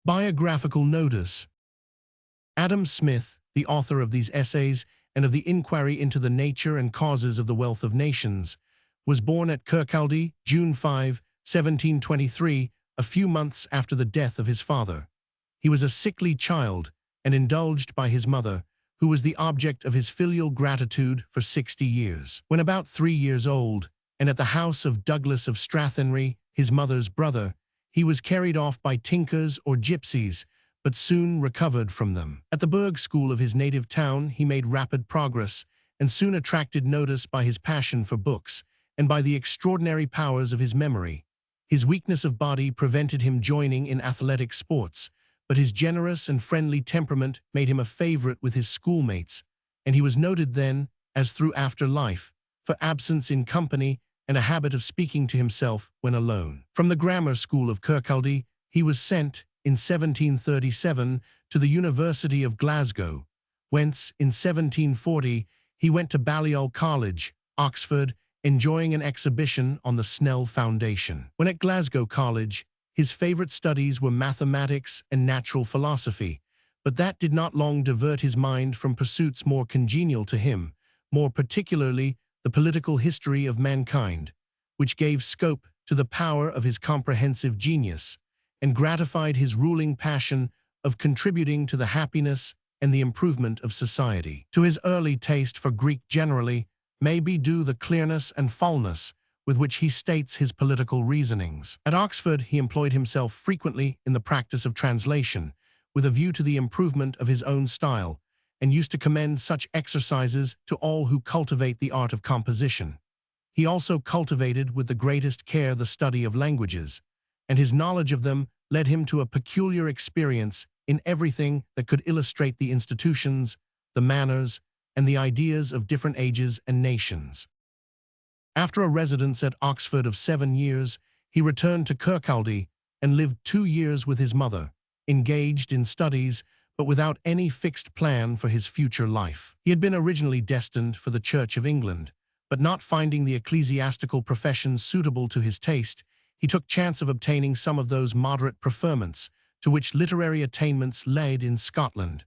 Biographical notice. Adam Smith, the author of these essays and of the inquiry into the nature and causes of the wealth of nations, was born at Kirkcaldy, June 5, 1723, a few months after the death of his father. He was a sickly child and indulged by his mother, who was the object of his filial gratitude for 60 years. When about 3 years old, and at the house of Douglas of Strathenry, his mother's brother, he was carried off by tinkers or gypsies, but soon recovered from them. At the burgh school of his native town, he made rapid progress, and soon attracted notice by his passion for books, and by the extraordinary powers of his memory. His weakness of body prevented him joining in athletic sports, but his generous and friendly temperament made him a favorite with his schoolmates, and he was noted then, as through after life, for absence in company and a habit of speaking to himself when alone. From the grammar school of Kirkcaldy, he was sent, in 1737, to the University of Glasgow, whence, in 1740, he went to Balliol College, Oxford, enjoying an exhibition on the Snell Foundation. When at Glasgow College, his favorite studies were mathematics and natural philosophy, but that did not long divert his mind from pursuits more congenial to him, more particularly the political history of mankind, which gave scope to the power of his comprehensive genius, and gratified his ruling passion of contributing to the happiness and the improvement of society. To his early taste for Greek generally may be due the clearness and fullness with which he states his political reasonings. At Oxford, he employed himself frequently in the practice of translation, with a view to the improvement of his own style, and used to commend such exercises to all who cultivate the art of composition. He also cultivated with the greatest care the study of languages, and his knowledge of them led him to a peculiar experience in everything that could illustrate the institutions, the manners, and the ideas of different ages and nations. After a residence at Oxford of 7 years, he returned to Kirkcaldy and lived 2 years with his mother, engaged in studies, but without any fixed plan for his future life. He had been originally destined for the Church of England, but not finding the ecclesiastical profession suitable to his taste, he took chance of obtaining some of those moderate preferments to which literary attainments led in Scotland.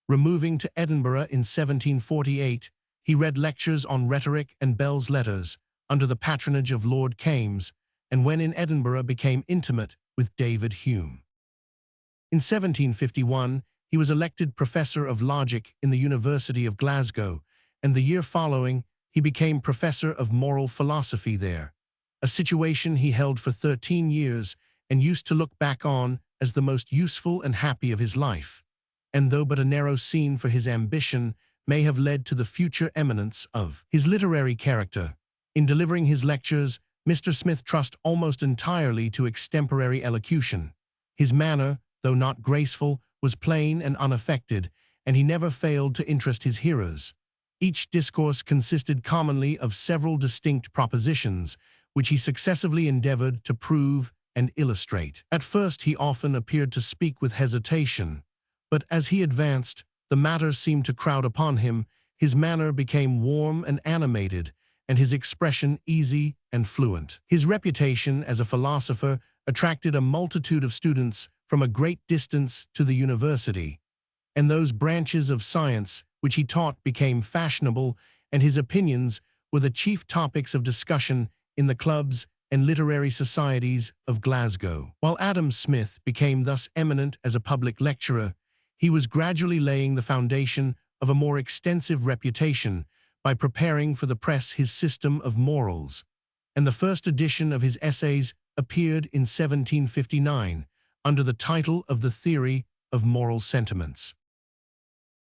Removing to Edinburgh in 1748, he read lectures on rhetoric and belles lettres under the patronage of Lord Kames, and when in Edinburgh became intimate with David Hume. In 1751, he was elected professor of logic in the University of Glasgow, and the year following, he became professor of moral philosophy there, a situation he held for 13 years and used to look back on as the most useful and happy of his life, and though but a narrow scene for his ambition, may have led to the future eminence of his literary character. In delivering his lectures, Mr. Smith trusted almost entirely to extemporary elocution. His manner, though not graceful, was plain and unaffected, and he never failed to interest his hearers. Each discourse consisted commonly of several distinct propositions, which he successively endeavored to prove and illustrate. At first he often appeared to speak with hesitation, but as he advanced, the matter seemed to crowd upon him, his manner became warm and animated, and his expression easy and fluent. His reputation as a philosopher attracted a multitude of students from a great distance to the university, and those branches of science which he taught became fashionable, and his opinions were the chief topics of discussion in the clubs and literary societies of Glasgow. While Adam Smith became thus eminent as a public lecturer, he was gradually laying the foundation of a more extensive reputation by preparing for the press his system of morals, and the first edition of his essays appeared in 1759 under the title of The Theory of Moral Sentiments.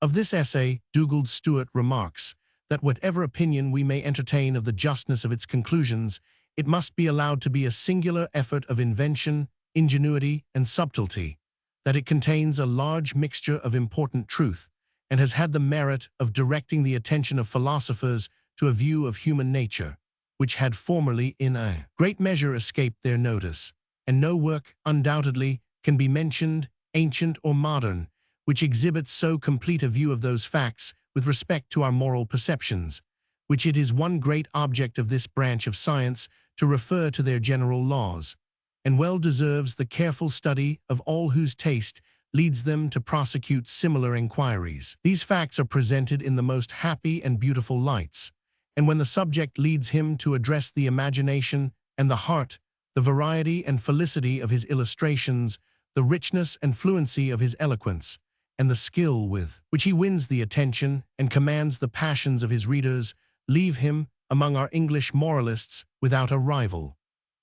Of this essay, Dugald Stewart remarks that whatever opinion we may entertain of the justness of its conclusions, it must be allowed to be a singular effort of invention, ingenuity, and subtlety, that it contains a large mixture of important truth, and has had the merit of directing the attention of philosophers to a view of human nature, which had formerly in a great measure escaped their notice, and no work, undoubtedly, can be mentioned, ancient or modern, which exhibits so complete a view of those facts with respect to our moral perceptions, which it is one great object of this branch of science to refer to their general laws, and well deserves the careful study of all whose taste leads them to prosecute similar inquiries. These facts are presented in the most happy and beautiful lights, and when the subject leads him to address the imagination and the heart, the variety and felicity of his illustrations, the richness and fluency of his eloquence, and the skill with which he wins the attention and commands the passions of his readers, leave him, among our English moralists, without a rival.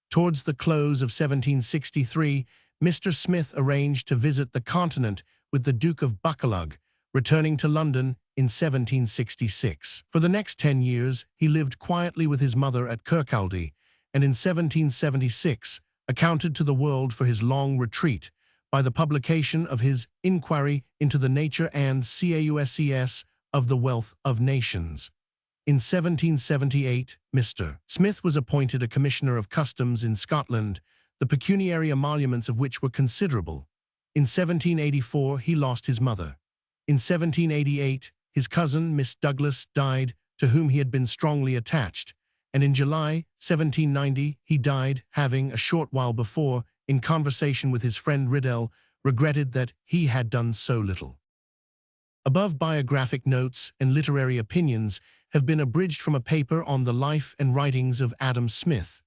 Towards the close of 1763, Mr. Smith arranged to visit the continent with the Duke of Buccleuch, returning to London in 1766. For the next 10 years, he lived quietly with his mother at Kirkcaldy, and in 1776 accounted to the world for his long retreat by the publication of his Inquiry into the Nature and Causes of the Wealth of Nations. In 1778, Mr. Smith was appointed a Commissioner of Customs in Scotland, the pecuniary emoluments of which were considerable. In 1784, he lost his mother. In 1788, his cousin, Miss Douglas, died, to whom he had been strongly attached, and in July 1790 he died, having, a short while before, in conversation with his friend Riddell, regretted that he had done so little. Above biographic notes and literary opinions have been abridged from a paper on the life and writings of Adam Smith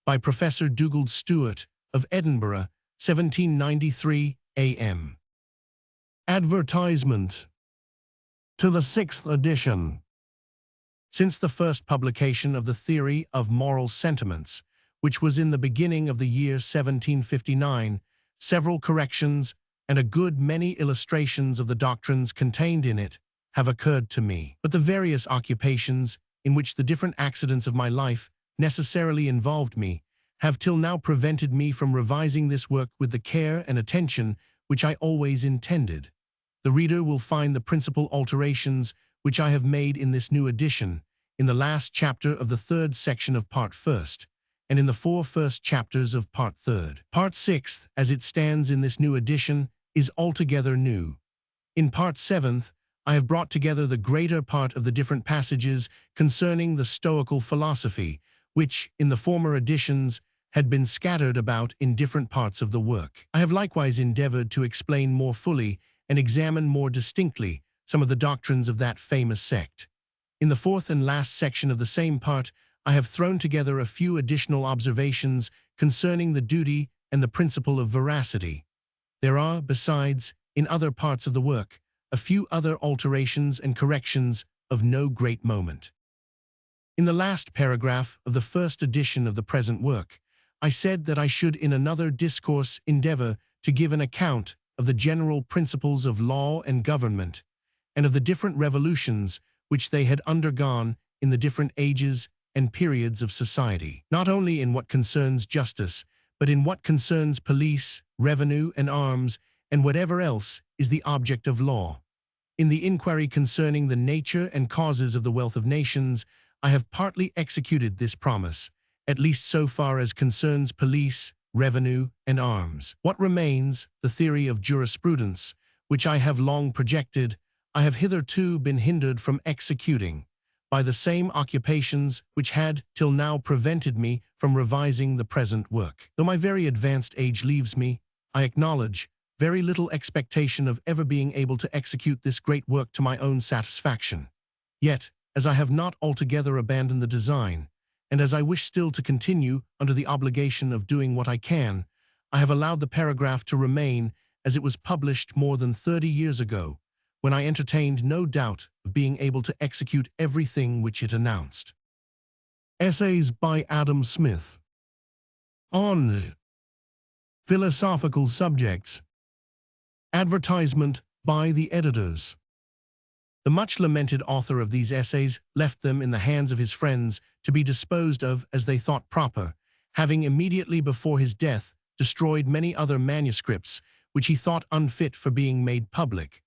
by Professor Dugald Stewart of Edinburgh, 1793 AM. Advertisement to the 6th edition. Since the first publication of the Theory of Moral Sentiments, which was in the beginning of the year 1759, several corrections and a good many illustrations of the doctrines contained in it have occurred to me. But the various occupations in which the different accidents of my life necessarily involved me have till now prevented me from revising this work with the care and attention which I always intended. The reader will find the principal alterations which I have made in this new edition in the last chapter of the 3rd section of Part 1st, and in the 4 first chapters of Part 3rd. Part 6th, as it stands in this new edition, is altogether new. In Part 7th, I have brought together the greater part of the different passages concerning the Stoical philosophy, which, in the former editions, had been scattered about in different parts of the work. I have likewise endeavored to explain more fully and examine more distinctly some of the doctrines of that famous sect. In the 4th and last section of the same part, I have thrown together a few additional observations concerning the duty and the principle of veracity. There are, besides, in other parts of the work, a few other alterations and corrections of no great moment. In the last paragraph of the 1st edition of the present work, I said that I should in another discourse endeavor to give an account of the general principles of law and government, and of the different revolutions which they had undergone in the different ages and periods of society, not only in what concerns justice, but in what concerns police, revenue, and arms, and whatever else is the object of law. In the inquiry concerning the nature and causes of the wealth of nations, I have partly executed this promise, at least so far as concerns police, revenue, and arms. What remains, the theory of jurisprudence, which I have long projected, I have hitherto been hindered from executing by the same occupations which had till now prevented me from revising the present work. Though my very advanced age leaves me, I acknowledge, very little expectation of ever being able to execute this great work to my own satisfaction. Yet, as I have not altogether abandoned the design, and as I wish still to continue under the obligation of doing what I can, I have allowed the paragraph to remain as it was published more than 30 years ago, when I entertained no doubt of being able to execute everything which it announced. Essays by Adam Smith on philosophical subjects. Advertisement by the editors. The much-lamented author of these essays left them in the hands of his friends to be disposed of as they thought proper, having immediately before his death destroyed many other manuscripts which he thought unfit for being made public.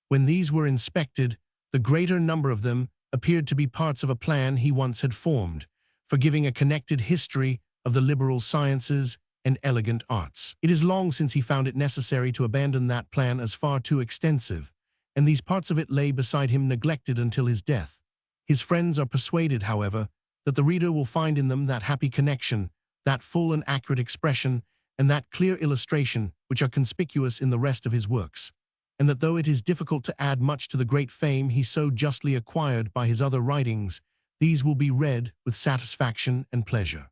When these were inspected, the greater number of them appeared to be parts of a plan he once had formed, for giving a connected history of the liberal sciences and elegant arts. It is long since he found it necessary to abandon that plan as far too extensive, and these parts of it lay beside him neglected until his death. His friends are persuaded, however, that the reader will find in them that happy connection, that full and accurate expression, and that clear illustration which are conspicuous in the rest of his works. and that though it is difficult to add much to the great fame he so justly acquired by his other writings, these will be read with satisfaction and pleasure.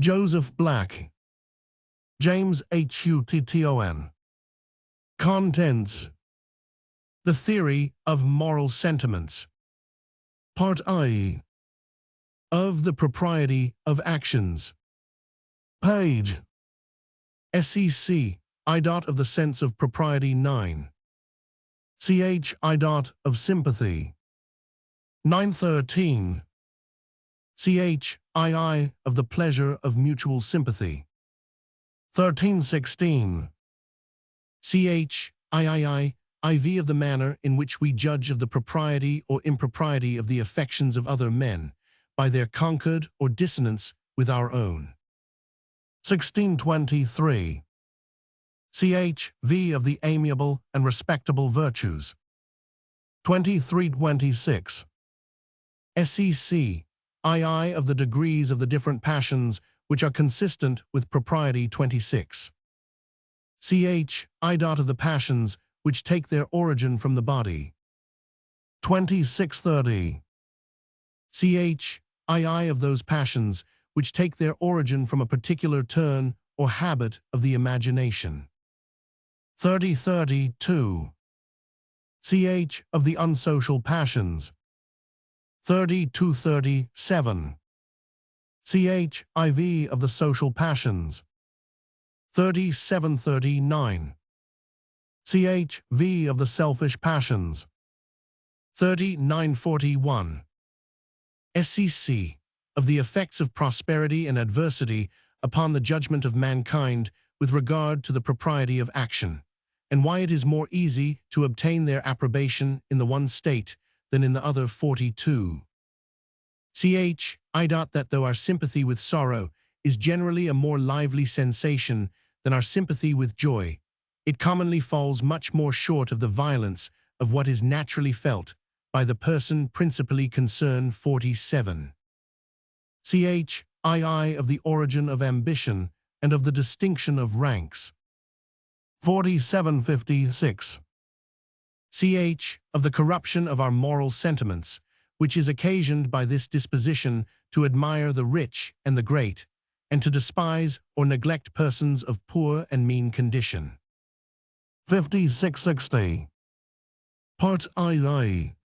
Joseph Black, James Hutton. Contents: The Theory of Moral Sentiments. Part I. Of the Propriety of Actions. Page. SEC. I. Of the Sense of Propriety 9. CH. I. Of Sympathy. 913. CH. II. Of the Pleasure of Mutual Sympathy. 1316. CH. III. IV. Of the manner in which we judge of the propriety or impropriety of the affections of other men, by their concord or dissonance with our own. 1623. CH. V. Of the amiable and respectable virtues. 2326. SEC. II. Of the degrees of the different passions which are consistent with propriety. 26. CH. I. Of the passions which take their origin from the body. 2630. CH. II. Of those passions which take their origin from a particular turn or habit of the imagination. 3032. CH. Of the unsocial passions. 3237. CH. IV. Of the social passions. 3739. CH. V. Of the selfish passions. 3941. SEC. Of the effects of prosperity and adversity upon the judgment of mankind with regard to the propriety of action, and why it is more easy to obtain their approbation in the one state than in the other. 42. CH. I. That though our sympathy with sorrow is generally a more lively sensation than our sympathy with joy, it commonly falls much more short of the violence of what is naturally felt by the person principally concerned. 47. CH. II. Of the origin of ambition and of the distinction of ranks. 4756. CH. Of the corruption of our moral sentiments, which is occasioned by this disposition to admire the rich and the great, and to despise or neglect persons of poor and mean condition. 5660. Part II.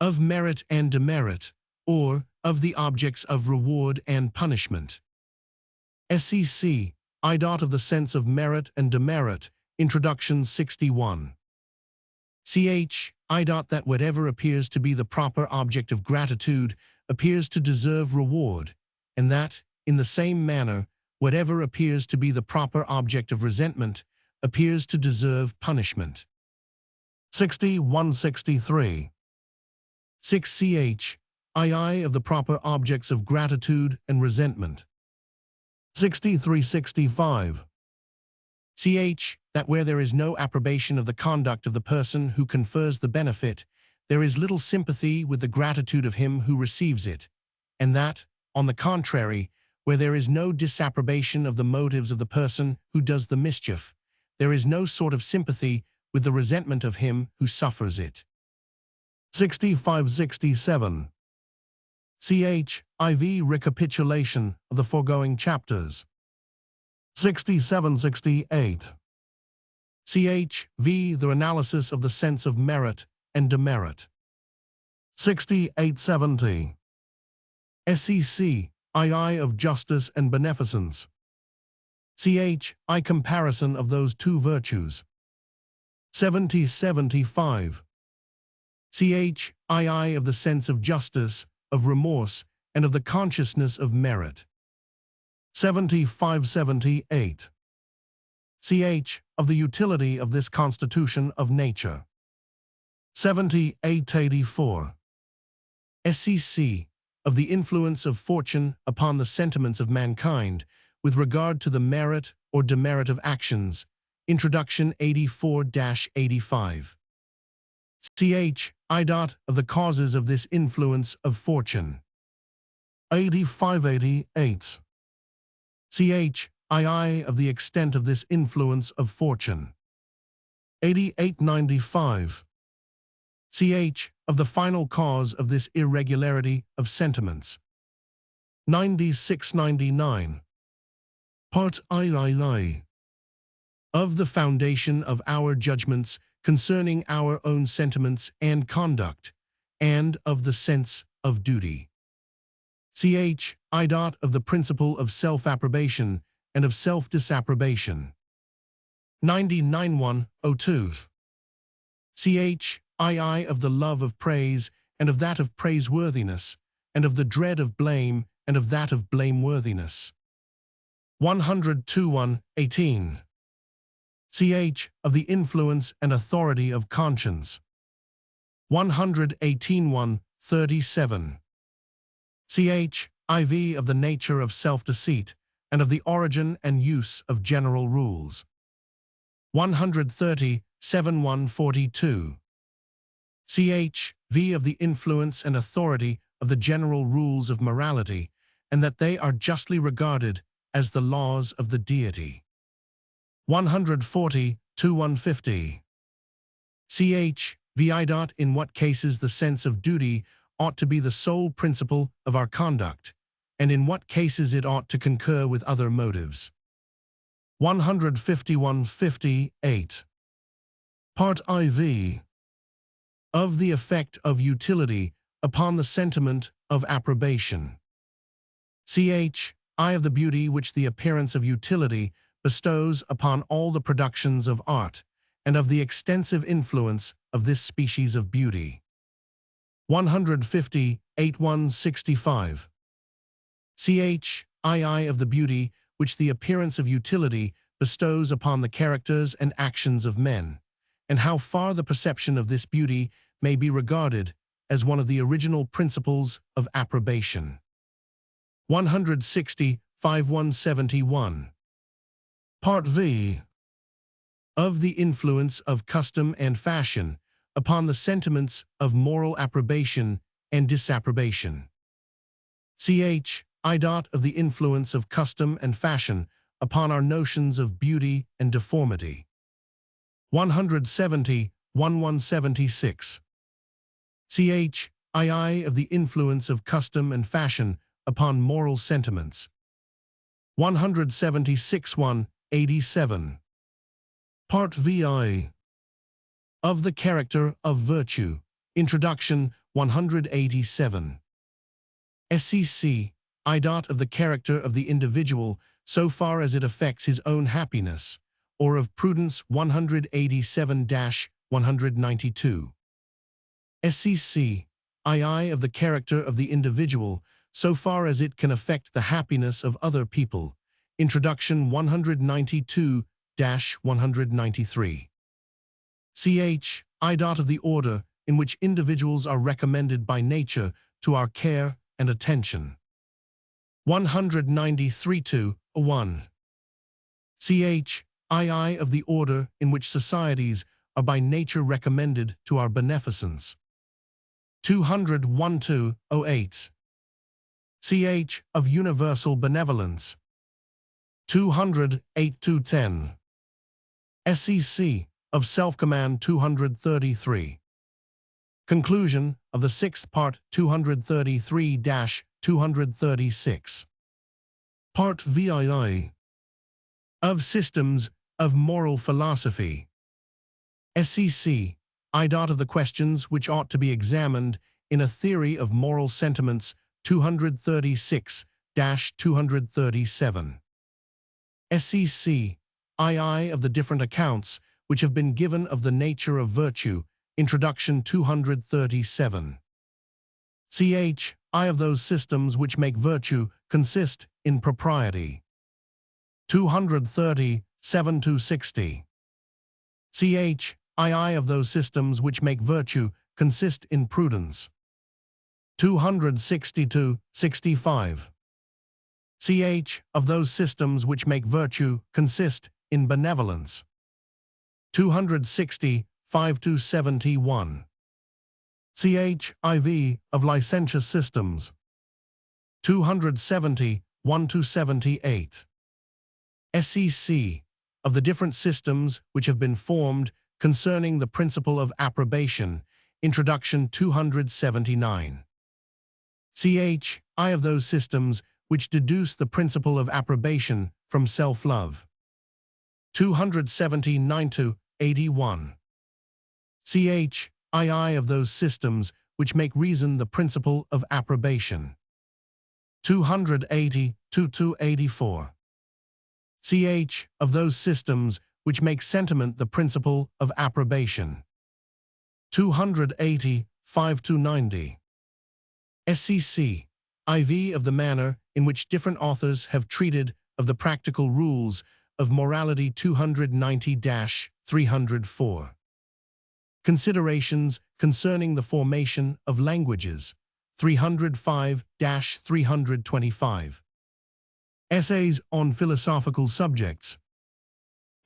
Of merit and demerit, or of the objects of reward and punishment. SEC. I. Of the sense of merit and demerit. Introduction. 61. CH. I. That whatever appears to be the proper object of gratitude appears to deserve reward, and that, in the same manner, whatever appears to be the proper object of resentment appears to deserve punishment. 6163. 6. CH. II. Of the proper objects of gratitude and resentment. 6365. CH. That where there is no approbation of the conduct of the person who confers the benefit, there is little sympathy with the gratitude of him who receives it, and that, on the contrary, where there is no disapprobation of the motives of the person who does the mischief, there is no sort of sympathy with the resentment of him who suffers it. 6567. CH. IV. Recapitulation of the foregoing chapters. 6768. CH. V. The analysis of the sense of merit and demerit. 6870. SEC. II. Of justice and beneficence. CH. I. Comparison of those two virtues. 7075. CH. II. Of the sense of justice, of remorse, and of the consciousness of merit. 7578. CH. Of the utility of this constitution of nature. 7884. SEC. Of the influence of fortune upon the sentiments of mankind with regard to the merit or demerit of actions. Introduction. 84-85. CH. I. Of the causes of this influence of fortune. 8588. CH. II. Of the extent of this influence of fortune. 8895. Ch. Of the final cause of this irregularity of sentiments. 9699. Part II. Of the foundation of our judgments concerning our own sentiments and conduct, and of the sense of duty. Ch. Of the principle of self-approbation and of self-disapprobation. 99102. Ch. Of the love of praise and of that of praiseworthiness, and of the dread of blame and of that of blameworthiness. 102.118. Ch. Of the influence and authority of conscience. 118.137. Ch. Of the nature of self-deceit, and of the origin and use of general rules. 130.7.142. Ch. Of the influence and authority of the general rules of morality, and that they are justly regarded as the laws of the deity. 140.150. Ch. In what cases the sense of duty ought to be the sole principle of our conduct, and in what cases it ought to concur with other motives. 151.58. Part IV. Of the effect of utility upon the sentiment of approbation. Ch. Of the beauty which the appearance of utility bestows upon all the productions of art, and of the extensive influence of this species of beauty. 150.8165. Ch. Of the beauty which the appearance of utility bestows upon the characters and actions of men, and how far the perception of this beauty may be regarded as one of the original principles of approbation. 160.5171. Part V. Of the influence of custom and fashion upon the sentiments of moral approbation and disapprobation. Ch. Of the influence of custom and fashion upon our notions of beauty and deformity. 170.1176. Ch. Of the influence of custom and fashion upon moral sentiments. 176.187. Part VI. Of the character of virtue. Introduction. 187. Sec. Of the character of the individual so far as it affects his own happiness, or of prudence. 187-192. Sec. Of the character of the individual so far as it can affect the happiness of other people. Introduction. 192-193. Ch. Of the order in which individuals are recommended by nature to our care and attention. 193-1. Ch. Of the order in which societies are by nature recommended to our beneficence. 201-08. Ch. Of universal benevolence. 208-10. Sec. Of self-command. 233. Conclusion of the sixth part. 233-236. Part VII. Of systems of moral philosophy. Sec. Of the questions which ought to be examined in a theory of moral sentiments. 236-237. Sec. Of the different accounts which have been given of the nature of virtue. Introduction. 237. Ch. Of those systems which make virtue consist in propriety. 237-60. Ch. Of those systems which make virtue consist in prudence. 262-65. Ch. Of those systems which make virtue consist in benevolence. 265-71. Ch. Of licentious systems. 271-78. Sec. Of the different systems which have been formed Concerning the Principle of Approbation, Introduction 279. I of those systems which deduce the principle of approbation from self-love. 279-81. I of those systems which make reason the principle of approbation. 280-284. Of those systems which make sentiment the principle of approbation. 280-5-90. IV of the manner in which different authors have treated of the practical rules of morality. 290-304. Considerations concerning the formation of languages. 305-325. Essays on philosophical subjects.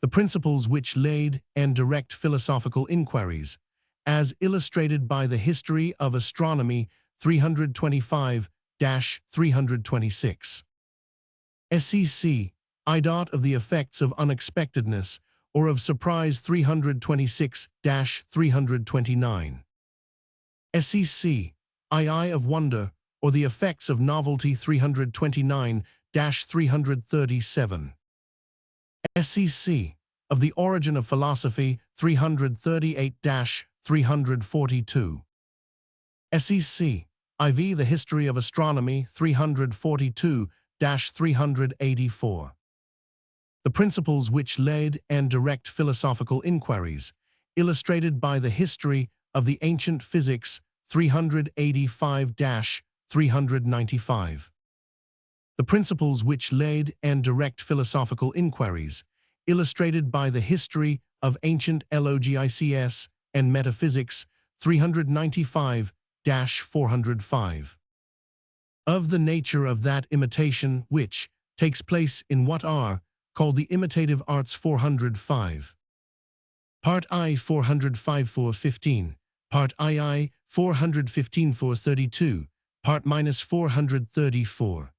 The principles which lead and direct philosophical inquiries, as illustrated by the History of Astronomy. 325-326. Of the effects of unexpectedness or of surprise. 326-329. II of wonder or the effects of novelty. 329-337. Of the origin of philosophy. 338-342. IV the History of Astronomy. 342-384. The principles which lead and direct philosophical inquiries, illustrated by the History of the Ancient Physics. 385-395. The principles which lead and direct philosophical inquiries, illustrated by the History of Ancient Logics and Metaphysics. 395-405. Of the nature of that imitation which takes place in what are called the imitative arts. 405. Part I 405-415, Part II 415-432, Part -434.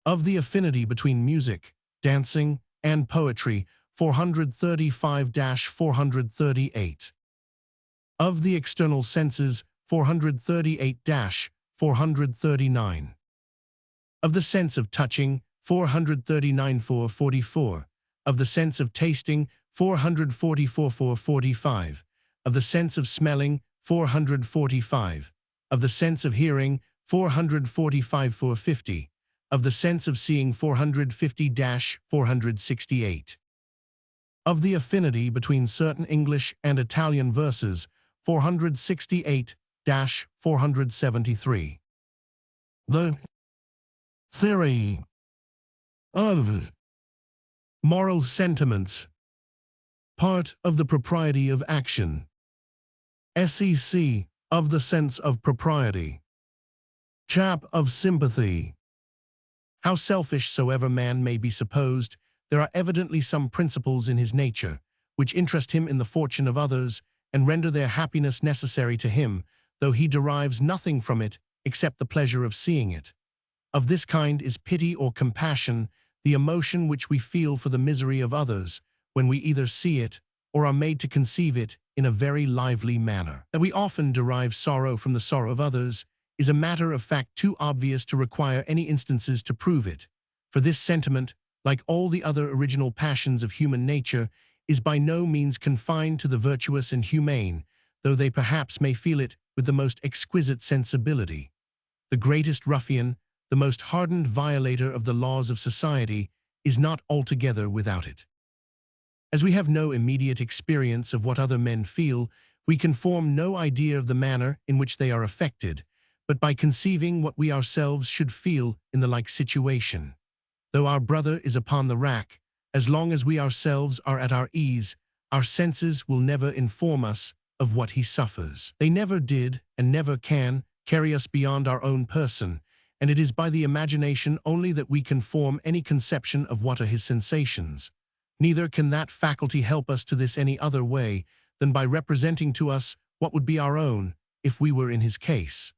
Of the affinity between music, dancing, and poetry. 435-438. Of the external senses. 438-439. Of the sense of touching. 439-444. Of the sense of tasting. 444-445. Of the sense of smelling. 445. Of the sense of hearing. 445-450. Of the sense of seeing. 450-468. Of the affinity between certain English and Italian verses. 468-473. The theory of moral sentiments. Part of the propriety of action. Of the sense of propriety. Chap of sympathy. How selfish soever man may be supposed, there are evidently some principles in his nature which interest him in the fortune of others and render their happiness necessary to him, though he derives nothing from it except the pleasure of seeing it. Of this kind is pity or compassion, the emotion which we feel for the misery of others, when we either see it or are made to conceive it in a very lively manner. That we often derive sorrow from the sorrow of others is a matter of fact too obvious to require any instances to prove it, for this sentiment, like all the other original passions of human nature, is by no means confined to the virtuous and humane, though they perhaps may feel it with the most exquisite sensibility. The greatest ruffian, the most hardened violator of the laws of society, is not altogether without it. As we have no immediate experience of what other men feel, we can form no idea of the manner in which they are affected, but by conceiving what we ourselves should feel in the like situation. Though our brother is upon the rack, as long as we ourselves are at our ease, our senses will never inform us of what he suffers. They never did, and never can, carry us beyond our own person, and it is by the imagination only that we can form any conception of what are his sensations. Neither can that faculty help us to this any other way than by representing to us what would be our own, if we were in his case.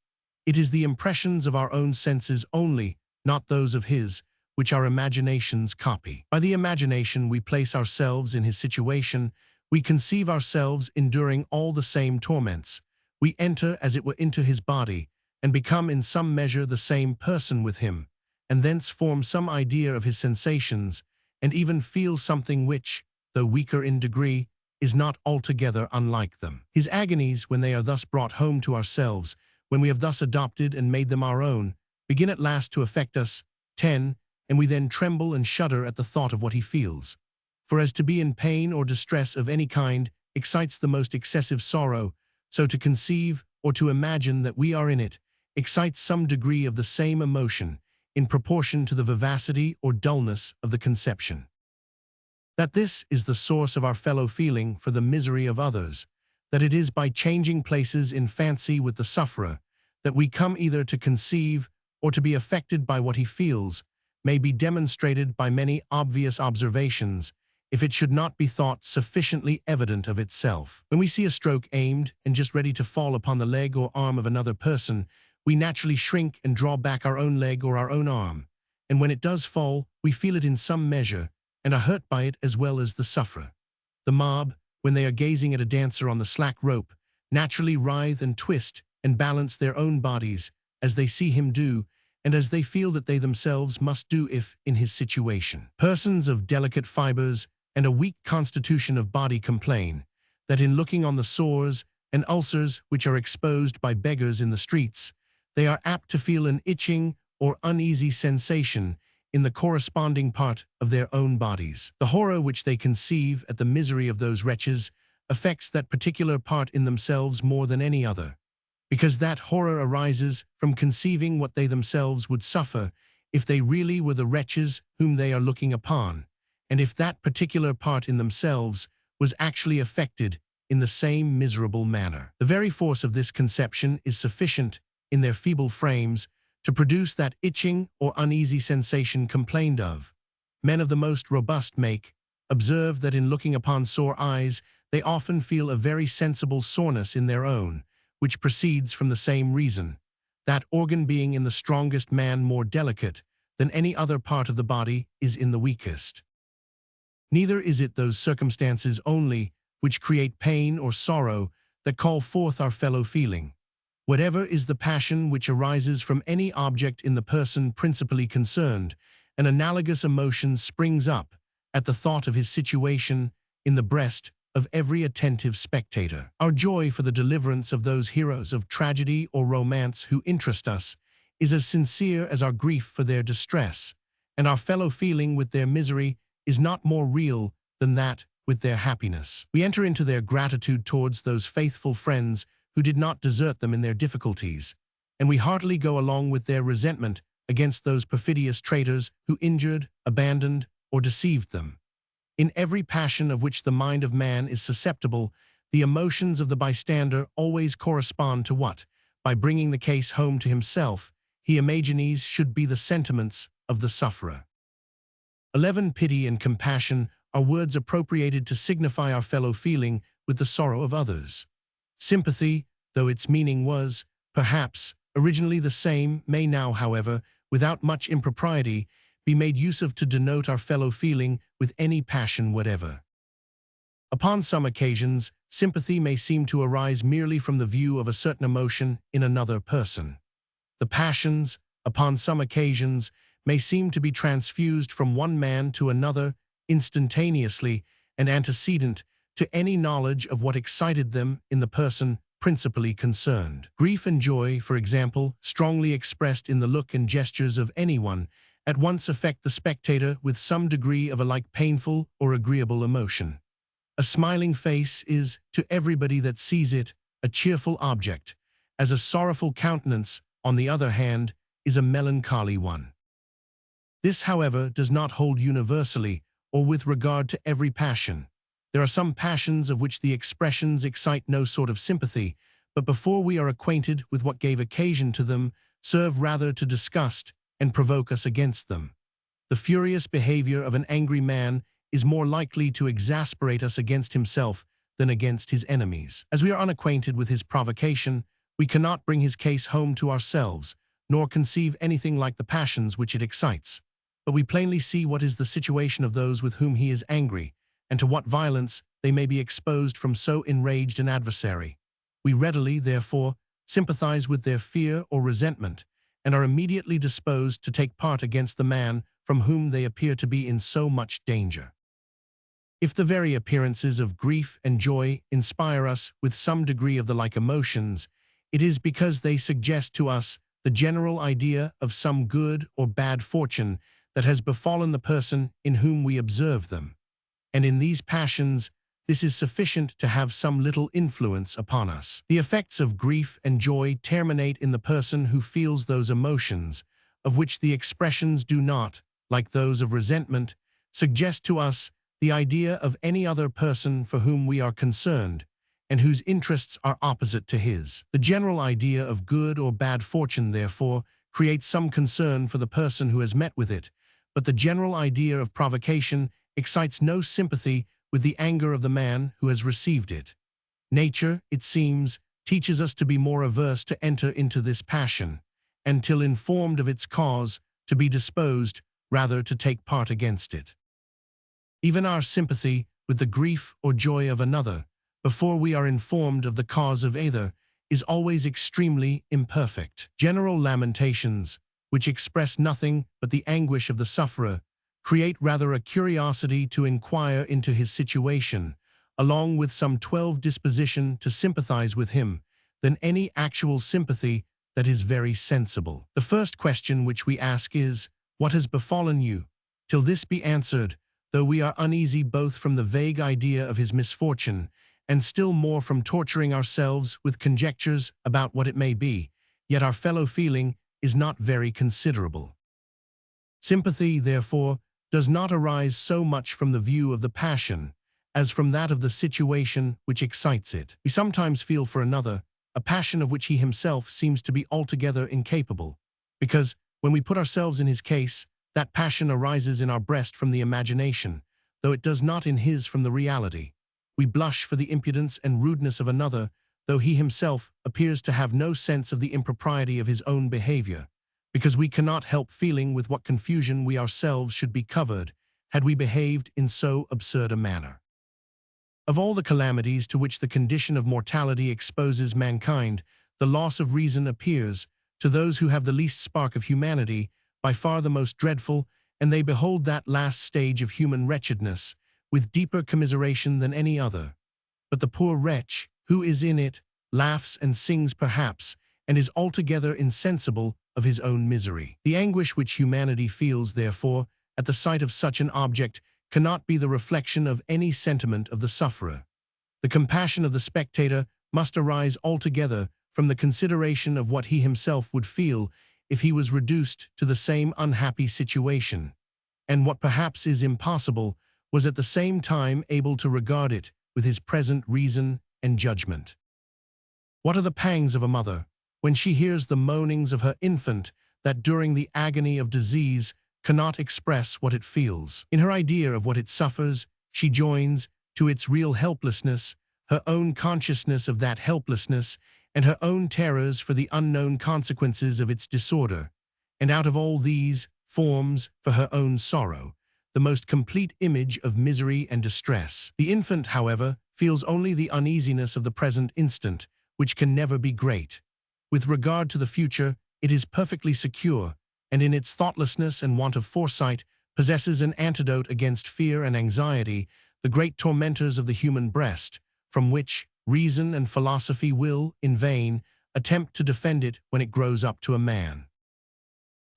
It is the impressions of our own senses only, not those of his, which our imaginations copy. By the imagination we place ourselves in his situation, We conceive ourselves enduring all the same torments. We enter, as it were, into his body, and become in some measure the same person with him, and thence form some idea of his sensations, and even feel something which, though weaker in degree, is not altogether unlike them. His agonies, when they are thus brought home to ourselves, when we have thus adopted and made them our own, begin at last to affect us. 10. And we then tremble and shudder at the thought of what he feels. For as to be in pain or distress of any kind excites the most excessive sorrow, so to conceive or to imagine that we are in it excites some degree of the same emotion, in proportion to the vivacity or dullness of the conception. That this is the source of our fellow feeling for the misery of others, that it is by changing places in fancy with the sufferer that we come either to conceive or to be affected by what he feels, may be demonstrated by many obvious observations, if it should not be thought sufficiently evident of itself. When we see a stroke aimed and just ready to fall upon the leg or arm of another person, we naturally shrink and draw back our own leg or our own arm, and when it does fall, we feel it in some measure, and are hurt by it as well as the sufferer. The mob, when they are gazing at a dancer on the slack rope, naturally writhe and twist and balance their own bodies as they see him do, and as they feel that they themselves must do if in his situation. Persons of delicate fibers and a weak constitution of body complain that in looking on the sores and ulcers which are exposed by beggars in the streets, they are apt to feel an itching or uneasy sensation in the corresponding part of their own bodies. The horror which they conceive at the misery of those wretches affects that particular part in themselves more than any other, because that horror arises from conceiving what they themselves would suffer if they really were the wretches whom they are looking upon, and if that particular part in themselves was actually affected in the same miserable manner. The very force of this conception is sufficient, in their feeble frames, to produce that itching or uneasy sensation complained of. Men of the most robust make observe that in looking upon sore eyes they often feel a very sensible soreness in their own, which proceeds from the same reason, that organ being in the strongest man more delicate than any other part of the body is in the weakest. Neither is it those circumstances only which create pain or sorrow that call forth our fellow feeling. Whatever is the passion which arises from any object in the person principally concerned, an analogous emotion springs up at the thought of his situation in the breast of every attentive spectator. Our joy for the deliverance of those heroes of tragedy or romance who interest us is as sincere as our grief for their distress, and our fellow feeling with their misery is not more real than that with their happiness. We enter into their gratitude towards those faithful friends who did not desert them in their difficulties, and we heartily go along with their resentment against those perfidious traitors who injured, abandoned, or deceived them. In every passion of which the mind of man is susceptible, the emotions of the bystander always correspond to what, by bringing the case home to himself, he imagines should be the sentiments of the sufferer. 11. Pity and compassion are words appropriated to signify our fellow feeling with the sorrow of others. Sympathy, though its meaning was, perhaps, originally the same, may now, however, without much impropriety, be made use of to denote our fellow feeling with any passion whatever. Upon some occasions, sympathy may seem to arise merely from the view of a certain emotion in another person. The passions, upon some occasions, may seem to be transfused from one man to another instantaneously and antecedent to any knowledge of what excited them in the person principally concerned. Grief and joy, for example, strongly expressed in the look and gestures of anyone, at once affect the spectator with some degree of alike painful or agreeable emotion. A smiling face is, to everybody that sees it, a cheerful object, as a sorrowful countenance, on the other hand, is a melancholy one. This, however, does not hold universally or with regard to every passion. There are some passions of which the expressions excite no sort of sympathy, but before we are acquainted with what gave occasion to them, serve rather to disgust and provoke us against them. The furious behavior of an angry man is more likely to exasperate us against himself than against his enemies. As we are unacquainted with his provocation, we cannot bring his case home to ourselves, nor conceive anything like the passions which it excites. But we plainly see what is the situation of those with whom he is angry, and to what violence they may be exposed from so enraged an adversary. We readily, therefore, sympathize with their fear or resentment, and are immediately disposed to take part against the man from whom they appear to be in so much danger. If the very appearances of grief and joy inspire us with some degree of the like emotions, it is because they suggest to us the general idea of some good or bad fortune that has befallen the person in whom we observe them. And in these passions, this is sufficient to have some little influence upon us. The effects of grief and joy terminate in the person who feels those emotions, of which the expressions do not, like those of resentment, suggest to us the idea of any other person for whom we are concerned, and whose interests are opposite to his. The general idea of good or bad fortune, therefore, creates some concern for the person who has met with it, but the general idea of provocation excites no sympathy with the anger of the man who has received it. Nature, it seems, teaches us to be more averse to enter into this passion, and till informed of its cause, to be disposed rather to take part against it. Even our sympathy with the grief or joy of another, before we are informed of the cause of either, is always extremely imperfect. General lamentations, which express nothing but the anguish of the sufferer, create rather a curiosity to inquire into his situation, along with some 12 disposition to sympathize with him, than any actual sympathy that is very sensible. The first question which we ask is, "What has befallen you?" Till this be answered, though we are uneasy both from the vague idea of his misfortune, and still more from torturing ourselves with conjectures about what it may be, yet our fellow feeling is not very considerable. Sympathy, therefore, does not arise so much from the view of the passion, as from that of the situation which excites it. We sometimes feel for another a passion of which he himself seems to be altogether incapable, because, when we put ourselves in his case, that passion arises in our breast from the imagination, though it does not in his from the reality. We blush for the impudence and rudeness of another, though he himself appears to have no sense of the impropriety of his own behavior, because we cannot help feeling with what confusion we ourselves should be covered had we behaved in so absurd a manner. Of all the calamities to which the condition of mortality exposes mankind, the loss of reason appears, to those who have the least spark of humanity, by far the most dreadful, and they behold that last stage of human wretchedness with deeper commiseration than any other. But the poor wretch, who is in it, laughs and sings perhaps, and is altogether insensible of his own misery. The anguish which humanity feels, therefore, at the sight of such an object cannot be the reflection of any sentiment of the sufferer. The compassion of the spectator must arise altogether from the consideration of what he himself would feel if he was reduced to the same unhappy situation, and what perhaps is impossible, was at the same time able to regard it with his present reason and judgment. What are the pangs of a mother, when she hears the moanings of her infant that during the agony of disease cannot express what it feels? In her idea of what it suffers, she joins, to its real helplessness, her own consciousness of that helplessness, and her own terrors for the unknown consequences of its disorder, and out of all these forms, for her own sorrow, the most complete image of misery and distress. The infant, however, feels only the uneasiness of the present instant, which can never be great. With regard to the future, it is perfectly secure, and in its thoughtlessness and want of foresight possesses an antidote against fear and anxiety, the great tormentors of the human breast, from which reason and philosophy will, in vain, attempt to defend it when it grows up to a man.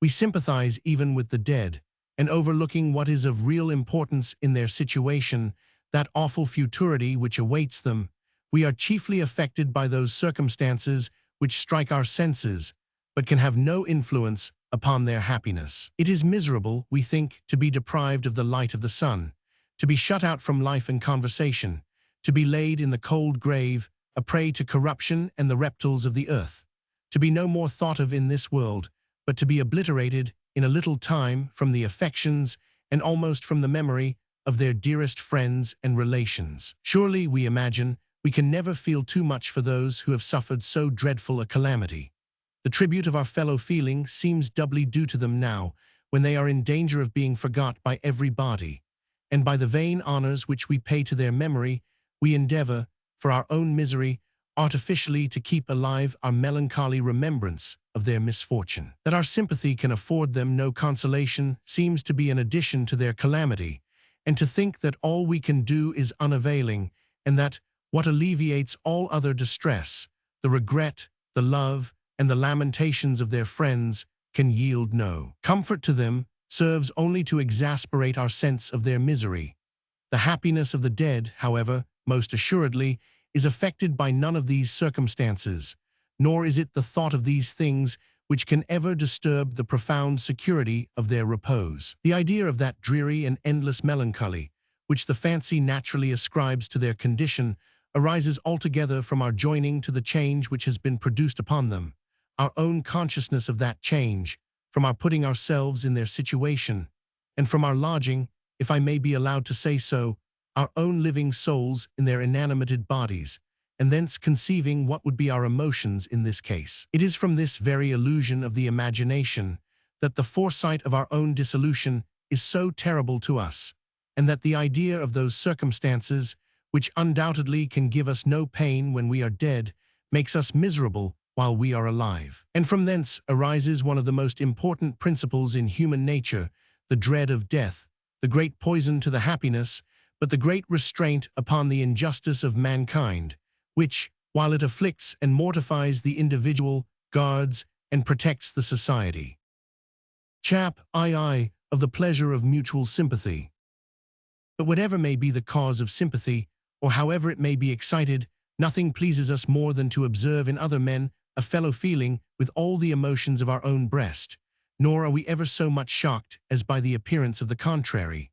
We sympathize even with the dead, and overlooking what is of real importance in their situation, that awful futurity which awaits them, we are chiefly affected by those circumstances which strike our senses, but can have no influence upon their happiness. It is miserable, we think, to be deprived of the light of the sun, to be shut out from life and conversation, to be laid in the cold grave, a prey to corruption and the reptiles of the earth, to be no more thought of in this world, but to be obliterated in a little time from the affections and almost from the memory of their dearest friends and relations. Surely, we imagine, we can never feel too much for those who have suffered so dreadful a calamity. The tribute of our fellow feeling seems doubly due to them now, when they are in danger of being forgot by every body, and by the vain honors which we pay to their memory, we endeavor, for our own misery, artificially to keep alive our melancholy remembrance of their misfortune. That our sympathy can afford them no consolation seems to be an addition to their calamity, and to think that all we can do is unavailing, and that what alleviates all other distress, the regret, the love, and the lamentations of their friends, can yield no comfort to them, serves only to exasperate our sense of their misery. The happiness of the dead, however, most assuredly, is affected by none of these circumstances, nor is it the thought of these things which can ever disturb the profound security of their repose. The idea of that dreary and endless melancholy, which the fancy naturally ascribes to their condition, arises altogether from our joining to the change which has been produced upon them, our own consciousness of that change, from our putting ourselves in their situation, and from our lodging, if I may be allowed to say so, our own living souls in their inanimated bodies, and thence conceiving what would be our emotions in this case. It is from this very illusion of the imagination that the foresight of our own dissolution is so terrible to us, and that the idea of those circumstances, which undoubtedly can give us no pain when we are dead, makes us miserable while we are alive. And from thence arises one of the most important principles in human nature, the dread of death, the great poison to the happiness, but the great restraint upon the injustice of mankind, which, while it afflicts and mortifies the individual, guards and protects the society. Chap. II. Of the pleasure of mutual sympathy. But whatever may be the cause of sympathy, or however it may be excited, nothing pleases us more than to observe in other men a fellow feeling with all the emotions of our own breast, nor are we ever so much shocked as by the appearance of the contrary.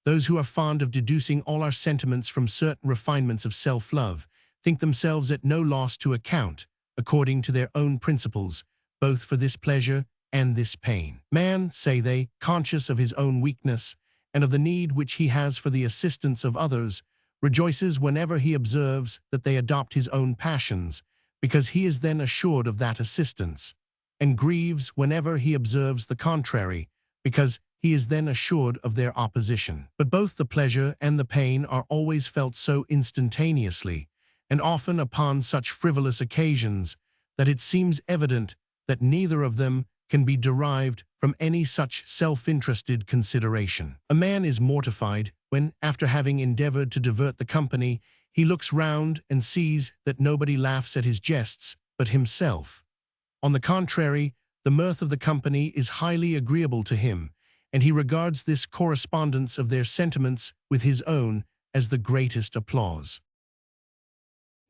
Those who are fond of deducing all our sentiments from certain refinements of self-love think themselves at no loss to account, according to their own principles, both for this pleasure and this pain. Man, say they, conscious of his own weakness, and of the need which he has for the assistance of others, rejoices whenever he observes that they adopt his own passions, because he is then assured of that assistance, and grieves whenever he observes the contrary, because he is then assured of their opposition. But both the pleasure and the pain are always felt so instantaneously, and often upon such frivolous occasions, that it seems evident that neither of them can be derived from any such self-interested consideration. A man is mortified when, after having endeavored to divert the company, he looks round and sees that nobody laughs at his jests but himself. On the contrary, the mirth of the company is highly agreeable to him, and he regards this correspondence of their sentiments with his own as the greatest applause.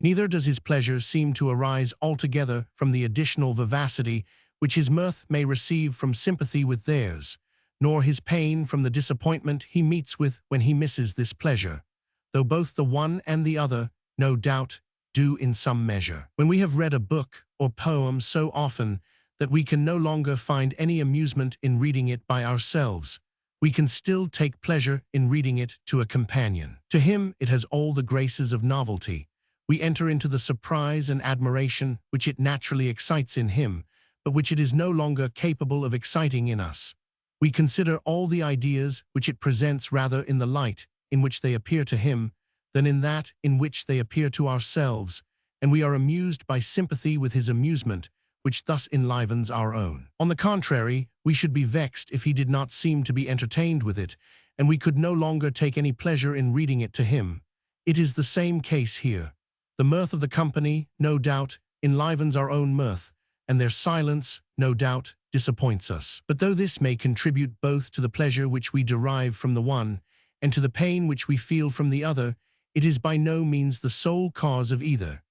Neither does his pleasure seem to arise altogether from the additional vivacity which his mirth may receive from sympathy with theirs, nor his pain from the disappointment he meets with when he misses this pleasure, though both the one and the other, no doubt, do in some measure. When we have read a book or poem so often that we can no longer find any amusement in reading it by ourselves, we can still take pleasure in reading it to a companion. To him it has all the graces of novelty. We enter into the surprise and admiration which it naturally excites in him, but which it is no longer capable of exciting in us. We consider all the ideas which it presents rather in the light in which they appear to him than in that in which they appear to ourselves, and we are amused by sympathy with his amusement, which thus enlivens our own. On the contrary, we should be vexed if he did not seem to be entertained with it, and we could no longer take any pleasure in reading it to him. It is the same case here. The mirth of the company, no doubt, enlivens our own mirth, and their silence, no doubt, disappoints us. But though this may contribute both to the pleasure which we derive from the one, and to the pain which we feel from the other, it is by no means the sole cause of either.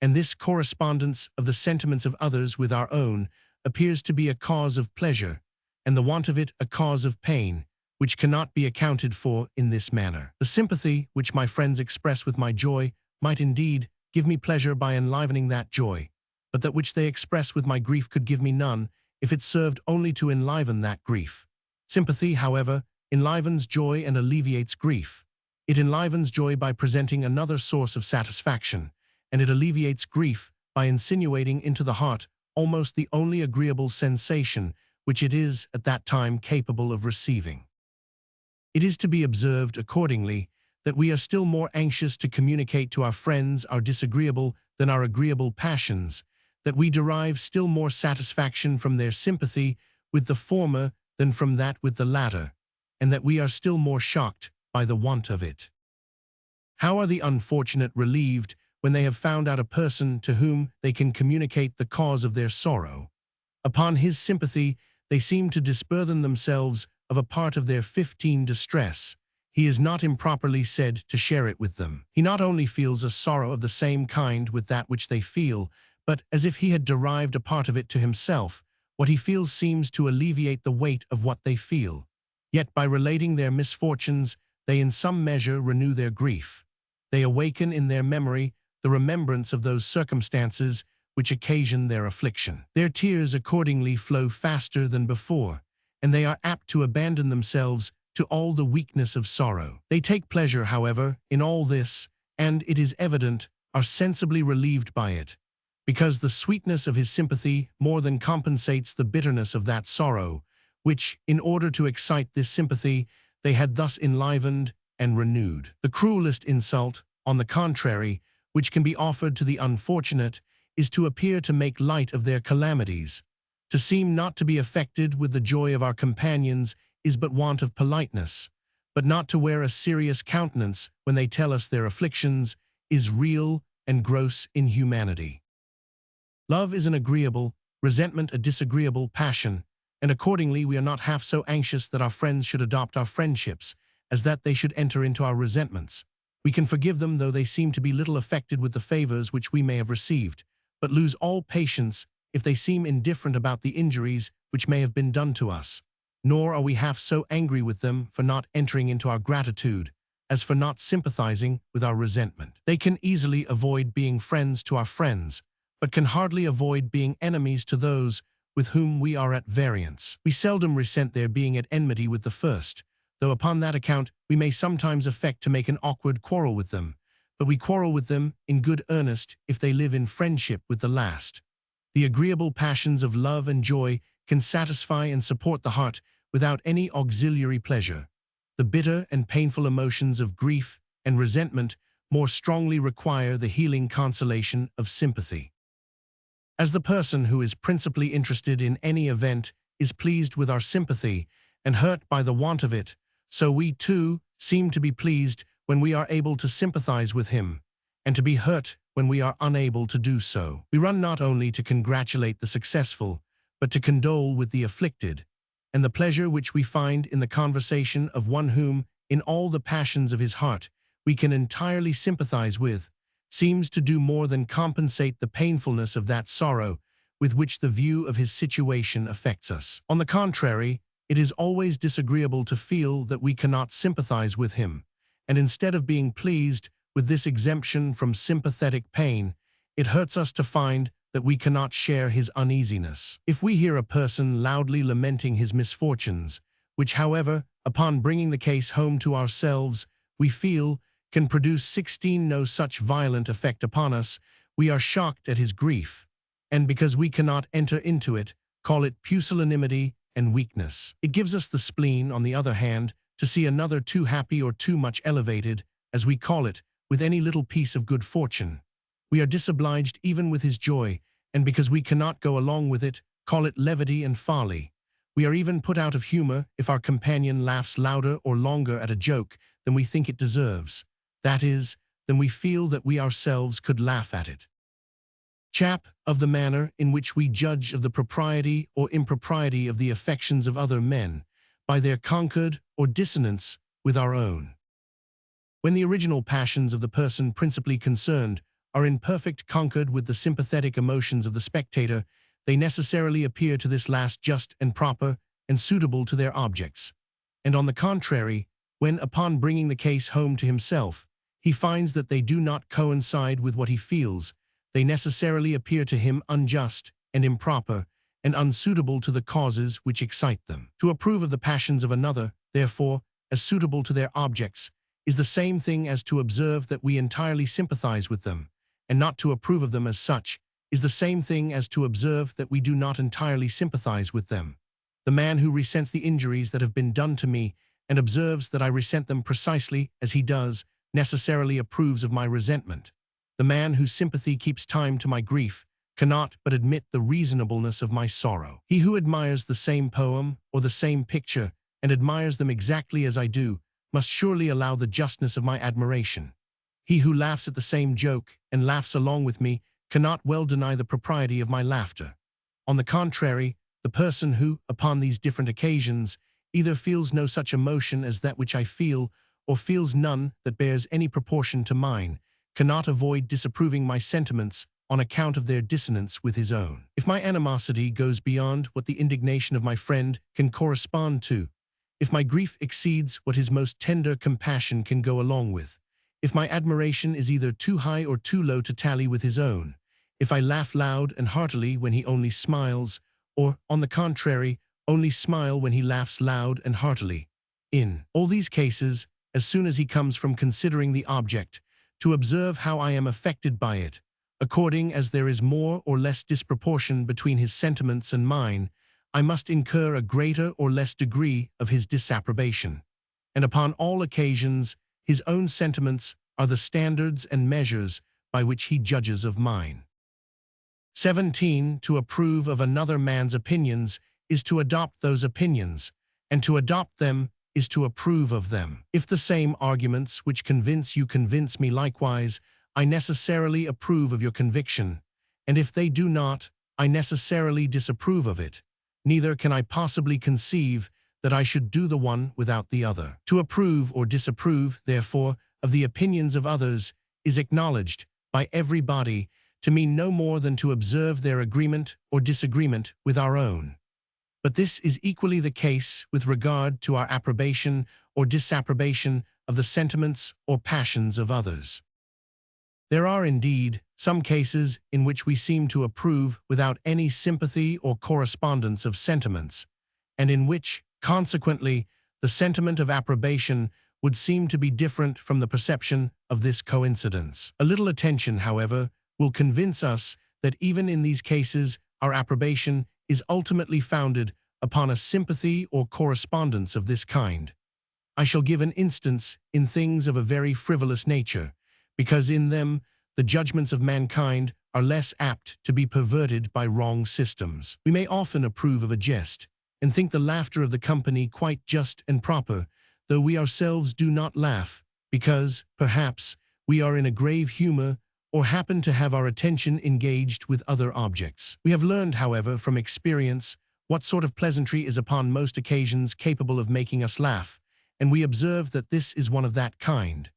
And this correspondence of the sentiments of others with our own appears to be a cause of pleasure, and the want of it a cause of pain, which cannot be accounted for in this manner. The sympathy which my friends express with my joy might indeed give me pleasure by enlivening that joy, but that which they express with my grief could give me none, if it served only to enliven that grief. Sympathy, however, enlivens joy and alleviates grief. It enlivens joy by presenting another source of satisfaction, and it alleviates grief by insinuating into the heart almost the only agreeable sensation which it is at that time capable of receiving. It is to be observed, accordingly, that we are still more anxious to communicate to our friends our disagreeable than our agreeable passions, that we derive still more satisfaction from their sympathy with the former than from that with the latter, and that we are still more shocked by the want of it. How are the unfortunate relieved when they have found out a person to whom they can communicate the cause of their sorrow? Upon his sympathy, they seem to disburthen themselves of a part of their 15 distress. He is not improperly said to share it with them. He not only feels a sorrow of the same kind with that which they feel, but as if he had derived a part of it to himself, what he feels seems to alleviate the weight of what they feel. Yet by relating their misfortunes, they in some measure renew their grief. They awaken in their memory the remembrance of those circumstances which occasion their affliction. Their tears accordingly flow faster than before, and they are apt to abandon themselves to all the weakness of sorrow. They take pleasure, however, in all this, and, it is evident, are sensibly relieved by it, because the sweetness of his sympathy more than compensates the bitterness of that sorrow, which, in order to excite this sympathy, they had thus enlivened and renewed. The cruelest insult, on the contrary, which can be offered to the unfortunate, is to appear to make light of their calamities. To seem not to be affected with the joy of our companions is but want of politeness, but not to wear a serious countenance when they tell us their afflictions is real and gross inhumanity. Love is an agreeable, resentment a disagreeable passion, and accordingly we are not half so anxious that our friends should adopt our friendships as that they should enter into our resentments. We can forgive them though they seem to be little affected with the favors which we may have received, but lose all patience if they seem indifferent about the injuries which may have been done to us. Nor are we half so angry with them for not entering into our gratitude as for not sympathizing with our resentment. They can easily avoid being friends to our friends, but can hardly avoid being enemies to those with whom we are at variance. We seldom resent their being at enmity with the first, though upon that account we may sometimes affect to make an awkward quarrel with them, but we quarrel with them in good earnest if they live in friendship with the last. The agreeable passions of love and joy can satisfy and support the heart without any auxiliary pleasure. The bitter and painful emotions of grief and resentment more strongly require the healing consolation of sympathy. As the person who is principally interested in any event is pleased with our sympathy and hurt by the want of it, so we, too, seem to be pleased when we are able to sympathize with him, and to be hurt when we are unable to do so. We run not only to congratulate the successful, but to condole with the afflicted, and the pleasure which we find in the conversation of one whom, in all the passions of his heart, we can entirely sympathize with, seems to do more than compensate the painfulness of that sorrow with which the view of his situation affects us. On the contrary, it is always disagreeable to feel that we cannot sympathize with him, and instead of being pleased with this exemption from sympathetic pain, it hurts us to find that we cannot share his uneasiness. If we hear a person loudly lamenting his misfortunes, which, however, upon bringing the case home to ourselves, we feel can produce 16 no such violent effect upon us, we are shocked at his grief, and because we cannot enter into it, call it pusillanimity and weakness. It gives us the spleen, on the other hand, to see another too happy or too much elevated, as we call it, with any little piece of good fortune. We are disobliged even with his joy, and because we cannot go along with it, call it levity and folly. We are even put out of humor if our companion laughs louder or longer at a joke than we think it deserves. That is, than we feel that we ourselves could laugh at it. Chap of the manner in which we judge of the propriety or impropriety of the affections of other men, by their concord or dissonance with our own. When the original passions of the person principally concerned are in perfect concord with the sympathetic emotions of the spectator, they necessarily appear to this last just and proper and suitable to their objects. And on the contrary, when, upon bringing the case home to himself, he finds that they do not coincide with what he feels, they necessarily appear to him unjust and improper and unsuitable to the causes which excite them. To approve of the passions of another, therefore, as suitable to their objects, is the same thing as to observe that we entirely sympathize with them, and not to approve of them as such is the same thing as to observe that we do not entirely sympathize with them. The man who resents the injuries that have been done to me and observes that I resent them precisely as he does, necessarily approves of my resentment. The man whose sympathy keeps time to my grief cannot but admit the reasonableness of my sorrow. He who admires the same poem or the same picture and admires them exactly as I do must surely allow the justness of my admiration. He who laughs at the same joke and laughs along with me cannot well deny the propriety of my laughter. On the contrary, the person who, upon these different occasions, either feels no such emotion as that which I feel, or feels none that bears any proportion to mine, cannot avoid disapproving my sentiments on account of their dissonance with his own. If my animosity goes beyond what the indignation of my friend can correspond to, if my grief exceeds what his most tender compassion can go along with, if my admiration is either too high or too low to tally with his own, if I laugh loud and heartily when he only smiles, or, on the contrary, only smile when he laughs loud and heartily, in all these cases, as soon as he comes from considering the object, to observe how I am affected by it, according as there is more or less disproportion between his sentiments and mine, I must incur a greater or less degree of his disapprobation. And upon all occasions, his own sentiments are the standards and measures by which he judges of mine. 17. To approve of another man's opinions is to adopt those opinions, and to adopt them is to approve of them. If the same arguments which convince you convince me likewise, I necessarily approve of your conviction, and if they do not, I necessarily disapprove of it. Neither can I possibly conceive that I should do the one without the other. To approve or disapprove, therefore, of the opinions of others is acknowledged by everybody to mean no more than to observe their agreement or disagreement with our own. But this is equally the case with regard to our approbation or disapprobation of the sentiments or passions of others. There are indeed some cases in which we seem to approve without any sympathy or correspondence of sentiments, and in which, consequently, the sentiment of approbation would seem to be different from the perception of this coincidence. A little attention, however, will convince us that even in these cases our approbation is ultimately founded upon a sympathy or correspondence of this kind. I shall give an instance in things of a very frivolous nature, because in them the judgments of mankind are less apt to be perverted by wrong systems. We may often approve of a jest, and think the laughter of the company quite just and proper, though we ourselves do not laugh, because, perhaps, we are in a grave humor or happen to have our attention engaged with other objects. We have learned, however, from experience, what sort of pleasantry is upon most occasions capable of making us laugh, and we observe that this is one of that kind.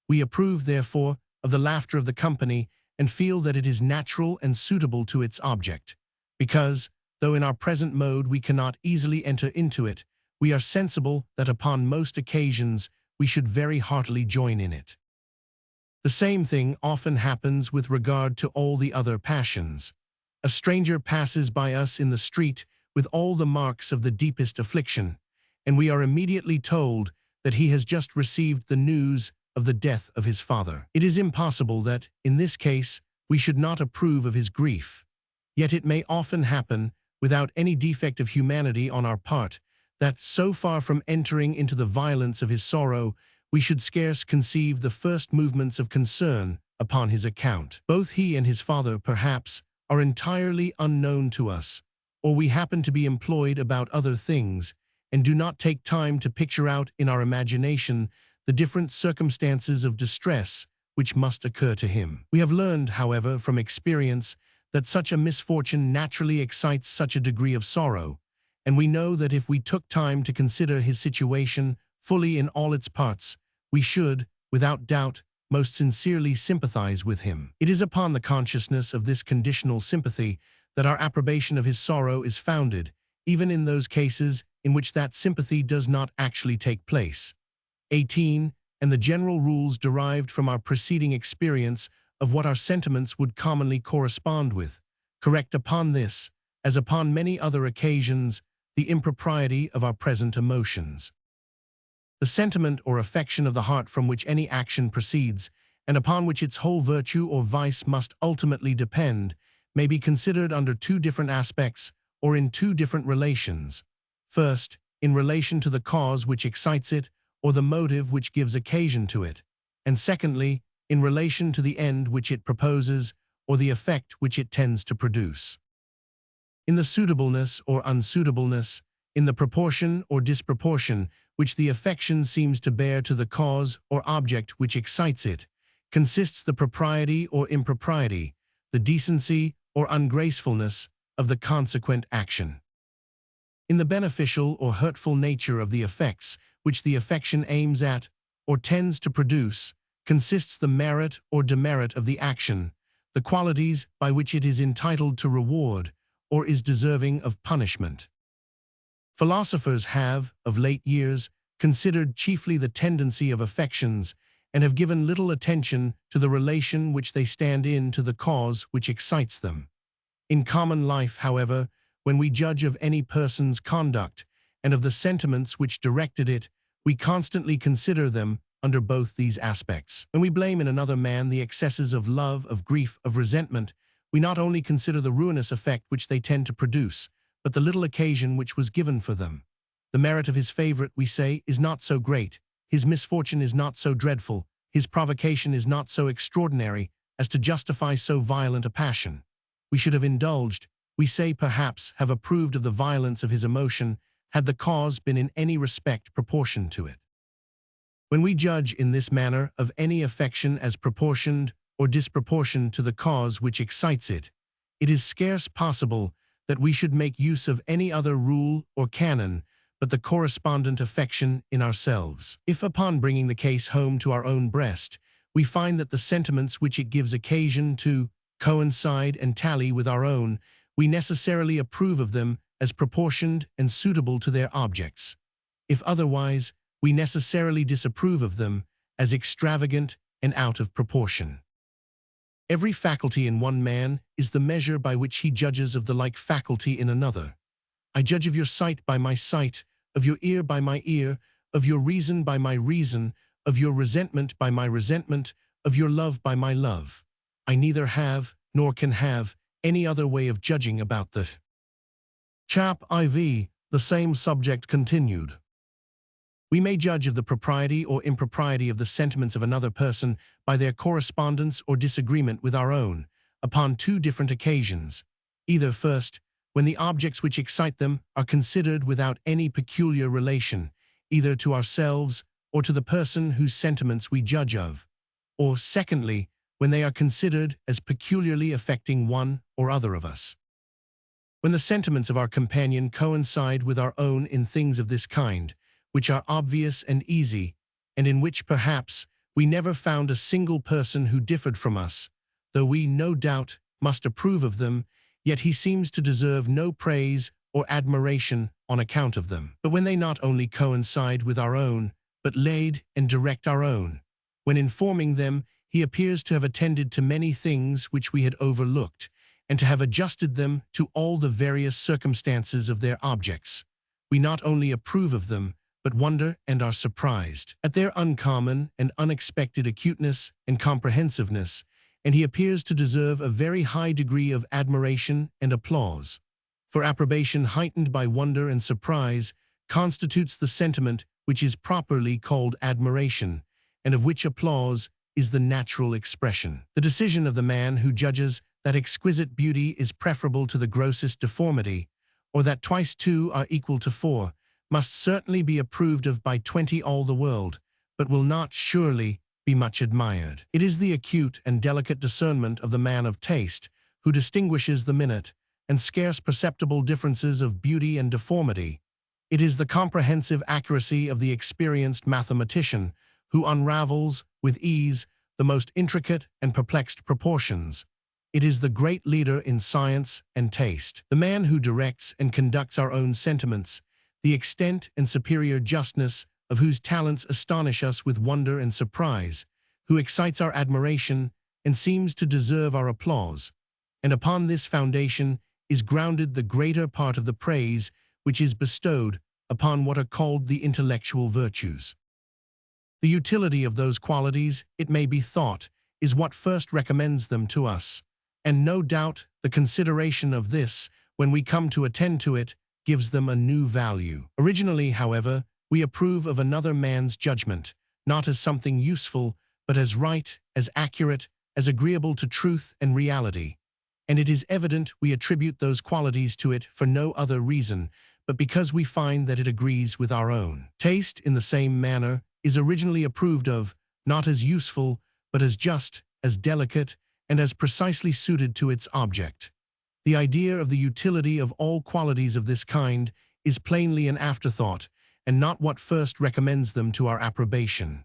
We approve, therefore, of the laughter of the company, and feel that it is natural and suitable to its object, because, though in our present mode we cannot easily enter into it, we are sensible that upon most occasions we should very heartily join in it. The same thing often happens with regard to all the other passions. A stranger passes by us in the street with all the marks of the deepest affliction, and we are immediately told that he has just received the news of the death of his father. It is impossible that, in this case, we should not approve of his grief. Yet it may often happen, without any defect of humanity on our part, that, so far from entering into the violence of his sorrow, we should scarce conceive the first movements of concern upon his account. Both he and his father, perhaps, are entirely unknown to us, or we happen to be employed about other things, and do not take time to picture out in our imagination the different circumstances of distress which must occur to him. We have learned, however, from experience, that such a misfortune naturally excites such a degree of sorrow, and we know that if we took time to consider his situation fully in all its parts, we should, without doubt, most sincerely sympathize with him. It is upon the consciousness of this conditional sympathy that our approbation of his sorrow is founded, even in those cases in which that sympathy does not actually take place. 18. And the general rules derived from our preceding experience of what our sentiments would commonly correspond with, correct upon this, as upon many other occasions, the impropriety of our present emotions. The sentiment or affection of the heart from which any action proceeds, and upon which its whole virtue or vice must ultimately depend, may be considered under two different aspects or in two different relations. First, in relation to the cause which excites it or the motive which gives occasion to it, and secondly, in relation to the end which it proposes or the effect which it tends to produce. In the suitableness or unsuitableness, in the proportion or disproportion which the affection seems to bear to the cause or object which excites it, consists the propriety or impropriety, the decency or ungracefulness of the consequent action. In the beneficial or hurtful nature of the effects which the affection aims at or tends to produce, consists the merit or demerit of the action, the qualities by which it is entitled to reward or is deserving of punishment. Philosophers have, of late years, considered chiefly the tendency of affections and have given little attention to the relation which they stand in to the cause which excites them. In common life, however, when we judge of any person's conduct and of the sentiments which directed it, we constantly consider them under both these aspects. When we blame in another man the excesses of love, of grief, of resentment, we not only consider the ruinous effect which they tend to produce, but the little occasion which was given for them. The merit of his favorite, we say, is not so great, his misfortune is not so dreadful, his provocation is not so extraordinary as to justify so violent a passion. We should have indulged, we say perhaps have approved of the violence of his emotion, had the cause been in any respect proportioned to it. When we judge in this manner of any affection as proportioned or disproportioned to the cause which excites it, it is scarce possible that we should make use of any other rule or canon but the correspondent affection in ourselves. If upon bringing the case home to our own breast, we find that the sentiments which it gives occasion to coincide and tally with our own, we necessarily approve of them as proportioned and suitable to their objects. If otherwise, we necessarily disapprove of them as extravagant and out of proportion. Every faculty in one man is the measure by which he judges of the like faculty in another. I judge of your sight by my sight, of your ear by my ear, of your reason by my reason, of your resentment by my resentment, of your love by my love. I neither have, nor can have, any other way of judging about the Chap IV, the same subject continued. We may judge of the propriety or impropriety of the sentiments of another person by their correspondence or disagreement with our own, upon two different occasions. Either first, when the objects which excite them are considered without any peculiar relation, either to ourselves or to the person whose sentiments we judge of, or secondly, when they are considered as peculiarly affecting one or other of us. When the sentiments of our companion coincide with our own in things of this kind, which are obvious and easy, and in which, perhaps, we never found a single person who differed from us, though we, no doubt, must approve of them, yet he seems to deserve no praise or admiration on account of them. But when they not only coincide with our own, but lead and direct our own, when in forming them he appears to have attended to many things which we had overlooked, and to have adjusted them to all the various circumstances of their objects, we not only approve of them, but wonder and are surprised at their uncommon and unexpected acuteness and comprehensiveness, and he appears to deserve a very high degree of admiration and applause. For approbation heightened by wonder and surprise constitutes the sentiment which is properly called admiration, and of which applause is the natural expression. The decision of the man who judges that exquisite beauty is preferable to the grossest deformity, or that twice two are equal to four, must certainly be approved of by 20 all the world, but will not, surely, be much admired. It is the acute and delicate discernment of the man of taste, who distinguishes the minute and scarce perceptible differences of beauty and deformity. It is the comprehensive accuracy of the experienced mathematician, who unravels, with ease, the most intricate and perplexed proportions. It is the great leader in science and taste, the man who directs and conducts our own sentiments, the extent and superior justness of whose talents astonish us with wonder and surprise, who excites our admiration and seems to deserve our applause. And upon this foundation is grounded the greater part of the praise which is bestowed upon what are called the intellectual virtues. The utility of those qualities, it may be thought, is what first recommends them to us, and no doubt the consideration of this, when we come to attend to it, gives them a new value. Originally, however, we approve of another man's judgment, not as something useful, but as right, as accurate, as agreeable to truth and reality. And it is evident we attribute those qualities to it for no other reason, but because we find that it agrees with our own. Taste, in the same manner, is originally approved of, not as useful, but as just, as delicate, and as precisely suited to its object. The idea of the utility of all qualities of this kind is plainly an afterthought, and not what first recommends them to our approbation.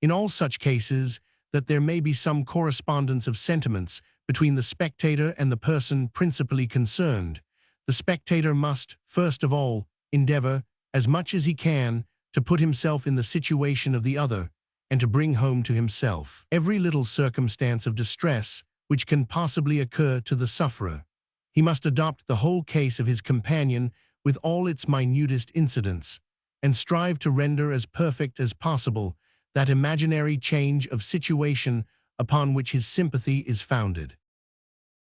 In all such cases, that there may be some correspondence of sentiments between the spectator and the person principally concerned, the spectator must, first of all, endeavor, as much as he can, to put himself in the situation of the other, and to bring home to himself every little circumstance of distress which can possibly occur to the sufferer. He must adopt the whole case of his companion with all its minutest incidents, and strive to render as perfect as possible that imaginary change of situation upon which his sympathy is founded.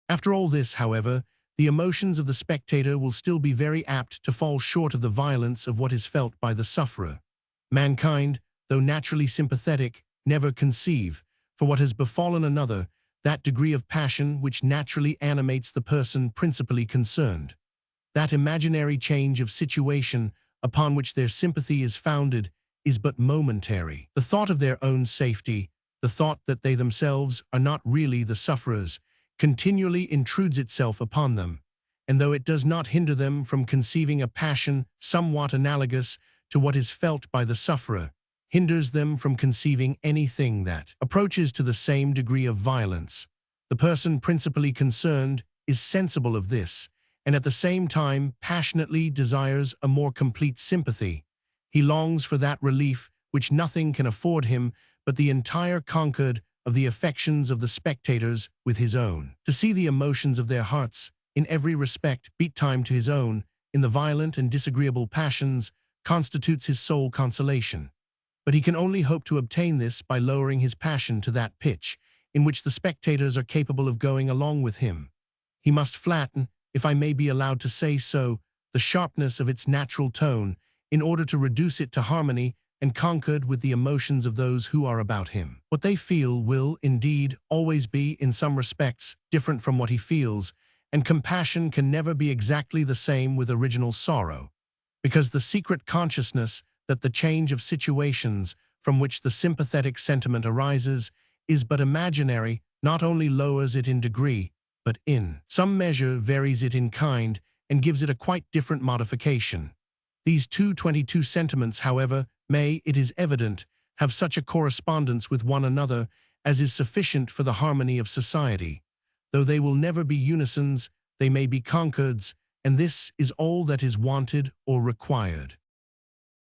After all this, however, the emotions of the spectator will still be very apt to fall short of the violence of what is felt by the sufferer. Mankind, though naturally sympathetic, never conceive, for what has befallen another, that degree of passion which naturally animates the person principally concerned. That imaginary change of situation upon which their sympathy is founded is but momentary. The thought of their own safety, the thought that they themselves are not really the sufferers, continually intrudes itself upon them, and though it does not hinder them from conceiving a passion somewhat analogous to what is felt by the sufferer, hinders them from conceiving anything that approaches to the same degree of violence. The person principally concerned is sensible of this, and at the same time passionately desires a more complete sympathy. He longs for that relief which nothing can afford him but the entire concord of the affections of the spectators with his own. To see the emotions of their hearts, in every respect, beat time to his own, in the violent and disagreeable passions, constitutes his sole consolation. But he can only hope to obtain this by lowering his passion to that pitch in which the spectators are capable of going along with him. He must flatten, if I may be allowed to say so, the sharpness of its natural tone, in order to reduce it to harmony and concord with the emotions of those who are about him. What they feel will, indeed, always be, in some respects, different from what he feels, and compassion can never be exactly the same with original sorrow, because the secret consciousness that the change of situations from which the sympathetic sentiment arises is but imaginary not only lowers it in degree, but in some measure varies it in kind and gives it a quite different modification. These 22 sentiments, however, may, it is evident, have such a correspondence with one another as is sufficient for the harmony of society. Though they will never be unisons, they may be concords, and this is all that is wanted or required.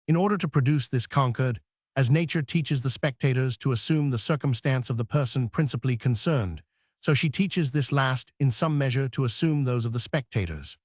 In order to produce this concord, as nature teaches the spectators to assume the circumstance of the person principally concerned, so she teaches this last in some measure to assume those of the spectators,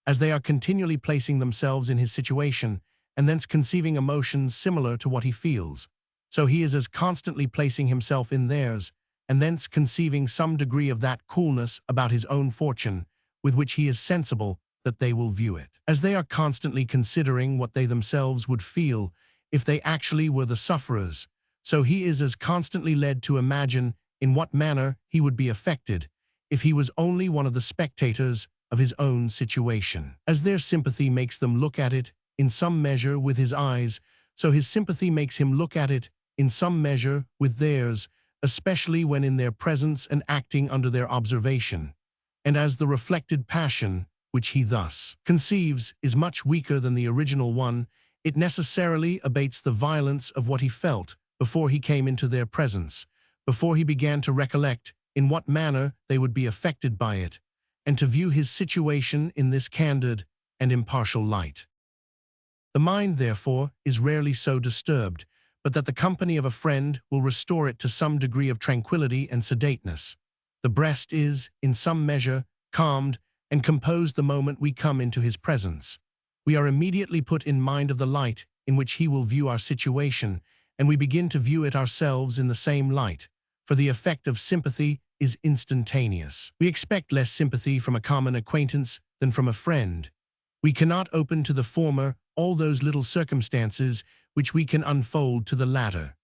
as they are continually placing themselves in his situation, and thence conceiving emotions similar to what he feels. So he is as constantly placing himself in theirs, and thence conceiving some degree of that coolness about his own fortune, with which he is sensible that they will view it. As they are constantly considering what they themselves would feel if they actually were the sufferers, so he is as constantly led to imagine in what manner he would be affected if he was only one of the spectators of his own situation. As their sympathy makes them look at it in some measure with his eyes, so his sympathy makes him look at it in some measure with theirs, especially when in their presence and acting under their observation. And as the reflected passion, which he thus conceives, is much weaker than the original one, it necessarily abates the violence of what he felt before he came into their presence, before he began to recollect in what manner they would be affected by it, and to view his situation in this candid and impartial light. The mind, therefore, is rarely so disturbed, but that the company of a friend will restore it to some degree of tranquility and sedateness. The breast is, in some measure, calmed and composed the moment we come into his presence. We are immediately put in mind of the light in which he will view our situation, and we begin to view it ourselves in the same light, for the effect of sympathy is instantaneous. We expect less sympathy from a common acquaintance than from a friend. We cannot open to the former all those little circumstances which we can unfold to the latter.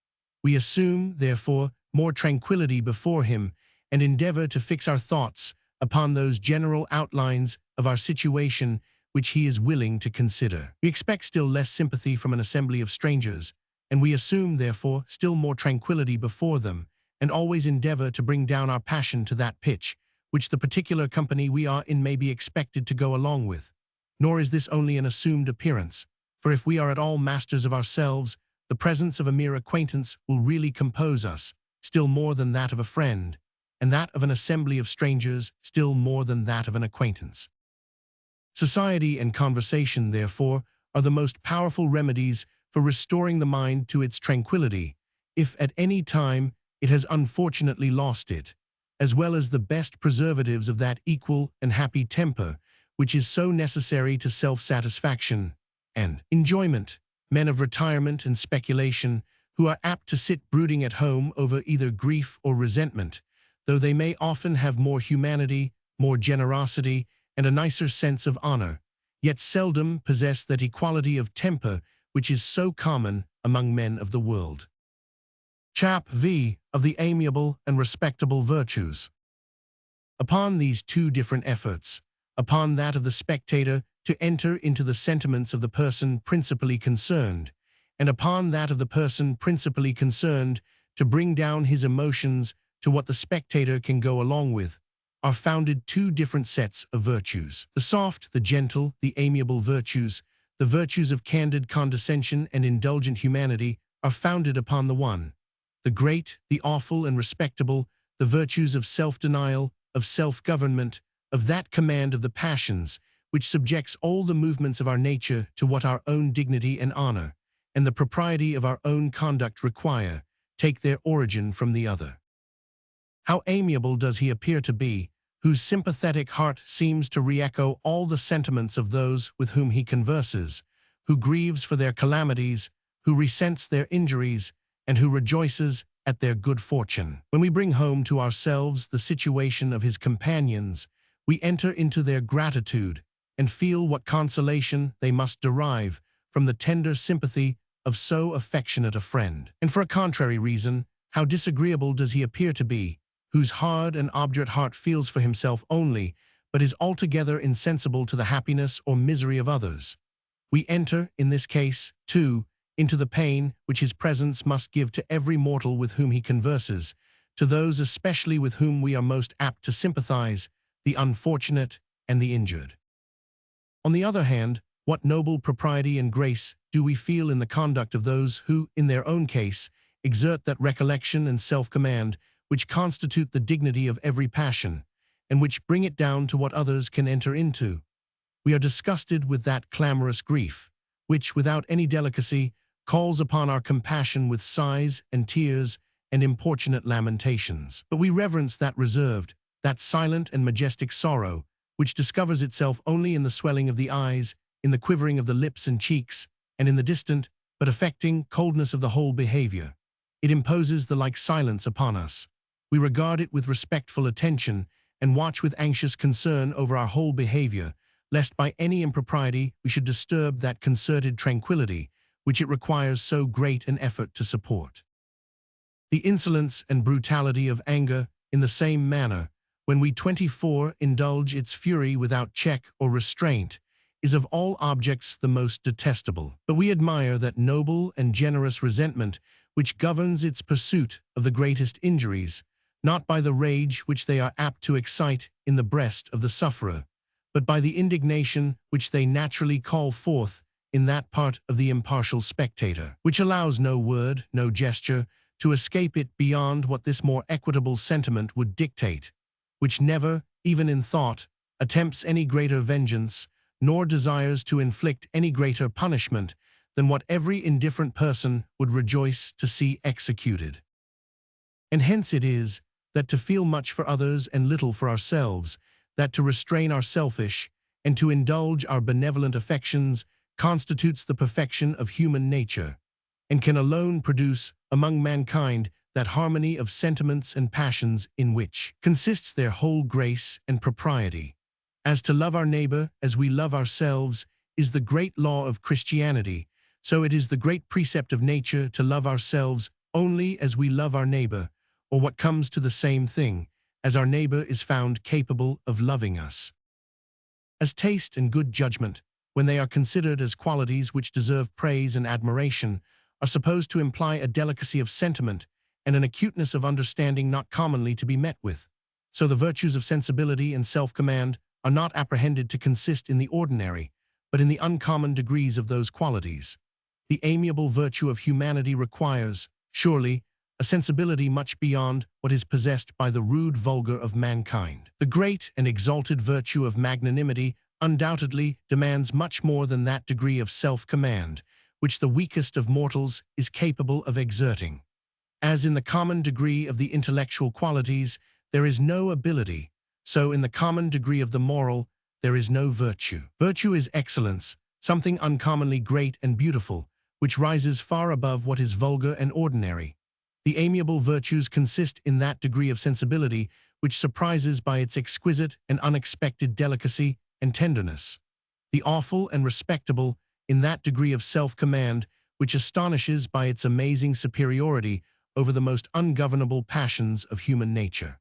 We assume, therefore, more tranquillity before him, and endeavor to fix our thoughts upon those general outlines of our situation which he is willing to consider. We expect still less sympathy from an assembly of strangers, and we assume, therefore, still more tranquillity before them, and always endeavor to bring down our passion to that pitch which the particular company we are in may be expected to go along with. Nor is this only an assumed appearance, for if we are at all masters of ourselves, the presence of a mere acquaintance will really compose us, still more than that of a friend, and that of an assembly of strangers still more than that of an acquaintance. Society and conversation, therefore, are the most powerful remedies for restoring the mind to its tranquillity, if at any time it has unfortunately lost it, as well as the best preservatives of that equal and happy temper which is so necessary to self-satisfaction and enjoyment. Men of retirement and speculation, who are apt to sit brooding at home over either grief or resentment, though they may often have more humanity, more generosity, and a nicer sense of honor, yet seldom possess that equality of temper which is so common among men of the world. Chap V. Of the amiable and respectable virtues. Upon these two different efforts, upon that of the spectator to enter into the sentiments of the person principally concerned, and upon that of the person principally concerned to bring down his emotions to what the spectator can go along with, are founded two different sets of virtues. The soft, the gentle, the amiable virtues, the virtues of candid condescension and indulgent humanity, are founded upon the one. The great, the awful and respectable, the virtues of self-denial, of self-government, of that command of the passions, which subjects all the movements of our nature to what our own dignity and honor, and the propriety of our own conduct require, take their origin from the other. How amiable does he appear to be, whose sympathetic heart seems to re-echo all the sentiments of those with whom he converses, who grieves for their calamities, who resents their injuries, and who rejoices at their good fortune. When we bring home to ourselves the situation of his companions, we enter into their gratitude and feel what consolation they must derive from the tender sympathy of so affectionate a friend. And for a contrary reason, how disagreeable does he appear to be, whose hard and obdurate heart feels for himself only, but is altogether insensible to the happiness or misery of others. We enter, in this case, too, into the pain which his presence must give to every mortal with whom he converses, to those especially with whom we are most apt to sympathize, the unfortunate and the injured. On the other hand, what noble propriety and grace do we feel in the conduct of those who, in their own case, exert that recollection and self-command which constitute the dignity of every passion, and which bring it down to what others can enter into. We are disgusted with that clamorous grief, which, without any delicacy, calls upon our compassion with sighs and tears and importunate lamentations. But we reverence that reserved, that silent and majestic sorrow, which discovers itself only in the swelling of the eyes, in the quivering of the lips and cheeks, and in the distant, but affecting, coldness of the whole behavior. It imposes the like silence upon us. We regard it with respectful attention, and watch with anxious concern over our whole behavior, lest by any impropriety we should disturb that concerted tranquillity, which it requires so great an effort to support. The insolence and brutality of anger, in the same manner, when we 24 indulge its fury without check or restraint, is of all objects the most detestable. But we admire that noble and generous resentment which governs its pursuit of the greatest injuries, not by the rage which they are apt to excite in the breast of the sufferer, but by the indignation which they naturally call forth in that part of the impartial spectator, which allows no word, no gesture, to escape it beyond what this more equitable sentiment would dictate, which never, even in thought, attempts any greater vengeance, nor desires to inflict any greater punishment than what every indifferent person would rejoice to see executed. And hence it is, that to feel much for others and little for ourselves, that to restrain our selfish, and to indulge our benevolent affections, constitutes the perfection of human nature, and can alone produce, among mankind, that harmony of sentiments and passions in which consists their whole grace and propriety. As to love our neighbor as we love ourselves is the great law of Christianity, so it is the great precept of nature to love ourselves only as we love our neighbor, or what comes to the same thing, as our neighbor is found capable of loving us. As taste and good judgment, when they are considered as qualities which deserve praise and admiration, are supposed to imply a delicacy of sentiment and an acuteness of understanding not commonly to be met with. So the virtues of sensibility and self-command are not apprehended to consist in the ordinary, but in the uncommon degrees of those qualities. The amiable virtue of humanity requires, surely, a sensibility much beyond what is possessed by the rude vulgar of mankind. The great and exalted virtue of magnanimity undoubtedly demands much more than that degree of self-command, which the weakest of mortals is capable of exerting. As in the common degree of the intellectual qualities there is no ability, so in the common degree of the moral there is no virtue. Virtue is excellence, something uncommonly great and beautiful, which rises far above what is vulgar and ordinary. The amiable virtues consist in that degree of sensibility which surprises by its exquisite and unexpected delicacy and tenderness. The awful and respectable in that degree of self-command which astonishes by its amazing superiority over the most ungovernable passions of human nature.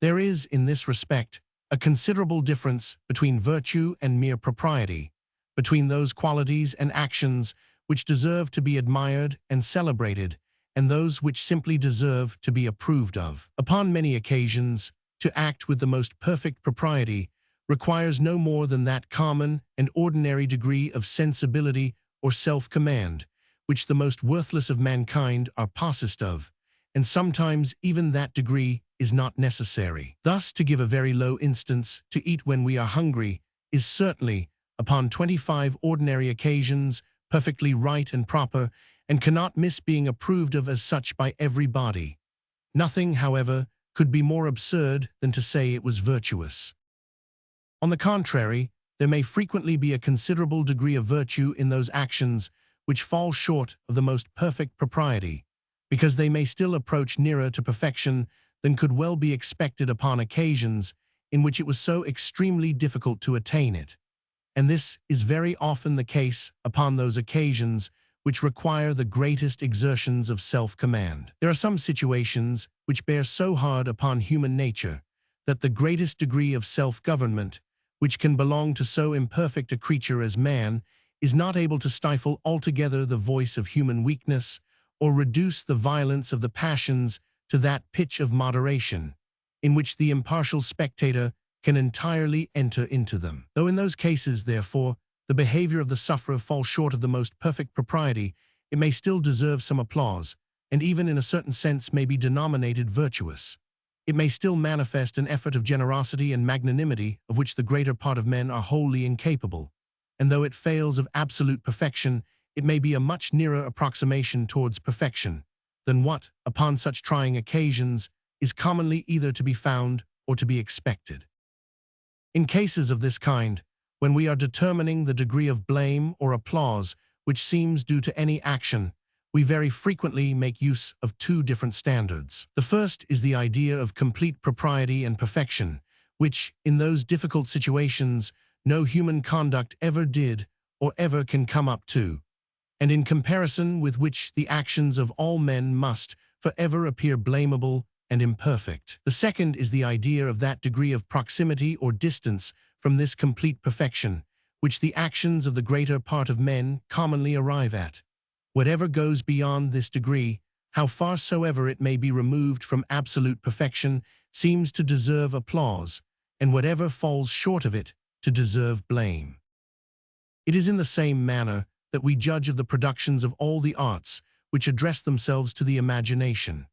There is, in this respect, a considerable difference between virtue and mere propriety, between those qualities and actions which deserve to be admired and celebrated, and those which simply deserve to be approved of. Upon many occasions, to act with the most perfect propriety requires no more than that common and ordinary degree of sensibility or self-command, which the most worthless of mankind are possessed of, and sometimes even that degree is not necessary. Thus, to give a very low instance, to eat when we are hungry is certainly, upon 25 ordinary occasions, perfectly right and proper, and cannot miss being approved of as such by every body. Nothing, however, could be more absurd than to say it was virtuous. On the contrary, there may frequently be a considerable degree of virtue in those actions which fall short of the most perfect propriety, because they may still approach nearer to perfection than could well be expected upon occasions in which it was so extremely difficult to attain it. And this is very often the case upon those occasions which require the greatest exertions of self-command. There are some situations which bear so hard upon human nature that the greatest degree of self-government, which can belong to so imperfect a creature as man, is not able to stifle altogether the voice of human weakness, or reduce the violence of the passions to that pitch of moderation, in which the impartial spectator can entirely enter into them. Though in those cases, therefore, the behavior of the sufferer falls short of the most perfect propriety, it may still deserve some applause, and even in a certain sense may be denominated virtuous. It may still manifest an effort of generosity and magnanimity of which the greater part of men are wholly incapable, and though it fails of absolute perfection, it may be a much nearer approximation towards perfection than what, upon such trying occasions, is commonly either to be found or to be expected. In cases of this kind, when we are determining the degree of blame or applause which seems due to any action, we very frequently make use of two different standards. The first is the idea of complete propriety and perfection, which, in those difficult situations, no human conduct ever did or ever can come up to, and in comparison with which the actions of all men must forever appear blamable and imperfect. The second is the idea of that degree of proximity or distance from this complete perfection, which the actions of the greater part of men commonly arrive at. Whatever goes beyond this degree, how far soever it may be removed from absolute perfection, seems to deserve applause, and whatever falls short of it, to deserve blame. It is in the same manner that we judge of the productions of all the arts which address themselves to the imagination.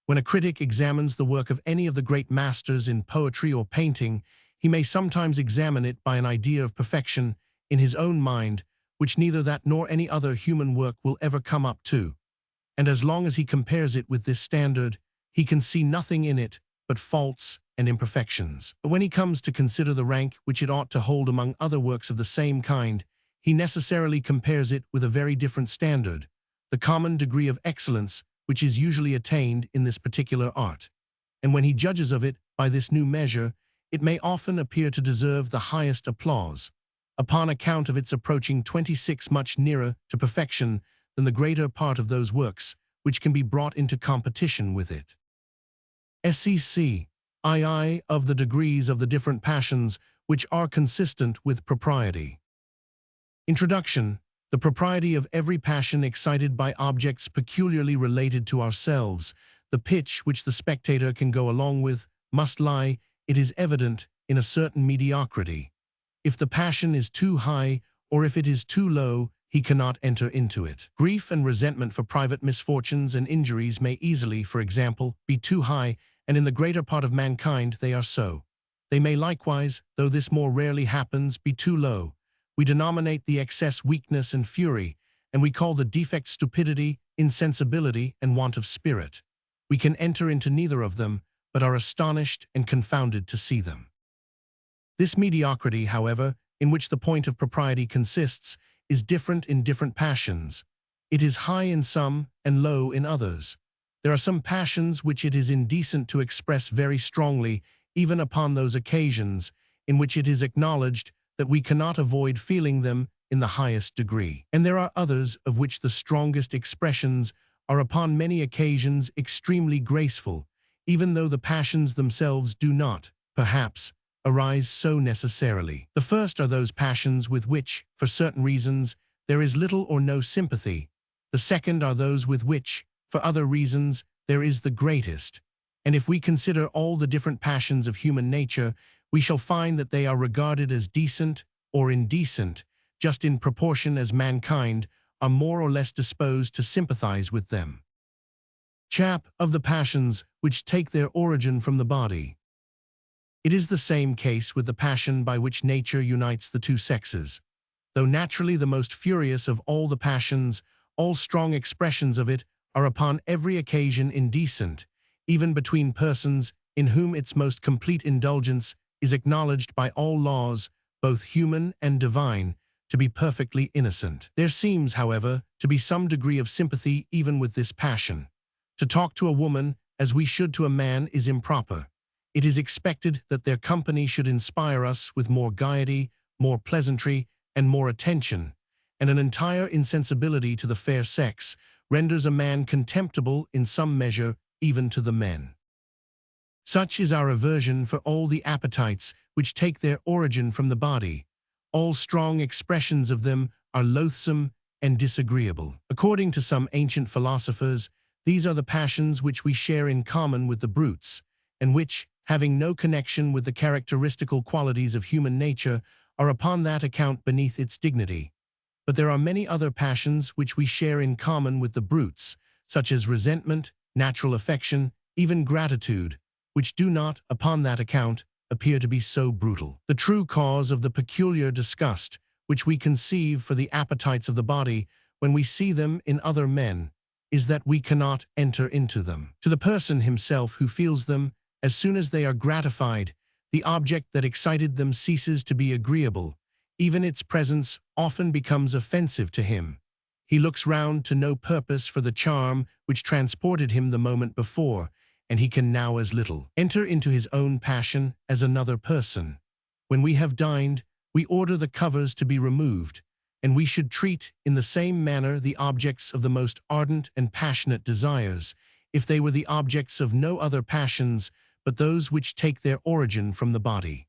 When a critic examines the work of any of the great masters in poetry or painting, he may sometimes examine it by an idea of perfection in his own mind, which neither that nor any other human work will ever come up to. And as long as he compares it with this standard, he can see nothing in it but faults and imperfections. But when he comes to consider the rank which it ought to hold among other works of the same kind, he necessarily compares it with a very different standard, the common degree of excellence which is usually attained in this particular art. And when he judges of it by this new measure, it may often appear to deserve the highest applause, upon account of its approaching 26 much nearer to perfection than the greater part of those works which can be brought into competition with it. SEC. II of the degrees of the different passions which are consistent with propriety. Introduction. The propriety of every passion excited by objects peculiarly related to ourselves, the pitch which the spectator can go along with, must lie, it is evident, in a certain mediocrity. If the passion is too high, or if it is too low, he cannot enter into it. Grief and resentment for private misfortunes and injuries may easily, for example, be too high, and in the greater part of mankind they are so. They may likewise, though this more rarely happens, be too low. We denominate the excess weakness and fury, and we call the defect stupidity, insensibility, and want of spirit. We can enter into neither of them, but are astonished and confounded to see them. This mediocrity, however, in which the point of propriety consists, is different in different passions. It is high in some and low in others. There are some passions which it is indecent to express very strongly, even upon those occasions in which it is acknowledged that we cannot avoid feeling them in the highest degree. And there are others of which the strongest expressions are upon many occasions extremely graceful, even though the passions themselves do not, perhaps, arise so necessarily. The first are those passions with which, for certain reasons, there is little or no sympathy. The second are those with which, for other reasons, there is the greatest. And if we consider all the different passions of human nature, we shall find that they are regarded as decent or indecent, just in proportion as mankind are more or less disposed to sympathize with them. Chap of the passions which take their origin from the body. It is the same case with the passion by which nature unites the two sexes. Though naturally the most furious of all the passions, all strong expressions of it are upon every occasion indecent, even between persons in whom its most complete indulgence is acknowledged by all laws, both human and divine, to be perfectly innocent. There seems, however, to be some degree of sympathy even with this passion. To talk to a woman as we should to a man is improper. It is expected that their company should inspire us with more gaiety, more pleasantry, and more attention, and an entire insensibility to the fair sex renders a man contemptible in some measure even to the men. Such is our aversion for all the appetites which take their origin from the body. All strong expressions of them are loathsome and disagreeable. According to some ancient philosophers, these are the passions which we share in common with the brutes, and which, having no connection with the characteristical qualities of human nature, are upon that account beneath its dignity. But there are many other passions which we share in common with the brutes, such as resentment, natural affection, even gratitude, which do not, upon that account, appear to be so brutal. The true cause of the peculiar disgust which we conceive for the appetites of the body when we see them in other men is that we cannot enter into them. To the person himself who feels them, as soon as they are gratified, the object that excited them ceases to be agreeable. Even its presence often becomes offensive to him. He looks round to no purpose for the charm which transported him the moment before, and he can now as little enter into his own passion as another person. When we have dined, we order the covers to be removed, and we should treat in the same manner the objects of the most ardent and passionate desires, if they were the objects of no other passions but those which take their origin from the body.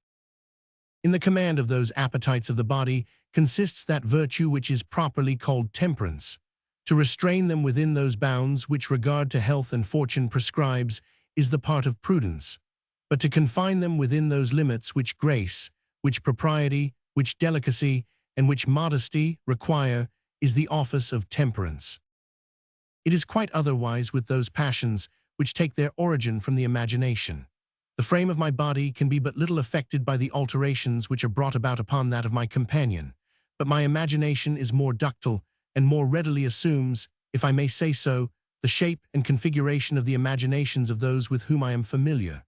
In the command of those appetites of the body consists that virtue which is properly called temperance. To restrain them within those bounds which regard to health and fortune prescribes is the part of prudence, but to confine them within those limits which grace, which propriety, which delicacy, and which modesty require is the office of temperance. It is quite otherwise with those passions which take their origin from the imagination. The frame of my body can be but little affected by the alterations which are brought about upon that of my companion, but my imagination is more ductile and more readily assumes, if I may say so, the shape and configuration of the imaginations of those with whom I am familiar.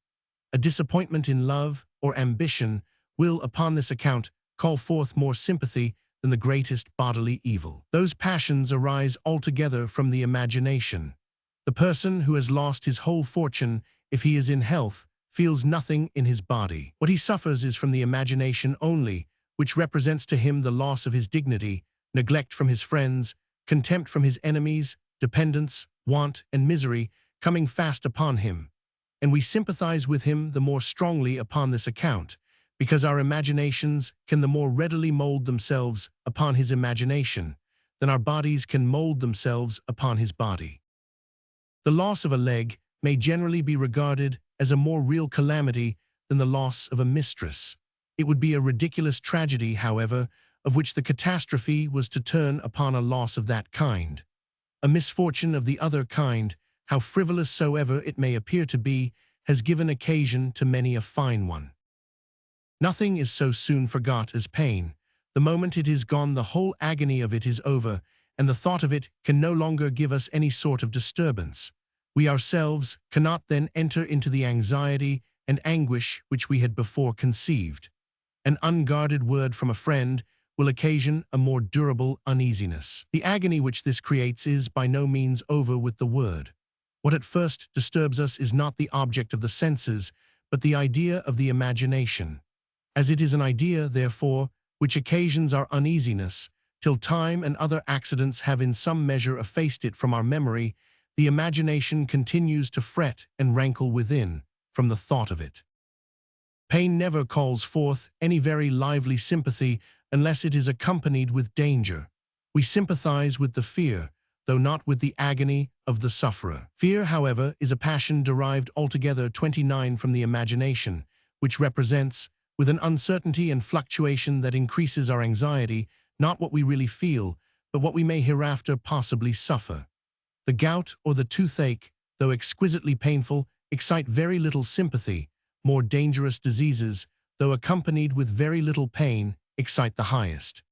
A disappointment in love or ambition will, upon this account, call forth more sympathy than the greatest bodily evil. Those passions arise altogether from the imagination. The person who has lost his whole fortune, if he is in health, feels nothing in his body. What he suffers is from the imagination only, which represents to him the loss of his dignity, neglect from his friends, contempt from his enemies, dependence, want, and misery coming fast upon him. And we sympathize with him the more strongly upon this account, because our imaginations can the more readily mold themselves upon his imagination than our bodies can mold themselves upon his body. The loss of a leg may generally be regarded as a more real calamity than the loss of a mistress. It would be a ridiculous tragedy, however, of which the catastrophe was to turn upon a loss of that kind. A misfortune of the other kind, how frivolous soever it may appear to be, has given occasion to many a fine one. Nothing is so soon forgot as pain. The moment it is gone, the whole agony of it is over, and the thought of it can no longer give us any sort of disturbance. We ourselves cannot then enter into the anxiety and anguish which we had before conceived. An unguarded word from a friend will occasion a more durable uneasiness. The agony which this creates is by no means over with the word. What at first disturbs us is not the object of the senses, but the idea of the imagination. As it is an idea, therefore, which occasions our uneasiness, till time and other accidents have in some measure effaced it from our memory, the imagination continues to fret and rankle within, from the thought of it. Pain never calls forth any very lively sympathy unless it is accompanied with danger. We sympathize with the fear, though not with the agony of the sufferer. Fear, however, is a passion derived altogether 29 from the imagination, which represents, with an uncertainty and fluctuation that increases our anxiety, not what we really feel, but what we may hereafter possibly suffer. The gout or the toothache, though exquisitely painful, excite very little sympathy. More dangerous diseases, though accompanied with very little pain, excite the highest.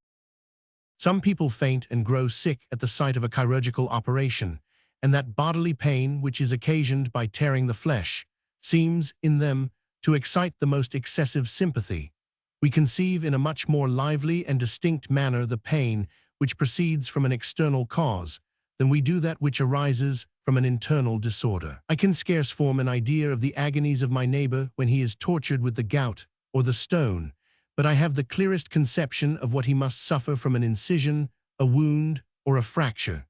Some people faint and grow sick at the sight of a chirurgical operation, and that bodily pain which is occasioned by tearing the flesh seems, in them, to excite the most excessive sympathy. We conceive in a much more lively and distinct manner the pain which proceeds from an external cause than we do that which arises from an internal disorder. I can scarce form an idea of the agonies of my neighbor when he is tortured with the gout or the stone, but I have the clearest conception of what he must suffer from an incision, a wound, or a fracture.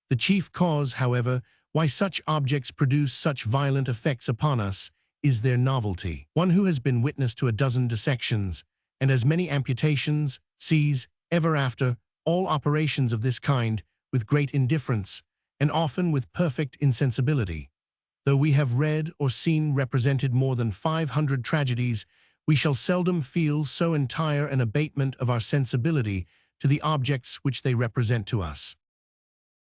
The chief cause, however, why such objects produce such violent effects upon us is their novelty. One who has been witness to a dozen dissections and as many amputations sees, ever after, all operations of this kind with great indifference, and often with perfect insensibility. Though we have read or seen represented more than 500 tragedies, we shall seldom feel so entire an abatement of our sensibility to the objects which they represent to us.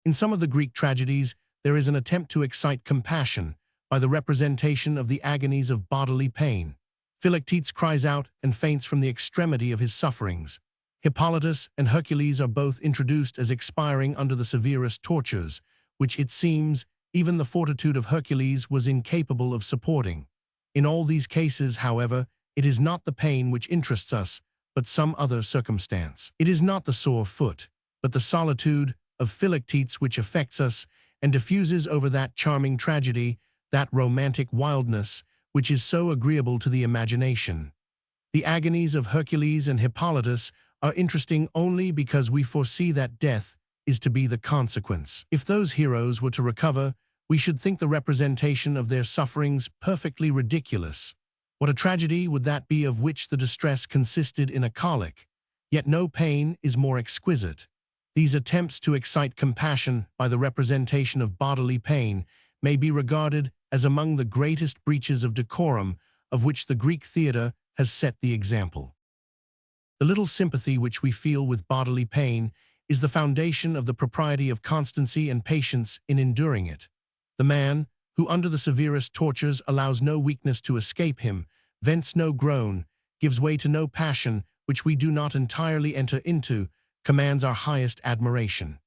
In some of the Greek tragedies, there is an attempt to excite compassion by the representation of the agonies of bodily pain. Philoctetes cries out and faints from the extremity of his sufferings. Hippolytus and Hercules are both introduced as expiring under the severest tortures, which, it seems, even the fortitude of Hercules was incapable of supporting. In all these cases, however, it is not the pain which interests us, but some other circumstance. It is not the sore foot, but the solitude of Philoctetes which affects us and diffuses over that charming tragedy that romantic wildness which is so agreeable to the imagination. The agonies of Hercules and Hippolytus are interesting only because we foresee that death is to be the consequence. If those heroes were to recover, we should think the representation of their sufferings perfectly ridiculous. What a tragedy would that be of which the distress consisted in a colic, yet no pain is more exquisite. These attempts to excite compassion by the representation of bodily pain may be regarded as among the greatest breaches of decorum of which the Greek theatre has set the example. The little sympathy which we feel with bodily pain is the foundation of the propriety of constancy and patience in enduring it. The man, who under the severest tortures allows no weakness to escape him, vents no groan, gives way to no passion which we do not entirely enter into, commands our highest admiration.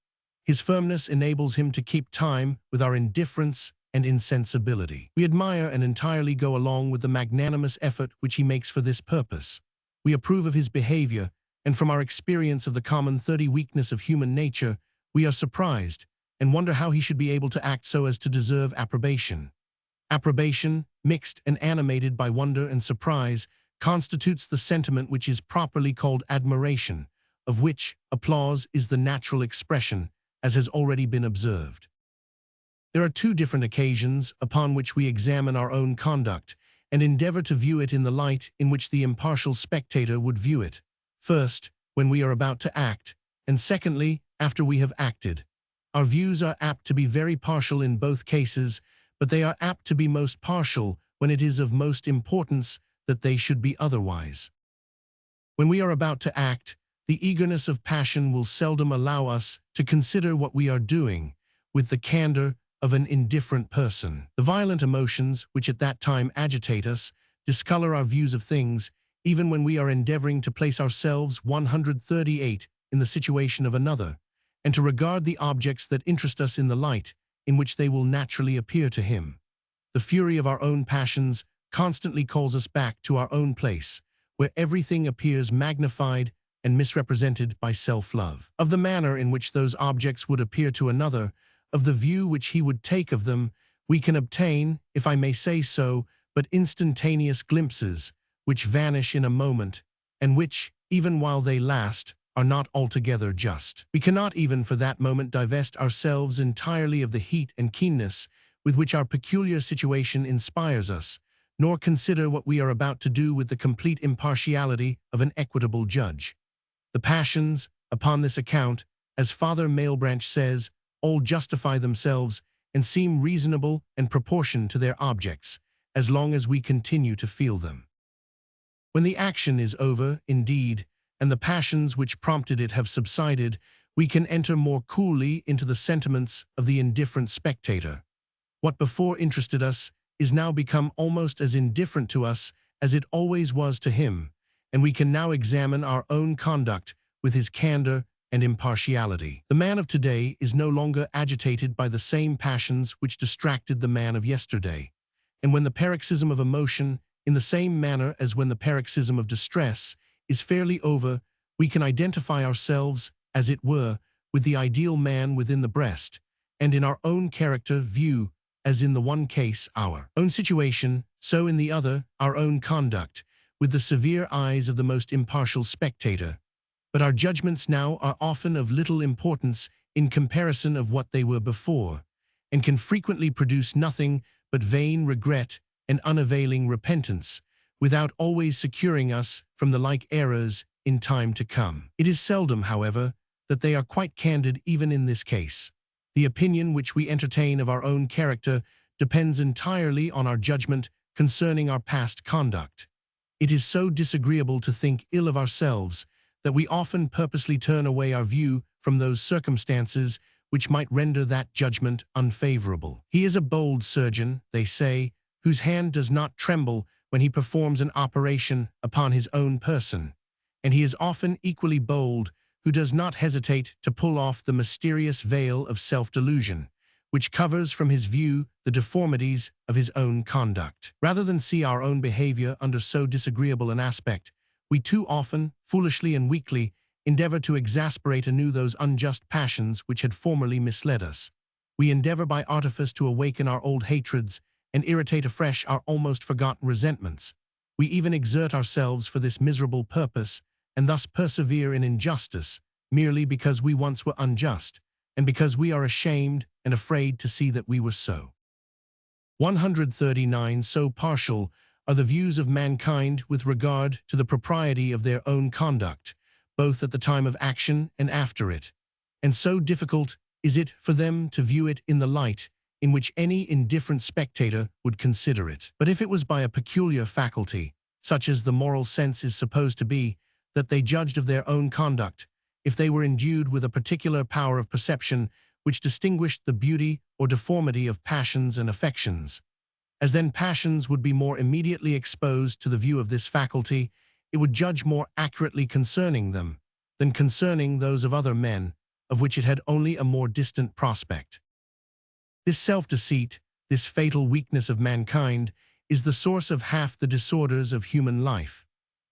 His firmness enables him to keep time with our indifference and insensibility. We admire and entirely go along with the magnanimous effort which he makes for this purpose. We approve of his behavior, and from our experience of the common 30 weakness of human nature, we are surprised and wonder how he should be able to act so as to deserve approbation. Approbation, mixed and animated by wonder and surprise, constitutes the sentiment which is properly called admiration, of which applause is the natural expression, as has already been observed. There are two different occasions upon which we examine our own conduct and endeavor to view it in the light in which the impartial spectator would view it. First, when we are about to act, and secondly, after we have acted. Our views are apt to be very partial in both cases, but they are apt to be most partial when it is of most importance that they should be otherwise. When we are about to act, the eagerness of passion will seldom allow us to consider what we are doing with the candor of an indifferent person. The violent emotions which at that time agitate us discolor our views of things, even when we are endeavoring to place ourselves 138 in the situation of another, and to regard the objects that interest us in the light in which they will naturally appear to him. The fury of our own passions constantly calls us back to our own place, where everything appears magnified and misrepresented by self-love. Of the manner in which those objects would appear to another, of the view which he would take of them, we can obtain, if I may say so, but instantaneous glimpses, which vanish in a moment, and which, even while they last, are not altogether just. We cannot even for that moment divest ourselves entirely of the heat and keenness with which our peculiar situation inspires us, nor consider what we are about to do with the complete impartiality of an equitable judge. The passions, upon this account, as Father Malebranche says, all justify themselves and seem reasonable and proportioned to their objects, as long as we continue to feel them. When the action is over, indeed, and the passions which prompted it have subsided, we can enter more coolly into the sentiments of the indifferent spectator. What before interested us is now become almost as indifferent to us as it always was to him, and we can now examine our own conduct with his candor and impartiality. The man of today is no longer agitated by the same passions which distracted the man of yesterday, and when the paroxysm of emotion, in the same manner as when the paroxysm of distress, is fairly over, we can identify ourselves, as it were, with the ideal man within the breast, and in our own character view, as in the one case, our own situation, so in the other, our own conduct, with the severe eyes of the most impartial spectator. But our judgments now are often of little importance in comparison of what they were before, and can frequently produce nothing but vain regret and unavailing repentance, without always securing us from the like errors in time to come. It is seldom, however, that they are quite candid even in this case. The opinion which we entertain of our own character depends entirely on our judgment concerning our past conduct. It is so disagreeable to think ill of ourselves that we often purposely turn away our view from those circumstances which might render that judgment unfavorable. He is a bold surgeon, they say, whose hand does not tremble when he performs an operation upon his own person, and he is often equally bold who does not hesitate to pull off the mysterious veil of self-delusion, which covers from his view the deformities of his own conduct. Rather than see our own behavior under so disagreeable an aspect, we too often, foolishly and weakly, endeavor to exasperate anew those unjust passions which had formerly misled us. We endeavor by artifice to awaken our old hatreds and irritate afresh our almost forgotten resentments. We even exert ourselves for this miserable purpose, and thus persevere in injustice, merely because we once were unjust, and because we are ashamed and afraid to see that we were so. 139. So partial are the views of mankind with regard to the propriety of their own conduct, both at the time of action and after it, and so difficult is it for them to view it in the light in which any indifferent spectator would consider it. But if it was by a peculiar faculty, such as the moral sense is supposed to be, that they judged of their own conduct, if they were endued with a particular power of perception which distinguished the beauty or deformity of passions and affections, as then passions would be more immediately exposed to the view of this faculty, it would judge more accurately concerning them than concerning those of other men, of which it had only a more distant prospect. This self-deceit, this fatal weakness of mankind, is the source of half the disorders of human life.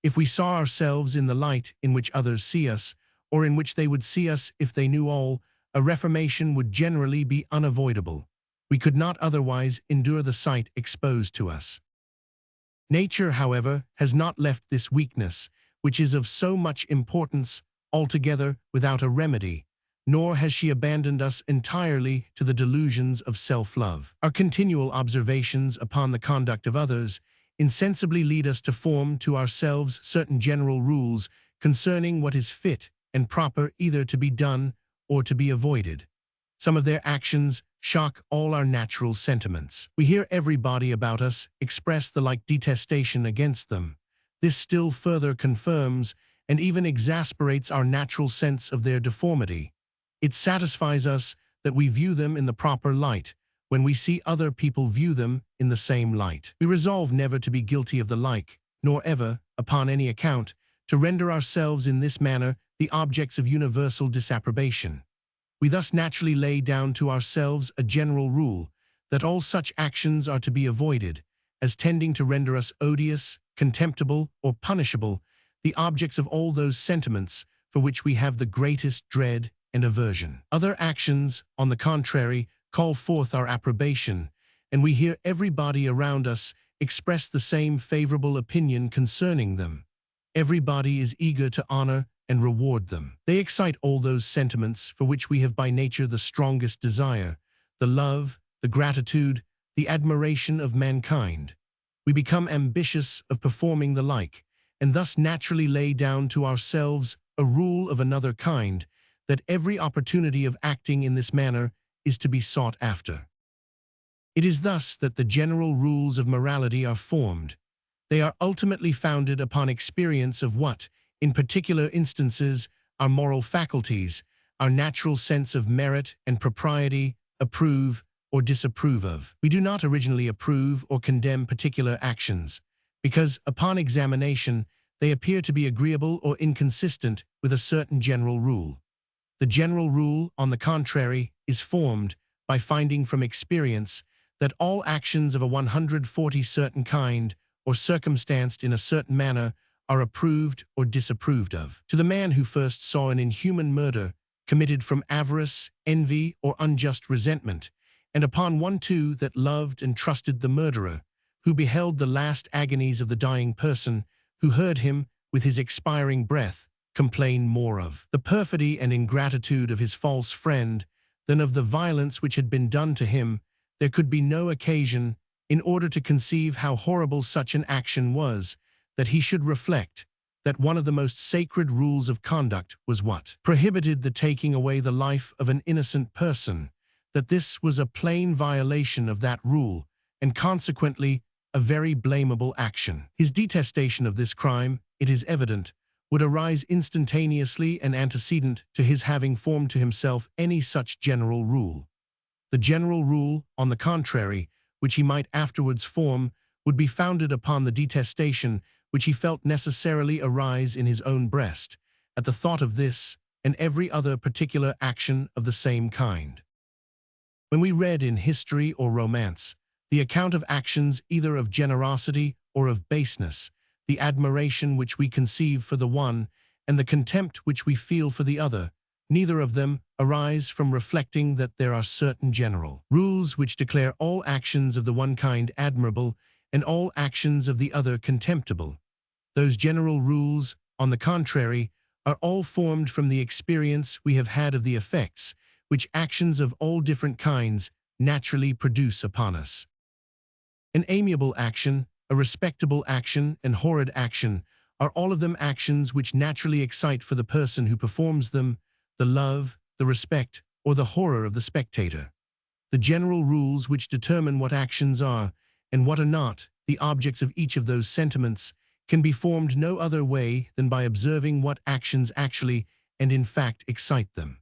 If we saw ourselves in the light in which others see us, or in which they would see us if they knew all, a reformation would generally be unavoidable. we could not otherwise endure the sight exposed to us. Nature, however, has not left this weakness, which is of so much importance, altogether without a remedy, nor has she abandoned us entirely to the delusions of self-love. Our continual observations upon the conduct of others insensibly lead us to form to ourselves certain general rules concerning what is fit and proper either to be done or to be avoided. Some of their actions shock all our natural sentiments. We hear everybody about us express the like detestation against them. This still further confirms and even exasperates our natural sense of their deformity. It satisfies us that we view them in the proper light when we see other people view them in the same light. We resolve never to be guilty of the like, nor ever, upon any account, to render ourselves in this manner the objects of universal disapprobation. We thus naturally lay down to ourselves a general rule that all such actions are to be avoided, as tending to render us odious, contemptible, or punishable, the objects of all those sentiments for which we have the greatest dread and aversion. Other actions, on the contrary, call forth our approbation, and we hear everybody around us express the same favorable opinion concerning them. Everybody is eager to honor and reward them. They excite all those sentiments for which we have by nature the strongest desire, the love, the gratitude, the admiration of mankind. We become ambitious of performing the like, and thus naturally lay down to ourselves a rule of another kind, that every opportunity of acting in this manner is to be sought after. It is thus that the general rules of morality are formed. They are ultimately founded upon experience of what, in particular instances, our moral faculties, our natural sense of merit and propriety, approve or disapprove of. We do not originally approve or condemn particular actions, because, upon examination, they appear to be agreeable or inconsistent with a certain general rule. The general rule, on the contrary, is formed by finding from experience that all actions of a 140 certain kind, or circumstanced in a certain manner, are approved or disapproved of. To the man who first saw an inhuman murder committed from avarice, envy, or unjust resentment, and upon one too that loved and trusted the murderer, who beheld the last agonies of the dying person, who heard him, with his expiring breath, complain more of the perfidy and ingratitude of his false friend than of the violence which had been done to him, there could be no occasion, in order to conceive how horrible such an action was, that he should reflect that one of the most sacred rules of conduct was what prohibited the taking away the life of an innocent person, that this was a plain violation of that rule, and consequently a very blamable action. His detestation of this crime, it is evident, would arise instantaneously and antecedent to his having formed to himself any such general rule. The general rule, on the contrary, which he might afterwards form, would be founded upon the detestation which he felt necessarily arise in his own breast, at the thought of this and every other particular action of the same kind. When we read in history or romance the account of actions either of generosity or of baseness, the admiration which we conceive for the one and the contempt which we feel for the other, neither of them arise from reflecting that there are certain general rules which declare all actions of the one kind admirable and all actions of the other contemptible. Those general rules, on the contrary, are all formed from the experience we have had of the effects which actions of all different kinds naturally produce upon us. An amiable action, a respectable action, and horrid action are all of them actions which naturally excite for the person who performs them the love, the respect, or the horror of the spectator. The general rules which determine what actions are, and what are not, the objects of each of those sentiments, can be formed no other way than by observing what actions actually and in fact excite them.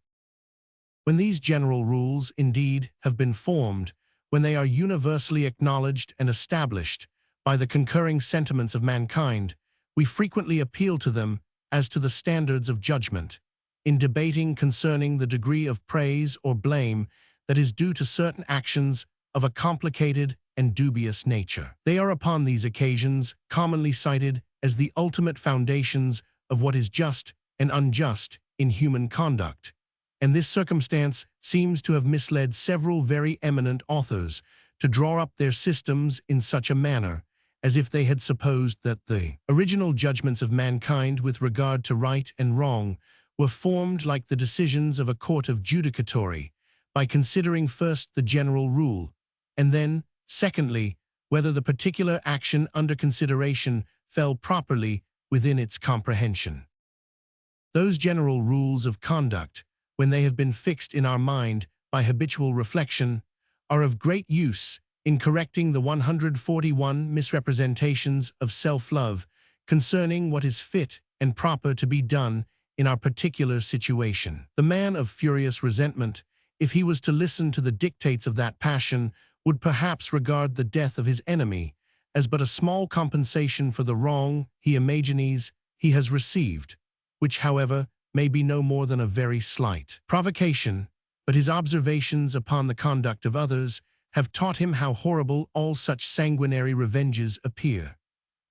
When these general rules, indeed, have been formed, when they are universally acknowledged and established by the concurring sentiments of mankind, we frequently appeal to them as to the standards of judgment, in debating concerning the degree of praise or blame that is due to certain actions of a complicated and dubious nature. They are upon these occasions commonly cited as the ultimate foundations of what is just and unjust in human conduct, and this circumstance seems to have misled several very eminent authors to draw up their systems in such a manner as if they had supposed that the original judgments of mankind with regard to right and wrong were formed like the decisions of a court of judicatory, by considering first the general rule, and then, secondly, whether the particular action under consideration fell properly within its comprehension. Those general rules of conduct, when they have been fixed in our mind by habitual reflection, are of great use in correcting the 141 misrepresentations of self-love concerning what is fit and proper to be done in our particular situation. The man of furious resentment, if he was to listen to the dictates of that passion, would perhaps regard the death of his enemy as but a small compensation for the wrong he imagines he has received, which, however, may be no more than a very slight provocation, but his observations upon the conduct of others have taught him how horrible all such sanguinary revenges appear.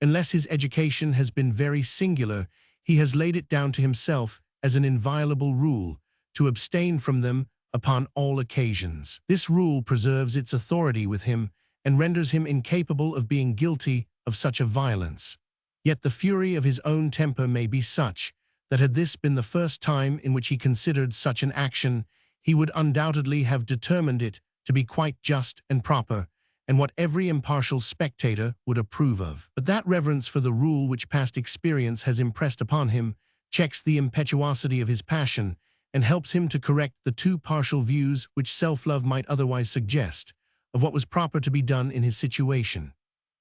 Unless his education has been very singular, he has laid it down to himself as an inviolable rule to abstain from them upon all occasions. This rule preserves its authority with him and renders him incapable of being guilty of such a violence. Yet the fury of his own temper may be such that had this been the first time in which he considered such an action, he would undoubtedly have determined it to be quite just and proper, and what every impartial spectator would approve of. But that reverence for the rule which past experience has impressed upon him checks the impetuosity of his passion and helps him to correct the too partial views which self-love might otherwise suggest of what was proper to be done in his situation.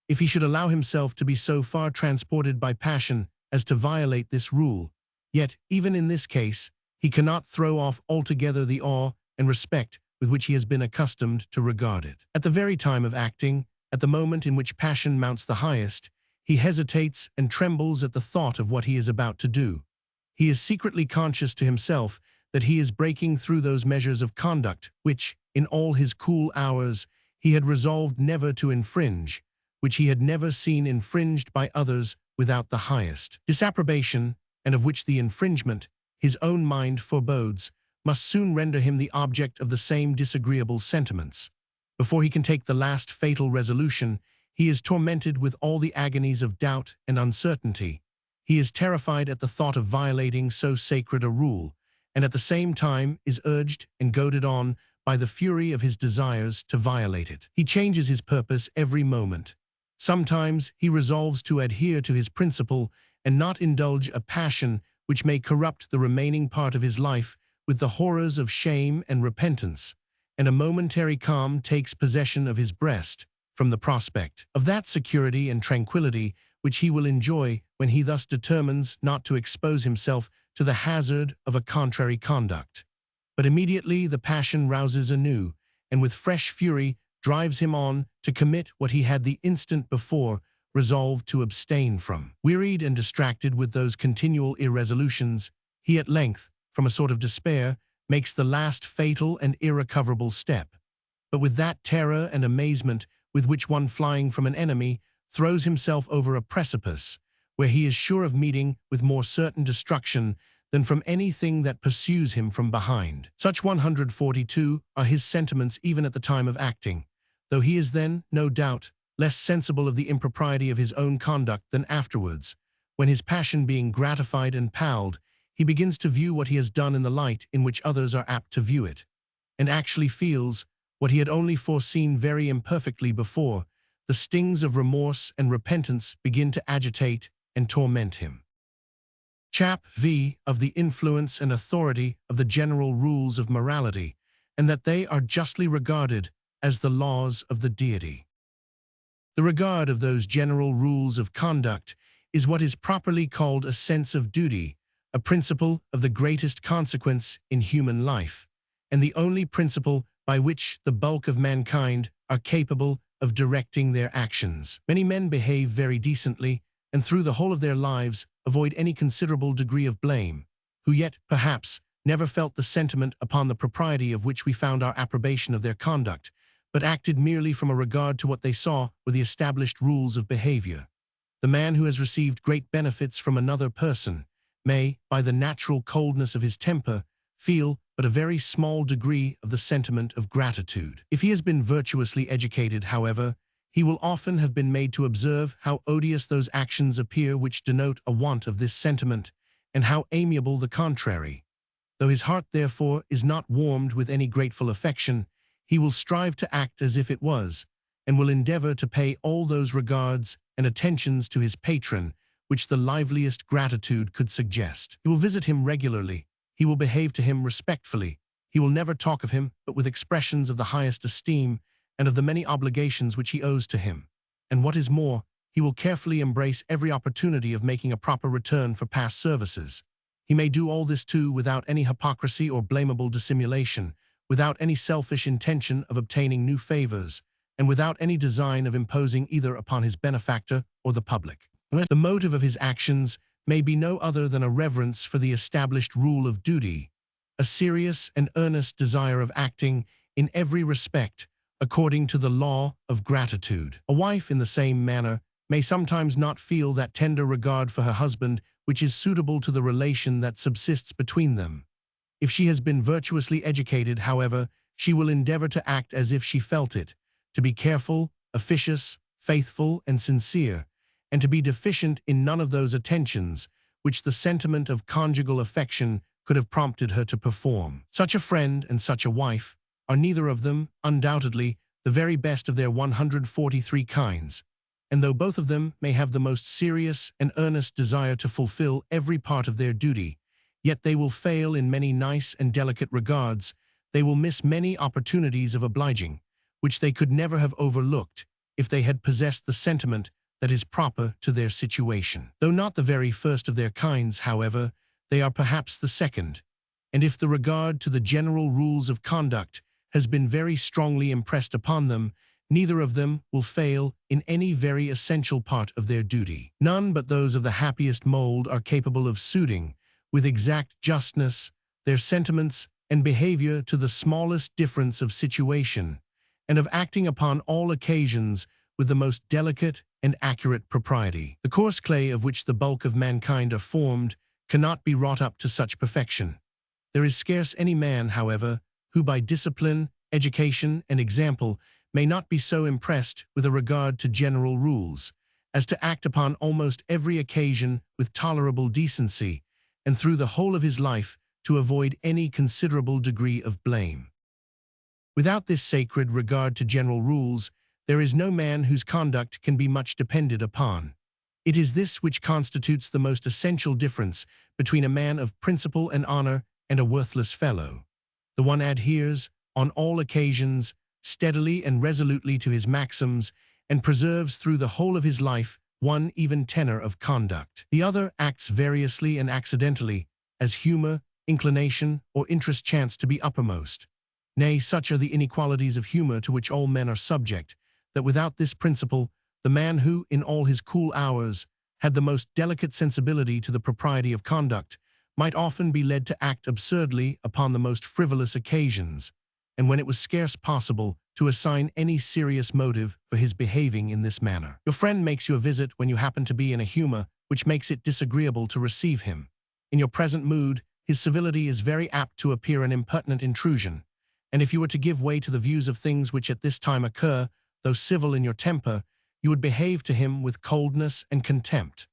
If he should allow himself to be so far transported by passion as to violate this rule, yet, even in this case, he cannot throw off altogether the awe and respect with which he has been accustomed to regard it. At the very time of acting, at the moment in which passion mounts the highest, he hesitates and trembles at the thought of what he is about to do. He is secretly conscious to himself that he is breaking through those measures of conduct which, in all his cool hours, he had resolved never to infringe, which he had never seen infringed by others without the highest disapprobation, and of which the infringement, his own mind forebodes, must soon render him the object of the same disagreeable sentiments. Before he can take the last fatal resolution, he is tormented with all the agonies of doubt and uncertainty. He is terrified at the thought of violating so sacred a rule, and at the same time is urged and goaded on by the fury of his desires to violate it. He changes his purpose every moment. Sometimes he resolves to adhere to his principle and not indulge a passion which may corrupt the remaining part of his life with the horrors of shame and repentance, and a momentary calm takes possession of his breast from the prospect of that security and tranquility which he will enjoy when he thus determines not to expose himself to the hazard of a contrary conduct. But immediately the passion rouses anew, and with fresh fury drives him on to commit what he had the instant before resolved to abstain from. Wearied and distracted with those continual irresolutions, he at length, from a sort of despair, makes the last fatal and irrecoverable step. But with that terror and amazement with which one flying from an enemy throws himself over a precipice, where he is sure of meeting with more certain destruction than from anything that pursues him from behind. Such 142 are his sentiments even at the time of acting, though he is then, no doubt, less sensible of the impropriety of his own conduct than afterwards, when his passion being gratified and palled, he begins to view what he has done in the light in which others are apt to view it, and actually feels, what he had only foreseen very imperfectly before, the stings of remorse and repentance begin to agitate and torment him. Chap V of the influence and authority of the general rules of morality, and that they are justly regarded as the laws of the deity. The regard of those general rules of conduct is what is properly called a sense of duty, a principle of the greatest consequence in human life, and the only principle by which the bulk of mankind are capable of directing their actions. Many men behave very decently, and through the whole of their lives avoid any considerable degree of blame, who yet, perhaps, never felt the sentiment upon the propriety of which we found our approbation of their conduct, but acted merely from a regard to what they saw were the established rules of behavior. The man who has received great benefits from another person may, by the natural coldness of his temper, feel but a very small degree of the sentiment of gratitude. If he has been virtuously educated, however, he will often have been made to observe how odious those actions appear which denote a want of this sentiment, and how amiable the contrary. Though his heart, therefore, is not warmed with any grateful affection, he will strive to act as if it was, and will endeavor to pay all those regards and attentions to his patron which the liveliest gratitude could suggest. He will visit him regularly. He will behave to him respectfully. He will never talk of him but with expressions of the highest esteem and of the many obligations which he owes to him. And what is more, he will carefully embrace every opportunity of making a proper return for past services. He may do all this too without any hypocrisy or blamable dissimulation, without any selfish intention of obtaining new favors, and without any design of imposing either upon his benefactor or the public. The motive of his actions may be no other than a reverence for the established rule of duty, a serious and earnest desire of acting in every respect according to the law of gratitude. A wife, in the same manner, may sometimes not feel that tender regard for her husband which is suitable to the relation that subsists between them. If she has been virtuously educated, however, she will endeavor to act as if she felt it, to be careful, officious, faithful, and sincere, and to be deficient in none of those attentions which the sentiment of conjugal affection could have prompted her to perform. Such a friend and such a wife are neither of them, undoubtedly, the very best of their 143 kinds, and though both of them may have the most serious and earnest desire to fulfill every part of their duty, yet they will fail in many nice and delicate regards. They will miss many opportunities of obliging, which they could never have overlooked if they had possessed the sentiment that is proper to their situation. Though not the very first of their kinds, however, they are perhaps the second, and if the regard to the general rules of conduct has been very strongly impressed upon them, neither of them will fail in any very essential part of their duty. None but those of the happiest mold are capable of suiting, with exact justness, their sentiments and behavior to the smallest difference of situation, and of acting upon all occasions with the most delicate and accurate propriety. The coarse clay of which the bulk of mankind are formed cannot be wrought up to such perfection. There is scarce any man, however, who by discipline, education, and example may not be so impressed with a regard to general rules as to act upon almost every occasion with tolerable decency, and through the whole of his life to avoid any considerable degree of blame. Without this sacred regard to general rules, there is no man whose conduct can be much depended upon. It is this which constitutes the most essential difference between a man of principle and honor and a worthless fellow. The one adheres, on all occasions, steadily and resolutely to his maxims, and preserves through the whole of his life one even tenor of conduct. The other acts variously and accidentally, as humor, inclination, or interest chance to be uppermost. Nay, such are the inequalities of humor to which all men are subject, that without this principle, the man who, in all his cool hours, had the most delicate sensibility to the propriety of conduct, might often be led to act absurdly upon the most frivolous occasions, and when it was scarce possible to assign any serious motive for his behaving in this manner. Your friend makes you a visit when you happen to be in a humor which makes it disagreeable to receive him. In your present mood, his civility is very apt to appear an impertinent intrusion, and if you were to give way to the views of things which at this time occur, though civil in your temper, you would behave to him with coldness and contempt.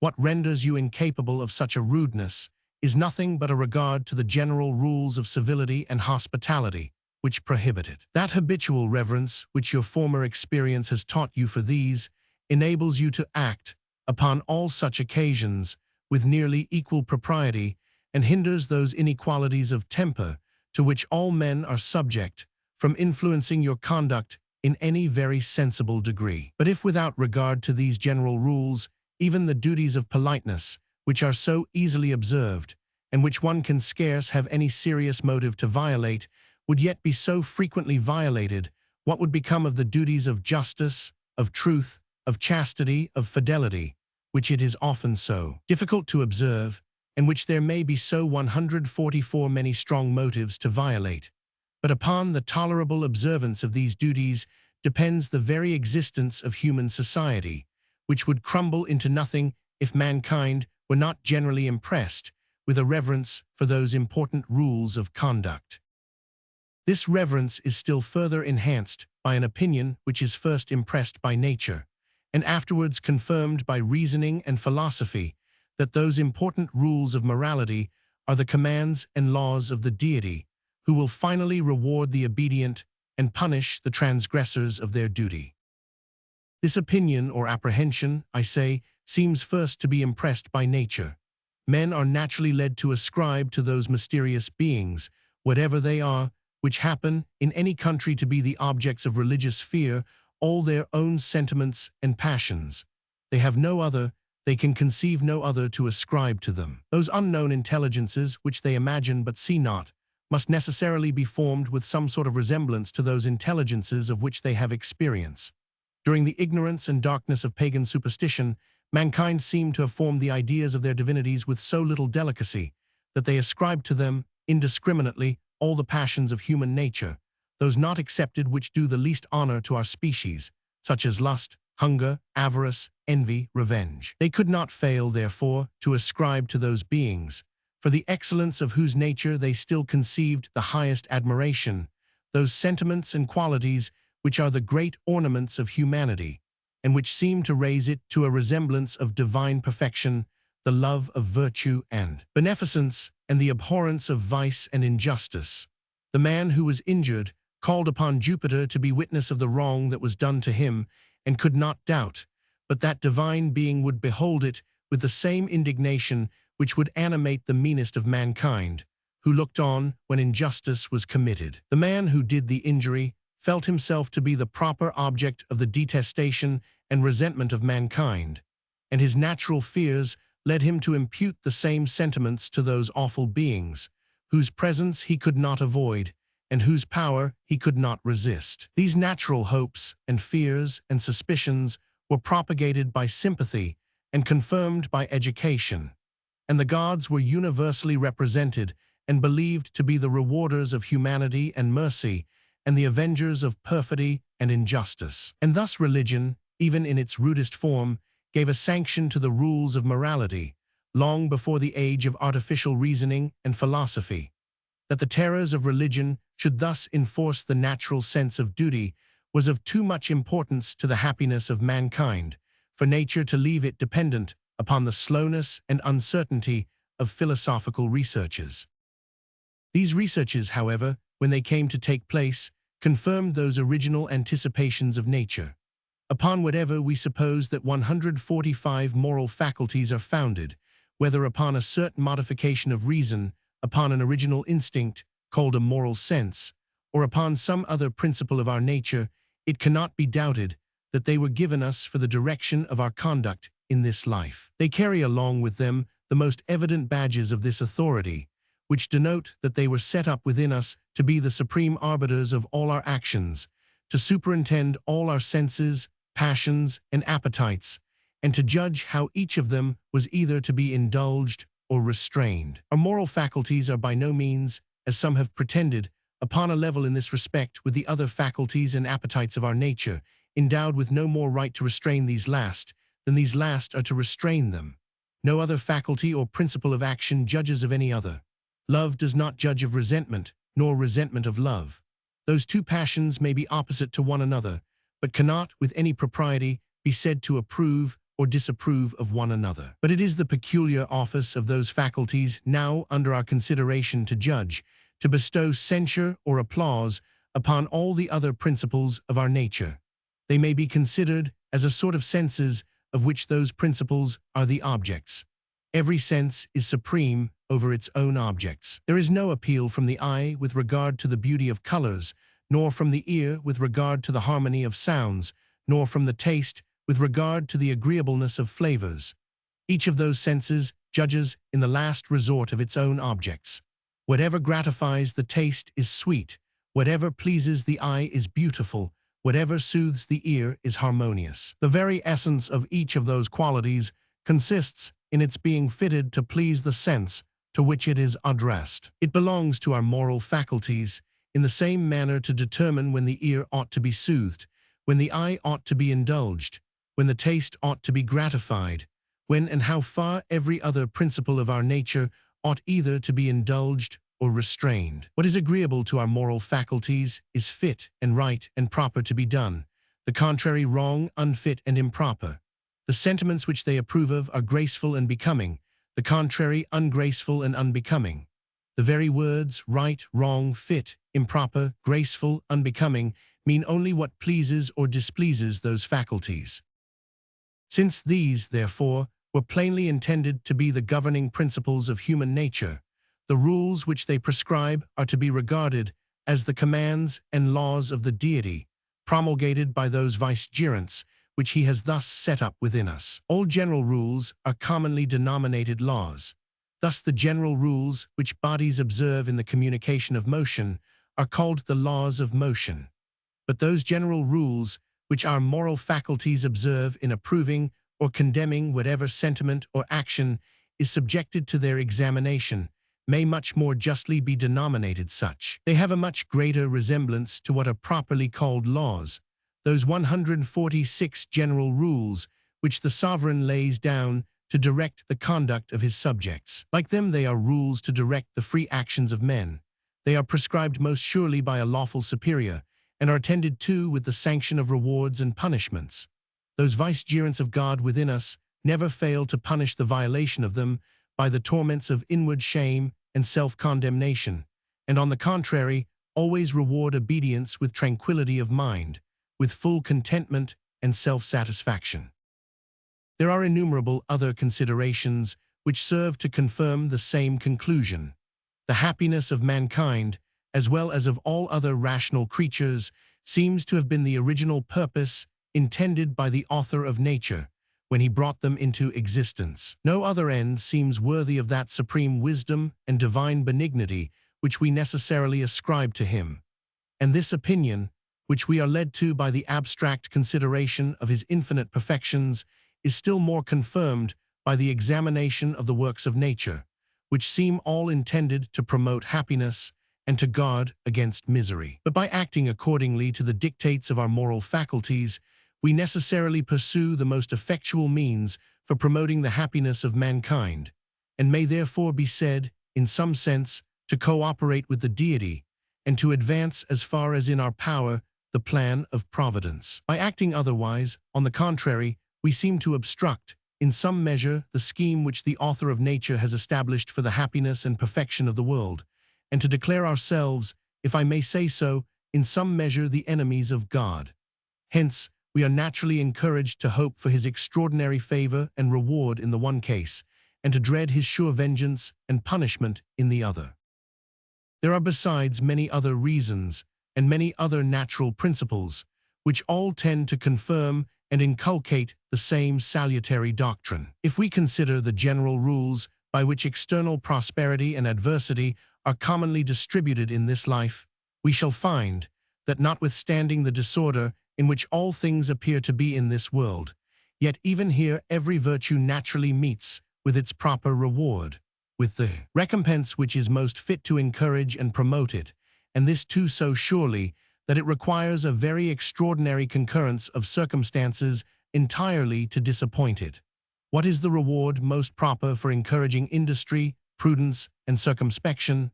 What renders you incapable of such a rudeness is nothing but a regard to the general rules of civility and hospitality, which prohibit it. That habitual reverence which your former experience has taught you for these enables you to act, upon all such occasions, with nearly equal propriety, and hinders those inequalities of temper to which all men are subject from influencing your conduct in any very sensible degree. But if without regard to these general rules, even the duties of politeness, which are so easily observed, and which one can scarce have any serious motive to violate, would yet be so frequently violated, what would become of the duties of justice, of truth, of chastity, of fidelity, which it is often so difficult to observe, and which there may be so 144 many strong motives to violate? But upon the tolerable observance of these duties depends the very existence of human society, which would crumble into nothing if mankind were not generally impressed with a reverence for those important rules of conduct. This reverence is still further enhanced by an opinion which is first impressed by nature, and afterwards confirmed by reasoning and philosophy, that those important rules of morality are the commands and laws of the deity, who will finally reward the obedient and punish the transgressors of their duty. This opinion or apprehension, I say, seems first to be impressed by nature. Men are naturally led to ascribe to those mysterious beings, whatever they are, which happen, in any country, to be the objects of religious fear, all their own sentiments and passions. They have no other, they can conceive no other to ascribe to them. Those unknown intelligences, which they imagine but see not, must necessarily be formed with some sort of resemblance to those intelligences of which they have experience. During the ignorance and darkness of pagan superstition, mankind seemed to have formed the ideas of their divinities with so little delicacy that they ascribed to them, indiscriminately, all the passions of human nature, those not excepted which do the least honor to our species, such as lust, hunger, avarice, envy, revenge. They could not fail, therefore, to ascribe to those beings, for the excellence of whose nature they still conceived the highest admiration, those sentiments and qualities which are the great ornaments of humanity, and which seem to raise it to a resemblance of divine perfection, the love of virtue and beneficence, and the abhorrence of vice and injustice. The man who was injured called upon Jupiter to be witness of the wrong that was done to him, and could not doubt, but that divine being would behold it with the same indignation which would animate the meanest of mankind, who looked on when injustice was committed. The man who did the injury felt himself to be the proper object of the detestation and resentment of mankind, and his natural fears led him to impute the same sentiments to those awful beings, whose presence he could not avoid, and whose power he could not resist. These natural hopes and fears and suspicions were propagated by sympathy and confirmed by education, and the gods were universally represented and believed to be the rewarders of humanity and mercy, and the avengers of perfidy and injustice. And thus religion, even in its rudest form, gave a sanction to the rules of morality, long before the age of artificial reasoning and philosophy. That the terrors of religion should thus enforce the natural sense of duty was of too much importance to the happiness of mankind, for nature to leave it dependent upon the slowness and uncertainty of philosophical researches. These researches, however, when they came to take place, confirmed those original anticipations of nature. Upon whatever we suppose that 145 moral faculties are founded, whether upon a certain modification of reason, upon an original instinct, called a moral sense, or upon some other principle of our nature, it cannot be doubted that they were given us for the direction of our conduct in this life. They carry along with them the most evident badges of this authority, which denote that they were set up within us to be the supreme arbiters of all our actions, to superintend all our senses, passions, and appetites, and to judge how each of them was either to be indulged or restrained. Our moral faculties are by no means, as some have pretended, upon a level in this respect with the other faculties and appetites of our nature, endowed with no more right to restrain these last than these last are to restrain them. No other faculty or principle of action judges of any other. Love does not judge of resentment, nor resentment of love. Those two passions may be opposite to one another, but cannot, with any propriety, be said to approve or disapprove of one another. But it is the peculiar office of those faculties now under our consideration to judge, to bestow censure or applause upon all the other principles of our nature. They may be considered as a sort of senses of which those principles are the objects. Every sense is supreme over its own objects. There is no appeal from the eye with regard to the beauty of colors, nor from the ear with regard to the harmony of sounds, nor from the taste with regard to the agreeableness of flavors. Each of those senses judges in the last resort of its own objects. Whatever gratifies the taste is sweet, whatever pleases the eye is beautiful, whatever soothes the ear is harmonious. The very essence of each of those qualities consists in its being fitted to please the sense to which it is addressed. It belongs to our moral faculties in the same manner to determine when the ear ought to be soothed, when the eye ought to be indulged, when the taste ought to be gratified, when and how far every other principle of our nature ought either to be indulged or restrained. What is agreeable to our moral faculties is fit and right and proper to be done, the contrary wrong, unfit and improper. The sentiments which they approve of are graceful and becoming, the contrary ungraceful and unbecoming. The very words right, wrong, fit, improper, graceful, unbecoming mean only what pleases or displeases those faculties. Since these, therefore, were plainly intended to be the governing principles of human nature, the rules which they prescribe are to be regarded as the commands and laws of the deity, promulgated by those vicegerents which he has thus set up within us. All general rules are commonly denominated laws. Thus the general rules which bodies observe in the communication of motion are called the laws of motion. But those general rules which our moral faculties observe in approving or condemning whatever sentiment or action is subjected to their examination may much more justly be denominated such. They have a much greater resemblance to what are properly called laws, those 146 general rules which the sovereign lays down to direct the conduct of his subjects. Like them, they are rules to direct the free actions of men. They are prescribed most surely by a lawful superior, and are attended to with the sanction of rewards and punishments. Those vicegerents of God within us never fail to punish the violation of them by the torments of inward shame and self-condemnation, and on the contrary, always reward obedience with tranquility of mind, with full contentment and self-satisfaction. There are innumerable other considerations which serve to confirm the same conclusion. The happiness of mankind, as well as of all other rational creatures, seems to have been the original purpose intended by the author of nature when he brought them into existence. No other end seems worthy of that supreme wisdom and divine benignity which we necessarily ascribe to him. And this opinion, which we are led to by the abstract consideration of his infinite perfections, is still more confirmed by the examination of the works of nature, which seem all intended to promote happiness and to guard against misery. But by acting accordingly to the dictates of our moral faculties, we necessarily pursue the most effectual means for promoting the happiness of mankind, and may therefore be said, in some sense, to cooperate with the deity, and to advance as far as in our power the plan of providence. By acting otherwise, on the contrary, we seem to obstruct, in some measure, the scheme which the author of nature has established for the happiness and perfection of the world, and to declare ourselves, if I may say so, in some measure the enemies of God. Hence, we are naturally encouraged to hope for his extraordinary favor and reward in the one case, and to dread his sure vengeance and punishment in the other. There are besides many other reasons, and many other natural principles, which all tend to confirm and inculcate the same salutary doctrine. If we consider the general rules by which external prosperity and adversity are commonly distributed in this life, we shall find that notwithstanding the disorder in which all things appear to be in this world, yet even here every virtue naturally meets with its proper reward, with the recompense which is most fit to encourage and promote it, and this too so surely that it requires a very extraordinary concurrence of circumstances entirely to disappoint it. What is the reward most proper for encouraging industry, prudence, and circumspection?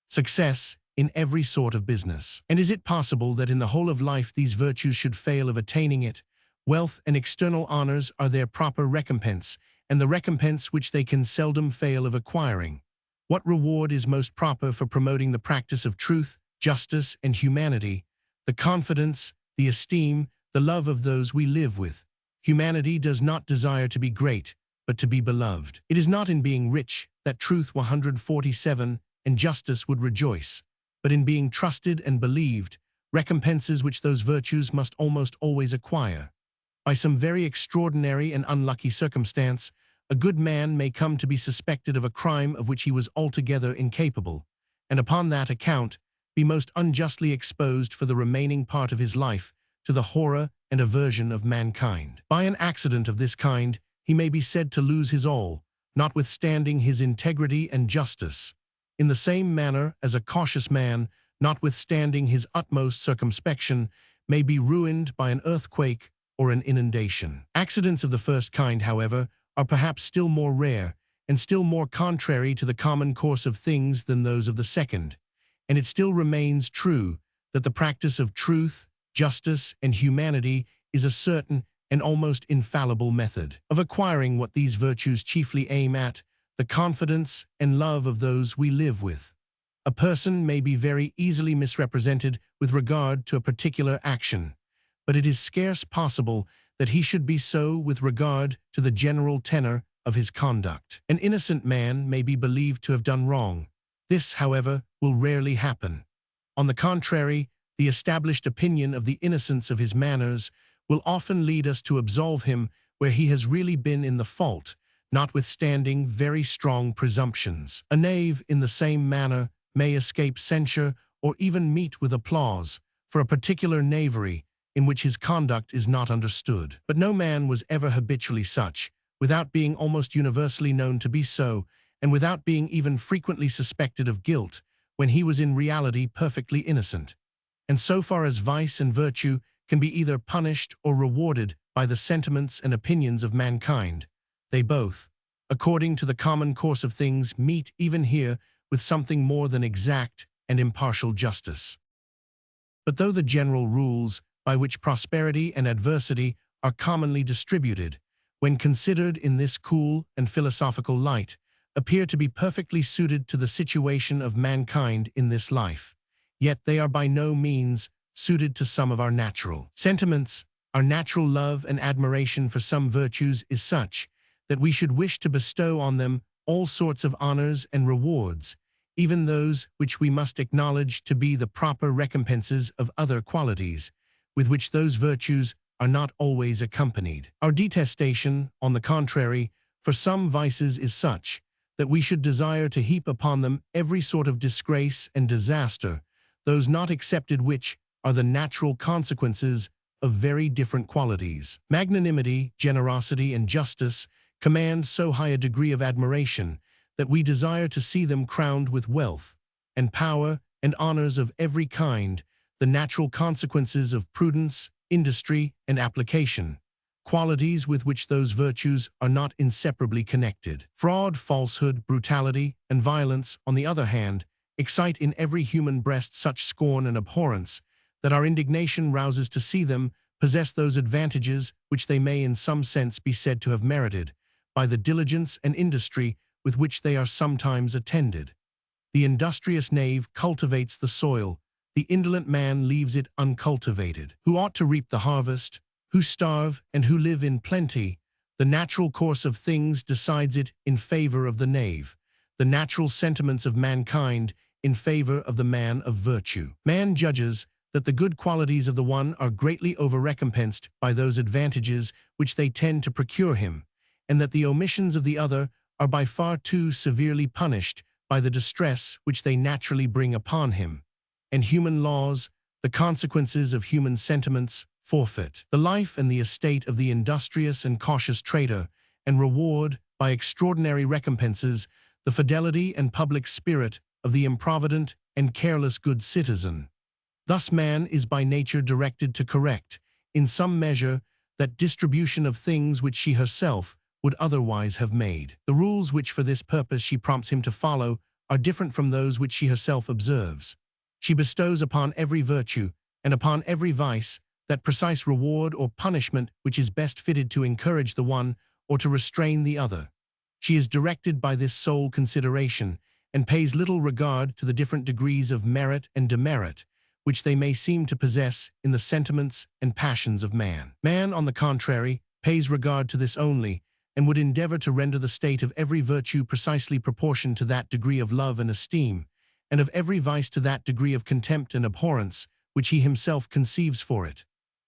Success in every sort of business. And is it possible that in the whole of life these virtues should fail of attaining it? Wealth and external honors are their proper recompense, and the recompense which they can seldom fail of acquiring. What reward is most proper for promoting the practice of truth, justice, and humanity? The confidence, the esteem, the love of those we live with. Humanity does not desire to be great, but to be beloved. It is not in being rich that truth 147 and justice would rejoice, but in being trusted and believed, recompenses which those virtues must almost always acquire. By some very extraordinary and unlucky circumstance, a good man may come to be suspected of a crime of which he was altogether incapable, and upon that account be most unjustly exposed for the remaining part of his life to the horror and aversion of mankind. By an accident of this kind, he may be said to lose his all, notwithstanding his integrity and justice, in the same manner as a cautious man, notwithstanding his utmost circumspection, may be ruined by an earthquake or an inundation. Accidents of the first kind, however, are perhaps still more rare, and still more contrary to the common course of things than those of the second. And it still remains true that the practice of truth, justice, and humanity is a certain and almost infallible method of acquiring what these virtues chiefly aim at, the confidence and love of those we live with. A person may be very easily misrepresented with regard to a particular action, but it is scarce possible that he should be so with regard to the general tenor of his conduct. An innocent man may be believed to have done wrong. This, however, will rarely happen. On the contrary, the established opinion of the innocence of his manners will often lead us to absolve him where he has really been in the fault, notwithstanding very strong presumptions. A knave, in the same manner, may escape censure or even meet with applause for a particular knavery in which his conduct is not understood. But no man was ever habitually such, without being almost universally known to be so, and without being even frequently suspected of guilt, when he was in reality perfectly innocent. And so far as vice and virtue can be either punished or rewarded by the sentiments and opinions of mankind, they both, according to the common course of things, meet even here with something more than exact and impartial justice. But though the general rules by which prosperity and adversity are commonly distributed, when considered in this cool and philosophical light, appear to be perfectly suited to the situation of mankind in this life, yet they are by no means suited to some of our natural sentiments. Our natural love and admiration for some virtues is such that we should wish to bestow on them all sorts of honors and rewards, even those which we must acknowledge to be the proper recompenses of other qualities, with which those virtues are not always accompanied. Our detestation, on the contrary, for some vices is such that we should desire to heap upon them every sort of disgrace and disaster, those not excepted which are the natural consequences of very different qualities. Magnanimity, generosity, and justice command so high a degree of admiration that we desire to see them crowned with wealth and power and honors of every kind, the natural consequences of prudence, industry, and application, qualities with which those virtues are not inseparably connected. Fraud, falsehood, brutality, and violence, on the other hand, excite in every human breast such scorn and abhorrence that our indignation rouses to see them possess those advantages which they may in some sense be said to have merited by the diligence and industry with which they are sometimes attended. The industrious knave cultivates the soil, the indolent man leaves it uncultivated. Who ought to reap the harvest, who starve, and who live in plenty, the natural course of things decides it in favor of the knave, the natural sentiments of mankind in favor of the man of virtue. Man judges that the good qualities of the one are greatly over-recompensed by those advantages which they tend to procure him, and that the omissions of the other are by far too severely punished by the distress which they naturally bring upon him. And human laws, the consequences of human sentiments, forfeit the life and the estate of the industrious and cautious trader, and reward, by extraordinary recompenses, the fidelity and public spirit of the improvident and careless good citizen. Thus man is by nature directed to correct, in some measure, that distribution of things which she herself would otherwise have made. The rules which for this purpose she prompts him to follow are different from those which she herself observes. She bestows upon every virtue and upon every vice that precise reward or punishment which is best fitted to encourage the one or to restrain the other. She is directed by this sole consideration, and pays little regard to the different degrees of merit and demerit which they may seem to possess in the sentiments and passions of man. Man, on the contrary, pays regard to this only, and would endeavor to render the state of every virtue precisely proportioned to that degree of love and esteem, and of every vice to that degree of contempt and abhorrence which he himself conceives for it.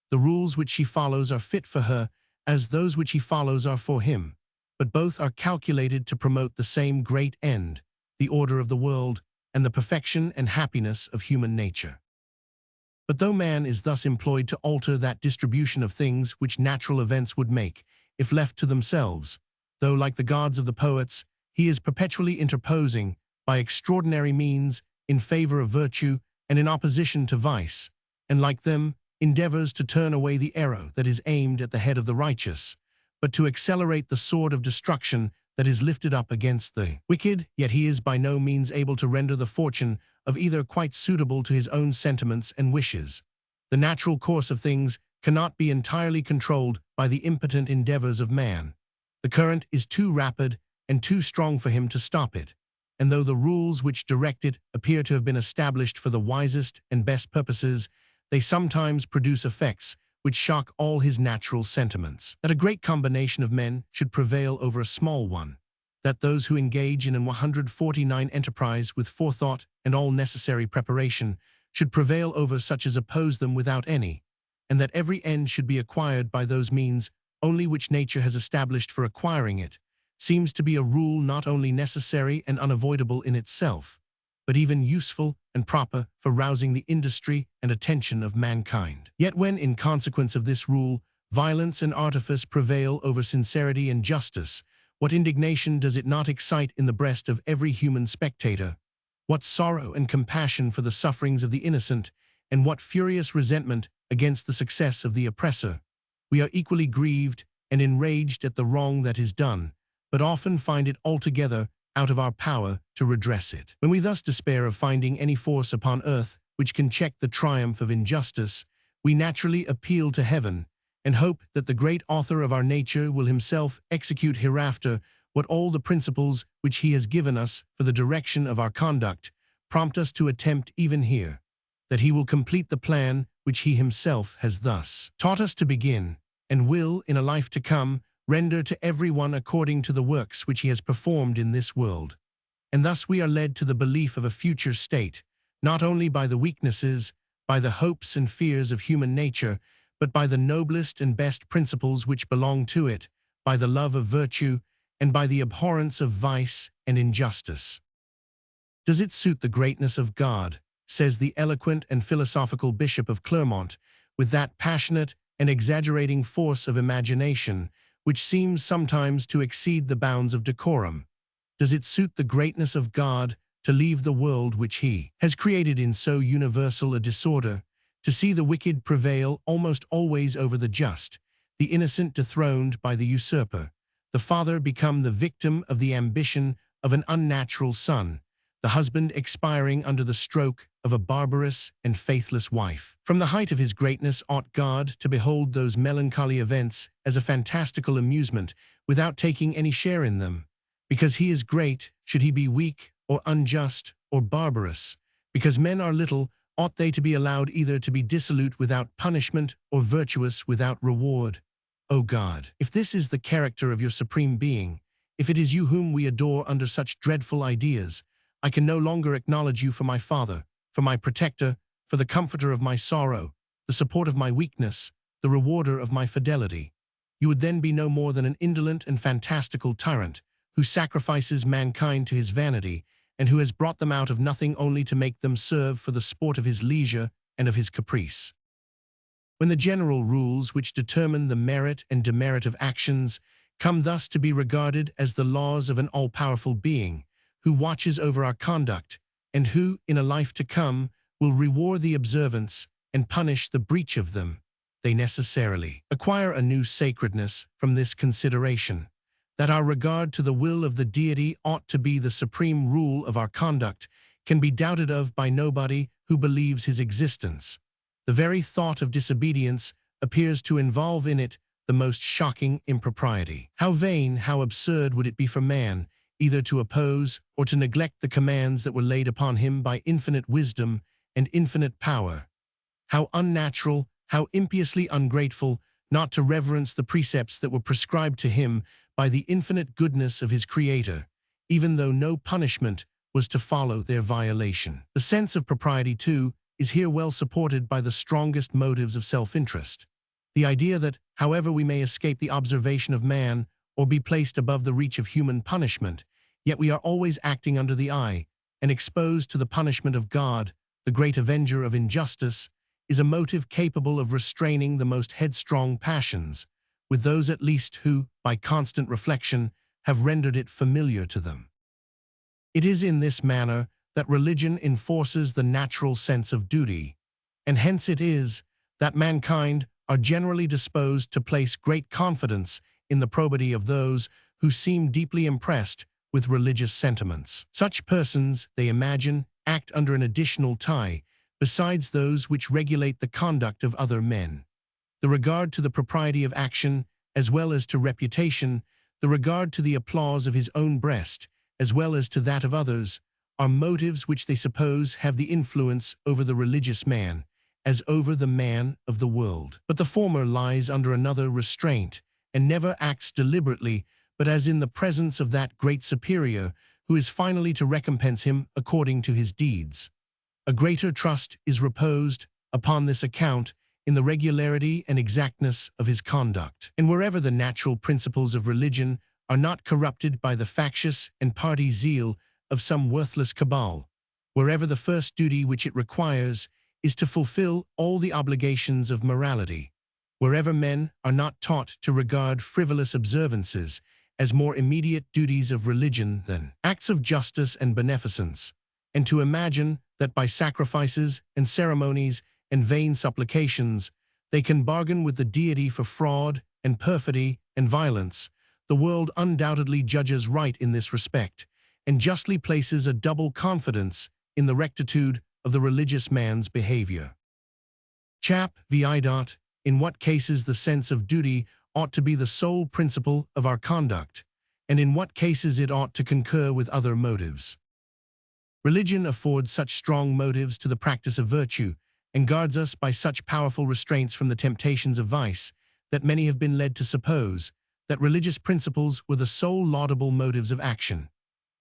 The rules which she follows are fit for her, as those which he follows are for him, but both are calculated to promote the same great end, the order of the world, and the perfection and happiness of human nature. But though man is thus employed to alter that distribution of things which natural events would make, if left to themselves, though, like the gods of the poets, he is perpetually interposing, by extraordinary means, in favor of virtue and in opposition to vice, and, like them, endeavors to turn away the arrow that is aimed at the head of the righteous, but to accelerate the sword of destruction that is lifted up against the wicked, yet he is by no means able to render the fortune of either quite suitable to his own sentiments and wishes. The natural course of things cannot be entirely controlled by the impotent endeavors of man. The current is too rapid and too strong for him to stop it, and though the rules which direct it appear to have been established for the wisest and best purposes, they sometimes produce effects which shock all his natural sentiments. That a great combination of men should prevail over a small one, that those who engage in an 149 enterprise with forethought and all necessary preparation should prevail over such as oppose them without any, and that every end should be acquired by those means only which nature has established for acquiring it, seems to be a rule not only necessary and unavoidable in itself, but even useful and proper for rousing the industry and attention of mankind. Yet when, in consequence of this rule, violence and artifice prevail over sincerity and justice, what indignation does it not excite in the breast of every human spectator? What sorrow and compassion for the sufferings of the innocent, and what furious resentment against the success of the oppressor! We are equally grieved and enraged at the wrong that is done, but often find it altogether out of our power to redress it. When we thus despair of finding any force upon earth which can check the triumph of injustice, we naturally appeal to heaven, and hope that the great author of our nature will himself execute hereafter what all the principles which he has given us for the direction of our conduct prompt us to attempt even here, that he will complete the plan which he himself has thus taught us to begin, and will, in a life to come, render to every one according to the works which he has performed in this world. And thus we are led to the belief of a future state, not only by the weaknesses, by the hopes and fears of human nature, but by the noblest and best principles which belong to it, by the love of virtue, and by the abhorrence of vice and injustice. Does it suit the greatness of God, says the eloquent and philosophical Bishop of Clermont, with that passionate and exaggerating force of imagination, which seems sometimes to exceed the bounds of decorum? Does it suit the greatness of God to leave the world which he has created in so universal a disorder, to see the wicked prevail almost always over the just, the innocent dethroned by the usurper, the father become the victim of the ambition of an unnatural son, the husband expiring under the stroke of a barbarous and faithless wife? From the height of his greatness ought God to behold those melancholy events as a fantastical amusement, without taking any share in them. Because he is great, should he be weak, or unjust, or barbarous? Because men are little, ought they to be allowed either to be dissolute without punishment, or virtuous without reward? O God, if this is the character of your supreme being, if it is you whom we adore under such dreadful ideas, I can no longer acknowledge you for my Father, for my protector, for the comforter of my sorrow, the support of my weakness, the rewarder of my fidelity. You would then be no more than an indolent and fantastical tyrant, who sacrifices mankind to his vanity, and who has brought them out of nothing only to make them serve for the sport of his leisure and of his caprice. When the general rules which determine the merit and demerit of actions come thus to be regarded as the laws of an all-powerful being, who watches over our conduct, and who, in a life to come, will reward the observance and punish the breach of them, they necessarily acquire a new sacredness from this consideration, that our regard to the will of the deity ought to be the supreme rule of our conduct, can be doubted of by nobody who believes his existence. The very thought of disobedience appears to involve in it the most shocking impropriety. How vain, how absurd would it be for man, either to oppose or to neglect the commands that were laid upon him by infinite wisdom and infinite power. How unnatural, how impiously ungrateful, not to reverence the precepts that were prescribed to him by the infinite goodness of his Creator, even though no punishment was to follow their violation. The sense of propriety, too, is here well supported by the strongest motives of self-interest. The idea that, however we may escape the observation of man, or be placed above the reach of human punishment, yet we are always acting under the eye, and exposed to the punishment of God, the great avenger of injustice, is a motive capable of restraining the most headstrong passions, with those at least who, by constant reflection, have rendered it familiar to them. It is in this manner that religion enforces the natural sense of duty, and hence it is that mankind are generally disposed to place great confidence in the probity of those who seem deeply impressed with religious sentiments. Such persons, they imagine, act under an additional tie, besides those which regulate the conduct of other men. The regard to the propriety of action, as well as to reputation, the regard to the applause of his own breast, as well as to that of others, are motives which they suppose have the influence over the religious man, as over the man of the world. But the former lies under another restraint, and never acts deliberately, but as in the presence of that great superior, who is finally to recompense him according to his deeds. A greater trust is reposed, upon this account, in the regularity and exactness of his conduct. And wherever the natural principles of religion are not corrupted by the factious and party zeal of some worthless cabal, wherever the first duty which it requires is to fulfill all the obligations of morality, wherever men are not taught to regard frivolous observances as more immediate duties of religion than acts of justice and beneficence, and to imagine that by sacrifices and ceremonies and vain supplications they can bargain with the deity for fraud and perfidy and violence, the world undoubtedly judges right in this respect, and justly places a double confidence in the rectitude of the religious man's behavior. Chap. vi. In what cases the sense of duty ought to be the sole principle of our conduct, and in what cases it ought to concur with other motives. Religion affords such strong motives to the practice of virtue, and guards us by such powerful restraints from the temptations of vice, that many have been led to suppose that religious principles were the sole laudable motives of action.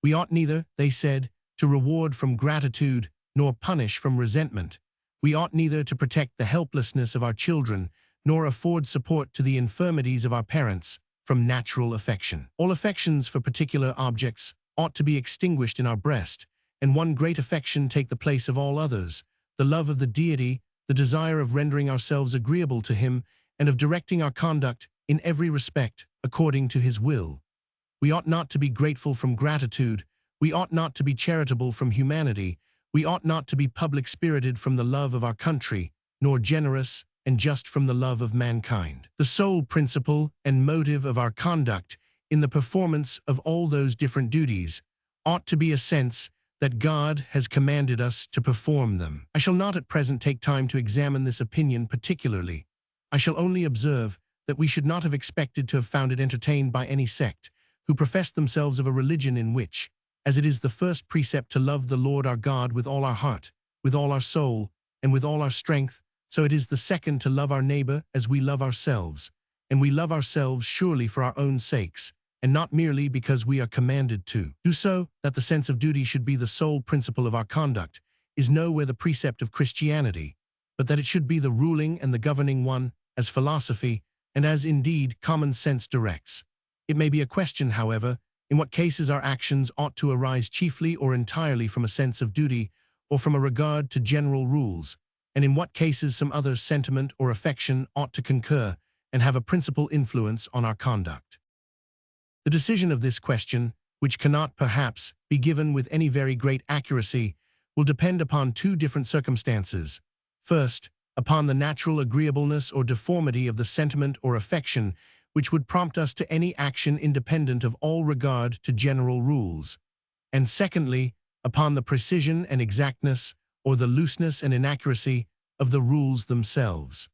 We ought neither, they said, to reward from gratitude, nor punish from resentment. We ought neither to protect the helplessness of our children, nor afford support to the infirmities of our parents, from natural affection. All affections for particular objects ought to be extinguished in our breast, and one great affection take the place of all others, the love of the deity, the desire of rendering ourselves agreeable to him, and of directing our conduct in every respect according to his will. We ought not to be grateful from gratitude, we ought not to be charitable from humanity, we ought not to be public-spirited from the love of our country, nor generous and just from the love of mankind. The sole principle and motive of our conduct in the performance of all those different duties ought to be a sense that God has commanded us to perform them. I shall not at present take time to examine this opinion particularly. I shall only observe that we should not have expected to have found it entertained by any sect who professed themselves of a religion in which, as it is the first precept to love the Lord our God with all our heart, with all our soul, and with all our strength, so it is the second to love our neighbor as we love ourselves, and we love ourselves surely for our own sakes, and not merely because we are commanded to do so. That the sense of duty should be the sole principle of our conduct is nowhere the precept of Christianity, but that it should be the ruling and the governing one, as philosophy, and as indeed common sense directs. It may be a question, however, in what cases our actions ought to arise chiefly or entirely from a sense of duty or from a regard to general rules, and in what cases some other sentiment or affection ought to concur and have a principal influence on our conduct. The decision of this question, which cannot perhaps be given with any very great accuracy, will depend upon two different circumstances. First, upon the natural agreeableness or deformity of the sentiment or affection which would prompt us to any action independent of all regard to general rules, and secondly, upon the precision and exactness, or the looseness and inaccuracy of the rules themselves.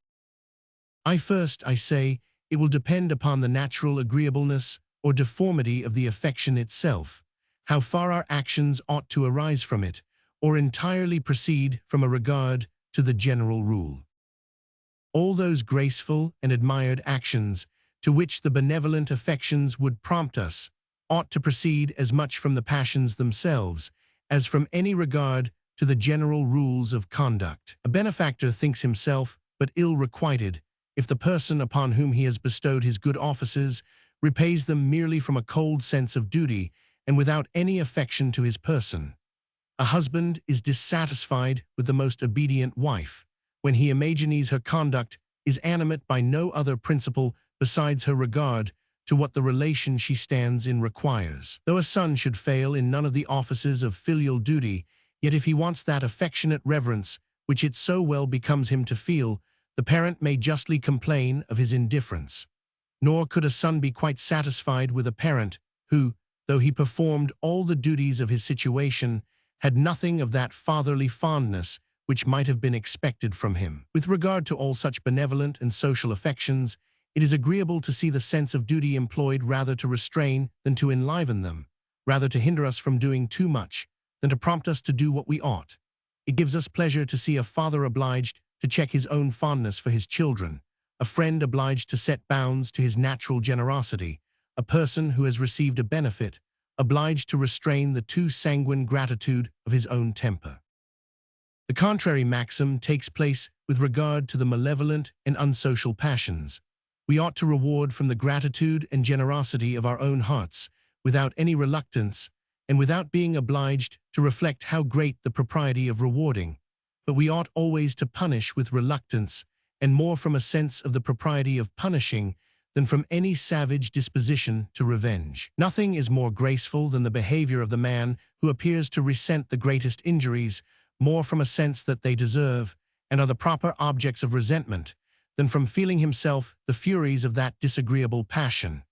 I say, it will depend upon the natural agreeableness or deformity of the affection itself, how far our actions ought to arise from it, or entirely proceed from a regard to the general rule. All those graceful and admired actions to which the benevolent affections would prompt us ought to proceed as much from the passions themselves as from any regard to the general rules of conduct. A benefactor thinks himself but ill requited if the person upon whom he has bestowed his good offices repays them merely from a cold sense of duty and without any affection to his person. A husband is dissatisfied with the most obedient wife when he imagines her conduct is animate by no other principle besides her regard to what the relation she stands in requires. Though a son should fail in none of the offices of filial duty, yet if he wants that affectionate reverence which it so well becomes him to feel, the parent may justly complain of his indifference. Nor could a son be quite satisfied with a parent who, though he performed all the duties of his situation, had nothing of that fatherly fondness which might have been expected from him. With regard to all such benevolent and social affections, it is agreeable to see the sense of duty employed rather to restrain than to enliven them, rather to hinder us from doing too much than to prompt us to do what we ought. It gives us pleasure to see a father obliged to check his own fondness for his children, a friend obliged to set bounds to his natural generosity, a person who has received a benefit obliged to restrain the too sanguine gratitude of his own temper. The contrary maxim takes place with regard to the malevolent and unsocial passions. We ought to reward from the gratitude and generosity of our own hearts, without any reluctance, and without being obliged to reflect how great the propriety of rewarding. But we ought always to punish with reluctance, and more from a sense of the propriety of punishing than from any savage disposition to revenge. Nothing is more graceful than the behavior of the man who appears to resent the greatest injuries, more from a sense that they deserve, and are the proper objects of resentment, than from feeling himself the furies of that disagreeable passion,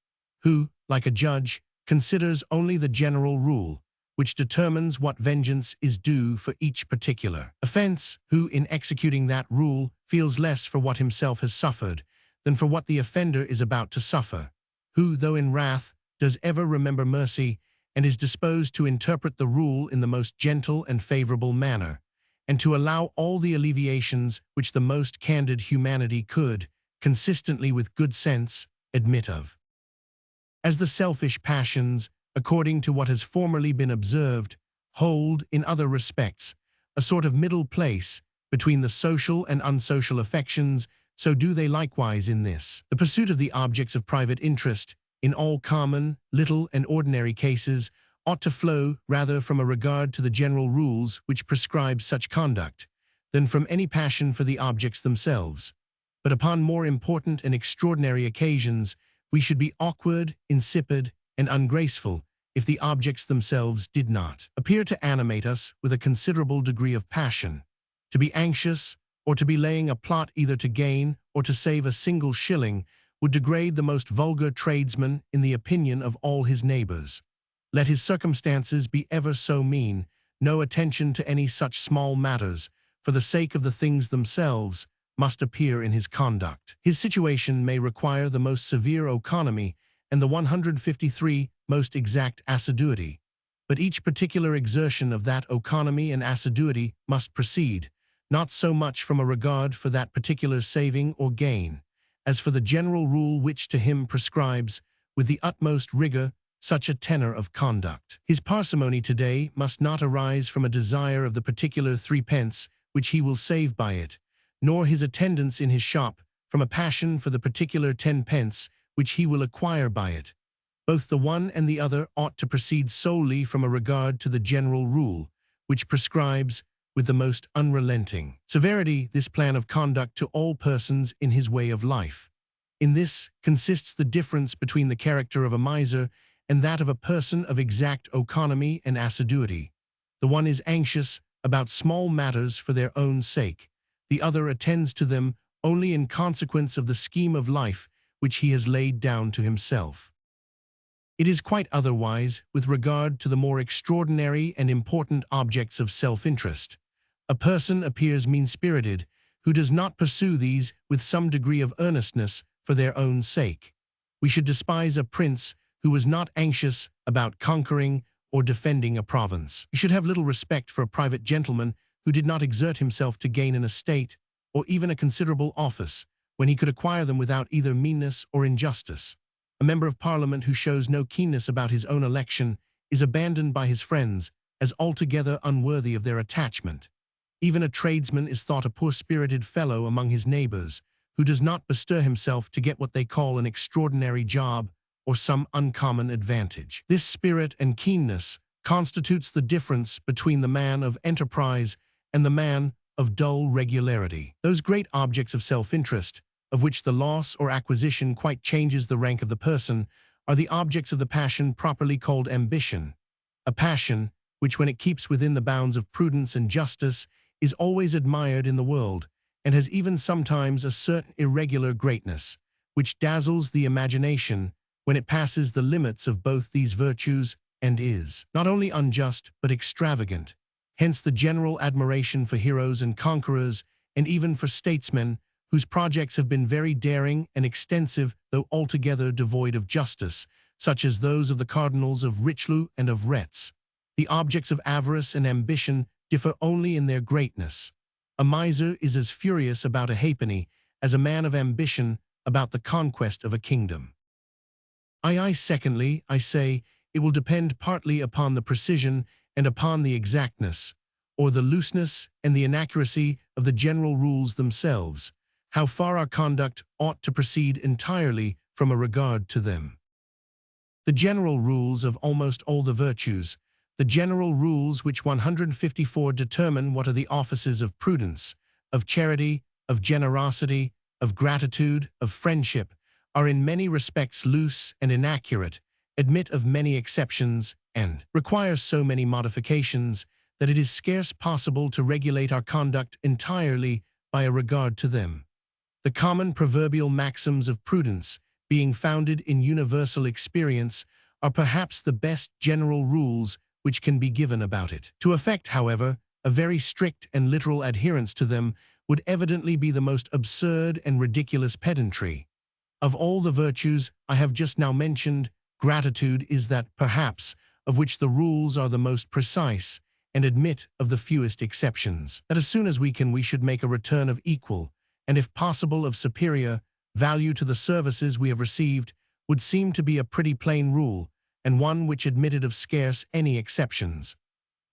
who, like a judge, considers only the general rule, which determines what vengeance is due for each particular offense, who, in executing that rule, feels less for what himself has suffered than for what the offender is about to suffer, who, though in wrath, does ever remember mercy, and is disposed to interpret the rule in the most gentle and favorable manner, and to allow all the alleviations which the most candid humanity could, consistently with good sense, admit of. As the selfish passions, according to what has formerly been observed, hold, in other respects, a sort of middle place between the social and unsocial affections, so do they likewise in this. The pursuit of the objects of private interest, in all common, little, and ordinary cases, ought to flow rather from a regard to the general rules which prescribe such conduct, than from any passion for the objects themselves. But upon more important and extraordinary occasions, we should be awkward, insipid, and ungraceful if the objects themselves did not appear to animate us with a considerable degree of passion. To be anxious, or to be laying a plot either to gain or to save a single shilling, would degrade the most vulgar tradesman in the opinion of all his neighbors. Let his circumstances be ever so mean, no attention to any such small matters, for the sake of the things themselves, must appear in his conduct. His situation may require the most severe economy and the 153 most exact assiduity, but each particular exertion of that economy and assiduity must proceed, not so much from a regard for that particular saving or gain, as for the general rule which to him prescribes, with the utmost rigor, such a tenor of conduct. His parsimony today must not arise from a desire of the particular 3 pence which he will save by it, nor his attendance in his shop from a passion for the particular 10 pence which he will acquire by it. Both the one and the other ought to proceed solely from a regard to the general rule, which prescribes, with the most unrelenting severity, this plan of conduct to all persons in his way of life. In this consists the difference between the character of a miser and that of a person of exact economy and assiduity. The one is anxious about small matters for their own sake. The other attends to them only in consequence of the scheme of life which he has laid down to himself. It is quite otherwise with regard to the more extraordinary and important objects of self-interest. A person appears mean-spirited who does not pursue these with some degree of earnestness for their own sake. We should despise a prince who was not anxious about conquering or defending a province. We should have little respect for a private gentleman who did not exert himself to gain an estate or even a considerable office, when he could acquire them without either meanness or injustice. A member of Parliament who shows no keenness about his own election is abandoned by his friends as altogether unworthy of their attachment. Even a tradesman is thought a poor-spirited fellow among his neighbors, who does not bestir himself to get what they call an extraordinary job or some uncommon advantage. This spirit and keenness constitutes the difference between the man of enterprise and the man of dull regularity. Those great objects of self-interest, of which the loss or acquisition quite changes the rank of the person, are the objects of the passion properly called ambition, a passion which, when it keeps within the bounds of prudence and justice, is always admired in the world, and has even sometimes a certain irregular greatness, which dazzles the imagination when it passes the limits of both these virtues and is not only unjust but extravagant. Hence the general admiration for heroes and conquerors, and even for statesmen whose projects have been very daring and extensive though altogether devoid of justice, such as those of the cardinals of Richelieu and of Retz. The objects of avarice and ambition differ only in their greatness. A miser is as furious about a halfpenny as a man of ambition about the conquest of a kingdom. Secondly, I say, it will depend partly upon the precision and upon the exactness, or the looseness and the inaccuracy of the general rules themselves, how far our conduct ought to proceed entirely from a regard to them. The general rules of almost all the virtues, the general rules which 154 determine what are the offices of prudence, of charity, of generosity, of gratitude, of friendship, are in many respects loose and inaccurate, admit of many exceptions, and require so many modifications that it is scarce possible to regulate our conduct entirely by a regard to them. The common proverbial maxims of prudence, being founded in universal experience, are perhaps the best general rules which can be given about it. To effect, however, a very strict and literal adherence to them would evidently be the most absurd and ridiculous pedantry. Of all the virtues I have just now mentioned, gratitude is that, perhaps, of which the rules are the most precise and admit of the fewest exceptions. That as soon as we can, we should make a return of equal, and if possible of superior, value to the services we have received, would seem to be a pretty plain rule, and one which admitted of scarce any exceptions.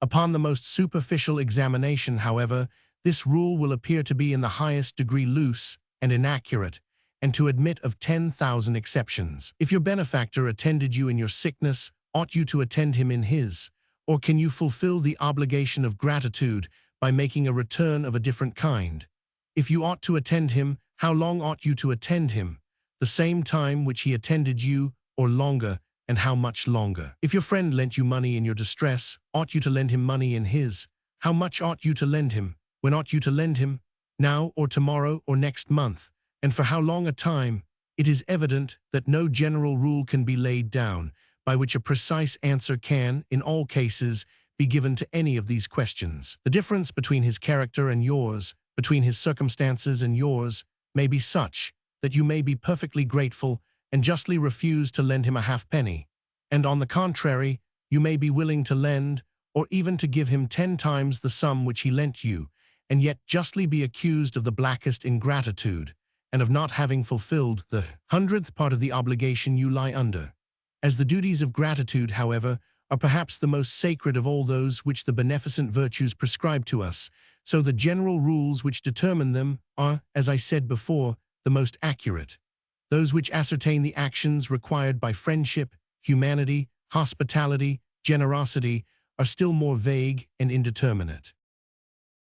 Upon the most superficial examination, however, this rule will appear to be in the highest degree loose and inaccurate, and to admit of 10,000 exceptions. If your benefactor attended you in your sickness, ought you to attend him in his? Or can you fulfill the obligation of gratitude by making a return of a different kind? If you ought to attend him, how long ought you to attend him? The same time which he attended you, or longer, and how much longer? If your friend lent you money in your distress, ought you to lend him money in his? How much ought you to lend him? When ought you to lend him? Now, or tomorrow, or next month? And for how long a time? It is evident that no general rule can be laid down, by which a precise answer can, in all cases, be given to any of these questions. The difference between his character and yours, between his circumstances and yours, may be such that you may be perfectly grateful and justly refuse to lend him a halfpenny, and on the contrary, you may be willing to lend, or even to give him 10 times the sum which he lent you, and yet justly be accused of the blackest ingratitude, and of not having fulfilled the 100th part of the obligation you lie under. As the duties of gratitude, however, are perhaps the most sacred of all those which the beneficent virtues prescribe to us, so the general rules which determine them are, as I said before, the most accurate. Those which ascertain the actions required by friendship, humanity, hospitality, generosity, are still more vague and indeterminate.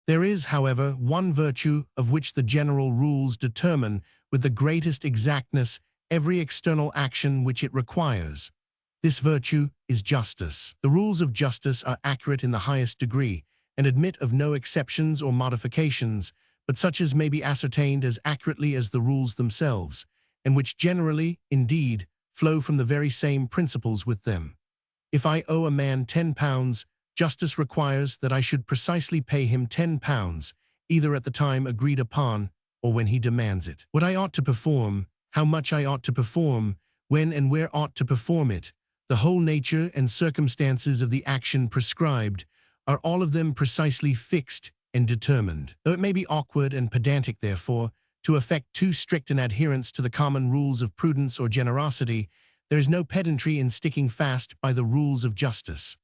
There is, however, one virtue of which the general rules determine with the greatest exactness every external action which it requires. This virtue is justice. The rules of justice are accurate in the highest degree, and admit of no exceptions or modifications, but such as may be ascertained as accurately as the rules themselves, and which generally, indeed, flow from the very same principles with them. If I owe a man £10, justice requires that I should precisely pay him £10, either at the time agreed upon or when he demands it. What I ought to perform, how much I ought to perform, when and where ought to perform it, the whole nature and circumstances of the action prescribed, are all of them precisely fixed and determined. Though it may be awkward and pedantic, therefore, to affect too strict an adherence to the common rules of prudence or generosity, there is no pedantry in sticking fast by the rules of justice.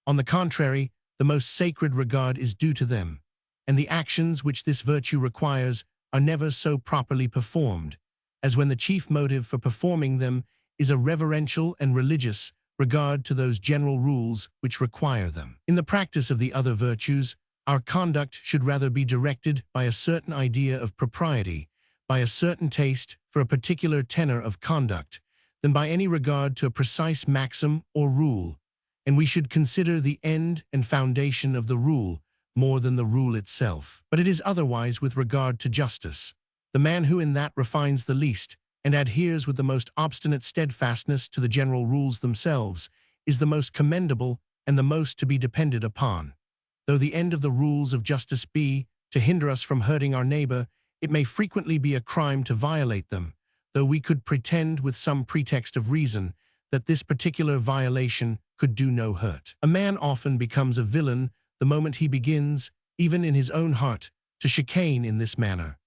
On the contrary, the most sacred regard is due to them, and the actions which this virtue requires are never so properly performed, as when the chief motive for performing them is a reverential and religious regard to those general rules which require them. In the practice of the other virtues, our conduct should rather be directed by a certain idea of propriety, by a certain taste for a particular tenor of conduct, than by any regard to a precise maxim or rule, and we should consider the end and foundation of the rule more than the rule itself. But it is otherwise with regard to justice. The man who in that refines the least and adheres with the most obstinate steadfastness to the general rules themselves, is the most commendable and the most to be depended upon. Though the end of the rules of justice be to hinder us from hurting our neighbor, it may frequently be a crime to violate them, though we could pretend with some pretext of reason that this particular violation could do no hurt. A man often becomes a villain the moment he begins, even in his own heart, to chicane in this manner.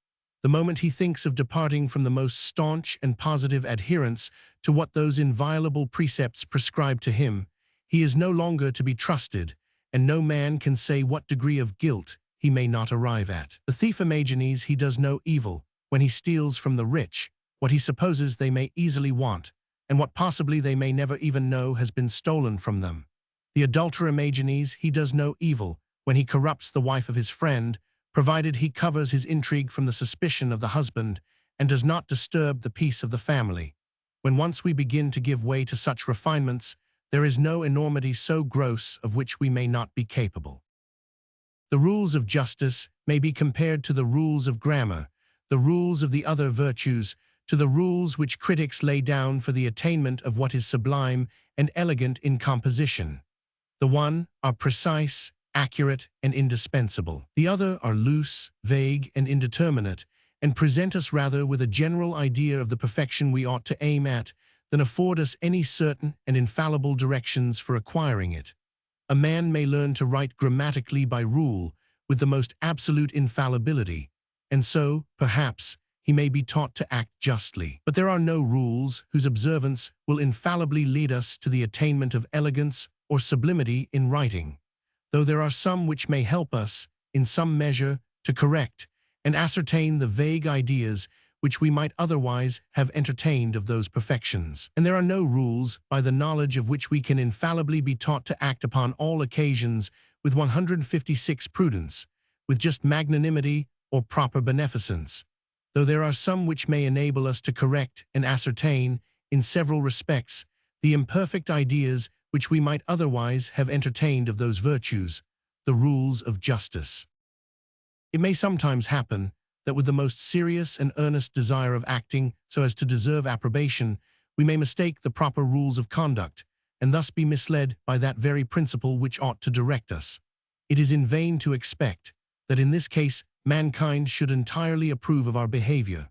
The moment he thinks of departing from the most staunch and positive adherence to what those inviolable precepts prescribe to him, he is no longer to be trusted, and no man can say what degree of guilt he may not arrive at. The thief imagines he does no evil when he steals from the rich what he supposes they may easily want, and what possibly they may never even know has been stolen from them. The adulterer imagines he does no evil when he corrupts the wife of his friend, provided he covers his intrigue from the suspicion of the husband and does not disturb the peace of the family. When once we begin to give way to such refinements, there is no enormity so gross of which we may not be capable. The rules of justice may be compared to the rules of grammar, the rules of the other virtues, to the rules which critics lay down for the attainment of what is sublime and elegant in composition. The one are precise, accurate, and indispensable. The other are loose, vague, and indeterminate, and present us rather with a general idea of the perfection we ought to aim at than afford us any certain and infallible directions for acquiring it. A man may learn to write grammatically by rule with the most absolute infallibility, and so, perhaps, he may be taught to act justly. But there are no rules whose observance will infallibly lead us to the attainment of elegance or sublimity in writing, though there are some which may help us, in some measure, to correct and ascertain the vague ideas which we might otherwise have entertained of those perfections. And there are no rules by the knowledge of which we can infallibly be taught to act upon all occasions with 156 prudence, with just magnanimity or proper beneficence, though there are some which may enable us to correct and ascertain, in several respects, the imperfect ideas which we might otherwise have entertained of those virtues, the rules of justice. It may sometimes happen that with the most serious and earnest desire of acting so as to deserve approbation, we may mistake the proper rules of conduct, and thus be misled by that very principle which ought to direct us. It is in vain to expect that in this case mankind should entirely approve of our behavior.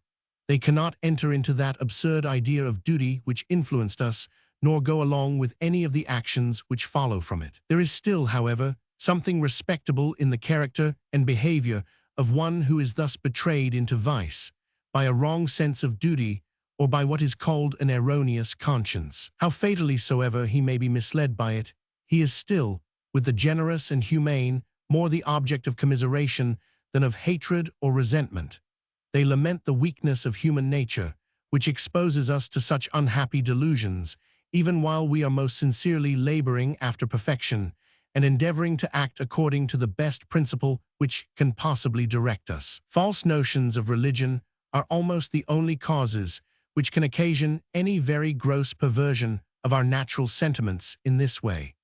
They cannot enter into that absurd idea of duty which influenced us, nor go along with any of the actions which follow from it. There is still, however, something respectable in the character and behavior of one who is thus betrayed into vice by a wrong sense of duty or by what is called an erroneous conscience. How fatally soever he may be misled by it, he is still, with the generous and humane, more the object of commiseration than of hatred or resentment. They lament the weakness of human nature, which exposes us to such unhappy delusions, even while we are most sincerely laboring after perfection, and endeavoring to act according to the best principle which can possibly direct us. False notions of religion are almost the only causes which can occasion any very gross perversion of our natural sentiments in this way,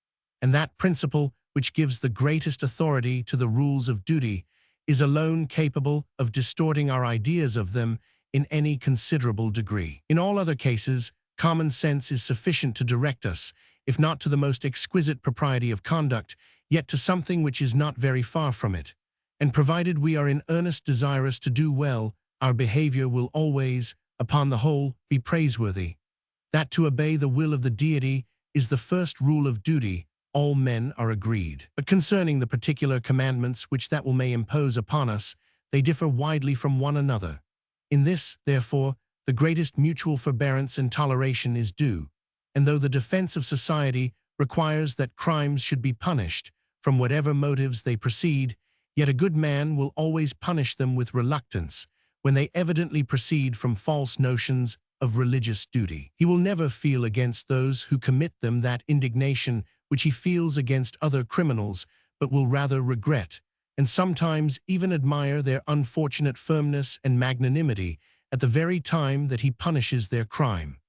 and that principle which gives the greatest authority to the rules of duty is alone capable of distorting our ideas of them in any considerable degree. In all other cases, common sense is sufficient to direct us, if not to the most exquisite propriety of conduct, yet to something which is not very far from it. And provided we are in earnest desirous to do well, our behavior will always, upon the whole, be praiseworthy. That to obey the will of the deity is the first rule of duty, all men are agreed. But concerning the particular commandments which that will may impose upon us, they differ widely from one another. In this, therefore, the greatest mutual forbearance and toleration is due, and though the defense of society requires that crimes should be punished, from whatever motives they proceed, yet a good man will always punish them with reluctance, when they evidently proceed from false notions of religious duty. He will never feel against those who commit them that indignation which he feels against other criminals, but will rather regret, and sometimes even admire their unfortunate firmness and magnanimity at the very time that he punishes their crime.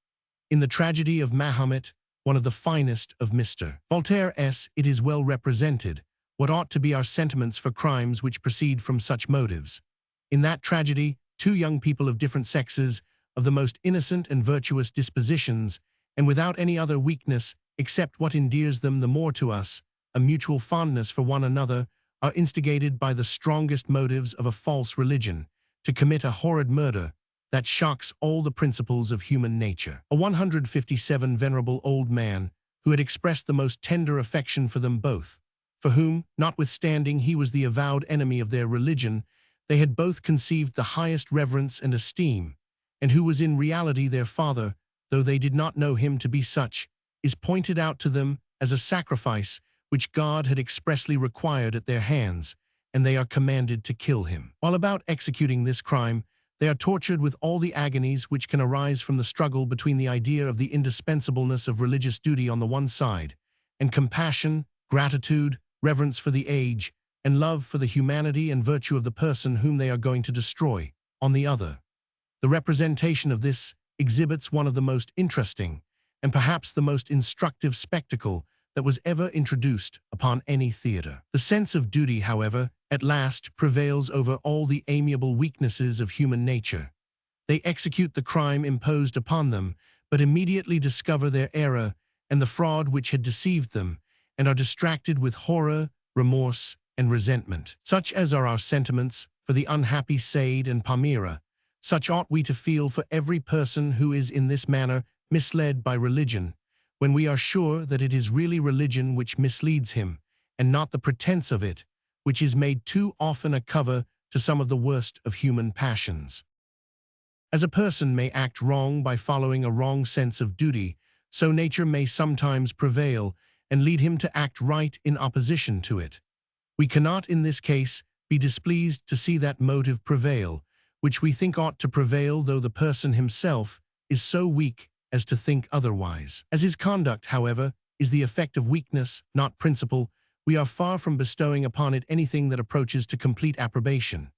In the tragedy of Mahomet, one of the finest of Mr. Voltaire's, it is well represented what ought to be our sentiments for crimes which proceed from such motives. In that tragedy, two young people of different sexes, of the most innocent and virtuous dispositions, and without any other weakness except what endears them the more to us, a mutual fondness for one another, are instigated by the strongest motives of a false religion, to commit a horrid murder that shocks all the principles of human nature. A 157 venerable old man, who had expressed the most tender affection for them both, for whom, notwithstanding he was the avowed enemy of their religion, they had both conceived the highest reverence and esteem, and who was in reality their father, though they did not know him to be such, is pointed out to them as a sacrifice which God had expressly required at their hands, and they are commanded to kill him. While about executing this crime, they are tortured with all the agonies which can arise from the struggle between the idea of the indispensableness of religious duty on the one side, and compassion, gratitude, reverence for the age, and love for the humanity and virtue of the person whom they are going to destroy, on the other. The representation of this exhibits one of the most interesting, and perhaps the most instructive spectacle that was ever introduced upon any theatre. The sense of duty, however, at last prevails over all the amiable weaknesses of human nature. They execute the crime imposed upon them, but immediately discover their error and the fraud which had deceived them, and are distracted with horror, remorse, and resentment. Such as are our sentiments for the unhappy Cade and Palmyra, such ought we to feel for every person who is in this manner misled by religion, when we are sure that it is really religion which misleads him, and not the pretense of it, which is made too often a cover to some of the worst of human passions. As a person may act wrong by following a wrong sense of duty, so nature may sometimes prevail and lead him to act right in opposition to it. We cannot in this case be displeased to see that motive prevail, which we think ought to prevail, though the person himself is so weak as to think otherwise. As his conduct, however, is the effect of weakness, not principle, we are far from bestowing upon it anything that approaches to complete approbation.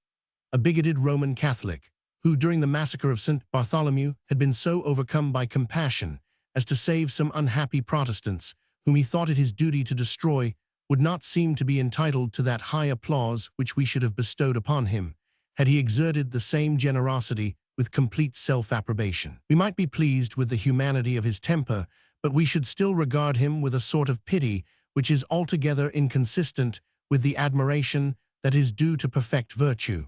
A bigoted Roman Catholic, who during the massacre of St. Bartholomew had been so overcome by compassion as to save some unhappy Protestants, whom he thought it his duty to destroy, would not seem to be entitled to that high applause which we should have bestowed upon him, had he exerted the same generosity with complete self-approbation. We might be pleased with the humanity of his temper, but we should still regard him with a sort of pity which is altogether inconsistent with the admiration that is due to perfect virtue.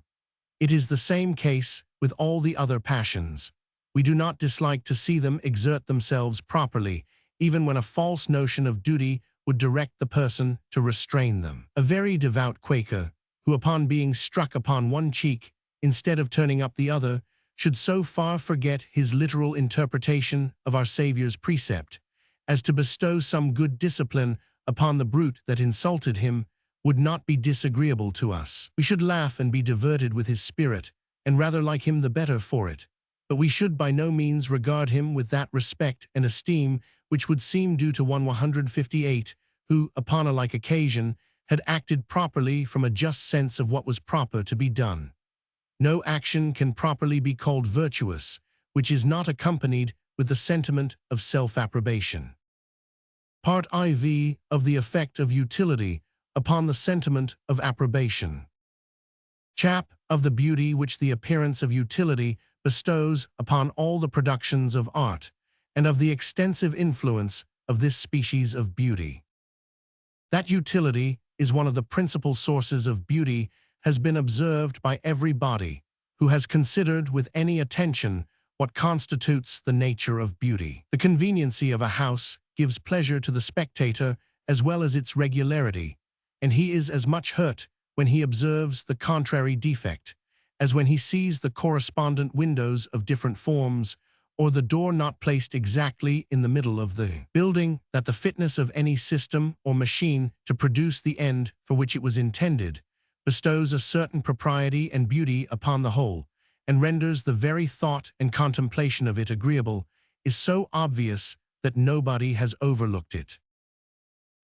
It is the same case with all the other passions. We do not dislike to see them exert themselves properly, even when a false notion of duty would direct the person to restrain them. A very devout Quaker, who upon being struck upon one cheek, instead of turning up the other, should so far forget his literal interpretation of our Saviour's precept, as to bestow some good discipline upon the brute that insulted him, would not be disagreeable to us. We should laugh and be diverted with his spirit, and rather like him the better for it, but we should by no means regard him with that respect and esteem which would seem due to one 158, who, upon a like occasion, had acted properly from a just sense of what was proper to be done. No action can properly be called virtuous, which is not accompanied with the sentiment of self-approbation. Part IV of the effect of utility upon the sentiment of approbation. Chap of the beauty which the appearance of utility bestows upon all the productions of art, and of the extensive influence of this species of beauty. That utility is one of the principal sources of beauty has been observed by everybody who has considered with any attention what constitutes the nature of beauty. The conveniency of a house gives pleasure to the spectator as well as its regularity, and he is as much hurt when he observes the contrary defect, as when he sees the correspondent windows of different forms, or the door not placed exactly in the middle of the building, that the fitness of any system or machine to produce the end for which it was intended bestows a certain propriety and beauty upon the whole, and renders the very thought and contemplation of it agreeable, is so obvious that nobody has overlooked it.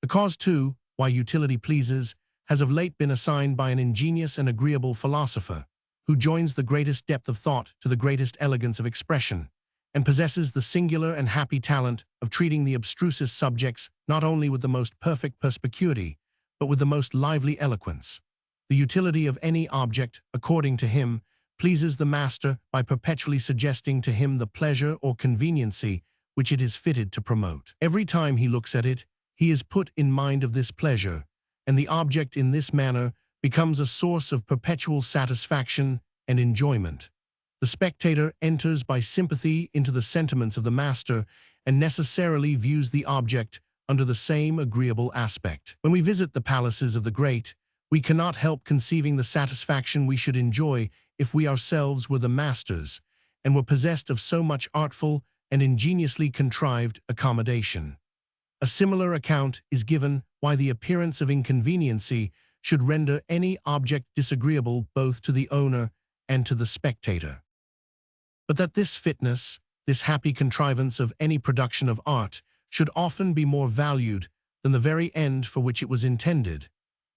The cause, too, why utility pleases, has of late been assigned by an ingenious and agreeable philosopher, who joins the greatest depth of thought to the greatest elegance of expression, and possesses the singular and happy talent of treating the abstrusest subjects not only with the most perfect perspicuity, but with the most lively eloquence. The utility of any object, according to him, pleases the master by perpetually suggesting to him the pleasure or conveniency which it is fitted to promote. Every time he looks at it, he is put in mind of this pleasure, and the object in this manner becomes a source of perpetual satisfaction and enjoyment. The spectator enters by sympathy into the sentiments of the master and necessarily views the object under the same agreeable aspect. When we visit the palaces of the great, we cannot help conceiving the satisfaction we should enjoy if we ourselves were the masters and were possessed of so much artful and ingeniously contrived accommodation. A similar account is given why the appearance of inconveniency should render any object disagreeable both to the owner and to the spectator. But that this fitness, this happy contrivance of any production of art, should often be more valued than the very end for which it was intended,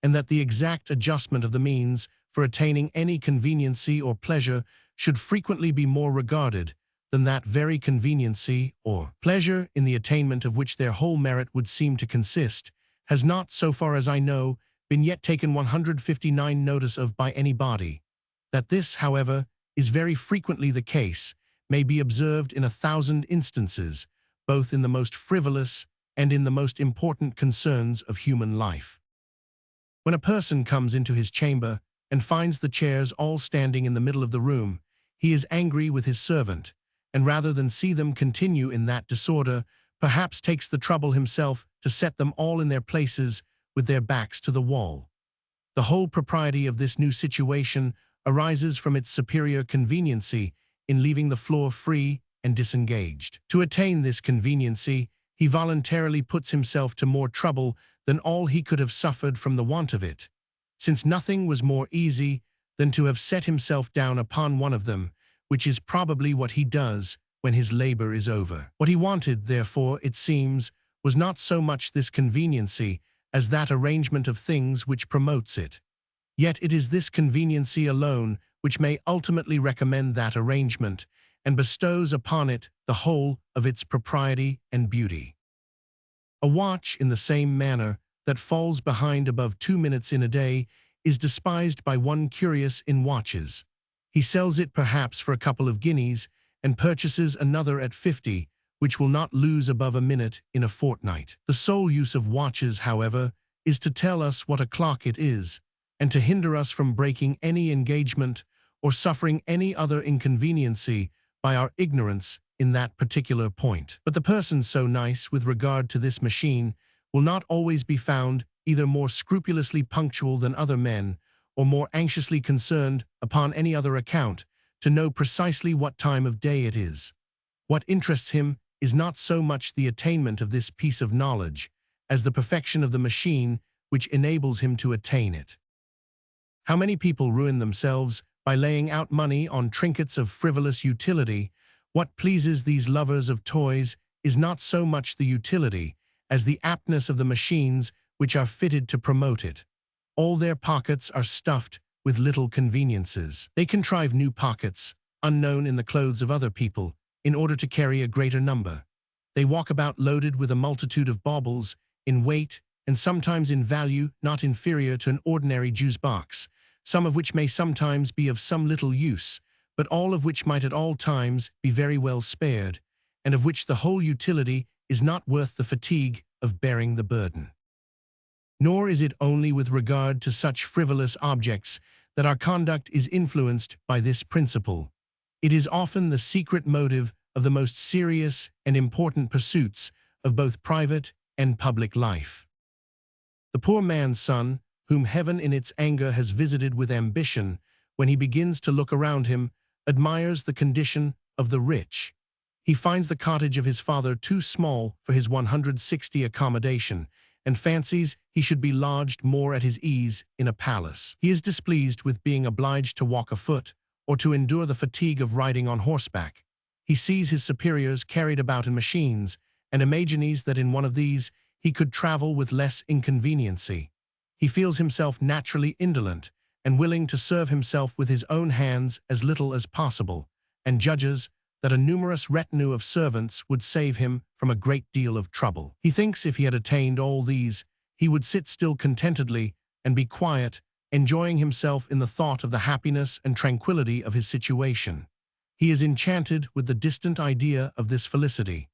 and that the exact adjustment of the means for attaining any conveniency or pleasure should frequently be more regarded than that very conveniency or pleasure in the attainment of which their whole merit would seem to consist, has not, so far as I know, been yet taken 159 notice of by any body. That this, however, is very frequently the case, may be observed in 1,000 instances, both in the most frivolous and in the most important concerns of human life. When a person comes into his chamber and finds the chairs all standing in the middle of the room, he is angry with his servant, and rather than see them continue in that disorder, perhaps takes the trouble himself to set them all in their places with their backs to the wall. The whole propriety of this new situation arises from its superior conveniency in leaving the floor free and disengaged. To attain this conveniency, he voluntarily puts himself to more trouble than all he could have suffered from the want of it, since nothing was more easy than to have set himself down upon one of them, which is probably what he does when his labor is over. What he wanted, therefore, it seems, was not so much this conveniency as that arrangement of things which promotes it. Yet it is this conveniency alone which may ultimately recommend that arrangement, and bestows upon it the whole of its propriety and beauty. A watch, in the same manner, that falls behind above 2 minutes in a day, is despised by one curious in watches. He sells it perhaps for a couple of guineas, and purchases another at 50, which will not lose above a minute in a fortnight. The sole use of watches, however, is to tell us what o'clock it is, and to hinder us from breaking any engagement or suffering any other inconveniency by our ignorance in that particular point. But the person so nice with regard to this machine will not always be found either more scrupulously punctual than other men, or more anxiously concerned upon any other account to know precisely what time of day it is. What interests him is not so much the attainment of this piece of knowledge as the perfection of the machine which enables him to attain it. How many people ruin themselves by laying out money on trinkets of frivolous utility? What pleases these lovers of toys is not so much the utility as the aptness of the machines which are fitted to promote it. All their pockets are stuffed with little conveniences. They contrive new pockets, unknown in the clothes of other people, in order to carry a greater number. They walk about loaded with a multitude of baubles, in weight and sometimes in value not inferior to an ordinary Jew's box, some of which may sometimes be of some little use, but all of which might at all times be very well spared, and of which the whole utility is not worth the fatigue of bearing the burden. Nor is it only with regard to such frivolous objects that our conduct is influenced by this principle. It is often the secret motive of the most serious and important pursuits of both private and public life. The poor man's son, whom heaven in its anger has visited with ambition, when he begins to look around him, admires the condition of the rich. He finds the cottage of his father too small for his 160 accommodation, and fancies he should be lodged more at his ease in a palace. He is displeased with being obliged to walk afoot, or to endure the fatigue of riding on horseback. He sees his superiors carried about in machines, and imagines that in one of these he could travel with less inconveniency. He feels himself naturally indolent, and willing to serve himself with his own hands as little as possible, and judges that a numerous retinue of servants would save him from a great deal of trouble. He thinks if he had attained all these, he would sit still contentedly and be quiet enjoying himself in the thought of the happiness and tranquility of his situation. He is enchanted with the distant idea of this felicity.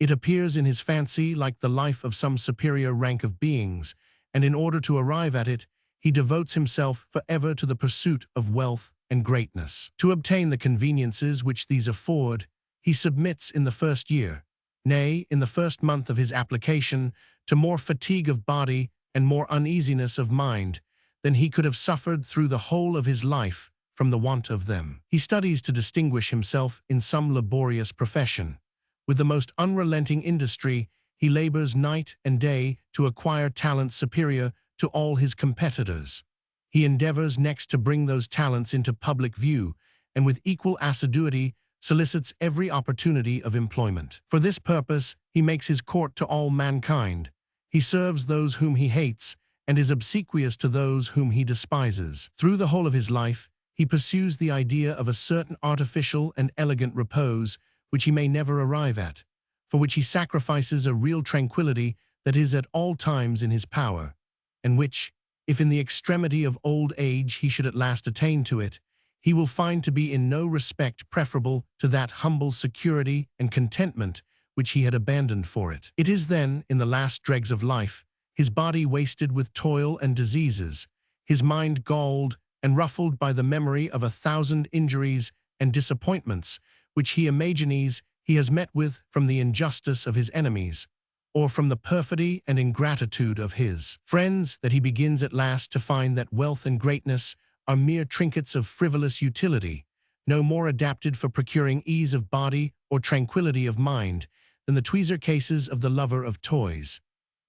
It appears in his fancy like the life of some superior rank of beings, and in order to arrive at it, he devotes himself forever to the pursuit of wealth and greatness. To obtain the conveniences which these afford, he submits in the first year, nay, in the first month of his application, to more fatigue of body and more uneasiness of mind than he could have suffered through the whole of his life from the want of them. He studies to distinguish himself in some laborious profession. With the most unrelenting industry, he labors night and day to acquire talents superior to all his competitors. He endeavors next to bring those talents into public view, and with equal assiduity solicits every opportunity of employment. For this purpose, he makes his court to all mankind. He serves those whom he hates, and is obsequious to those whom he despises. Through the whole of his life, he pursues the idea of a certain artificial and elegant repose which he may never arrive at, for which he sacrifices a real tranquility that is at all times in his power, and which, if in the extremity of old age he should at last attain to it, he will find to be in no respect preferable to that humble security and contentment which he had abandoned for it. It is then, in the last dregs of life, his body wasted with toil and diseases, his mind galled and ruffled by the memory of 1,000 injuries and disappointments, which he imagines he has met with from the injustice of his enemies, or from the perfidy and ingratitude of his friends, that he begins at last to find that wealth and greatness are mere trinkets of frivolous utility, no more adapted for procuring ease of body or tranquility of mind than the tweezer cases of the lover of toys,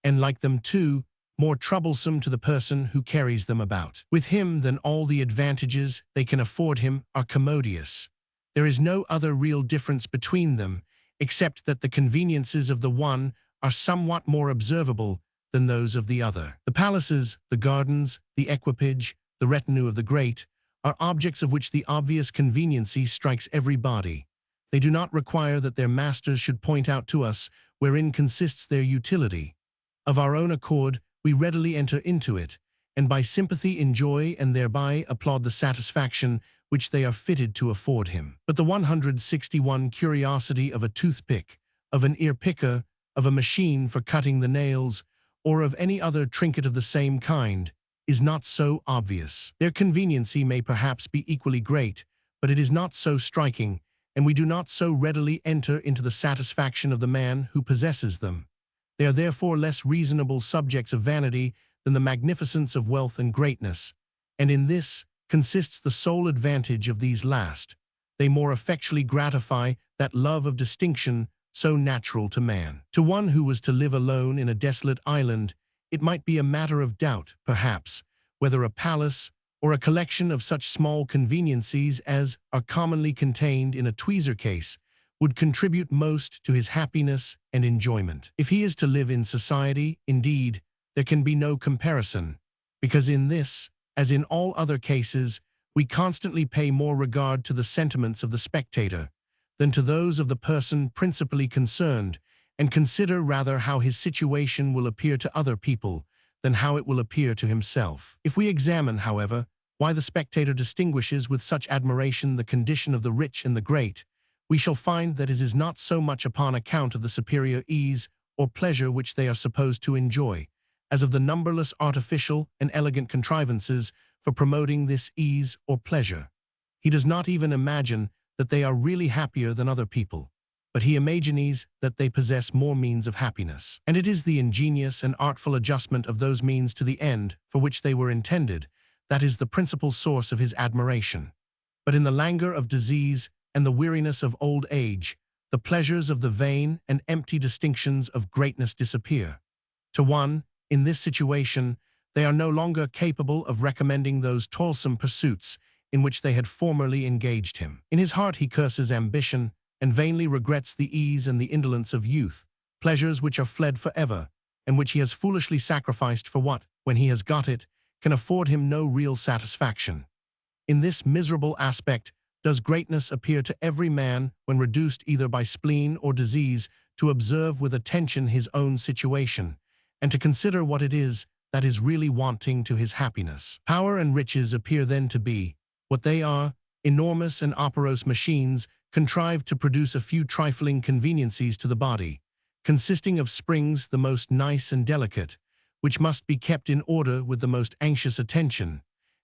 and like them too, more troublesome to the person who carries them about. With him, then, all the advantages they can afford him are commodious. There is no other real difference between them, except that the conveniences of the one are somewhat more observable than those of the other. The palaces, the gardens, the equipage, the retinue of the great, are objects of which the obvious conveniency strikes every body. They do not require that their masters should point out to us wherein consists their utility. Of our own accord, we readily enter into it, and by sympathy enjoy and thereby applaud the satisfaction which they are fitted to afford him. But the 161 curiosity of a toothpick, of an ear-picker, of a machine for cutting the nails, or of any other trinket of the same kind, is not so obvious. Their conveniency may perhaps be equally great, but it is not so striking, and we do not so readily enter into the satisfaction of the man who possesses them. They are therefore less reasonable subjects of vanity than the magnificence of wealth and greatness, and in this consists the sole advantage of these last. They more effectually gratify that love of distinction so natural to man. To one who was to live alone in a desolate island, it might be a matter of doubt, perhaps, whether a palace or a collection of such small conveniencies as are commonly contained in a tweezer case would contribute most to his happiness and enjoyment. If he is to live in society, indeed, there can be no comparison, because in this, as in all other cases, we constantly pay more regard to the sentiments of the spectator than to those of the person principally concerned, and consider rather how his situation will appear to other people than how it will appear to himself. If we examine, however, why the spectator distinguishes with such admiration the condition of the rich and the great, we shall find that it is not so much upon account of the superior ease or pleasure which they are supposed to enjoy, as of the numberless artificial and elegant contrivances for promoting this ease or pleasure. He does not even imagine that they are really happier than other people, but he imagines that they possess more means of happiness. And it is the ingenious and artful adjustment of those means to the end for which they were intended that is the principal source of his admiration. But in the languor of disease and the weariness of old age, the pleasures of the vain and empty distinctions of greatness disappear. To one, in this situation, they are no longer capable of recommending those toilsome pursuits in which they had formerly engaged him. In his heart he curses ambition, and vainly regrets the ease and the indolence of youth, pleasures which are fled forever, and which he has foolishly sacrificed for what, when he has got it, can afford him no real satisfaction. In this miserable aspect does greatness appear to every man when reduced either by spleen or disease to observe with attention his own situation, and to consider what it is that is really wanting to his happiness. Power and riches appear then to be, what they are, enormous and operose machines contrived to produce a few trifling conveniencies to the body, consisting of springs the most nice and delicate, which must be kept in order with the most anxious attention,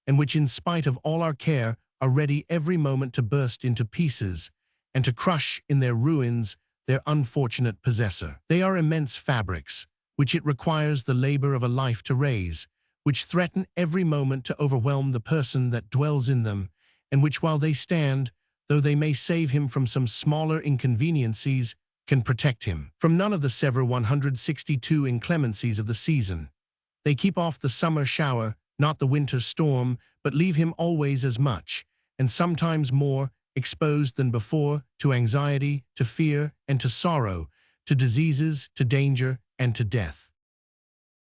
and which in spite of all our care are ready every moment to burst into pieces, and to crush in their ruins their unfortunate possessor. They are immense fabrics, which it requires the labor of a life to raise, which threaten every moment to overwhelm the person that dwells in them, and which while they stand, though they may save him from some smaller inconveniencies, can protect him from none of the several 162 inclemencies of the season. They keep off the summer shower, not the winter storm, but leave him always as much, and sometimes more, exposed than before to anxiety, to fear, and to sorrow, to diseases, to danger, and to death.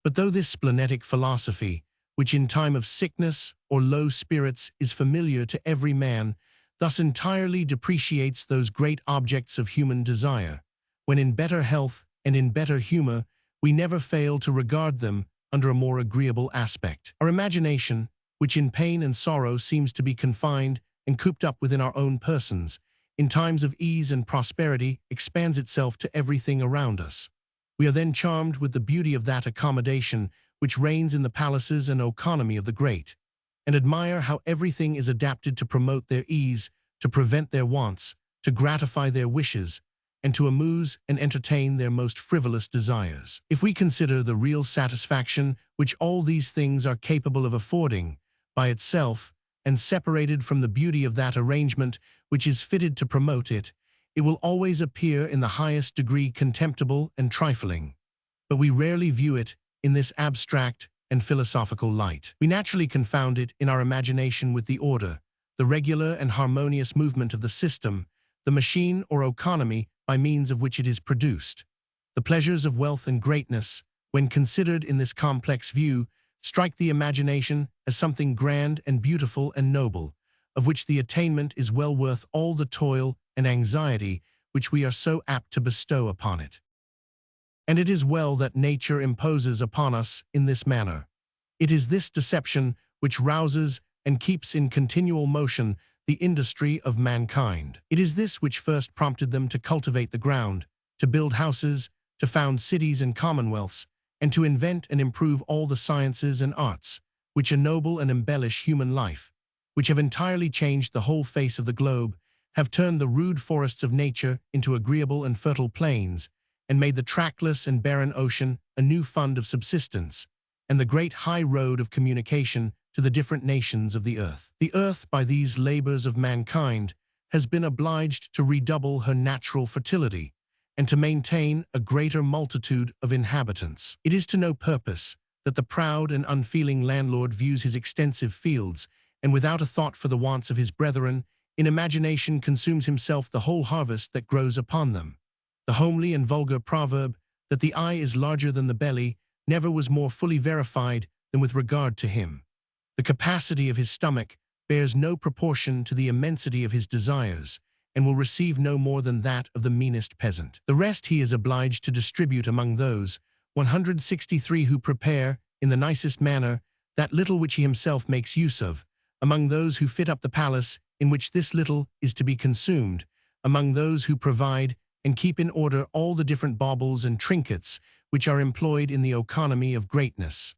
But though this splenetic philosophy, which in time of sickness or low spirits is familiar to every man, thus entirely depreciates those great objects of human desire, when in better health and in better humor we never fail to regard them under a more agreeable aspect. Our imagination, which in pain and sorrow seems to be confined and cooped up within our own persons, in times of ease and prosperity expands itself to everything around us. We are then charmed with the beauty of that accommodation which reigns in the palaces and economy of the great, and admire how everything is adapted to promote their ease, to prevent their wants, to gratify their wishes, and to amuse and entertain their most frivolous desires. If we consider the real satisfaction which all these things are capable of affording, by itself, and separated from the beauty of that arrangement which is fitted to promote it, it will always appear in the highest degree contemptible and trifling. But we rarely view it in this abstract and philosophical light. We naturally confound it in our imagination with the order, the regular and harmonious movement of the system, the machine or economy by means of which it is produced. The pleasures of wealth and greatness, when considered in this complex view, strike the imagination as something grand and beautiful and noble, of which the attainment is well worth all the toil and anxiety which we are so apt to bestow upon it. And it is well that nature imposes upon us in this manner. It is this deception which rouses and keeps in continual motion the industry of mankind. It is this which first prompted them to cultivate the ground, to build houses, to found cities and commonwealths, and to invent and improve all the sciences and arts, which ennoble and embellish human life, which have entirely changed the whole face of the globe, have turned the rude forests of nature into agreeable and fertile plains, and made the trackless and barren ocean a new fund of subsistence, and the great high road of communication to the different nations of the earth. The earth, by these labors of mankind, has been obliged to redouble her natural fertility, and to maintain a greater multitude of inhabitants. It is to no purpose that the proud and unfeeling landlord views his extensive fields, and without a thought for the wants of his brethren, in imagination consumes himself the whole harvest that grows upon them. The homely and vulgar proverb that the eye is larger than the belly never was more fully verified than with regard to him. The capacity of his stomach bears no proportion to the immensity of his desires, and will receive no more than that of the meanest peasant. The rest he is obliged to distribute among those 163 who prepare, in the nicest manner, that little which he himself makes use of, among those who fit up the palace in which this little is to be consumed, among those who provide and keep in order all the different baubles and trinkets which are employed in the economy of greatness,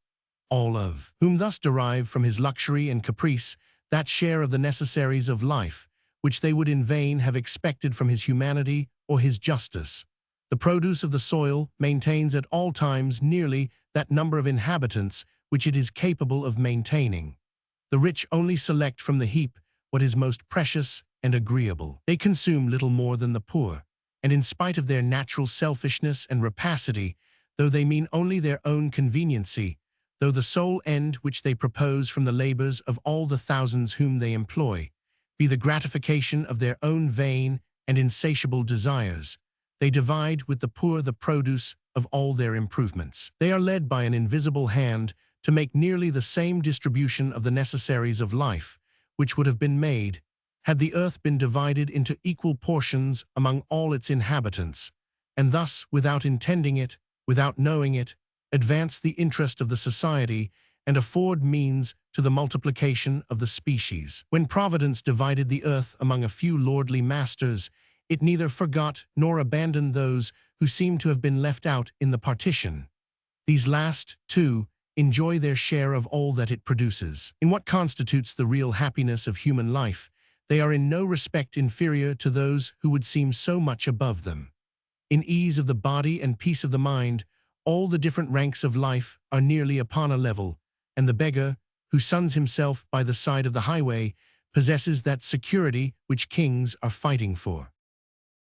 all of whom thus derive from his luxury and caprice that share of the necessaries of life, which they would in vain have expected from his humanity or his justice. The produce of the soil maintains at all times nearly that number of inhabitants which it is capable of maintaining. The rich only select from the heap what is most precious and agreeable. They consume little more than the poor, and in spite of their natural selfishness and rapacity, though they mean only their own conveniency, though the sole end which they propose from the labors of all the thousands whom they employ be the gratification of their own vain and insatiable desires, they divide with the poor the produce of all their improvements. They are led by an invisible hand to make nearly the same distribution of the necessaries of life, which would have been made, had the earth been divided into equal portions among all its inhabitants, and thus, without intending it, without knowing it, advance the interest of the society, and afford means to the multiplication of the species. When Providence divided the earth among a few lordly masters, it neither forgot nor abandoned those who seem to have been left out in the partition. These last, too, enjoy their share of all that it produces. In what constitutes the real happiness of human life, they are in no respect inferior to those who would seem so much above them. In ease of the body and peace of the mind, all the different ranks of life are nearly upon a level, and the beggar, who suns himself by the side of the highway, possesses that security which kings are fighting for.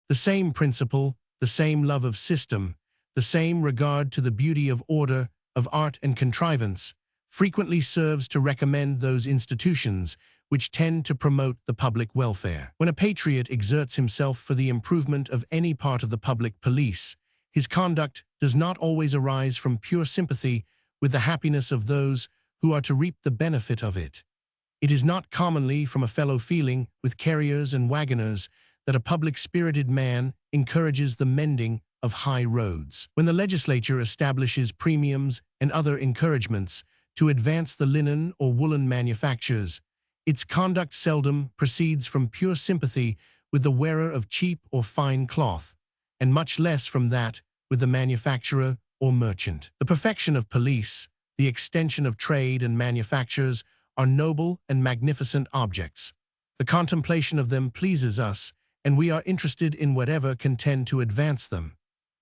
The same principle, the same love of system, the same regard to the beauty of order, of art and contrivance, frequently serves to recommend those institutions which tend to promote the public welfare. When a patriot exerts himself for the improvement of any part of the public police, his conduct does not always arise from pure sympathy with the happiness of those who are to reap the benefit of it. It is not commonly from a fellow feeling with carriers and wagoners that a public-spirited man encourages the mending of high roads. When the legislature establishes premiums and other encouragements to advance the linen or woolen manufactures, its conduct seldom proceeds from pure sympathy with the wearer of cheap or fine cloth, and much less from that with the manufacturer or merchant. The perfection of police, the extension of trade and manufactures are noble and magnificent objects. The contemplation of them pleases us, and we are interested in whatever can tend to advance them.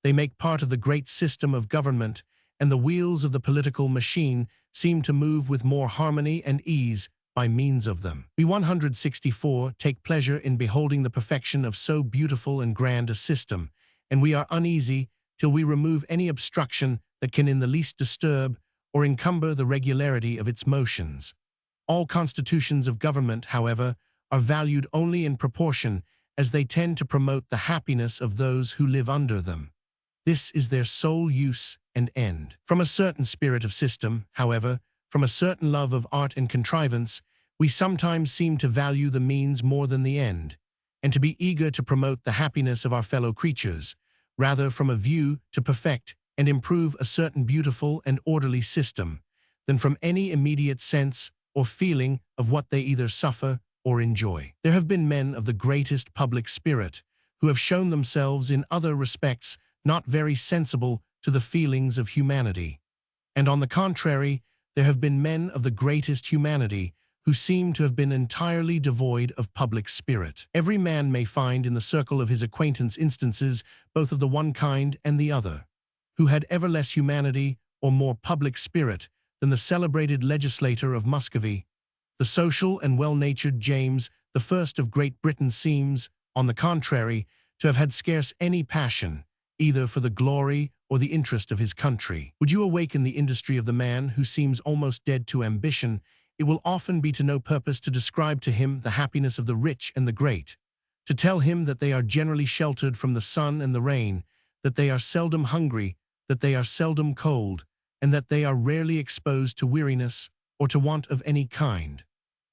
They make part of the great system of government, and the wheels of the political machine seem to move with more harmony and ease by means of them. We 164 take pleasure in beholding the perfection of so beautiful and grand a system, and we are uneasy till we remove any obstruction that can in the least disturb or encumber the regularity of its motions. All constitutions of government, however, are valued only in proportion as they tend to promote the happiness of those who live under them. This is their sole use and end. From a certain spirit of system, however, from a certain love of art and contrivance, we sometimes seem to value the means more than the end, and to be eager to promote the happiness of our fellow creatures, rather from a view to perfect and improve a certain beautiful and orderly system, than from any immediate sense or feeling of what they either suffer or enjoy. There have been men of the greatest public spirit who have shown themselves in other respects not very sensible to the feelings of humanity. And on the contrary, there have been men of the greatest humanity who seem to have been entirely devoid of public spirit. Every man may find in the circle of his acquaintance instances both of the one kind and the other, who had ever less humanity or more public spirit than the celebrated legislator of Muscovy. The social and well-natured James I of Great Britain seems, on the contrary, to have had scarce any passion, either for the glory or the interest of his country. Would you awaken the industry of the man who seems almost dead to ambition, it will often be to no purpose to describe to him the happiness of the rich and the great, to tell him that they are generally sheltered from the sun and the rain, that they are seldom hungry, that they are seldom cold, and that they are rarely exposed to weariness or to want of any kind.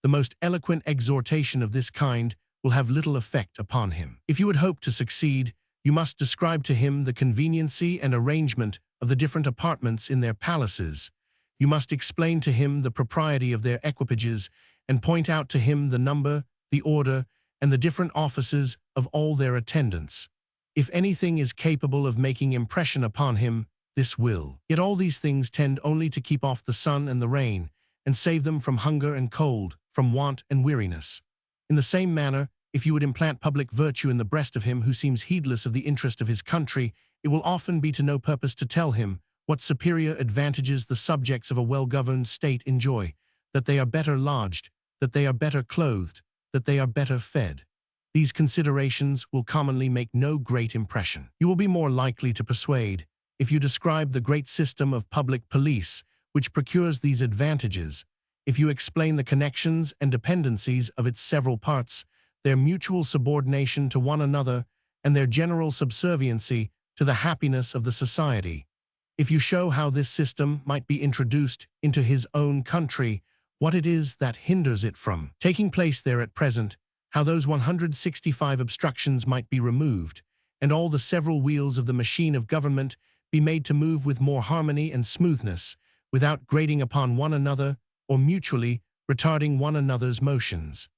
The most eloquent exhortation of this kind will have little effect upon him. If you would hope to succeed, you must describe to him the conveniency and arrangement of the different apartments in their palaces. You must explain to him the propriety of their equipages, and point out to him the number, the order, and the different offices of all their attendants. If anything is capable of making impression upon him, this will. Yet all these things tend only to keep off the sun and the rain, and save them from hunger and cold, from want and weariness. In the same manner, if you would implant public virtue in the breast of him who seems heedless of the interest of his country, it will often be to no purpose to tell him what superior advantages the subjects of a well-governed state enjoy, that they are better lodged, that they are better clothed, that they are better fed. These considerations will commonly make no great impression. You will be more likely to persuade if you describe the great system of public police which procures these advantages, if you explain the connections and dependencies of its several parts, their mutual subordination to one another, and their general subserviency to the happiness of the society. If you show how this system might be introduced into his own country, what it is that hinders it from taking place there at present, how those 165 obstructions might be removed, and all the several wheels of the machine of government be made to move with more harmony and smoothness, without grating upon one another or mutually retarding one another's motions.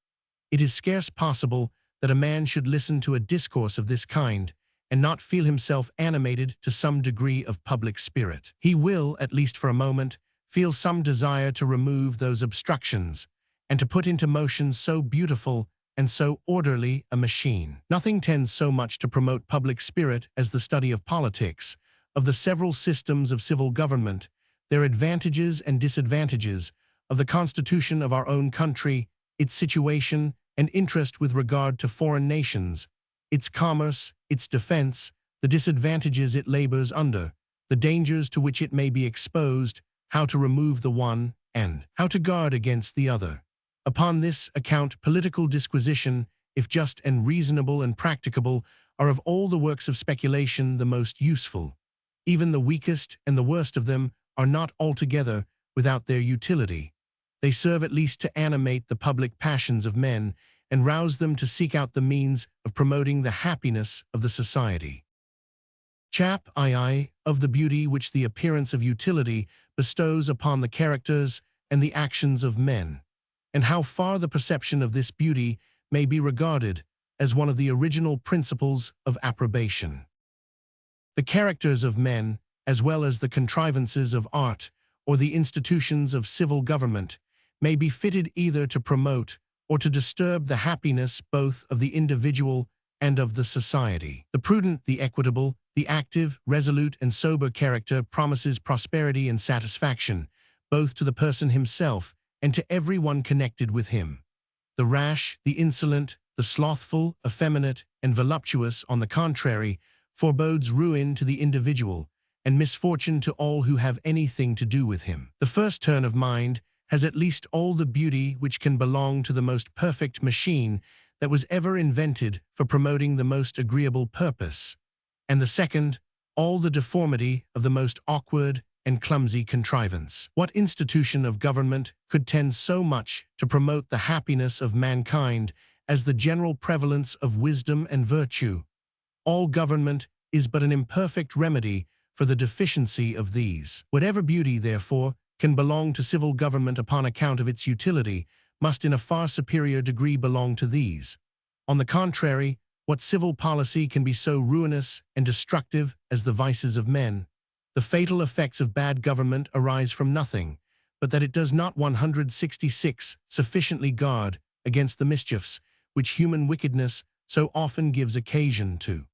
It is scarce possible that a man should listen to a discourse of this kind and not feel himself animated to some degree of public spirit. He will, at least for a moment, feel some desire to remove those obstructions and to put into motion so beautiful and so orderly a machine. Nothing tends so much to promote public spirit as the study of politics, of the several systems of civil government, their advantages and disadvantages, of the constitution of our own country, its situation and interest with regard to foreign nations, its commerce, its defense, the disadvantages it labors under, the dangers to which it may be exposed, how to remove the one, and how to guard against the other. Upon this account, political disquisition, if just and reasonable and practicable, are of all the works of speculation the most useful. Even the weakest and the worst of them are not altogether without their utility. They serve at least to animate the public passions of men and rouse them to seek out the means of promoting the happiness of the society. Chap II of the beauty which the appearance of utility bestows upon the characters and the actions of men, and how far the perception of this beauty may be regarded as one of the original principles of approbation. The characters of men, as well as the contrivances of art or the institutions of civil government, may be fitted either to promote or to disturb the happiness both of the individual and of the society. The prudent, the equitable, the active, resolute, and sober character promises prosperity and satisfaction, both to the person himself and to every one connected with him. The rash, the insolent, the slothful, effeminate, and voluptuous, on the contrary, forebodes ruin to the individual and misfortune to all who have anything to do with him. The first turn of mind has at least all the beauty which can belong to the most perfect machine that was ever invented for promoting the most agreeable purpose, and the second, all the deformity of the most awkward and clumsy contrivance. What institution of government could tend so much to promote the happiness of mankind as the general prevalence of wisdom and virtue? All government is but an imperfect remedy for the deficiency of these. Whatever beauty, therefore, can belong to civil government upon account of its utility, must in a far superior degree belong to these. On the contrary, what civil policy can be so ruinous and destructive as the vices of men? The fatal effects of bad government arise from nothing, but that it does not 166 sufficiently guard against the mischiefs which human wickedness so often gives occasion to.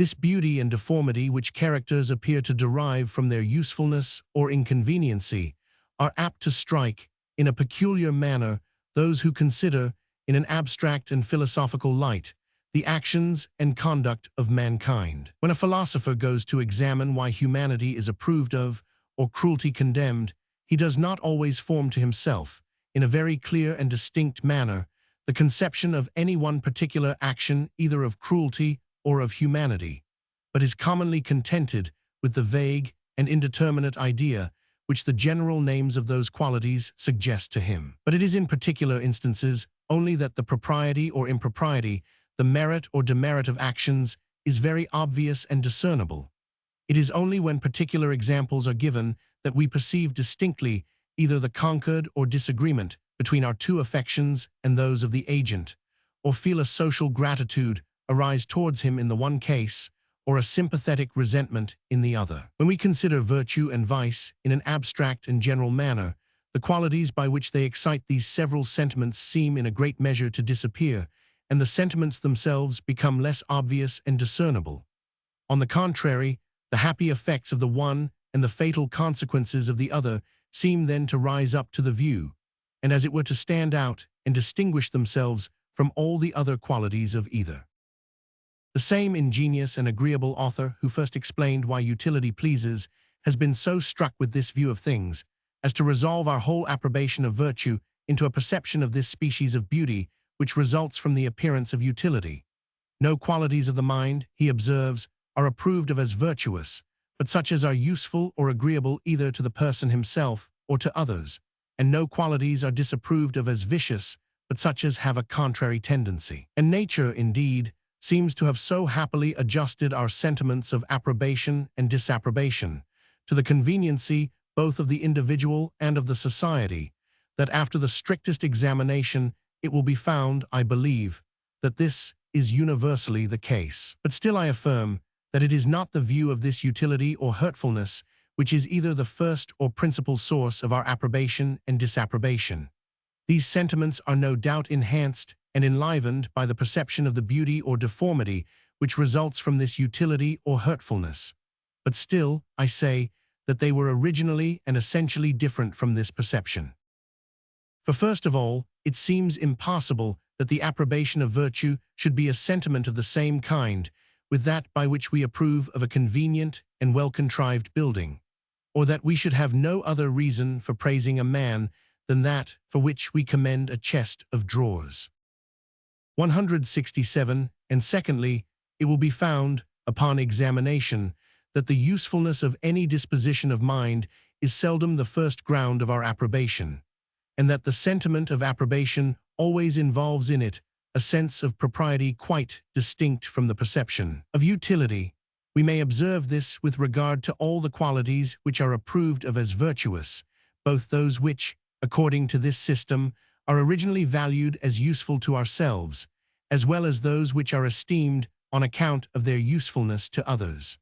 This beauty and deformity which characters appear to derive from their usefulness or inconveniency are apt to strike, in a peculiar manner, those who consider, in an abstract and philosophical light, the actions and conduct of mankind. When a philosopher goes to examine why humanity is approved of, or cruelty condemned, he does not always form to himself, in a very clear and distinct manner, the conception of any one particular action either of cruelty or of humanity, but is commonly contented with the vague and indeterminate idea which the general names of those qualities suggest to him. But it is in particular instances only that the propriety or impropriety, the merit or demerit of actions, is very obvious and discernible. It is only when particular examples are given that we perceive distinctly either the concord or disagreement between our two affections and those of the agent, or feel a social gratitude arise towards him in the one case, or a sympathetic resentment in the other. When we consider virtue and vice in an abstract and general manner, the qualities by which they excite these several sentiments seem in a great measure to disappear, and the sentiments themselves become less obvious and discernible. On the contrary, the happy effects of the one and the fatal consequences of the other seem then to rise up to the view, and as it were to stand out and distinguish themselves from all the other qualities of either. The same ingenious and agreeable author who first explained why utility pleases has been so struck with this view of things as to resolve our whole approbation of virtue into a perception of this species of beauty which results from the appearance of utility. No qualities of the mind, he observes, are approved of as virtuous, but such as are useful or agreeable either to the person himself or to others, and no qualities are disapproved of as vicious, but such as have a contrary tendency. And nature, indeed, seems to have so happily adjusted our sentiments of approbation and disapprobation to the conveniency both of the individual and of the society, that after the strictest examination it will be found, I believe, that this is universally the case. But still I affirm that it is not the view of this utility or hurtfulness which is either the first or principal source of our approbation and disapprobation. These sentiments are no doubt enhanced and enlivened by the perception of the beauty or deformity which results from this utility or hurtfulness. But still, I say, that they were originally and essentially different from this perception. For first of all, it seems impossible that the approbation of virtue should be a sentiment of the same kind with that by which we approve of a convenient and well-contrived building, or that we should have no other reason for praising a man than that for which we commend a chest of drawers. 167. And secondly, it will be found, upon examination, that the usefulness of any disposition of mind is seldom the first ground of our approbation, and that the sentiment of approbation always involves in it a sense of propriety quite distinct from the perception of utility. We may observe this with regard to all the qualities which are approved of as virtuous, both those which, according to this system, are originally valued as useful to ourselves, as well as those which are esteemed on account of their usefulness to others.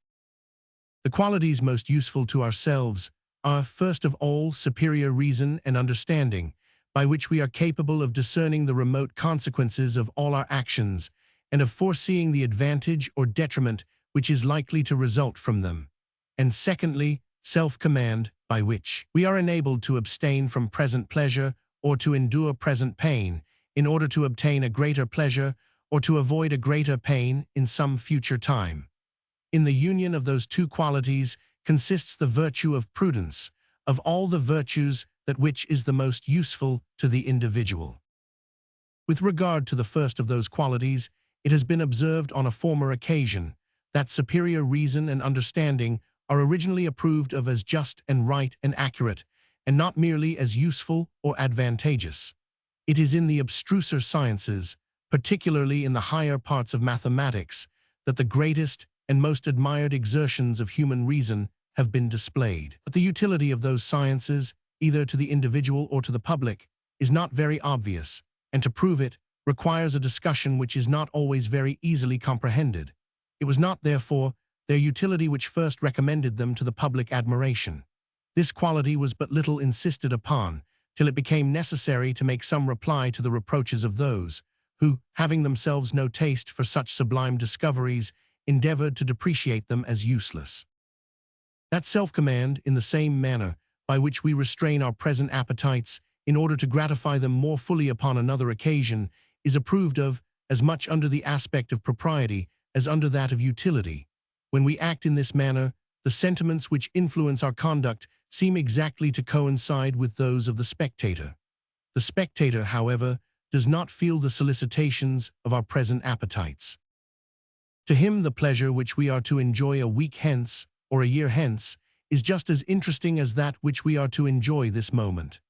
The qualities most useful to ourselves are, first of all, superior reason and understanding, by which we are capable of discerning the remote consequences of all our actions and of foreseeing the advantage or detriment which is likely to result from them. And secondly, self-command, by which we are enabled to abstain from present pleasure or to endure present pain in order to obtain a greater pleasure or to avoid a greater pain in some future time. In the union of those two qualities consists the virtue of prudence, of all the virtues that which is the most useful to the individual. With regard to the first of those qualities, it has been observed on a former occasion that superior reason and understanding are originally approved of as just and right and accurate, and not merely as useful or advantageous. It is in the abstruser sciences, particularly in the higher parts of mathematics, that the greatest and most admired exertions of human reason have been displayed. But the utility of those sciences, either to the individual or to the public, is not very obvious, and to prove it requires a discussion which is not always very easily comprehended. It was not, therefore, their utility which first recommended them to the public admiration. This quality was but little insisted upon, till it became necessary to make some reply to the reproaches of those who, having themselves no taste for such sublime discoveries, endeavored to depreciate them as useless. That self-command, in the same manner by which we restrain our present appetites in order to gratify them more fully upon another occasion, is approved of as much under the aspect of propriety as under that of utility. When we act in this manner, the sentiments which influence our conduct seem exactly to coincide with those of the spectator. The spectator, however, does not feel the solicitations of our present appetites. To him the pleasure which we are to enjoy a week hence, or a year hence, is just as interesting as that which we are to enjoy this moment.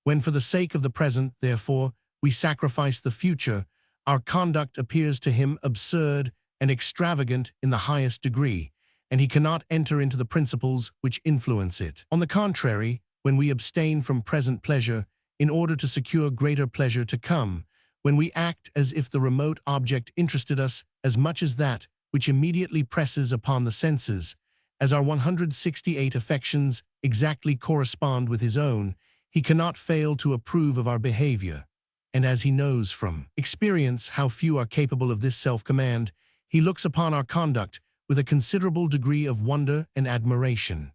When for the sake of the present, therefore, we sacrifice the future, our conduct appears to him absurd and extravagant in the highest degree, and he cannot enter into the principles which influence it. On the contrary, when we abstain from present pleasure in order to secure greater pleasure to come, when we act as if the remote object interested us as much as that which immediately presses upon the senses, as our 168 affections exactly correspond with his own, he cannot fail to approve of our behavior. And as he knows from experience how few are capable of this self-command, he looks upon our conduct with a considerable degree of wonder and admiration.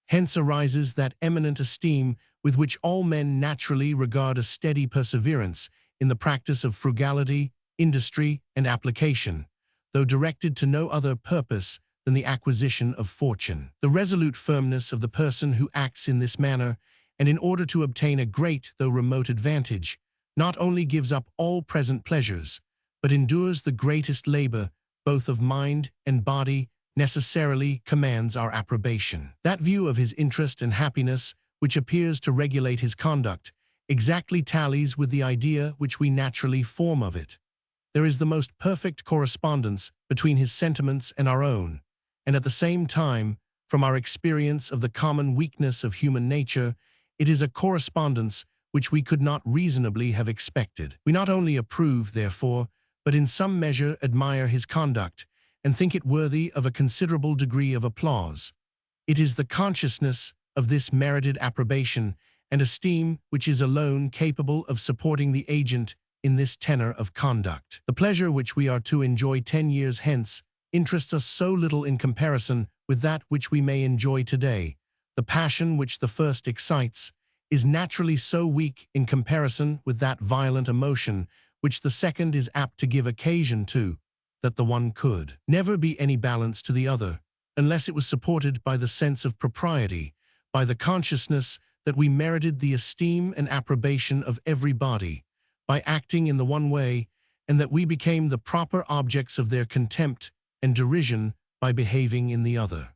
Hence arises that eminent esteem with which all men naturally regard a steady perseverance in the practice of frugality, industry, and application, though directed to no other purpose than the acquisition of fortune. The resolute firmness of the person who acts in this manner, and in order to obtain a great though remote advantage, not only gives up all present pleasures, but endures the greatest labor, both of mind and body, necessarily commands our approbation. That view of his interest and happiness, which appears to regulate his conduct, exactly tallies with the idea which we naturally form of it. There is the most perfect correspondence between his sentiments and our own, and at the same time, from our experience of the common weakness of human nature, it is a correspondence which we could not reasonably have expected. We not only approve, therefore, but in some measure admire his conduct, and think it worthy of a considerable degree of applause. It is the consciousness of this merited approbation and esteem which is alone capable of supporting the agent in this tenor of conduct. The pleasure which we are to enjoy 10 years hence interests us so little in comparison with that which we may enjoy today. The passion which the first excites is naturally so weak in comparison with that violent emotion which the second is apt to give occasion to, that the one could never be any balance to the other, unless it was supported by the sense of propriety, by the consciousness that we merited the esteem and approbation of everybody, by acting in the one way, and that we became the proper objects of their contempt and derision by behaving in the other.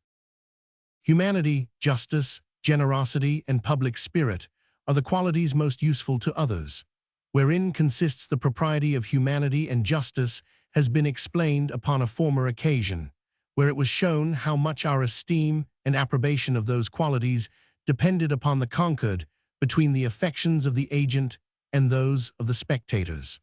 Humanity, justice, generosity, and public spirit are the qualities most useful to others. Wherein consists the propriety of humanity and justice has been explained upon a former occasion, where it was shown how much our esteem and approbation of those qualities depended upon the concord between the affections of the agent and those of the spectators.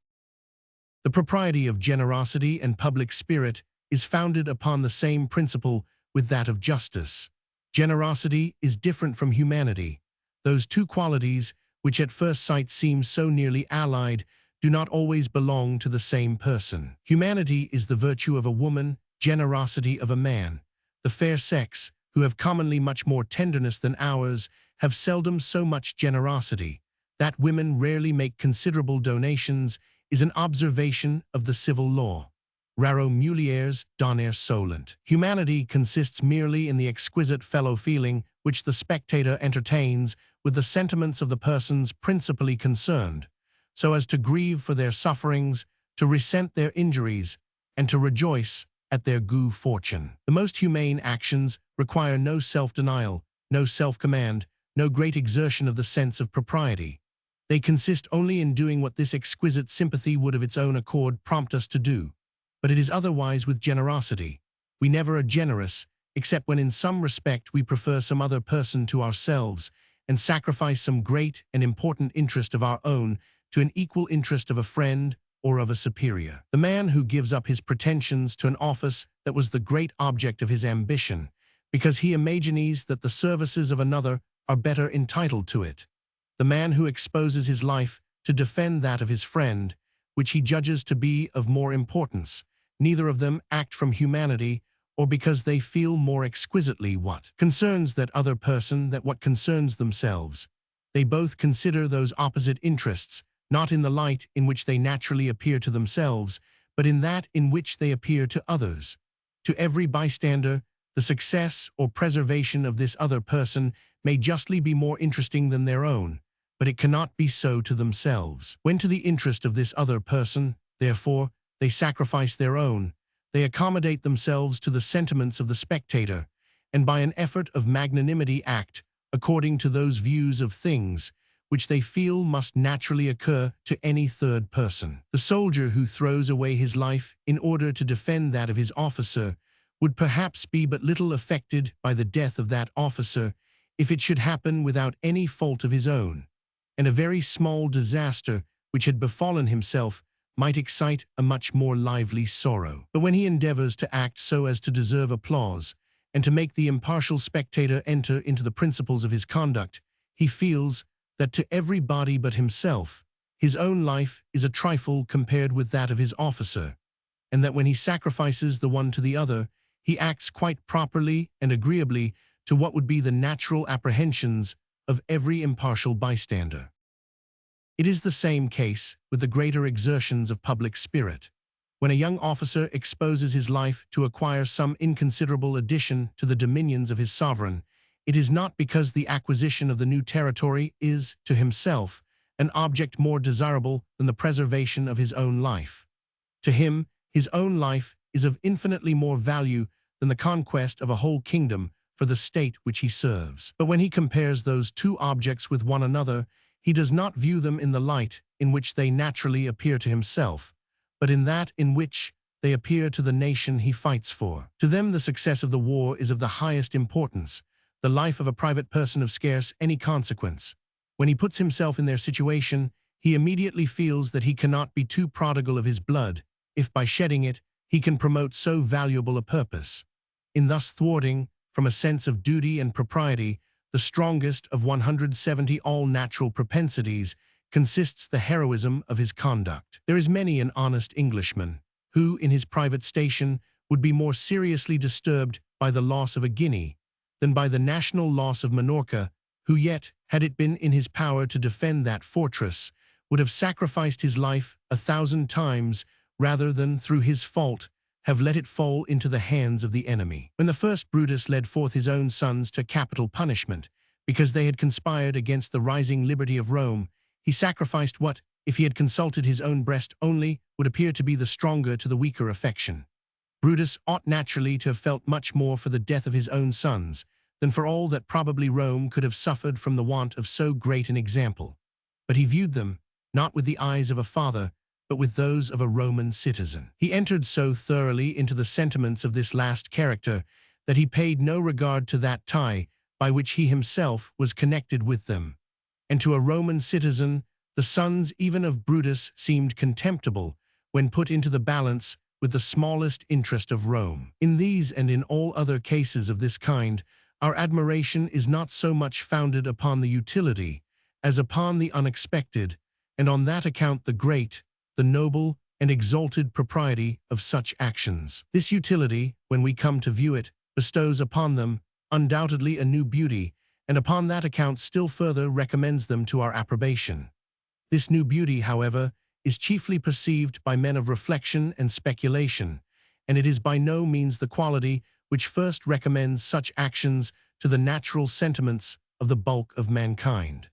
The propriety of generosity and public spirit is founded upon the same principle with that of justice. Generosity is different from humanity. Those two qualities, which at first sight seem so nearly allied, do not always belong to the same person. Humanity is the virtue of a woman, generosity of a man. The fair sex, who have commonly much more tenderness than ours, have seldom so much generosity. That women rarely make considerable donations is an observation of the civil law. Raro mulieres donare solent. Humanity consists merely in the exquisite fellow-feeling which the spectator entertains with the sentiments of the persons principally concerned, so as to grieve for their sufferings, to resent their injuries, and to rejoice at their good fortune. The most humane actions require no self-denial, no self-command, no great exertion of the sense of propriety. They consist only in doing what this exquisite sympathy would of its own accord prompt us to do. But it is otherwise with generosity. We never are generous, except when in some respect we prefer some other person to ourselves, and sacrifice some great and important interest of our own to an equal interest of a friend or of a superior. The man who gives up his pretensions to an office that was the great object of his ambition, because he imagines that the services of another are better entitled to it. The man who exposes his life to defend that of his friend, which he judges to be of more importance, neither of them act from humanity, or because they feel more exquisitely what concerns that other person than what concerns themselves. They both consider those opposite interests, not in the light in which they naturally appear to themselves, but in that in which they appear to others. To every bystander, the success or preservation of this other person may justly be more interesting than their own, but it cannot be so to themselves. When to the interest of this other person, therefore, they sacrifice their own, they accommodate themselves to the sentiments of the spectator, and by an effort of magnanimity act according to those views of things which they feel must naturally occur to any third person. The soldier who throws away his life in order to defend that of his officer would perhaps be but little affected by the death of that officer if it should happen without any fault of his own, and a very small disaster which had befallen himself might excite a much more lively sorrow. But when he endeavors to act so as to deserve applause, and to make the impartial spectator enter into the principles of his conduct, he feels that to everybody but himself, his own life is a trifle compared with that of his officer, and that when he sacrifices the one to the other, he acts quite properly and agreeably to what would be the natural apprehensions of every impartial bystander. It is the same case with the greater exertions of public spirit. When a young officer exposes his life to acquire some inconsiderable addition to the dominions of his sovereign, it is not because the acquisition of the new territory is, to himself, an object more desirable than the preservation of his own life. To him, his own life is of infinitely more value than the conquest of a whole kingdom for the state which he serves. But when he compares those two objects with one another, he does not view them in the light in which they naturally appear to himself, but in that in which they appear to the nation he fights for. To them the success of the war is of the highest importance, the life of a private person of scarce any consequence. When he puts himself in their situation, he immediately feels that he cannot be too prodigal of his blood, if by shedding it he can promote so valuable a purpose. In thus thwarting, from a sense of duty and propriety, the strongest of 170 all-natural propensities, consists the heroism of his conduct. There is many an honest Englishman, who, in his private station, would be more seriously disturbed by the loss of a guinea than by the national loss of Minorca, who yet, had it been in his power to defend that fortress, would have sacrificed his life 1,000 times rather than, through his fault, have let it fall into the hands of the enemy. When the first Brutus led forth his own sons to capital punishment, because they had conspired against the rising liberty of Rome, he sacrificed what, if he had consulted his own breast only, would appear to be the stronger to the weaker affection. Brutus ought naturally to have felt much more for the death of his own sons than for all that probably Rome could have suffered from the want of so great an example. But he viewed them, not with the eyes of a father, but with those of a Roman citizen. He entered so thoroughly into the sentiments of this last character that he paid no regard to that tie by which he himself was connected with them. And to a Roman citizen, the sons even of Brutus seemed contemptible when put into the balance with the smallest interest of Rome. In these and in all other cases of this kind, our admiration is not so much founded upon the utility as upon the unexpected, and on that account the great, the noble, and exalted propriety of such actions. This utility, when we come to view it, bestows upon them undoubtedly a new beauty, and upon that account still further recommends them to our approbation. This new beauty, however, is chiefly perceived by men of reflection and speculation, and it is by no means the quality which first recommends such actions to the natural sentiments of the bulk of mankind.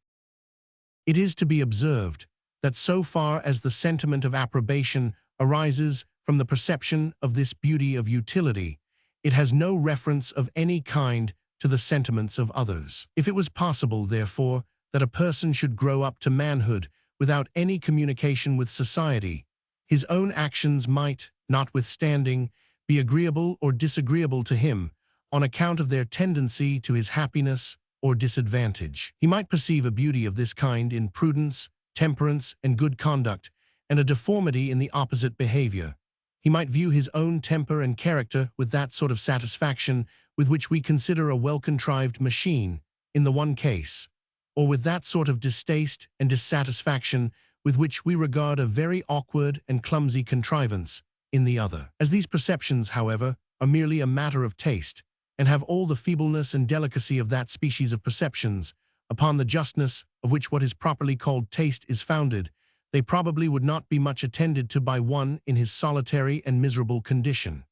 It is to be observed that so far as the sentiment of approbation arises from the perception of this beauty of utility, it has no reference of any kind to the sentiments of others. If it was possible, therefore, that a person should grow up to manhood without any communication with society, his own actions might, notwithstanding, be agreeable or disagreeable to him on account of their tendency to his happiness or disadvantage. He might perceive a beauty of this kind in prudence, temperance, and good conduct, and a deformity in the opposite behavior. He might view his own temper and character with that sort of satisfaction with which we consider a well-contrived machine in the one case, or with that sort of distaste and dissatisfaction with which we regard a very awkward and clumsy contrivance in the other. As these perceptions, however, are merely a matter of taste, and have all the feebleness and delicacy of that species of perceptions, upon the justness of which what is properly called taste is founded, they probably would not be much attended to by one in his solitary and miserable condition.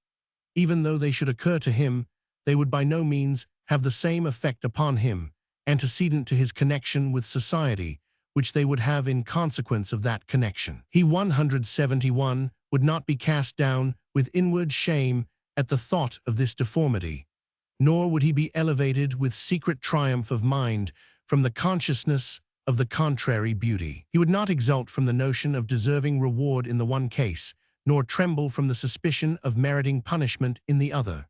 Even though they should occur to him, they would by no means have the same effect upon him, antecedent to his connection with society, which they would have in consequence of that connection. He 171 would not be cast down with inward shame at the thought of this deformity, nor would he be elevated with secret triumph of mind from the consciousness of the contrary beauty. He would not exult from the notion of deserving reward in the one case, nor tremble from the suspicion of meriting punishment in the other.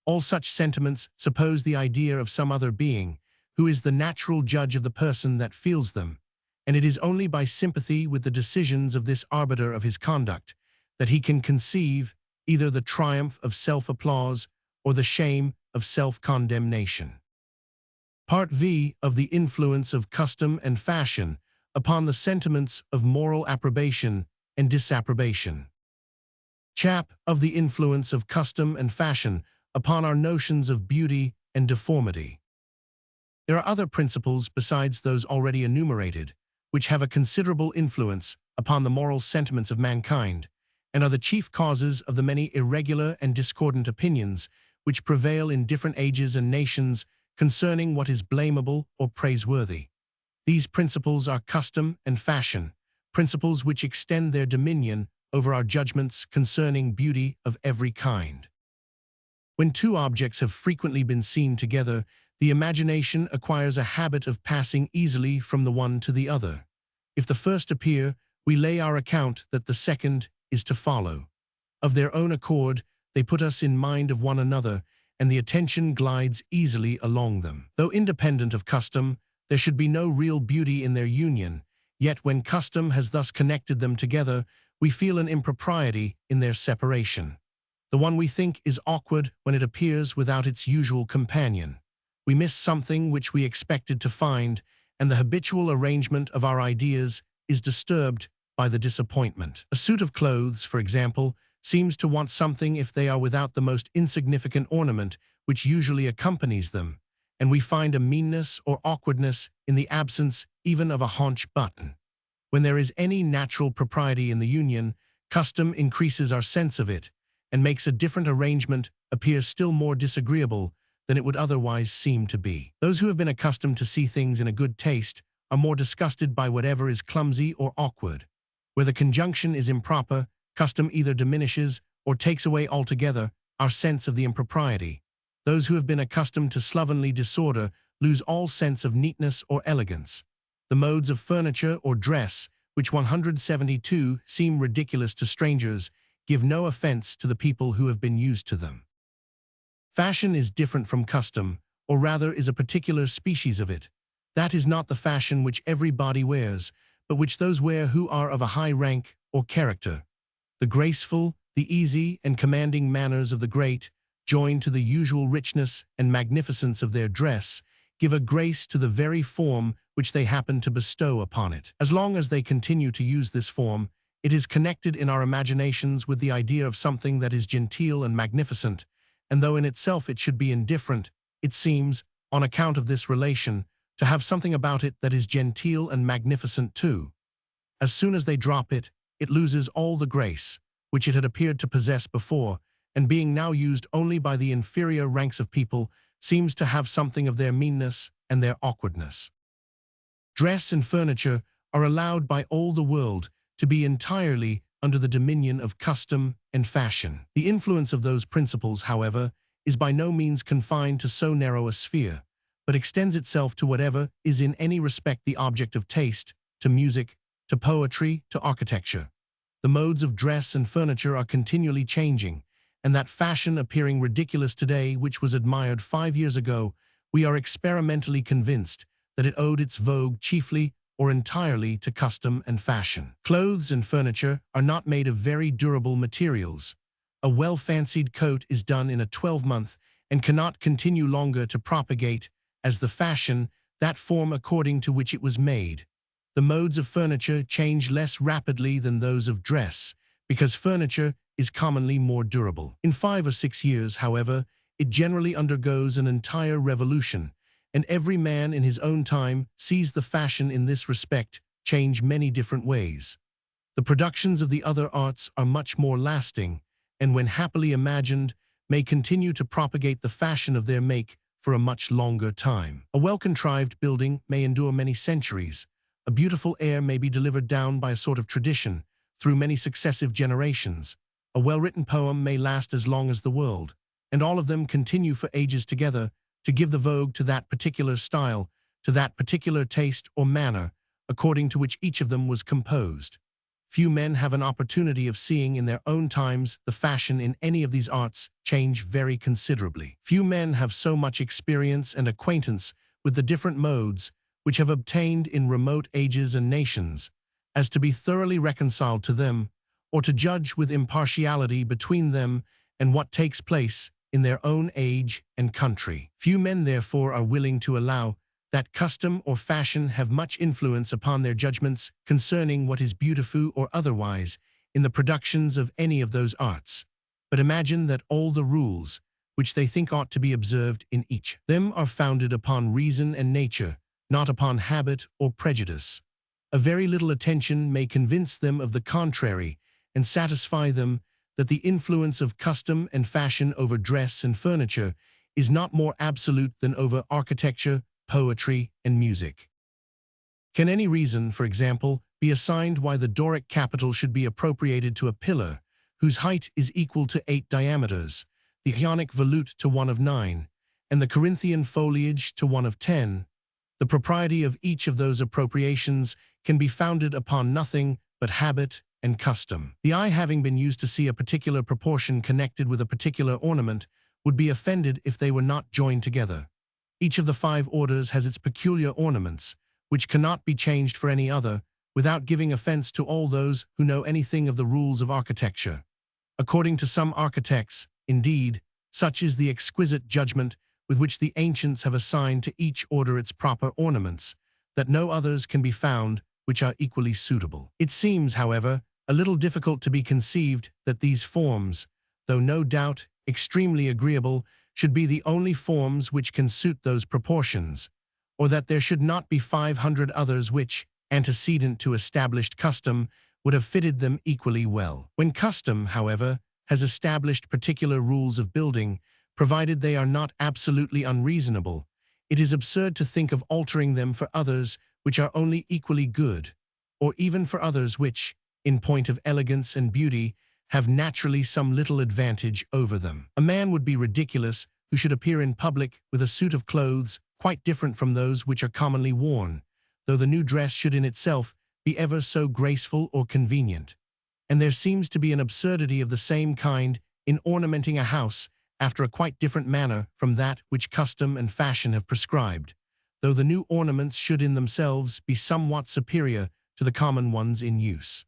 All such sentiments suppose the idea of some other being, who is the natural judge of the person that feels them, and it is only by sympathy with the decisions of this arbiter of his conduct that he can conceive either the triumph of self-applause or the shame of self-condemnation. Part V of the influence of custom and fashion upon the sentiments of moral approbation and disapprobation. Chap of the influence of custom and fashion upon our notions of beauty and deformity. There are other principles besides those already enumerated, which have a considerable influence upon the moral sentiments of mankind, and are the chief causes of the many irregular and discordant opinions which prevail in different ages and nations concerning what is blamable or praiseworthy. These principles are custom and fashion, principles which extend their dominion over our judgments concerning beauty of every kind. When two objects have frequently been seen together, the imagination acquires a habit of passing easily from the one to the other. If the first appear, we lay our account that the second is to follow. Of their own accord, they put us in mind of one another, and the attention glides easily along them. Though independent of custom, there should be no real beauty in their union, yet when custom has thus connected them together, we feel an impropriety in their separation. The one we think is awkward when it appears without its usual companion. We miss something which we expected to find, and the habitual arrangement of our ideas is disturbed by the disappointment. A suit of clothes, for example, seems to want something if they are without the most insignificant ornament which usually accompanies them, and we find a meanness or awkwardness in the absence even of a haunch button. When there is any natural propriety in the union, custom increases our sense of it, and makes a different arrangement appear still more disagreeable than it would otherwise seem to be. Those who have been accustomed to see things in a good taste are more disgusted by whatever is clumsy or awkward. Where the conjunction is improper, custom either diminishes or takes away altogether our sense of the impropriety. Those who have been accustomed to slovenly disorder lose all sense of neatness or elegance. The modes of furniture or dress, which 172 seem ridiculous to strangers, give no offense to the people who have been used to them. Fashion is different from custom, or rather is a particular species of it. That is not the fashion which everybody wears, but which those wear who are of a high rank or character. The graceful, the easy and commanding manners of the great, joined to the usual richness and magnificence of their dress, give a grace to the very form which they happen to bestow upon it. As long as they continue to use this form, it is connected in our imaginations with the idea of something that is genteel and magnificent, and though in itself it should be indifferent, it seems, on account of this relation, to have something about it that is genteel and magnificent too. As soon as they drop it, it loses all the grace, which it had appeared to possess before, and being now used only by the inferior ranks of people, seems to have something of their meanness and their awkwardness. Dress and furniture are allowed by all the world to be entirely under the dominion of custom and fashion. The influence of those principles, however, is by no means confined to so narrow a sphere, but extends itself to whatever is in any respect the object of taste, to music, to poetry, to architecture. The modes of dress and furniture are continually changing, and that fashion appearing ridiculous today which was admired 5 years ago, we are experimentally convinced that it owed its vogue chiefly or entirely to custom and fashion. Clothes and furniture are not made of very durable materials. A well-fancied coat is done in a 12-month and cannot continue longer to propagate, as the fashion, that form according to which it was made. The modes of furniture change less rapidly than those of dress, because furniture is commonly more durable. In 5 or 6 years, however, it generally undergoes an entire revolution, and every man in his own time sees the fashion in this respect change many different ways. The productions of the other arts are much more lasting, and when happily imagined, may continue to propagate the fashion of their make for a much longer time. A well-contrived building may endure many centuries. A beautiful air may be delivered down by a sort of tradition through many successive generations. A well-written poem may last as long as the world, and all of them continue for ages together to give the vogue to that particular style, to that particular taste or manner, according to which each of them was composed. Few men have an opportunity of seeing in their own times the fashion in any of these arts change very considerably. Few men have so much experience and acquaintance with the different modes which have obtained in remote ages and nations, as to be thoroughly reconciled to them, or to judge with impartiality between them and what takes place in their own age and country. Few men, therefore, are willing to allow that custom or fashion have much influence upon their judgments concerning what is beautiful or otherwise in the productions of any of those arts, but imagine that all the rules which they think ought to be observed in each them are founded upon reason and nature, not upon habit or prejudice. A very little attention may convince them of the contrary and satisfy them that the influence of custom and fashion over dress and furniture is not more absolute than over architecture, poetry, and music. Can any reason, for example, be assigned why the Doric capital should be appropriated to a pillar, whose height is equal to 8 diameters, the Ionic volute to one of 9, and the Corinthian foliage to one of 10? The propriety of each of those appropriations can be founded upon nothing but habit and custom. The eye, having been used to see a particular proportion connected with a particular ornament, would be offended if they were not joined together. Each of the 5 orders has its peculiar ornaments, which cannot be changed for any other, without giving offense to all those who know anything of the rules of architecture. According to some architects, indeed, such is the exquisite judgment with which the ancients have assigned to each order its proper ornaments, that no others can be found which are equally suitable. It seems, however, a little difficult to be conceived that these forms, though no doubt extremely agreeable, should be the only forms which can suit those proportions, or that there should not be 500 others which, antecedent to established custom, would have fitted them equally well. When custom, however, has established particular rules of building, provided they are not absolutely unreasonable, it is absurd to think of altering them for others which are only equally good, or even for others which, in point of elegance and beauty, have naturally some little advantage over them. A man would be ridiculous who should appear in public with a suit of clothes quite different from those which are commonly worn, though the new dress should in itself be ever so graceful or convenient. And there seems to be an absurdity of the same kind in ornamenting a house after a quite different manner from that which custom and fashion have prescribed, though the new ornaments should in themselves be somewhat superior to the common ones in use.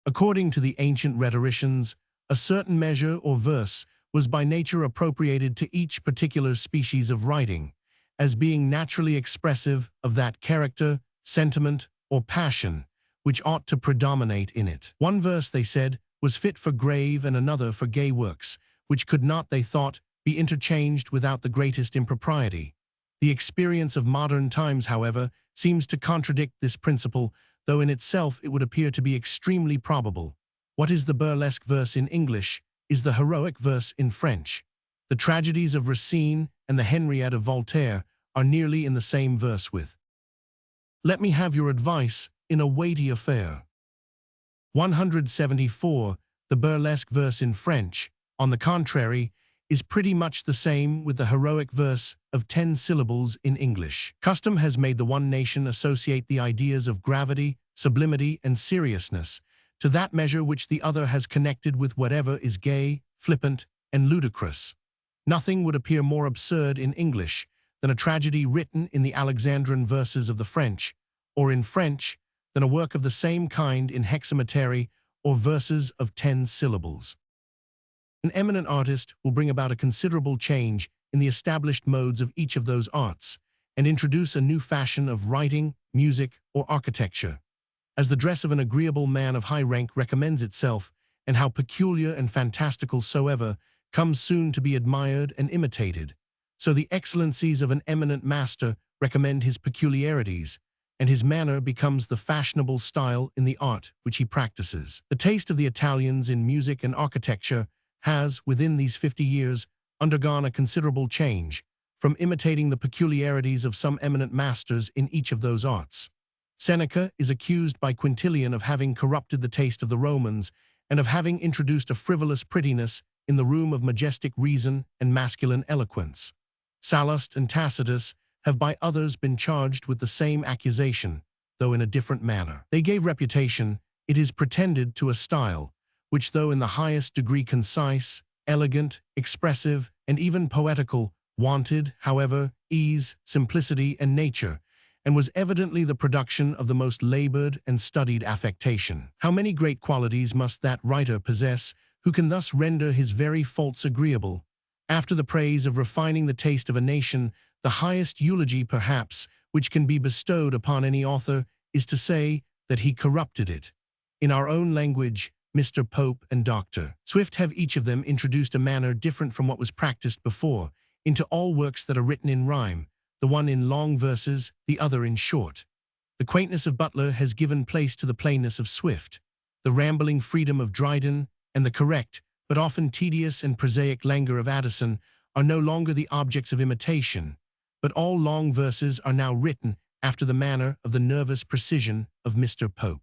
According to the ancient rhetoricians, a certain measure or verse was by nature appropriated to each particular species of writing, as being naturally expressive of that character, sentiment, or passion which ought to predominate in it. One verse, they said, was fit for grave and another for gay works, which could not, they thought, be interchanged without the greatest impropriety. The experience of modern times, however, seems to contradict this principle, though in itself it would appear to be extremely probable. What is the burlesque verse in English is the heroic verse in French. The tragedies of Racine and the Henriette of Voltaire are nearly in the same verse with "Let me have your advice in a weighty affair." 174. The burlesque verse in French, on the contrary, is pretty much the same with the heroic verse of 10 syllables in English. Custom has made the one nation associate the ideas of gravity, sublimity, and seriousness to that measure which the other has connected with whatever is gay, flippant, and ludicrous. Nothing would appear more absurd in English than a tragedy written in the Alexandrine verses of the French, or in French, than a work of the same kind in hexametry or verses of 10 syllables. An eminent artist will bring about a considerable change in the established modes of each of those arts, and introduce a new fashion of writing, music, or architecture. As the dress of an agreeable man of high rank recommends itself, and how peculiar and fantastical soever, comes soon to be admired and imitated, so the excellencies of an eminent master recommend his peculiarities, and his manner becomes the fashionable style in the art which he practices. The taste of the Italians in music and architecture has, within these 50 years, undergone a considerable change, from imitating the peculiarities of some eminent masters in each of those arts. Seneca is accused by Quintilian of having corrupted the taste of the Romans, and of having introduced a frivolous prettiness in the room of majestic reason and masculine eloquence. Sallust and Tacitus have by others been charged with the same accusation, though in a different manner. They gave reputation, it is pretended, to a style, which though in the highest degree concise, elegant, expressive, and even poetical, wanted, however, ease, simplicity, and nature, and was evidently the production of the most labored and studied affectation. How many great qualities must that writer possess who can thus render his very faults agreeable? After the praise of refining the taste of a nation, the highest eulogy, perhaps, which can be bestowed upon any author is to say that he corrupted it. In our own language, Mr. Pope and Dr. Swift have each of them introduced a manner different from what was practiced before into all works that are written in rhyme, the one in long verses, the other in short. The quaintness of Butler has given place to the plainness of Swift. The rambling freedom of Dryden and the correct, but often tedious and prosaic languor of Addison are no longer the objects of imitation, but all long verses are now written after the manner of the nervous precision of Mr. Pope.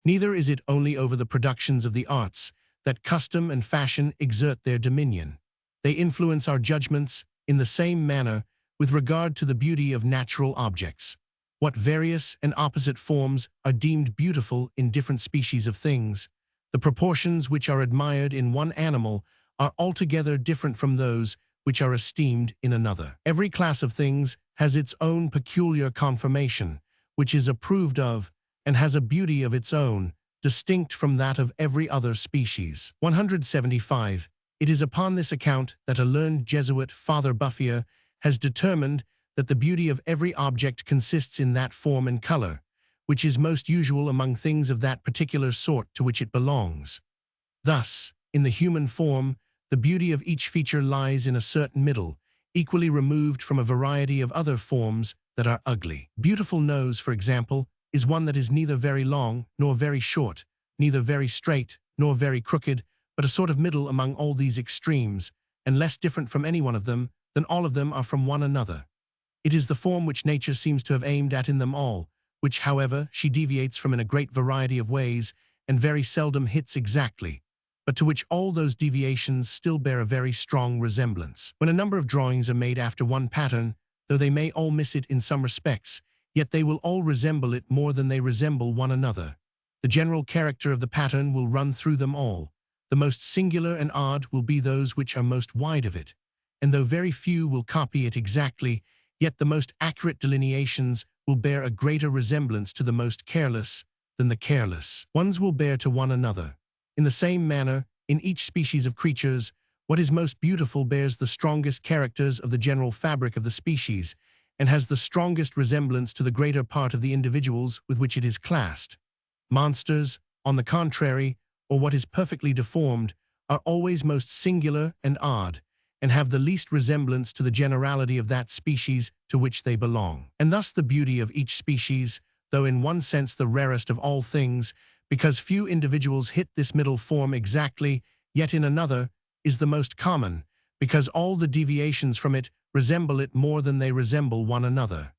Neither is it only over the productions of the arts that custom and fashion exert their dominion. They influence our judgments in the same manner with regard to the beauty of natural objects. what various and opposite forms are deemed beautiful in different species of things. The proportions which are admired in one animal are altogether different from those which are esteemed in another. Every class of things has its own peculiar conformation, which is approved of, and has a beauty of its own, distinct from that of every other species. 175. It is upon this account that a learned Jesuit, Father Buffier, has determined that the beauty of every object consists in that form and color, which is most usual among things of that particular sort to which it belongs. Thus, in the human form, the beauty of each feature lies in a certain middle, equally removed from a variety of other forms that are ugly. Beautiful nose, for example, is one that is neither very long nor very short, neither very straight nor very crooked, but a sort of middle among all these extremes, and less different from any one of them than all of them are from one another. It is the form which nature seems to have aimed at in them all, which, however, she deviates from in a great variety of ways, and very seldom hits exactly, but to which all those deviations still bear a very strong resemblance. When a number of drawings are made after one pattern, though they may all miss it in some respects, yet they will all resemble it more than they resemble one another. The general character of the pattern will run through them all. The most singular and odd will be those which are most wide of it, and though very few will copy it exactly, yet the most accurate delineations will bear a greater resemblance to the most careless than the careless ones will bear to one another. In the same manner, in each species of creatures, what is most beautiful bears the strongest characters of the general fabric of the species, and has the strongest resemblance to the greater part of the individuals with which it is classed. Monsters, on the contrary, or what is perfectly deformed, are always most singular and odd, and have the least resemblance to the generality of that species to which they belong. And thus the beauty of each species, though in one sense the rarest of all things, because few individuals hit this middle form exactly, yet in another, is the most common, because all the deviations from it resemble it more than they resemble one another.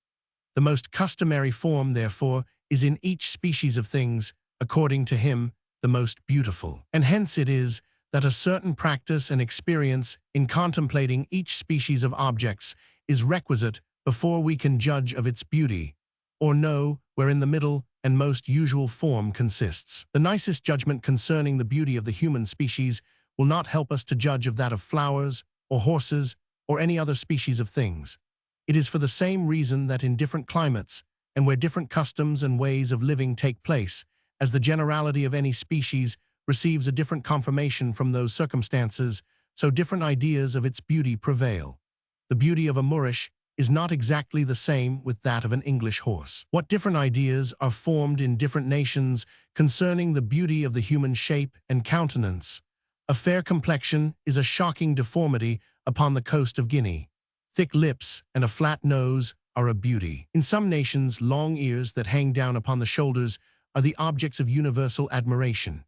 The most customary form, therefore, is in each species of things, according to him, the most beautiful. And hence it is that a certain practice and experience in contemplating each species of objects is requisite before we can judge of its beauty, or know wherein the middle and most usual form consists. The nicest judgment concerning the beauty of the human species will not help us to judge of that of flowers, or horses, or any other species of things. It is for the same reason that in different climates, and where different customs and ways of living take place, as the generality of any species receives a different confirmation from those circumstances, so different ideas of its beauty prevail. The beauty of a Moorish is not exactly the same with that of an English horse. What different ideas are formed in different nations concerning the beauty of the human shape and countenance. A fair complexion is a shocking deformity upon the coast of Guinea. Thick lips and a flat nose are a beauty. In some nations, long ears that hang down upon the shoulders are the objects of universal admiration.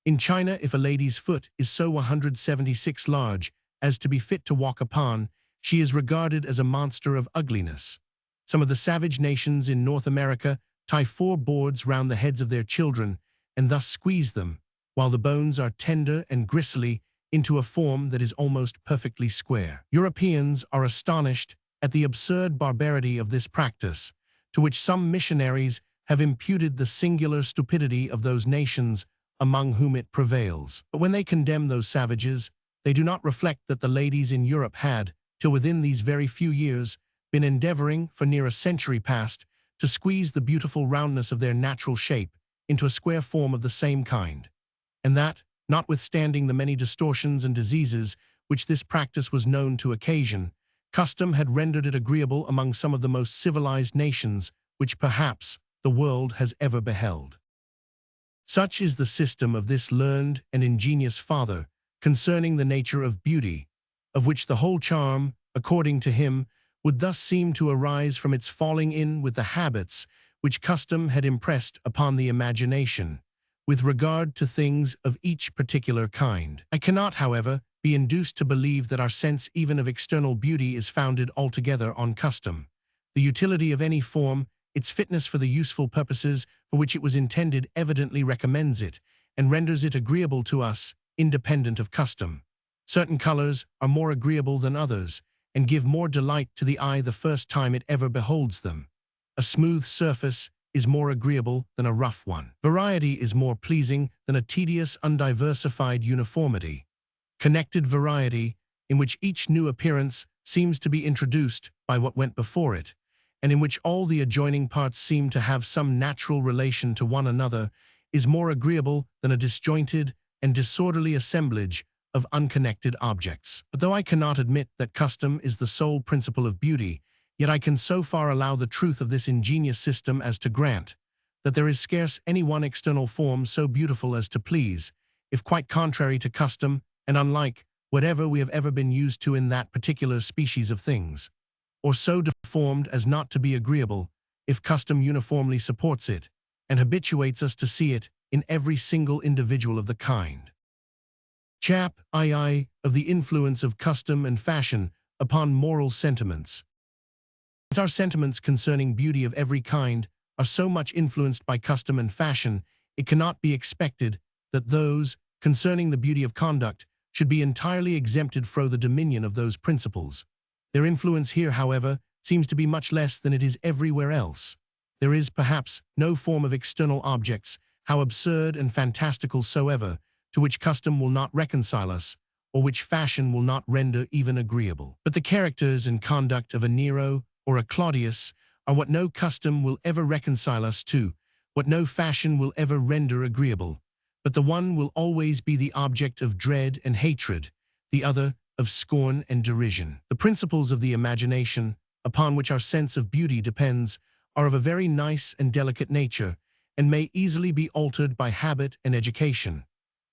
In China, if a lady's foot is so 176 large as to be fit to walk upon, she is regarded as a monster of ugliness. Some of the savage nations in North America tie 4 boards round the heads of their children and thus squeeze them, while the bones are tender and gristly, into a form that is almost perfectly square. Europeans are astonished at the absurd barbarity of this practice, to which some missionaries have imputed the singular stupidity of those nations among whom it prevails. But when they condemn those savages, they do not reflect that the ladies in Europe had, till within these very few years, been endeavoring, for near a century past, to squeeze the beautiful roundness of their natural shape into a square form of the same kind, and that, notwithstanding the many distortions and diseases which this practice was known to occasion, custom had rendered it agreeable among some of the most civilized nations which perhaps the world has ever beheld. Such is the system of this learned and ingenious father concerning the nature of beauty, of which the whole charm, according to him, would thus seem to arise from its falling in with the habits which custom had impressed upon the imagination, with regard to things of each particular kind. I cannot, however, be induced to believe that our sense even of external beauty is founded altogether on custom. The utility of any form, its fitness for the useful purposes for which it was intended, evidently recommends it, and renders it agreeable to us, independent of custom. Certain colors are more agreeable than others, and give more delight to the eye the first time it ever beholds them. A smooth surface is more agreeable than a rough one. Variety is more pleasing than a tedious, undiversified uniformity. Connected variety, in which each new appearance seems to be introduced by what went before it, and in which all the adjoining parts seem to have some natural relation to one another, is more agreeable than a disjointed and disorderly assemblage of unconnected objects. But though I cannot admit that custom is the sole principle of beauty, yet I can so far allow the truth of this ingenious system as to grant that there is scarce any one external form so beautiful as to please, if quite contrary to custom and unlike whatever we have ever been used to in that particular species of things, or so deformed as not to be agreeable, if custom uniformly supports it, and habituates us to see it in every single individual of the kind. Chap. II. Of the influence of custom and fashion upon moral sentiments. As our sentiments concerning beauty of every kind are so much influenced by custom and fashion, it cannot be expected that those concerning the beauty of conduct should be entirely exempted from the dominion of those principles. Their influence here, however, seems to be much less than it is everywhere else. There is, perhaps, no form of external objects, how absurd and fantastical soever, to which custom will not reconcile us, or which fashion will not render even agreeable. But the characters and conduct of a Nero or a Claudius are what no custom will ever reconcile us to, what no fashion will ever render agreeable. But the one will always be the object of dread and hatred, the other of scorn and derision. The principles of the imagination, upon which our sense of beauty depends, are of a very nice and delicate nature, and may easily be altered by habit and education.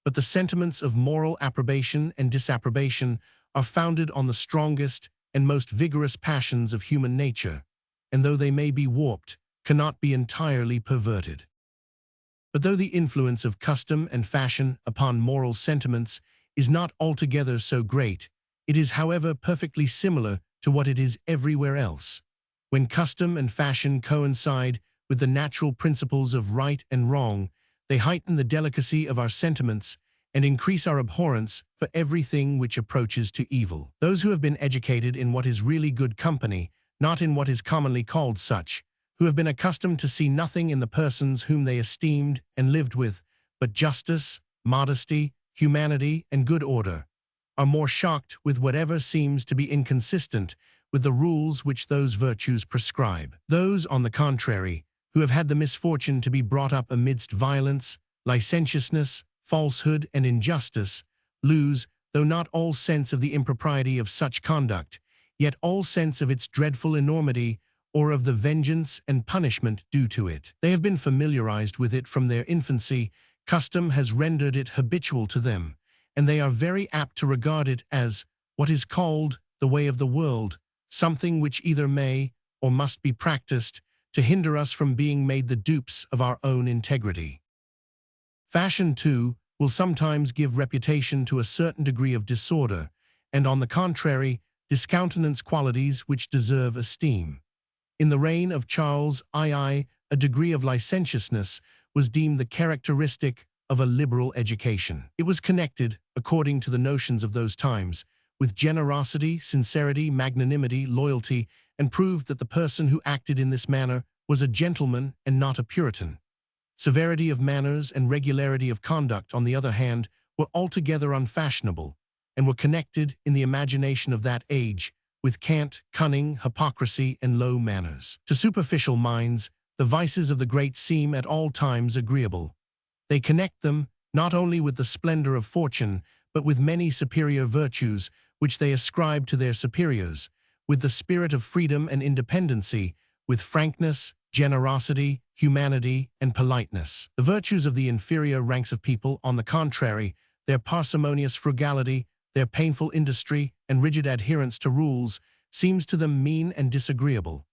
But the sentiments of moral approbation and disapprobation are founded on the strongest and most vigorous passions of human nature, and though they may be warped, cannot be entirely perverted. But though the influence of custom and fashion upon moral sentiments is not altogether so great, it is, however, perfectly similar to what it is everywhere else. When custom and fashion coincide with the natural principles of right and wrong, they heighten the delicacy of our sentiments and increase our abhorrence for everything which approaches to evil. Those who have been educated in what is really good company, not in what is commonly called such, who have been accustomed to see nothing in the persons whom they esteemed and lived with but justice, modesty, humanity, and good order, are more shocked with whatever seems to be inconsistent with the rules which those virtues prescribe. Those, on the contrary, who have had the misfortune to be brought up amidst violence, licentiousness, falsehood, and injustice, lose, though not all sense of the impropriety of such conduct, yet all sense of its dreadful enormity, or of the vengeance and punishment due to it. They have been familiarized with it from their infancy, custom has rendered it habitual to them, and they are very apt to regard it as what is called the way of the world, something which either may or must be practiced to hinder us from being made the dupes of our own integrity. Fashion, too, will sometimes give reputation to a certain degree of disorder, and on the contrary, discountenance qualities which deserve esteem. In the reign of Charles II, a degree of licentiousness was deemed the characteristic of a liberal education. It was connected, according to the notions of those times, with generosity, sincerity, magnanimity, loyalty, and proved that the person who acted in this manner was a gentleman and not a Puritan. Severity of manners and regularity of conduct, on the other hand, were altogether unfashionable, and were connected, in the imagination of that age, with cant, cunning, hypocrisy, and low manners. To superficial minds, the vices of the great seem at all times agreeable. They connect them, not only with the splendor of fortune, but with many superior virtues, which they ascribe to their superiors, with the spirit of freedom and independency, with frankness, generosity, humanity, and politeness. The virtues of the inferior ranks of people, on the contrary, their parsimonious frugality, their painful industry, and rigid adherence to rules, seems to them mean and disagreeable.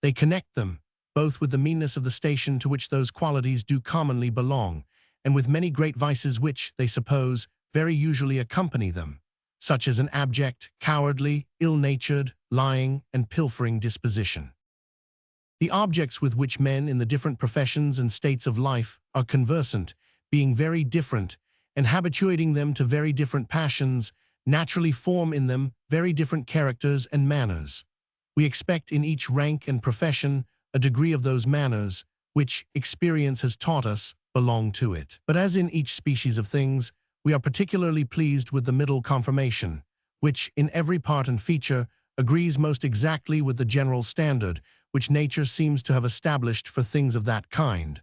They connect them, both with the meanness of the station to which those qualities do commonly belong, and with many great vices which, they suppose, very usually accompany them, such as an abject, cowardly, ill-natured, lying, and pilfering disposition. The objects with which men in the different professions and states of life are conversant, being very different, and habituating them to very different passions, naturally form in them very different characters and manners. We expect in each rank and profession a degree of those manners, which experience has taught us, belong to it. But as in each species of things, we are particularly pleased with the middle conformation, which, in every part and feature, agrees most exactly with the general standard, which nature seems to have established for things of that kind.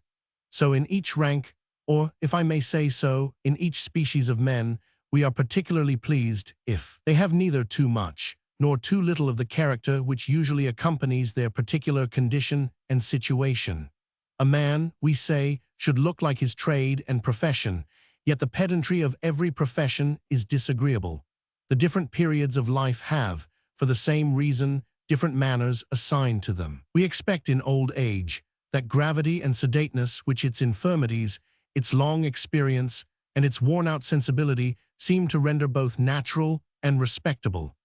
So in each rank, or, if I may say so, in each species of men, we are particularly pleased if they have neither too much, nor too little of the character which usually accompanies their particular condition and situation. A man, we say, should look like his trade and profession, yet the pedantry of every profession is disagreeable. The different periods of life have, for the same reason, different manners assigned to them. We expect in old age that gravity and sedateness which its infirmities, its long experience, and its worn-out sensibility seem to render both natural and respectable.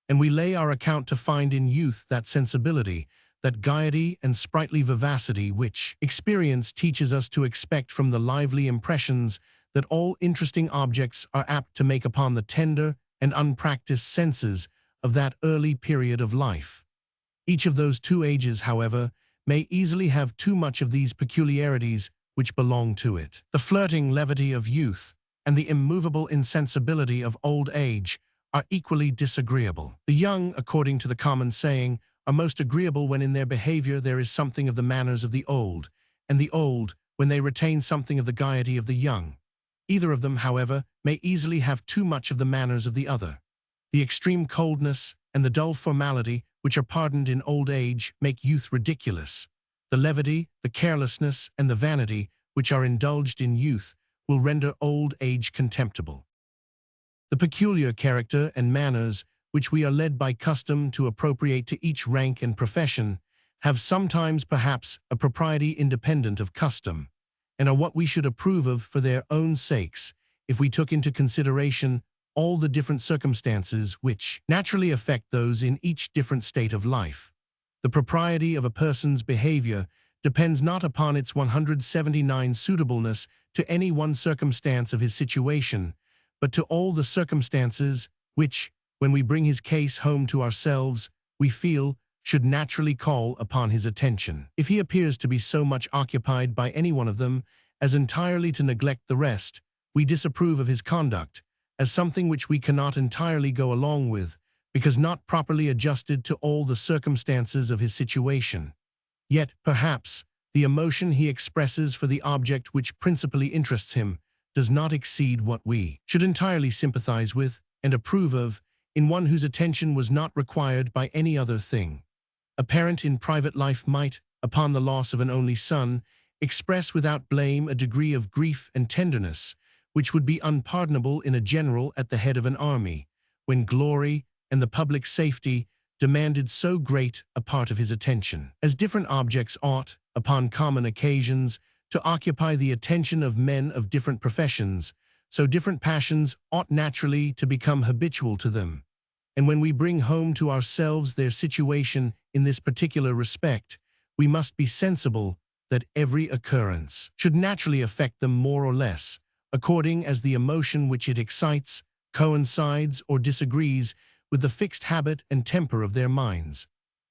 And we lay our account to find in youth that sensibility, that gaiety and sprightly vivacity which experience teaches us to expect from the lively impressions that all interesting objects are apt to make upon the tender and unpracticed senses of that early period of life. Each of those two ages, however, may easily have too much of these peculiarities which belong to it. The flirting levity of youth and the immovable insensibility of old age are equally disagreeable. The young, according to the common saying, are most agreeable when in their behavior there is something of the manners of the old, and the old when they retain something of the gaiety of the young. Either of them, however, may easily have too much of the manners of the other. The extreme coldness and the dull formality which are pardoned in old age make youth ridiculous. The levity, the carelessness, and the vanity which are indulged in youth will render old age contemptible. The peculiar character and manners which we are led by custom to appropriate to each rank and profession have sometimes perhaps a propriety independent of custom, and are what we should approve of for their own sakes if we took into consideration all the different circumstances which naturally affect those in each different state of life. The propriety of a person's behavior depends not upon its 179 suitableness to any one circumstance of his situation, but to all the circumstances which, when we bring his case home to ourselves, we feel should naturally call upon his attention. If he appears to be so much occupied by any one of them as entirely to neglect the rest, we disapprove of his conduct as something which we cannot entirely go along with, because not properly adjusted to all the circumstances of his situation. Yet, perhaps, the emotion he expresses for the object which principally interests him does not exceed what we should entirely sympathize with and approve of in one whose attention was not required by any other thing. A parent in private life might, upon the loss of an only son, express without blame a degree of grief and tenderness which would be unpardonable in a general at the head of an army, when glory and the public safety demanded so great a part of his attention. As different objects ought, upon common occasions, to occupy the attention of men of different professions, so different passions ought naturally to become habitual to them. And when we bring home to ourselves their situation in this particular respect, we must be sensible that every occurrence should naturally affect them more or less, according as the emotion which it excites coincides or disagrees with the fixed habit and temper of their minds.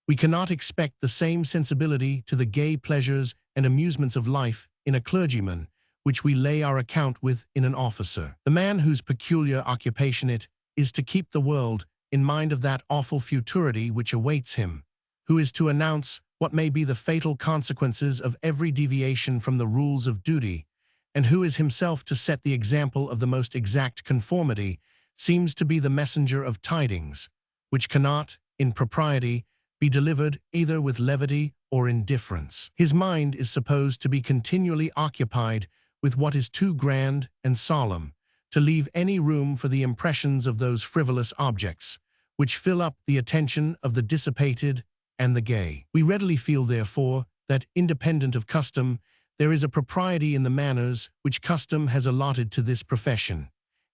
We cannot expect the same sensibility to the gay pleasures and amusements of life in a clergyman, which we lay our account with in an officer. The man whose peculiar occupation it is to keep the world in mind of that awful futurity which awaits him, who is to announce what may be the fatal consequences of every deviation from the rules of duty, and who is himself to set the example of the most exact conformity, seems to be the messenger of tidings, which cannot, in propriety, be delivered either with levity or indifference. His mind is supposed to be continually occupied with what is too grand and solemn to leave any room for the impressions of those frivolous objects, which fill up the attention of the dissipated and the gay. We readily feel, therefore, that, independent of custom, there is a propriety in the manners which custom has allotted to this profession,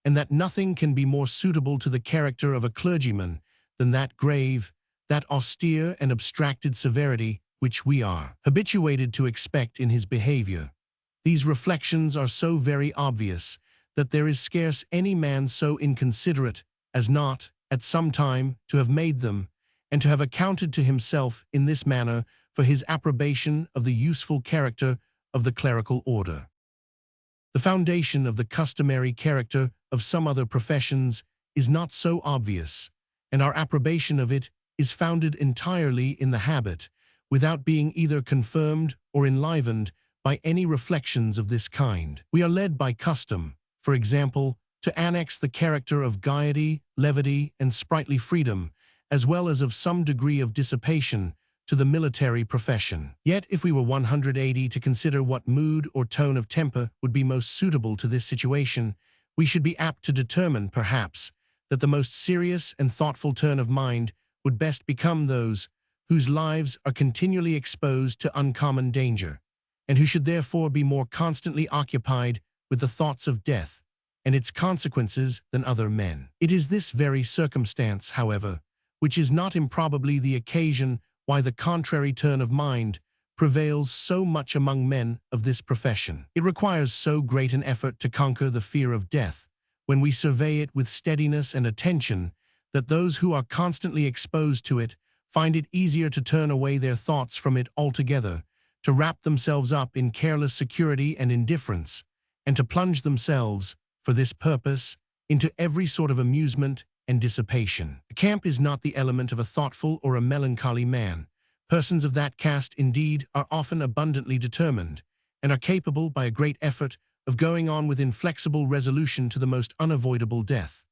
and that nothing can be more suitable to the character of a clergyman than that grave, that austere and abstracted severity which we are habituated to expect in his behavior. These reflections are so very obvious that there is scarce any man so inconsiderate as not, at some time, to have made them, and to have accounted to himself in this manner for his approbation of the useful character of the clerical order. The foundation of the customary character of some other professions is not so obvious, and our approbation of it is founded entirely in the habit, without being either confirmed or enlivened by any reflections of this kind. We are led by custom, for example, to annex the character of gaiety, levity, and sprightly freedom, as well as of some degree of dissipation, to the military profession. Yet, if we were 180 to consider what mood or tone of temper would be most suitable to this situation, we should be apt to determine, perhaps, that the most serious and thoughtful turn of mind would best become those whose lives are continually exposed to uncommon danger, and who should therefore be more constantly occupied with the thoughts of death and its consequences than other men. It is this very circumstance, however, which is not improbably the occasion why the contrary turn of mind prevails so much among men of this profession. It requires so great an effort to conquer the fear of death, when we survey it with steadiness and attention, that those who are constantly exposed to it find it easier to turn away their thoughts from it altogether, to wrap themselves up in careless security and indifference, and to plunge themselves, for this purpose, into every sort of amusement and dissipation. The camp is not the element of a thoughtful or a melancholy man. Persons of that cast, indeed, are often abundantly determined, and are capable, by a great effort, of going on with inflexible resolution to the most unavoidable death.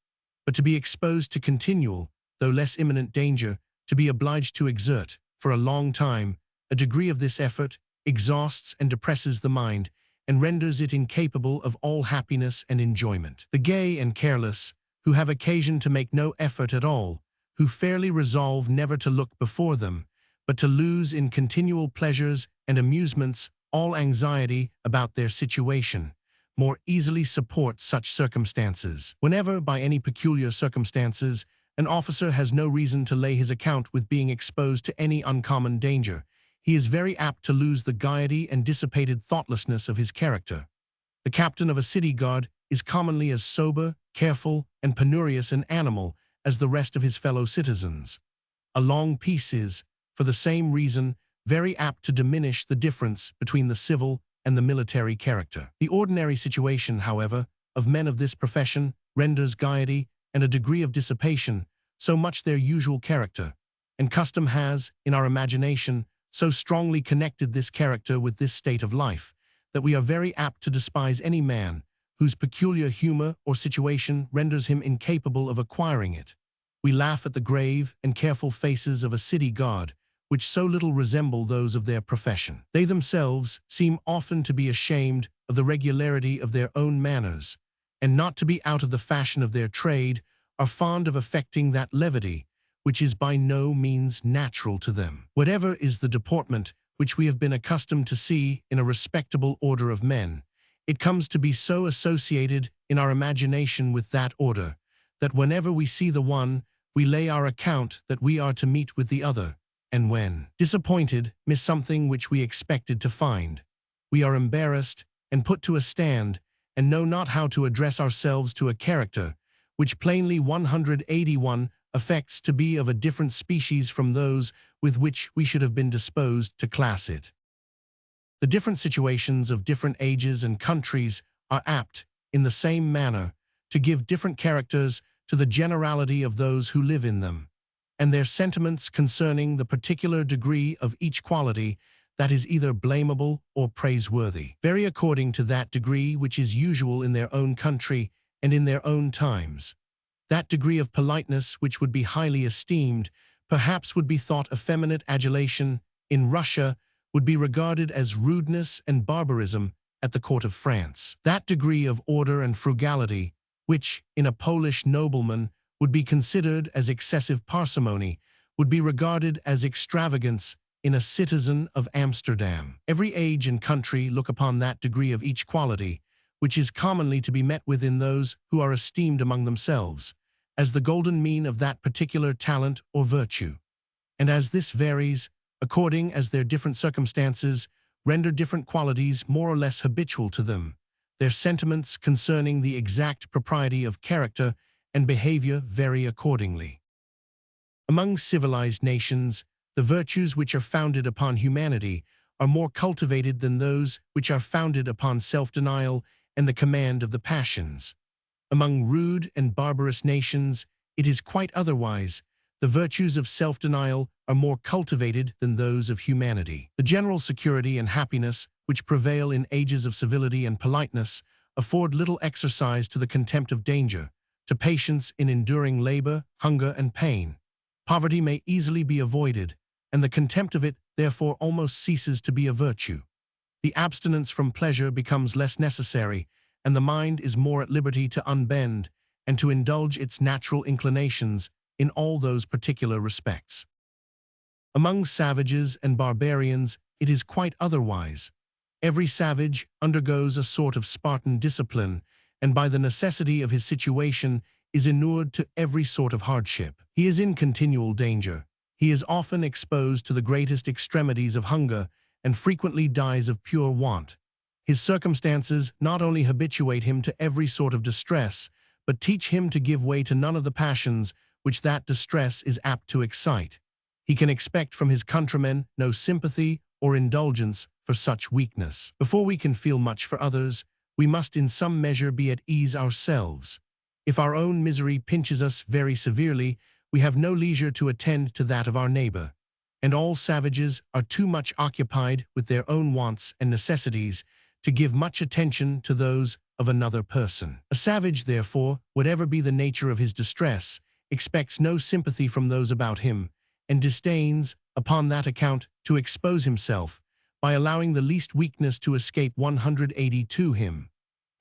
But to be exposed to continual, though less imminent danger, to be obliged to exert, for a long time, a degree of this effort, exhausts and depresses the mind, and renders it incapable of all happiness and enjoyment. The gay and careless, who have occasion to make no effort at all, who fairly resolve never to look before them, but to lose in continual pleasures and amusements all anxiety about their situation, more easily support such circumstances. Whenever, by any peculiar circumstances, an officer has no reason to lay his account with being exposed to any uncommon danger, he is very apt to lose the gaiety and dissipated thoughtlessness of his character. The captain of a city guard is commonly as sober, careful, and penurious an animal as the rest of his fellow citizens. A long peace is, for the same reason, very apt to diminish the difference between the civil and the military character. The ordinary situation, however, of men of this profession renders gaiety and a degree of dissipation so much their usual character, and custom has, in our imagination, so strongly connected this character with this state of life, that we are very apt to despise any man whose peculiar humor or situation renders him incapable of acquiring it. We laugh at the grave and careful faces of a city guard, which so little resemble those of their profession. They themselves seem often to be ashamed of the regularity of their own manners, and not to be out of the fashion of their trade, are fond of affecting that levity which is by no means natural to them. Whatever is the deportment which we have been accustomed to see in a respectable order of men, it comes to be so associated in our imagination with that order, that whenever we see the one, we lay our account that we are to meet with the other, and when, disappointed, miss something which we expected to find, we are embarrassed and put to a stand, and know not how to address ourselves to a character, which plainly 181 affects to be of a different species from those with which we should have been disposed to class it. The different situations of different ages and countries are apt, in the same manner, to give different characters to the generality of those who live in them, and their sentiments concerning the particular degree of each quality that is either blamable or praiseworthy vary according to that degree which is usual in their own country and in their own times. That degree of politeness which would be highly esteemed, perhaps would be thought effeminate adulation in Russia, would be regarded as rudeness and barbarism at the court of France. That degree of order and frugality, which, in a Polish nobleman, would be considered as excessive parsimony, would be regarded as extravagance in a citizen of Amsterdam. Every age and country look upon that degree of each quality, which is commonly to be met with in those who are esteemed among themselves, as the golden mean of that particular talent or virtue. And as this varies, according as their different circumstances render different qualities more or less habitual to them, their sentiments concerning the exact propriety of character and behavior vary accordingly. Among civilized nations, The virtues which are founded upon humanity are more cultivated than those which are founded upon self-denial and the command of the passions. Among rude and barbarous nations, it is quite otherwise. The virtues of self-denial are more cultivated than those of humanity. The general security and happiness which prevail in ages of civility and politeness afford little exercise to the contempt of danger, to patience in enduring labor, hunger, and pain. Poverty may easily be avoided, and the contempt of it therefore almost ceases to be a virtue. The abstinence from pleasure becomes less necessary, and the mind is more at liberty to unbend and to indulge its natural inclinations in all those particular respects. Among savages and barbarians, it is quite otherwise. Every savage undergoes a sort of Spartan discipline, and by the necessity of his situation is inured to every sort of hardship. He is in continual danger. He is often exposed to the greatest extremities of hunger, and frequently dies of pure want. His circumstances not only habituate him to every sort of distress, but teach him to give way to none of the passions which that distress is apt to excite. He can expect from his countrymen no sympathy or indulgence for such weakness. Before we can feel much for others, we must in some measure be at ease ourselves. If our own misery pinches us very severely, we have no leisure to attend to that of our neighbor. And all savages are too much occupied with their own wants and necessities to give much attention to those of another person. A savage, therefore, whatever be the nature of his distress, expects no sympathy from those about him, and disdains, upon that account, to expose himself, by allowing the least weakness to escape 180 to him.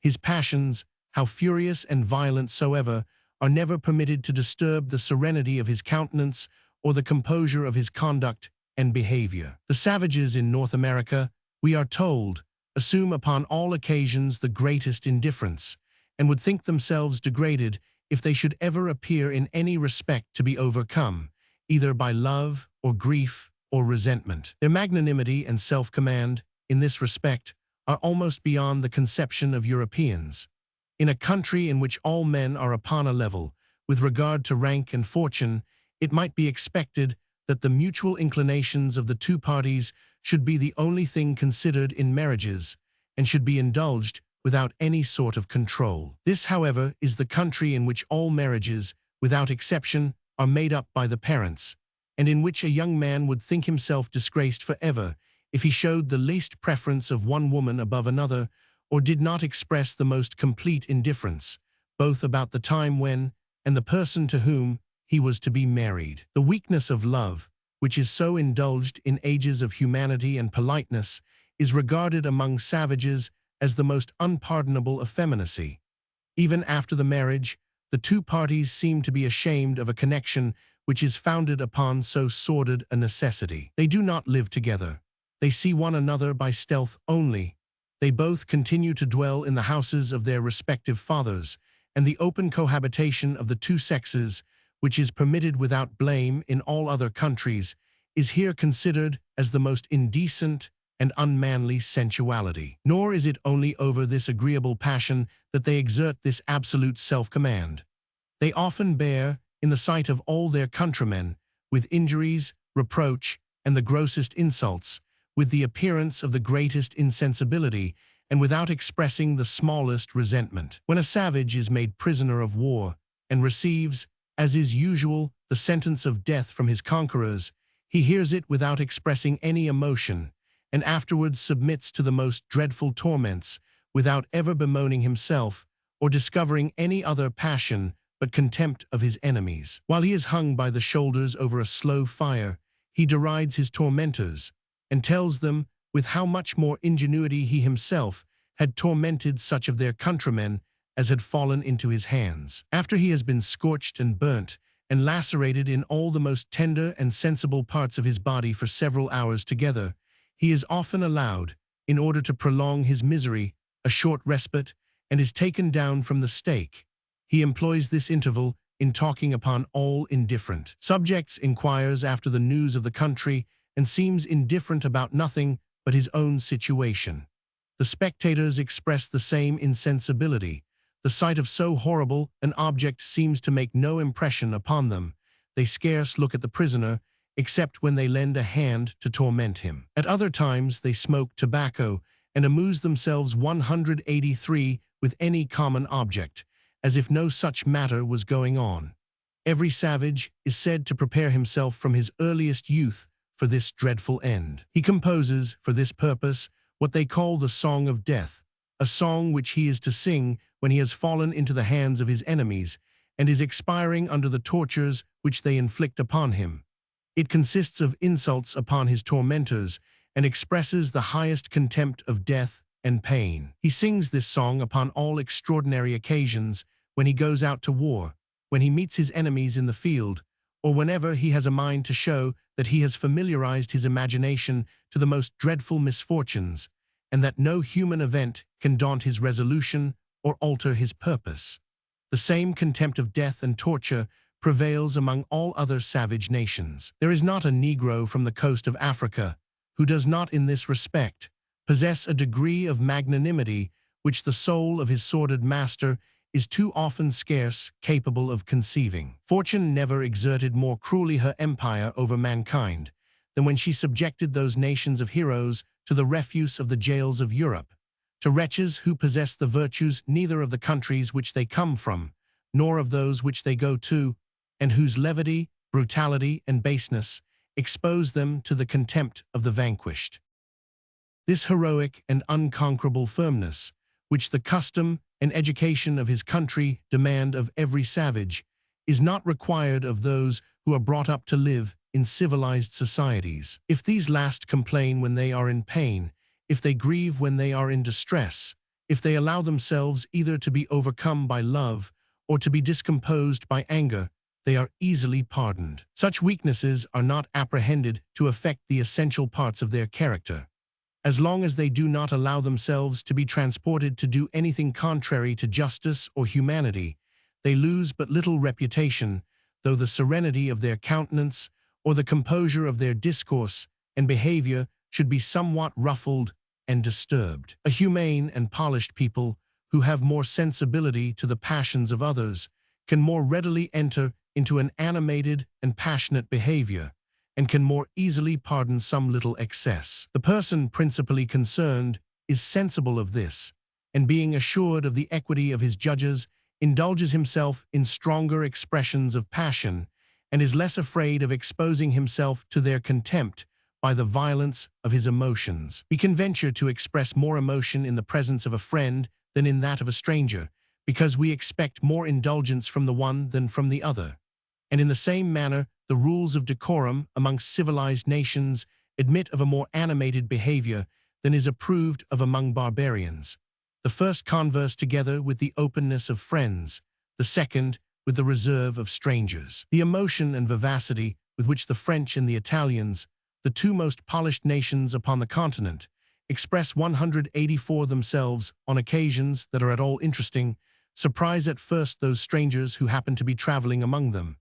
His passions, how furious and violent soever, are never permitted to disturb the serenity of his countenance or the composure of his conduct and behavior. The savages in North America, we are told, assume upon all occasions the greatest indifference, and would think themselves degraded if they should ever appear in any respect to be overcome, either by love or grief or resentment. Their magnanimity and self-command, in this respect, are almost beyond the conception of Europeans. In a country in which all men are upon a level, with regard to rank and fortune, it might be expected that the mutual inclinations of the two parties should be the only thing considered in marriages, and should be indulged without any sort of control. This, however, is the country in which all marriages, without exception, are made up by the parents, and in which a young man would think himself disgraced forever if he showed the least preference of one woman above another, or did not express the most complete indifference, both about the time when and the person to whom he was to be married. The weakness of love, which is so indulged in ages of humanity and politeness, is regarded among savages as the most unpardonable effeminacy. Even after the marriage, the two parties seem to be ashamed of a connection which is founded upon so sordid a necessity. They do not live together. They see one another by stealth only. They both continue to dwell in the houses of their respective fathers, and the open cohabitation of the two sexes, which is permitted without blame in all other countries, is here considered as the most indecent and unmanly sensuality. Nor is it only over this agreeable passion that they exert this absolute self-command. They often bear, in the sight of all their countrymen, with injuries, reproach, and the grossest insults, with the appearance of the greatest insensibility, and without expressing the smallest resentment. When a savage is made prisoner of war, and receives, as is usual, the sentence of death from his conquerors, he hears it without expressing any emotion, and afterwards submits to the most dreadful torments, without ever bemoaning himself, or discovering any other passion but contempt of his enemies. While he is hung by the shoulders over a slow fire, he derides his tormentors, and tells them with how much more ingenuity he himself had tormented such of their countrymen as had fallen into his hands. After he has been scorched and burnt, and lacerated in all the most tender and sensible parts of his body for several hours together, he is often allowed, in order to prolong his misery, a short respite, and is taken down from the stake. He employs this interval in talking upon all indifferent subjects, inquires after the news of the country, and seems indifferent about nothing but his own situation. The spectators express the same insensibility. The sight of so horrible an object seems to make no impression upon them. They scarce look at the prisoner, except when they lend a hand to torment him. At other times they smoke tobacco and amuse themselves 183 with any common object, as if no such matter was going on. Every savage is said to prepare himself from his earliest youth for this dreadful end. He composes, for this purpose, what they call the Song of Death, a song which he is to sing when he has fallen into the hands of his enemies and is expiring under the tortures which they inflict upon him. It consists of insults upon his tormentors and expresses the highest contempt of death and pain. He sings this song upon all extraordinary occasions, when he goes out to war, when he meets his enemies in the field, or whenever he has a mind to show that he has familiarized his imagination to the most dreadful misfortunes, and that no human event can daunt his resolution or alter his purpose. The same contempt of death and torture prevails among all other savage nations. There is not a Negro from the coast of Africa who does not in this respect possess a degree of magnanimity which the soul of his sordid master is too often scarce capable of conceiving. Fortune never exerted more cruelly her empire over mankind than when she subjected those nations of heroes to the refuse of the jails of Europe, to wretches who possess the virtues neither of the countries which they come from, nor of those which they go to, and whose levity, brutality, and baseness expose them to the contempt of the vanquished. This heroic and unconquerable firmness, which the custom and education of his country demand of every savage, is not required of those who are brought up to live in civilized societies. If these last complain when they are in pain, if they grieve when they are in distress, if they allow themselves either to be overcome by love or to be discomposed by anger, they are easily pardoned. Such weaknesses are not apprehended to affect the essential parts of their character. As long as they do not allow themselves to be transported to do anything contrary to justice or humanity, they lose but little reputation, though the serenity of their countenance or the composure of their discourse and behavior should be somewhat ruffled and disturbed. A humane and polished people, who have more sensibility to the passions of others, can more readily enter into an animated and passionate behavior, and can more easily pardon some little excess. The person principally concerned is sensible of this, and being assured of the equity of his judges, indulges himself in stronger expressions of passion, and is less afraid of exposing himself to their contempt by the violence of his emotions. We can venture to express more emotion in the presence of a friend than in that of a stranger, because we expect more indulgence from the one than from the other. And in the same manner, the rules of decorum amongst civilized nations admit of a more animated behavior than is approved of among barbarians. The first converse together with the openness of friends, the second with the reserve of strangers. The emotion and vivacity with which the French and the Italians, the two most polished nations upon the continent, express 184 themselves on occasions that are at all interesting, surprise at first those strangers who happen to be traveling among them,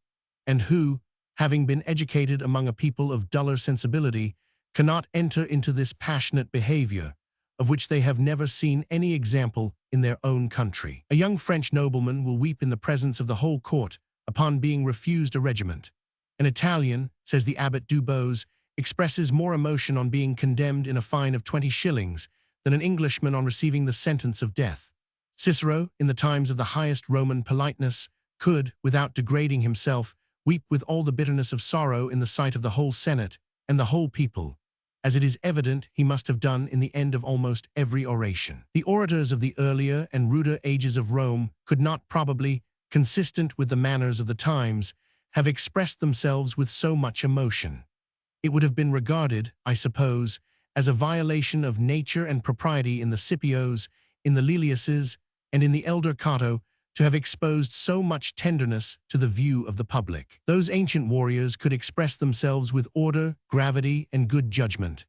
and who, having been educated among a people of duller sensibility, cannot enter into this passionate behavior, of which they have never seen any example in their own country. A young French nobleman will weep in the presence of the whole court upon being refused a regiment. An Italian, says the Abbot Dubose, expresses more emotion on being condemned in a fine of 20 shillings than an Englishman on receiving the sentence of death. Cicero, in the times of the highest Roman politeness, could, without degrading himself, weep with all the bitterness of sorrow in the sight of the whole Senate and the whole people, as it is evident he must have done in the end of almost every oration. The orators of the earlier and ruder ages of Rome could not probably, consistent with the manners of the times, have expressed themselves with so much emotion. It would have been regarded, I suppose, as a violation of nature and propriety in the Scipios, in the Leliuses, and in the elder Cato to have exposed so much tenderness to the view of the public. Those ancient warriors could express themselves with order, gravity, and good judgment,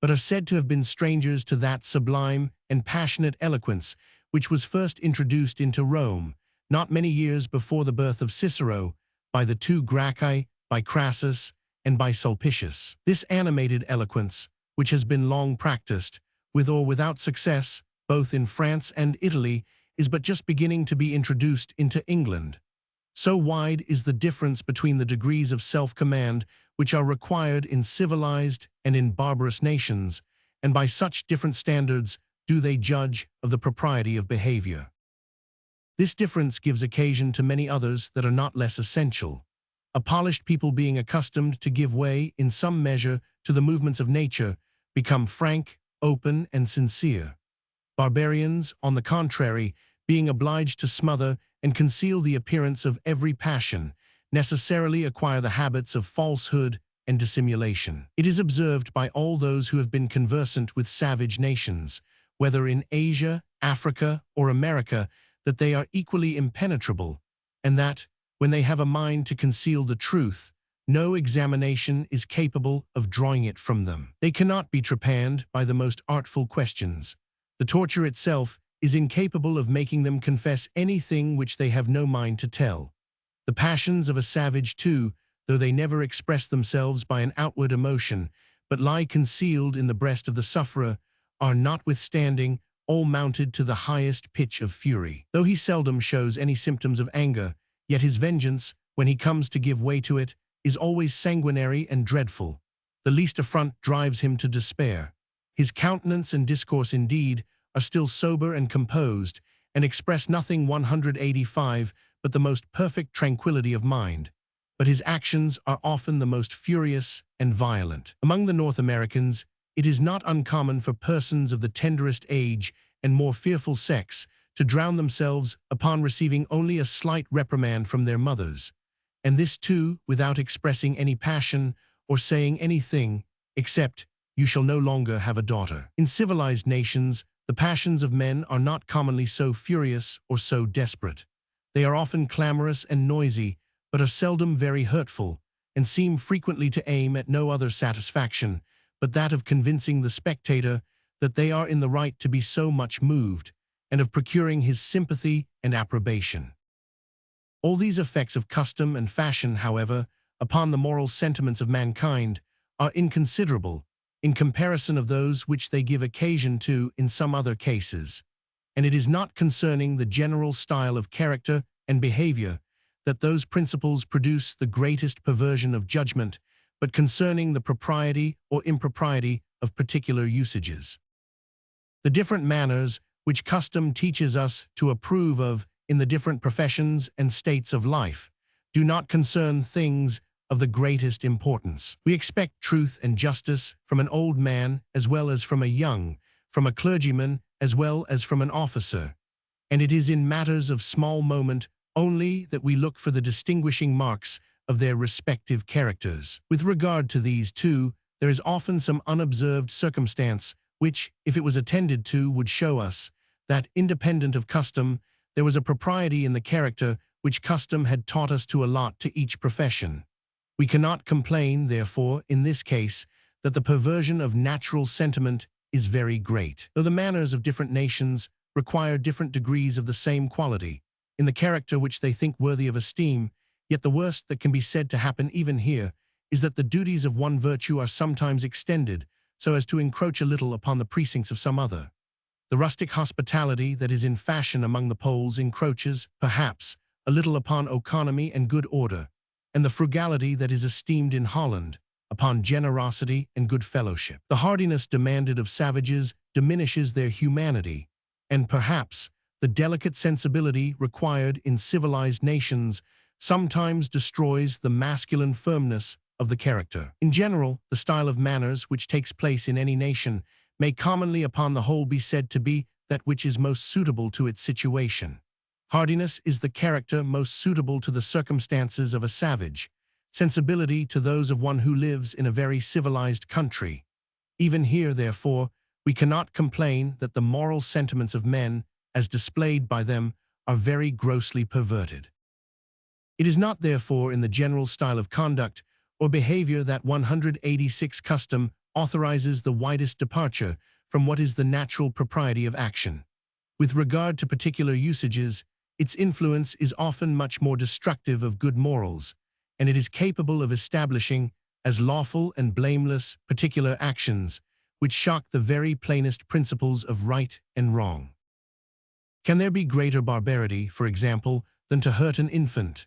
but are said to have been strangers to that sublime and passionate eloquence which was first introduced into Rome, not many years before the birth of Cicero, by the two Gracchi, by Crassus, and by Sulpicius. This animated eloquence, which has been long practiced, with or without success, both in France and Italy, is but just beginning to be introduced into England. So wide is the difference between the degrees of self-command which are required in civilized and in barbarous nations, and by such different standards do they judge of the propriety of behavior. This difference gives occasion to many others that are not less essential. A polished people being accustomed to give way in some measure to the movements of nature become frank, open, and sincere. Barbarians, on the contrary, being obliged to smother and conceal the appearance of every passion, necessarily acquire the habits of falsehood and dissimulation. It is observed by all those who have been conversant with savage nations, whether in Asia, Africa, or America, that they are equally impenetrable, and that, when they have a mind to conceal the truth, no examination is capable of drawing it from them. They cannot be trepanned by the most artful questions. The torture itself is incapable of making them confess anything which they have no mind to tell. The passions of a savage, too, though they never express themselves by an outward emotion, but lie concealed in the breast of the sufferer, are notwithstanding all mounted to the highest pitch of fury. Though he seldom shows any symptoms of anger, yet his vengeance, when he comes to give way to it, is always sanguinary and dreadful. The least affront drives him to despair. His countenance and discourse, indeed, are still sober and composed, and express nothing 185 but the most perfect tranquillity of mind. But his actions are often the most furious and violent. Among the North Americans, it is not uncommon for persons of the tenderest age and more fearful sex to drown themselves upon receiving only a slight reprimand from their mothers, and this too without expressing any passion or saying anything except, "You shall no longer have a daughter." In civilized nations, the passions of men are not commonly so furious or so desperate. They are often clamorous and noisy, but are seldom very hurtful, and seem frequently to aim at no other satisfaction but that of convincing the spectator that they are in the right to be so much moved, and of procuring his sympathy and approbation. All these effects of custom and fashion, however, upon the moral sentiments of mankind, are inconsiderable in comparison of those which they give occasion to in some other cases, and it is not concerning the general style of character and behavior that those principles produce the greatest perversion of judgment, but concerning the propriety or impropriety of particular usages. The different manners which custom teaches us to approve of in the different professions and states of life do not concern things of the greatest importance. We expect truth and justice from an old man as well as from a young, from a clergyman as well as from an officer, and it is in matters of small moment only that we look for the distinguishing marks of their respective characters. With regard to these two, there is often some unobserved circumstance which, if it was attended to, would show us that, independent of custom, there was a propriety in the character which custom had taught us to allot to each profession. We cannot complain, therefore, in this case, that the perversion of natural sentiment is very great. Though the manners of different nations require different degrees of the same quality, in the character which they think worthy of esteem, yet the worst that can be said to happen even here is that the duties of one virtue are sometimes extended so as to encroach a little upon the precincts of some other. The rustic hospitality that is in fashion among the Poles encroaches, perhaps, a little upon economy and good order, and the frugality that is esteemed in Holland upon generosity and good fellowship. The hardiness demanded of savages diminishes their humanity, and perhaps the delicate sensibility required in civilized nations sometimes destroys the masculine firmness of the character. In general, the style of manners which takes place in any nation may commonly upon the whole be said to be that which is most suitable to its situation. Hardiness is the character most suitable to the circumstances of a savage, sensibility to those of one who lives in a very civilized country. Even here, therefore, we cannot complain that the moral sentiments of men, as displayed by them, are very grossly perverted. It is not, therefore, in the general style of conduct or behavior that 186 custom authorizes the widest departure from what is the natural propriety of action. With regard to particular usages, its influence is often much more destructive of good morals, and it is capable of establishing as lawful and blameless particular actions which shock the very plainest principles of right and wrong. Can there be greater barbarity, for example, than to hurt an infant?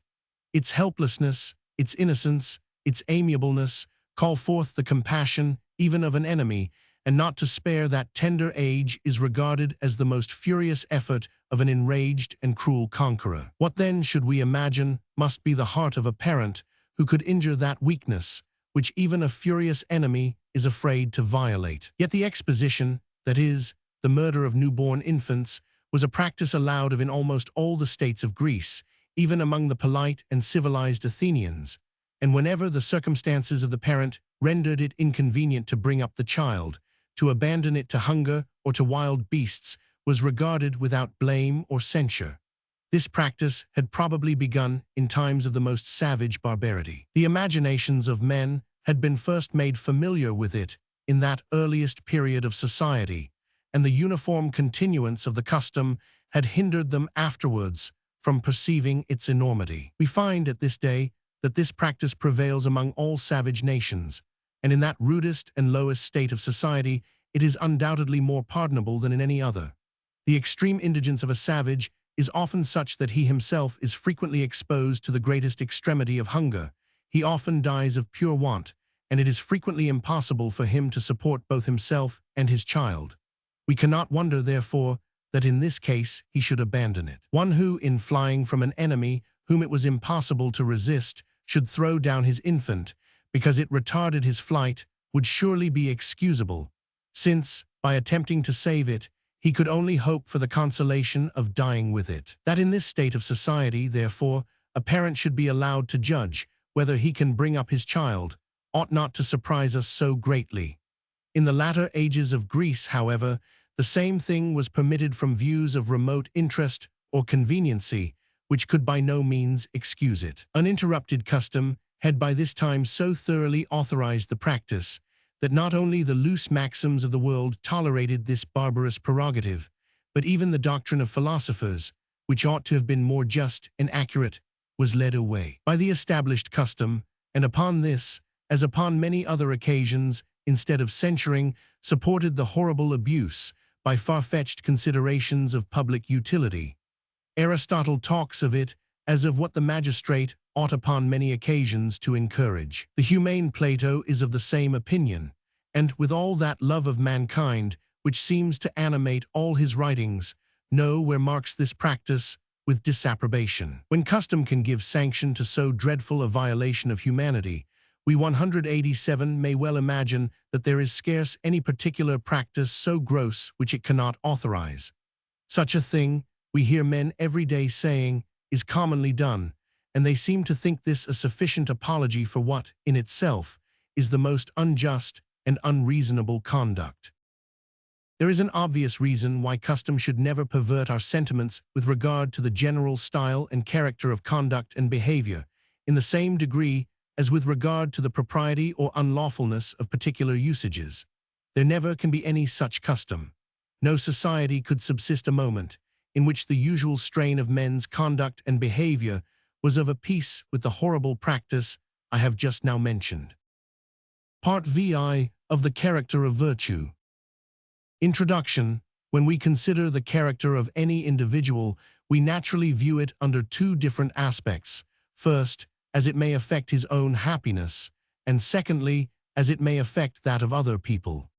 Its helplessness, its innocence, its amiableness, call forth the compassion even of an enemy, and not to spare that tender age is regarded as the most furious effort of an enraged and cruel conqueror. What then should we imagine must be the heart of a parent who could injure that weakness, which even a furious enemy is afraid to violate? Yet the exposition, that is, the murder of newborn infants, was a practice allowed of in almost all the states of Greece, even among the polite and civilized Athenians, and whenever the circumstances of the parent rendered it inconvenient to bring up the child, to abandon it to hunger or to wild beasts was regarded without blame or censure. This practice had probably begun in times of the most savage barbarity. The imaginations of men had been first made familiar with it in that earliest period of society, and the uniform continuance of the custom had hindered them afterwards from perceiving its enormity. We find at this day that this practice prevails among all savage nations, and in that rudest and lowest state of society it is undoubtedly more pardonable than in any other. The extreme indigence of a savage is often such that he himself is frequently exposed to the greatest extremity of hunger. He often dies of pure want, and it is frequently impossible for him to support both himself and his child. We cannot wonder, therefore, that in this case he should abandon it. One who, in flying from an enemy whom it was impossible to resist, should throw down his infant, because it retarded his flight, would surely be excusable, since, by attempting to save it, he could only hope for the consolation of dying with it. That in this state of society, therefore, a parent should be allowed to judge whether he can bring up his child, ought not to surprise us so greatly. In the latter ages of Greece, however, the same thing was permitted from views of remote interest or conveniency, which could by no means excuse it. Uninterrupted custom had by this time so thoroughly authorized the practice that not only the loose maxims of the world tolerated this barbarous prerogative, but even the doctrine of philosophers, which ought to have been more just and accurate, was led away by the established custom, and upon this, as upon many other occasions, instead of censuring, supported the horrible abuse by far-fetched considerations of public utility. Aristotle talks of it as of what the magistrate ought upon many occasions to encourage. The humane Plato is of the same opinion, and with all that love of mankind which seems to animate all his writings, nowhere marks this practice with disapprobation. When custom can give sanction to so dreadful a violation of humanity, we 187 may well imagine that there is scarce any particular practice so gross which it cannot authorize. Such a thing, we hear men every day saying, is commonly done, and they seem to think this a sufficient apology for what, in itself, is the most unjust and unreasonable conduct. There is an obvious reason why custom should never pervert our sentiments with regard to the general style and character of conduct and behavior, in the same degree as with regard to the propriety or unlawfulness of particular usages. There never can be any such custom. No society could subsist a moment in which the usual strain of men's conduct and behavior was of a piece with the horrible practice I have just now mentioned. Part VI of the character of virtue. Introduction. When we consider the character of any individual, we naturally view it under two different aspects. First, as it may affect his own happiness, and secondly, as it may affect that of other people.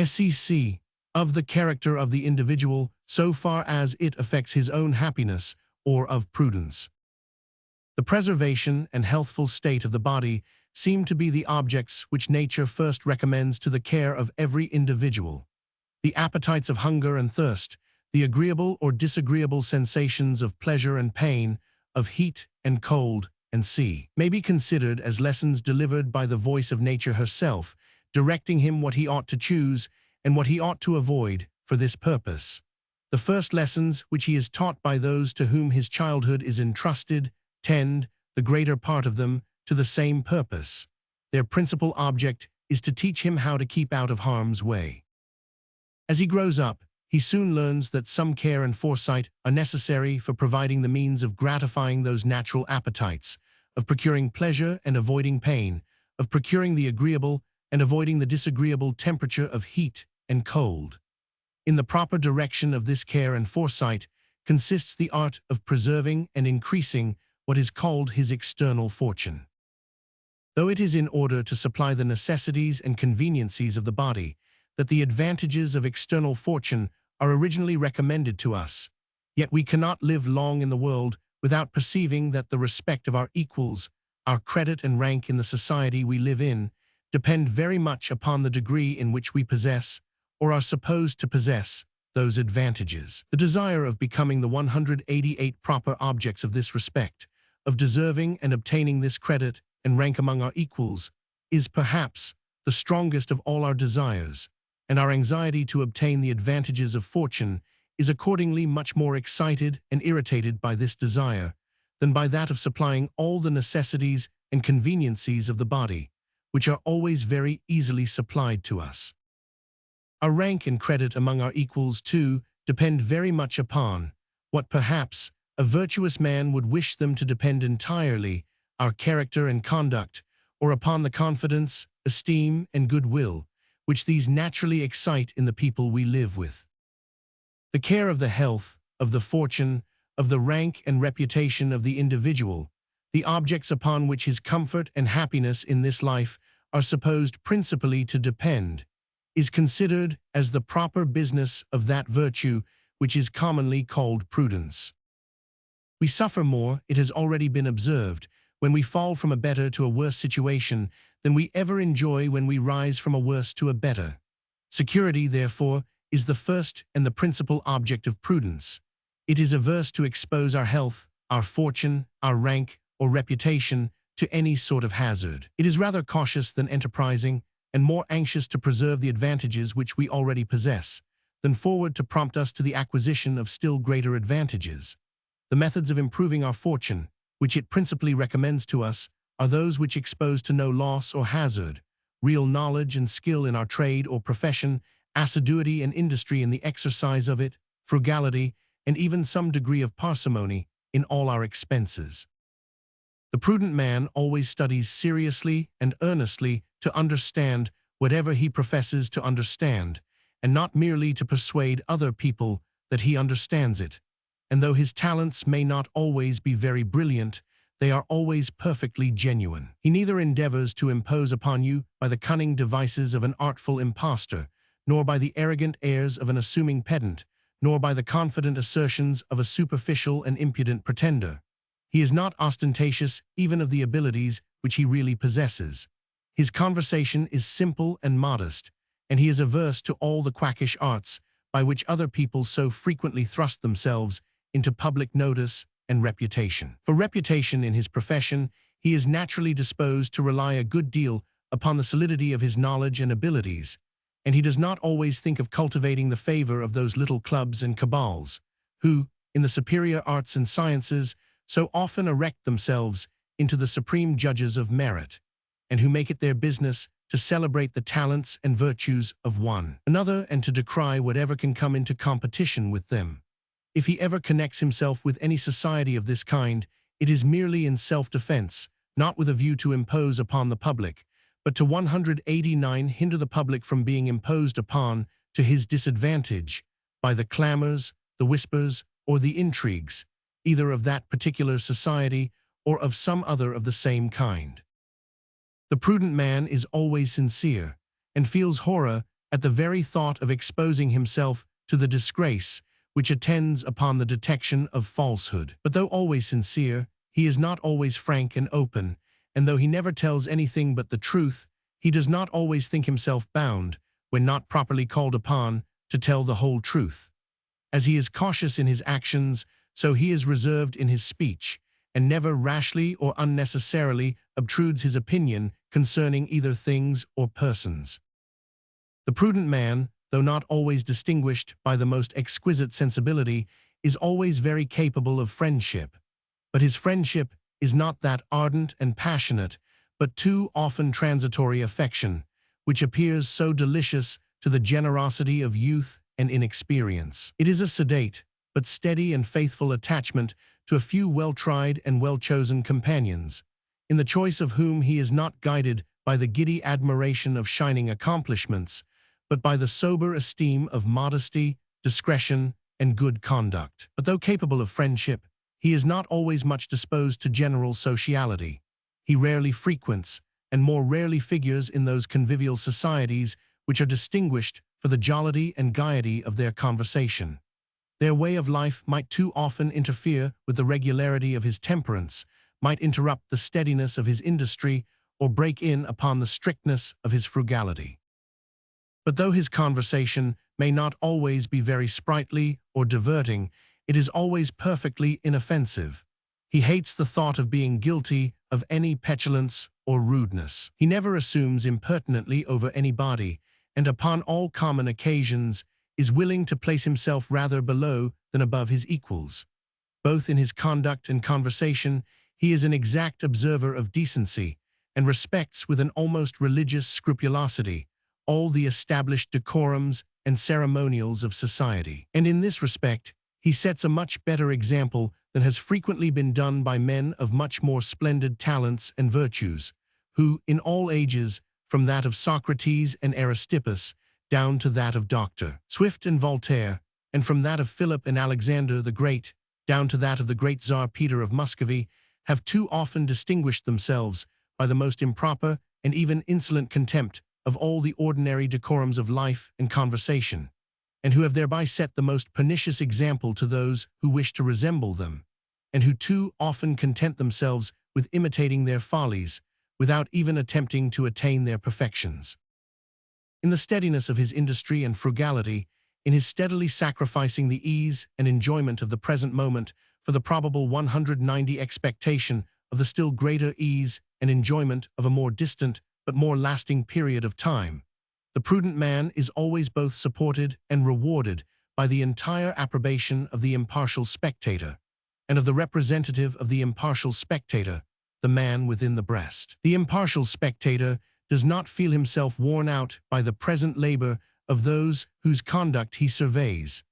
SEC. Of the character of the individual, so far as it affects his own happiness, or of prudence. The preservation and healthful state of the body seem to be the objects which nature first recommends to the care of every individual. The appetites of hunger and thirst, the agreeable or disagreeable sensations of pleasure and pain, of heat and cold and sea, may be considered as lessons delivered by the voice of nature herself, directing him what he ought to choose and what he ought to avoid for this purpose. The first lessons which he is taught by those to whom his childhood is entrusted tend, the greater part of them, to the same purpose. Their principal object is to teach him how to keep out of harm's way. As he grows up, he soon learns that some care and foresight are necessary for providing the means of gratifying those natural appetites, of procuring pleasure and avoiding pain, of procuring the agreeable and avoiding the disagreeable temperature of heat and cold. In the proper direction of this care and foresight consists the art of preserving and increasing what is called his external fortune. though it is in order to supply the necessities and conveniencies of the body that the advantages of external fortune are originally recommended to us. Yet we cannot live long in the world without perceiving that the respect of our equals, our credit and rank in the society we live in, depend very much upon the degree in which we possess, or are supposed to possess, those advantages. The desire of becoming the 188 proper objects of this respect, of deserving and obtaining this credit and rank among our equals, is perhaps the strongest of all our desires, and our anxiety to obtain the advantages of fortune is accordingly much more excited and irritated by this desire than by that of supplying all the necessities and conveniencies of the body, which are always very easily supplied to us. Our rank and credit among our equals, too, depend very much upon what perhaps a virtuous man would wish them to depend entirely, our character and conduct, or upon the confidence, esteem, and goodwill which these naturally excite in the people we live with. The care of the health, of the fortune, of the rank and reputation of the individual, the objects upon which his comfort and happiness in this life are supposed principally to depend, is considered as the proper business of that virtue which is commonly called prudence. We suffer more, it has already been observed, when we fall from a better to a worse situation than we ever enjoy when we rise from a worse to a better. Security, therefore, is the first and the principal object of prudence. It is averse to expose our health, our fortune, our rank, or reputation to any sort of hazard. It is rather cautious than enterprising, and more anxious to preserve the advantages which we already possess, than forward to prompt us to the acquisition of still greater advantages. The methods of improving our fortune, which it principally recommends to us, are those which expose to no loss or hazard, real knowledge and skill in our trade or profession, assiduity and industry in the exercise of it, frugality, and even some degree of parsimony in all our expenses. The prudent man always studies seriously and earnestly to understand whatever he professes to understand, and not merely to persuade other people that he understands it. And though his talents may not always be very brilliant, they are always perfectly genuine. He neither endeavors to impose upon you by the cunning devices of an artful impostor, nor by the arrogant airs of an assuming pedant, nor by the confident assertions of a superficial and impudent pretender. He is not ostentatious even of the abilities which he really possesses. His conversation is simple and modest, and he is averse to all the quackish arts by which other people so frequently thrust themselves into public notice and reputation. For reputation in his profession, he is naturally disposed to rely a good deal upon the solidity of his knowledge and abilities, and he does not always think of cultivating the favor of those little clubs and cabals, who, in the superior arts and sciences, so often erect themselves into the supreme judges of merit, and who make it their business to celebrate the talents and virtues of one another and to decry whatever can come into competition with them. If he ever connects himself with any society of this kind, it is merely in self-defense, not with a view to impose upon the public, but to 189 hinder the public from being imposed upon to his disadvantage by the clamors, the whispers, or the intrigues, either of that particular society or of some other of the same kind. The prudent man is always sincere, and feels horror at the very thought of exposing himself to the disgrace which attends upon the detection of falsehood. But though always sincere, he is not always frank and open, and though he never tells anything but the truth, he does not always think himself bound, when not properly called upon, to tell the whole truth. As he is cautious in his actions, so he is reserved in his speech, and never rashly or unnecessarily obtrudes his opinion concerning either things or persons. The prudent man, though not always distinguished by the most exquisite sensibility, is always very capable of friendship. But his friendship is not that ardent and passionate, but too often transitory affection, which appears so delicious to the generosity of youth and inexperience. It is a sedate, but steady and faithful attachment to a few well-tried and well-chosen companions, in the choice of whom he is not guided by the giddy admiration of shining accomplishments, but by the sober esteem of modesty, discretion, and good conduct. But though capable of friendship, he is not always much disposed to general sociality. He rarely frequents, and more rarely figures in those convivial societies which are distinguished for the jollity and gaiety of their conversation. Their way of life might too often interfere with the regularity of his temperance, might interrupt the steadiness of his industry, or break in upon the strictness of his frugality. But though his conversation may not always be very sprightly or diverting, it is always perfectly inoffensive. He hates the thought of being guilty of any petulance or rudeness. He never assumes impertinently over anybody, and upon all common occasions is willing to place himself rather below than above his equals. Both in his conduct and conversation, he is an exact observer of decency, and respects with an almost religious scrupulosity all the established decorums and ceremonials of society. And in this respect, he sets a much better example than has frequently been done by men of much more splendid talents and virtues, who, in all ages, from that of Socrates and Aristippus, down to that of Dr. Swift and Voltaire, and from that of Philip and Alexander the Great, down to that of the great Tsar Peter of Muscovy, have too often distinguished themselves by the most improper and even insolent contempt of all the ordinary decorums of life and conversation, and who have thereby set the most pernicious example to those who wish to resemble them, and who too often content themselves with imitating their follies, without even attempting to attain their perfections. In the steadiness of his industry and frugality, in his steadily sacrificing the ease and enjoyment of the present moment for the probable 190 expectation of the still greater ease and enjoyment of a more distant but more lasting period of time, the prudent man is always both supported and rewarded by the entire approbation of the impartial spectator, and of the representative of the impartial spectator, the man within the breast. The impartial spectator does not feel himself worn out by the present labor of those whose conduct he surveys,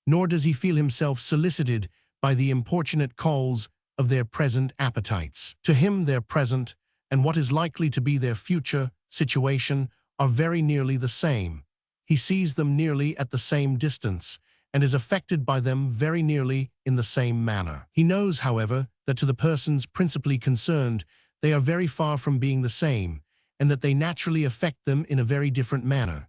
nor does he feel himself solicited by the importunate calls of their present appetites. To him their present, and what is likely to be their future, situation are very nearly the same. He sees them nearly at the same distance, and is affected by them very nearly in the same manner. He knows, however, that to the persons principally concerned, they are very far from being the same, and that they naturally affect them in a very different manner.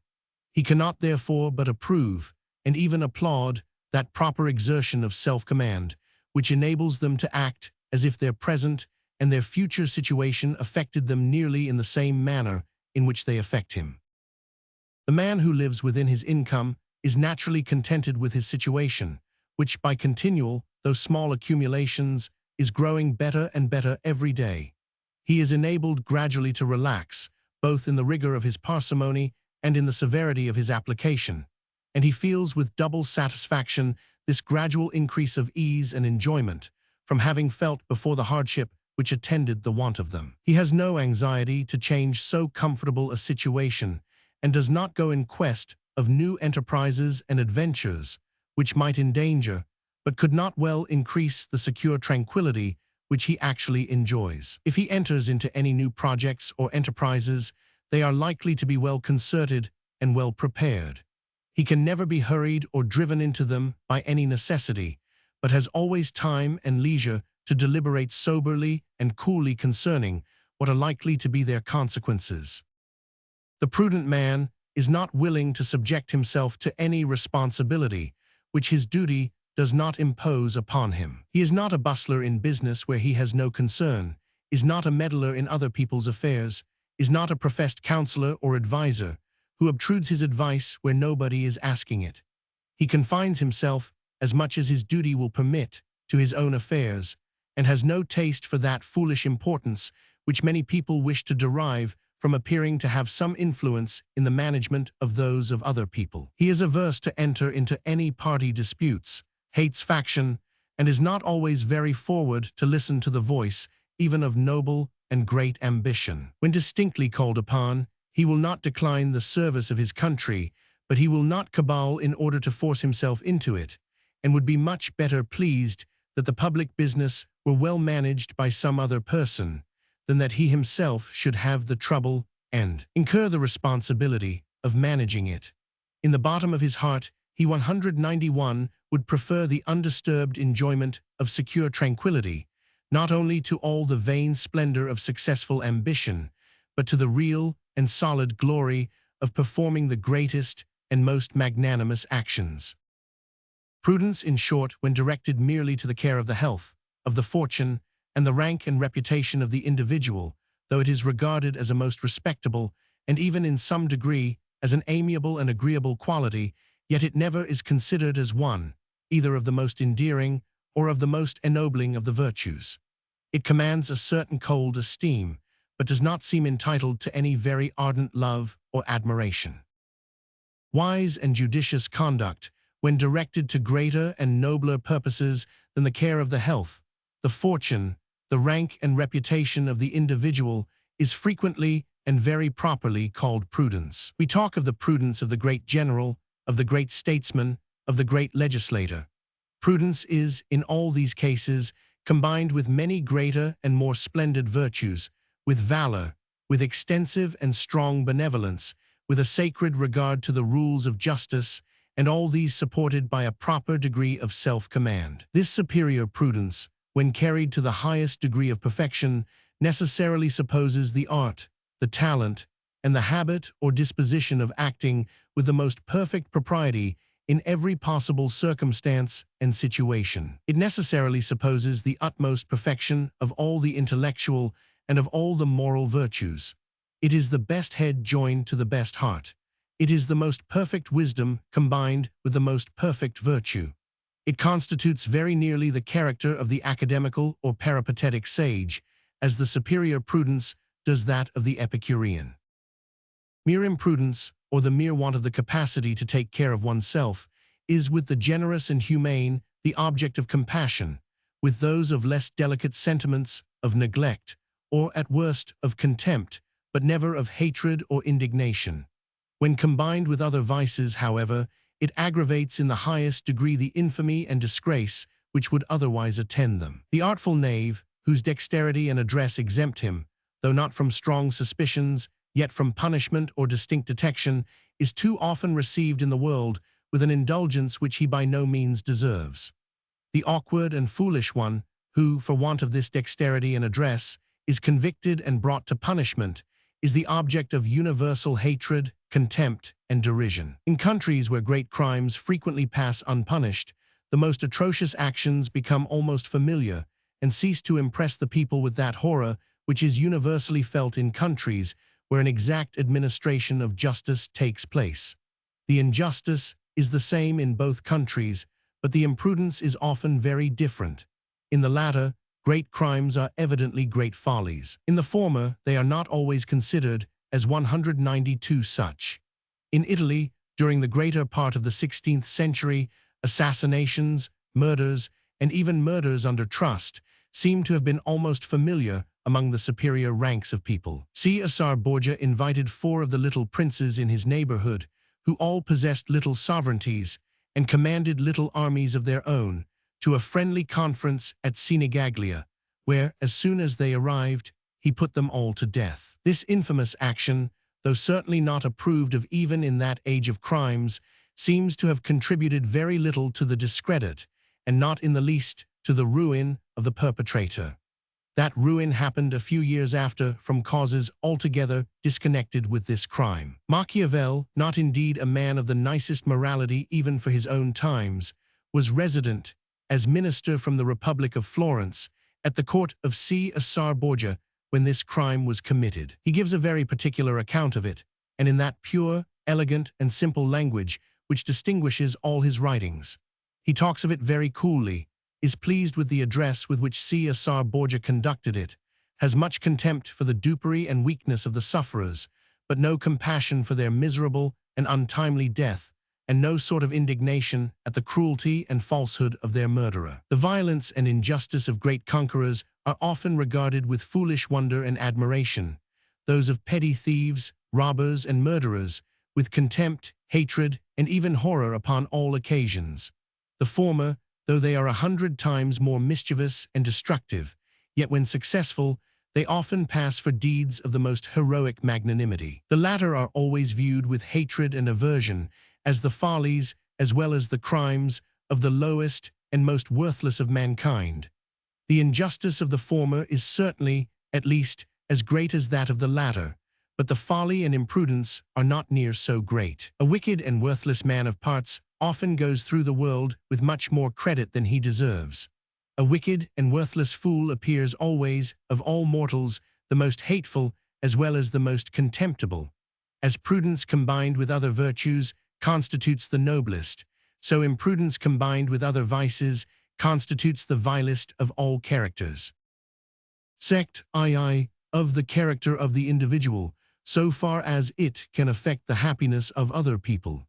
He cannot therefore but approve, and even applaud, that proper exertion of self-command, which enables them to act as if their present and their future situation affected them nearly in the same manner in which they affect him. The man who lives within his income is naturally contented with his situation, which by continual, though small accumulations, is growing better and better every day. He is enabled gradually to relax, both in the rigor of his parsimony and in the severity of his application, and he feels with double satisfaction this gradual increase of ease and enjoyment, from having felt before the hardship which attended the want of them. He has no anxiety to change so comfortable a situation, and does not go in quest of new enterprises and adventures, which might endanger, but could not well increase the secure tranquility which he actually enjoys. If he enters into any new projects or enterprises, they are likely to be well concerted and well prepared. He can never be hurried or driven into them by any necessity, but has always time and leisure to deliberate soberly and coolly concerning what are likely to be their consequences. The prudent man is not willing to subject himself to any responsibility which his duty does not impose upon him. He is not a bustler in business where he has no concern, is not a meddler in other people's affairs, is not a professed counselor or adviser, who obtrudes his advice where nobody is asking it. He confines himself, as much as his duty will permit, to his own affairs, and has no taste for that foolish importance which many people wish to derive from appearing to have some influence in the management of those of other people. He is averse to enter into any party disputes, hates faction, and is not always very forward to listen to the voice even of noble and great ambition. When distinctly called upon, he will not decline the service of his country, but he will not cabal in order to force himself into it, and would be much better pleased that the public business were well managed by some other person, than that he himself should have the trouble and incur the responsibility of managing it. In the bottom of his heart, he 191 would prefer the undisturbed enjoyment of secure tranquility, not only to all the vain splendor of successful ambition, but to the real and solid glory of performing the greatest and most magnanimous actions. Prudence, in short, when directed merely to the care of the health, of the fortune, and the rank and reputation of the individual, though it is regarded as a most respectable, and even in some degree as an amiable and agreeable quality, yet it never is considered as one, either of the most endearing or of the most ennobling of the virtues. It commands a certain cold esteem, but does not seem entitled to any very ardent love or admiration. Wise and judicious conduct, when directed to greater and nobler purposes than the care of the health, the fortune, the rank and reputation of the individual, is frequently and very properly called prudence. We talk of the prudence of the great general, of the great statesman, of the great legislator. Prudence is, in all these cases, combined with many greater and more splendid virtues, with valor, with extensive and strong benevolence, with a sacred regard to the rules of justice, and all these supported by a proper degree of self-command. This superior prudence, when carried to the highest degree of perfection, necessarily supposes the art, the talent, and the habit or disposition of acting with the most perfect propriety in every possible circumstance and situation. It necessarily supposes the utmost perfection of all the intellectual and of all the moral virtues. It is the best head joined to the best heart. It is the most perfect wisdom combined with the most perfect virtue. It constitutes very nearly the character of the academical or peripatetic sage, as the superior prudence does that of the Epicurean. Mere imprudence, or the mere want of the capacity to take care of oneself, is with the generous and humane the object of compassion, with those of less delicate sentiments of neglect, or at worst of contempt, but never of hatred or indignation. When combined with other vices, however, it aggravates in the highest degree the infamy and disgrace which would otherwise attend them. The artful knave, whose dexterity and address exempt him, though not from strong suspicions, yet from punishment or distinct detection, is too often received in the world with an indulgence which he by no means deserves. The awkward and foolish one, who, for want of this dexterity and address, is convicted and brought to punishment, is the object of universal hatred, contempt, and derision. In countries where great crimes frequently pass unpunished, the most atrocious actions become almost familiar and cease to impress the people with that horror which is universally felt in countries where an exact administration of justice takes place. The injustice is the same in both countries, but the imprudence is often very different. In the latter, great crimes are evidently great follies. In the former, they are not always considered as 192 such. In Italy, during the greater part of the 16th century, assassinations, murders, and even murders under trust seem to have been almost familiar among the superior ranks of people. Caesar Borgia invited 4 of the little princes in his neighborhood, who all possessed little sovereignties and commanded little armies of their own, to a friendly conference at Sinigaglia, where, as soon as they arrived, he put them all to death. This infamous action, though certainly not approved of even in that age of crimes, seems to have contributed very little to the discredit, and not in the least to the ruin of the perpetrator. That ruin happened a few years after from causes altogether disconnected with this crime. Machiavel, not indeed a man of the nicest morality even for his own times, was resident, as minister from the Republic of Florence, at the court of Caesar Borgia when this crime was committed. He gives a very particular account of it, and in that pure, elegant, and simple language which distinguishes all his writings. He talks of it very coolly, is pleased with the address with which Caesar Borgia conducted it, has much contempt for the dupery and weakness of the sufferers, but no compassion for their miserable and untimely death, and no sort of indignation at the cruelty and falsehood of their murderer. The violence and injustice of great conquerors are often regarded with foolish wonder and admiration, those of petty thieves, robbers, and murderers, with contempt, hatred, and even horror upon all occasions. The former, though they are 100 times more mischievous and destructive, yet when successful, they often pass for deeds of the most heroic magnanimity. The latter are always viewed with hatred and aversion as the follies, as well as the crimes, of the lowest and most worthless of mankind. The injustice of the former is certainly, at least, as great as that of the latter, but the folly and imprudence are not near so great. A wicked and worthless man of parts often goes through the world with much more credit than he deserves. A wicked and worthless fool appears always, of all mortals, the most hateful as well as the most contemptible. As prudence combined with other virtues constitutes the noblest, so imprudence combined with other vices constitutes the vilest of all characters. Sect II of the character of the individual, so far as it can affect the happiness of other people.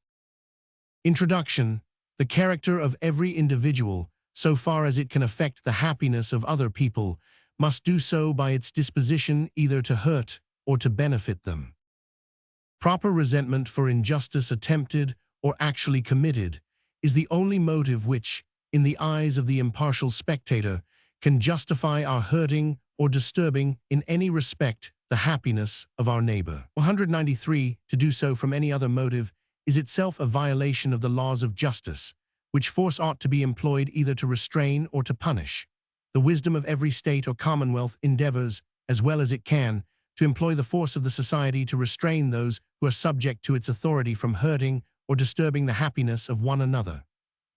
Introduction. The character of every individual, so far as it can affect the happiness of other people, must do so by its disposition either to hurt or to benefit them. Proper resentment for injustice attempted or actually committed is the only motive which, in the eyes of the impartial spectator, can justify our hurting or disturbing in any respect the happiness of our neighbor. 193. To do so from any other motive is itself a violation of the laws of justice, which force ought to be employed either to restrain or to punish. The wisdom of every state or commonwealth endeavors, as well as it can, to employ the force of the society to restrain those who are subject to its authority from hurting or disturbing the happiness of one another.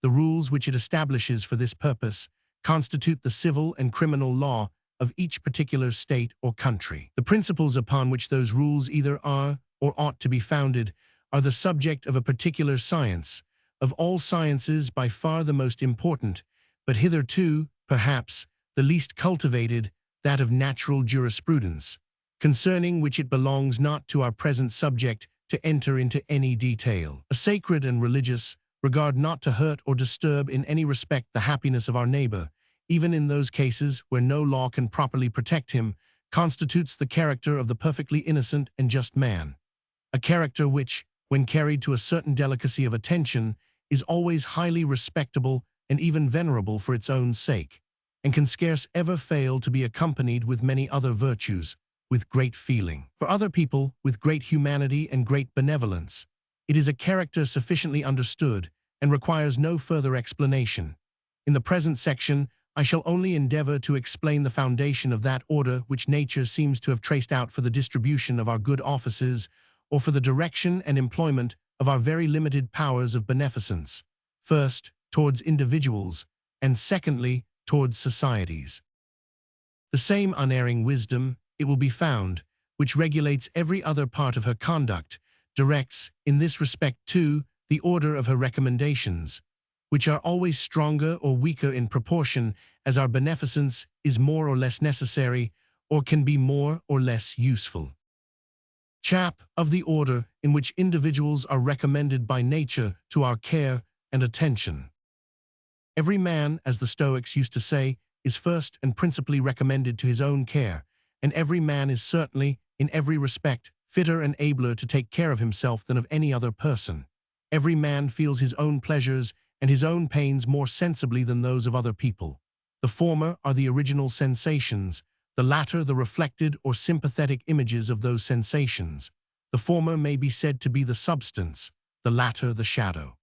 The rules which it establishes for this purpose constitute the civil and criminal law of each particular state or country. The principles upon which those rules either are or ought to be founded are the subject of a particular science, of all sciences by far the most important, but hitherto, perhaps, the least cultivated, that of natural jurisprudence, concerning which it belongs not to our present subject to enter into any detail. A sacred and religious regard not to hurt or disturb in any respect the happiness of our neighbor, even in those cases where no law can properly protect him, constitutes the character of the perfectly innocent and just man. A character which, when carried to a certain delicacy of attention, is always highly respectable and even venerable for its own sake, and can scarce ever fail to be accompanied with many other virtues, with great feeling for other people, with great humanity and great benevolence. It is a character sufficiently understood and requires no further explanation. In the present section, I shall only endeavor to explain the foundation of that order which nature seems to have traced out for the distribution of our good offices, or for the direction and employment of our very limited powers of beneficence, first, towards individuals, and secondly, towards societies. The same unerring wisdom, it will be found, which regulates every other part of her conduct, directs, in this respect too, the order of her recommendations, which are always stronger or weaker in proportion as our beneficence is more or less necessary, or can be more or less useful. Chap of the order in which individuals are recommended by nature to our care and attention. Every man, as the Stoics used to say, is first and principally recommended to his own care, and every man is certainly, in every respect, fitter and abler to take care of himself than of any other person. Every man feels his own pleasures and his own pains more sensibly than those of other people. The former are the original sensations, the latter the reflected or sympathetic images of those sensations. The former may be said to be the substance, the latter the shadow.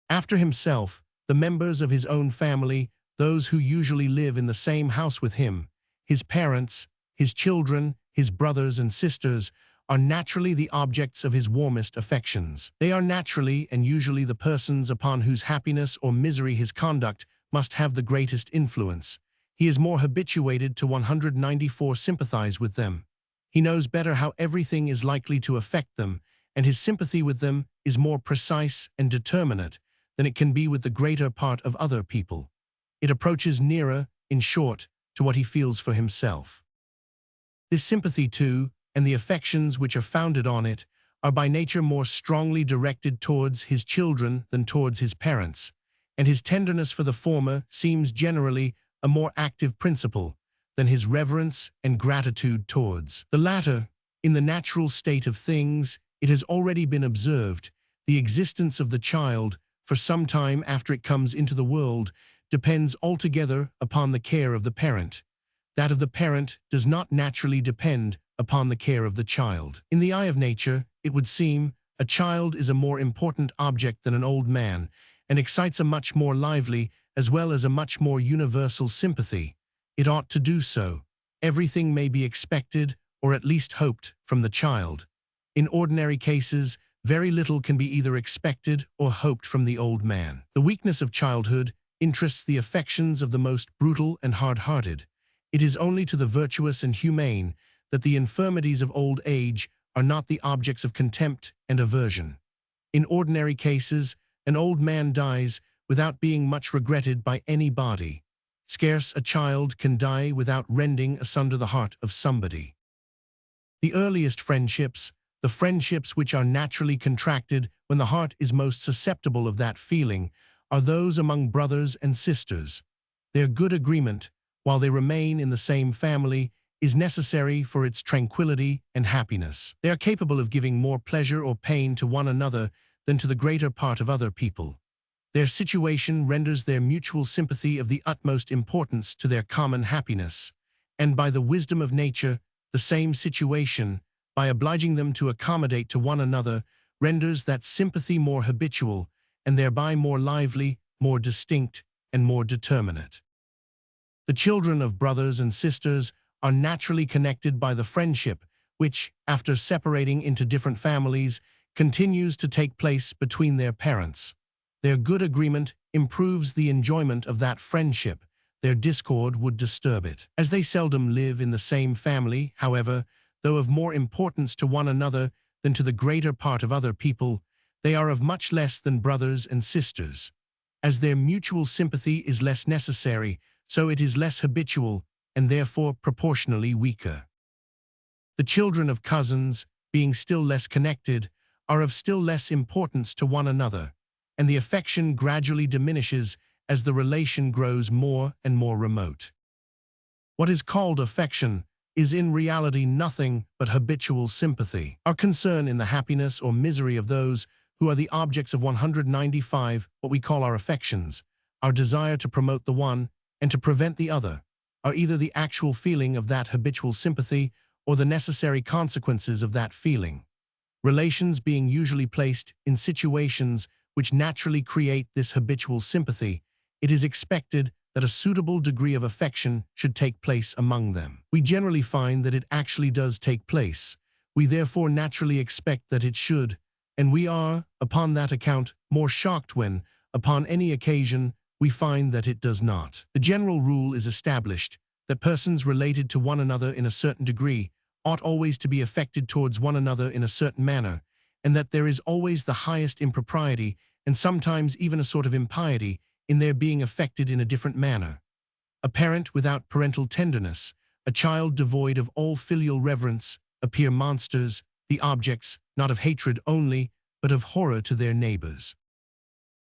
After himself, the members of his own family, those who usually live in the same house with him, his parents, his children, his brothers and sisters, are naturally the objects of his warmest affections. They are naturally and usually the persons upon whose happiness or misery his conduct must have the greatest influence. He is more habituated to 194 sympathize with them. He knows better how everything is likely to affect them, and his sympathy with them is more precise and determinate than it can be with the greater part of other people. It approaches nearer, in short, to what he feels for himself. This sympathy, too, and the affections which are founded on it, are by nature more strongly directed towards his children than towards his parents, and his tenderness for the former seems generally a more active principle than his reverence and gratitude towards the latter. In the natural state of things, it has already been observed, the existence of the child, for some time after it comes into the world, depends altogether upon the care of the parent. That of the parent does not naturally depend upon the care of the child. In the eye of nature, it would seem, a child is a more important object than an old man, and excites a much more lively, as well as a much more universal sympathy. It ought to do so. Everything may be expected or at least hoped, from the child. In ordinary cases, very little can be either expected or hoped from the old man. The weakness of childhood interests the affections of the most brutal and hard-hearted. It is only to the virtuous and humane that the infirmities of old age are not the objects of contempt and aversion. In ordinary cases, an old man dies without being much regretted by any body. Scarce a child can die without rending asunder the heart of somebody. The earliest friendships, the friendships which are naturally contracted when the heart is most susceptible of that feeling, are those among brothers and sisters. Their good agreement, while they remain in the same family, is necessary for its tranquility and happiness. They are capable of giving more pleasure or pain to one another than to the greater part of other people. Their situation renders their mutual sympathy of the utmost importance to their common happiness, and by the wisdom of nature, the same situation, by obliging them to accommodate to one another, renders that sympathy more habitual, and thereby more lively, more distinct, and more determinate. The children of brothers and sisters are naturally connected by the friendship which, after separating into different families, continues to take place between their parents. Their good agreement improves the enjoyment of that friendship. Their discord would disturb it. As they seldom live in the same family, however, though of more importance to one another than to the greater part of other people, they are of much less than brothers and sisters. As their mutual sympathy is less necessary, so it is less habitual, and therefore proportionally weaker. The children of cousins, being still less connected, are of still less importance to one another, and the affection gradually diminishes as the relation grows more and more remote. What is called affection is in reality nothing but habitual sympathy. Our concern in the happiness or misery of those who are the objects of 195, what we call our affections, our desire to promote the one and to prevent the other, are either the actual feeling of that habitual sympathy or the necessary consequences of that feeling. Relations being usually placed in situations which naturally create this habitual sympathy, it is expected that a suitable degree of affection should take place among them. We generally find that it actually does take place. We therefore naturally expect that it should, and we are, upon that account, more shocked when, upon any occasion, we find that it does not. The general rule is established that persons related to one another in a certain degree ought always to be affected towards one another in a certain manner, and that there is always the highest impropriety, and sometimes even a sort of impiety, in their being affected in a different manner. A parent without parental tenderness, a child devoid of all filial reverence, appear monsters, the objects, not of hatred only, but of horror to their neighbors.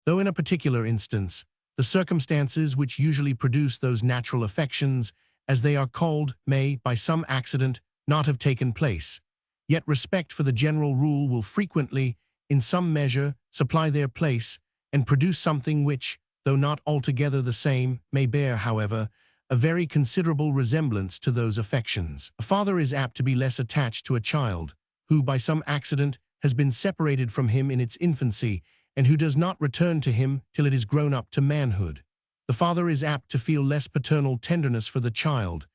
Though in a particular instance, the circumstances which usually produce those natural affections, as they are called, may, by some accident, not have taken place, yet respect for the general rule will frequently, in some measure, supply their place, and produce something which, though not altogether the same, may bear, however, a very considerable resemblance to those affections. A father is apt to be less attached to a child, who by some accident has been separated from him in its infancy, and who does not return to him till it is grown up to manhood. The father is apt to feel less paternal tenderness for the child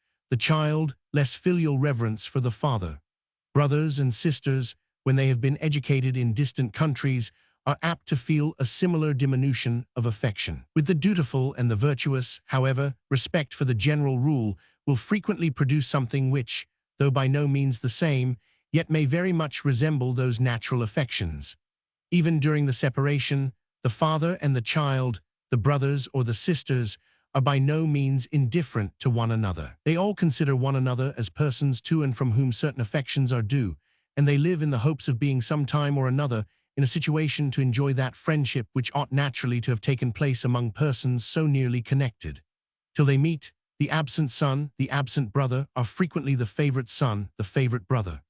less filial reverence for the father. Brothers and sisters, when they have been educated in distant countries, are apt to feel a similar diminution of affection. With the dutiful and the virtuous, however, respect for the general rule will frequently produce something which, though by no means the same, yet may very much resemble those natural affections. Even during the separation, the father and the child, the brothers or the sisters, are by no means indifferent to one another. They all consider one another as persons to and from whom certain affections are due, and they live in the hopes of being some time or another in a situation to enjoy that friendship which ought naturally to have taken place among persons so nearly connected. Till they meet, the absent son, the absent brother are frequently the favorite son, the favorite brother.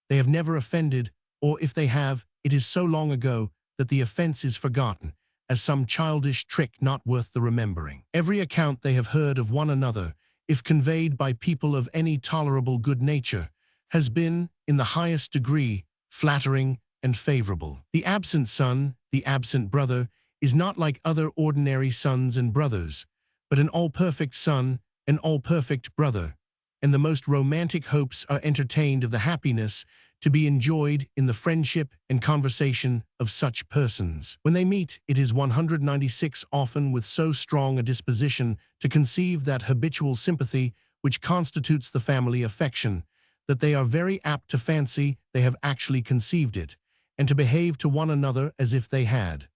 They have never offended, or if they have, it is so long ago that the offense is forgotten, as some childish trick not worth the remembering. Every account they have heard of one another, if conveyed by people of any tolerable good nature, has been, in the highest degree, flattering and favorable. The absent son, the absent brother, is not like other ordinary sons and brothers, but an all-perfect son, an all-perfect brother. and the most romantic hopes are entertained of the happiness to be enjoyed in the friendship and conversation of such persons. When they meet, it is 196 often with so strong a disposition to conceive that habitual sympathy which constitutes the family affection, that they are very apt to fancy they have actually conceived it, and to behave to one another as if they had.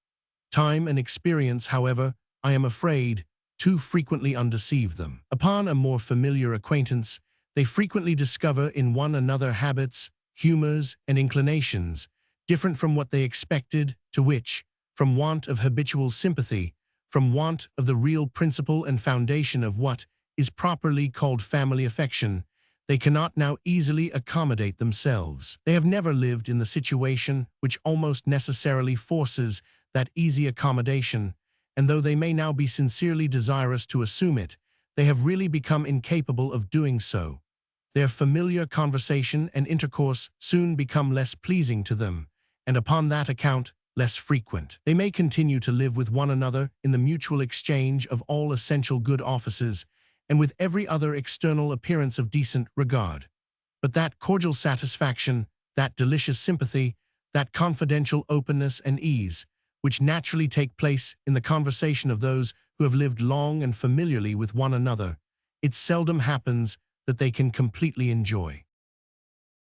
Time and experience, however, I am afraid, too frequently undeceive them. Upon a more familiar acquaintance, they frequently discover in one another habits, humors, and inclinations, different from what they expected, to which, from want of habitual sympathy, from want of the real principle and foundation of what is properly called family affection, they cannot now easily accommodate themselves. They have never lived in the situation which almost necessarily forces that easy accommodation, and though they may now be sincerely desirous to assume it, they have really become incapable of doing so. Their familiar conversation and intercourse soon become less pleasing to them, and upon that account, less frequent. They may continue to live with one another in the mutual exchange of all essential good offices, and with every other external appearance of decent regard. But that cordial satisfaction, that delicious sympathy, that confidential openness and ease, which naturally take place in the conversation of those who have lived long and familiarly with one another, it seldom happens that they can completely enjoy.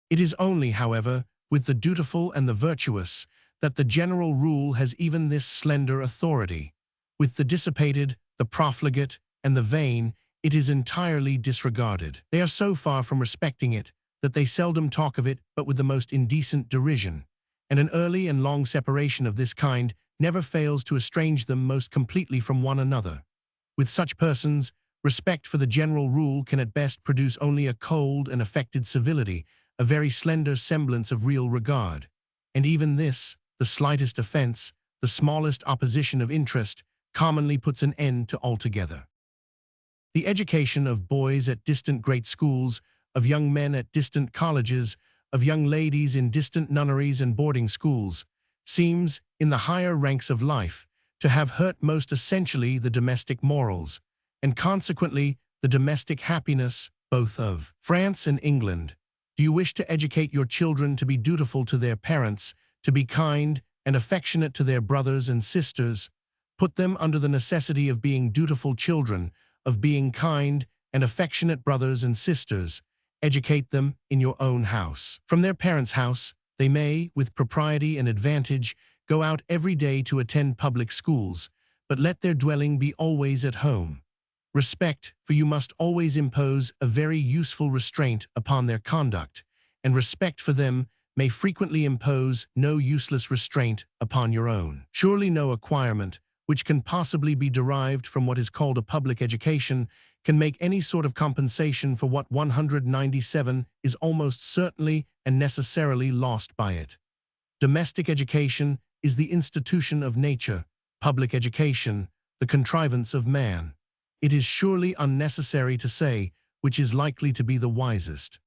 It is only, however, with the dutiful and the virtuous that the general rule has even this slender authority. With the dissipated, the profligate, and the vain, it is entirely disregarded. They are so far from respecting it that they seldom talk of it but with the most indecent derision, and an early and long separation of this kind never fails to estrange them most completely from one another. With such persons, respect for the general rule can at best produce only a cold and affected civility, a very slender semblance of real regard. And even this, the slightest offense, the smallest opposition of interest, commonly puts an end to altogether. The education of boys at distant great schools, of young men at distant colleges, of young ladies in distant nunneries and boarding schools, seems, in the higher ranks of life, to have hurt most essentially the domestic morals, and consequently the domestic happiness both of France and England. Do you wish to educate your children to be dutiful to their parents, to be kind and affectionate to their brothers and sisters? Put them under the necessity of being dutiful children, of being kind and affectionate brothers and sisters. Educate them in your own house. From their parents' house, they may, with propriety and advantage, go out every day to attend public schools, but let their dwelling be always at home. Respect, for you must always impose a very useful restraint upon their conduct, and respect for them may frequently impose no useless restraint upon your own. Surely no acquirement, which can possibly be derived from what is called a public education, can make any sort of compensation for what 197 is almost certainly and necessarily lost by it. Domestic education is the institution of nature, public education, the contrivance of man. It is surely unnecessary to say which is likely to be the wisest.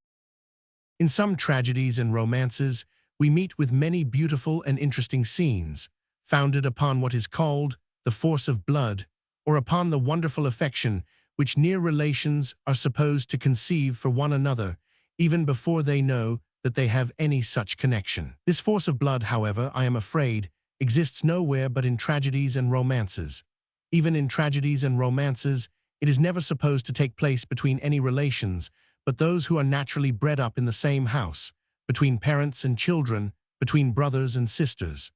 In some tragedies and romances, we meet with many beautiful and interesting scenes, founded upon what is called the force of blood, or upon the wonderful affection which near relations are supposed to conceive for one another, even before they know that they have any such connection. This force of blood, however, I am afraid, exists nowhere but in tragedies and romances. Even in tragedies and romances, it is never supposed to take place between any relations, but those who are naturally bred up in the same house, between parents and children, between brothers and sisters.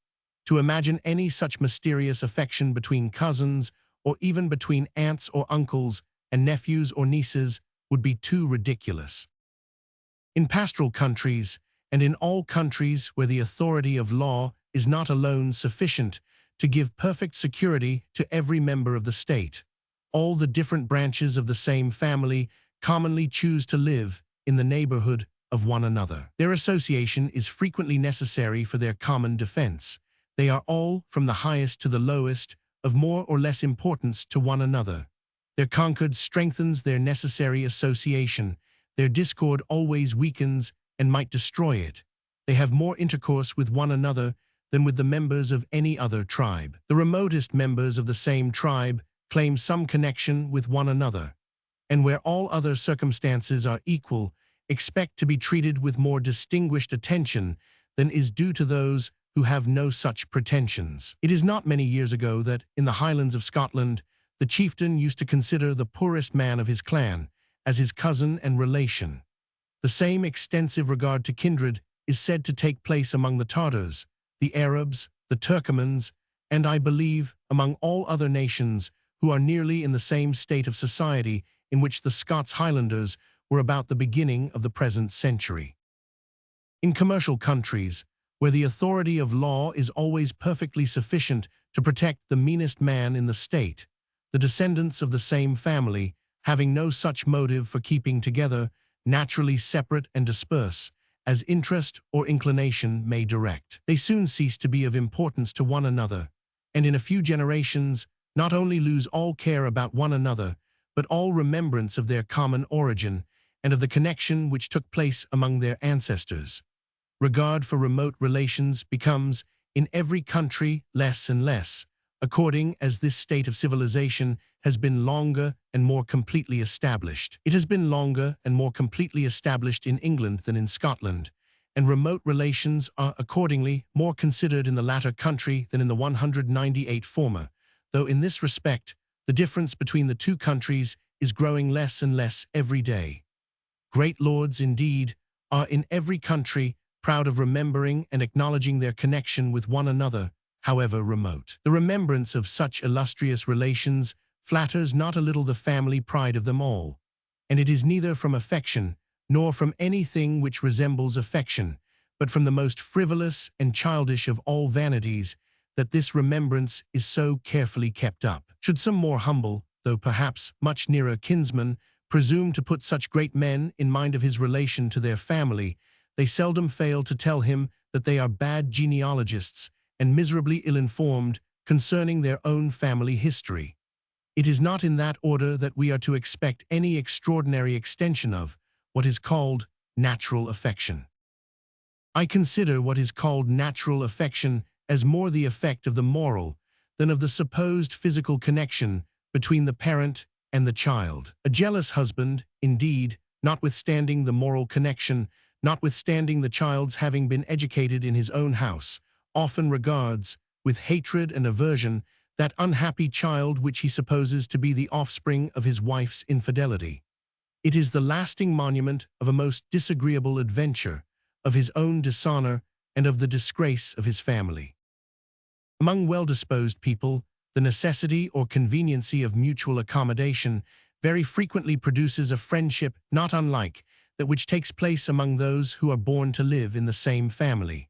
To imagine any such mysterious affection between cousins, or even between aunts or uncles and nephews or nieces, would be too ridiculous. In pastoral countries, and in all countries where the authority of law is not alone sufficient to give perfect security to every member of the state, all the different branches of the same family commonly choose to live in the neighborhood of one another. Their association is frequently necessary for their common defense. They are all, from the highest to the lowest, of more or less importance to one another. Their concord strengthens their necessary association. Their discord always weakens and might destroy it. They have more intercourse with one another than with the members of any other tribe. The remotest members of the same tribe claim some connection with one another, and where all other circumstances are equal, expect to be treated with more distinguished attention than is due to those who have no such pretensions. It is not many years ago that, in the Highlands of Scotland, the chieftain used to consider the poorest man of his clan as his cousin and relation. The same extensive regard to kindred is said to take place among the Tartars, the Arabs, the Turkomans, and I believe among all other nations who are nearly in the same state of society in which the Scots Highlanders were about the beginning of the present century. In commercial countries, where the authority of law is always perfectly sufficient to protect the meanest man in the state, the descendants of the same family, having no such motive for keeping together, naturally separate and disperse, as interest or inclination may direct. They soon cease to be of importance to one another, and in a few generations not only lose all care about one another, but all remembrance of their common origin and of the connection which took place among their ancestors. Regard for remote relations becomes, in every country, less and less, according as this state of civilization has been longer and more completely established. It has been longer and more completely established in England than in Scotland, and remote relations are accordingly more considered in the latter country than in the 198 former, though in this respect the difference between the two countries is growing less and less every day. Great lords, indeed, are in every country proud of remembering and acknowledging their connection with one another, however remote. The remembrance of such illustrious relations flatters not a little the family pride of them all, and it is neither from affection nor from anything which resembles affection, but from the most frivolous and childish of all vanities, that this remembrance is so carefully kept up. Should some more humble, though perhaps much nearer kinsman, presume to put such great men in mind of his relation to their family, they seldom fail to tell him that they are bad genealogists and miserably ill-informed concerning their own family history. It is not in that order that we are to expect any extraordinary extension of what is called natural affection. I consider what is called natural affection as more the effect of the moral than of the supposed physical connection between the parent and the child. A jealous husband, indeed, notwithstanding the moral connection, notwithstanding the child's having been educated in his own house, often regards, with hatred and aversion, that unhappy child which he supposes to be the offspring of his wife's infidelity. It is the lasting monument of a most disagreeable adventure, of his own dishonor, and of the disgrace of his family. Among well-disposed people, the necessity or conveniency of mutual accommodation very frequently produces a friendship not unlike that which takes place among those who are born to live in the same family.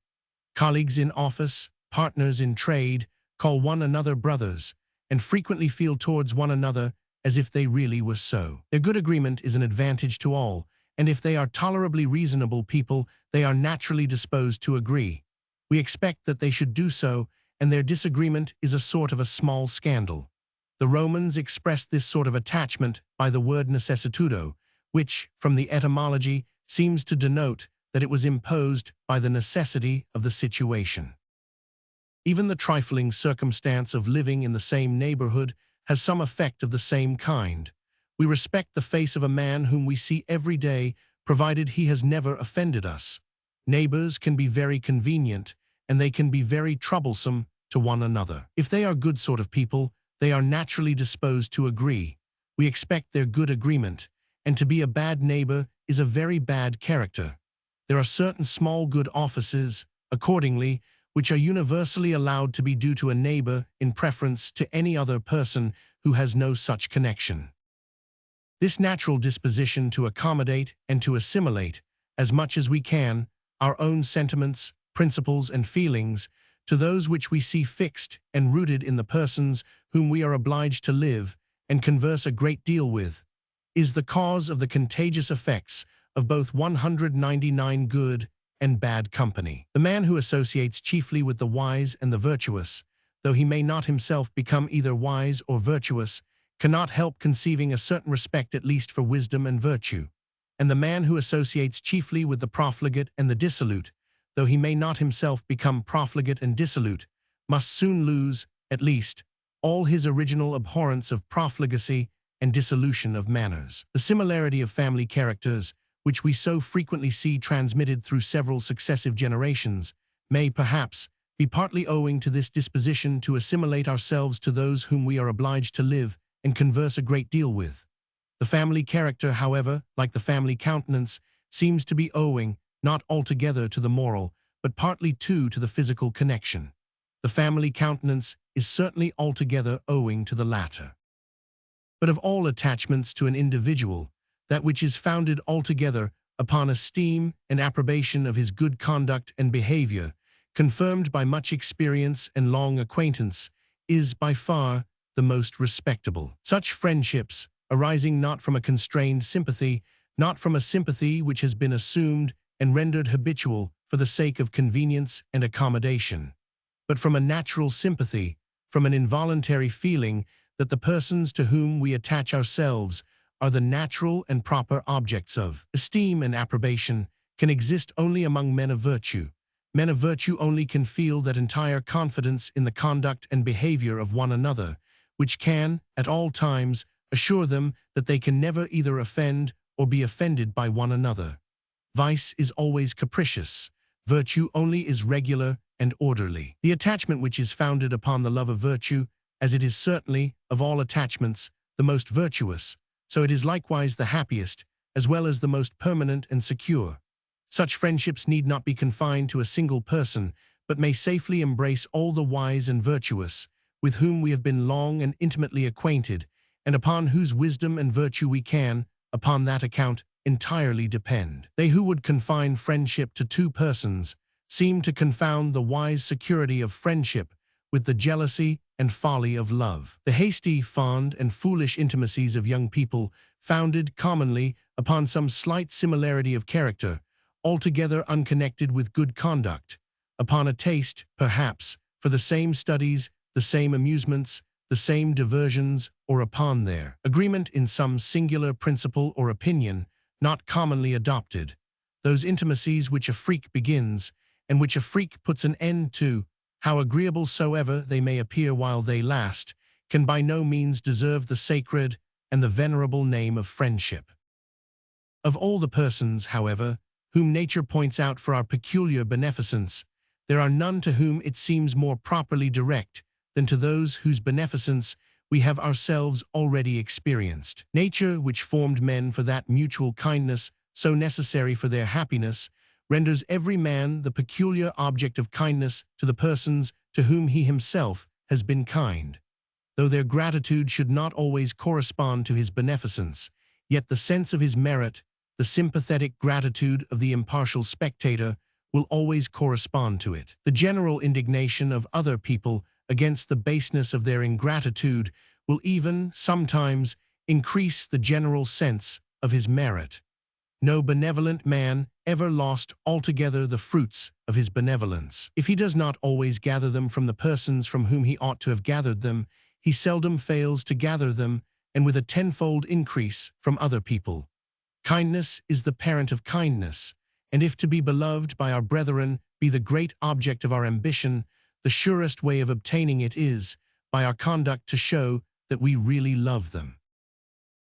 Colleagues in office, partners in trade, call one another brothers, and frequently feel towards one another as if they really were so. Their good agreement is an advantage to all, and if they are tolerably reasonable people, they are naturally disposed to agree. We expect that they should do so, and their disagreement is a sort of a small scandal. The Romans expressed this sort of attachment by the word necessitudo, which, from the etymology, seems to denote that it was imposed by the necessity of the situation. Even the trifling circumstance of living in the same neighborhood has some effect of the same kind. We respect the face of a man whom we see every day, provided he has never offended us. Neighbors can be very convenient, and they can be very troublesome to one another. If they are good sort of people, they are naturally disposed to agree. We expect their good agreement, and to be a bad neighbor is a very bad character. There are certain small good offices, accordingly, which are universally allowed to be due to a neighbor in preference to any other person who has no such connection. This natural disposition to accommodate and to assimilate, as much as we can, our own sentiments, principles, and feelings to those which we see fixed and rooted in the persons whom we are obliged to live and converse a great deal with, is the cause of the contagious effects of both 199 good and bad company. The man who associates chiefly with the wise and the virtuous, though he may not himself become either wise or virtuous, cannot help conceiving a certain respect at least for wisdom and virtue. And the man who associates chiefly with the profligate and the dissolute, though he may not himself become profligate and dissolute, must soon lose, at least, all his original abhorrence of profligacy and dissolution of manners. The similarity of family characters, which we so frequently see transmitted through several successive generations, may perhaps be partly owing to this disposition to assimilate ourselves to those whom we are obliged to live and converse a great deal with. The family character, however, like the family countenance, seems to be owing not altogether to the moral, but partly to the physical connection. The family countenance is certainly altogether owing to the latter. But of all attachments to an individual, that which is founded altogether upon esteem and approbation of his good conduct and behavior, confirmed by much experience and long acquaintance, is by far the most respectable. Such friendships, arising not from a constrained sympathy, not from a sympathy which has been assumed and rendered habitual for the sake of convenience and accommodation, but from a natural sympathy, from an involuntary feeling that the persons to whom we attach ourselves are the natural and proper objects of esteem and approbation, can exist only among men of virtue. Men of virtue only can feel that entire confidence in the conduct and behavior of one another, which can, at all times, assure them that they can never either offend or be offended by one another. Vice is always capricious. Virtue only is regular and orderly. The attachment which is founded upon the love of virtue, as it is certainly, of all attachments, the most virtuous, so it is likewise the happiest, as well as the most permanent and secure. Such friendships need not be confined to a single person, but may safely embrace all the wise and virtuous, with whom we have been long and intimately acquainted, and upon whose wisdom and virtue we can, upon that account, entirely depend. They who would confine friendship to two persons seem to confound the wise security of friendship with the jealousy and folly of love. The hasty, fond, and foolish intimacies of young people, founded commonly upon some slight similarity of character, altogether unconnected with good conduct, upon a taste, perhaps, for the same studies, the same amusements, the same diversions, or upon their agreement in some singular principle or opinion, not commonly adopted, those intimacies which a freak begins, and which a freak puts an end to, how agreeable soever they may appear while they last, can by no means deserve the sacred and the venerable name of friendship. Of all the persons, however, whom nature points out for our peculiar beneficence, there are none to whom it seems more properly direct than to those whose beneficence we have ourselves already experienced. Nature, which formed men for that mutual kindness so necessary for their happiness, renders every man the peculiar object of kindness to the persons to whom he himself has been kind. Though their gratitude should not always correspond to his beneficence, yet the sense of his merit, the sympathetic gratitude of the impartial spectator, will always correspond to it. The general indignation of other people against the baseness of their ingratitude will even, sometimes, increase the general sense of his merit. No benevolent man ever lost altogether the fruits of his benevolence. If he does not always gather them from the persons from whom he ought to have gathered them, he seldom fails to gather them, and with a tenfold increase, from other people. Kindness is the parent of kindness, and if to be beloved by our brethren be the great object of our ambition, the surest way of obtaining it is, by our conduct, to show that we really love them.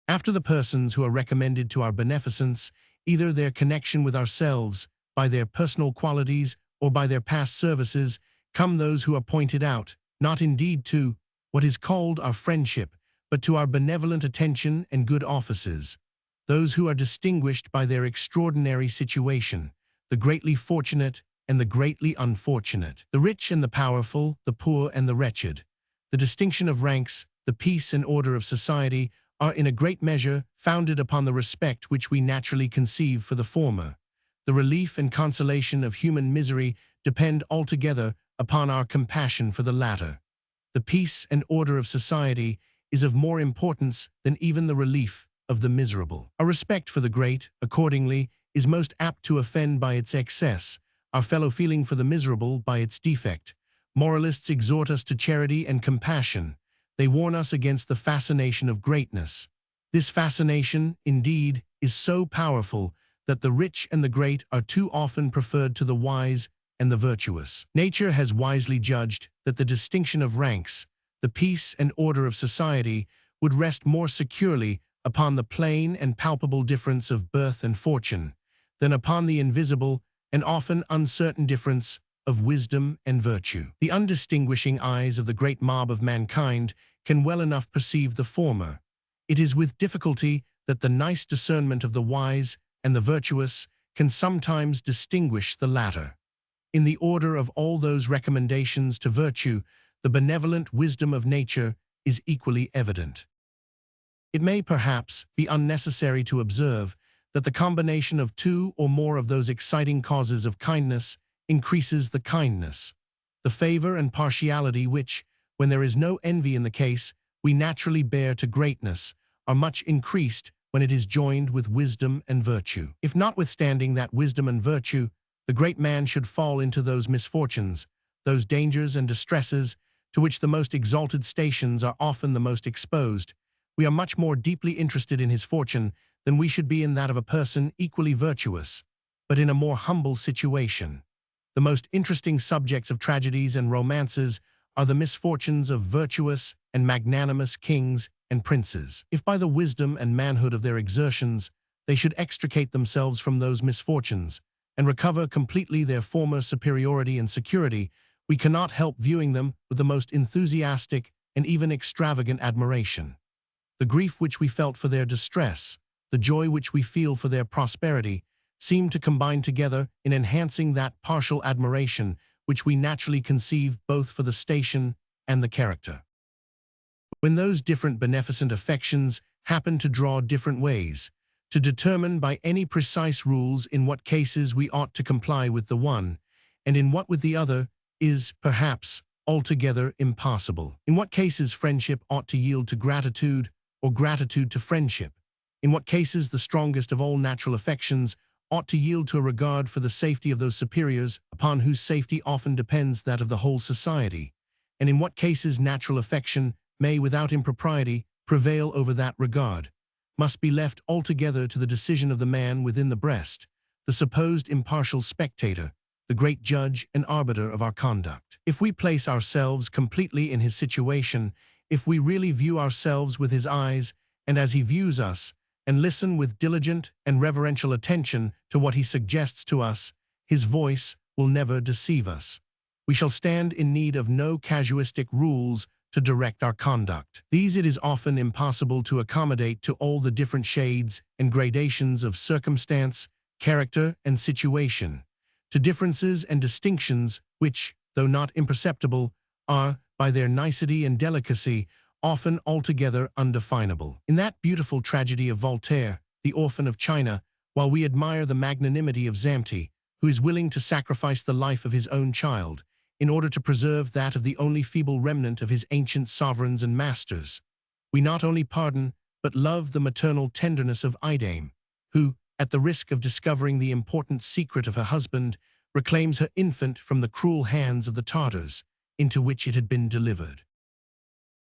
After the persons who are recommended to our beneficence, either their connection with ourselves, by their personal qualities, or by their past services, come those who are pointed out, not indeed to what is called our friendship, but to our benevolent attention and good offices, those who are distinguished by their extraordinary situation, the greatly fortunate and the greatly unfortunate, the rich and the powerful, the poor and the wretched. The distinction of ranks, the peace and order of society, are in a great measure founded upon the respect which we naturally conceive for the former. The relief and consolation of human misery depend altogether upon our compassion for the latter. The peace and order of society is of more importance than even the relief of the miserable. Our respect for the great, accordingly, is most apt to offend by its excess, our fellow feeling for the miserable by its defect. Moralists exhort us to charity and compassion. They warn us against the fascination of greatness. This fascination, indeed, is so powerful that the rich and the great are too often preferred to the wise and the virtuous. Nature has wisely judged that the distinction of ranks, the peace and order of society, would rest more securely upon the plain and palpable difference of birth and fortune than upon the invisible and often uncertain difference of wisdom and virtue. The undistinguishing eyes of the great mob of mankind can well enough perceive the former. It is with difficulty that the nice discernment of the wise and the virtuous can sometimes distinguish the latter. In the order of all those recommendations to virtue, the benevolent wisdom of nature is equally evident. It may perhaps be unnecessary to observe that the combination of two or more of those exciting causes of kindness increases the kindness. The favor and partiality which, when there is no envy in the case, we naturally bear to greatness, are much increased when it is joined with wisdom and virtue. If notwithstanding that wisdom and virtue, the great man should fall into those misfortunes, those dangers and distresses, to which the most exalted stations are often the most exposed, we are much more deeply interested in his fortune than we should be in that of a person equally virtuous, but in a more humble situation. The most interesting subjects of tragedies and romances are the misfortunes of virtuous and magnanimous kings and princes. If by the wisdom and manhood of their exertions they should extricate themselves from those misfortunes and recover completely their former superiority and security, we cannot help viewing them with the most enthusiastic and even extravagant admiration. The grief which we felt for their distress, the joy which we feel for their prosperity, seem to combine together in enhancing that partial admiration which we naturally conceive both for the station and the character. When those different beneficent affections happen to draw different ways, to determine by any precise rules in what cases we ought to comply with the one, and in what with the other, is, perhaps, altogether impossible. In what cases friendship ought to yield to gratitude, or gratitude to friendship. In what cases the strongest of all natural affections ought to yield to a regard for the safety of those superiors upon whose safety often depends that of the whole society, and in what cases natural affection may, without impropriety, prevail over that regard, must be left altogether to the decision of the man within the breast, the supposed impartial spectator, the great judge and arbiter of our conduct. If we place ourselves completely in his situation, if we really view ourselves with his eyes and as he views us, and listen with diligent and reverential attention to what he suggests to us, his voice will never deceive us. We shall stand in need of no casuistic rules to direct our conduct. These it is often impossible to accommodate to all the different shades and gradations of circumstance, character, and situation, to differences and distinctions which, though not imperceptible, are, by their nicety and delicacy, often altogether undefinable. In that beautiful tragedy of Voltaire, The Orphan of China, while we admire the magnanimity of Zamti, who is willing to sacrifice the life of his own child, in order to preserve that of the only feeble remnant of his ancient sovereigns and masters, we not only pardon, but love the maternal tenderness of Idame, who, at the risk of discovering the important secret of her husband, reclaims her infant from the cruel hands of the Tartars, into which it had been delivered.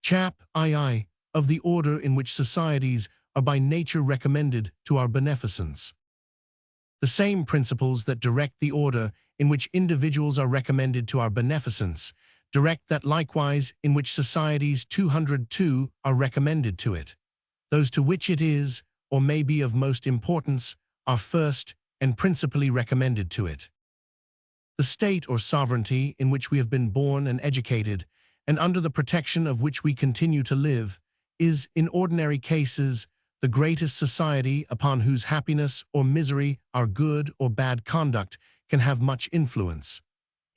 Chap. II. Of the order in which societies are by nature recommended to our beneficence. The same principles that direct the order in which individuals are recommended to our beneficence direct that likewise in which societies 202 are recommended to it. Those to which it is, or may be of most importance, are first and principally recommended to it. The state or sovereignty in which we have been born and educated, and under the protection of which we continue to live, is, in ordinary cases, the greatest society upon whose happiness or misery our good or bad conduct can have much influence.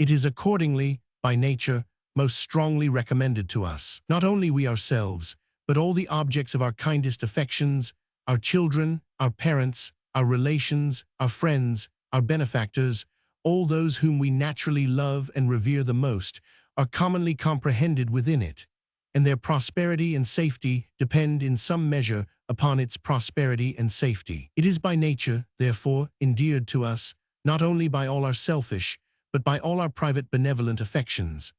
It is accordingly, by nature, most strongly recommended to us. Not only we ourselves, but all the objects of our kindest affections, our children, our parents, our relations, our friends, our benefactors, all those whom we naturally love and revere the most, are commonly comprehended within it, and their prosperity and safety depend in some measure upon its prosperity and safety. It is by nature, therefore, endeared to us, not only by all our selfish, but by all our private benevolent affections.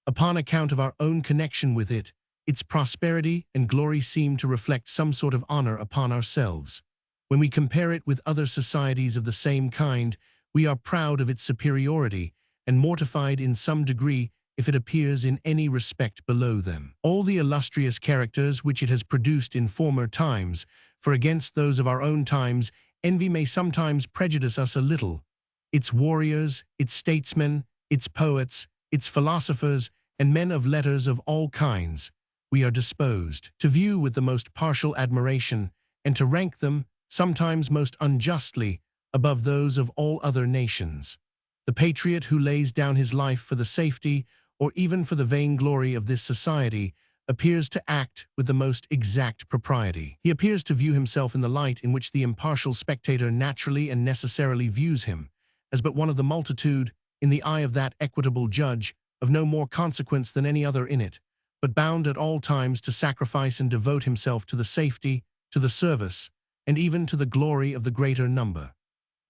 Upon account of our own connection with it, its prosperity and glory seem to reflect some sort of honor upon ourselves. When we compare it with other societies of the same kind, we are proud of its superiority, and mortified in some degree if it appears in any respect below them. All the illustrious characters which it has produced in former times, for against those of our own times, envy may sometimes prejudice us a little. Its warriors, its statesmen, its poets, its philosophers, and men of letters of all kinds, we are disposed to view with the most partial admiration, and to rank them, sometimes most unjustly, above those of all other nations. The patriot who lays down his life for the safety, or even for the vainglory of this society, appears to act with the most exact propriety. He appears to view himself in the light in which the impartial spectator naturally and necessarily views him, as but one of the multitude, in the eye of that equitable judge, of no more consequence than any other in it, but bound at all times to sacrifice and devote himself to the safety, to the service, and even to the glory of the greater number.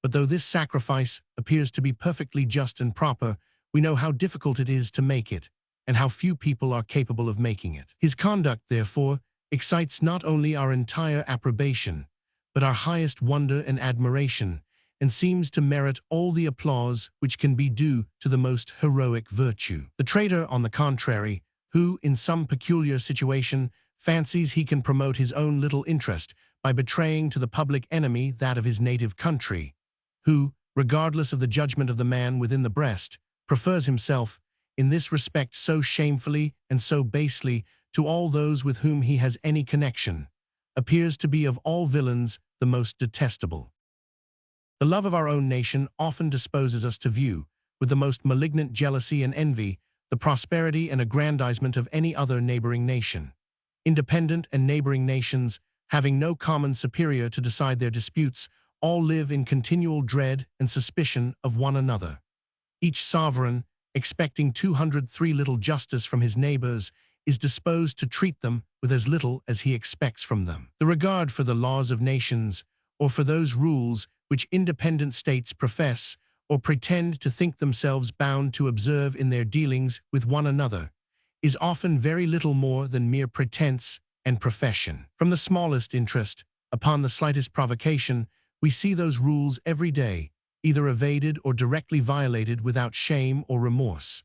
But though this sacrifice appears to be perfectly just and proper, we know how difficult it is to make it, and how few people are capable of making it. His conduct, therefore, excites not only our entire approbation, but our highest wonder and admiration, and seems to merit all the applause which can be due to the most heroic virtue. The traitor, on the contrary, who, in some peculiar situation, fancies he can promote his own little interest by betraying to the public enemy that of his native country, who, regardless of the judgment of the man within the breast, prefers himself, in this respect so shamefully and so basely, to all those with whom he has any connection, appears to be of all villains the most detestable. The love of our own nation often disposes us to view, with the most malignant jealousy and envy, the prosperity and aggrandizement of any other neighboring nation. Independent and neighboring nations, having no common superior to decide their disputes, all live in continual dread and suspicion of one another. Each sovereign, expecting 203 little justice from his neighbors, is disposed to treat them with as little as he expects from them. The regard for the laws of nations, or for those rules which independent states profess or pretend to think themselves bound to observe in their dealings with one another, is often very little more than mere pretense and profession. From the smallest interest, upon the slightest provocation, we see those rules every day, either evaded or directly violated without shame or remorse.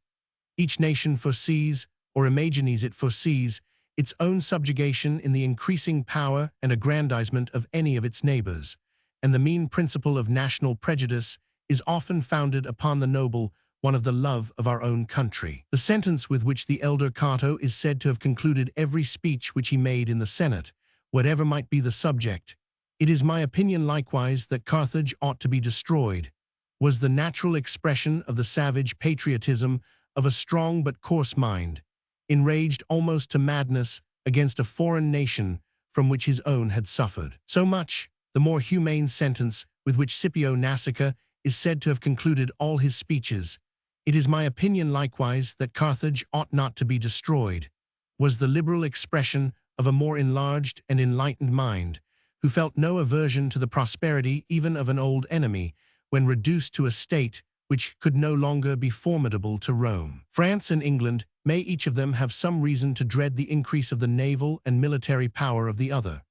Each nation foresees, or imagines it foresees, its own subjugation in the increasing power and aggrandizement of any of its neighbors, and the mean principle of national prejudice is often founded upon the noble one of the love of our own country. The sentence with which the elder Cato is said to have concluded every speech which he made in the Senate, whatever might be the subject, "It is my opinion likewise that Carthage ought to be destroyed," was the natural expression of the savage patriotism of a strong but coarse mind, enraged almost to madness against a foreign nation from which his own had suffered. So much the more humane sentence with which Scipio Nasica is said to have concluded all his speeches, "It is my opinion likewise that Carthage ought not to be destroyed," was the liberal expression of a more enlarged and enlightened mind, who felt no aversion to the prosperity even of an old enemy, when reduced to a state which could no longer be formidable to Rome. France and England may each of them have some reason to dread the increase of the naval and military power of the other,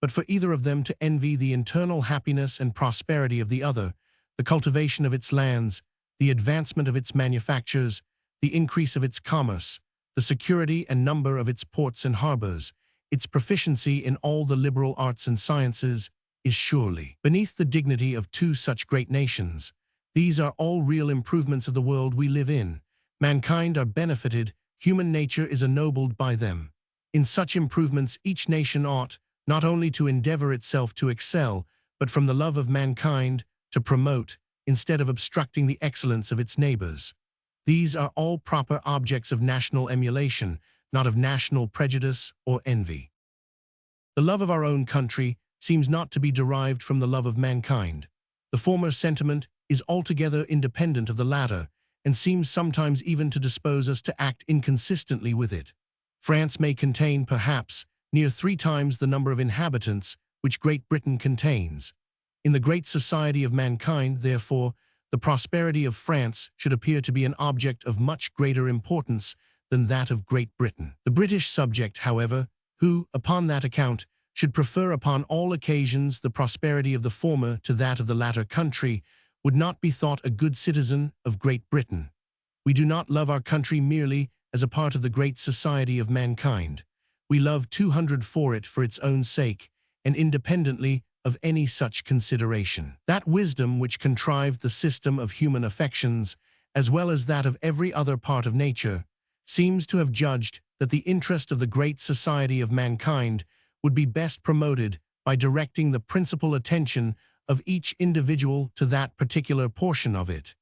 but for either of them to envy the internal happiness and prosperity of the other, the cultivation of its lands, the advancement of its manufactures, the increase of its commerce, the security and number of its ports and harbors, its proficiency in all the liberal arts and sciences, is surely beneath the dignity of two such great nations. These are all real improvements of the world we live in. Mankind are benefited, human nature is ennobled by them. In such improvements each nation ought, not only to endeavor itself to excel, but from the love of mankind, to promote, instead of obstructing the excellence of its neighbors. These are all proper objects of national emulation, not of national prejudice or envy. The love of our own country seems not to be derived from the love of mankind. The former sentiment is altogether independent of the latter, and seems sometimes even to dispose us to act inconsistently with it. France may contain, perhaps, near 3 times the number of inhabitants which Great Britain contains. In the great society of mankind, therefore, the prosperity of France should appear to be an object of much greater importance than that of Great Britain. The British subject, however, who, upon that account, should prefer upon all occasions the prosperity of the former to that of the latter country, would not be thought a good citizen of Great Britain. We do not love our country merely as a part of the great society of mankind. We love 200 for it for its own sake, and independently of any such consideration. That wisdom which contrived the system of human affections, as well as that of every other part of nature, seems to have judged that the interest of the great society of mankind would be best promoted by directing the principal attention of each individual to that particular portion of it,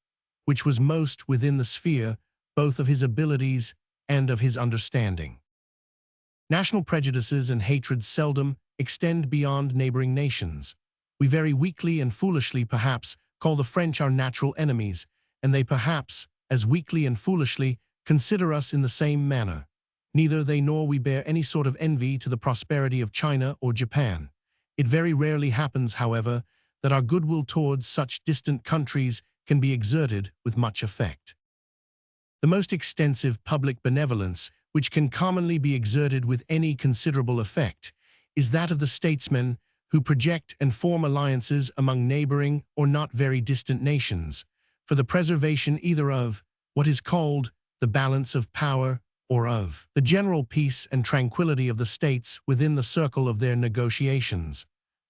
which was most within the sphere both of his abilities and of his understanding. National prejudices and hatreds seldom extend beyond neighboring nations. We very weakly and foolishly, perhaps, call the French our natural enemies, and they perhaps, as weakly and foolishly, consider us in the same manner. Neither they nor we bear any sort of envy to the prosperity of China or Japan. It very rarely happens, however, that our goodwill towards such distant countries can be exerted with much effect. The most extensive public benevolence, which can commonly be exerted with any considerable effect, is that of the statesmen who project and form alliances among neighboring or not very distant nations, for the preservation either of what is called the balance of power or of the general peace and tranquility of the states within the circle of their negotiations.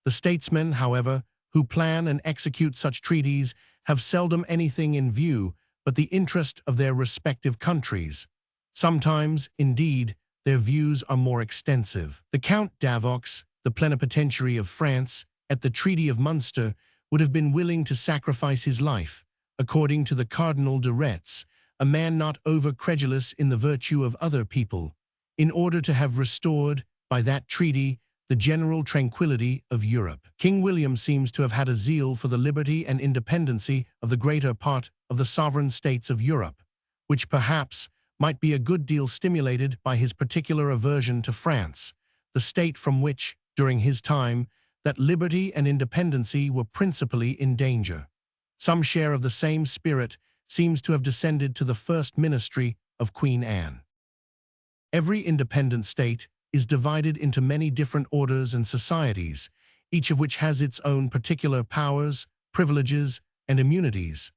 The statesmen, however, who plan and execute such treaties have seldom anything in view but the interest of their respective countries. Sometimes, indeed, their views are more extensive. The Count d'Avox, the plenipotentiary of France, at the Treaty of Munster, would have been willing to sacrifice his life, according to the Cardinal de Retz, a man not over-credulous in the virtue of other people, in order to have restored, by that treaty, the general tranquility of Europe. King William seems to have had a zeal for the liberty and independency of the greater part of the sovereign states of Europe, which perhaps might be a good deal stimulated by his particular aversion to France, the state from which, during his time, that liberty and independency were principally in danger. Some share of the same spirit seems to have descended to the first ministry of Queen Anne. Every independent state is divided into many different orders and societies, each of which has its own particular powers, privileges, and immunities.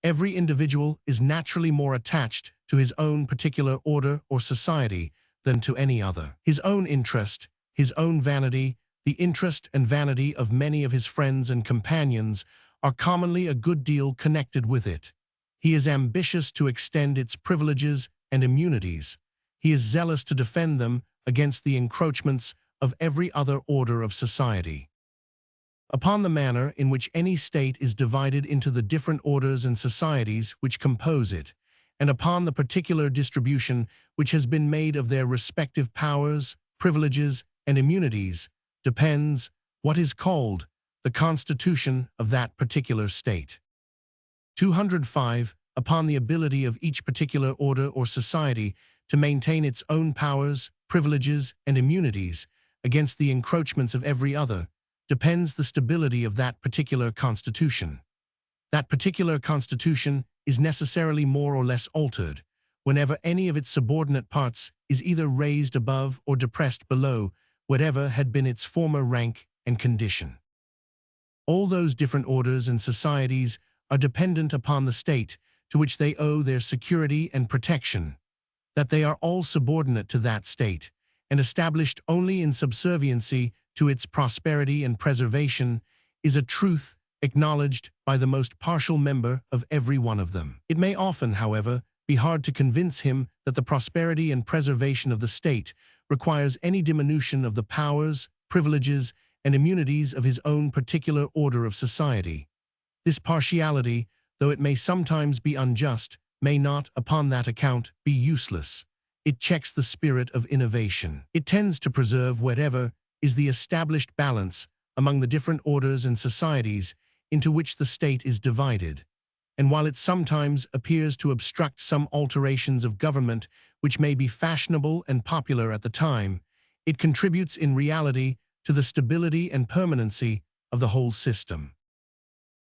Every individual is naturally more attached to his own particular order or society than to any other. His own interest, his own vanity, the interest and vanity of many of his friends and companions are commonly a good deal connected with it. He is ambitious to extend its privileges and immunities. He is zealous to defend them against the encroachments of every other order of society. Upon the manner in which any state is divided into the different orders and societies which compose it, and upon the particular distribution which has been made of their respective powers, privileges, and immunities, depends what is called the constitution of that particular state. 205. Upon the ability of each particular order or society to maintain its own powers, privileges, and immunities against the encroachments of every other, depends the stability of that particular constitution. That particular constitution is necessarily more or less altered whenever any of its subordinate parts is either raised above or depressed below whatever had been its former rank and condition. All those different orders and societies are dependent upon the state to which they owe their security and protection, that they are all subordinate to that state, and established only in subserviency to its prosperity and preservation, is a truth acknowledged by the most partial member of every one of them. It may often, however, be hard to convince him that the prosperity and preservation of the state requires any diminution of the powers, privileges, and immunities of his own particular order of society. This partiality, though it may sometimes be unjust, may not, upon that account, be useless. It checks the spirit of innovation. It tends to preserve whatever is the established balance among the different orders and societies into which the state is divided. And while it sometimes appears to obstruct some alterations of government which may be fashionable and popular at the time, it contributes in reality to the stability and permanency of the whole system.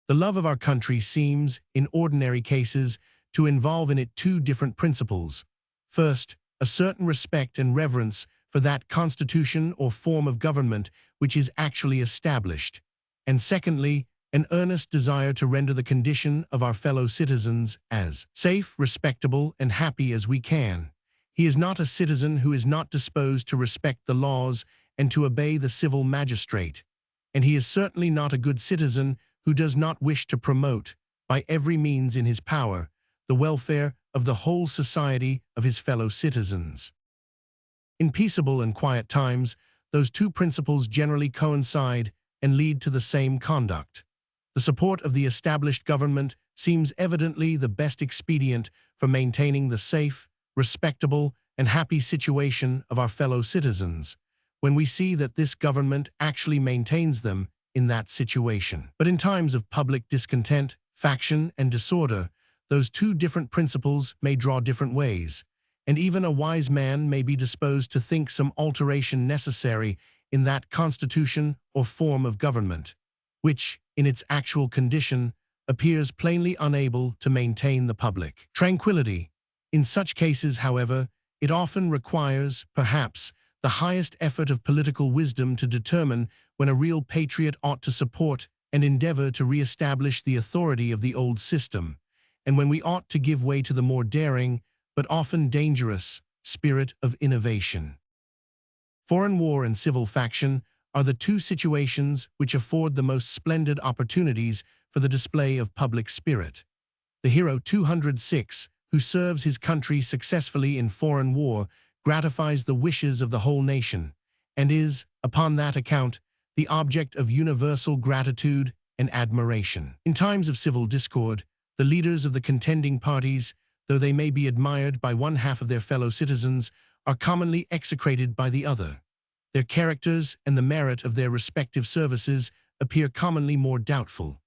The love of our country seems, in ordinary cases, to involve in it two different principles. First, a certain respect and reverence for that constitution or form of government which is actually established, and secondly, an earnest desire to render the condition of our fellow citizens as safe, respectable, and happy as we can. He is not a citizen who is not disposed to respect the laws and to obey the civil magistrate, and he is certainly not a good citizen who does not wish to promote, by every means in his power, the welfare of the whole society of his fellow citizens. In peaceable and quiet times, those two principles generally coincide and lead to the same conduct. The support of the established government seems evidently the best expedient for maintaining the safe, respectable, and happy situation of our fellow citizens, when we see that this government actually maintains them in that situation. But in times of public discontent, faction, and disorder, those two different principles may draw different ways, and even a wise man may be disposed to think some alteration necessary in that constitution or form of government, which, in its actual condition, appears plainly unable to maintain the public tranquility. In such cases, however, it often requires, perhaps, the highest effort of political wisdom to determine when a real patriot ought to support and endeavor to re-establish the authority of the old system, and when we ought to give way to the more daring, but often dangerous, spirit of innovation. Foreign war and civil faction are the two situations which afford the most splendid opportunities for the display of public spirit. The hero 206, who serves his country successfully in foreign war, gratifies the wishes of the whole nation, and is, upon that account, the object of universal gratitude and admiration. In times of civil discord, the leaders of the contending parties, though they may be admired by one half of their fellow citizens, are commonly execrated by the other. Their characters and the merit of their respective services appear commonly more doubtful.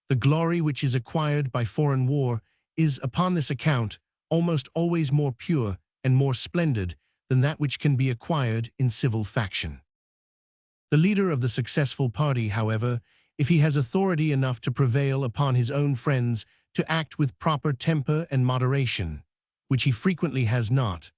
The glory which is acquired by foreign war is, upon this account, almost always more pure and more splendid than that which can be acquired in civil faction. The leader of the successful party, however, if he has authority enough to prevail upon his own friends to act with proper temper and moderation, which he frequently has not,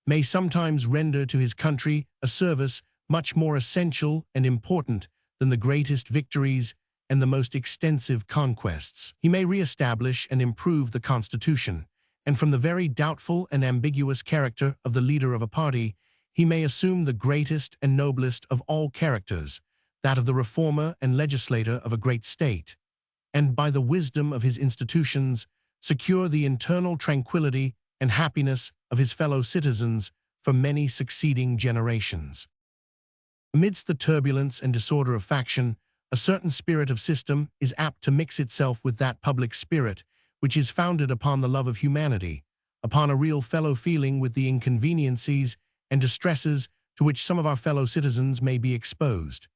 may sometimes render to his country a service much more essential and important than the greatest victories and the most extensive conquests. He may re-establish and improve the Constitution, and from the very doubtful and ambiguous character of the leader of a party, he may assume the greatest and noblest of all characters, that of the reformer and legislator of a great state, and by the wisdom of his institutions, secure the internal tranquility and happiness of his fellow citizens for many succeeding generations. Amidst the turbulence and disorder of faction, a certain spirit of system is apt to mix itself with that public spirit which is founded upon the love of humanity, upon a real fellow-feeling with the inconveniencies and distresses to which some of our fellow citizens may be exposed.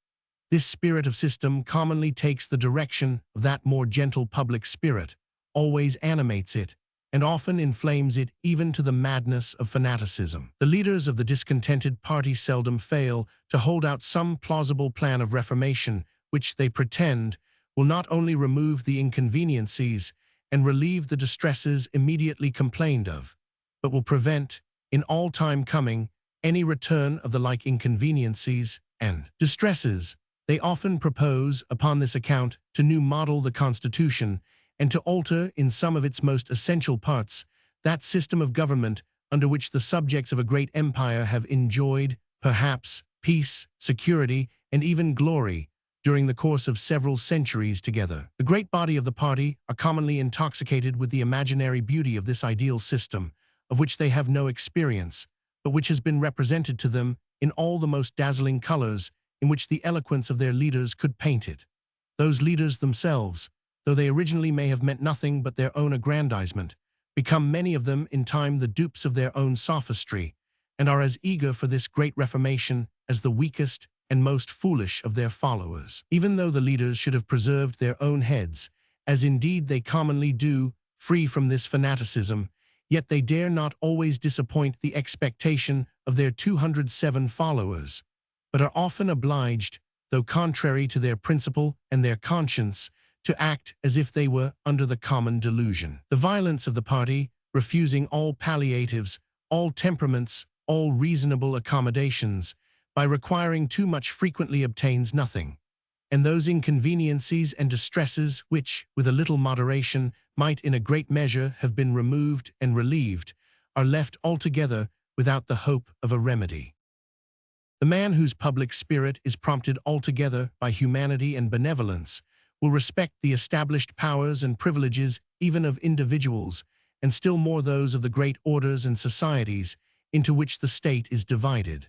This spirit of system commonly takes the direction of that more gentle public spirit, always animates it, and often inflames it even to the madness of fanaticism. The leaders of the discontented party seldom fail to hold out some plausible plan of reformation which they pretend will not only remove the inconveniencies and relieve the distresses immediately complained of, but will prevent, in all time coming, any return of the like inconveniencies and distresses. They often propose, upon this account, to new model the Constitution and to alter, in some of its most essential parts, that system of government under which the subjects of a great empire have enjoyed, perhaps, peace, security, and even glory during the course of several centuries together. The great body of the party are commonly intoxicated with the imaginary beauty of this ideal system, of which they have no experience, but which has been represented to them in all the most dazzling colors in which the eloquence of their leaders could paint it. Those leaders themselves, though they originally may have meant nothing but their own aggrandizement, become many of them in time the dupes of their own sophistry, and are as eager for this great reformation as the weakest and most foolish of their followers. Even though the leaders should have preserved their own heads, as indeed they commonly do, free from this fanaticism, yet they dare not always disappoint the expectation of their 207 followers, but are often obliged, though contrary to their principle and their conscience, to act as if they were under the common delusion. The violence of the party, refusing all palliatives, all temperaments, all reasonable accommodations, by requiring too much frequently obtains nothing, and those inconveniencies and distresses which, with a little moderation, might in a great measure have been removed and relieved, are left altogether without the hope of a remedy. The man whose public spirit is prompted altogether by humanity and benevolence will respect the established powers and privileges even of individuals, and still more those of the great orders and societies into which the state is divided.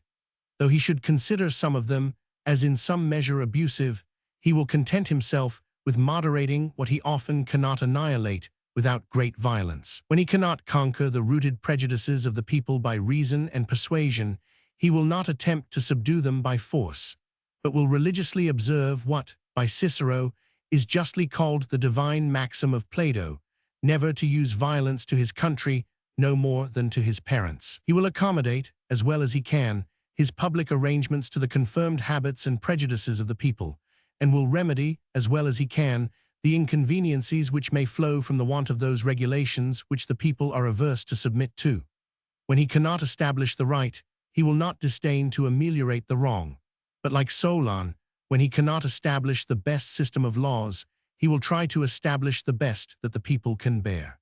Though he should consider some of them as in some measure abusive, he will content himself with moderating what he often cannot annihilate without great violence. When he cannot conquer the rooted prejudices of the people by reason and persuasion, he will not attempt to subdue them by force, but will religiously observe what, by Cicero, is justly called the divine maxim of Plato, never to use violence to his country no more than to his parents. He will accommodate, as well as he can, his public arrangements to the confirmed habits and prejudices of the people, and will remedy, as well as he can, the inconveniencies which may flow from the want of those regulations which the people are averse to submit to. When he cannot establish the right, he will not disdain to ameliorate the wrong, but like Solon, when he cannot establish the best system of laws, he will try to establish the best that the people can bear.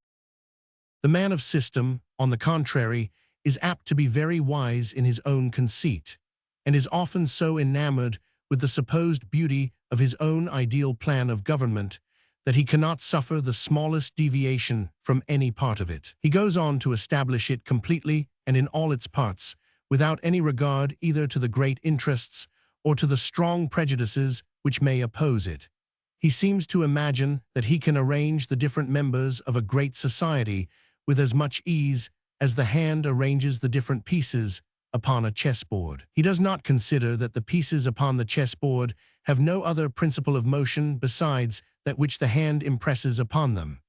The man of system, on the contrary, is apt to be very wise in his own conceit, and is often so enamored with the supposed beauty of his own ideal plan of government that he cannot suffer the smallest deviation from any part of it. He goes on to establish it completely and in all its parts, without any regard either to the great interests or to the strong prejudices which may oppose it. He seems to imagine that he can arrange the different members of a great society with as much ease as the hand arranges the different pieces upon a chessboard. He does not consider that the pieces upon the chessboard have no other principle of motion besides that which the hand impresses upon them,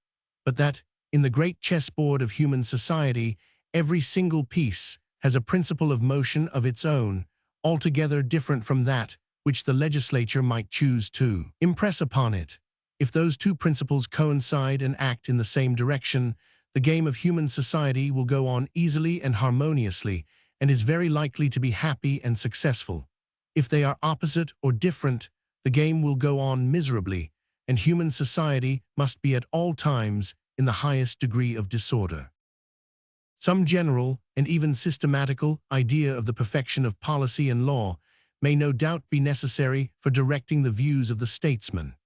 but that, in the great chessboard of human society, every single piece has a principle of motion of its own, altogether different from that which the legislature might choose to impress upon it. If those two principles coincide and act in the same direction, the game of human society will go on easily and harmoniously, and is very likely to be happy and successful. If they are opposite or different, the game will go on miserably, and human society must be at all times in the highest degree of disorder. Some general, and even systematical, idea of the perfection of policy and law may no doubt be necessary for directing the views of the statesman,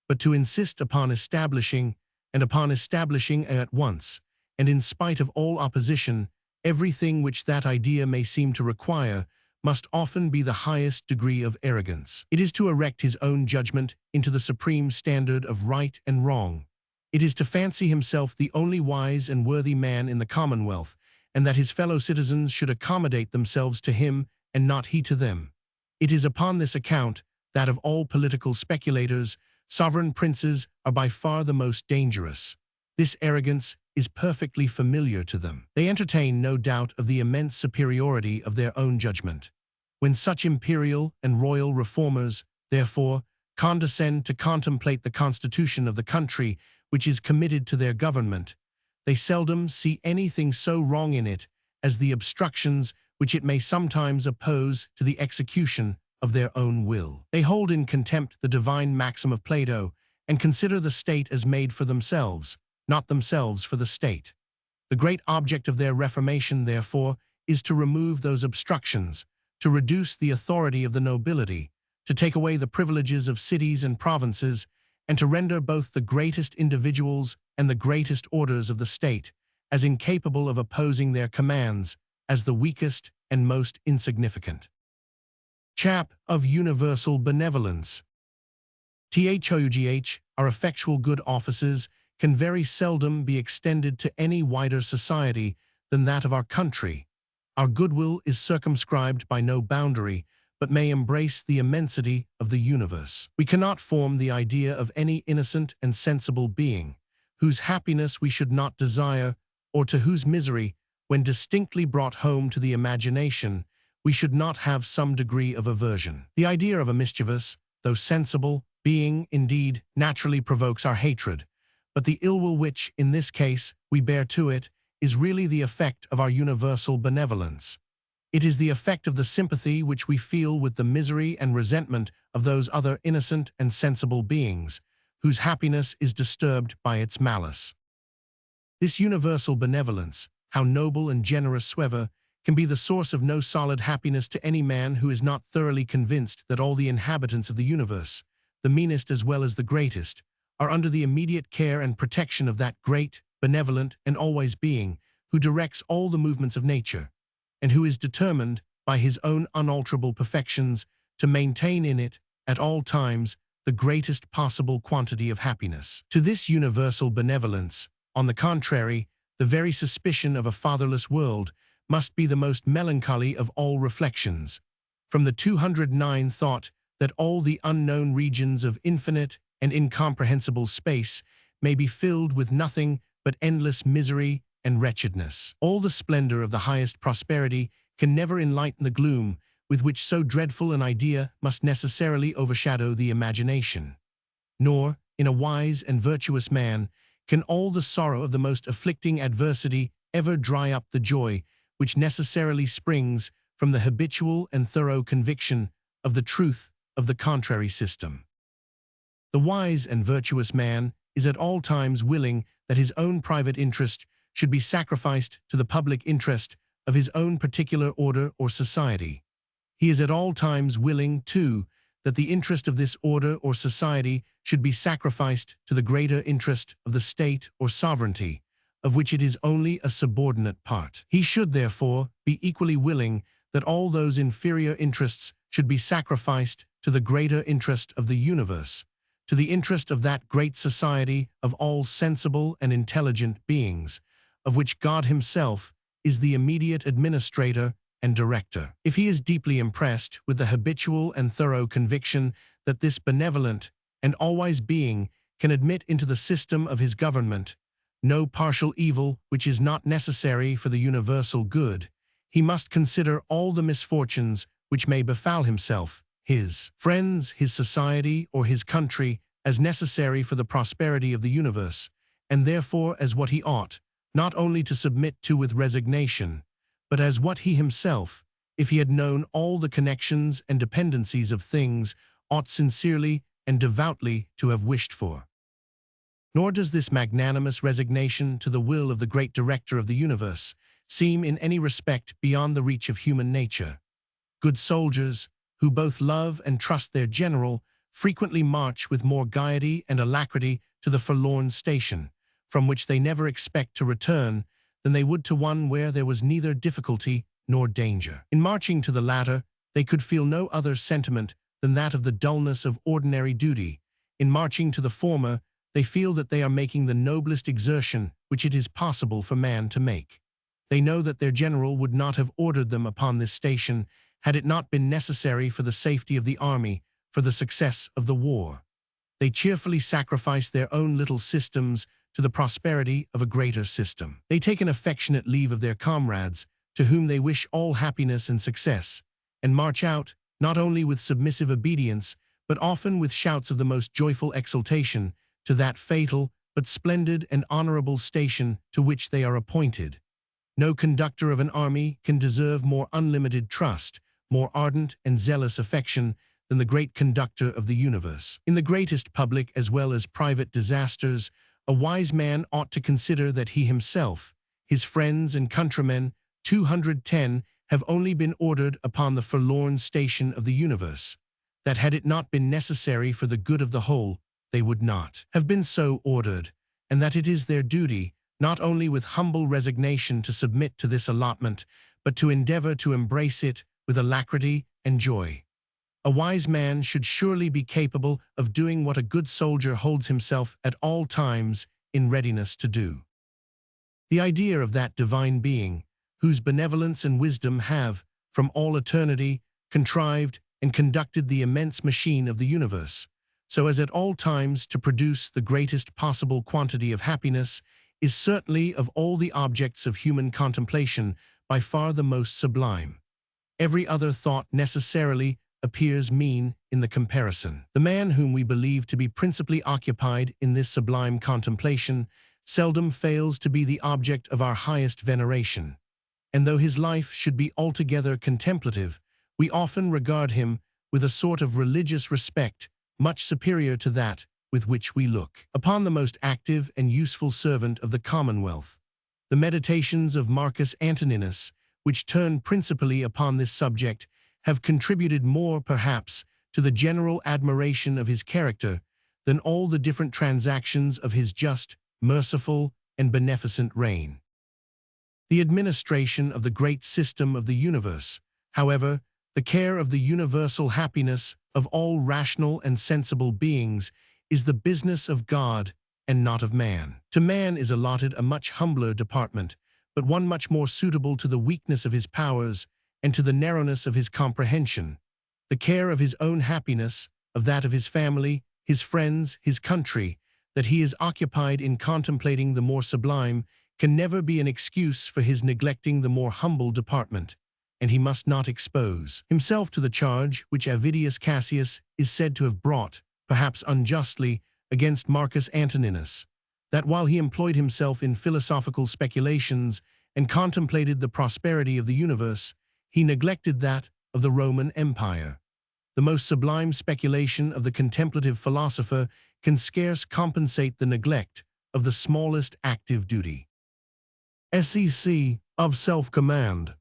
but to insist upon establishing at once, and in spite of all opposition, everything which that idea may seem to require, must often be the highest degree of arrogance. It is to erect his own judgment into the supreme standard of right and wrong. It is to fancy himself the only wise and worthy man in the commonwealth, and that his fellow citizens should accommodate themselves to him and not he to them. It is upon this account that of all political speculators, sovereign princes are by far the most dangerous. This arrogance is perfectly familiar to them. They entertain no doubt of the immense superiority of their own judgment. When such imperial and royal reformers, therefore, condescend to contemplate the constitution of the country which is committed to their government, they seldom see anything so wrong in it as the obstructions which it may sometimes oppose to the execution of their own will. They hold in contempt the divine maxim of Plato, and consider the state as made for themselves, not themselves for the state. The great object of their reformation, therefore, is to remove those obstructions, to reduce the authority of the nobility, to take away the privileges of cities and provinces, and to render both the greatest individuals and the greatest orders of the state as incapable of opposing their commands as the weakest and most insignificant. Chap of universal benevolence. Our effectual good offices can very seldom be extended to any wider society than that of our country. Our goodwill is circumscribed by no boundary, but may embrace the immensity of the universe. We cannot form the idea of any innocent and sensible being, whose happiness we should not desire, or to whose misery, when distinctly brought home to the imagination, we should not have some degree of aversion. The idea of a mischievous, though sensible, being, indeed, naturally provokes our hatred, but the ill will which, in this case, we bear to it, is really the effect of our universal benevolence. It is the effect of the sympathy which we feel with the misery and resentment of those other innocent and sensible beings, whose happiness is disturbed by its malice. This universal benevolence, how noble and generous soever, can be the source of no solid happiness to any man who is not thoroughly convinced that all the inhabitants of the universe, the meanest as well as the greatest, are under the immediate care and protection of that great, benevolent, and always being, who directs all the movements of nature, and who is determined, by his own unalterable perfections, to maintain in it, at all times, the greatest possible quantity of happiness. To this universal benevolence, on the contrary, the very suspicion of a fatherless world must be the most melancholy of all reflections. From the 209 thought that all the unknown regions of infinite and incomprehensible space may be filled with nothing but endless misery and wretchedness. All the splendor of the highest prosperity can never enlighten the gloom with which so dreadful an idea must necessarily overshadow the imagination. Nor, in a wise and virtuous man, can all the sorrow of the most afflicting adversity ever dry up the joy which necessarily springs from the habitual and thorough conviction of the truth of the contrary system. The wise and virtuous man is at all times willing that his own private interest should be sacrificed to the public interest of his own particular order or society. He is at all times willing, too, that the interest of this order or society should be sacrificed to the greater interest of the state or sovereignty, of which it is only a subordinate part. He should, therefore, be equally willing that all those inferior interests should be sacrificed to the greater interest of the universe, to the interest of that great society of all sensible and intelligent beings, of which God himself is the immediate administrator and director. If he is deeply impressed with the habitual and thorough conviction that this benevolent and always being can admit into the system of his government no partial evil which is not necessary for the universal good, he must consider all the misfortunes which may befall himself, his friends, his society, or his country as necessary for the prosperity of the universe, and therefore as what he ought, not only to submit to with resignation, but as what he himself, if he had known all the connections and dependencies of things, ought sincerely and devoutly to have wished for. Nor does this magnanimous resignation to the will of the great director of the universe seem in any respect beyond the reach of human nature. Good soldiers, who both love and trust their general, frequently march with more gaiety and alacrity to the forlorn station, from which they never expect to return, than they would to one where there was neither difficulty nor danger. In marching to the latter, they could feel no other sentiment than that of the dullness of ordinary duty. In marching to the former, they feel that they are making the noblest exertion which it is possible for man to make. They know that their general would not have ordered them upon this station had it not been necessary for the safety of the army, for the success of the war. They cheerfully sacrifice their own little systems to the prosperity of a greater system. They take an affectionate leave of their comrades, to whom they wish all happiness and success, and march out, not only with submissive obedience, but often with shouts of the most joyful exultation, to that fatal, but splendid and honorable station to which they are appointed. No conductor of an army can deserve more unlimited trust, more ardent and zealous affection than the great conductor of the universe. In the greatest public as well as private disasters, a wise man ought to consider that he himself, his friends and countrymen, 210, have only been ordered upon the forlorn station of the universe, that had it not been necessary for the good of the whole, they would not have been so ordered, and that it is their duty, not only with humble resignation to submit to this allotment, but to endeavor to embrace it with alacrity and joy. A wise man should surely be capable of doing what a good soldier holds himself at all times in readiness to do. The idea of that divine being, whose benevolence and wisdom have, from all eternity, contrived and conducted the immense machine of the universe, so as at all times to produce the greatest possible quantity of happiness, is certainly of all the objects of human contemplation by far the most sublime. Every other thought necessarily appears mean in the comparison. The man whom we believe to be principally occupied in this sublime contemplation seldom fails to be the object of our highest veneration. and though his life should be altogether contemplative, we often regard him with a sort of religious respect much superior to that with which we look upon the most active and useful servant of the Commonwealth. The Meditations of Marcus Antoninus, which turn principally upon this subject, have contributed more, perhaps, to the general admiration of his character than all the different transactions of his just, merciful, and beneficent reign. The administration of the great system of the universe, however, the care of the universal happiness of all rational and sensible beings, is the business of God and not of man. To man is allotted a much humbler department, but one much more suitable to the weakness of his powers and to the narrowness of his comprehension. The care of his own happiness, of that of his family, his friends, his country, that he is occupied in contemplating the more sublime, can never be an excuse for his neglecting the more humble department, and he must not expose himself to the charge which Avidius Cassius is said to have brought, perhaps unjustly, against Marcus Antoninus, that while he employed himself in philosophical speculations and contemplated the prosperity of the universe, he neglected that of the Roman Empire. The most sublime speculation of the contemplative philosopher can scarce compensate the neglect of the smallest active duty. Sec. Of self-command.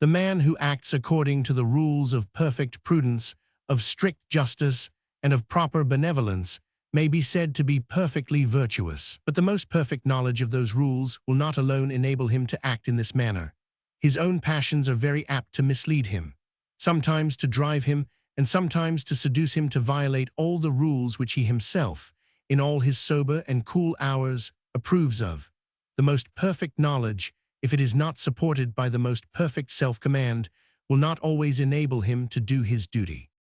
The man who acts according to the rules of perfect prudence, of strict justice, and of proper benevolence may be said to be perfectly virtuous. But the most perfect knowledge of those rules will not alone enable him to act in this manner. His own passions are very apt to mislead him, sometimes to drive him, and sometimes to seduce him to violate all the rules which he himself, in all his sober and cool hours, approves of. The most perfect knowledge, if it is not supported by the most perfect self-command, will not always enable him to do his duty.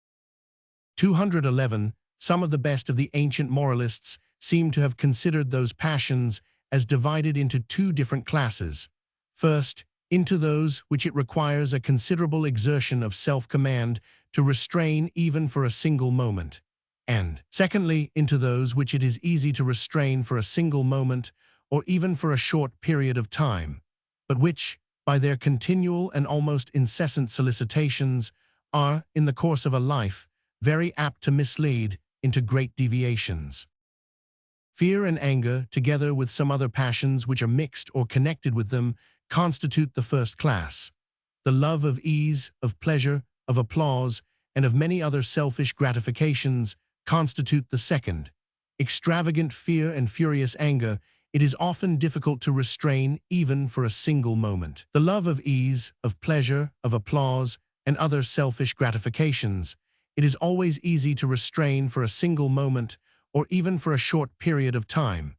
211. Some of the best of the ancient moralists seem to have considered those passions as divided into two different classes. First, into those which it requires a considerable exertion of self-command to restrain even for a single moment, and, secondly, into those which it is easy to restrain for a single moment or even for a short period of time, but which, by their continual and almost incessant solicitations, are, in the course of a life, very apt to mislead into great deviations. Fear and anger, together with some other passions which are mixed or connected with them, constitute the first class. The love of ease, of pleasure, of applause, and of many other selfish gratifications constitute the second. Extravagant fear and furious anger it is often difficult to restrain even for a single moment. The love of ease, of pleasure, of applause, and other selfish gratifications, it is always easy to restrain for a single moment or even for a short period of time,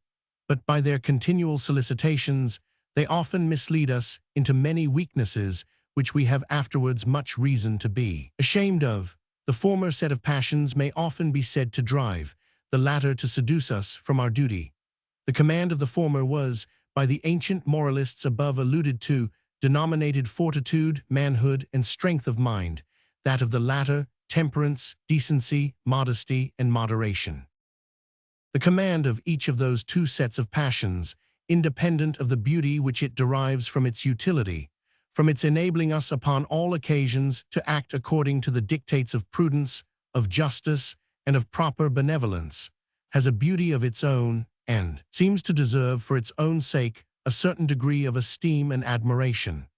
but by their continual solicitations, they often mislead us into many weaknesses which we have afterwards much reason to be ashamed of. The former set of passions may often be said to drive, the latter to seduce us from our duty. The command of the former was, by the ancient moralists above alluded to, denominated fortitude, manhood, and strength of mind, that of the latter, temperance, decency, modesty, and moderation. The command of each of those two sets of passions, independent of the beauty which it derives from its utility, from its enabling us upon all occasions to act according to the dictates of prudence, of justice, and of proper benevolence, has a beauty of its own, and seems to deserve for its own sake a certain degree of esteem and admiration.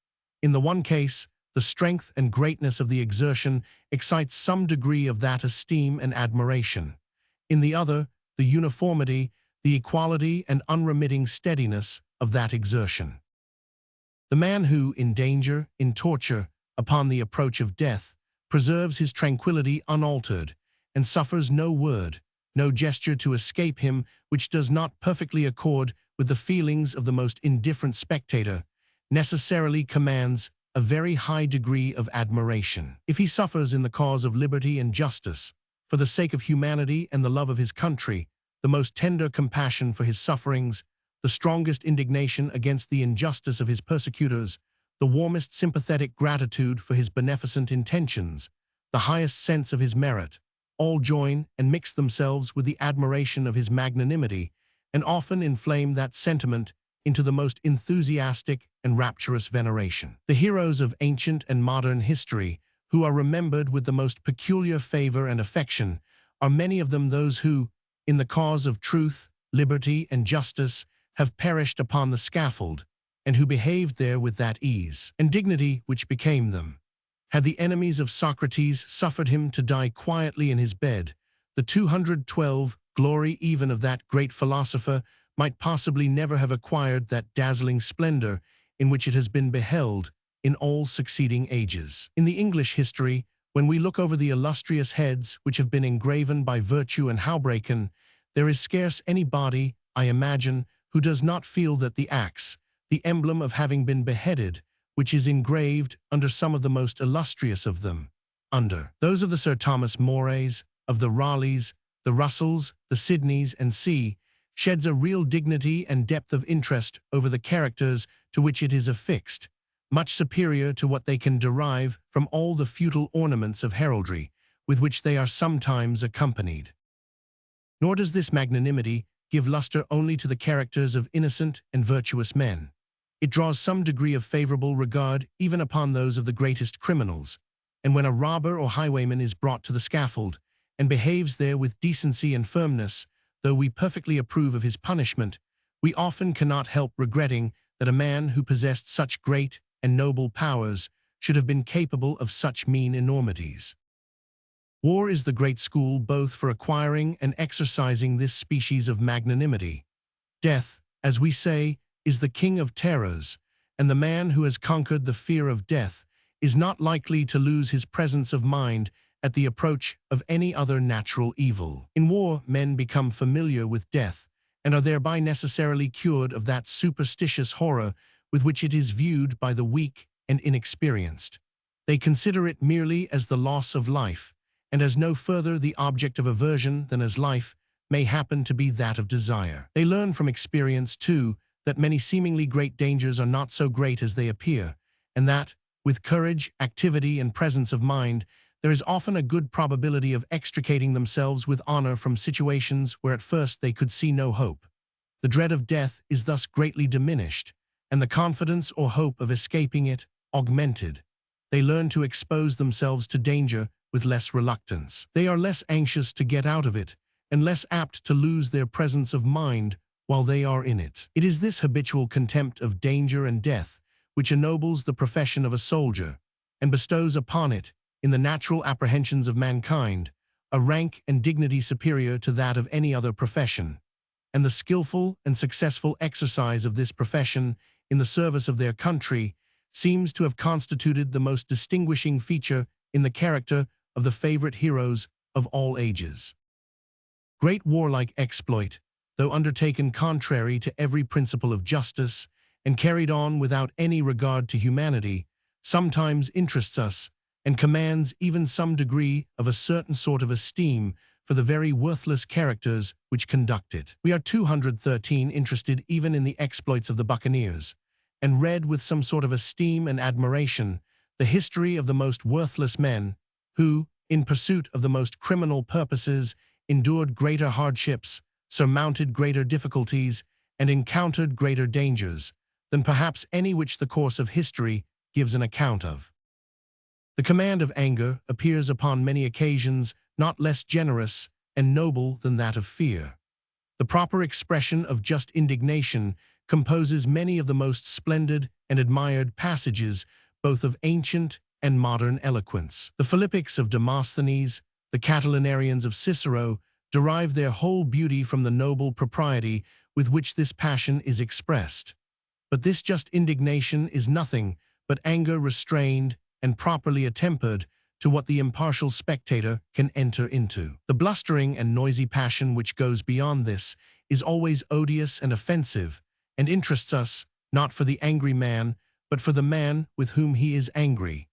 In the one case, the strength and greatness of the exertion excites some degree of that esteem and admiration. In the other, the uniformity, the equality and unremitting steadiness of that exertion. The man who, in danger, in torture, upon the approach of death, preserves his tranquility unaltered, and suffers no word, no gesture to escape him which does not perfectly accord with the feelings of the most indifferent spectator, necessarily commands a very high degree of admiration. If he suffers in the cause of liberty and justice, for the sake of humanity and the love of his country, the most tender compassion for his sufferings, the strongest indignation against the injustice of his persecutors, the warmest sympathetic gratitude for his beneficent intentions, the highest sense of his merit, all join and mix themselves with the admiration of his magnanimity, and often inflame that sentiment into the most enthusiastic and rapturous veneration. The heroes of ancient and modern history, who are remembered with the most peculiar favor and affection, are many of them those who, in the cause of truth, liberty, and justice, have perished upon the scaffold, and who behaved there with that ease and dignity which became them. Had the enemies of Socrates suffered him to die quietly in his bed, the 212 glory even of that great philosopher might possibly never have acquired that dazzling splendor in which it has been beheld in all succeeding ages. In the English history, when we look over the illustrious heads which have been engraven by virtue and Houbraken, there is scarce any body, I imagine, who does not feel that the axe, the emblem of having been beheaded, which is engraved under some of the most illustrious of them, under those of the Sir Thomas Moreys, of the Raleighs, the Russells, the Sidneys, and C., sheds a real dignity and depth of interest over the characters to which it is affixed, much superior to what they can derive from all the futile ornaments of heraldry with which they are sometimes accompanied. Nor does this magnanimity give lustre only to the characters of innocent and virtuous men. It draws some degree of favorable regard even upon those of the greatest criminals, and when a robber or highwayman is brought to the scaffold, and behaves there with decency and firmness, though we perfectly approve of his punishment, we often cannot help regretting that a man who possessed such great and noble powers should have been capable of such mean enormities. War is the great school both for acquiring and exercising this species of magnanimity. Death, as we say, is the king of terrors, and the man who has conquered the fear of death is not likely to lose his presence of mind at the approach of any other natural evil. In war, men become familiar with death, and are thereby necessarily cured of that superstitious horror with which it is viewed by the weak and inexperienced. They consider it merely as the loss of life, and as no further the object of aversion than as life may happen to be that of desire. They learn from experience, too, that many seemingly great dangers are not so great as they appear, and that, with courage, activity, and presence of mind, there is often a good probability of extricating themselves with honor from situations where at first they could see no hope. The dread of death is thus greatly diminished, and the confidence or hope of escaping it augmented. They learn to expose themselves to danger with less reluctance. They are less anxious to get out of it, and less apt to lose their presence of mind while they are in it. It is this habitual contempt of danger and death which ennobles the profession of a soldier, and bestows upon it, in the natural apprehensions of mankind, a rank and dignity superior to that of any other profession, and the skillful and successful exercise of this profession in the service of their country seems to have constituted the most distinguishing feature in the character of the favorite heroes of all ages. Great warlike exploit, though undertaken contrary to every principle of justice, and carried on without any regard to humanity, sometimes interests us, and commands even some degree of a certain sort of esteem for the very worthless characters which conduct it. We are 213 interested even in the exploits of the buccaneers, and read with some sort of esteem and admiration the history of the most worthless men, who, in pursuit of the most criminal purposes, endured greater hardships, surmounted greater difficulties, and encountered greater dangers, than perhaps any which the course of history gives an account of. The command of anger appears upon many occasions not less generous and noble than that of fear. The proper expression of just indignation composes many of the most splendid and admired passages both of ancient and modern eloquence. The Philippics of Demosthenes, the Catilinarians of Cicero, derive their whole beauty from the noble propriety with which this passion is expressed. But this just indignation is nothing but anger restrained and properly attempered to what the impartial spectator can enter into. The blustering and noisy passion which goes beyond this is always odious and offensive, and interests us, not for the angry man, but for the man with whom he is angry.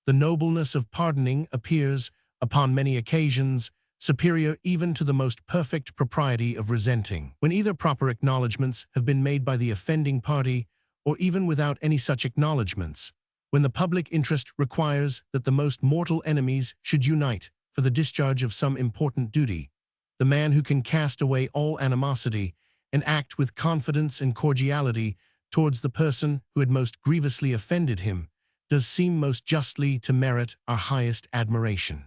The nobleness of pardoning appears, upon many occasions, superior even to the most perfect propriety of resenting. When either proper acknowledgments have been made by the offending party, or even without any such acknowledgments, when the public interest requires that the most mortal enemies should unite for the discharge of some important duty, the man who can cast away all animosity and act with confidence and cordiality towards the person who had most grievously offended him, does seem most justly to merit our highest admiration.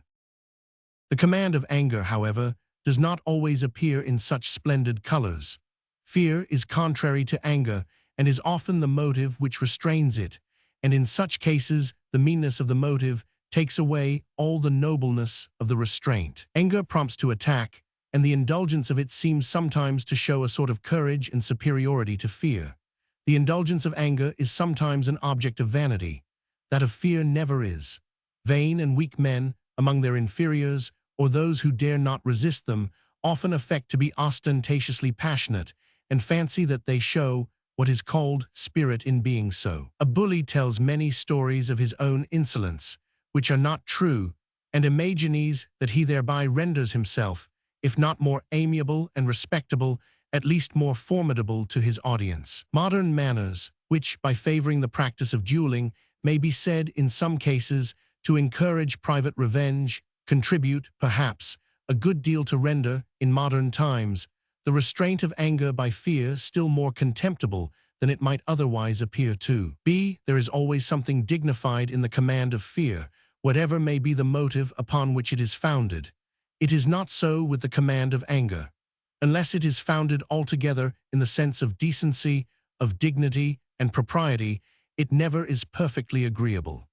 The command of anger, however, does not always appear in such splendid colors. Fear is contrary to anger and is often the motive which restrains it, and in such cases the meanness of the motive takes away all the nobleness of the restraint. Anger prompts to attack, and the indulgence of it seems sometimes to show a sort of courage and superiority to fear. The indulgence of anger is sometimes an object of vanity. That of fear never is. Vain and weak men, among their inferiors, or those who dare not resist them, often affect to be ostentatiously passionate, and fancy that they show what is called spirit in being so. A bully tells many stories of his own insolence, which are not true, and imagines that he thereby renders himself, if not more amiable and respectable, at least more formidable to his audience. Modern manners, which, by favoring the practice of dueling, may be said, in some cases, to encourage private revenge, contribute, perhaps, a good deal to render, in modern times, the restraint of anger by fear still more contemptible than it might otherwise appear to be. There is always something dignified in the command of fear, whatever may be the motive upon which it is founded. It is not so with the command of anger. Unless it is founded altogether in the sense of decency, of dignity, and propriety, it never is perfectly agreeable.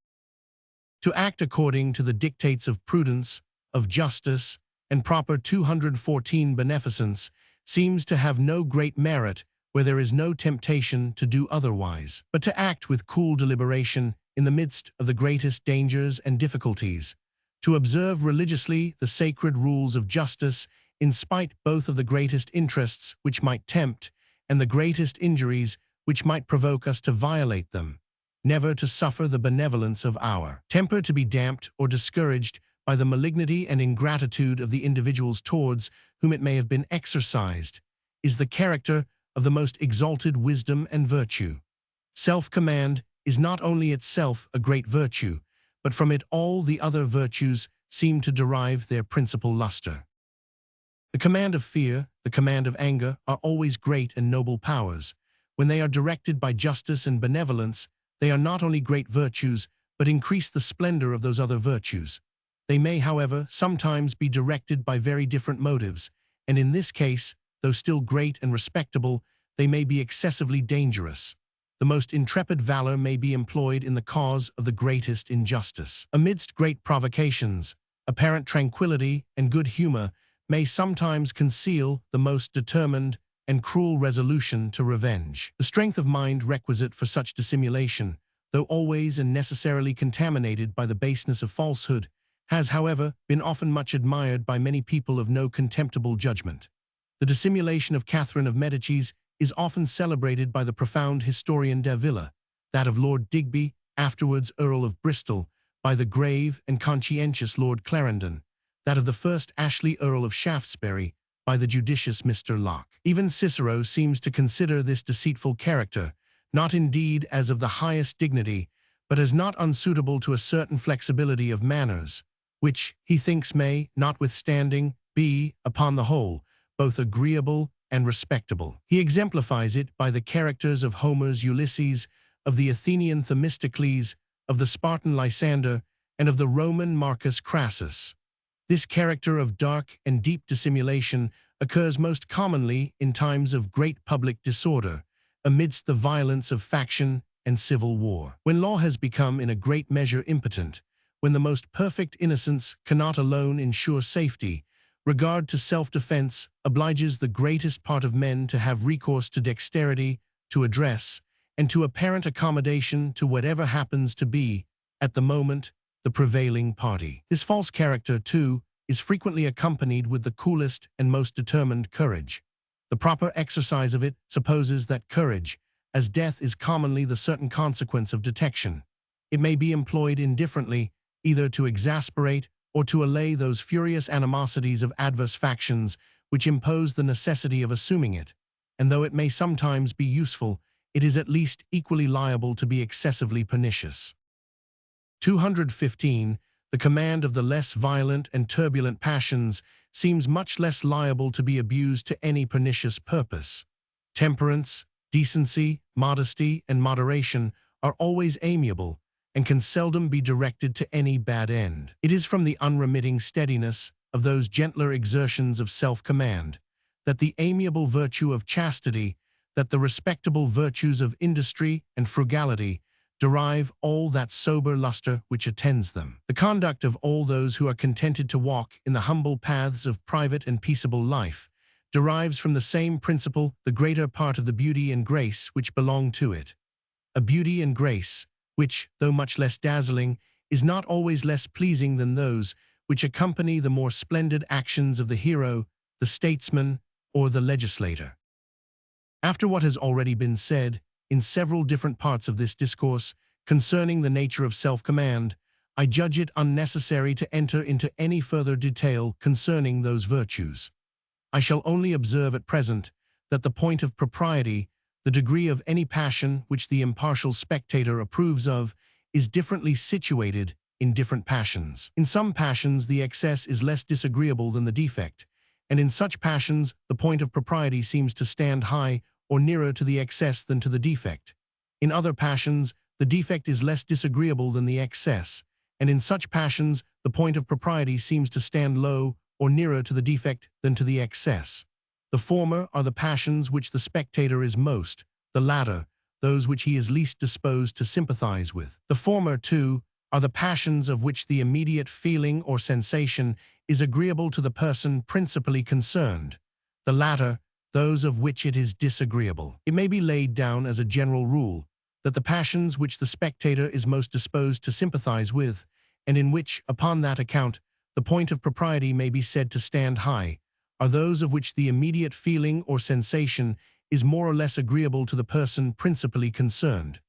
To act according to the dictates of prudence, of justice, and proper 214 beneficence seems to have no great merit where there is no temptation to do otherwise, but to act with cool deliberation in the midst of the greatest dangers and difficulties, to observe religiously the sacred rules of justice in spite both of the greatest interests which might tempt and the greatest injuries which might provoke us to violate them, never to suffer the benevolence of our temper to be damped or discouraged by the malignity and ingratitude of the individuals towards whom it may have been exercised, is the character of the most exalted wisdom and virtue. Self-command is not only itself a great virtue, but from it all the other virtues seem to derive their principal luster. The command of fear, the command of anger, are always great and noble powers. When they are directed by justice and benevolence, they are not only great virtues, but increase the splendor of those other virtues. They may, however, sometimes be directed by very different motives, and in this case, though still great and respectable, they may be excessively dangerous. The most intrepid valor may be employed in the cause of the greatest injustice. Amidst great provocations, apparent tranquility and good humor may sometimes conceal the most determined and cruel resolution to revenge. The strength of mind requisite for such dissimulation, though always and necessarily contaminated by the baseness of falsehood, has, however, been often much admired by many people of no contemptible judgment. The dissimulation of Catherine of Medicis is often celebrated by the profound historian Davila, that of Lord Digby, afterwards Earl of Bristol, by the grave and conscientious Lord Clarendon, that of the first Ashley Earl of Shaftesbury, by the judicious Mr. Locke. Even Cicero seems to consider this deceitful character, not indeed as of the highest dignity, but as not unsuitable to a certain flexibility of manners, which, he thinks, may, notwithstanding, be, upon the whole, both agreeable and respectable. He exemplifies it by the characters of Homer's Ulysses, of the Athenian Themistocles, of the Spartan Lysander, and of the Roman Marcus Crassus. This character of dark and deep dissimulation occurs most commonly in times of great public disorder, amidst the violence of faction and civil war. When law has become in a great measure impotent, when the most perfect innocence cannot alone ensure safety, regard to self-defense obliges the greatest part of men to have recourse to dexterity, to address, and to apparent accommodation to whatever happens to be, at the moment, the prevailing party. This false character, too, is frequently accompanied with the coolest and most determined courage. The proper exercise of it supposes that courage, as death is commonly the certain consequence of detection. It may be employed indifferently, either to exasperate or to allay those furious animosities of adverse factions which impose the necessity of assuming it, and though it may sometimes be useful, it is at least equally liable to be excessively pernicious. 215. The command of the less violent and turbulent passions seems much less liable to be abused to any pernicious purpose. Temperance, decency, modesty, and moderation are always amiable and can seldom be directed to any bad end. It is from the unremitting steadiness of those gentler exertions of self-command that the amiable virtue of chastity, that the respectable virtues of industry and frugality derive all that sober luster which attends them. The conduct of all those who are contented to walk in the humble paths of private and peaceable life derives from the same principle the greater part of the beauty and grace which belong to it. A beauty and grace which, though much less dazzling, is not always less pleasing than those which accompany the more splendid actions of the hero, the statesman, or the legislator. After what has already been said, in several different parts of this discourse, concerning the nature of self-command, I judge it unnecessary to enter into any further detail concerning those virtues. I shall only observe at present that the point of propriety, the degree of any passion which the impartial spectator approves of, is differently situated in different passions. In some passions the excess is less disagreeable than the defect, and in such passions the point of propriety seems to stand high or nearer to the excess than to the defect. In other passions the defect is less disagreeable than the excess, and in such passions the point of propriety seems to stand low or nearer to the defect than to the excess. The former are the passions which the spectator is most, the latter, those which he is least disposed to sympathize with. The former, too, are the passions of which the immediate feeling or sensation is agreeable to the person principally concerned. The latter, those of which it is disagreeable. It may be laid down as a general rule that the passions which the spectator is most disposed to sympathize with, and in which, upon that account, the point of propriety may be said to stand high, are those of which the immediate feeling or sensation is more or less agreeable to the person principally concerned,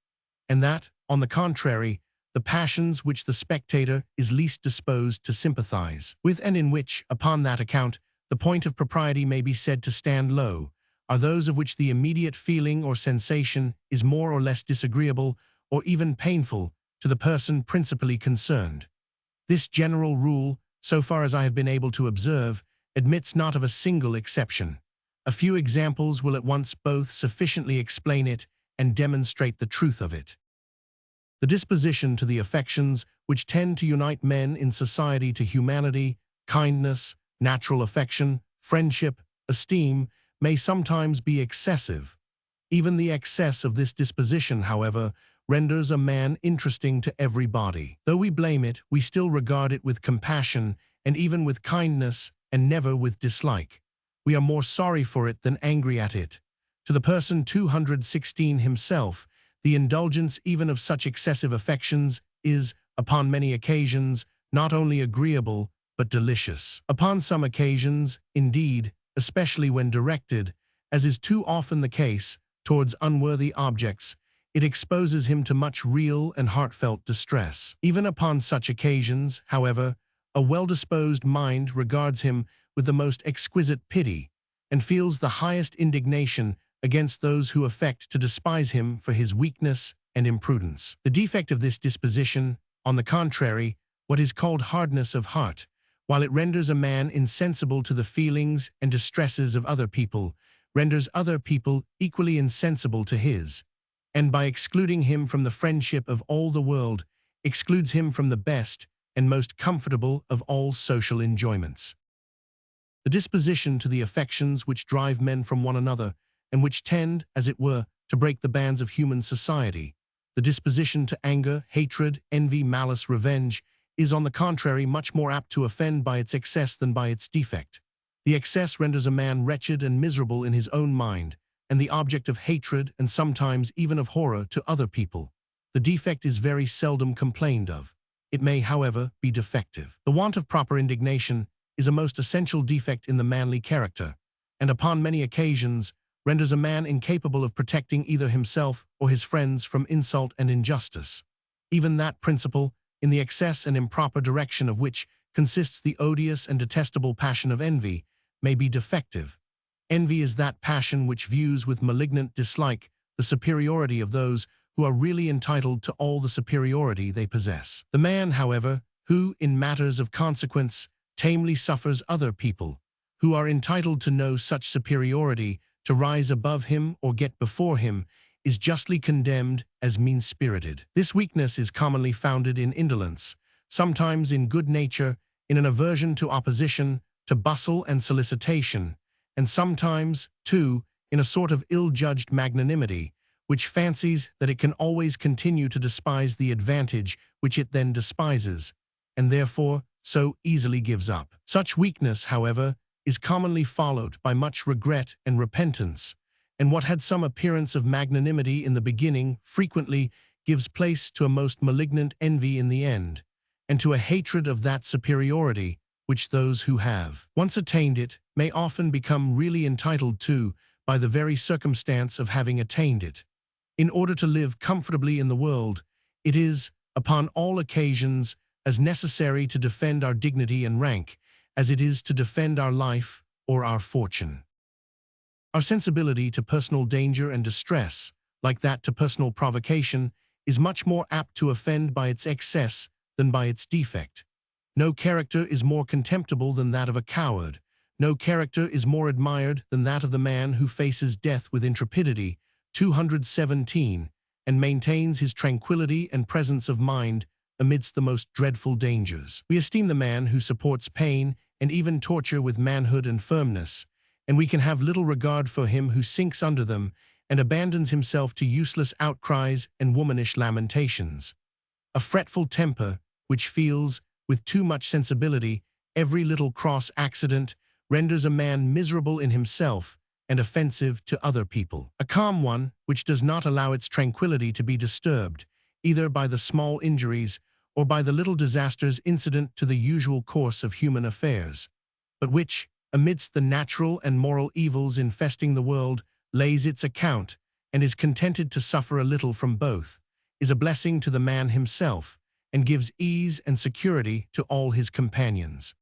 and that, on the contrary, the passions which the spectator is least disposed to sympathize with, and in which, upon that account, the point of propriety may be said to stand low, are those of which the immediate feeling or sensation is more or less disagreeable or even painful to the person principally concerned. This general rule, so far as I have been able to observe, admits not of a single exception. A few examples will at once both sufficiently explain it and demonstrate the truth of it. The disposition to the affections which tend to unite men in society to humanity, kindness, natural affection, friendship, esteem, may sometimes be excessive. Even the excess of this disposition, however, renders a man interesting to everybody. Though we blame it, we still regard it with compassion and even with kindness, and never with dislike. We are more sorry for it than angry at it. To the person 216 himself, the indulgence even of such excessive affections is, upon many occasions, not only agreeable, but delicious. Upon some occasions, indeed, especially when directed, as is too often the case, towards unworthy objects, it exposes him to much real and heartfelt distress. Even upon such occasions, however, a well-disposed mind regards him with the most exquisite pity, and feels the highest indignation against those who affect to despise him for his weakness and imprudence. The defect of this disposition, on the contrary, what is called hardness of heart, while it renders a man insensible to the feelings and distresses of other people, renders other people equally insensible to his, and by excluding him from the friendship of all the world, excludes him from the best and most comfortable of all social enjoyments. The disposition to the affections which drive men from one another, and which tend, as it were, to break the bands of human society, the disposition to anger, hatred, envy, malice, revenge, is on the contrary much more apt to offend by its excess than by its defect. The excess renders a man wretched and miserable in his own mind, and the object of hatred and sometimes even of horror to other people. The defect is very seldom complained of. It may, however, be defective. The want of proper indignation is a most essential defect in the manly character, and upon many occasions renders a man incapable of protecting either himself or his friends from insult and injustice. Even that principle, in the excess and improper direction of which consists the odious and detestable passion of envy, may be defective. Envy is that passion which views with malignant dislike the superiority of those who are really entitled to all the superiority they possess. The man, however, who, in matters of consequence, tamely suffers other people, who are entitled to no such superiority, to rise above him or get before him, is justly condemned as mean-spirited. This weakness is commonly founded in indolence, sometimes in good nature, in an aversion to opposition, to bustle and solicitation, and sometimes, too, in a sort of ill-judged magnanimity, which fancies that it can always continue to despise the advantage which it then despises, and therefore so easily gives up. Such weakness, however, is commonly followed by much regret and repentance, and what had some appearance of magnanimity in the beginning frequently gives place to a most malignant envy in the end, and to a hatred of that superiority which those who have once attained it may often become really entitled to by the very circumstance of having attained it. In order to live comfortably in the world, it is, upon all occasions, as necessary to defend our dignity and rank as it is to defend our life or our fortune. Our sensibility to personal danger and distress, like that to personal provocation, is much more apt to offend by its excess than by its defect. No character is more contemptible than that of a coward. No character is more admired than that of the man who faces death with intrepidity, 217, and maintains his tranquility and presence of mind amidst the most dreadful dangers. We esteem the man who supports pain and even torture with manhood and firmness, and we can have little regard for him who sinks under them and abandons himself to useless outcries and womanish lamentations. A fretful temper, which feels, with too much sensibility, every little cross accident, renders a man miserable in himself and offensive to other people. A calm one, which does not allow its tranquility to be disturbed, either by the small injuries or by the little disasters incident to the usual course of human affairs, but which, amidst the natural and moral evils infesting the world, lays its account and is contented to suffer a little from both, is a blessing to the man himself, and gives ease and security to all his companions.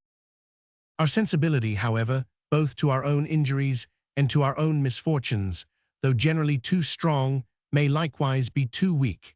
Our sensibility, however, both to our own injuries and to our own misfortunes, though generally too strong, may likewise be too weak.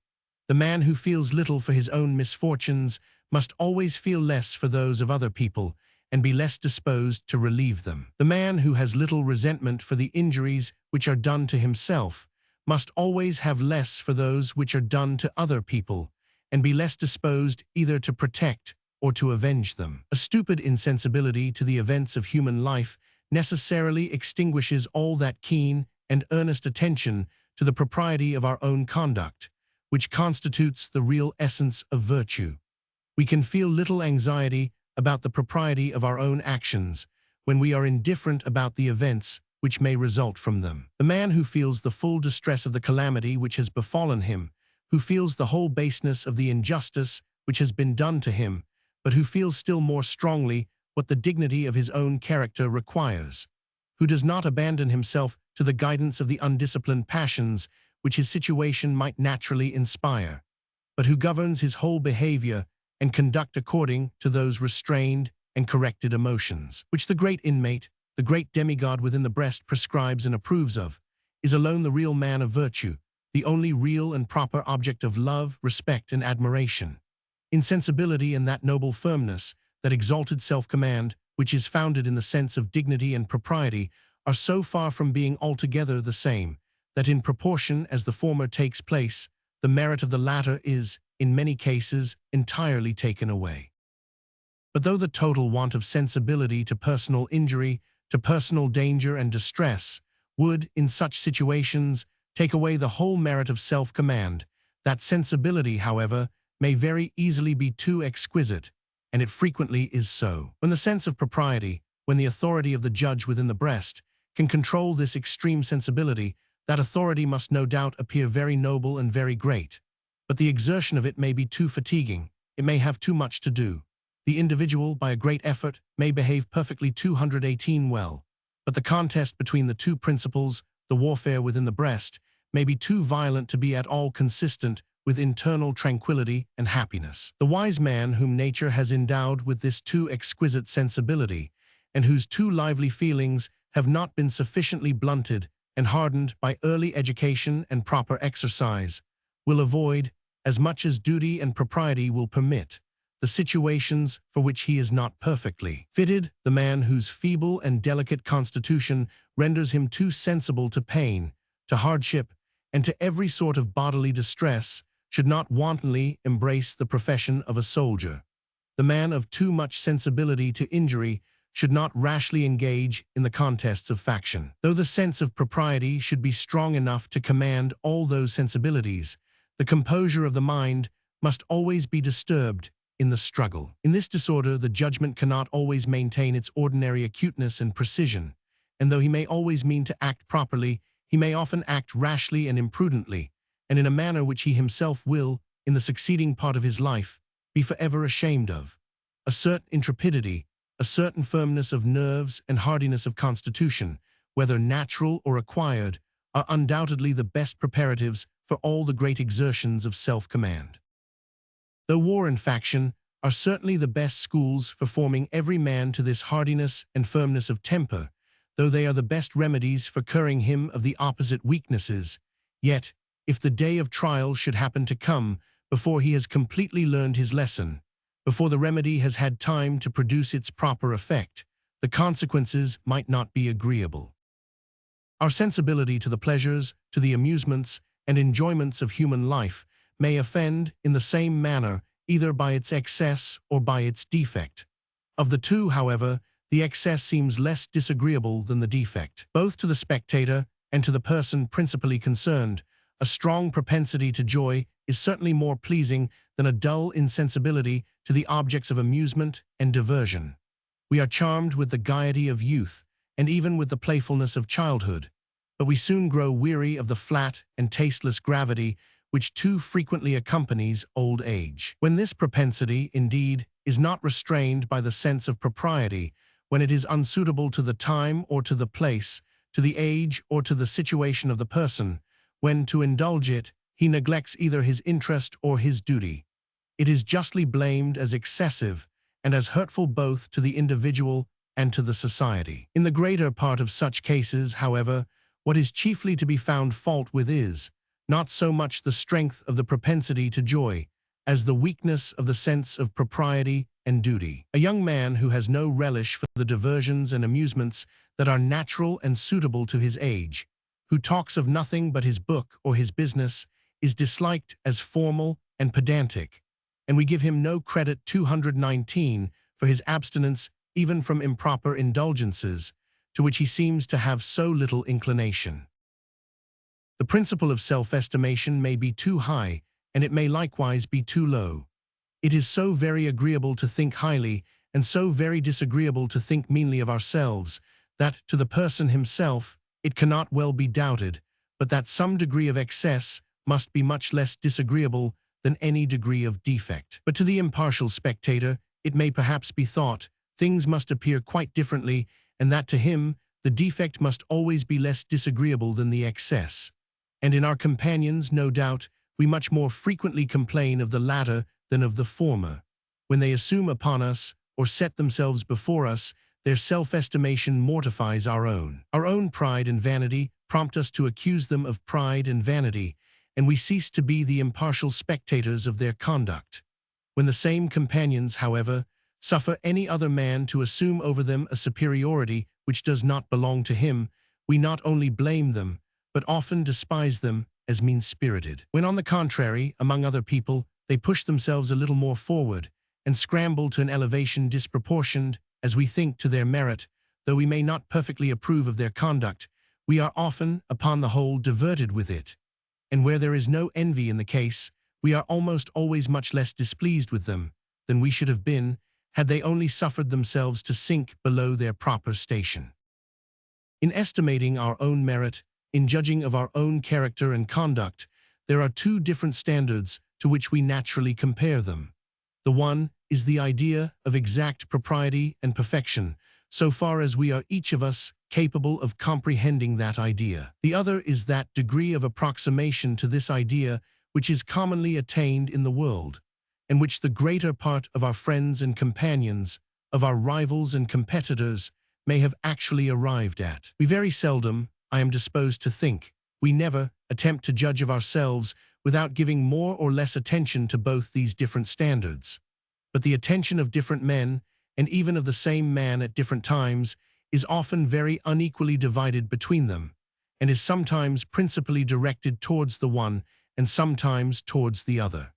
The man who feels little for his own misfortunes must always feel less for those of other people, and be less disposed to relieve them. The man who has little resentment for the injuries which are done to himself must always have less for those which are done to other people, and be less disposed either to protect or to avenge them. A stupid insensibility to the events of human life necessarily extinguishes all that keen and earnest attention to the propriety of our own conduct, which constitutes the real essence of virtue. We can feel little anxiety about the propriety of our own actions when we are indifferent about the events which may result from them. The man who feels the full distress of the calamity which has befallen him, who feels the whole baseness of the injustice which has been done to him, but who feels still more strongly what the dignity of his own character requires, who does not abandon himself to the guidance of the undisciplined passions which his situation might naturally inspire, but who governs his whole behavior and conduct according to those restrained and corrected emotions, which the great inmate, the great demigod within the breast prescribes and approves of, is alone the real man of virtue, the only real and proper object of love, respect, and admiration. Insensibility and that noble firmness, that exalted self-command, which is founded in the sense of dignity and propriety, are so far from being altogether the same, that in proportion as the former takes place, the merit of the latter is, in many cases, entirely taken away. But though the total want of sensibility to personal injury, to personal danger and distress, would, in such situations, take away the whole merit of self-command, that sensibility, however, may very easily be too exquisite, and it frequently is so. When the sense of propriety, when the authority of the judge within the breast, can control this extreme sensibility, that authority must no doubt appear very noble and very great. But the exertion of it may be too fatiguing, it may have too much to do. The individual, by a great effort, may behave perfectly 218 well, but the contest between the two principles, the warfare within the breast, may be too violent to be at all consistent with internal tranquility and happiness. The wise man whom nature has endowed with this too exquisite sensibility, and whose too lively feelings have not been sufficiently blunted and hardened by early education and proper exercise, will avoid, as much as duty and propriety will permit, the situations for which he is not perfectly fitted. The man whose feeble and delicate constitution renders him too sensible to pain, to hardship, and to every sort of bodily distress, should not wantonly embrace the profession of a soldier. The man of too much sensibility to injury should not rashly engage in the contests of faction. Though the sense of propriety should be strong enough to command all those sensibilities, the composure of the mind must always be disturbed in the struggle. In this disorder, the judgment cannot always maintain its ordinary acuteness and precision, and though he may always mean to act properly, he may often act rashly and imprudently, and in a manner which he himself will, in the succeeding part of his life, be forever ashamed of. A certain intrepidity, a certain firmness of nerves and hardiness of constitution, whether natural or acquired, are undoubtedly the best preparatives for all the great exertions of self-command. Though war and faction are certainly the best schools for forming every man to this hardiness and firmness of temper, though they are the best remedies for curing him of the opposite weaknesses, yet, if the day of trial should happen to come before he has completely learned his lesson, before the remedy has had time to produce its proper effect, the consequences might not be agreeable. Our sensibility to the pleasures, to the amusements, and enjoyments of human life may offend in the same manner either by its excess or by its defect. Of the two, however, the excess seems less disagreeable than the defect. Both to the spectator and to the person principally concerned, a strong propensity to joy is certainly more pleasing than a dull insensibility to the objects of amusement and diversion. We are charmed with the gaiety of youth, and even with the playfulness of childhood, but we soon grow weary of the flat and tasteless gravity which too frequently accompanies old age. When this propensity, indeed, is not restrained by the sense of propriety, when it is unsuitable to the time or to the place, to the age or to the situation of the person, when, to indulge it, he neglects either his interest or his duty, it is justly blamed as excessive and as hurtful both to the individual and to the society. In the greater part of such cases, however, what is chiefly to be found fault with is, not so much the strength of the propensity to joy, as the weakness of the sense of propriety and duty. A young man who has no relish for the diversions and amusements that are natural and suitable to his age, who talks of nothing but his book or his business, is disliked as formal and pedantic, and we give him no credit 219 for his abstinence even from improper indulgences, to which he seems to have so little inclination. The principle of self-estimation may be too high, and it may likewise be too low. It is so very agreeable to think highly, and so very disagreeable to think meanly of ourselves, that, to the person himself, it cannot well be doubted, but that some degree of excess must be much less disagreeable than any degree of defect. But to the impartial spectator, it may perhaps be thought, things must appear quite differently, and that to him, the defect must always be less disagreeable than the excess. And in our companions, no doubt, we much more frequently complain of the latter than of the former. When they assume upon us, or set themselves before us, their self-estimation mortifies our own. Our own pride and vanity prompt us to accuse them of pride and vanity, and we cease to be the impartial spectators of their conduct. When the same companions, however, suffer any other man to assume over them a superiority which does not belong to him, we not only blame them, but often despise them as mean-spirited. When, on the contrary, among other people, they push themselves a little more forward, and scramble to an elevation disproportioned, as we think, to their merit, though we may not perfectly approve of their conduct, we are often, upon the whole, diverted with it. And where there is no envy in the case, we are almost always much less displeased with them than we should have been had they only suffered themselves to sink below their proper station. In estimating our own merit, in judging of our own character and conduct, there are two different standards to which we naturally compare them. The one is the idea of exact propriety and perfection, so far as we are each of us capable of comprehending that idea. The other is that degree of approximation to this idea which is commonly attained in the world, and which the greater part of our friends and companions, of our rivals and competitors, may have actually arrived at. We very seldom, I am disposed to think, we never attempt to judge of ourselves without giving more or less attention to both these different standards. But the attention of different men, and even of the same man at different times, is often very unequally divided between them, and is sometimes principally directed towards the one and sometimes towards the other.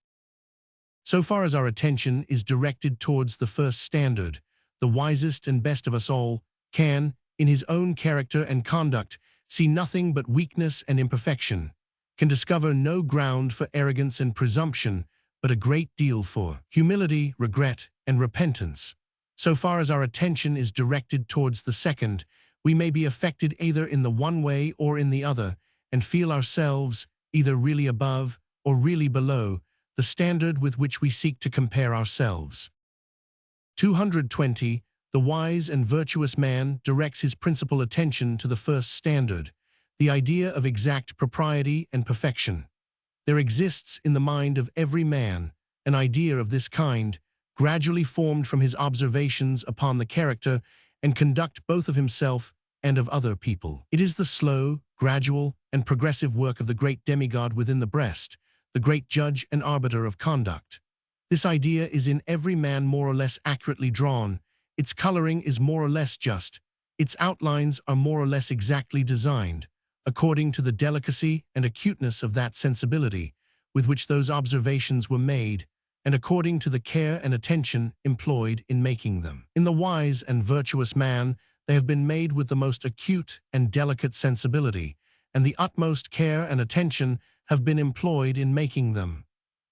So far as our attention is directed towards the first standard, the wisest and best of us all can, in his own character and conduct, see nothing but weakness and imperfection, can discover no ground for arrogance and presumption, but a great deal for humility, regret, and repentance. So far as our attention is directed towards the second, we may be affected either in the one way or in the other, and feel ourselves either really above or really below the standard with which we seek to compare ourselves. 220. The wise and virtuous man directs his principal attention to the first standard, the idea of exact propriety and perfection. There exists in the mind of every man an idea of this kind, gradually formed from his observations upon the character and conduct both of himself and of other people. It is the slow, gradual, and progressive work of the great demigod within the breast, the great judge and arbiter of conduct. This idea is in every man more or less accurately drawn, its coloring is more or less just, its outlines are more or less exactly designed, according to the delicacy and acuteness of that sensibility with which those observations were made, and according to the care and attention employed in making them. In the wise and virtuous man, they have been made with the most acute and delicate sensibility, and the utmost care and attention have been employed in making them.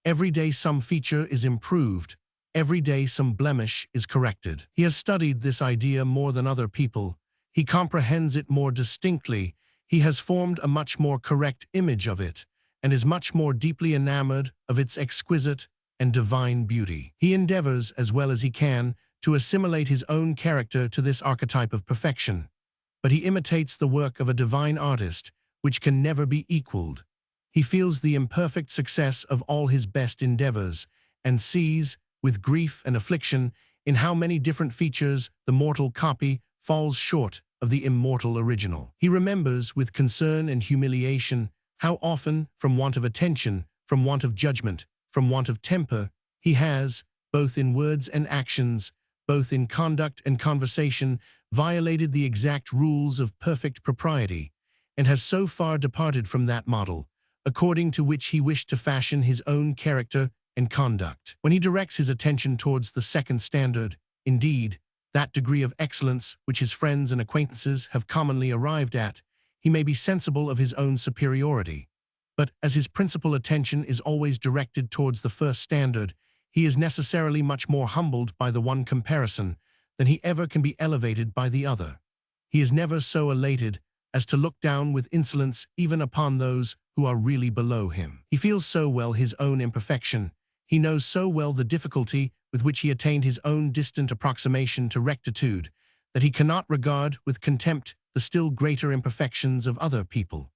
Every day some feature is improved, every day some blemish is corrected. He has studied this idea more than other people, he comprehends it more distinctly, he has formed a much more correct image of it, and is much more deeply enamored of its exquisite and divine beauty. He endeavors, as well as he can, to assimilate his own character to this archetype of perfection, but he imitates the work of a divine artist, which can never be equaled. He feels the imperfect success of all his best endeavors, and sees, with grief and affliction, in how many different features the mortal copy falls short of the immortal original. He remembers, with concern and humiliation, how often, from want of attention, from want of judgment, from want of temper, he has, both in words and actions, both in conduct and conversation, violated the exact rules of perfect propriety, and has so far departed from that model, according to which he wished to fashion his own character and conduct. When he directs his attention towards the second standard, indeed, that degree of excellence which his friends and acquaintances have commonly arrived at, he may be sensible of his own superiority. But as his principal attention is always directed towards the first standard, he is necessarily much more humbled by the one comparison than he ever can be elevated by the other. He is never so elated as to look down with insolence even upon those who are really below him. He feels so well his own imperfection, he knows so well the difficulty with which he attained his own distant approximation to rectitude, that he cannot regard with contempt the still greater imperfections of other people.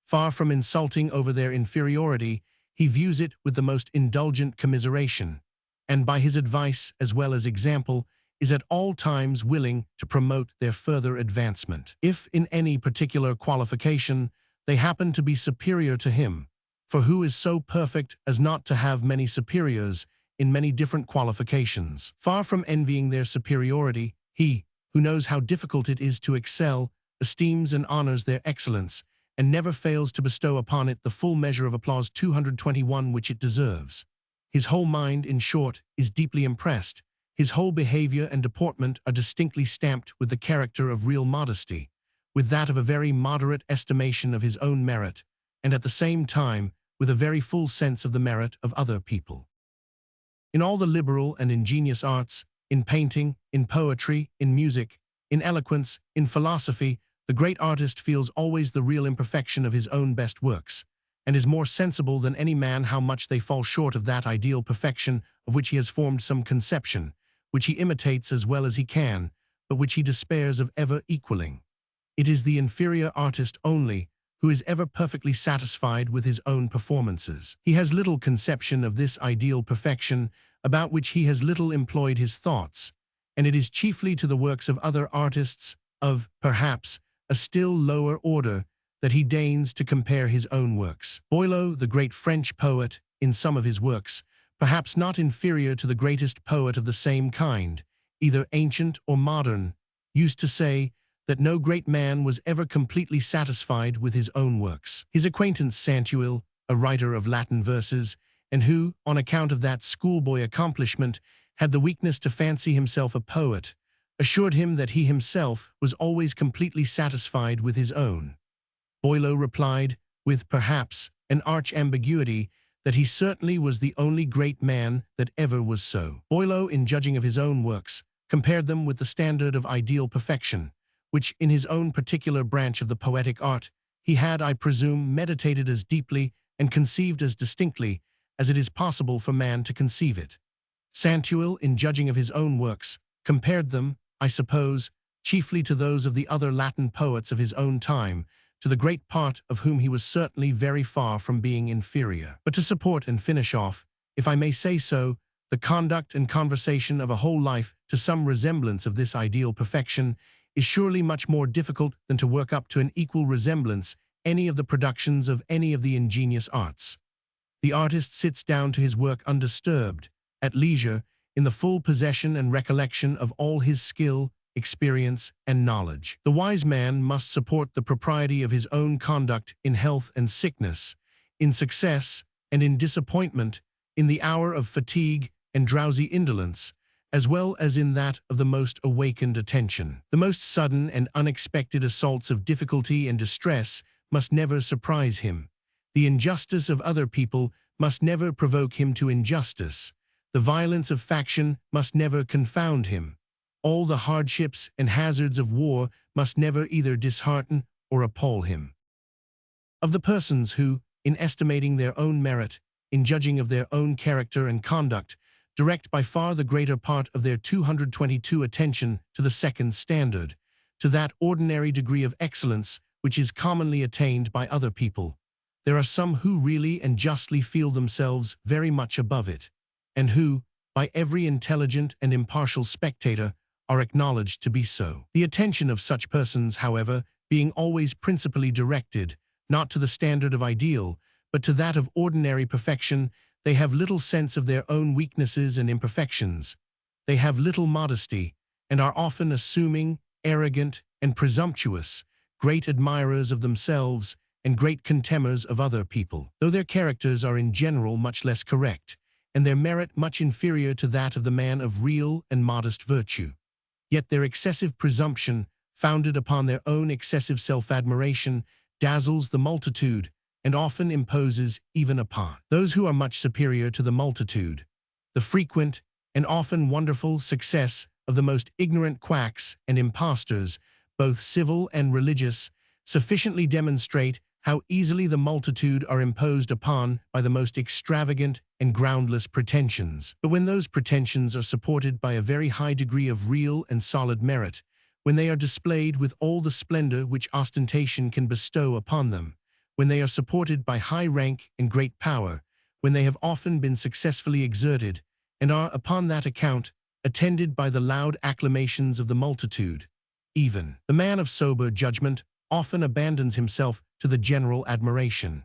Far from insulting over their inferiority, he views it with the most indulgent commiseration, and by his advice as well as example, is at all times willing to promote their further advancement. If in any particular qualification they happen to be superior to him, for who is so perfect as not to have many superiors in many different qualifications? Far from envying their superiority, he, who knows how difficult it is to excel, esteems and honors their excellence, and never fails to bestow upon it the full measure of applause 221 which it deserves. His whole mind, in short, is deeply impressed. His whole behavior and deportment are distinctly stamped with the character of real modesty, with that of a very moderate estimation of his own merit, and at the same time with a very full sense of the merit of other people. In all the liberal and ingenious arts, in painting, in poetry, in music, in eloquence, in philosophy, the great artist feels always the real imperfection of his own best works, and is more sensible than any man how much they fall short of that ideal perfection of which he has formed some conception, which he imitates as well as he can, but which he despairs of ever equaling. It is the inferior artist only who is ever perfectly satisfied with his own performances. He has little conception of this ideal perfection, about which he has little employed his thoughts, and it is chiefly to the works of other artists of, perhaps, a still lower order that he deigns to compare his own works. Boileau, the great French poet, in some of his works, perhaps not inferior to the greatest poet of the same kind, either ancient or modern, used to say, that no great man was ever completely satisfied with his own works. His acquaintance Santuil, a writer of Latin verses, and who, on account of that schoolboy accomplishment, had the weakness to fancy himself a poet, assured him that he himself was always completely satisfied with his own. Boileau replied, with perhaps an arch ambiguity, that he certainly was the only great man that ever was so. Boileau, in judging of his own works, compared them with the standard of ideal perfection, which, in his own particular branch of the poetic art, he had, I presume, meditated as deeply and conceived as distinctly as it is possible for man to conceive it. Santuil, in judging of his own works, compared them, I suppose, chiefly to those of the other Latin poets of his own time, to the great part of whom he was certainly very far from being inferior. But to support and finish off, if I may say so, the conduct and conversation of a whole life to some resemblance of this ideal perfection is surely much more difficult than to work up to an equal resemblance any of the productions of any of the ingenious arts. The artist sits down to his work undisturbed, at leisure, in the full possession and recollection of all his skill, experience, and knowledge. The wise man must support the propriety of his own conduct in health and sickness, in success and in disappointment, in the hour of fatigue and drowsy indolence, as well as in that of the most awakened attention. The most sudden and unexpected assaults of difficulty and distress must never surprise him. The injustice of other people must never provoke him to injustice. The violence of faction must never confound him. All the hardships and hazards of war must never either dishearten or appall him. Of the persons who, in estimating their own merit, in judging of their own character and conduct, direct by far the greater part of their 222 attention to the second standard, to that ordinary degree of excellence which is commonly attained by other people, there are some who really and justly feel themselves very much above it, and who, by every intelligent and impartial spectator, are acknowledged to be so. The attention of such persons, however, being always principally directed, not to the standard of ideal, but to that of ordinary perfection, they have little sense of their own weaknesses and imperfections. They have little modesty, and are often assuming, arrogant, and presumptuous, great admirers of themselves, and great contemners of other people. Though their characters are in general much less correct, and their merit much inferior to that of the man of real and modest virtue, yet their excessive presumption, founded upon their own excessive self-admiration, dazzles the multitude, and often imposes even upon those who are much superior to the multitude. The frequent and often wonderful success of the most ignorant quacks and impostors, both civil and religious, sufficiently demonstrate how easily the multitude are imposed upon by the most extravagant and groundless pretensions. But when those pretensions are supported by a very high degree of real and solid merit, when they are displayed with all the splendor which ostentation can bestow upon them, when they are supported by high rank and great power, when they have often been successfully exerted, and are upon that account attended by the loud acclamations of the multitude, even the man of sober judgment often abandons himself to the general admiration.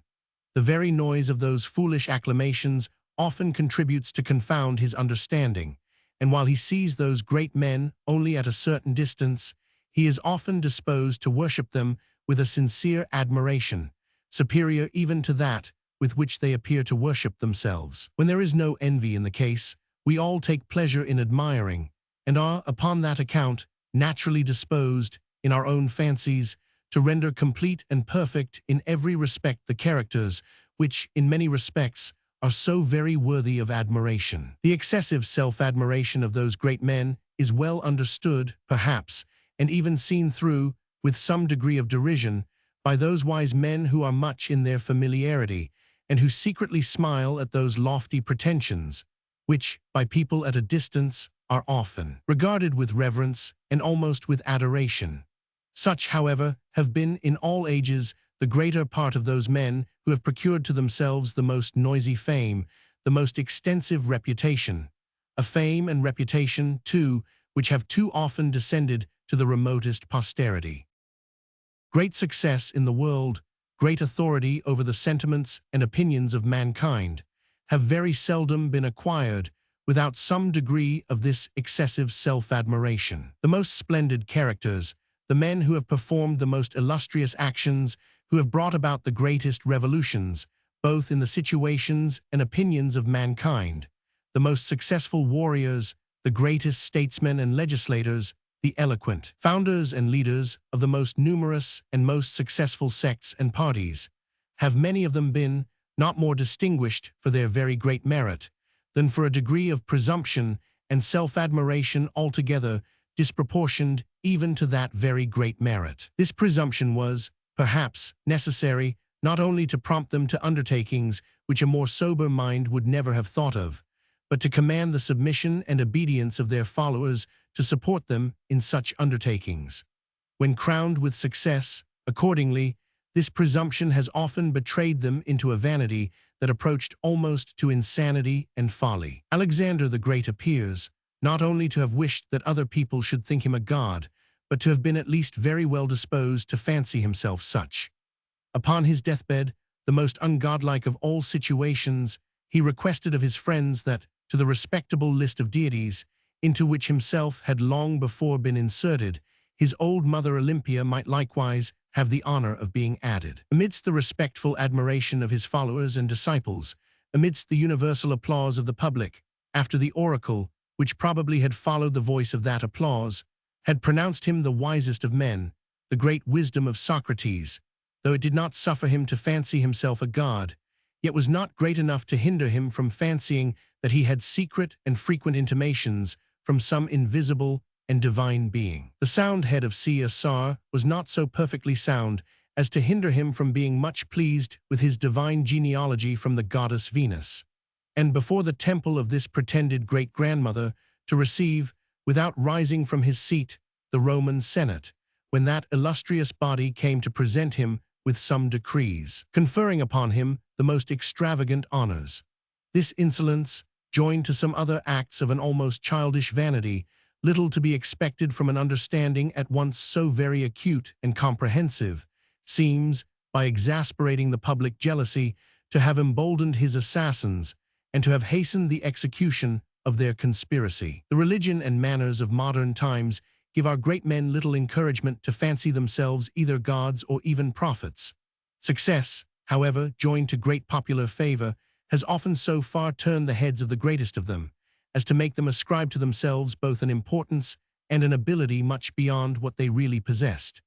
The very noise of those foolish acclamations often contributes to confound his understanding, and while he sees those great men only at a certain distance, he is often disposed to worship them with a sincere admiration, superior even to that with which they appear to worship themselves. When there is no envy in the case, we all take pleasure in admiring, and are, upon that account, naturally disposed, in our own fancies, to render complete and perfect in every respect the characters which, in many respects, are so very worthy of admiration. The excessive self-admiration of those great men is well understood, perhaps, and even seen through, with some degree of derision, by those wise men who are much in their familiarity, and who secretly smile at those lofty pretensions, which, by people at a distance, are often regarded with reverence and almost with adoration. Such, however, have been, in all ages, the greater part of those men who have procured to themselves the most noisy fame, the most extensive reputation, a fame and reputation, too, which have too often descended to the remotest posterity. Great success in the world, great authority over the sentiments and opinions of mankind, have very seldom been acquired without some degree of this excessive self-admiration. The most splendid characters, the men who have performed the most illustrious actions, who have brought about the greatest revolutions, both in the situations and opinions of mankind, the most successful warriors, the greatest statesmen and legislators, the eloquent founders and leaders of the most numerous and most successful sects and parties, have many of them been not more distinguished for their very great merit than for a degree of presumption and self-admiration altogether disproportioned even to that very great merit. This presumption was, perhaps, necessary not only to prompt them to undertakings which a more sober mind would never have thought of, but to command the submission and obedience of their followers to support them in such undertakings. When crowned with success, accordingly, this presumption has often betrayed them into a vanity that approached almost to insanity and folly. Alexander the Great appears not only to have wished that other people should think him a god, but to have been at least very well disposed to fancy himself such. Upon his deathbed, the most ungodlike of all situations, he requested of his friends that, to the respectable list of deities, into which himself had long before been inserted, his old mother Olympia might likewise have the honor of being added. Amidst the respectful admiration of his followers and disciples, amidst the universal applause of the public, after the oracle, which probably had followed the voice of that applause, had pronounced him the wisest of men, the great wisdom of Socrates, though it did not suffer him to fancy himself a god, yet was not great enough to hinder him from fancying that he had secret and frequent intimations from some invisible and divine being. The sound head of Caesar was not so perfectly sound as to hinder him from being much pleased with his divine genealogy from the goddess Venus, and before the temple of this pretended great-grandmother to receive, without rising from his seat, the Roman Senate, when that illustrious body came to present him with some decrees, conferring upon him the most extravagant honors. This insolence, joined to some other acts of an almost childish vanity, little to be expected from an understanding at once so very acute and comprehensive, seems, by exasperating the public jealousy, to have emboldened his assassins, and to have hastened the execution of their conspiracy. The religion and manners of modern times give our great men little encouragement to fancy themselves either gods or even prophets. Success, however, joined to great popular favor, has often so far turned the heads of the greatest of them, as to make them ascribe to themselves both an importance and an ability much beyond what they really possessed,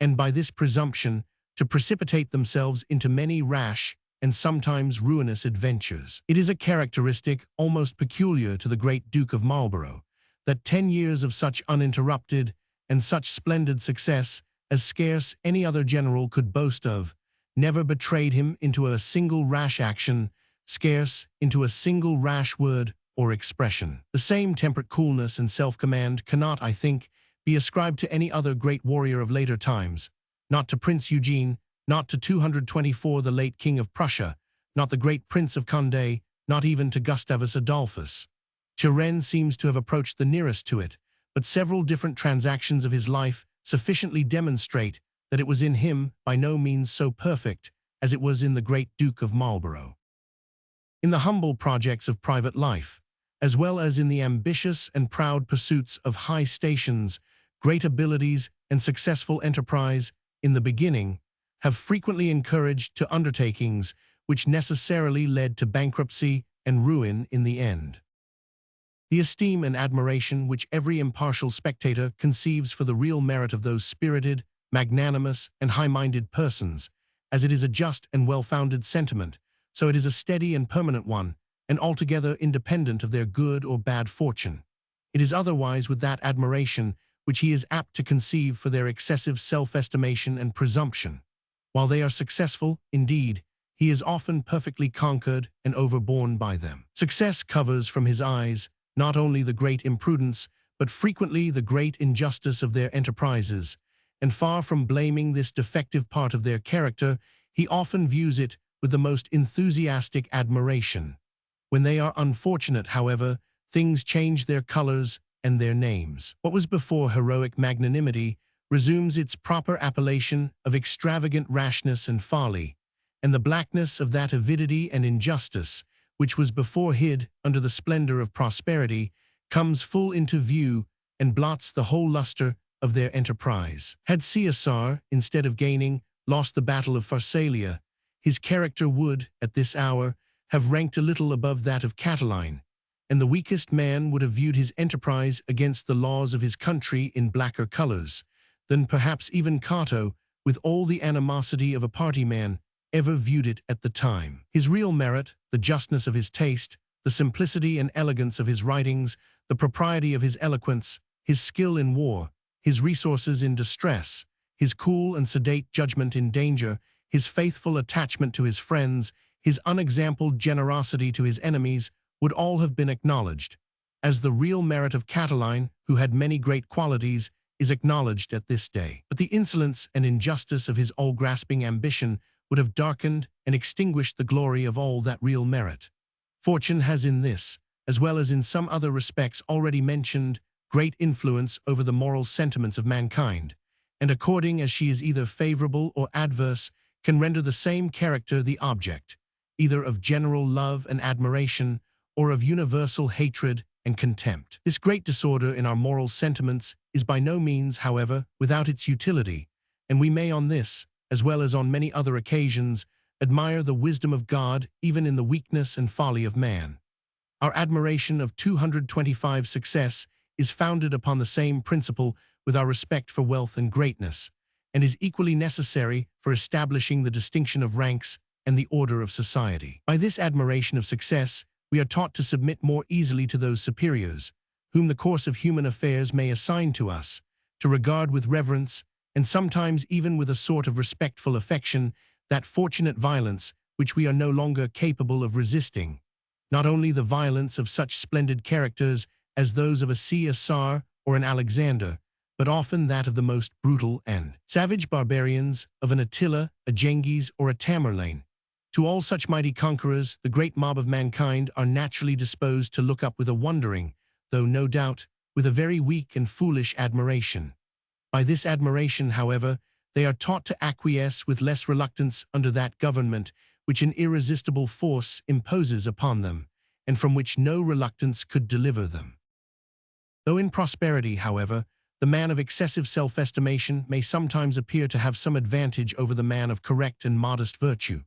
and by this presumption to precipitate themselves into many rash and sometimes ruinous adventures. It is a characteristic almost peculiar to the great Duke of Marlborough, that 10 years of such uninterrupted and such splendid success as scarce any other general could boast of, never betrayed him into a single rash action, scarce into a single rash word or expression. The same temperate coolness and self-command cannot, I think, be ascribed to any other great warrior of later times, not to Prince Eugene, not to 224 the late King of Prussia, not the great Prince of Condé, not even to Gustavus Adolphus. Turenne seems to have approached the nearest to it, but several different transactions of his life sufficiently demonstrate that it was in him by no means so perfect as it was in the great Duke of Marlborough. In the humble projects of private life, as well as in the ambitious and proud pursuits of high stations, great abilities and successful enterprise in the beginning have frequently encouraged to undertakings which necessarily led to bankruptcy and ruin in the end. The esteem and admiration which every impartial spectator conceives for the real merit of those spirited, magnanimous, and high-minded persons, as it is a just and well-founded sentiment, so it is a steady and permanent one, and altogether independent of their good or bad fortune. It is otherwise with that admiration which he is apt to conceive for their excessive self-estimation and presumption. While they are successful, indeed, he is often perfectly conquered and overborne by them. Success covers from his eyes not only the great imprudence, but frequently the great injustice of their enterprises, and far from blaming this defective part of their character, he often views it with the most enthusiastic admiration. When they are unfortunate, however, things change their colors and their names. What was before heroic magnanimity resumes its proper appellation of extravagant rashness and folly, and the blackness of that avidity and injustice, which was before hid under the splendor of prosperity, comes full into view and blots the whole luster of their enterprise. Had Caesar, instead of gaining, lost the Battle of Pharsalia, his character would, at this hour, have ranked a little above that of Catiline, and the weakest man would have viewed his enterprise against the laws of his country in blacker colors than perhaps even Cato, with all the animosity of a party man, ever viewed it at the time. His real merit, the justness of his taste, the simplicity and elegance of his writings, the propriety of his eloquence, his skill in war, his resources in distress, his cool and sedate judgment in danger, his faithful attachment to his friends, his unexampled generosity to his enemies, would all have been acknowledged, as the real merit of Catiline, who had many great qualities, is acknowledged at this day. But the insolence and injustice of his all-grasping ambition would have darkened and extinguished the glory of all that real merit. Fortune has in this, as well as in some other respects already mentioned, great influence over the moral sentiments of mankind, and according as she is either favorable or adverse, can render the same character the object, either of general love and admiration, or of universal hatred and contempt. This great disorder in our moral sentiments is by no means, however, without its utility, and we may on this, as well as on many other occasions, admire the wisdom of God even in the weakness and folly of man. Our admiration of 225 success is founded upon the same principle with our respect for wealth and greatness, and is equally necessary for establishing the distinction of ranks and the order of society. By this admiration of success, we are taught to submit more easily to those superiors, whom the course of human affairs may assign to us, to regard with reverence, and sometimes even with a sort of respectful affection, that fortunate violence which we are no longer capable of resisting, not only the violence of such splendid characters as those of a Caesar or an Alexander, but often that of the most brutal and savage barbarians, of an Attila, a Genghis, or a Tamerlane. To all such mighty conquerors, the great mob of mankind are naturally disposed to look up with a wondering, though no doubt, with a very weak and foolish admiration. By this admiration, however, they are taught to acquiesce with less reluctance under that government which an irresistible force imposes upon them, and from which no reluctance could deliver them. Though in prosperity, however, the man of excessive self-estimation may sometimes appear to have some advantage over the man of correct and modest virtue,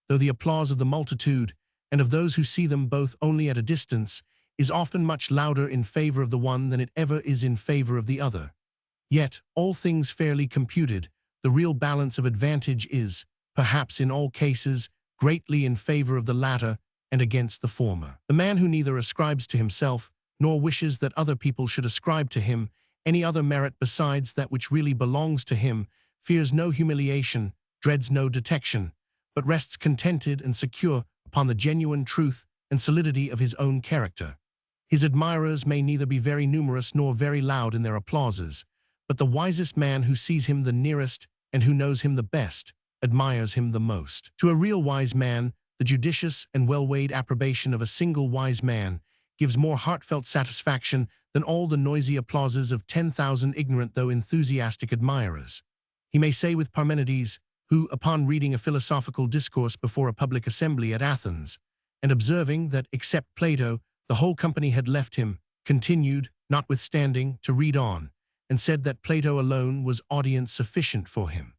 though the applause of the multitude, and of those who see them both only at a distance, is often much louder in favor of the one than it ever is in favor of the other. Yet, all things fairly computed, the real balance of advantage is, perhaps in all cases, greatly in favor of the latter and against the former. The man who neither ascribes to himself, nor wishes that other people should ascribe to him any other merit besides that which really belongs to him, fears no humiliation, dreads no detection, but rests contented and secure upon the genuine truth and solidity of his own character. His admirers may neither be very numerous nor very loud in their applauses, but the wisest man who sees him the nearest and who knows him the best, admires him the most. To a real wise man, the judicious and well-weighed approbation of a single wise man gives more heartfelt satisfaction than all the noisy applauses of 10,000 ignorant though enthusiastic admirers. He may say with Parmenides, who, upon reading a philosophical discourse before a public assembly at Athens, and observing that, except Plato, the whole company had left him, continued, notwithstanding, to read on, and said that Plato alone was audience sufficient for him.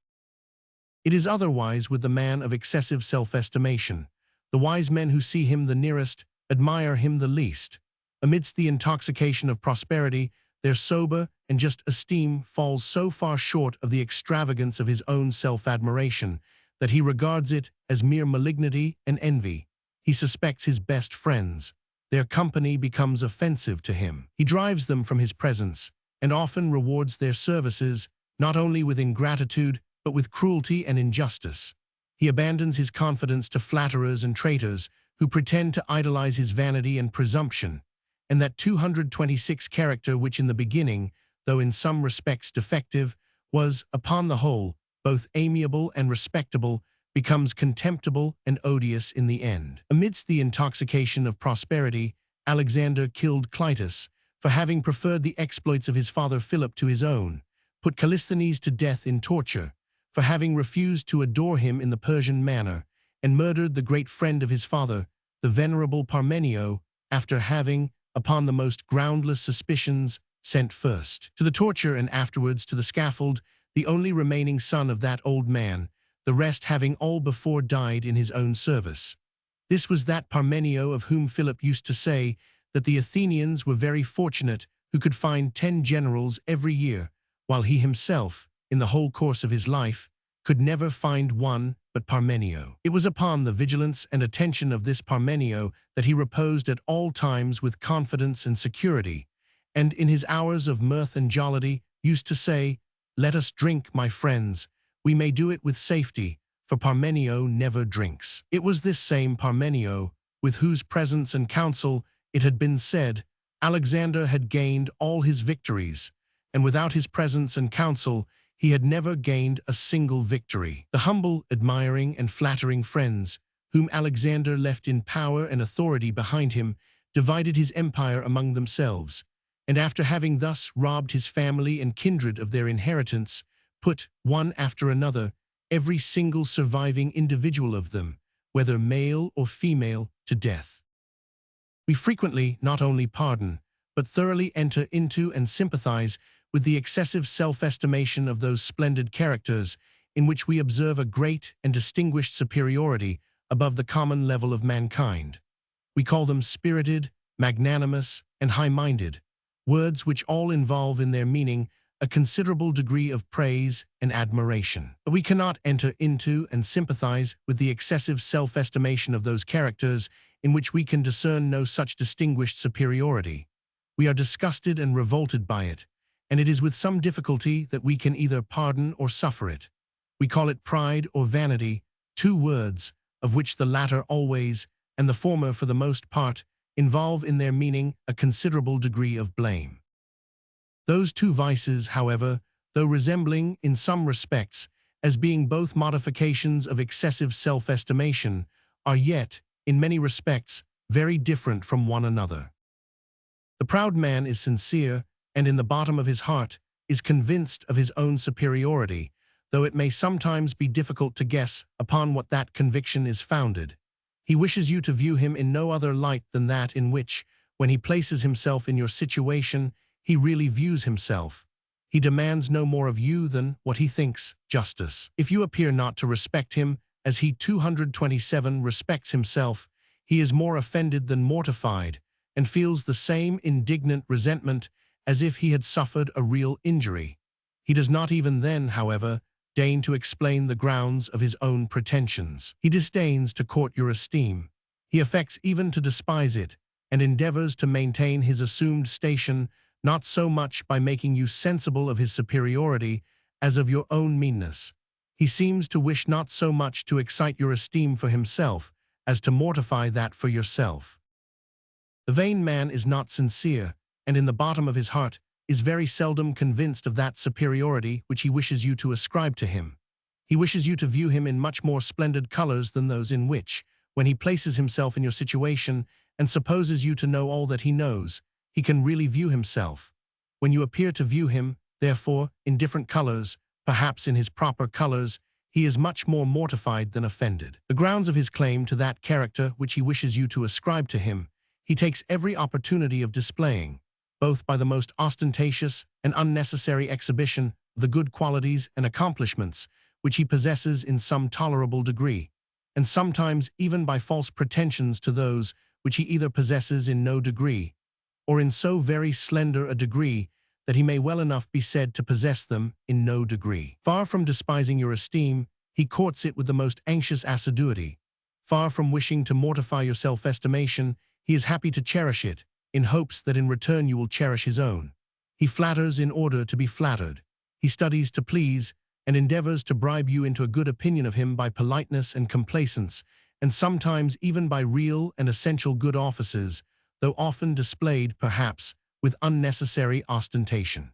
It is otherwise with the man of excessive self-estimation. The wise men who see him the nearest admire him the least. Amidst the intoxication of prosperity, their sober and just esteem falls so far short of the extravagance of his own self-admiration that he regards it as mere malignity and envy. He suspects his best friends. Their company becomes offensive to him. He drives them from his presence, and often rewards their services, not only with ingratitude, but with cruelty and injustice. He abandons his confidence to flatterers and traitors who pretend to idolize his vanity and presumption, and that 226 character which in the beginning, though in some respects defective, was, upon the whole, both amiable and respectable, becomes contemptible and odious in the end. Amidst the intoxication of prosperity, Alexander killed Clytus for having preferred the exploits of his father Philip to his own, put Callisthenes to death in torture for having refused to adore him in the Persian manner, and murdered the great friend of his father, the venerable Parmenio, after having, upon the most groundless suspicions, sent first to the torture and afterwards to the scaffold, the only remaining son of that old man, the rest having all before died in his own service. This was that Parmenio of whom Philip used to say that the Athenians were very fortunate who could find 10 generals every year, while he himself, in the whole course of his life, could never find one but Parmenio. It was upon the vigilance and attention of this Parmenio that he reposed at all times with confidence and security, and in his hours of mirth and jollity used to say, "Let us drink, my friends, we may do it with safety, for Parmenio never drinks." It was this same Parmenio, with whose presence and counsel, it had been said, Alexander had gained all his victories, and without his presence and counsel, he had never gained a single victory. The humble, admiring, and flattering friends, whom Alexander left in power and authority behind him, divided his empire among themselves, and after having thus robbed his family and kindred of their inheritance, put, one after another, every single surviving individual of them, whether male or female, to death. We frequently not only pardon, but thoroughly enter into and sympathize with the excessive self-estimation of those splendid characters in which we observe a great and distinguished superiority above the common level of mankind. We call them spirited, magnanimous, and high-minded, words which all involve in their meaning a considerable degree of praise and admiration. But we cannot enter into and sympathize with the excessive self-estimation of those characters in which we can discern no such distinguished superiority. We are disgusted and revolted by it, and it is with some difficulty that we can either pardon or suffer it. We call it pride or vanity, 2 words, of which the latter always, and the former for the most part, involve in their meaning a considerable degree of blame. Those 2 vices, however, though resembling in some respects as being both modifications of excessive self-estimation, are yet, in many respects, very different from one another. The proud man is sincere, and in the bottom of his heart is convinced of his own superiority, though it may sometimes be difficult to guess upon what that conviction is founded. He wishes you to view him in no other light than that in which, when he places himself in your situation, he really views himself. He demands no more of you than what he thinks justice. If you appear not to respect him as he 227 respects himself, he is more offended than mortified, and feels the same indignant resentment as if he had suffered a real injury. He does not even then, however, deign to explain the grounds of his own pretensions. He disdains to court your esteem. He affects even to despise it, and endeavors to maintain his assumed station not so much by making you sensible of his superiority as of your own meanness. He seems to wish not so much to excite your esteem for himself as to mortify that for yourself. The vain man is not sincere, and in the bottom of his heart is very seldom convinced of that superiority which he wishes you to ascribe to him. He wishes you to view him in much more splendid colors than those in which, when he places himself in your situation and supposes you to know all that he knows, he can really view himself. When you appear to view him, therefore, in different colors, perhaps in his proper colors, he is much more mortified than offended. The grounds of his claim to that character which he wishes you to ascribe to him, he takes every opportunity of displaying, both by the most ostentatious and unnecessary exhibition of the good qualities and accomplishments which he possesses in some tolerable degree, and sometimes even by false pretensions to those which he either possesses in no degree, or in so very slender a degree that he may well enough be said to possess them in no degree. Far from despising your esteem, he courts it with the most anxious assiduity. Far from wishing to mortify your self-estimation, he is happy to cherish it, in hopes that in return you will cherish his own. He flatters in order to be flattered. He studies to please, and endeavors to bribe you into a good opinion of him by politeness and complaisance, and sometimes even by real and essential good offices, though often displayed, perhaps, with unnecessary ostentation.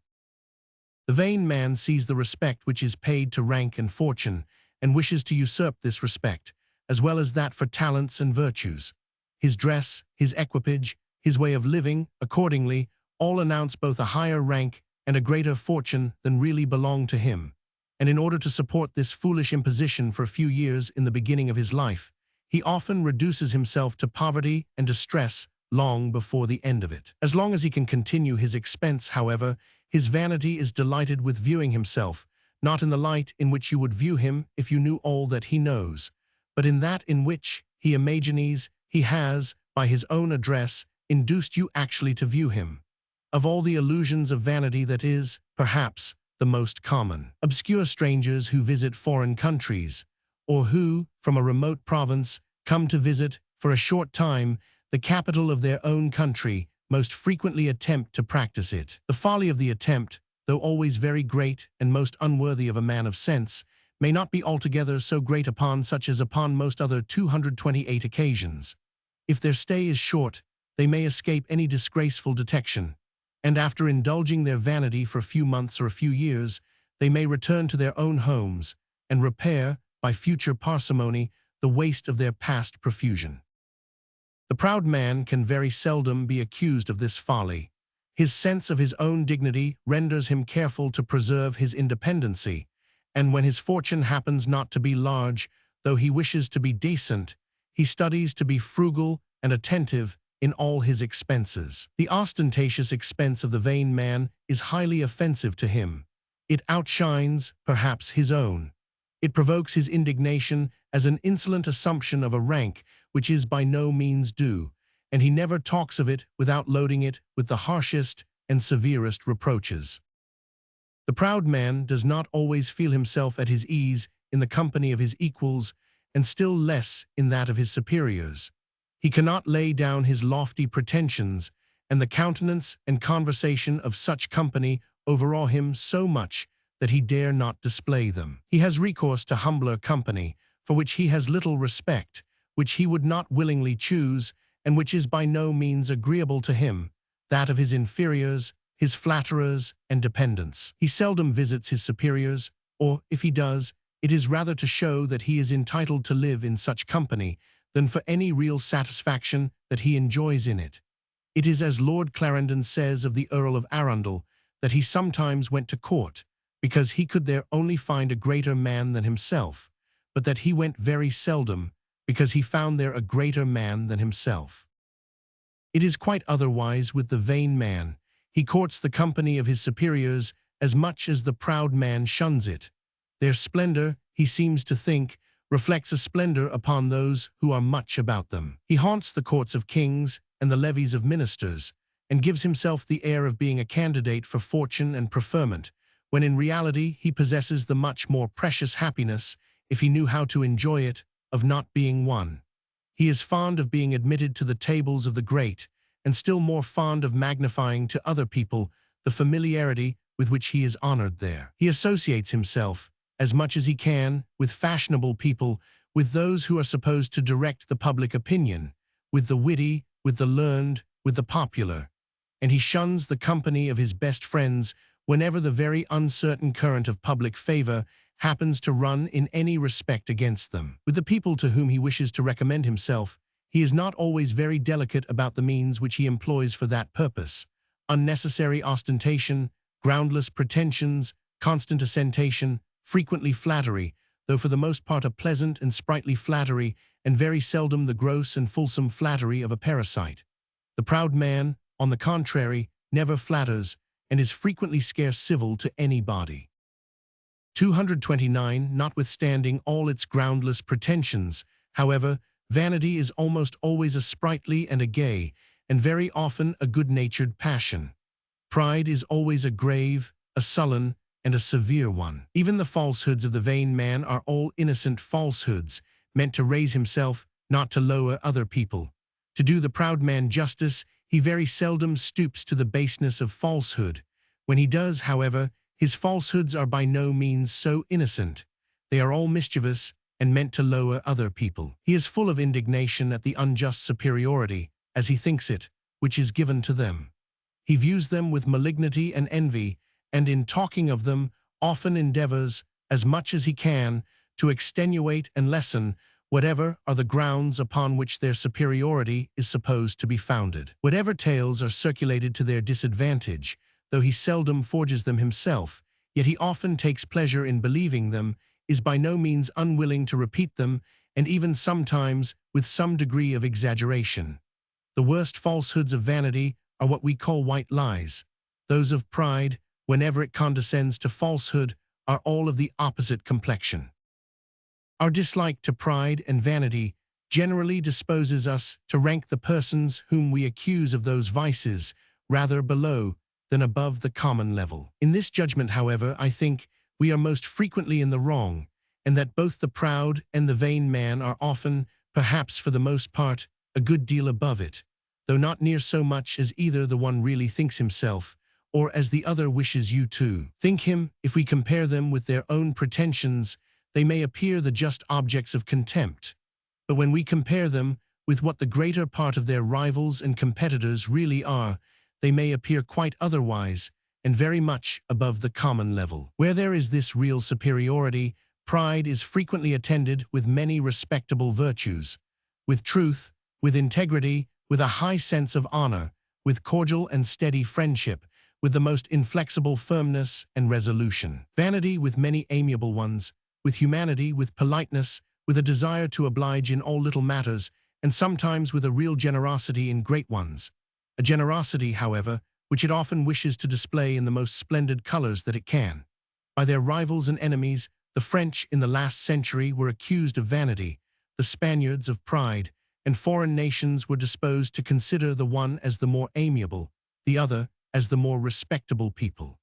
The vain man sees the respect which is paid to rank and fortune, and wishes to usurp this respect, as well as that for talents and virtues. His dress, his equipage, his way of living, accordingly, all announce both a higher rank and a greater fortune than really belong to him. And in order to support this foolish imposition for a few years in the beginning of his life, he often reduces himself to poverty and distress long before the end of it. As long as he can continue his expense, however, his vanity is delighted with viewing himself, not in the light in which you would view him if you knew all that he knows, but in that in which he imagines he has, by his own address, induced you actually to view him. Of all the illusions of vanity, that is, perhaps, the most common. Obscure strangers who visit foreign countries, or who, from a remote province, come to visit, for a short time, the capital of their own country, most frequently attempt to practice it. The folly of the attempt, though always very great and most unworthy of a man of sense, may not be altogether so great upon such as upon most other 228 occasions. If their stay is short, they may escape any disgraceful detection, and after indulging their vanity for a few months or a few years, they may return to their own homes and repair, by future parsimony, the waste of their past profusion. The proud man can very seldom be accused of this folly. His sense of his own dignity renders him careful to preserve his independency, and when his fortune happens not to be large, though he wishes to be decent, he studies to be frugal and attentive in all his expenses. The ostentatious expense of the vain man is highly offensive to him. It outshines, perhaps, his own. It provokes his indignation as an insolent assumption of a rank which is by no means due, and he never talks of it without loading it with the harshest and severest reproaches. The proud man does not always feel himself at his ease in the company of his equals, and still less in that of his superiors. He cannot lay down his lofty pretensions, and the countenance and conversation of such company overawe him so much that he dare not display them. He has recourse to humbler company, for which he has little respect, which he would not willingly choose, and which is by no means agreeable to him, that of his inferiors, his flatterers, and dependents. He seldom visits his superiors, or, if he does, it is rather to show that he is entitled to live in such company than for any real satisfaction that he enjoys in it. It is as Lord Clarendon says of the Earl of Arundel, that he sometimes went to court, because he could there only find a greater man than himself, but that he went very seldom, because he found there a greater man than himself. It is quite otherwise with the vain man. He courts the company of his superiors as much as the proud man shuns it. Their splendor, he seems to think, reflects a splendor upon those who are much about them. He haunts the courts of kings and the levees of ministers, and gives himself the air of being a candidate for fortune and preferment, when in reality he possesses the much more precious happiness, if he knew how to enjoy it, of not being one. He is fond of being admitted to the tables of the great, and still more fond of magnifying to other people the familiarity with which he is honored there. He associates himself, as much as he can, with fashionable people, with those who are supposed to direct the public opinion, with the witty, with the learned, with the popular, and he shuns the company of his best friends whenever the very uncertain current of public favor happens to run in any respect against them. With the people to whom he wishes to recommend himself, he is not always very delicate about the means which he employs for that purpose. Unnecessary ostentation, groundless pretensions, constant assentation, frequently flattery, though for the most part a pleasant and sprightly flattery, and very seldom the gross and fulsome flattery of a parasite. The proud man, on the contrary, never flatters, and is frequently scarce civil to anybody. 229. Notwithstanding all its groundless pretensions, however, vanity is almost always a sprightly and a gay, and very often a good-natured passion. Pride is always a grave, a sullen, and a severe one. Even the falsehoods of the vain man are all innocent falsehoods, meant to raise himself, not to lower other people. To do the proud man justice, he very seldom stoops to the baseness of falsehood. When he does, however, his falsehoods are by no means so innocent. They are all mischievous and meant to lower other people. He is full of indignation at the unjust superiority, as he thinks it, which is given to them. He views them with malignity and envy, and in talking of them, often endeavors, as much as he can, to extenuate and lessen whatever are the grounds upon which their superiority is supposed to be founded. Whatever tales are circulated to their disadvantage, though he seldom forges them himself, yet he often takes pleasure in believing them, is by no means unwilling to repeat them, and even sometimes with some degree of exaggeration. The worst falsehoods of vanity are what we call white lies. Those of pride, whenever it condescends to falsehood, are all of the opposite complexion. Our dislike to pride and vanity generally disposes us to rank the persons whom we accuse of those vices rather below than above the common level. In this judgment, however, I think we are most frequently in the wrong, and that both the proud and the vain man are often, perhaps for the most part, a good deal above it, though not near so much as either the one really thinks himself, or as the other wishes you to think him. If we compare them with their own pretensions, they may appear the just objects of contempt, but when we compare them with what the greater part of their rivals and competitors really are, they may appear quite otherwise, and very much above the common level. Where there is this real superiority, pride is frequently attended with many respectable virtues, with truth, with integrity, with a high sense of honor, with cordial and steady friendship, with the most inflexible firmness and resolution. Vanity with many amiable ones, with humanity, with politeness, with a desire to oblige in all little matters, and sometimes with a real generosity in great ones. A generosity, however, which it often wishes to display in the most splendid colors that it can. By their rivals and enemies, the French in the last century were accused of vanity, the Spaniards of pride, and foreign nations were disposed to consider the one as the more amiable, the other as the more respectable people.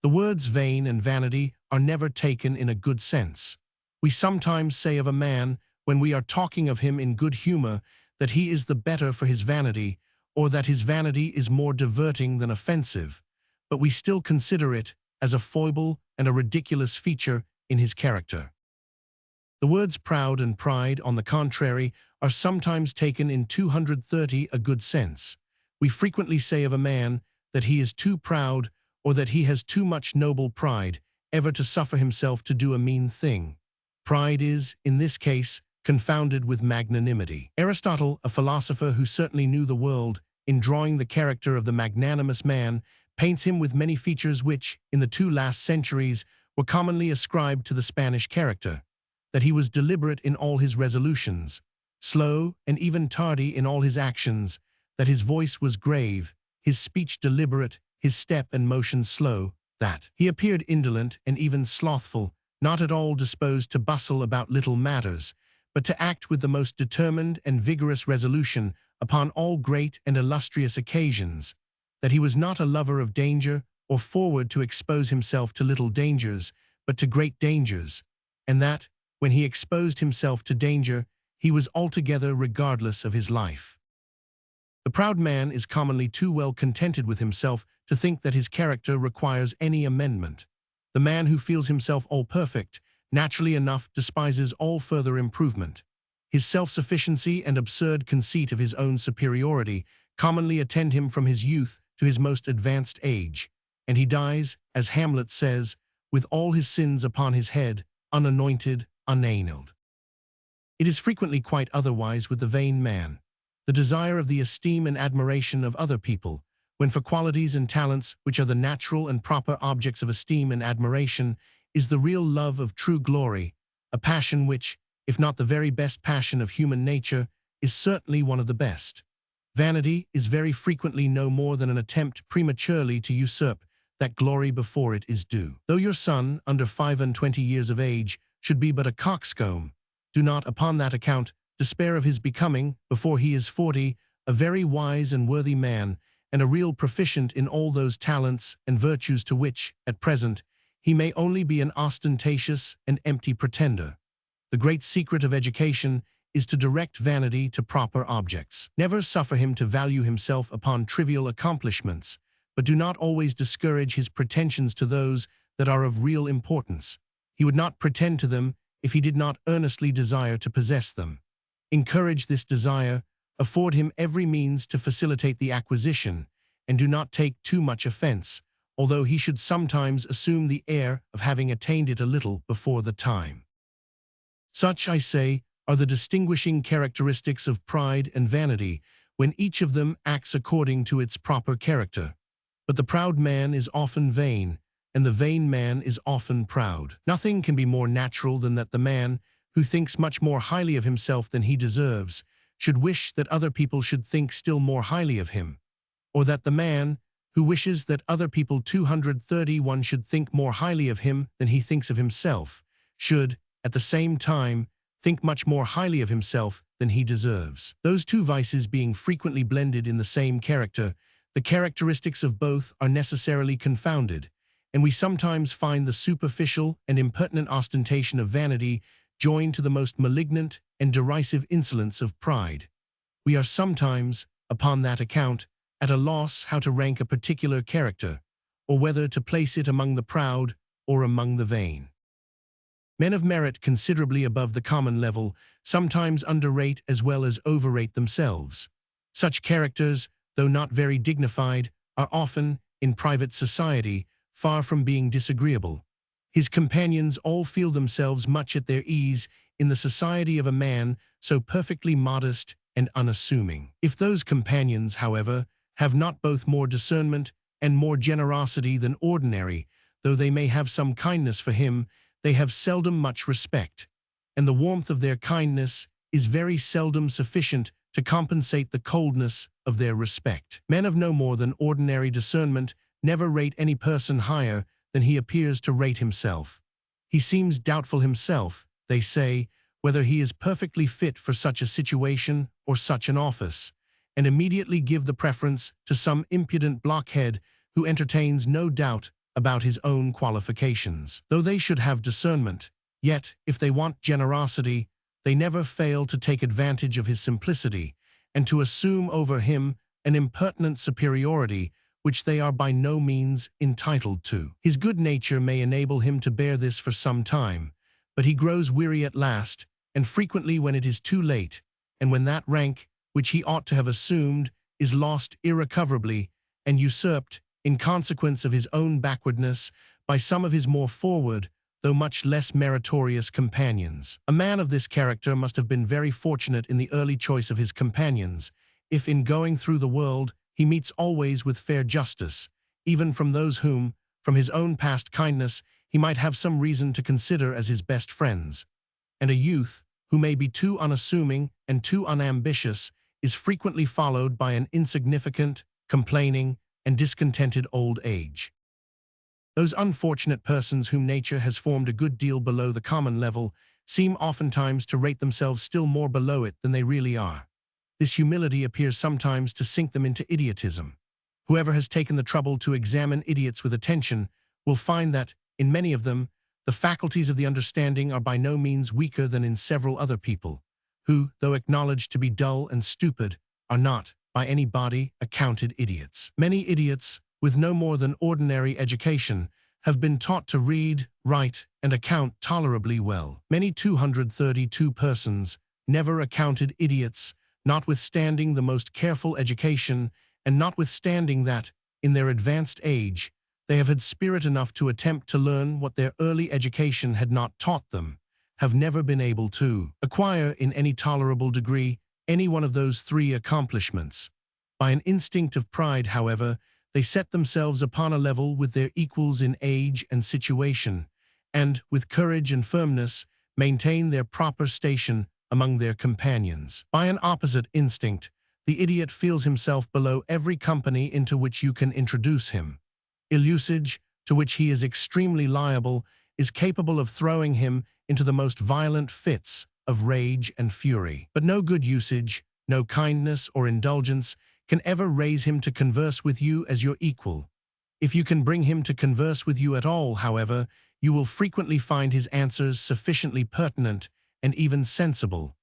The words vain and vanity are never taken in a good sense. We sometimes say of a man, when we are talking of him in good humor, that he is the better for his vanity, or that his vanity is more diverting than offensive, but we still consider it as a foible and a ridiculous feature in his character. The words proud and pride, on the contrary, are sometimes taken in 230 a good sense. We frequently say of a man that he is too proud, or that he has too much noble pride, ever to suffer himself to do a mean thing. Pride is, in this case, confounded with magnanimity. Aristotle, a philosopher who certainly knew the world, in drawing the character of the magnanimous man, paints him with many features which, in the 2 last centuries, were commonly ascribed to the Spanish character: that he was deliberate in all his resolutions, slow and even tardy in all his actions, that his voice was grave, his speech deliberate, his step and motion slow, that he appeared indolent and even slothful, not at all disposed to bustle about little matters, but to act with the most determined and vigorous resolution upon all great and illustrious occasions, that he was not a lover of danger or forward to expose himself to little dangers, but to great dangers, and that, when he exposed himself to danger, he was altogether regardless of his life. The proud man is commonly too well contented with himself to think that his character requires any amendment. The man who feels himself all perfect, naturally enough despises all further improvement. His self-sufficiency and absurd conceit of his own superiority commonly attend him from his youth to his most advanced age, and he dies, as Hamlet says, with all his sins upon his head, unanointed, unaniled. It is frequently quite otherwise with the vain man. The desire of the esteem and admiration of other people, when for qualities and talents which are the natural and proper objects of esteem and admiration, is the real love of true glory, a passion which, if not the very best passion of human nature, is certainly one of the best. Vanity is very frequently no more than an attempt prematurely to usurp that glory before it is due. Though your son, under 25 years of age, should be but a coxcomb, do not, upon that account, despair of his becoming, before he is 40, a very wise and worthy man, and a real proficient in all those talents and virtues to which, at present, he may only be an ostentatious and empty pretender. The great secret of education is to direct vanity to proper objects. Never suffer him to value himself upon trivial accomplishments, but do not always discourage his pretensions to those that are of real importance. He would not pretend to them if he did not earnestly desire to possess them. Encourage this desire, afford him every means to facilitate the acquisition, and do not take too much offense, although he should sometimes assume the air of having attained it a little before the time. Such, I say, are the distinguishing characteristics of pride and vanity, when each of them acts according to its proper character. But the proud man is often vain, and the vain man is often proud. Nothing can be more natural than that the man, who thinks much more highly of himself than he deserves, should wish that other people should think still more highly of him, or that the man who wishes that other people 231 should think more highly of him than he thinks of himself, should, at the same time, think much more highly of himself than he deserves. Those two vices being frequently blended in the same character, the characteristics of both are necessarily confounded, and we sometimes find the superficial and impertinent ostentation of vanity joined to the most malignant and derisive insolence of pride. We are sometimes, upon that account, at a loss how to rank a particular character, or whether to place it among the proud or among the vain. Men of merit considerably above the common level sometimes underrate as well as overrate themselves. Such characters, though not very dignified, are often, in private society, far from being disagreeable. His companions all feel themselves much at their ease in the society of a man so perfectly modest and unassuming. If those companions, however, have not both more discernment and more generosity than ordinary, though they may have some kindness for him, they have seldom much respect, and the warmth of their kindness is very seldom sufficient to compensate the coldness of their respect. Men of no more than ordinary discernment never rate any person higher than he appears to rate himself. He seems doubtful himself, they say, whether he is perfectly fit for such a situation or such an office, and immediately give the preference to some impudent blockhead who entertains no doubt about his own qualifications. Though they should have discernment, yet, if they want generosity, they never fail to take advantage of his simplicity, and to assume over him an impertinent superiority which they are by no means entitled to. His good nature may enable him to bear this for some time, but he grows weary at last, and frequently when it is too late, and when that rank which he ought to have assumed is lost irrecoverably and usurped, in consequence of his own backwardness, by some of his more forward, though much less meritorious companions. A man of this character must have been very fortunate in the early choice of his companions, if in going through the world he meets always with fair justice, even from those whom, from his own past kindness, he might have some reason to consider as his best friends. And a youth, who may be too unassuming and too unambitious, is frequently followed by an insignificant, complaining, and discontented old age. Those unfortunate persons whom nature has formed a good deal below the common level seem oftentimes to rate themselves still more below it than they really are. This humility appears sometimes to sink them into idiotism. Whoever has taken the trouble to examine idiots with attention will find that, in many of them, the faculties of the understanding are by no means weaker than in several other people, who, though acknowledged to be dull and stupid, are not, by anybody, accounted idiots. Many idiots, with no more than ordinary education, have been taught to read, write, and account tolerably well. Many 232 persons, never accounted idiots, notwithstanding the most careful education, and notwithstanding that, in their advanced age, they have had spirit enough to attempt to learn what their early education had not taught them, have never been able to acquire in any tolerable degree any one of those three accomplishments. By an instinct of pride, however, they set themselves upon a level with their equals in age and situation, and, with courage and firmness, maintain their proper station among their companions. By an opposite instinct, the idiot feels himself below every company into which you can introduce him. Ill usage, to which he is extremely liable, is capable of throwing him into the most violent fits of rage and fury. But no good usage, no kindness or indulgence can ever raise him to converse with you as your equal. If you can bring him to converse with you at all, however, you will frequently find his answers sufficiently pertinent and even sensible,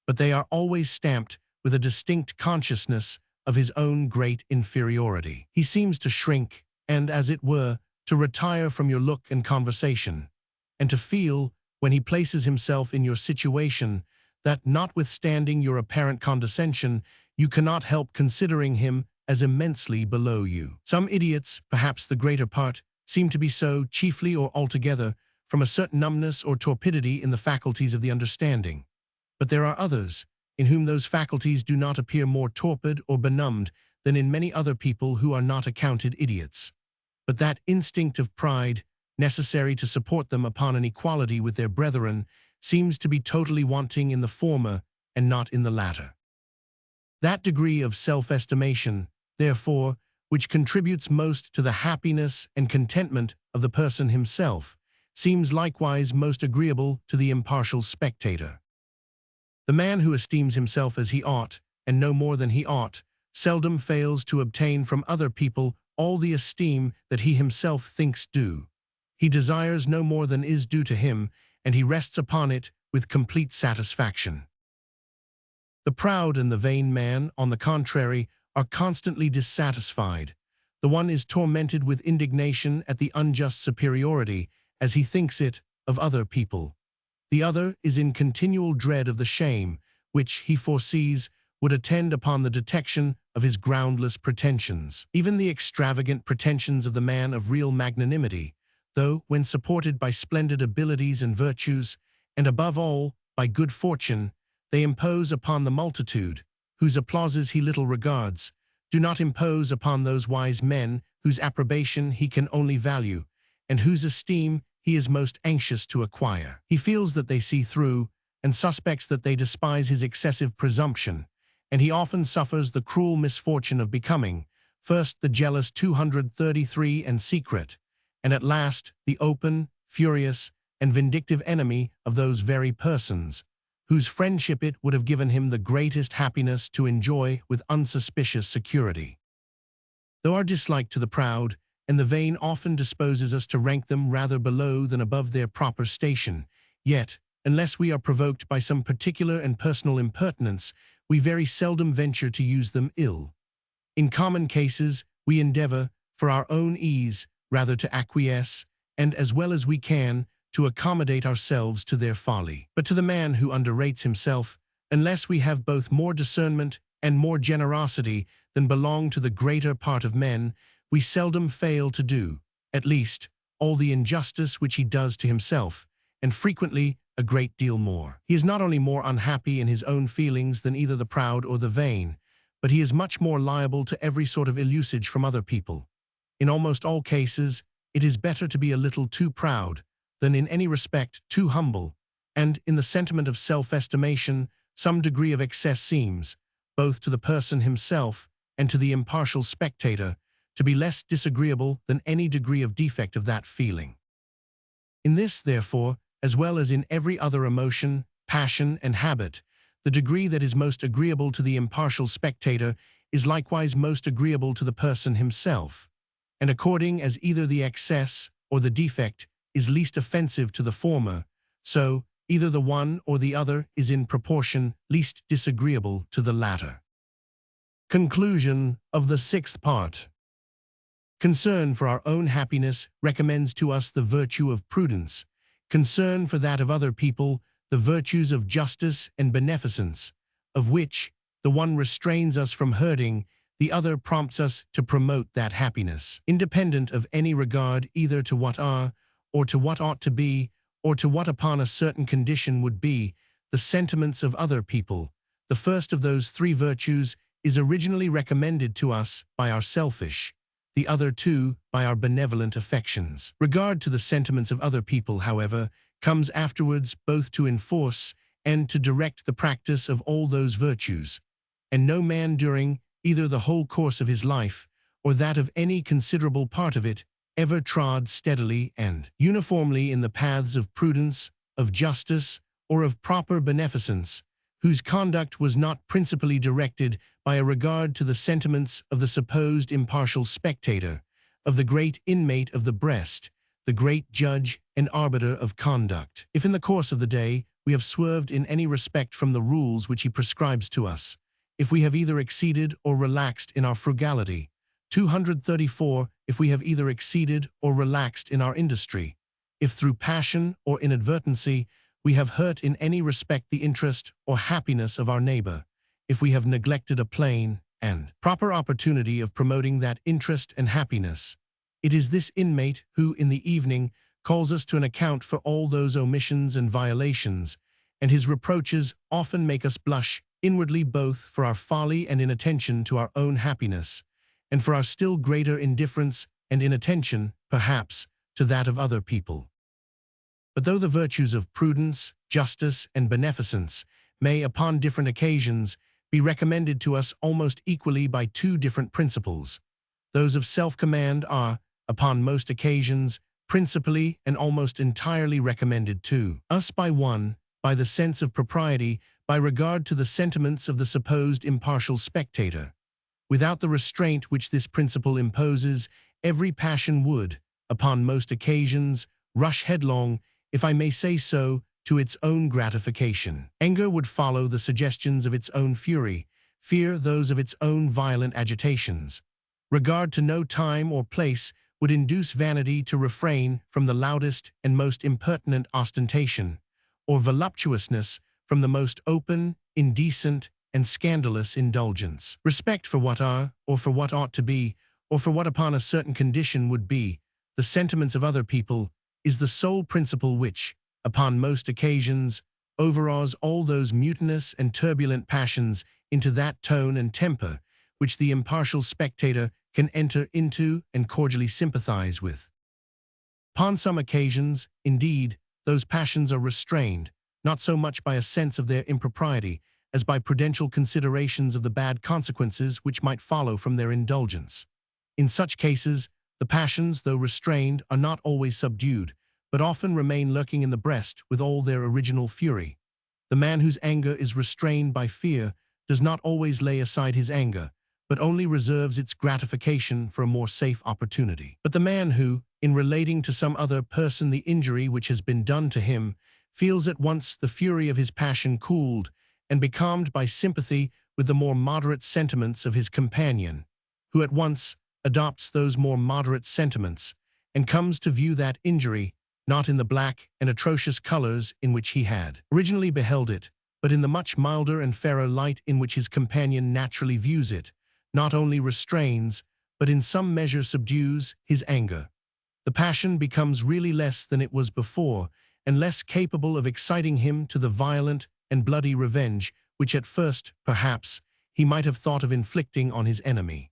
but they are always stamped with a distinct consciousness of his own great inferiority. He seems to shrink and, as it were, to retire from your look and conversation, and to feel, when he places himself in your situation, that, notwithstanding your apparent condescension, you cannot help considering him as immensely below you. Some idiots, perhaps the greater part, seem to be so, chiefly or altogether, from a certain numbness or torpidity in the faculties of the understanding. But there are others, in whom those faculties do not appear more torpid or benumbed than in many other people who are not accounted idiots. But that instinct of pride, necessary to support them upon an equality with their brethren, seems to be totally wanting in the former and not in the latter. That degree of self-estimation, therefore, which contributes most to the happiness and contentment of the person himself, seems likewise most agreeable to the impartial spectator. The man who esteems himself as he ought, and no more than he ought, seldom fails to obtain from other people all the esteem that he himself thinks due. He desires no more than is due to him, and he rests upon it with complete satisfaction. The proud and the vain man, on the contrary, are constantly dissatisfied. The one is tormented with indignation at the unjust superiority, as he thinks it, of other people. The other is in continual dread of the shame, which, he foresees, would attend upon the detection of his groundless pretensions. Even the extravagant pretensions of the man of real magnanimity, though, when supported by splendid abilities and virtues, and above all, by good fortune, they impose upon the multitude, whose applauses he little regards, do not impose upon those wise men whose approbation he can only value, and whose esteem he is most anxious to acquire. He feels that they see through, and suspects that they despise his excessive presumption, and he often suffers the cruel misfortune of becoming, first the jealous 233 and secret, and at last the open, furious, and vindictive enemy of those very persons, whose friendship it would have given him the greatest happiness to enjoy with unsuspicious security. Though our dislike to the proud and the vain often disposes us to rank them rather below than above their proper station, yet, unless we are provoked by some particular and personal impertinence, we very seldom venture to use them ill. In common cases, we endeavor, for our own ease, rather to acquiesce, and as well as we can, to accommodate ourselves to their folly. But to the man who underrates himself, unless we have both more discernment and more generosity than belong to the greater part of men, we seldom fail to do, at least, all the injustice which he does to himself, and frequently a great deal more. He is not only more unhappy in his own feelings than either the proud or the vain, but he is much more liable to every sort of ill usage from other people. In almost all cases, it is better to be a little too proud than in any respect too humble, and in the sentiment of self-estimation, some degree of excess seems, both to the person himself and to the impartial spectator, to be less disagreeable than any degree of defect of that feeling. In this, therefore, as well as in every other emotion, passion, and habit, the degree that is most agreeable to the impartial spectator is likewise most agreeable to the person himself, and according as either the excess or the defect is least offensive to the former, so either the one or the other is in proportion least disagreeable to the latter. Conclusion of the sixth part. Concern for our own happiness recommends to us the virtue of prudence, concern for that of other people, the virtues of justice and beneficence, of which the one restrains us from hurting, the other prompts us to promote that happiness, independent of any regard either to what are, or to what ought to be, or to what upon a certain condition would be, the sentiments of other people. The first of those three virtues is originally recommended to us by our selfish, the other two by our benevolent affections. Regard to the sentiments of other people, however, comes afterwards both to enforce and to direct the practice of all those virtues, and no man during either the whole course of his life, or that of any considerable part of it, ever trod steadily and uniformly in the paths of prudence, of justice, or of proper beneficence, whose conduct was not principally directed by a regard to the sentiments of the supposed impartial spectator, of the great inmate of the breast, the great judge and arbiter of conduct. If in the course of the day we have swerved in any respect from the rules which he prescribes to us, if we have either exceeded or relaxed in our frugality, 234, if we have either exceeded or relaxed in our industry, if through passion or inadvertency we have hurt in any respect the interest or happiness of our neighbor, if we have neglected a plain and proper opportunity of promoting that interest and happiness, it is this inmate who, in the evening, calls us to an account for all those omissions and violations, and his reproaches often make us blush inwardly both for our folly and inattention to our own happiness, and for our still greater indifference and inattention, perhaps, to that of other people. But though the virtues of prudence, justice, and beneficence may, upon different occasions, be recommended to us almost equally by two different principles. Those of self-command are, upon most occasions, principally and almost entirely recommended to us by one, by the sense of propriety, by regard to the sentiments of the supposed impartial spectator. Without the restraint which this principle imposes, every passion would, upon most occasions, rush headlong, if I may say so, to its own gratification. Anger would follow the suggestions of its own fury, fear those of its own violent agitations. Regard to no time or place would induce vanity to refrain from the loudest and most impertinent ostentation, or voluptuousness from the most open, indecent, and scandalous indulgence. Respect for what are, or for what ought to be, or for what upon a certain condition would be, the sentiments of other people, is the sole principle which, upon most occasions, overawes all those mutinous and turbulent passions into that tone and temper which the impartial spectator can enter into and cordially sympathize with. Upon some occasions, indeed, those passions are restrained, not so much by a sense of their impropriety as by prudential considerations of the bad consequences which might follow from their indulgence. In such cases, the passions, though restrained, are not always subdued, but often remain lurking in the breast with all their original fury. The man whose anger is restrained by fear does not always lay aside his anger, but only reserves its gratification for a more safe opportunity. But the man who, in relating to some other person the injury which has been done to him, feels at once the fury of his passion cooled and becalmed by sympathy with the more moderate sentiments of his companion, who at once adopts those more moderate sentiments, and comes to view that injury, not in the black and atrocious colors in which he had originally beheld it, but in the much milder and fairer light in which his companion naturally views it, not only restrains, but in some measure subdues, his anger. The passion becomes really less than it was before, and less capable of exciting him to the violent and bloody revenge which at first, perhaps, he might have thought of inflicting on his enemy.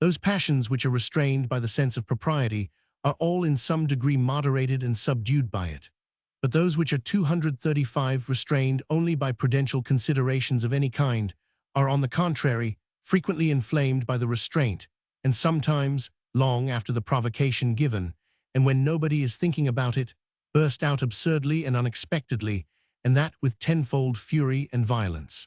Those passions which are restrained by the sense of propriety are all in some degree moderated and subdued by it. But those which are 235 restrained only by prudential considerations of any kind are, on the contrary, frequently inflamed by the restraint, and sometimes, long after the provocation given, and when nobody is thinking about it, burst out absurdly and unexpectedly, and that with tenfold fury and violence.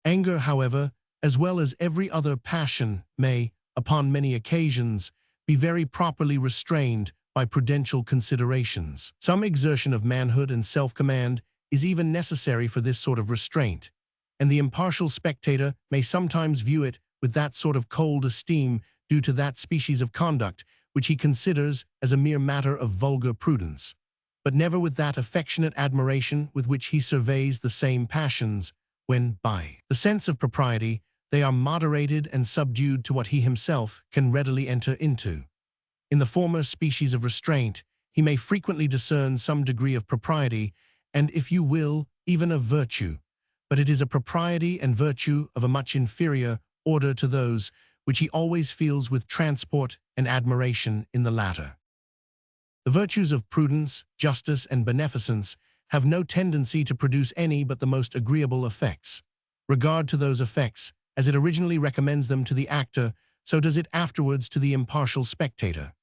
Anger, however, as well as every other passion, may, upon many occasions, be very properly restrained by prudential considerations. Some exertion of manhood and self-command is even necessary for this sort of restraint, and the impartial spectator may sometimes view it with that sort of cold esteem due to that species of conduct which he considers as a mere matter of vulgar prudence, but never with that affectionate admiration with which he surveys the same passions, when, by the sense of propriety, they are moderated and subdued to what he himself can readily enter into. In the former species of restraint, he may frequently discern some degree of propriety, and, if you will, even of virtue, but it is a propriety and virtue of a much inferior order to those which he always feels with transport and admiration in the latter. The virtues of prudence, justice, and beneficence have no tendency to produce any but the most agreeable effects. Regard to those effects, as it originally recommends them to the actor, so does it afterwards to the impartial spectator.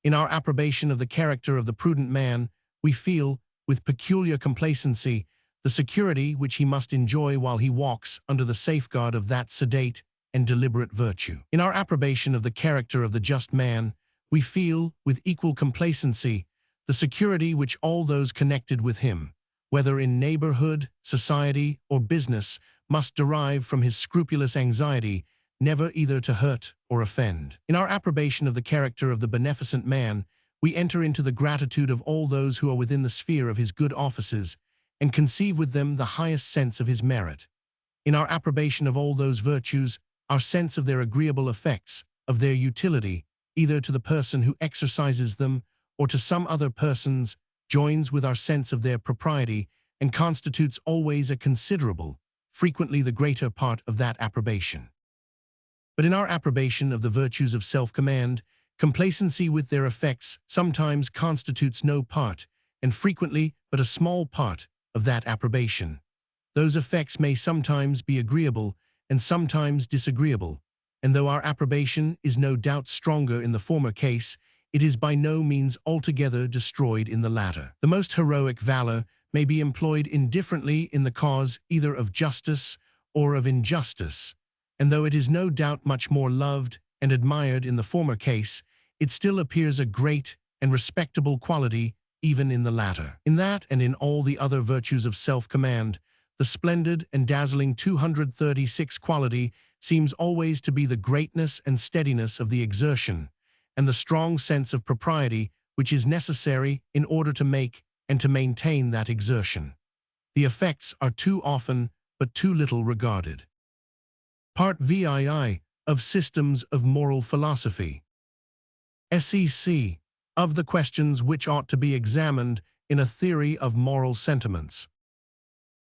In our approbation of the character of the prudent man, we feel, with peculiar complacency, the security which he must enjoy while he walks under the safeguard of that sedate and deliberate virtue. In our approbation of the character of the just man, we feel, with equal complacency, the security which all those connected with him, whether in neighborhood, society, or business, must derive from his scrupulous anxiety never either to hurt or offend. In our approbation of the character of the beneficent man, we enter into the gratitude of all those who are within the sphere of his good offices, and conceive with them the highest sense of his merit. In our approbation of all those virtues, our sense of their agreeable effects, of their utility, either to the person who exercises them or to some other persons, joins with our sense of their propriety and constitutes always a considerable, frequently the greater part of that approbation. But in our approbation of the virtues of self-command, complacency with their effects sometimes constitutes no part, and frequently but a small part, of that approbation. Those effects may sometimes be agreeable and sometimes disagreeable, and though our approbation is no doubt stronger in the former case, it is by no means altogether destroyed in the latter. The most heroic valor may be employed indifferently in the cause either of justice or of injustice, and though it is no doubt much more loved and admired in the former case, it still appears a great and respectable quality even in the latter. In that and in all the other virtues of self-command, the splendid and dazzling 236 quality seems always to be the greatness and steadiness of the exertion, and the strong sense of propriety which is necessary in order to make and to maintain that exertion. The effects are too often but too little regarded. Part VII of Systems of Moral Philosophy. SEC of the questions which ought to be examined in a theory of moral sentiments.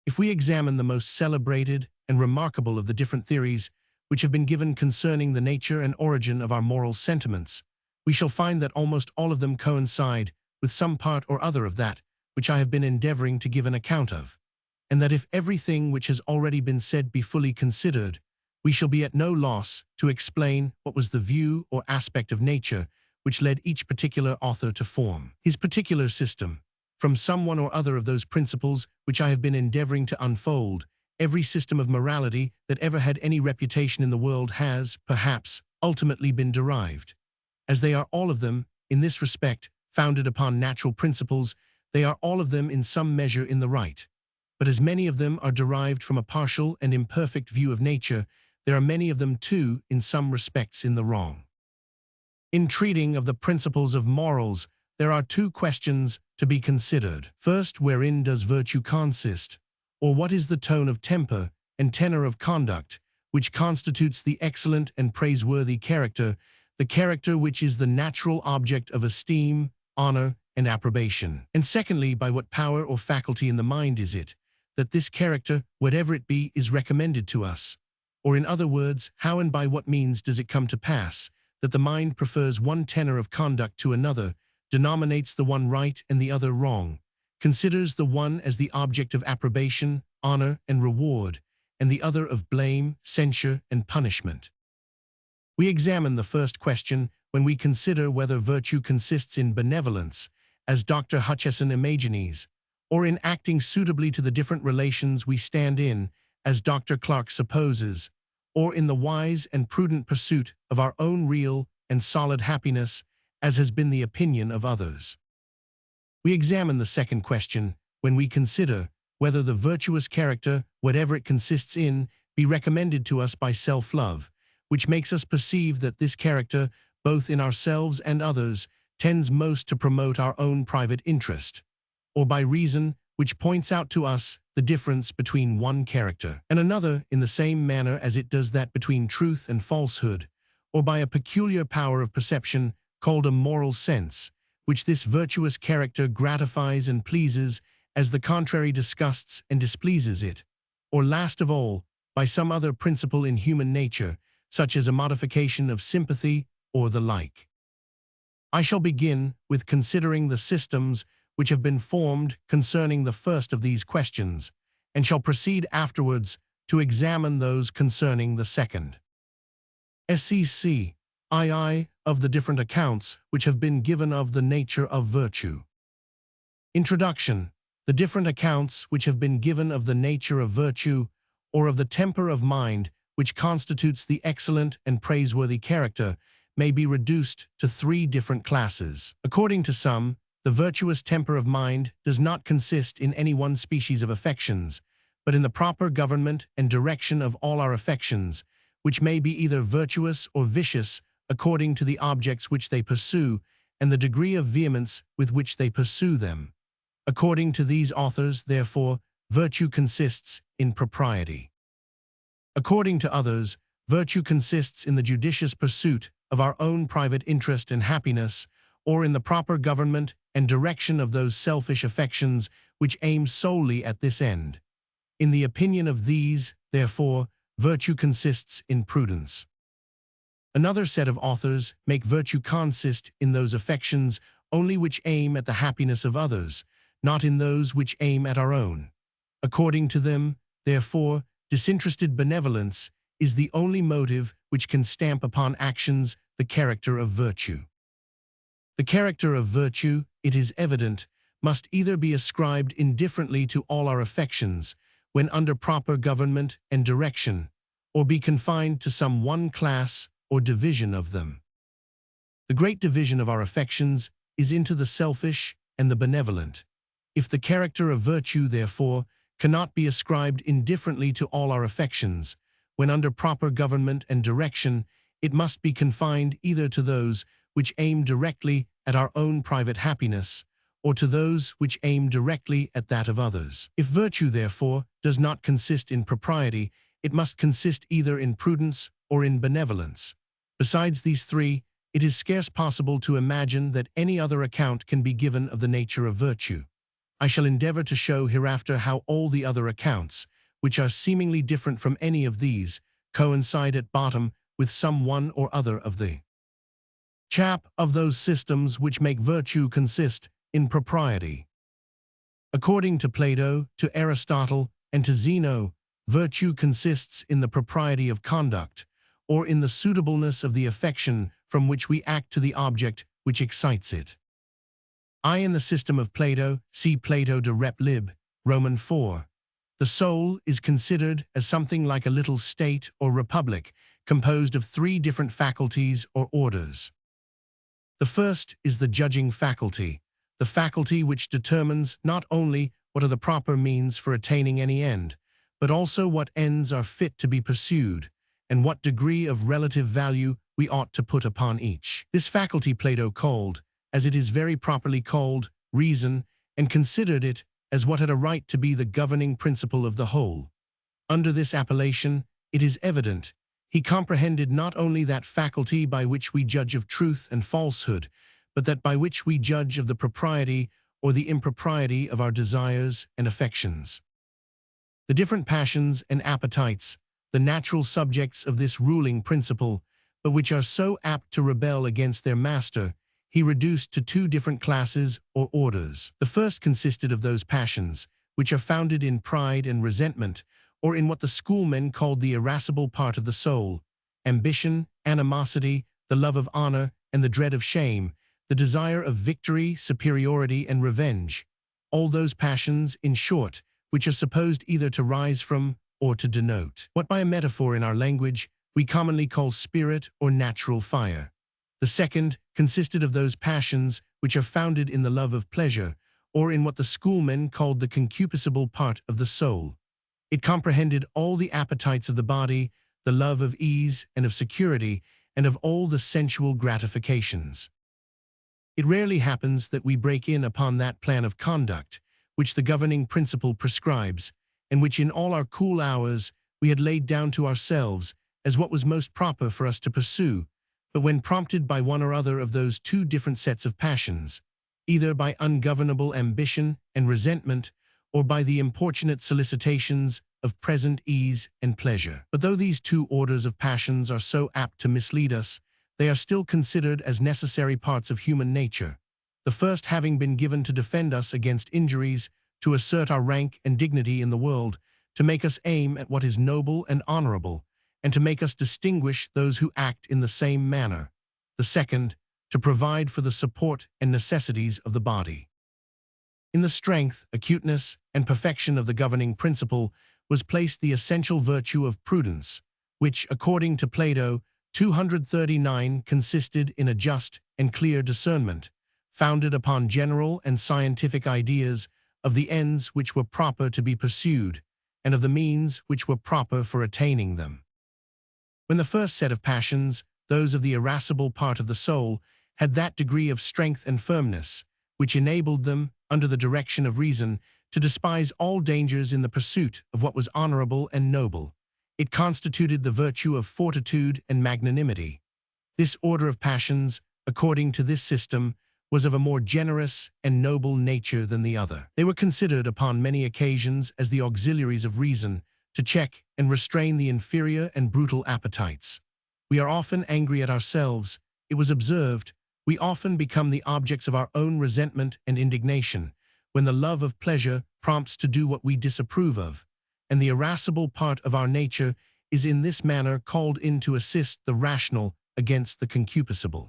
If we examine the most celebrated and remarkable of the different theories which have been given concerning the nature and origin of our moral sentiments, we shall find that almost all of them coincide with some part or other of that which I have been endeavoring to give an account of, and that if everything which has already been said be fully considered, we shall be at no loss to explain what was the view or aspect of nature which led each particular author to form his particular system. From some one or other of those principles which I have been endeavoring to unfold, every system of morality that ever had any reputation in the world has, perhaps, ultimately been derived. As they are all of them, in this respect, founded upon natural principles, they are all of them in some measure in the right. But as many of them are derived from a partial and imperfect view of nature, there are many of them too, in some respects, in the wrong. In treating of the principles of morals, there are two questions to be considered. First, wherein does virtue consist, or what is the tone of temper and tenor of conduct which constitutes the excellent and praiseworthy character, the character which is the natural object of esteem, honor, and approbation? And secondly, by what power or faculty in the mind is it that this character, whatever it be, is recommended to us? Or in other words, how and by what means does it come to pass that the mind prefers one tenor of conduct to another, denominates the one right and the other wrong, considers the one as the object of approbation, honor, and reward, and the other of blame, censure, and punishment? We examine the first question when we consider whether virtue consists in benevolence, as Dr. Hutcheson imagines, or in acting suitably to the different relations we stand in, as Dr. Clarke supposes, or in the wise and prudent pursuit of our own real and solid happiness, as has been the opinion of others. We examine the second question when we consider whether the virtuous character, whatever it consists in, be recommended to us by self-love, which makes us perceive that this character, both in ourselves and others, tends most to promote our own private interest, or by reason, which points out to us the difference between one character and another in the same manner as it does that between truth and falsehood, or by a peculiar power of perception called a moral sense, which this virtuous character gratifies and pleases as the contrary disgusts and displeases it, or last of all, by some other principle in human nature, such as a modification of sympathy or the like. I shall begin with considering the systems which have been formed concerning the first of these questions, and shall proceed afterwards to examine those concerning the second. SEC II of the different accounts which have been given of the nature of virtue. Introduction. The different accounts which have been given of the nature of virtue, or of the temper of mind which constitutes the excellent and praiseworthy character, may be reduced to three different classes. According to some, the virtuous temper of mind does not consist in any one species of affections, but in the proper government and direction of all our affections, which may be either virtuous or vicious according to the objects which they pursue and the degree of vehemence with which they pursue them. According to these authors, therefore, virtue consists in propriety. According to others, virtue consists in the judicious pursuit of our own private interest and happiness, or in the proper government and direction of those selfish affections which aim solely at this end. In the opinion of these, therefore, virtue consists in prudence. Another set of authors make virtue consist in those affections only which aim at the happiness of others, not in those which aim at our own. According to them, Therefore, disinterested benevolence is the only motive which can stamp upon actions the character of virtue. The character of virtue, it is evident, must either be ascribed indifferently to all our affections, when under proper government and direction, or be confined to some one class or division of them. The great division of our affections is into the selfish and the benevolent. If the character of virtue, therefore, cannot be ascribed indifferently to all our affections, when under proper government and direction, it must be confined either to those which aim directly at our own private happiness, or to those which aim directly at that of others. If virtue, therefore, does not consist in propriety, it must consist either in prudence or in benevolence. Besides these three, it is scarce possible to imagine that any other account can be given of the nature of virtue. I shall endeavor to show hereafter how all the other accounts, which are seemingly different from any of these, coincide at bottom with some one or other of the chap of those systems which make virtue consist in propriety. According to Plato, to Aristotle, and to Zeno, virtue consists in the propriety of conduct, or in the suitableness of the affection from which we act to the object which excites it. In the system of Plato, see Plato de Rep. Lib. Roman 4. The soul is considered as something like a little state or republic, composed of three different faculties or orders. The first is the judging faculty, the faculty which determines not only what are the proper means for attaining any end, but also what ends are fit to be pursued, and what degree of relative value we ought to put upon each. This faculty Plato called, as it is very properly called, reason, and considered it as what had a right to be the governing principle of the whole. Under this appellation, it is evident, he comprehended not only that faculty by which we judge of truth and falsehood, but that by which we judge of the propriety or the impropriety of our desires and affections. The different passions and appetites, the natural subjects of this ruling principle, but which are so apt to rebel against their master, he reduced to two different classes or orders. The first consisted of those passions which are founded in pride and resentment, or in what the schoolmen called the irascible part of the soul: ambition, animosity, the love of honor, and the dread of shame, the desire of victory, superiority, and revenge. All those passions, in short, which are supposed either to rise from or to denote what by a metaphor in our language we commonly call spirit or natural fire. The second consisted of those passions which are founded in the love of pleasure, or in what the schoolmen called the concupiscible part of the soul. It comprehended all the appetites of the body, the love of ease and of security, and of all the sensual gratifications. It rarely happens that we break in upon that plan of conduct which the governing principle prescribes, and which in all our cool hours we had laid down to ourselves as what was most proper for us to pursue, but when prompted by one or other of those two different sets of passions, either by ungovernable ambition and resentment, or by the importunate solicitations of present ease and pleasure. But though these two orders of passions are so apt to mislead us, they are still considered as necessary parts of human nature, the first having been given to defend us against injuries, to assert our rank and dignity in the world, to make us aim at what is noble and honorable, and to make us distinguish those who act in the same manner; the second, to provide for the support and necessities of the body. In the strength, acuteness, and perfection of the governing principle was placed the essential virtue of prudence, which, according to Plato, 239 consisted in a just and clear discernment, founded upon general and scientific ideas of the ends which were proper to be pursued, and of the means which were proper for attaining them. When the first set of passions, those of the irascible part of the soul, had that degree of strength and firmness which enabled them, under the direction of reason, to despise all dangers in the pursuit of what was honorable and noble, it constituted the virtue of fortitude and magnanimity. This order of passions, according to this system, was of a more generous and noble nature than the other. They were considered upon many occasions as the auxiliaries of reason, to check and restrain the inferior and brutal appetites. We are often angry at ourselves, it was observed. We often become the objects of our own resentment and indignation, when the love of pleasure prompts to do what we disapprove of, and the irascible part of our nature is in this manner called in to assist the rational against the concupiscible.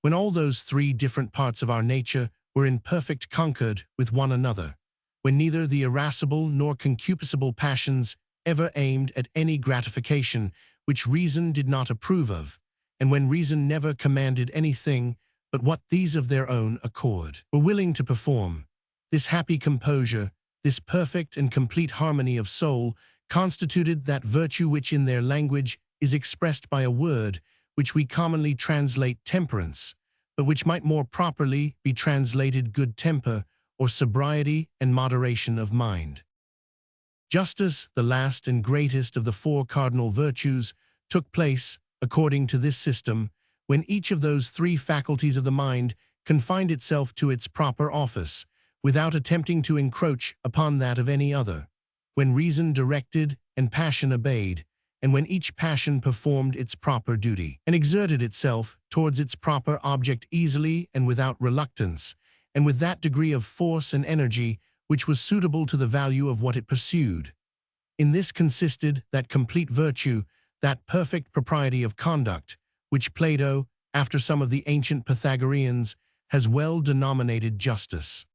When all those three different parts of our nature were in perfect concord with one another, when neither the irascible nor concupiscible passions ever aimed at any gratification which reason did not approve of, and when reason never commanded anything but what these of their own accord were willing to perform, this happy composure, this perfect and complete harmony of soul, constituted that virtue which in their language is expressed by a word which we commonly translate temperance, but which might more properly be translated good temper or sobriety and moderation of mind. Justice, the last and greatest of the four cardinal virtues, took place, according to this system, when each of those three faculties of the mind confined itself to its proper office, without attempting to encroach upon that of any other, when reason directed and passion obeyed, and when each passion performed its proper duty, and exerted itself towards its proper object easily and without reluctance, and with that degree of force and energy which was suitable to the value of what it pursued. In this consisted that complete virtue, that perfect propriety of conduct, which Plato, after some of the ancient Pythagoreans, has well denominated justice.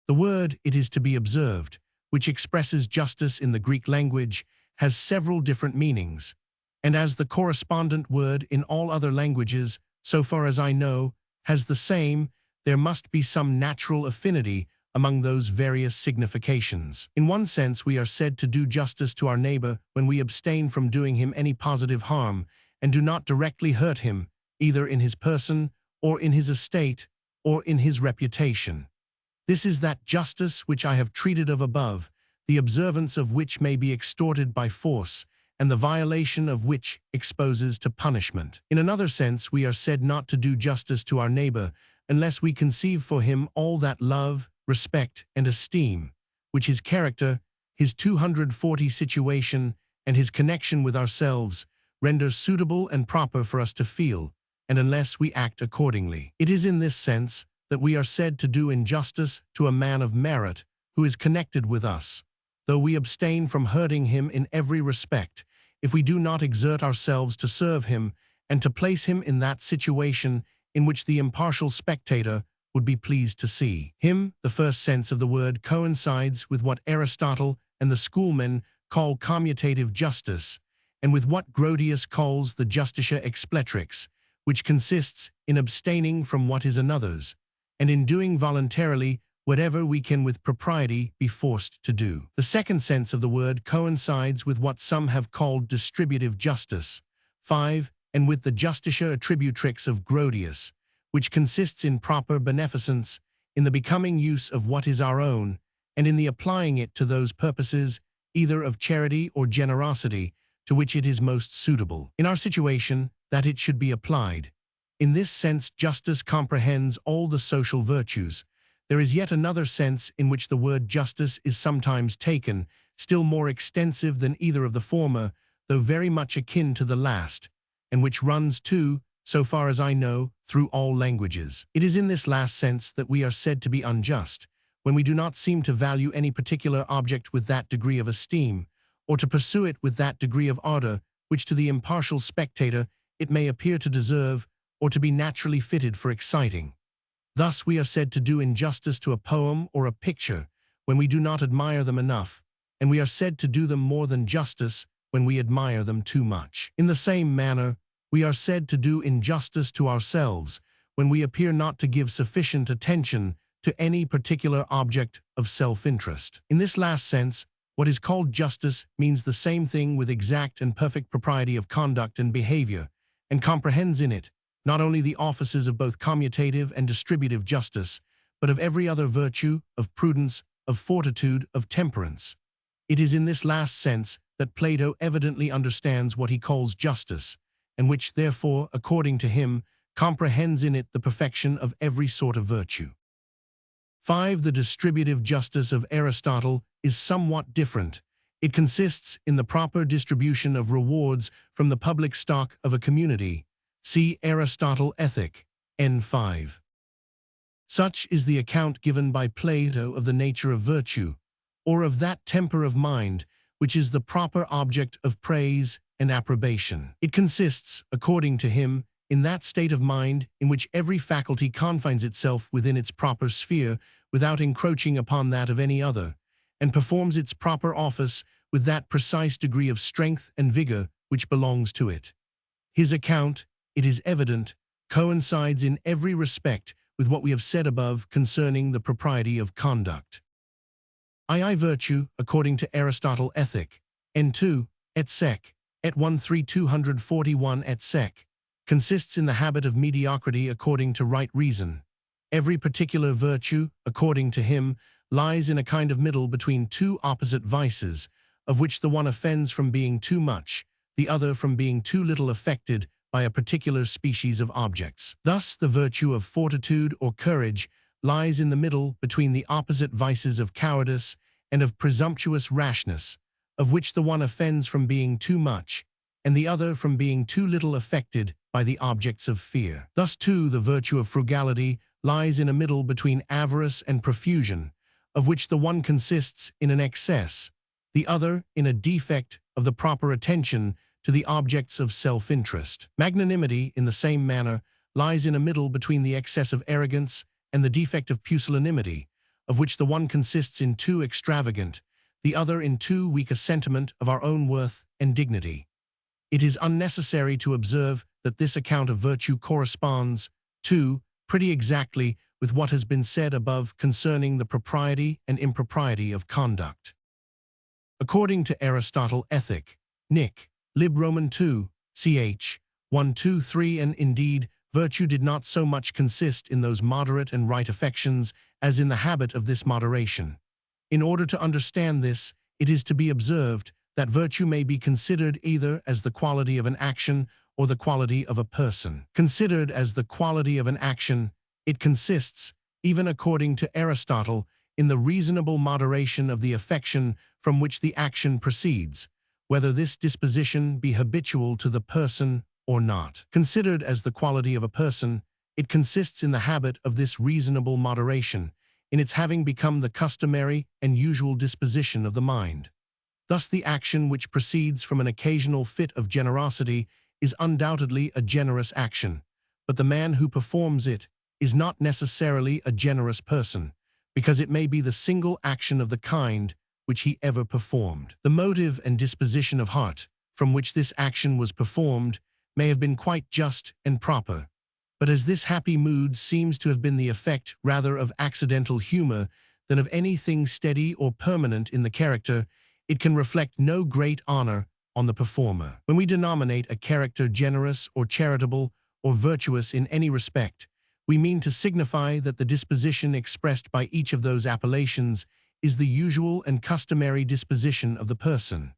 The word, it is to be observed, which expresses justice in the Greek language, has several different meanings, and as the correspondent word in all other languages, so far as I know, has the same, there must be some natural affinity among those various significations. In one sense, we are said to do justice to our neighbor when we abstain from doing him any positive harm, and do not directly hurt him, either in his person, or in his estate, or in his reputation. This is that justice which I have treated of above, the observance of which may be extorted by force, and the violation of which exposes to punishment. In another sense, we are said not to do justice to our neighbor unless we conceive for him all that love, respect, and esteem, which his character, his 240 situation, and his connection with ourselves render suitable and proper for us to feel, and unless we act accordingly. It is in this sense that we are said to do injustice to a man of merit who is connected with us, though we abstain from hurting him in every respect, if we do not exert ourselves to serve him and to place him in that situation in which the impartial spectator would be pleased to see him. The first sense of the word coincides with what Aristotle and the schoolmen call commutative justice, and with what Grotius calls the justitia expletrix, which consists in abstaining from what is another's, and in doing voluntarily whatever we can with propriety be forced to do. The second sense of the word coincides with what some have called distributive justice, 5, and with the justitia attributrix of Grotius, which consists in proper beneficence, in the becoming use of what is our own, and in the applying it to those purposes, either of charity or generosity, to which it is most suitable. In our situation, that it should be applied. In this sense, justice comprehends all the social virtues. There is yet another sense in which the word justice is sometimes taken, still more extensive than either of the former, though very much akin to the last, and which runs too, so far as I know, through all languages. It is in this last sense that we are said to be unjust, when we do not seem to value any particular object with that degree of esteem, or to pursue it with that degree of ardor, which to the impartial spectator it may appear to deserve, or to be naturally fitted for exciting. Thus we are said to do injustice to a poem or a picture when we do not admire them enough, and we are said to do them more than justice when we admire them too much. In the same manner, we are said to do injustice to ourselves when we appear not to give sufficient attention to any particular object of self-interest. In this last sense, what is called justice means the same thing with exact and perfect propriety of conduct and behavior, and comprehends in it not only the offices of both commutative and distributive justice, but of every other virtue, of prudence, of fortitude, of temperance. It is in this last sense that Plato evidently understands what he calls justice, and which, therefore, according to him, comprehends in it the perfection of every sort of virtue. 5. The distributive justice of Aristotle is somewhat different. It consists in the proper distribution of rewards from the public stock of a community. See Aristotle Ethic, N5. Such is the account given by Plato of the nature of virtue, or of that temper of mind which is the proper object of praise and approbation. It consists, according to him, in that state of mind in which every faculty confines itself within its proper sphere without encroaching upon that of any other, and performs its proper office with that precise degree of strength and vigor which belongs to it. His account, it is evident, coincides in every respect with what we have said above concerning the propriety of conduct. II virtue, according to Aristotle Ethic, N2, et sec, et 13241 et sec, consists in the habit of mediocrity according to right reason. Every particular virtue, according to him, lies in a kind of middle between two opposite vices, of which the one offends from being too much, the other from being too little affected by a particular species of objects. Thus, the virtue of fortitude or courage lies in the middle between the opposite vices of cowardice and of presumptuous rashness, of which the one offends from being too much, and the other from being too little affected by the objects of fear. Thus, too, the virtue of frugality lies in a middle between avarice and profusion, of which the one consists in an excess, the other in a defect of the proper attention to the objects of self-interest. Magnanimity, in the same manner, lies in a middle between the excess of arrogance and the defect of pusillanimity, of which the one consists in too extravagant, the other in too weak a sentiment of our own worth and dignity. It is unnecessary to observe that this account of virtue corresponds, too, pretty exactly with what has been said above concerning the propriety and impropriety of conduct. According to Aristotle Ethic, Nick, Lib Roman 2, ch. 123, and indeed, virtue did not so much consist in those moderate and right affections as in the habit of this moderation. In order to understand this, it is to be observed that virtue may be considered either as the quality of an action or the quality of a person. Considered as the quality of an action, it consists, even according to Aristotle, in the reasonable moderation of the affection from which the action proceeds, whether this disposition be habitual to the person or not. Considered as the quality of a person, it consists in the habit of this reasonable moderation, in its having become the customary and usual disposition of the mind. Thus the action which proceeds from an occasional fit of generosity is undoubtedly a generous action, but the man who performs it is not necessarily a generous person, because it may be the single action of the kind which he ever performed. The motive and disposition of heart from which this action was performed may have been quite just and proper, but as this happy mood seems to have been the effect rather of accidental humor than of anything steady or permanent in the character, it can reflect no great honor on the performer. When we denominate a character generous or charitable or virtuous in any respect, we mean to signify that the disposition expressed by each of those appellations is the usual and customary disposition of the person.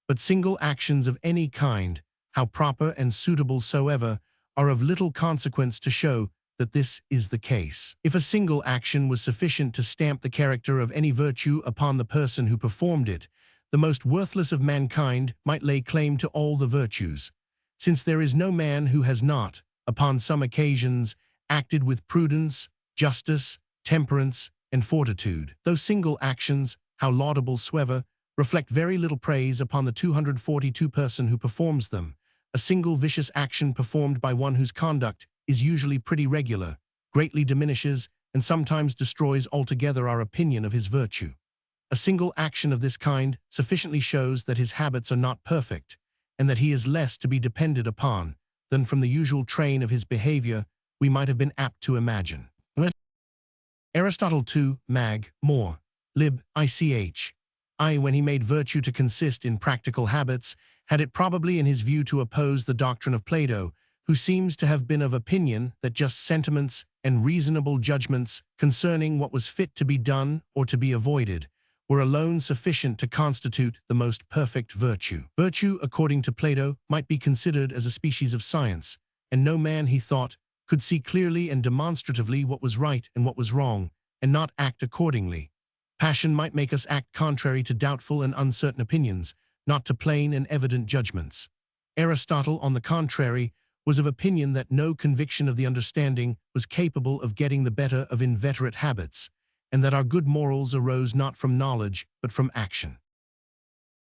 But single actions of any kind, how proper and suitable soever, are of little consequence to show that this is the case. If a single action was sufficient to stamp the character of any virtue upon the person who performed it, the most worthless of mankind might lay claim to all the virtues, since there is no man who has not, upon some occasions, acted with prudence, justice, temperance, and fortitude. Those single actions, how laudable soever, reflect very little praise upon the 242 person who performs them. A single vicious action performed by one whose conduct is usually pretty regular, greatly diminishes and sometimes destroys altogether our opinion of his virtue. A single action of this kind sufficiently shows that his habits are not perfect, and that he is less to be depended upon than from the usual train of his behavior we might have been apt to imagine. Aristotle 2, Mag, More, Lib, Ich. When he made virtue to consist in practical habits, had it probably in his view to oppose the doctrine of Plato, who seems to have been of opinion that just sentiments and reasonable judgments concerning what was fit to be done or to be avoided were alone sufficient to constitute the most perfect virtue. Virtue, according to Plato, might be considered as a species of science, and no man, he thought, could see clearly and demonstratively what was right and what was wrong, and not act accordingly. Passion might make us act contrary to doubtful and uncertain opinions, not to plain and evident judgments. Aristotle, on the contrary, was of opinion that no conviction of the understanding was capable of getting the better of inveterate habits, and that our good morals arose not from knowledge, but from action.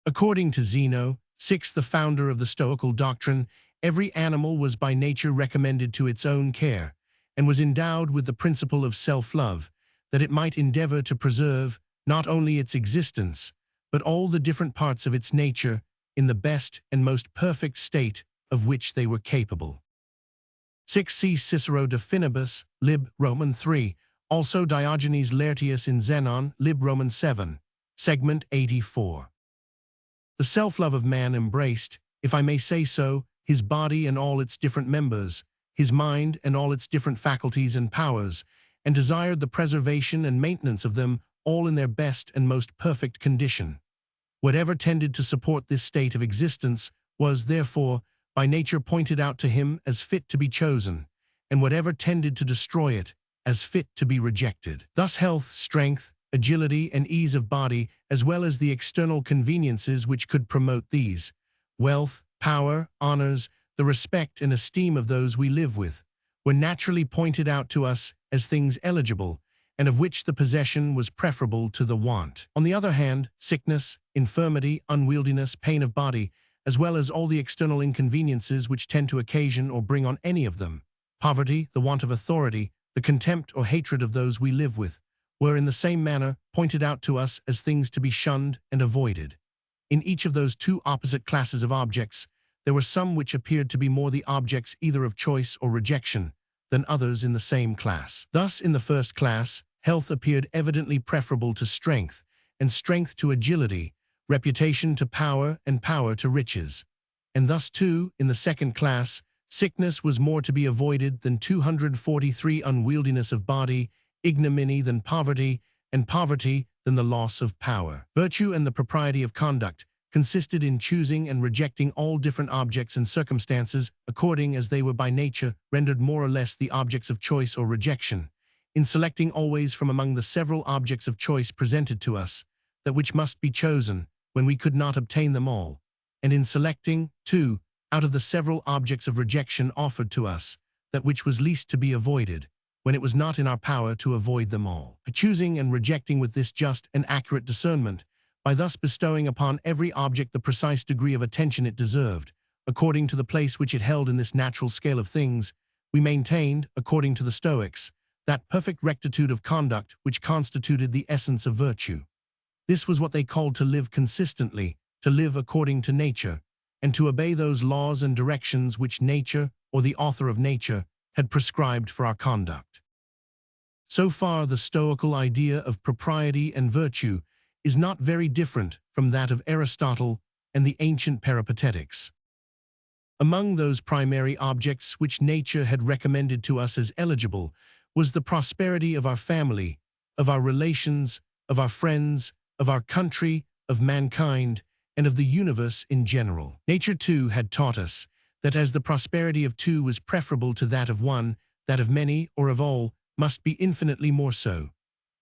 According to Zeno, sixth, the founder of the Stoical doctrine, every animal was by nature recommended to its own care, and was endowed with the principle of self-love, that it might endeavor to preserve not only its existence, but all the different parts of its nature in the best and most perfect state of which they were capable. 6. See Cicero de Finibus, lib. Roman 3, also Diogenes Laertius in Xenon, lib. Roman 7, segment 84. The self-love of man embraced, if I may say so, his body and all its different members, his mind and all its different faculties and powers, and desired the preservation and maintenance of them all in their best and most perfect condition. Whatever tended to support this state of existence was, therefore, by nature pointed out to him as fit to be chosen, and whatever tended to destroy it as fit to be rejected. Thus health, strength, agility, and ease of body, as well as the external conveniences which could promote these, wealth, power, honors, the respect and esteem of those we live with, were naturally pointed out to us as things eligible, and of which the possession was preferable to the want. On the other hand, sickness, infirmity, unwieldiness, pain of body, as well as all the external inconveniences which tend to occasion or bring on any of them, poverty, the want of authority, the contempt or hatred of those we live with, were in the same manner pointed out to us as things to be shunned and avoided. In each of those two opposite classes of objects, there were some which appeared to be more the objects either of choice or rejection than others in the same class. Thus, in the first class, health appeared evidently preferable to strength, and strength to agility, reputation to power, and power to riches. And thus, too, in the second class, sickness was more to be avoided than 243, unwieldiness of body, ignominy than poverty, and poverty than the loss of power. Virtue and the propriety of conduct consisted in choosing and rejecting all different objects and circumstances according as they were by nature rendered more or less the objects of choice or rejection, in selecting always from among the several objects of choice presented to us, that which must be chosen when we could not obtain them all, and in selecting, too, out of the several objects of rejection offered to us, that which was least to be avoided, when it was not in our power to avoid them all. Choosing and rejecting with this just and accurate discernment, by thus bestowing upon every object the precise degree of attention it deserved, according to the place which it held in this natural scale of things, we maintained, according to the Stoics, that perfect rectitude of conduct which constituted the essence of virtue. This was what they called to live consistently, to live according to nature, and to obey those laws and directions which nature, or the author of nature, had prescribed for our conduct. So far, the Stoical idea of propriety and virtue is not very different from that of Aristotle and the ancient Peripatetics. Among those primary objects which nature had recommended to us as eligible was the prosperity of our family, of our relations, of our friends, of our country, of mankind, and of the universe in general. Nature, too, had taught us that as the prosperity of two was preferable to that of one, that of many, or of all, must be infinitely more so,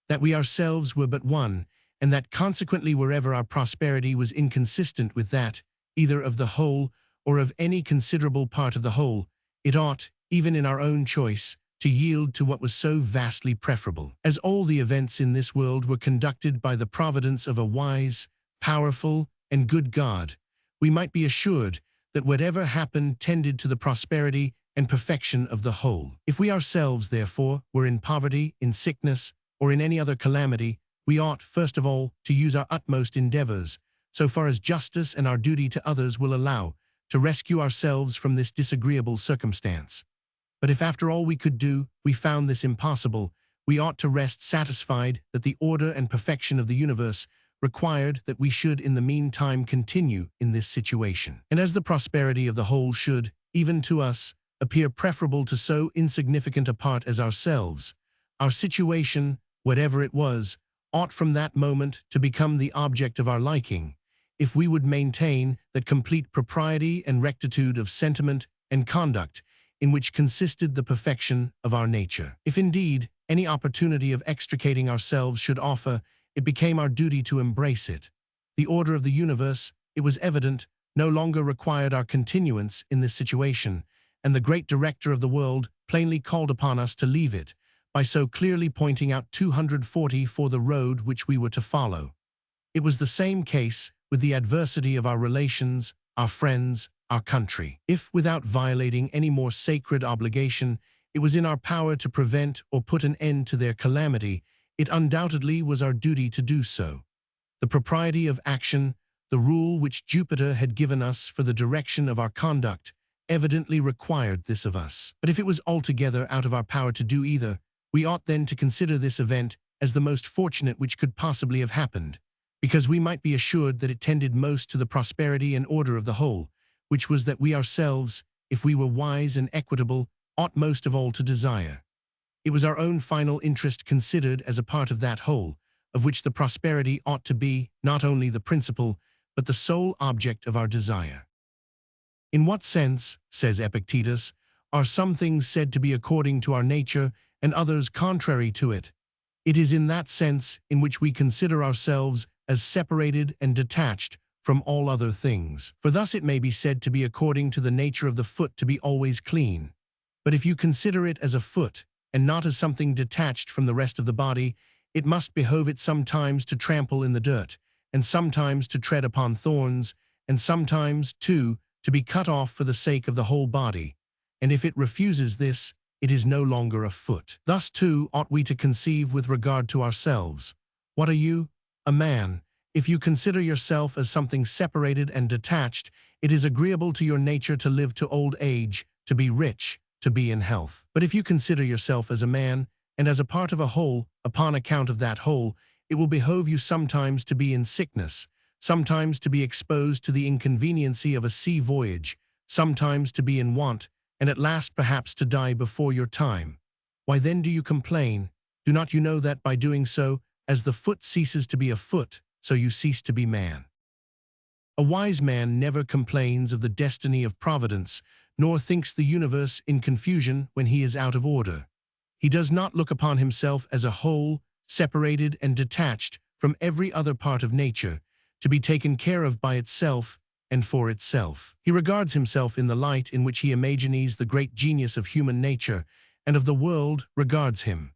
that we ourselves were but one, and that consequently wherever our prosperity was inconsistent with that, either of the whole or of any considerable part of the whole, it ought, even in our own choice, to yield to what was so vastly preferable. As all the events in this world were conducted by the providence of a wise, powerful, and good God, we might be assured that whatever happened tended to the prosperity and perfection of the whole. If we ourselves, therefore, were in poverty, in sickness, or in any other calamity, we ought, first of all, to use our utmost endeavors, so far as justice and our duty to others will allow, to rescue ourselves from this disagreeable circumstance. But if after all we could do, we found this impossible, we ought to rest satisfied that the order and perfection of the universe required that we should in the meantime continue in this situation. And as the prosperity of the whole should, even to us, appear preferable to so insignificant a part as ourselves, our situation, whatever it was, ought from that moment to become the object of our liking, if we would maintain that complete propriety and rectitude of sentiment and conduct in which consisted the perfection of our nature. If indeed any opportunity of extricating ourselves should offer, it became our duty to embrace it. The order of the universe, it was evident, no longer required our continuance in this situation, and the great director of the world plainly called upon us to leave it, by so clearly pointing out 240 for the road which we were to follow. It was the same case with the adversity of our relations, our friends, our country. If, without violating any more sacred obligation, it was in our power to prevent or put an end to their calamity, it undoubtedly was our duty to do so. The propriety of action, the rule which Jupiter had given us for the direction of our conduct, evidently required this of us. But if it was altogether out of our power to do either, we ought then to consider this event as the most fortunate which could possibly have happened, because we might be assured that it tended most to the prosperity and order of the whole, which was that we ourselves, if we were wise and equitable, ought most of all to desire. It was our own final interest considered as a part of that whole, of which the prosperity ought to be not only the principal, but the sole object of our desire. In what sense, says Epictetus, are some things said to be according to our nature and others contrary to it? It is in that sense in which we consider ourselves as separated and detached from all other things. For thus it may be said to be according to the nature of the foot to be always clean. But if you consider it as a foot, and not as something detached from the rest of the body, it must behove it sometimes to trample in the dirt, and sometimes to tread upon thorns, and sometimes, too, to be cut off for the sake of the whole body. And if it refuses this, it is no longer a foot. Thus, too, ought we to conceive with regard to ourselves. What are you? A man. If you consider yourself as something separated and detached, it is agreeable to your nature to live to old age, to be rich, to be in health. But if you consider yourself as a man, and as a part of a whole, upon account of that whole, it will behove you sometimes to be in sickness, sometimes to be exposed to the inconveniency of a sea voyage, sometimes to be in want, and at last perhaps to die before your time. Why then do you complain? Do not you know that by doing so, as the foot ceases to be a foot, so you cease to be man? A wise man never complains of the destiny of Providence, nor thinks the universe in confusion when he is out of order. He does not look upon himself as a whole, separated and detached from every other part of nature, to be taken care of by itself and for itself. He regards himself in the light in which he imagines the great genius of human nature and of the world regards him.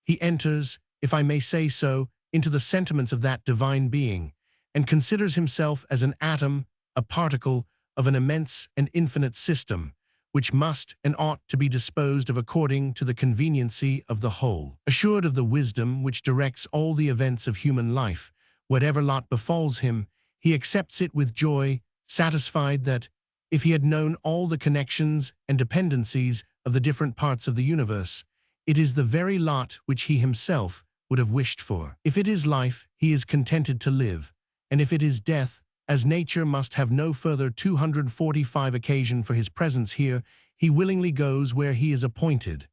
He enters, if I may say so, into the sentiments of that divine being, and considers himself as an atom, a particle of an immense and infinite system, which must and ought to be disposed of according to the conveniency of the whole. Assured of the wisdom which directs all the events of human life, whatever lot befalls him, he accepts it with joy, satisfied that, if he had known all the connections and dependencies of the different parts of the universe, it is the very lot which he himself would have wished for. If it is life, he is contented to live, and if it is death, as nature must have no further 245 occasion for his presence here, he willingly goes where he is appointed.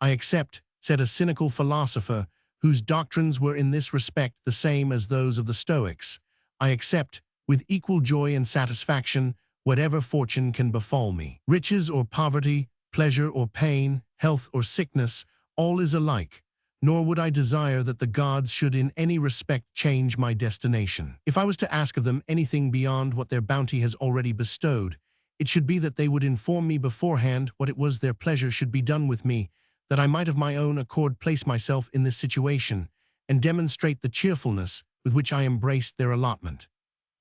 I accept, said a cynical philosopher, whose doctrines were in this respect the same as those of the Stoics, I accept, with equal joy and satisfaction, whatever fortune can befall me. Riches or poverty, pleasure or pain, health or sickness, all is alike, nor would I desire that the gods should in any respect change my destination. If I was to ask of them anything beyond what their bounty has already bestowed, it should be that they would inform me beforehand what it was their pleasure should be done with me, that I might of my own accord place myself in this situation, and demonstrate the cheerfulness with which I embraced their allotment.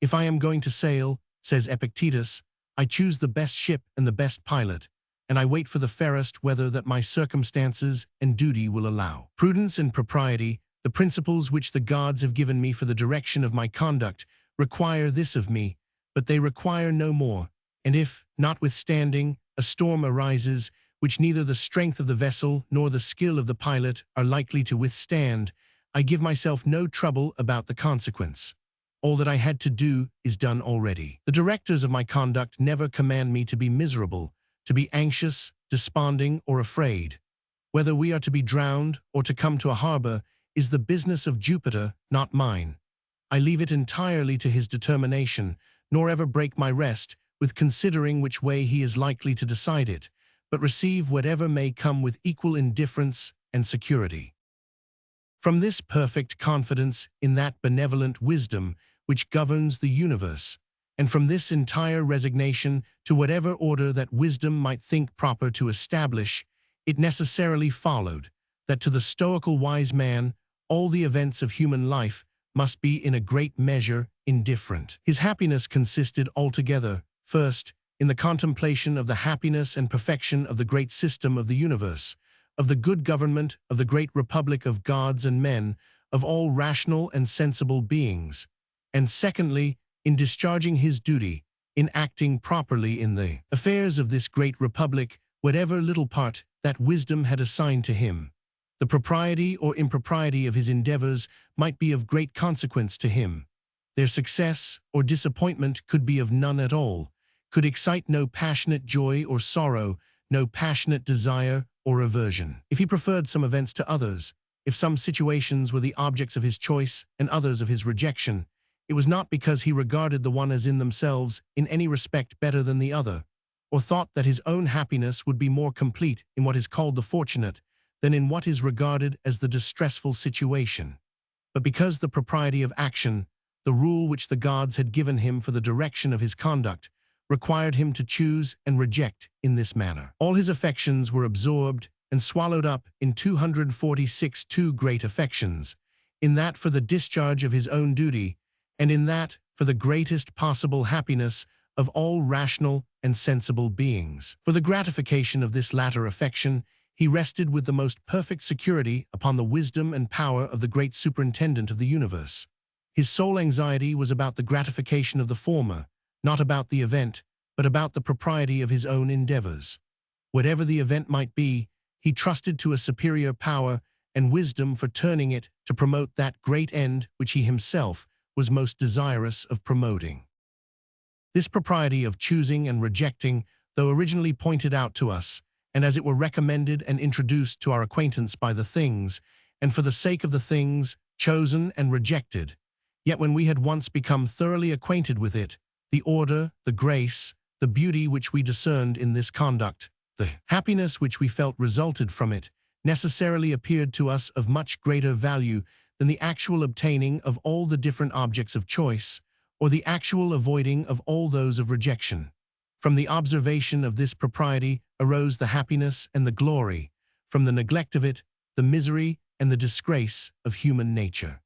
If I am going to sail, says Epictetus, I choose the best ship and the best pilot, and I wait for the fairest weather that my circumstances and duty will allow. Prudence and propriety, the principles which the gods have given me for the direction of my conduct, require this of me, but they require no more. And if, notwithstanding, a storm arises, which neither the strength of the vessel nor the skill of the pilot are likely to withstand, I give myself no trouble about the consequence. All that I had to do is done already. The directors of my conduct never command me to be miserable, to be anxious, desponding, or afraid. Whether we are to be drowned or to come to a harbor is the business of Jupiter, not mine. I leave it entirely to his determination, nor ever break my rest with considering which way he is likely to decide it, but receive whatever may come with equal indifference and security. From this perfect confidence in that benevolent wisdom which governs the universe, and from this entire resignation to whatever order that wisdom might think proper to establish, it necessarily followed that to the stoical wise man, all the events of human life must be in a great measure indifferent. His happiness consisted altogether, first, in the contemplation of the happiness and perfection of the great system of the universe, of the good government of the great republic of gods and men, of all rational and sensible beings, and secondly, in discharging his duty, in acting properly in the affairs of this great republic, whatever little part that wisdom had assigned to him. The propriety or impropriety of his endeavors might be of great consequence to him. Their success or disappointment could be of none at all, could excite no passionate joy or sorrow, no passionate desire or aversion. If he preferred some events to others, if some situations were the objects of his choice and others of his rejection, it was not because he regarded the one as in themselves in any respect better than the other, or thought that his own happiness would be more complete in what is called the fortunate than in what is regarded as the distressful situation, but because the propriety of action, the rule which the gods had given him for the direction of his conduct, required him to choose and reject in this manner. All his affections were absorbed and swallowed up in 246 two great affections, in that for the discharge of his own duty, and in that for the greatest possible happiness of all rational and sensible beings. For the gratification of this latter affection, he rested with the most perfect security upon the wisdom and power of the great superintendent of the universe. His sole anxiety was about the gratification of the former, not about the event, but about the propriety of his own endeavors. Whatever the event might be, he trusted to a superior power and wisdom for turning it to promote that great end which he himself was most desirous of promoting. This propriety of choosing and rejecting, though originally pointed out to us, and as it were recommended and introduced to our acquaintance by the things, and for the sake of the things, chosen and rejected, yet when we had once become thoroughly acquainted with it, the order, the grace, the beauty which we discerned in this conduct, the happiness which we felt resulted from it, necessarily appeared to us of much greater value than the actual obtaining of all the different objects of choice, or the actual avoiding of all those of rejection. From the observation of this propriety arose the happiness and the glory, from the neglect of it, the misery and the disgrace of human nature.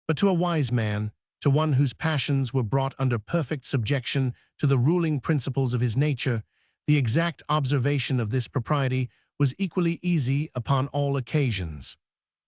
But to a wise man, to one whose passions were brought under perfect subjection to the ruling principles of his nature, the exact observation of this propriety was equally easy upon all occasions.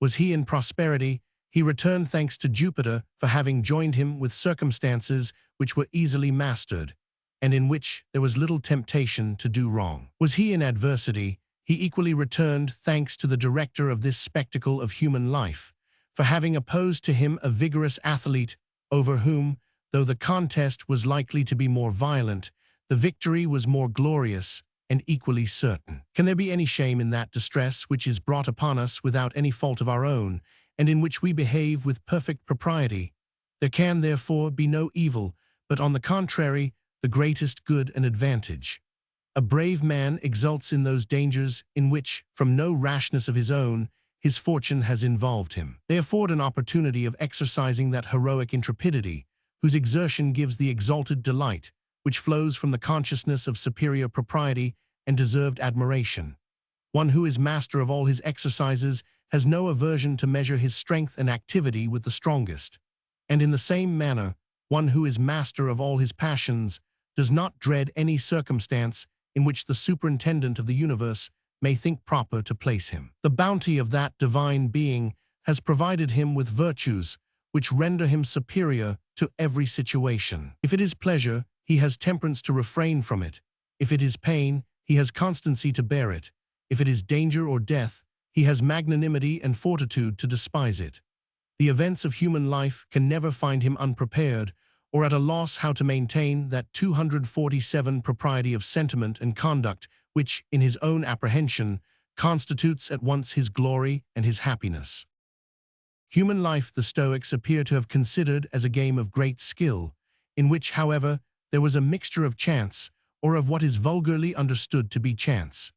Was he in prosperity, he returned thanks to Jupiter for having joined him with circumstances which were easily mastered, and in which there was little temptation to do wrong. Was he in adversity, he equally returned thanks to the director of this spectacle of human life, for having opposed to him a vigorous athlete over whom, though the contest was likely to be more violent, the victory was more glorious and equally certain. Can there be any shame in that distress which is brought upon us without any fault of our own, and in which we behave with perfect propriety? There can, therefore, be no evil, but on the contrary, the greatest good and advantage. A brave man exults in those dangers in which, from no rashness of his own, his fortune has involved him. They afford an opportunity of exercising that heroic intrepidity, whose exertion gives the exalted delight, which flows from the consciousness of superior propriety and deserved admiration. One who is master of all his exercises has no aversion to measure his strength and activity with the strongest. And in the same manner, one who is master of all his passions does not dread any circumstance in which the superintendent of the universe may think proper to place him. The bounty of that divine being has provided him with virtues which render him superior to every situation. If it is pleasure, he has temperance to refrain from it. If it is pain, he has constancy to bear it. If it is danger or death, he has magnanimity and fortitude to despise it. The events of human life can never find him unprepared, or at a loss how to maintain that 247 propriety of sentiment and conduct which, in his own apprehension, constitutes at once his glory and his happiness. Human life the Stoics appear to have considered as a game of great skill, in which, however, there was a mixture of chance, or of what is vulgarly understood to be chance.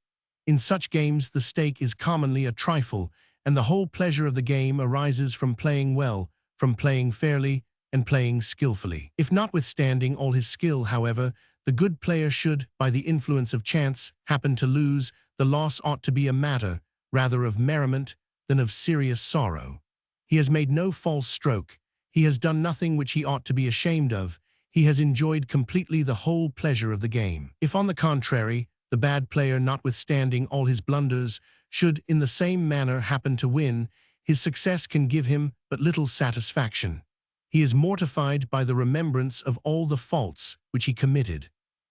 In such games the stake is commonly a trifle, and the whole pleasure of the game arises from playing well, from playing fairly, and playing skillfully. If notwithstanding all his skill, however, the good player should, by the influence of chance, happen to lose, the loss ought to be a matter rather of merriment than of serious sorrow. He has made no false stroke. He has done nothing which he ought to be ashamed of. He has enjoyed completely the whole pleasure of the game. If, on the contrary, the bad player, notwithstanding all his blunders, should in the same manner happen to win, his success can give him but little satisfaction. He is mortified by the remembrance of all the faults which he committed.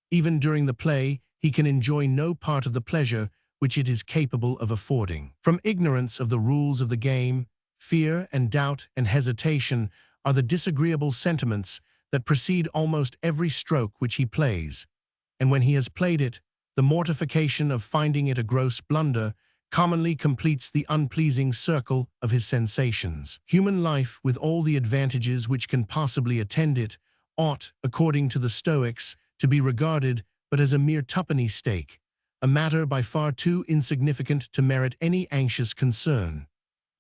Even during the play, he can enjoy no part of the pleasure which it is capable of affording. From ignorance of the rules of the game, fear and doubt and hesitation are the disagreeable sentiments that precede almost every stroke which he plays, and when he has played it, the mortification of finding it a gross blunder commonly completes the unpleasing circle of his sensations. Human life, with all the advantages which can possibly attend it, ought, according to the Stoics, to be regarded but as a mere twopenny stake, a matter by far too insignificant to merit any anxious concern.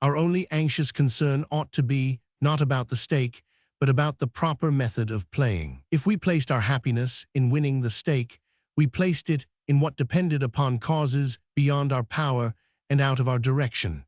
Our only anxious concern ought to be, not about the stake, but about the proper method of playing. If we placed our happiness in winning the stake, we placed it in what depended upon causes beyond our power and out of our direction.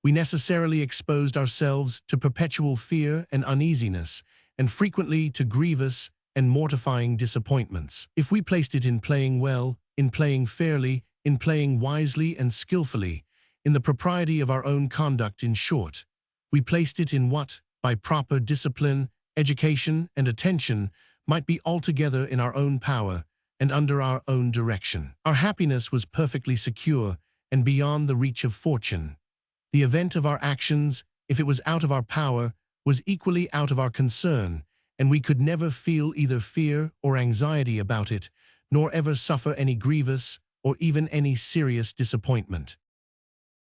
We necessarily exposed ourselves to perpetual fear and uneasiness, and frequently to grievous and mortifying disappointments. If we placed it in playing well, in playing fairly, in playing wisely and skillfully, in the propriety of our own conduct, in short, we placed it in what, by proper discipline, education, and attention, might be altogether in our own power and under our own direction. Our happiness was perfectly secure and beyond the reach of fortune. The event of our actions, if it was out of our power, was equally out of our concern, and we could never feel either fear or anxiety about it, nor ever suffer any grievous or even any serious disappointment.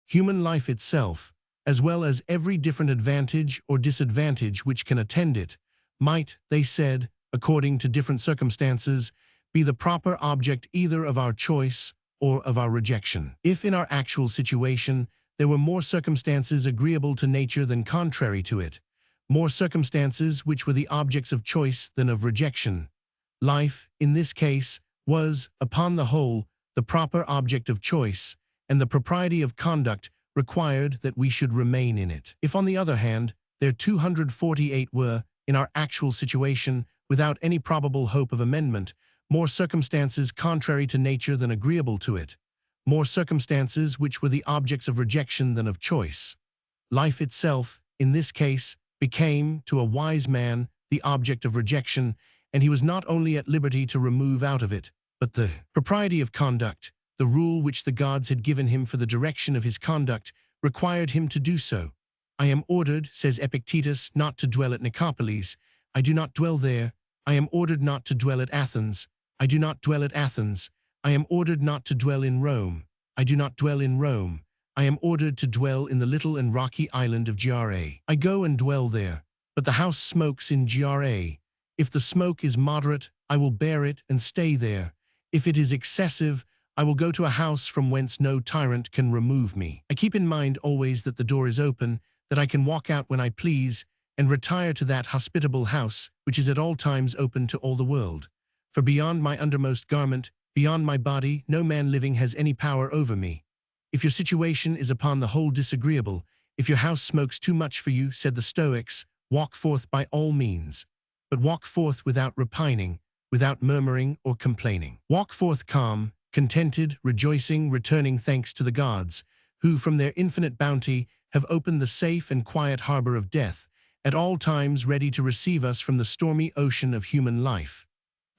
Human life itself, as well as every different advantage or disadvantage which can attend it, might, they said, according to different circumstances, be the proper object either of our choice or of our rejection. If in our actual situation there were more circumstances agreeable to nature than contrary to it, more circumstances which were the objects of choice than of rejection, life, in this case, was, upon the whole, the proper object of choice, and the propriety of conduct required that we should remain in it. If, on the other hand, there 248 were, in our actual situation, without any probable hope of amendment, more circumstances contrary to nature than agreeable to it, more circumstances which were the objects of rejection than of choice, life itself, in this case, became, to a wise man, the object of rejection, and he was not only at liberty to remove out of it, but the propriety of conduct, the rule which the gods had given him for the direction of his conduct, required him to do so. I am ordered, says Epictetus, not to dwell at Nicopolis. I do not dwell there. I am ordered not to dwell at Athens. I do not dwell at Athens. I am ordered not to dwell in Rome. I do not dwell in Rome. I am ordered to dwell in the little and rocky island of Gra. I go and dwell there, but the house smokes in Gra. If the smoke is moderate, I will bear it and stay there. If it is excessive, I will go to a house from whence no tyrant can remove me. I keep in mind always that the door is open, that I can walk out when I please, and retire to that hospitable house, which is at all times open to all the world. For beyond my undermost garment, beyond my body, no man living has any power over me. If your situation is upon the whole disagreeable, if your house smokes too much for you, said the Stoics, walk forth by all means. But walk forth without repining, without murmuring or complaining. Walk forth calm, contented, rejoicing, returning thanks to the gods, who from their infinite bounty have opened the safe and quiet harbor of death, at all times ready to receive us from the stormy ocean of human life,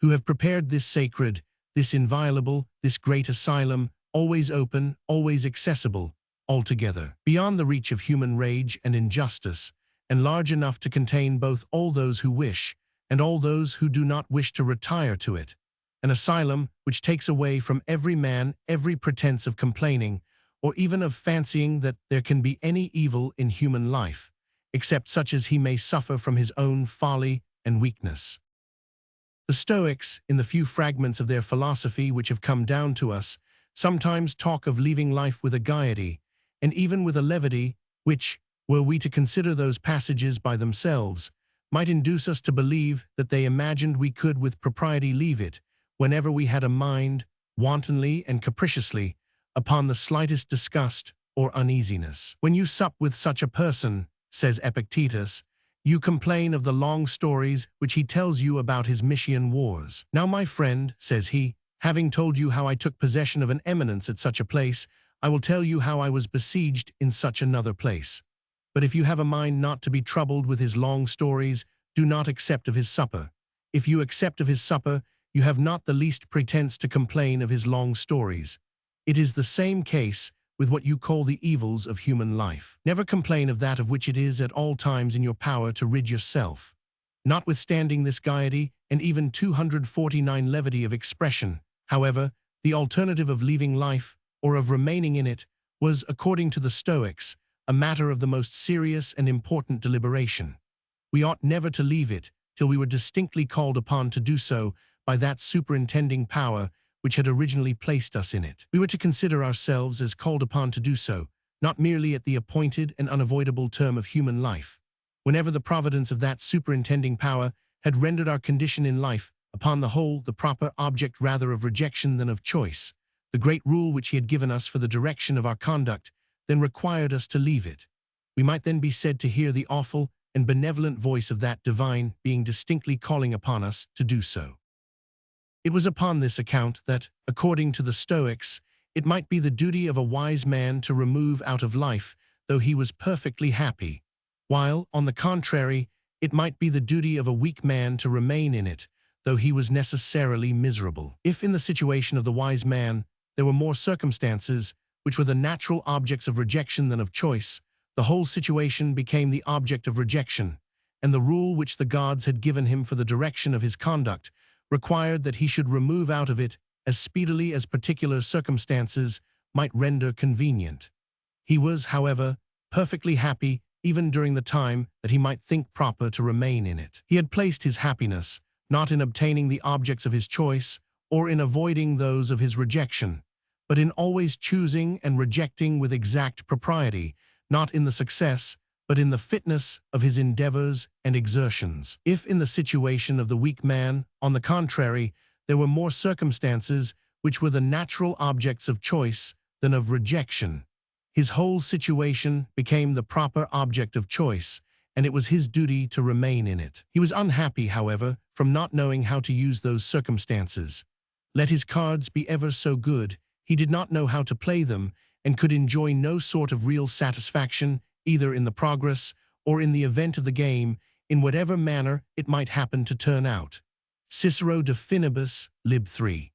who have prepared this sacred, this inviolable, this great asylum, always open, always accessible, altogether beyond the reach of human rage and injustice, and large enough to contain both all those who wish and all those who do not wish to retire to it, an asylum which takes away from every man every pretense of complaining, or even of fancying that there can be any evil in human life, except such as he may suffer from his own folly and weakness. The Stoics, in the few fragments of their philosophy which have come down to us, sometimes talk of leaving life with a gaiety, and even with a levity, which, were we to consider those passages by themselves, might induce us to believe that they imagined we could with propriety leave it, whenever we had a mind, wantonly and capriciously, upon the slightest disgust or uneasiness. When you sup with such a person, says Epictetus, you complain of the long stories which he tells you about his Mysian wars. Now, my friend, says he, having told you how I took possession of an eminence at such a place, I will tell you how I was besieged in such another place. But if you have a mind not to be troubled with his long stories, do not accept of his supper. If you accept of his supper, you have not the least pretense to complain of his long stories. It is the same case with what you call the evils of human life. Never complain of that of which it is at all times in your power to rid yourself. Notwithstanding this gaiety and even 249 levity of expression, however, the alternative of leaving life, or of remaining in it, was, according to the Stoics, a matter of the most serious and important deliberation. We ought never to leave it till we were distinctly called upon to do so by that superintending power which had originally placed us in it. We were to consider ourselves as called upon to do so, not merely at the appointed and unavoidable term of human life, whenever the providence of that superintending power had rendered our condition in life, upon the whole, the proper object rather of rejection than of choice. The great rule which he had given us for the direction of our conduct then required us to leave it. We might then be said to hear the awful and benevolent voice of that divine being distinctly calling upon us to do so. It was upon this account that, according to the Stoics, it might be the duty of a wise man to remove out of life, though he was perfectly happy, while, on the contrary, it might be the duty of a weak man to remain in it, though he was necessarily miserable. If in the situation of the wise man there were more circumstances which were the natural objects of rejection than of choice, the whole situation became the object of rejection, and the rule which the gods had given him for the direction of his conduct required that he should remove out of it as speedily as particular circumstances might render convenient. He was, however, perfectly happy even during the time that he might think proper to remain in it. He had placed his happiness not in obtaining the objects of his choice or in avoiding those of his rejection, but in always choosing and rejecting with exact propriety, not in the success, but in the fitness of his endeavors and exertions. If in the situation of the weak man, on the contrary, there were more circumstances which were the natural objects of choice than of rejection, his whole situation became the proper object of choice, and it was his duty to remain in it. He was unhappy, however, from not knowing how to use those circumstances. Let his cards be ever so good, he did not know how to play them, and could enjoy no sort of real satisfaction either in the progress or in the event of the game, in whatever manner it might happen to turn out. Cicero de Finibus, lib 3.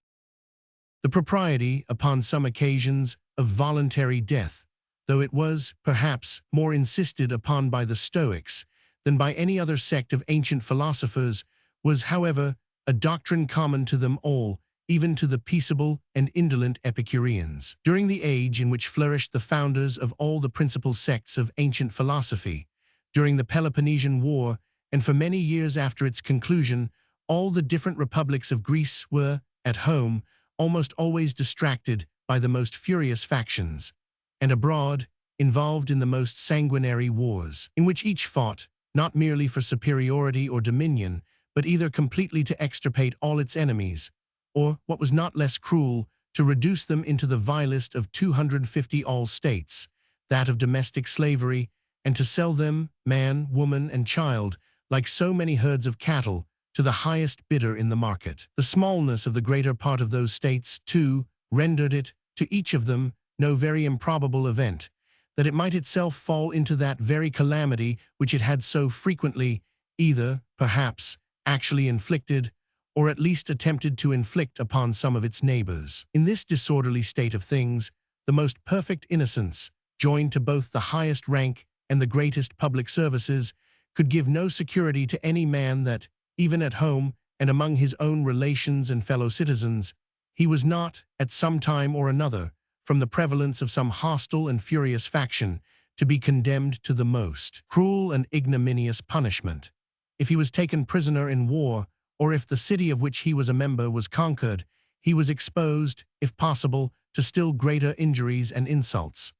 The propriety, upon some occasions, of voluntary death, though it was, perhaps, more insisted upon by the Stoics than by any other sect of ancient philosophers, was, however, a doctrine common to them all, even to the peaceable and indolent Epicureans. During the age in which flourished the founders of all the principal sects of ancient philosophy, during the Peloponnesian War, and for many years after its conclusion, all the different republics of Greece were, at home, almost always distracted by the most furious factions, and abroad, involved in the most sanguinary wars, in which each fought, not merely for superiority or dominion, but either completely to extirpate all its enemies, or, what was not less cruel, to reduce them into the vilest of 250 all states, that of domestic slavery, and to sell them, man, woman, and child, like so many herds of cattle, to the highest bidder in the market. The smallness of the greater part of those states, too, rendered it, to each of them, no very improbable event, that it might itself fall into that very calamity which it had so frequently, either, perhaps, actually inflicted, or at least attempted to inflict upon some of its neighbors. In this disorderly state of things, the most perfect innocence, joined to both the highest rank and the greatest public services, could give no security to any man that, even at home and among his own relations and fellow citizens, he was not, at some time or another, from the prevalence of some hostile and furious faction, to be condemned to the most cruel and ignominious punishment. If he was taken prisoner in war, or if the city of which he was a member was conquered, he was exposed, if possible, to still greater injuries and insults.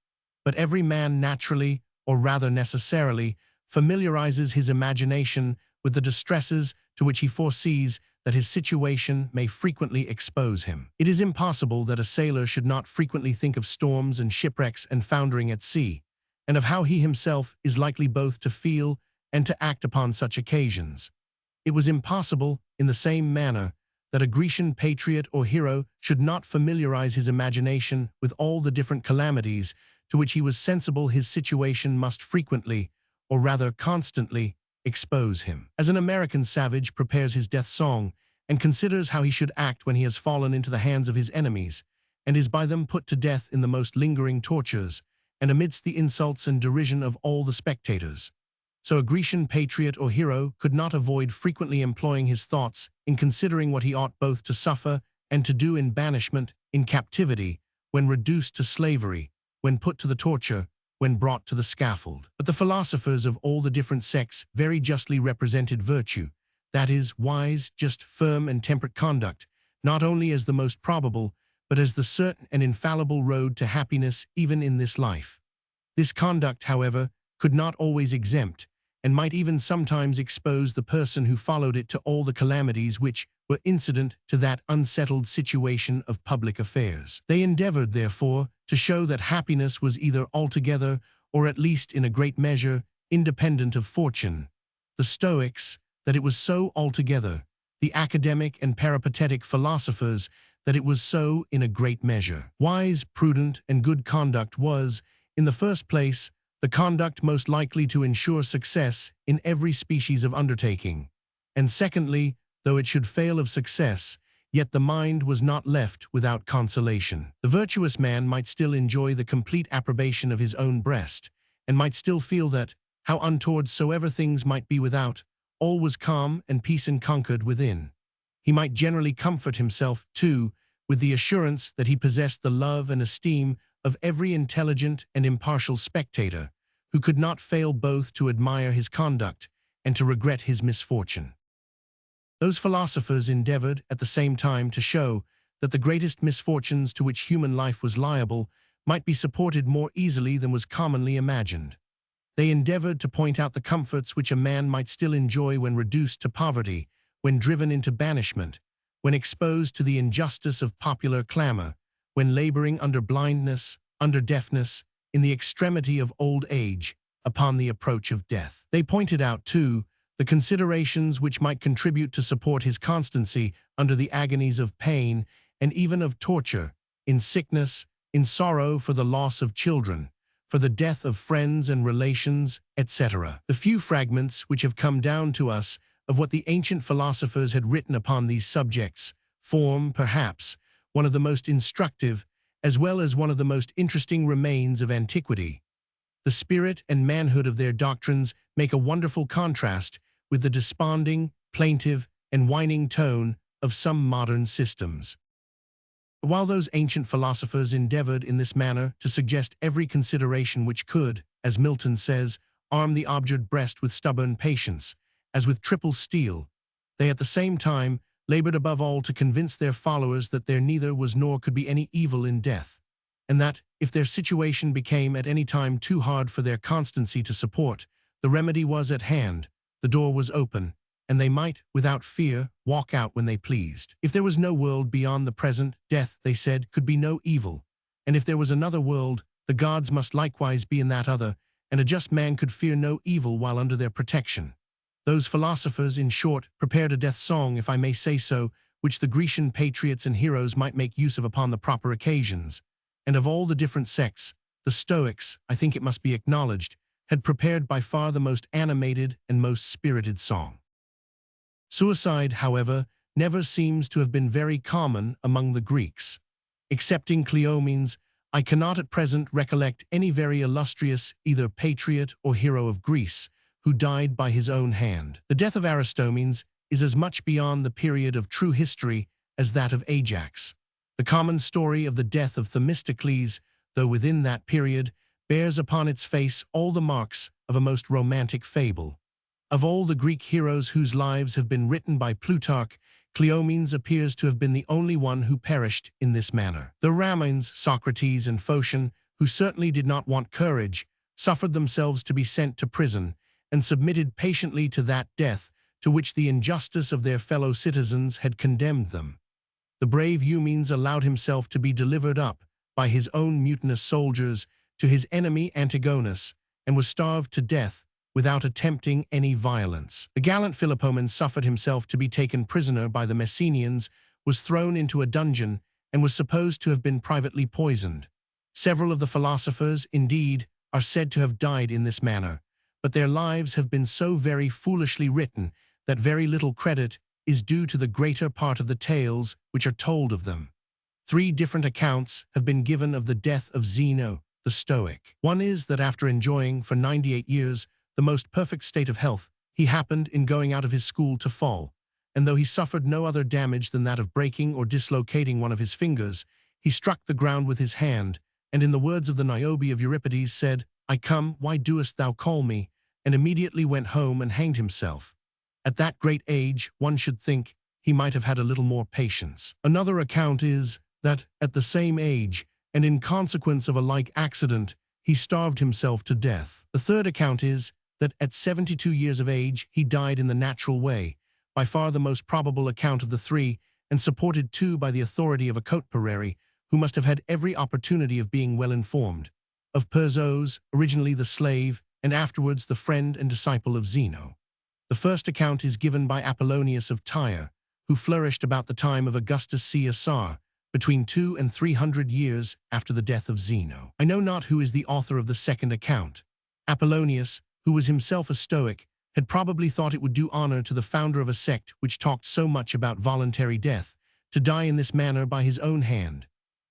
But every man naturally, or rather necessarily, familiarizes his imagination with the distresses to which he foresees that his situation may frequently expose him. It is impossible that a sailor should not frequently think of storms and shipwrecks and foundering at sea, and of how he himself is likely both to feel and to act upon such occasions. It was impossible, in the same manner, that a Grecian patriot or hero should not familiarize his imagination with all the different calamities to which he was sensible his situation must frequently, or rather constantly, expose him. As an American savage prepares his death song and considers how he should act when he has fallen into the hands of his enemies, and is by them put to death in the most lingering tortures, and amidst the insults and derision of all the spectators, so a Grecian patriot or hero could not avoid frequently employing his thoughts in considering what he ought both to suffer and to do in banishment, in captivity, when reduced to slavery, when put to the torture, when brought to the scaffold. But the philosophers of all the different sects very justly represented virtue, that is, wise, just, firm, and temperate conduct, not only as the most probable, but as the certain and infallible road to happiness even in this life. This conduct, however, could not always exempt, and might even sometimes expose the person who followed it to all the calamities which were incident to that unsettled situation of public affairs. They endeavored, therefore, to show that happiness was either altogether, or at least in a great measure, independent of fortune. The Stoics, that it was so altogether; the academic and peripatetic philosophers, that it was so in a great measure. Wise, prudent, and good conduct was, in the first place, the conduct most likely to ensure success in every species of undertaking, and secondly, though it should fail of success, yet the mind was not left without consolation. The virtuous man might still enjoy the complete approbation of his own breast, and might still feel that, how untoward soever things might be without, all was calm and peace enconquered within. He might generally comfort himself, too, with the assurance that he possessed the love and esteem of every intelligent and impartial spectator, who could not fail both to admire his conduct and to regret his misfortune. Those philosophers endeavored, at the same time, to show that the greatest misfortunes to which human life was liable might be supported more easily than was commonly imagined. They endeavored to point out the comforts which a man might still enjoy when reduced to poverty, when driven into banishment, when exposed to the injustice of popular clamor, when laboring under blindness, under deafness, in the extremity of old age, upon the approach of death. They pointed out, too, the considerations which might contribute to support his constancy under the agonies of pain and even of torture, in sickness, in sorrow for the loss of children, for the death of friends and relations, etc. The few fragments which have come down to us of what the ancient philosophers had written upon these subjects form, perhaps, one of the most instructive, as well as one of the most interesting remains of antiquity. The spirit and manhood of their doctrines make a wonderful contrast with the desponding, plaintive, and whining tone of some modern systems. While those ancient philosophers endeavored in this manner to suggest every consideration which could, as Milton says, arm the obdurate breast with stubborn patience, as with triple steel, they at the same time labored above all to convince their followers that there neither was nor could be any evil in death, and that, if their situation became at any time too hard for their constancy to support, the remedy was at hand, the door was open, and they might, without fear, walk out when they pleased. If there was no world beyond the present, death, they said, could be no evil, and if there was another world, the gods must likewise be in that other, and a just man could fear no evil while under their protection. Those philosophers, in short, prepared a death song, if I may say so, which the Grecian patriots and heroes might make use of upon the proper occasions, and of all the different sects, the Stoics, I think it must be acknowledged, had prepared by far the most animated and most spirited song. Suicide, however, never seems to have been very common among the Greeks. Excepting Cleomenes, I cannot at present recollect any very illustrious either patriot or hero of Greece who died by his own hand. The death of Aristomenes is as much beyond the period of true history as that of Ajax. The common story of the death of Themistocles, though within that period, bears upon its face all the marks of a most romantic fable. Of all the Greek heroes whose lives have been written by Plutarch, Cleomenes appears to have been the only one who perished in this manner. The Ramines, Socrates, and Phocion, who certainly did not want courage, suffered themselves to be sent to prison, and submitted patiently to that death to which the injustice of their fellow citizens had condemned them. The brave Eumenes allowed himself to be delivered up by his own mutinous soldiers to his enemy Antigonus, and was starved to death without attempting any violence. The gallant Philopoemen suffered himself to be taken prisoner by the Messenians, was thrown into a dungeon, and was supposed to have been privately poisoned. Several of the philosophers, indeed, are said to have died in this manner, but their lives have been so very foolishly written that very little credit is due to the greater part of the tales which are told of them. 3 different accounts have been given of the death of Zeno, the Stoic. One is that after enjoying for 98 years the most perfect state of health, he happened in going out of his school to fall, and though he suffered no other damage than that of breaking or dislocating one of his fingers, he struck the ground with his hand, and in the words of the Niobe of Euripides said, "I come, why doest thou call me?" and immediately went home and hanged himself. At that great age, one should think he might have had a little more patience. Another account is that, at the same age, and in consequence of a like accident, he starved himself to death. The third account is that at 72 years of age he died in the natural way, by far the most probable account of the 3, and supported too by the authority of a coteparere, who must have had every opportunity of being well informed, of Perseus, originally the slave, and afterwards the friend and disciple of Zeno. The first account is given by Apollonius of Tyre, who flourished about the time of Augustus Caesar, between 200 and 300 years after the death of Zeno. I know not who is the author of the second account. Apollonius, who was himself a Stoic, had probably thought it would do honor to the founder of a sect which talked so much about voluntary death, to die in this manner by his own hand.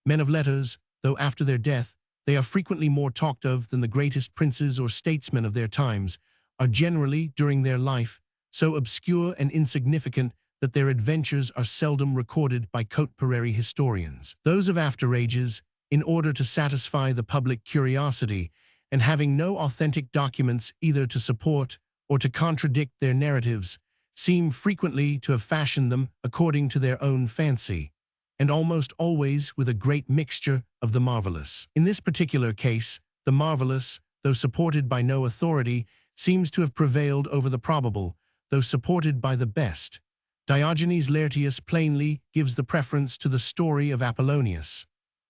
Men of letters, though after their death they are frequently more talked of than the greatest princes or statesmen of their times, are generally, during their life, so obscure and insignificant that their adventures are seldom recorded by coteparere historians. Those of after ages, in order to satisfy the public curiosity, and having no authentic documents either to support or to contradict their narratives, seem frequently to have fashioned them according to their own fancy, and almost always with a great mixture of the marvelous. In this particular case, the marvelous, though supported by no authority, seems to have prevailed over the probable, though supported by the best. Diogenes Laertius plainly gives the preference to the story of Apollonius.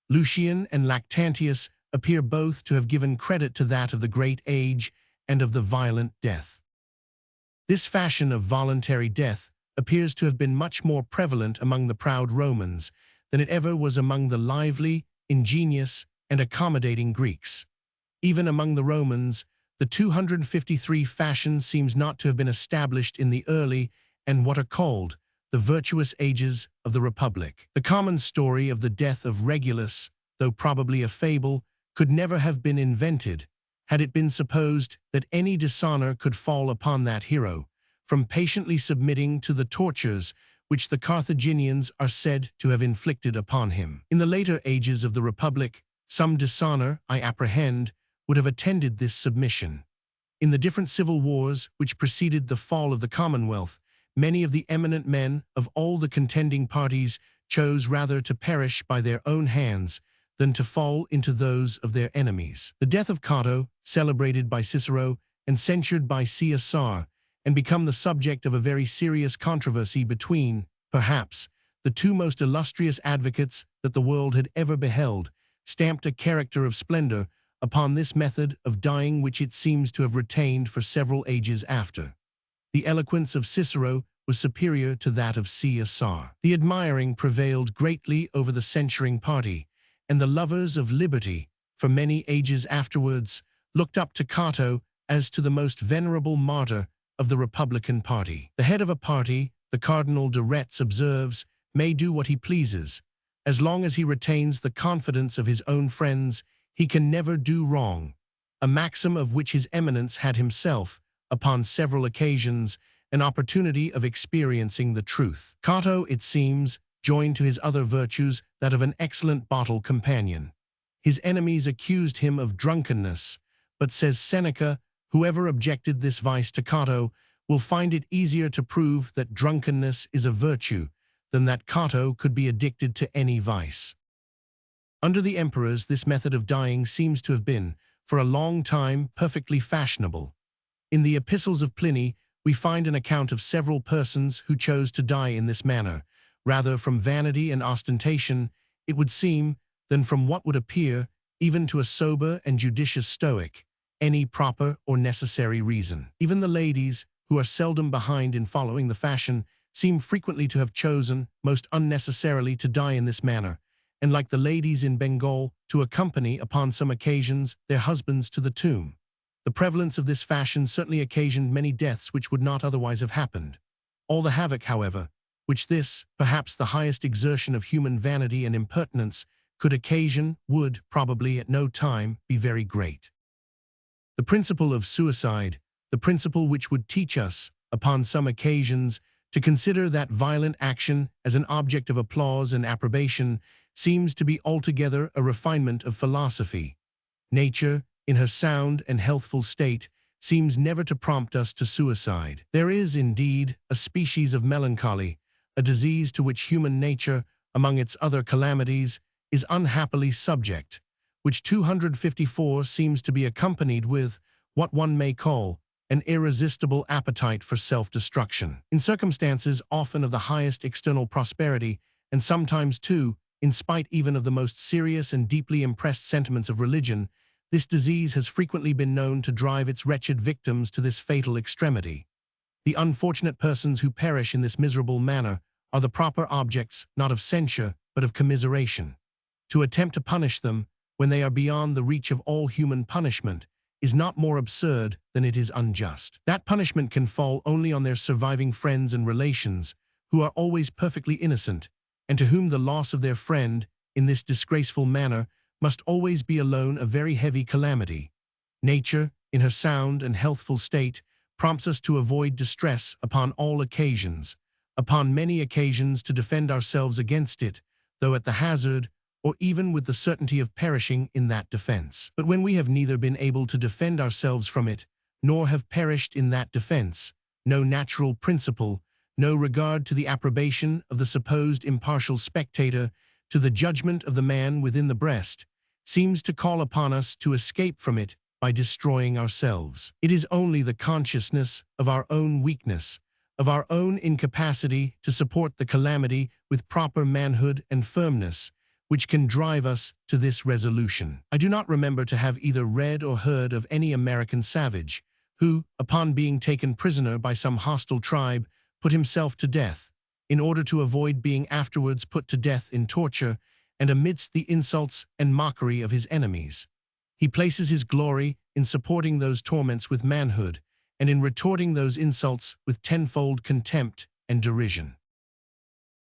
Lucian and Lactantius appear both to have given credit to that of the great age and of the violent death. This fashion of voluntary death appears to have been much more prevalent among the proud Romans than it ever was among the lively, ingenious, and accommodating Greeks. Even among the Romans, the 253 fashion seems not to have been established in the early and what are called the virtuous ages of the Republic. The common story of the death of Regulus, though probably a fable, could never have been invented had it been supposed that any dishonor could fall upon that hero, from patiently submitting to the tortures which the Carthaginians are said to have inflicted upon him. In the later ages of the Republic, some dishonor, I apprehend, would have attended this submission. In the different civil wars which preceded the fall of the Commonwealth, many of the eminent men of all the contending parties chose rather to perish by their own hands than to fall into those of their enemies. The death of Cato, celebrated by Cicero and censured by Caesar, and become the subject of a very serious controversy between, perhaps, the 2 most illustrious advocates that the world had ever beheld, stamped a character of splendor upon this method of dying which it seems to have retained for several ages after. The eloquence of Cicero was superior to that of Caesar. The admiring prevailed greatly over the censuring party, and the lovers of liberty, for many ages afterwards, looked up to Cato as to the most venerable martyr of the Republican party. The head of a party, the Cardinal de Retz observes, may do what he pleases. As long as he retains the confidence of his own friends, he can never do wrong, a maxim of which his eminence had himself, upon several occasions, an opportunity of experiencing the truth. Cato, it seems, joined to his other virtues that of an excellent bottle companion. His enemies accused him of drunkenness, but says Seneca, whoever objected this vice to Cato will find it easier to prove that drunkenness is a virtue than that Cato could be addicted to any vice. Under the emperors, this method of dying seems to have been, for a long time, perfectly fashionable. In the epistles of Pliny, we find an account of several persons who chose to die in this manner, rather from vanity and ostentation, it would seem, than from what would appear, even to a sober and judicious Stoic, any proper or necessary reason. Even the ladies, who are seldom behind in following the fashion, seem frequently to have chosen, most unnecessarily, to die in this manner, and like the ladies in Bengal, to accompany, upon some occasions, their husbands to the tomb. The prevalence of this fashion certainly occasioned many deaths which would not otherwise have happened. All the havoc, however, which this, perhaps the highest exertion of human vanity and impertinence, could occasion, would, probably at no time, be very great. The principle of suicide, the principle which would teach us, upon some occasions, to consider that violent action as an object of applause and approbation, seems to be altogether a refinement of philosophy. Nature, in her sound and healthful state, seems never to prompt us to suicide. There is, indeed, a species of melancholy, a disease to which human nature, among its other calamities, is unhappily subject, which 254 seems to be accompanied with what one may call an irresistible appetite for self-destruction. In circumstances often of the highest external prosperity, and sometimes, too, in spite even of the most serious and deeply impressed sentiments of religion, this disease has frequently been known to drive its wretched victims to this fatal extremity. The unfortunate persons who perish in this miserable manner are the proper objects, not of censure, but of commiseration. To attempt to punish them, when they are beyond the reach of all human punishment, is not more absurd than it is unjust. That punishment can fall only on their surviving friends and relations, who are always perfectly innocent, and to whom the loss of their friend, in this disgraceful manner, must always be alone a very heavy calamity. Nature, in her sound and healthful state, prompts us to avoid distress upon all occasions, upon many occasions to defend ourselves against it, though at the hazard, or even with the certainty of perishing in that defense. But when we have neither been able to defend ourselves from it, nor have perished in that defense, no natural principle, no regard to the approbation of the supposed impartial spectator, to the judgment of the man within the breast, seems to call upon us to escape from it by destroying ourselves. It is only the consciousness of our own weakness, of our own incapacity to support the calamity with proper manhood and firmness, which can drive us to this resolution. I do not remember to have either read or heard of any American savage who, upon being taken prisoner by some hostile tribe, put himself to death, in order to avoid being afterwards put to death in torture and amidst the insults and mockery of his enemies. He places his glory in supporting those torments with manhood, and in retorting those insults with tenfold contempt and derision.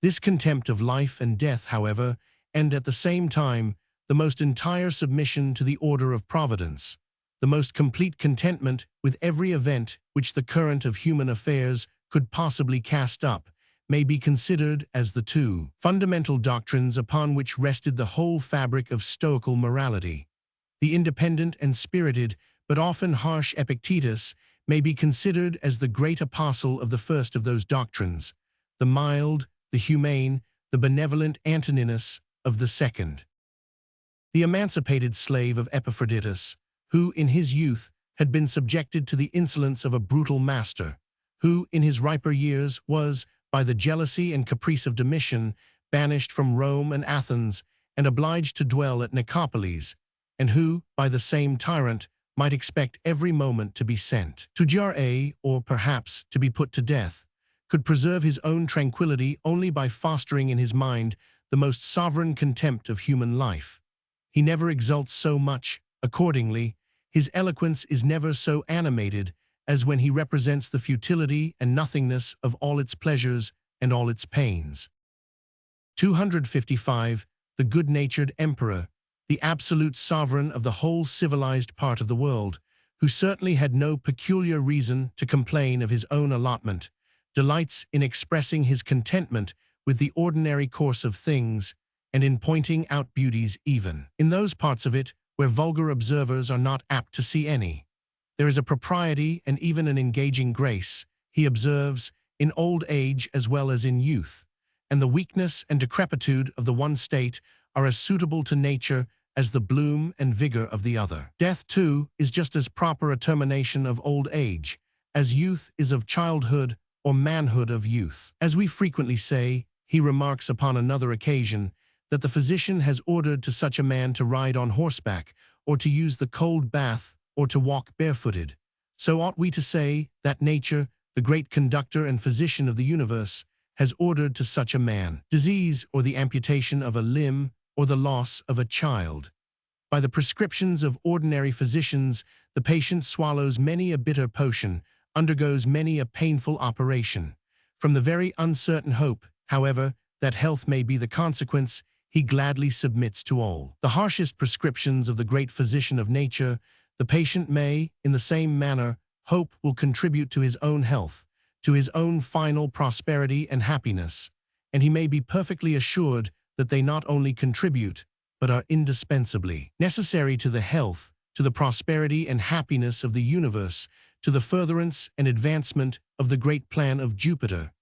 This contempt of life and death, however, and at the same time, the most entire submission to the order of Providence, the most complete contentment with every event which the current of human affairs could possibly cast up, may be considered as the two fundamental doctrines upon which rested the whole fabric of Stoical morality. The independent and spirited, but often harsh Epictetus may be considered as the great apostle of the first of those doctrines, the mild, the humane, the benevolent Antoninus of the second. The emancipated slave of Epaphroditus, who in his youth had been subjected to the insolence of a brutal master, who in his riper years was, by the jealousy and caprice of Domitian, banished from Rome and Athens, and obliged to dwell at Nicopolis, and who, by the same tyrant, might expect every moment to be sent to Jare, or perhaps to be put to death, could preserve his own tranquility only by fostering in his mind the most sovereign contempt of human life. He never exults so much, accordingly, his eloquence is never so animated as when he represents the futility and nothingness of all its pleasures and all its pains. 255. The good-natured emperor, the absolute sovereign of the whole civilized part of the world, who certainly had no peculiar reason to complain of his own allotment, delights in expressing his contentment with the ordinary course of things, and in pointing out beauties even in those parts of it where vulgar observers are not apt to see any. There is a propriety and even an engaging grace, he observes, in old age as well as in youth, and the weakness and decrepitude of the one state are as suitable to nature as the bloom and vigor of the other. Death, too, is just as proper a termination of old age, as youth is of childhood or manhood of youth. As we frequently say, he remarks upon another occasion that the physician has ordered to such a man to ride on horseback, or to use the cold bath, or to walk barefooted. So ought we to say that nature, the great conductor and physician of the universe, has ordered to such a man disease, or the amputation of a limb, or the loss of a child. By the prescriptions of ordinary physicians, the patient swallows many a bitter potion, undergoes many a painful operation. From the very uncertain hope, however, that health may be the consequence, he gladly submits to all the harshest prescriptions of the great physician of nature. The patient may, in the same manner, hope will contribute to his own health, to his own final prosperity and happiness, and he may be perfectly assured that they not only contribute, but are indispensably necessary to the health, to the prosperity and happiness of the universe, to the furtherance and advancement of the great plan of Jupiter.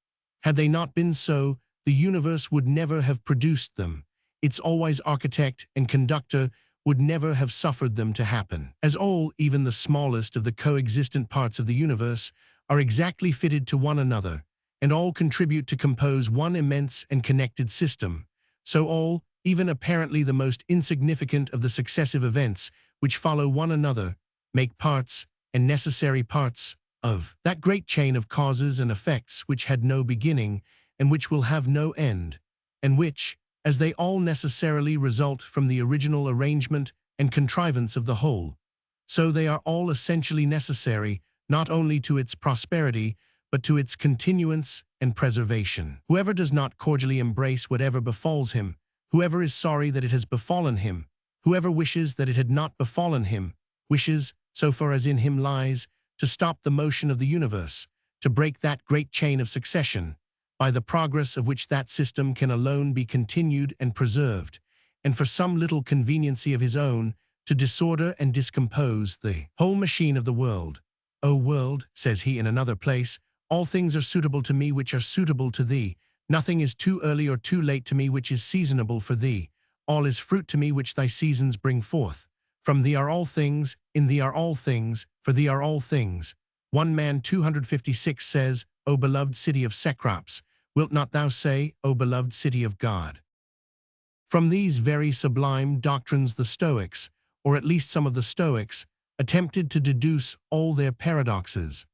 Had they not been so, the universe would never have produced them. Its always architect and conductor would never have suffered them to happen. As all, even the smallest of the coexistent parts of the universe, are exactly fitted to one another, and all contribute to compose one immense and connected system, so all, even apparently the most insignificant of the successive events which follow one another, make parts, and necessary parts, of that great chain of causes and effects which had no beginning, and which will have no end, and which, as they all necessarily result from the original arrangement and contrivance of the whole, so they are all essentially necessary, not only to its prosperity, but to its continuance and preservation. Whoever does not cordially embrace whatever befalls him, whoever is sorry that it has befallen him, whoever wishes that it had not befallen him, wishes, so far as in him lies, to stop the motion of the universe, to break that great chain of succession, by the progress of which that system can alone be continued and preserved, and for some little conveniency of his own, to disorder and discompose the whole machine of the world. O world, says he in another place, all things are suitable to me which are suitable to thee. Nothing is too early or too late to me which is seasonable for thee. All is fruit to me which thy seasons bring forth. From thee are all things, in thee are all things, for thee are all things. 1 Man 256 says, O beloved city of Cecrops, wilt not thou say, O beloved city of God? From these very sublime doctrines the Stoics, or at least some of the Stoics, attempted to deduce all their paradoxes.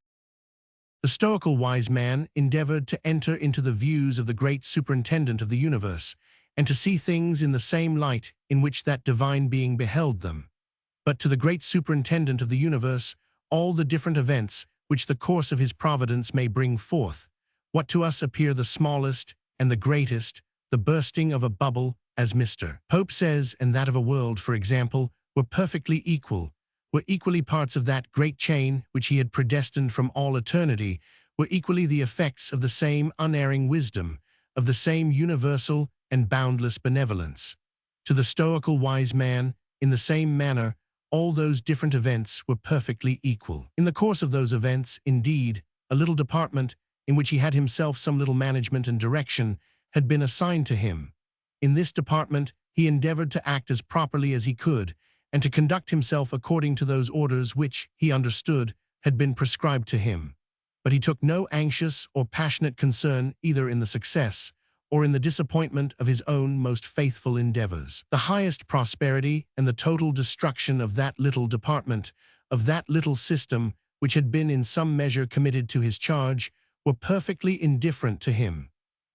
The stoical wise man endeavored to enter into the views of the great superintendent of the universe, and to see things in the same light in which that divine being beheld them. But to the great superintendent of the universe, all the different events which the course of his providence may bring forth, what to us appear the smallest and the greatest, the bursting of a bubble, as Mr. Pope says, and that of a world, for example, were perfectly equal, were equally parts of that great chain which he had predestined from all eternity, were equally the effects of the same unerring wisdom, of the same universal and boundless benevolence. To the stoical wise man, in the same manner, all those different events were perfectly equal. In the course of those events, indeed, a little department, in which he had himself some little management and direction, had been assigned to him. In this department, he endeavored to act as properly as he could, and to conduct himself according to those orders which, he understood, had been prescribed to him. But he took no anxious or passionate concern either in the success or in the disappointment of his own most faithful endeavors. The highest prosperity and the total destruction of that little department, of that little system which had been in some measure committed to his charge, were perfectly indifferent to him.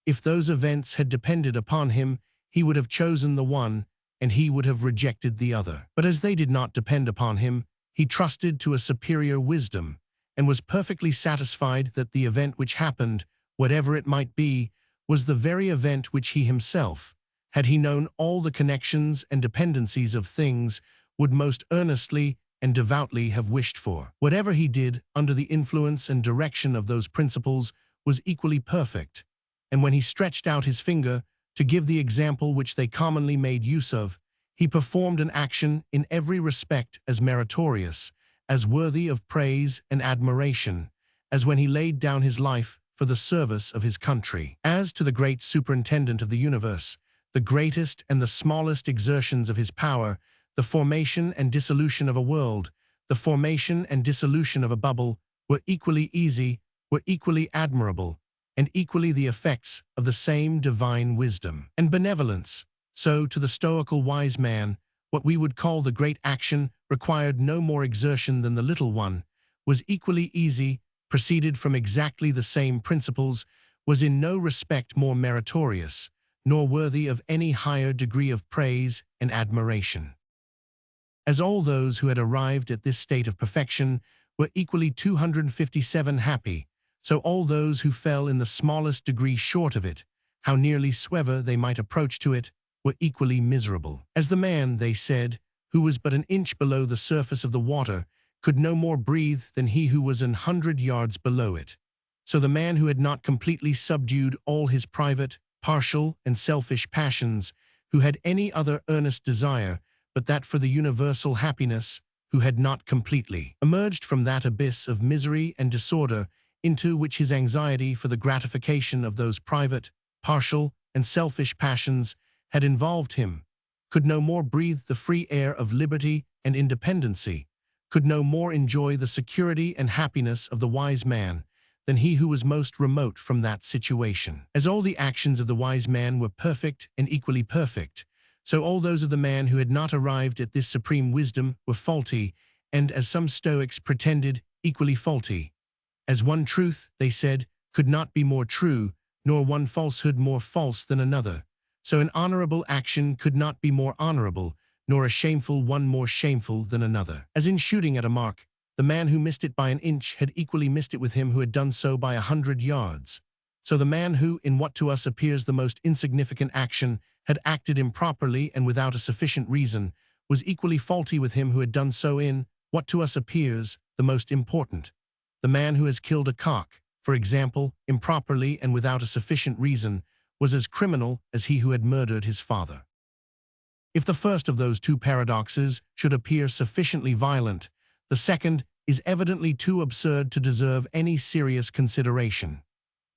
If those events had depended upon him, he would have chosen the one, and he would have rejected the other. But as they did not depend upon him, he trusted to a superior wisdom, and was perfectly satisfied that the event which happened, whatever it might be, was the very event which he himself, had he known all the connections and dependencies of things, would most earnestly and devoutly have wished for. Whatever he did under the influence and direction of those principles was equally perfect, and when he stretched out his finger to give the example which they commonly made use of, he performed an action in every respect as meritorious, as worthy of praise and admiration, as when he laid down his life for the service of his country. As to the great superintendent of the universe, the greatest and the smallest exertions of his power, the formation and dissolution of a world, the formation and dissolution of a bubble, were equally easy, were equally admirable, and equally the effects of the same divine wisdom and benevolence. So, to the stoical wise man, what we would call the great action required no more exertion than the little one, was equally easy, proceeded from exactly the same principles, was in no respect more meritorious, nor worthy of any higher degree of praise and admiration. As all those who had arrived at this state of perfection were equally 257 happy, so all those who fell in the smallest degree short of it, how nearly soever they might approach to it, were equally miserable. As the man, they said, who was but an inch below the surface of the water, could no more breathe than he who was 100 yards below it, so the man who had not completely subdued all his private, partial, and selfish passions, who had any other earnest desire but that for the universal happiness, who had not completely emerged from that abyss of misery and disorder into which his anxiety for the gratification of those private, partial, and selfish passions had involved him, could no more breathe the free air of liberty and independency, could no more enjoy the security and happiness of the wise man, than he who was most remote from that situation. As all the actions of the wise man were perfect and equally perfect, so all those of the man who had not arrived at this supreme wisdom were faulty, and, as some Stoics pretended, equally faulty. As one truth, they said, could not be more true, nor one falsehood more false than another, so an honorable action could not be more honorable, nor a shameful one more shameful than another. As in shooting at a mark, the man who missed it by an inch had equally missed it with him who had done so by 100 yards. So the man who, in what to us appears the most insignificant action, had acted improperly and without a sufficient reason, was equally faulty with him who had done so in, what to us appears, the most important. The man who has killed a cock, for example, improperly and without a sufficient reason, was as criminal as he who had murdered his father. If the first of those two paradoxes should appear sufficiently violent, the second is evidently too absurd to deserve any serious consideration.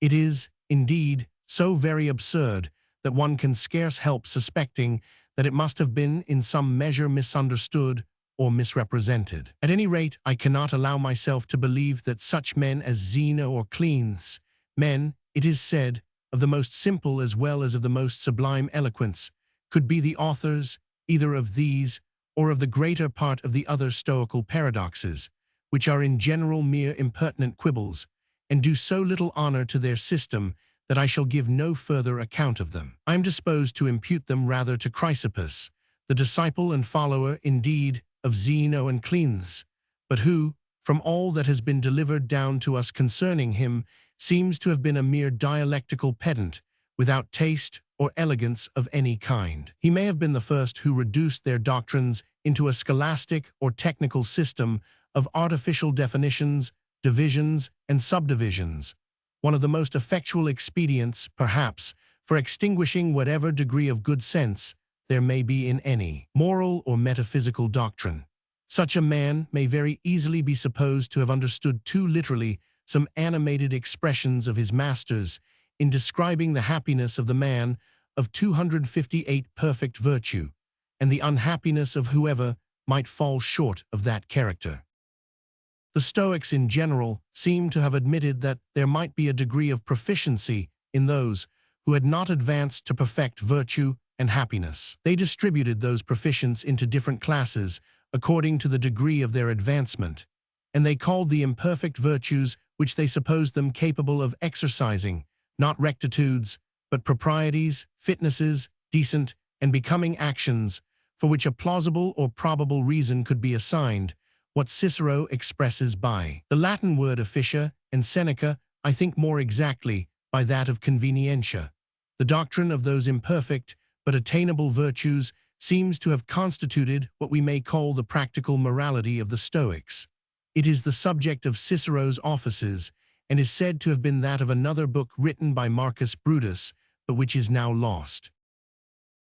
It is, indeed, so very absurd that one can scarce help suspecting that it must have been in some measure misunderstood or misrepresented. At any rate, I cannot allow myself to believe that such men as Zeno or Cleanthes, men, it is said, of the most simple as well as of the most sublime eloquence, could be the authors either of these or of the greater part of the other Stoical paradoxes, which are in general mere impertinent quibbles, and do so little honor to their system that I shall give no further account of them. I am disposed to impute them rather to Chrysippus, the disciple and follower, indeed, of Zeno and Cleanthes, but who, from all that has been delivered down to us concerning him, seems to have been a mere dialectical pedant, without taste or elegance of any kind. He may have been the first who reduced their doctrines into a scholastic or technical system of artificial definitions, divisions, and subdivisions, one of the most effectual expedients, perhaps, for extinguishing whatever degree of good sense there may be in any moral or metaphysical doctrine. Such a man may very easily be supposed to have understood too literally some animated expressions of his masters in describing the happiness of the man of 258 perfect virtue, and the unhappiness of whoever might fall short of that character. The Stoics in general seem to have admitted that there might be a degree of proficiency in those who had not advanced to perfect virtue and happiness. They distributed those proficients into different classes according to the degree of their advancement, and they called the imperfect virtues which they supposed them capable of exercising, not rectitudes, but proprieties, fitnesses, decent and becoming actions, for which a plausible or probable reason could be assigned, what Cicero expresses by the Latin word officia, and Seneca, I think more exactly, by that of convenientia. The doctrine of those imperfect but attainable virtues seems to have constituted what we may call the practical morality of the Stoics. It is the subject of Cicero's offices, and is said to have been that of another book written by Marcus Brutus, but which is now lost.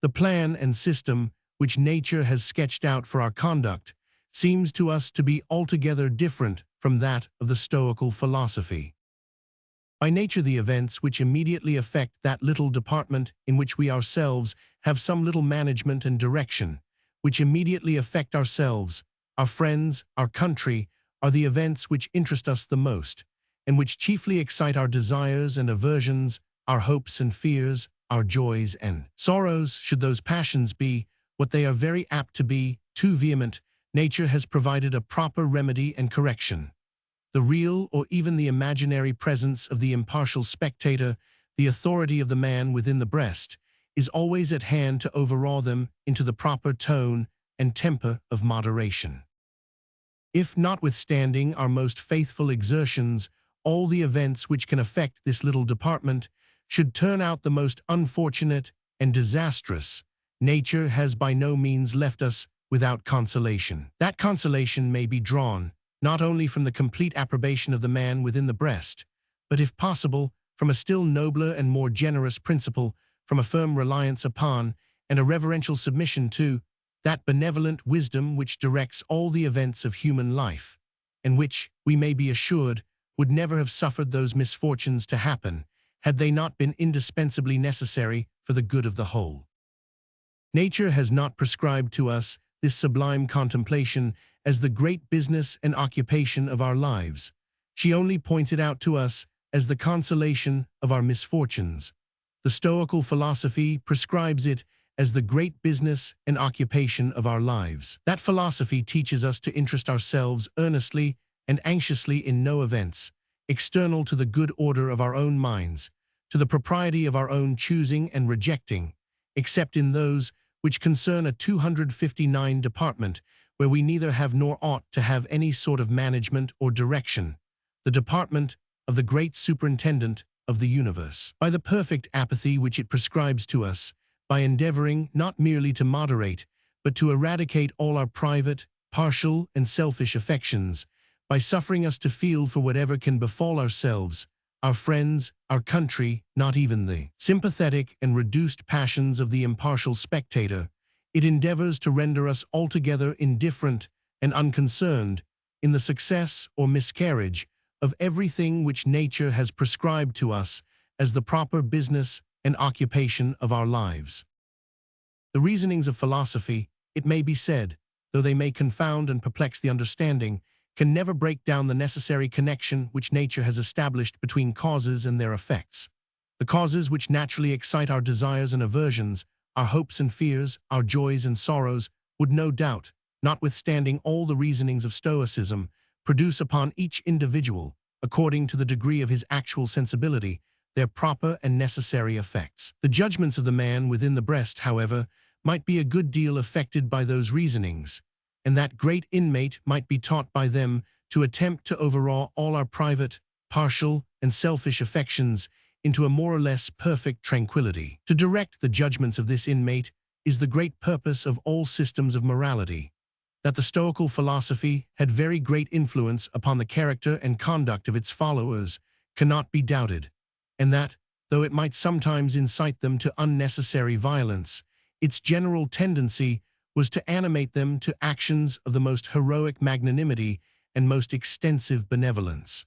The plan and system which nature has sketched out for our conduct seems to us to be altogether different from that of the Stoical philosophy. By nature, the events which immediately affect that little department in which we ourselves have some little management and direction, which immediately affect ourselves, our friends, our country, are the events which interest us the most, and which chiefly excite our desires and aversions, our hopes and fears, our joys and sorrows. Should those passions be, what they are very apt to be, too vehement, nature has provided a proper remedy and correction. The real or even the imaginary presence of the impartial spectator, the authority of the man within the breast, is always at hand to overawe them into the proper tone and temper of moderation. If, notwithstanding our most faithful exertions, all the events which can affect this little department should turn out the most unfortunate and disastrous, nature has by no means left us without consolation. That consolation may be drawn not only from the complete approbation of the man within the breast, but, if possible, from a still nobler and more generous principle, from a firm reliance upon, and a reverential submission to, that benevolent wisdom which directs all the events of human life, and which, we may be assured, would never have suffered those misfortunes to happen, had they not been indispensably necessary for the good of the whole. Nature has not prescribed to us this sublime contemplation as the great business and occupation of our lives. She only points it out to us as the consolation of our misfortunes. The Stoical philosophy prescribes it as the great business and occupation of our lives. That philosophy teaches us to interest ourselves earnestly and anxiously in no events, external to the good order of our own minds, to the propriety of our own choosing and rejecting, except in those which concern a 259 department, where we neither have nor ought to have any sort of management or direction, the department of the great superintendent of the universe. By the perfect apathy which it prescribes to us, by endeavoring not merely to moderate, but to eradicate all our private, partial, and selfish affections, by suffering us to feel for whatever can befall ourselves, our friends, our country, not even the sympathetic and reduced passions of the impartial spectator, it endeavors to render us altogether indifferent and unconcerned in the success or miscarriage of everything which nature has prescribed to us as the proper business and occupation of our lives. The reasonings of philosophy, it may be said, though they may confound and perplex the understanding, can never break down the necessary connection which nature has established between causes and their effects. The causes which naturally excite our desires and aversions, our hopes and fears, our joys and sorrows, would no doubt, notwithstanding all the reasonings of Stoicism, produce upon each individual, according to the degree of his actual sensibility, their proper and necessary effects. The judgments of the man within the breast, however, might be a good deal affected by those reasonings, and that great inmate might be taught by them to attempt to overawe all our private, partial, and selfish affections into a more or less perfect tranquility. To direct the judgments of this inmate is the great purpose of all systems of morality. That the Stoical philosophy had very great influence upon the character and conduct of its followers cannot be doubted, and that, though it might sometimes incite them to unnecessary violence, its general tendency was to animate them to actions of the most heroic magnanimity and most extensive benevolence.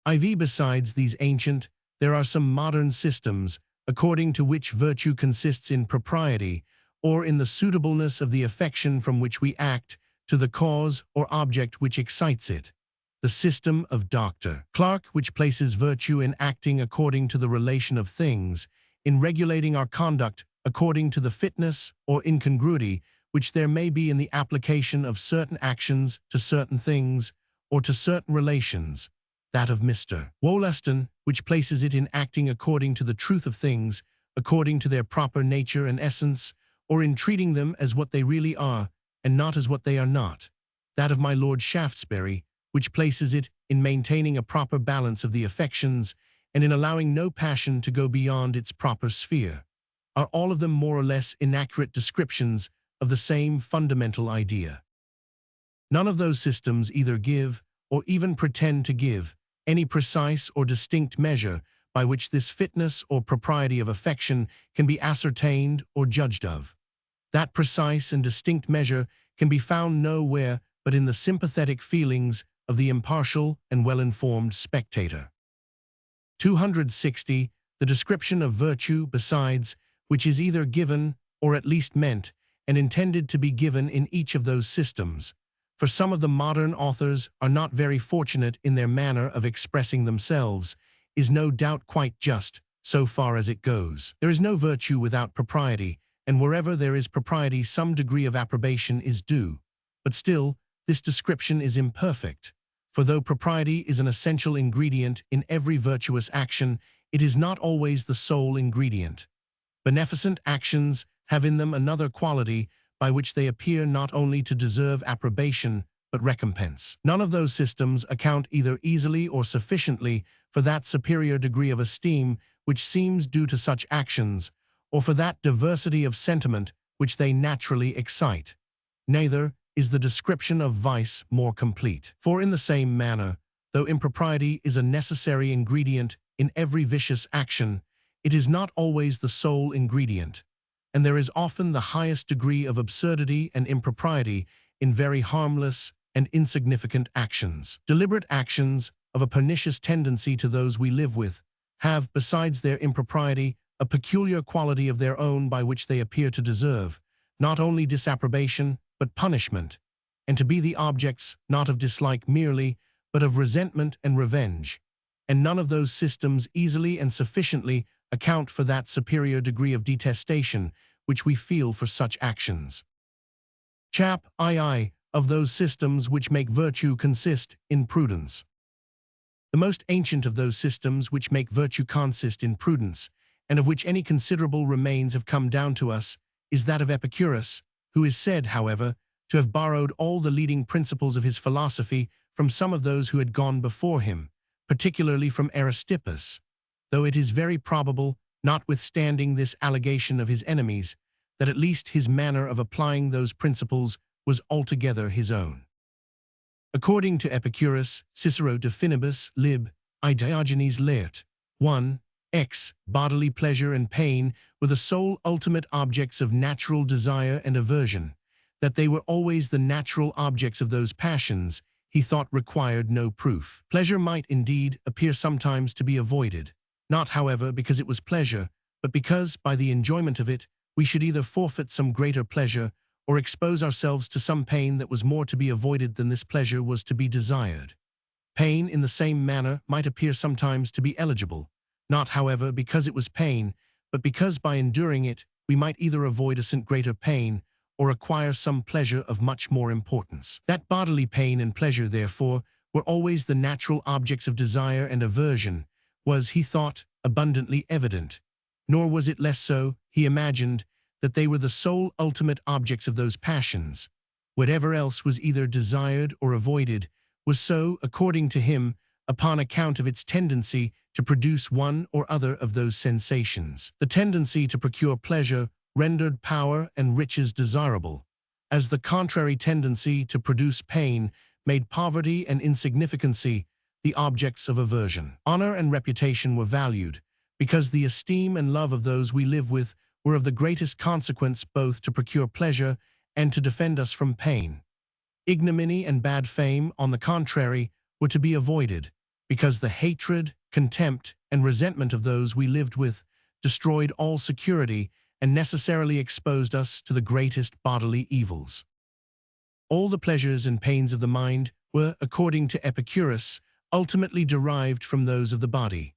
Besides these ancient, there are some modern systems, according to which virtue consists in propriety, or in the suitableness of the affection from which we act to the cause or object which excites it. The system of Dr. Clarke, which places virtue in acting according to the relation of things, in regulating our conduct according to the fitness or incongruity which there may be in the application of certain actions to certain things or to certain relations. That of Mr. Wollaston, which places it in acting according to the truth of things, according to their proper nature and essence, or in treating them as what they really are, and not as what they are not. That of my Lord Shaftesbury, which places it in maintaining a proper balance of the affections, and in allowing no passion to go beyond its proper sphere, are all of them more or less inaccurate descriptions of the same fundamental idea. None of those systems either give, or even pretend to give, any precise or distinct measure by which this fitness or propriety of affection can be ascertained or judged of. That precise and distinct measure can be found nowhere but in the sympathetic feelings of the impartial and well-informed spectator. 260. The description of virtue, besides, which is either given, or at least meant, and intended to be given in each of those systems, For some of the modern authors are not very fortunate in their manner of expressing themselves, is no doubt quite just, so far as it goes. There is no virtue without propriety, and wherever there is propriety some degree of approbation is due. But still, this description is imperfect. For though propriety is an essential ingredient in every virtuous action, it is not always the sole ingredient. Beneficent actions have in them another quality by which they appear not only to deserve approbation, but recompense. None of those systems account either easily or sufficiently for that superior degree of esteem which seems due to such actions, or for that diversity of sentiment which they naturally excite. Neither is the description of vice more complete. For in the same manner, though impropriety is a necessary ingredient in every vicious action, it is not always the sole ingredient, and there is often the highest degree of absurdity and impropriety in very harmless and insignificant actions. Deliberate actions of a pernicious tendency to those we live with have, besides their impropriety, a peculiar quality of their own by which they appear to deserve, not only disapprobation, but punishment, and to be the objects not of dislike merely, but of resentment and revenge. And none of those systems easily and sufficiently account for that superior degree of detestation which we feel for such actions. Chap. II. Of those systems which make virtue consist in prudence. The most ancient of those systems which make virtue consist in prudence, and of which any considerable remains have come down to us, is that of Epicurus, who is said, however, to have borrowed all the leading principles of his philosophy from some of those who had gone before him, particularly from Aristippus, though it is very probable, notwithstanding this allegation of his enemies, that at least his manner of applying those principles was altogether his own. According to Epicurus, Cicero de Finibus lib. Diogenes Laert. 1. X. Bodily pleasure and pain were the sole ultimate objects of natural desire and aversion. That they were always the natural objects of those passions, he thought required no proof. Pleasure might indeed appear sometimes to be avoided, not, however, because it was pleasure, but because, by the enjoyment of it, we should either forfeit some greater pleasure or expose ourselves to some pain that was more to be avoided than this pleasure was to be desired. Pain, in the same manner, might appear sometimes to be eligible, not, however, because it was pain, but because by enduring it we might either avoid a greater pain or acquire some pleasure of much more importance. That bodily pain and pleasure, therefore, were always the natural objects of desire and aversion was, he thought, abundantly evident. Nor was it less so, he imagined, that they were the sole ultimate objects of those passions. Whatever else was either desired or avoided was so, according to him, upon account of its tendency to produce one or other of those sensations. The tendency to procure pleasure rendered power and riches desirable, as the contrary tendency to produce pain made poverty and insignificancy the objects of aversion. Honor and reputation were valued, because the esteem and love of those we live with were of the greatest consequence both to procure pleasure and to defend us from pain. Ignominy and bad fame, on the contrary, were to be avoided, because the hatred, contempt, and resentment of those we lived with destroyed all security and necessarily exposed us to the greatest bodily evils. All the pleasures and pains of the mind were, according to Epicurus, ultimately derived from those of the body.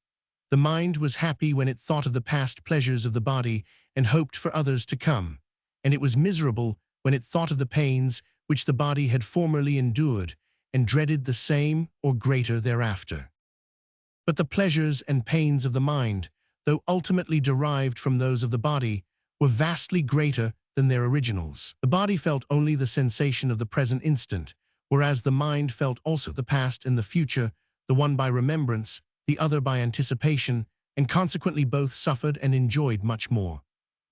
The mind was happy when it thought of the past pleasures of the body and hoped for others to come, and it was miserable when it thought of the pains which the body had formerly endured and dreaded the same or greater thereafter. But the pleasures and pains of the mind, though ultimately derived from those of the body, were vastly greater than their originals. The body felt only the sensation of the present instant, whereas the mind felt also the past and the future, the one by remembrance, the other by anticipation, and consequently both suffered and enjoyed much more.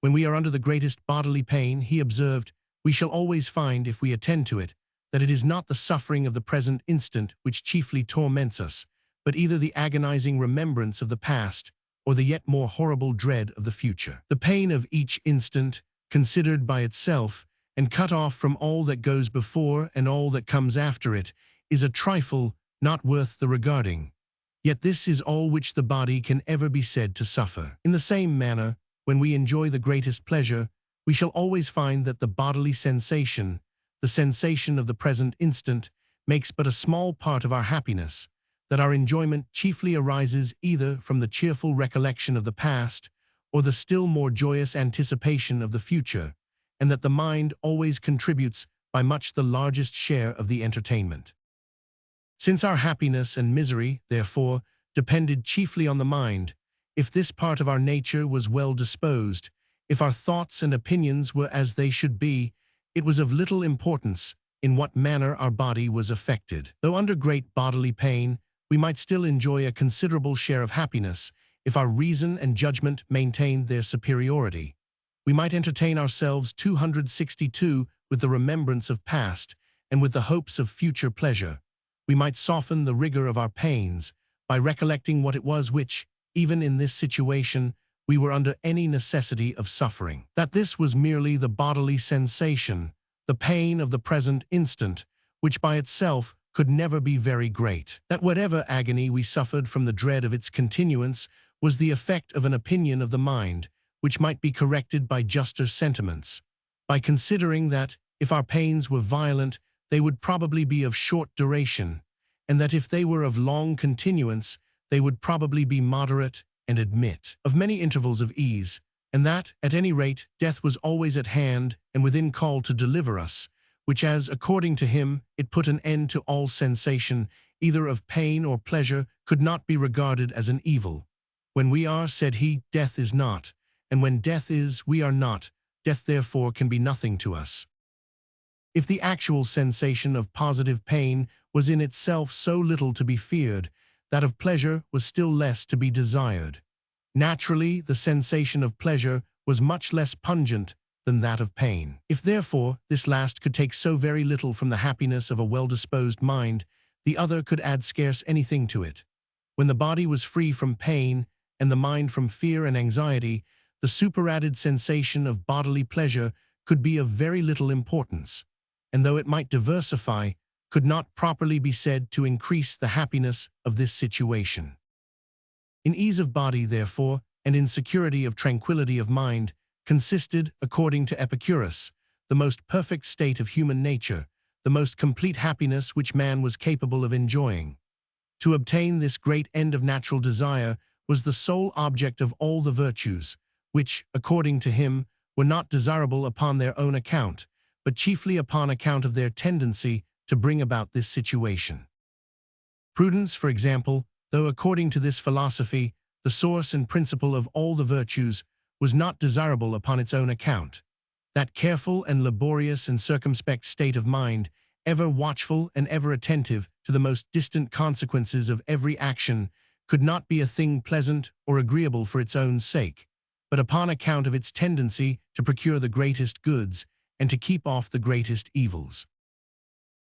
When we are under the greatest bodily pain, he observed, we shall always find, if we attend to it, that it is not the suffering of the present instant which chiefly torments us, but either the agonizing remembrance of the past or the yet more horrible dread of the future. The pain of each instant, considered by itself, and cut off from all that goes before and all that comes after it, is a trifle not worth the regarding. Yet this is all which the body can ever be said to suffer. In the same manner, when we enjoy the greatest pleasure, we shall always find that the bodily sensation, the sensation of the present instant, makes but a small part of our happiness, that our enjoyment chiefly arises either from the cheerful recollection of the past or the still more joyous anticipation of the future, and that the mind always contributes by much the largest share of the entertainment. Since our happiness and misery, therefore, depended chiefly on the mind, if this part of our nature was well disposed, if our thoughts and opinions were as they should be, it was of little importance in what manner our body was affected. Though under great bodily pain, we might still enjoy a considerable share of happiness if our reason and judgment maintained their superiority. We might entertain ourselves 262 with the remembrance of past and with the hopes of future pleasure. We might soften the rigor of our pains by recollecting what it was which, even in this situation, we were under any necessity of suffering. That this was merely the bodily sensation, the pain of the present instant, which by itself could never be very great. That whatever agony we suffered from the dread of its continuance was the effect of an opinion of the mind, which might be corrected by juster sentiments, by considering that, if our pains were violent, they would probably be of short duration, and that if they were of long continuance, they would probably be moderate and admit of many intervals of ease, and that, at any rate, death was always at hand and within call to deliver us, which as, according to him, it put an end to all sensation, either of pain or pleasure, could not be regarded as an evil. When we are, said he, death is not, and when death is, we are not. Death therefore can be nothing to us. If the actual sensation of positive pain was in itself so little to be feared, that of pleasure was still less to be desired. Naturally, the sensation of pleasure was much less pungent than that of pain. If therefore this last could take so very little from the happiness of a well-disposed mind, the other could add scarce anything to it. When the body was free from pain and the mind from fear and anxiety, the superadded sensation of bodily pleasure could be of very little importance, and though it might diversify, could not properly be said to increase the happiness of this situation. In ease of body, therefore, and in security of tranquillity of mind, consisted, according to Epicurus, the most perfect state of human nature, the most complete happiness which man was capable of enjoying. To obtain this great end of natural desire was the sole object of all the virtues, which, according to him, were not desirable upon their own account, but chiefly upon account of their tendency to bring about this situation. Prudence, for example, though according to this philosophy, the source and principle of all the virtues, was not desirable upon its own account. That careful and laborious and circumspect state of mind, ever watchful and ever attentive to the most distant consequences of every action, could not be a thing pleasant or agreeable for its own sake, but upon account of its tendency to procure the greatest goods and to keep off the greatest evils.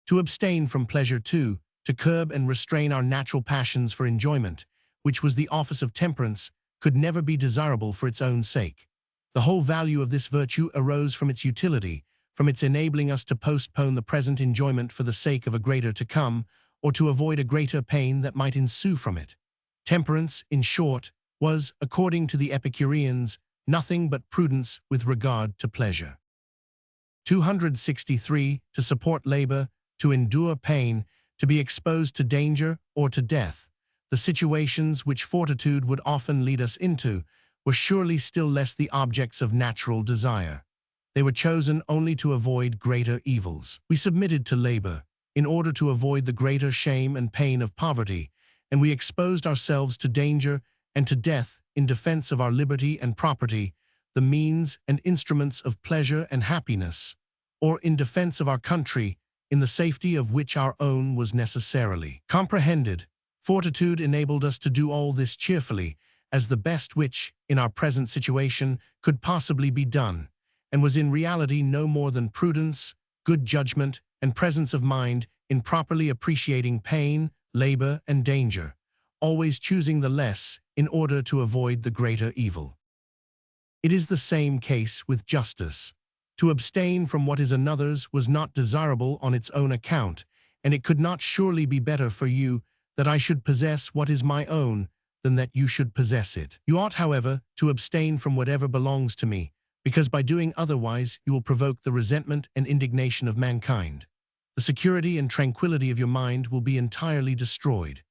To abstain from pleasure too, to curb and restrain our natural passions for enjoyment, which was the office of temperance, could never be desirable for its own sake. The whole value of this virtue arose from its utility, from its enabling us to postpone the present enjoyment for the sake of a greater to come, or to avoid a greater pain that might ensue from it. Temperance, in short, was, according to the Epicureans, nothing but prudence with regard to pleasure. 263. To support labor, to endure pain, to be exposed to danger or to death, the situations which fortitude would often lead us into, were surely still less the objects of natural desire. They were chosen only to avoid greater evils. We submitted to labor in order to avoid the greater shame and pain of poverty, and we exposed ourselves to danger and to death in defense of our liberty and property, the means and instruments of pleasure and happiness, or in defense of our country, in the safety of which our own was necessarily comprehended. Fortitude enabled us to do all this cheerfully, as the best which, in our present situation, could possibly be done, and was in reality no more than prudence, good judgment, and presence of mind in properly appreciating pain, labor, and danger, always choosing the less in order to avoid the greater evil. It is the same case with justice. To abstain from what is another's was not desirable on its own account, and it could not surely be better for you that I should possess what is my own than that you should possess it. You ought, however, to abstain from whatever belongs to me, because by doing otherwise you will provoke the resentment and indignation of mankind. The security and tranquility of your mind will be entirely destroyed.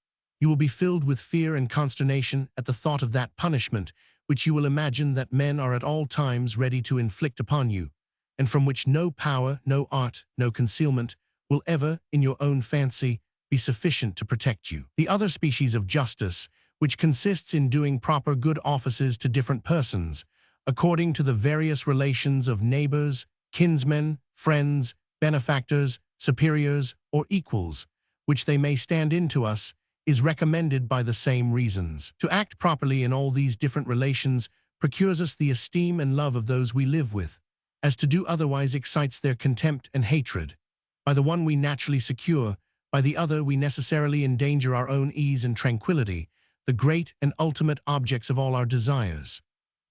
You will be filled with fear and consternation at the thought of that punishment which you will imagine that men are at all times ready to inflict upon you, and from which no power, no art, no concealment will ever, in your own fancy, be sufficient to protect you. The other species of justice, which consists in doing proper good offices to different persons, according to the various relations of neighbors, kinsmen, friends, benefactors, superiors, or equals, which they may stand in to us, is recommended by the same reasons. To act properly in all these different relations procures us the esteem and love of those we live with, as to do otherwise excites their contempt and hatred. By the one we naturally secure, by the other we necessarily endanger our own ease and tranquility, the great and ultimate objects of all our desires.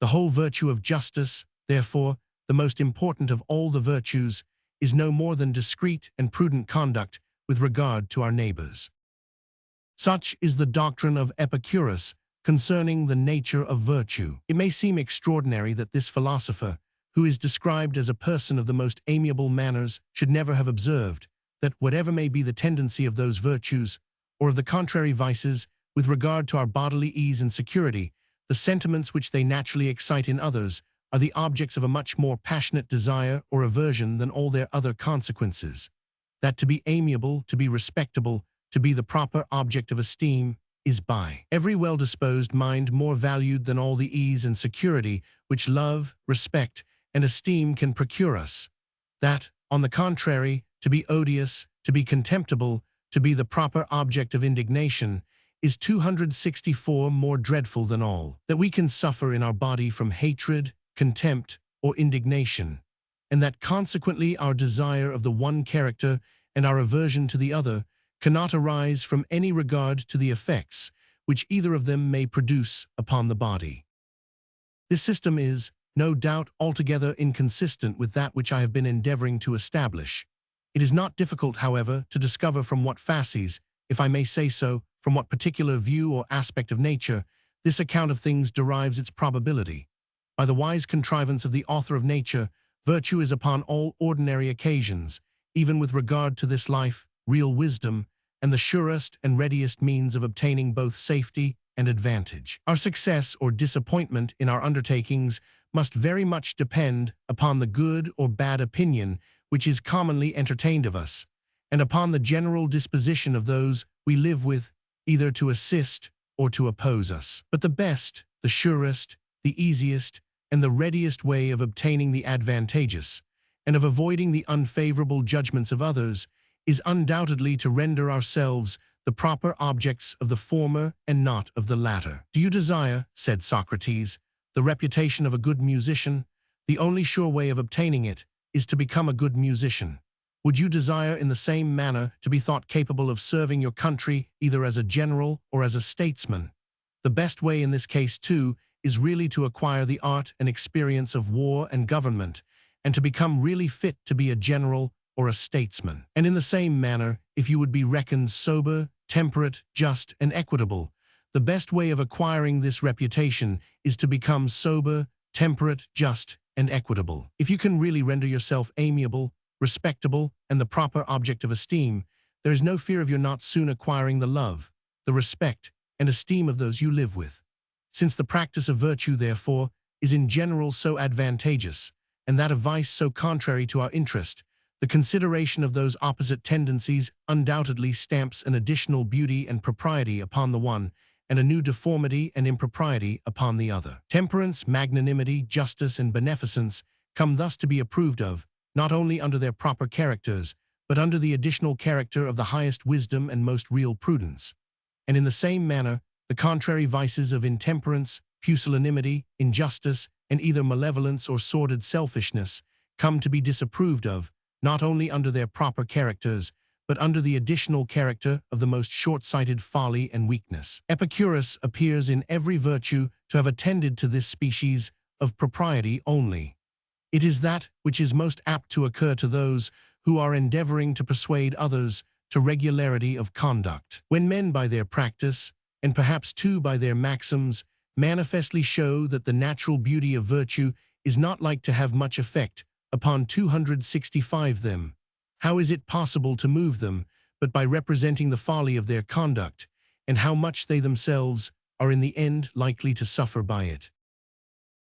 The whole virtue of justice, therefore, the most important of all the virtues, is no more than discreet and prudent conduct with regard to our neighbors. Such is the doctrine of Epicurus concerning the nature of virtue. It may seem extraordinary that this philosopher, who is described as a person of the most amiable manners, should never have observed that whatever may be the tendency of those virtues, or of the contrary vices, with regard to our bodily ease and security, the sentiments which they naturally excite in others are the objects of a much more passionate desire or aversion than all their other consequences. That to be amiable, to be respectable, to be the proper object of esteem, is by every well-disposed mind more valued than all the ease and security which love, respect, and esteem can procure us. That, on the contrary, to be odious, to be contemptible, to be the proper object of indignation, is 264 more dreadful than all. That we can suffer in our body from hatred, contempt, or indignation, and that consequently our desire of the one character and our aversion to the other cannot arise from any regard to the effects which either of them may produce upon the body. This system is, no doubt, altogether inconsistent with that which I have been endeavoring to establish. It is not difficult, however, to discover from what facies, if I may say so, from what particular view or aspect of nature, this account of things derives its probability. By the wise contrivance of the author of nature, virtue is upon all ordinary occasions, even with regard to this life, real wisdom, and the surest and readiest means of obtaining both safety and advantage. Our success or disappointment in our undertakings must very much depend upon the good or bad opinion which is commonly entertained of us, and upon the general disposition of those we live with, either to assist or to oppose us. But the best, the surest, the easiest, and the readiest way of obtaining the advantageous, and of avoiding the unfavorable judgments of others, is undoubtedly to render ourselves the proper objects of the former and not of the latter. Do you desire, said Socrates, the reputation of a good musician? The only sure way of obtaining it is to become a good musician. Would you desire in the same manner to be thought capable of serving your country either as a general or as a statesman? The best way in this case, too, is really to acquire the art and experience of war and government, and to become really fit to be a general or a statesman. And in the same manner, if you would be reckoned sober, temperate, just, and equitable, the best way of acquiring this reputation is to become sober, temperate, just, and equitable. If you can really render yourself amiable, respectable, and the proper object of esteem, there is no fear of your not soon acquiring the love, the respect, and esteem of those you live with. Since the practice of virtue, therefore, is in general so advantageous, and that of vice so contrary to our interest, the consideration of those opposite tendencies undoubtedly stamps an additional beauty and propriety upon the one, and a new deformity and impropriety upon the other. Temperance, magnanimity, justice, and beneficence come thus to be approved of, not only under their proper characters, but under the additional character of the highest wisdom and most real prudence. And in the same manner, the contrary vices of intemperance, pusillanimity, injustice, and either malevolence or sordid selfishness come to be disapproved of, not only under their proper characters, but under the additional character of the most short-sighted folly and weakness. Epicurus appears in every virtue to have attended to this species of propriety only. It is that which is most apt to occur to those who are endeavoring to persuade others to regularity of conduct. When men by their practice, and perhaps too by their maxims, manifestly show that the natural beauty of virtue is not like to have much effect upon 265 them. How is it possible to move them, but by representing the folly of their conduct, and how much they themselves are in the end likely to suffer by it?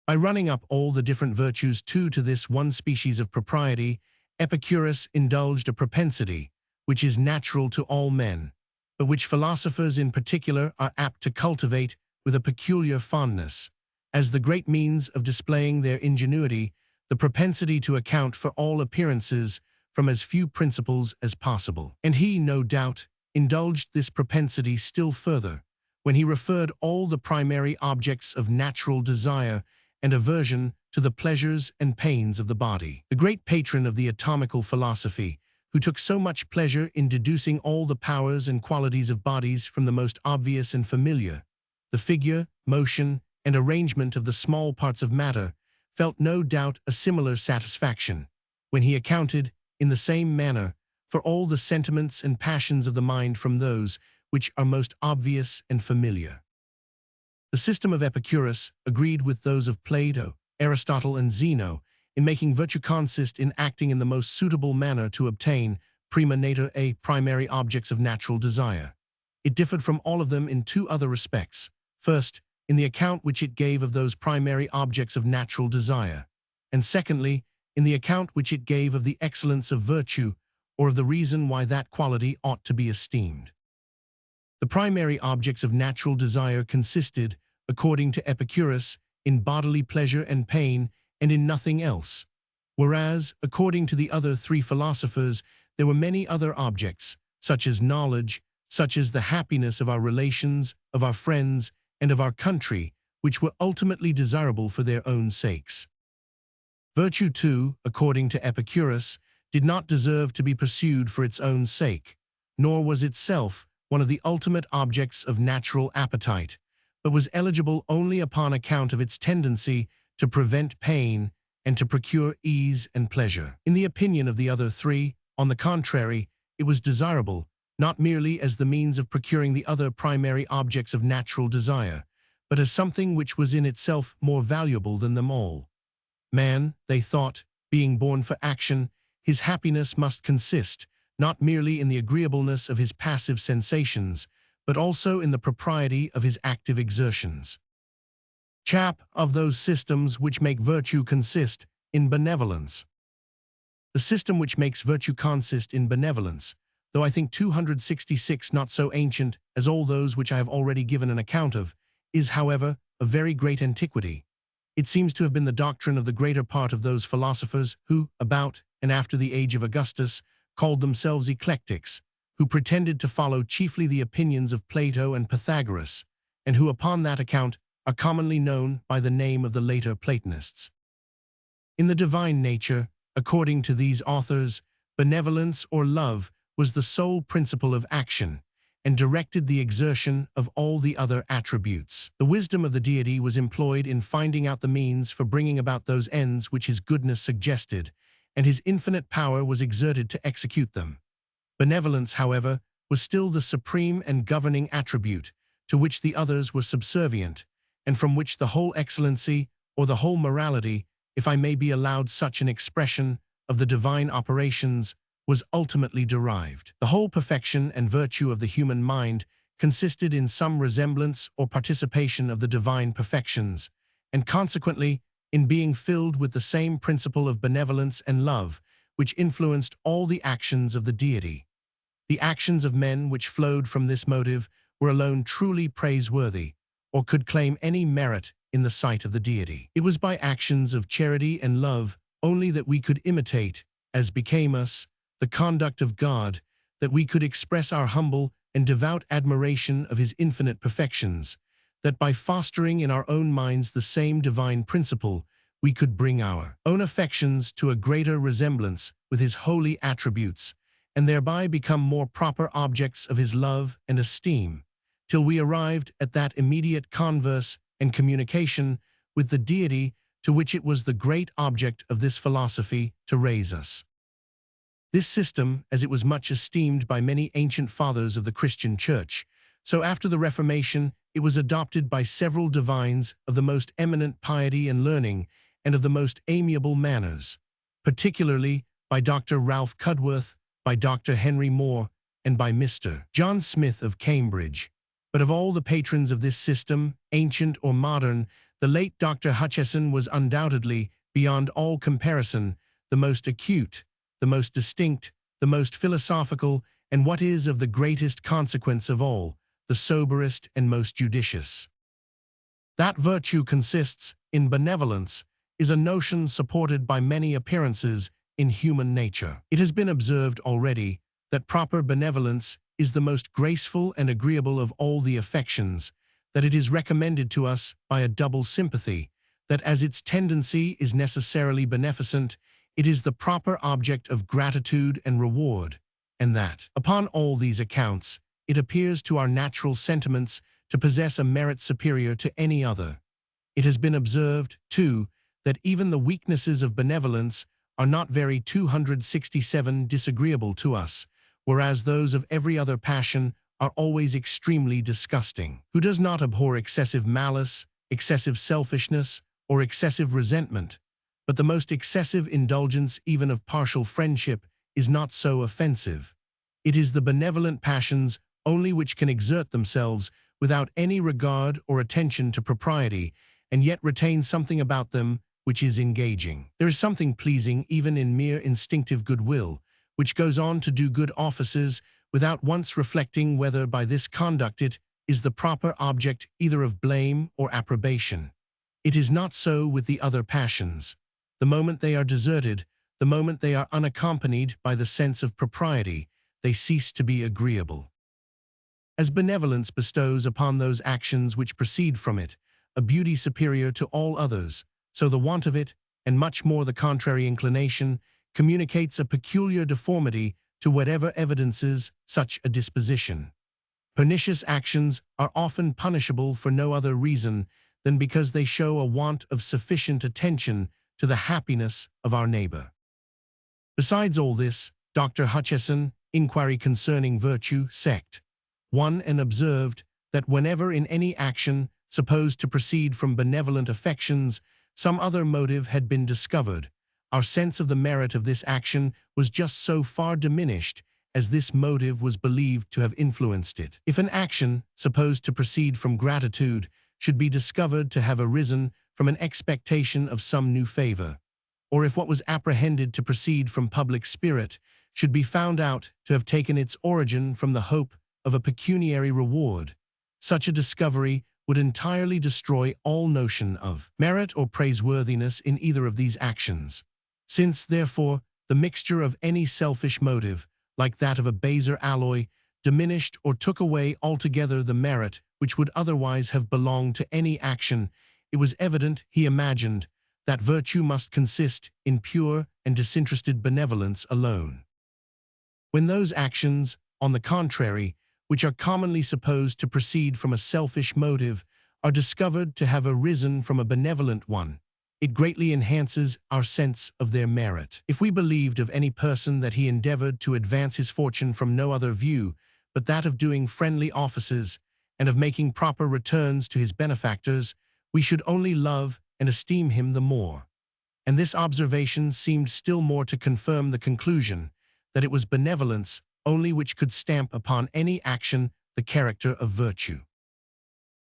By running up all the different virtues to this one species of propriety, Epicurus indulged a propensity, which is natural to all men, but which philosophers in particular are apt to cultivate with a peculiar fondness, as the great means of displaying their ingenuity, the propensity to account for all appearances from as few principles as possible. And he, no doubt, indulged this propensity still further, when he referred all the primary objects of natural desire and aversion to the pleasures and pains of the body. The great patron of the atomical philosophy, who took so much pleasure in deducing all the powers and qualities of bodies from the most obvious and familiar, the figure, motion, and arrangement of the small parts of matter, felt no doubt a similar satisfaction, when he accounted, in the same manner, for all the sentiments and passions of the mind from those which are most obvious and familiar. The system of Epicurus agreed with those of Plato, Aristotle, and Zeno in making virtue consist in acting in the most suitable manner to obtain prima natura primary objects of natural desire. It differed from all of them in two other respects. First, in the account which it gave of those primary objects of natural desire, and secondly, in the account which it gave of the excellence of virtue, or of the reason why that quality ought to be esteemed. The primary objects of natural desire consisted, according to Epicurus, in bodily pleasure and pain, and in nothing else, whereas, according to the other three philosophers, there were many other objects, such as knowledge, such as the happiness of our relations, of our friends, and of our country, which were ultimately desirable for their own sakes. Virtue, too, according to Epicurus, did not deserve to be pursued for its own sake, nor was itself one of the ultimate objects of natural appetite, but was eligible only upon account of its tendency to prevent pain and to procure ease and pleasure. In the opinion of the other three, on the contrary, it was desirable, not merely as the means of procuring the other primary objects of natural desire, but as something which was in itself more valuable than them all. Man, they thought, being born for action, his happiness must consist, not merely in the agreeableness of his passive sensations, but also in the propriety of his active exertions. Chap of those systems which make virtue consist in benevolence. The system which makes virtue consist in benevolence, though I think 266 not so ancient as all those which I have already given an account of, is, however, of very great antiquity. It seems to have been the doctrine of the greater part of those philosophers who, about and after the age of Augustus, called themselves eclectics, who pretended to follow chiefly the opinions of Plato and Pythagoras, and who upon that account are commonly known by the name of the later Platonists. In the divine nature, according to these authors, benevolence or love was the sole principle of action, and directed the exertion of all the other attributes. The wisdom of the deity was employed in finding out the means for bringing about those ends which his goodness suggested, and his infinite power was exerted to execute them. Benevolence, however, was still the supreme and governing attribute, to which the others were subservient, and from which the whole excellency, or the whole morality, if I may be allowed such an expression, of the divine operations, was ultimately derived. The whole perfection and virtue of the human mind consisted in some resemblance or participation of the divine perfections, and consequently in being filled with the same principle of benevolence and love, which influenced all the actions of the deity. The actions of men which flowed from this motive were alone truly praiseworthy, or could claim any merit in the sight of the deity. It was by actions of charity and love only that we could imitate, as became us, the conduct of God, that we could express our humble and devout admiration of his infinite perfections, that by fostering in our own minds the same divine principle, we could bring our own affections to a greater resemblance with his holy attributes, and thereby become more proper objects of his love and esteem, till we arrived at that immediate converse and communication with the deity to which it was the great object of this philosophy to raise us. This system, as it was much esteemed by many ancient fathers of the Christian Church, so after the Reformation it was adopted by several divines of the most eminent piety and learning, and of the most amiable manners, particularly by Dr. Ralph Cudworth, by Dr. Henry Moore, and by Mr. John Smith of Cambridge. But of all the patrons of this system, ancient or modern, the late Dr. Hutcheson was undoubtedly, beyond all comparison, the most acute, the most distinct, the most philosophical, and what is of the greatest consequence of all, the soberest and most judicious. That virtue consists in benevolence is a notion supported by many appearances in human nature. It has been observed already that proper benevolence is the most graceful and agreeable of all the affections, that it is recommended to us by a double sympathy, that as its tendency is necessarily beneficent, it is the proper object of gratitude and reward, and that, upon all these accounts, it appears to our natural sentiments to possess a merit superior to any other. It has been observed, too, that even the weaknesses of benevolence are not very 267 disagreeable to us, whereas those of every other passion are always extremely disgusting. Who does not abhor excessive malice, excessive selfishness, or excessive resentment? But the most excessive indulgence even of partial friendship is not so offensive. It is the benevolent passions only which can exert themselves without any regard or attention to propriety, and yet retain something about them which is engaging. There is something pleasing even in mere instinctive goodwill, which goes on to do good offices without once reflecting whether by this conduct it is the proper object either of blame or approbation. It is not so with the other passions. The moment they are deserted, the moment they are unaccompanied by the sense of propriety, they cease to be agreeable. As benevolence bestows upon those actions which proceed from it a beauty superior to all others, so the want of it, and much more the contrary inclination, communicates a peculiar deformity to whatever evidences such a disposition. Pernicious actions are often punishable for no other reason than because they show a want of sufficient attention to the happiness of our neighbor. Besides all this, Dr. Hutcheson, Inquiry Concerning Virtue, Sect. 1, and observed that whenever in any action supposed to proceed from benevolent affections, some other motive had been discovered, our sense of the merit of this action was just so far diminished as this motive was believed to have influenced it. If an action, supposed to proceed from gratitude, should be discovered to have arisen from an expectation of some new favor, or if what was apprehended to proceed from public spirit should be found out to have taken its origin from the hope of a pecuniary reward, such a discovery would entirely destroy all notion of merit or praiseworthiness in either of these actions. Since, therefore, the mixture of any selfish motive, like that of a baser alloy, diminished or took away altogether the merit which would otherwise have belonged to any action, it was evident, he imagined, that virtue must consist in pure and disinterested benevolence alone. When those actions, on the contrary, which are commonly supposed to proceed from a selfish motive, are discovered to have arisen from a benevolent one, it greatly enhances our sense of their merit. If we believed of any person that he endeavored to advance his fortune from no other view but that of doing friendly offices and of making proper returns to his benefactors, we should only love and esteem him the more. And this observation seemed still more to confirm the conclusion that it was benevolence only which could stamp upon any action the character of virtue.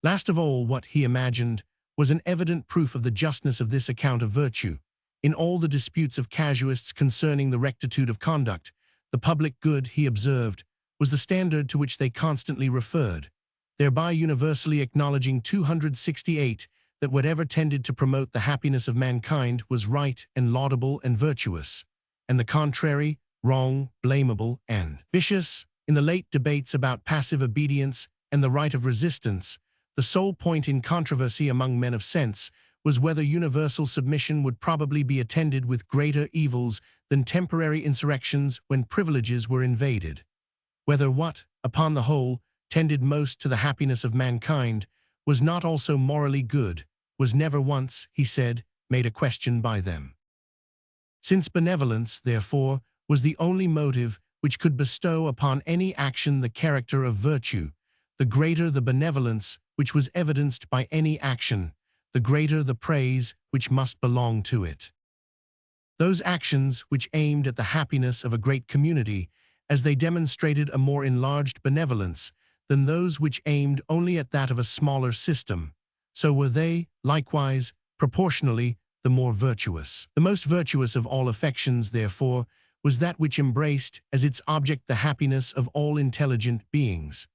Last of all, what he imagined was an evident proof of the justness of this account of virtue. In all the disputes of casuists concerning the rectitude of conduct, the public good, he observed, was the standard to which they constantly referred, thereby universally acknowledging 268 that whatever tended to promote the happiness of mankind was right and laudable and virtuous, and the contrary, wrong, blamable, and vicious. In the late debates about passive obedience and the right of resistance, the sole point in controversy among men of sense was whether universal submission would probably be attended with greater evils than temporary insurrections when privileges were invaded. Whether what, upon the whole, tended most to the happiness of mankind was not also morally good, was never once, he said, made a question by them. Since benevolence, therefore, was the only motive which could bestow upon any action the character of virtue, the greater the benevolence which was evidenced by any action, the greater the praise which must belong to it. Those actions which aimed at the happiness of a great community, as they demonstrated a more enlarged benevolence than those which aimed only at that of a smaller system, so were they, likewise, proportionally, the more virtuous. The most virtuous of all affections, therefore, was that which embraced as its object the happiness of all intelligent beings.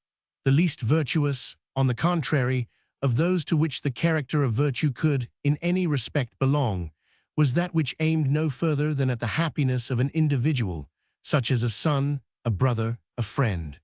The least virtuous, on the contrary, of those to which the character of virtue could, in any respect, belong, was that which aimed no further than at the happiness of an individual, such as a son, a brother, a friend.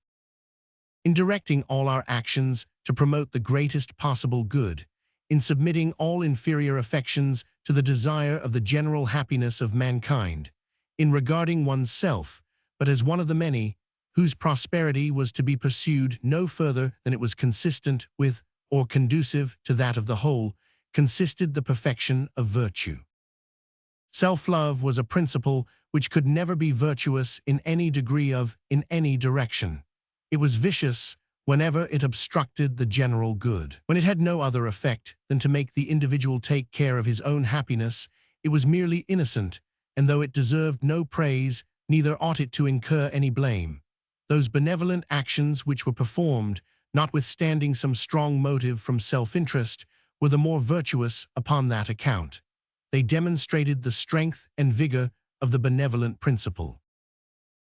In directing all our actions to promote the greatest possible good, in submitting all inferior affections to the desire of the general happiness of mankind, in regarding oneself but as one of the many, whose prosperity was to be pursued no further than it was consistent with or conducive to that of the whole, consisted the perfection of virtue. Self-love was a principle which could never be virtuous in any degree in any direction. It was vicious whenever it obstructed the general good. When it had no other effect than to make the individual take care of his own happiness, it was merely innocent, and though it deserved no praise, neither ought it to incur any blame. Those benevolent actions which were performed, notwithstanding some strong motive from self-interest, were the more virtuous upon that account. They demonstrated the strength and vigor of the benevolent principle.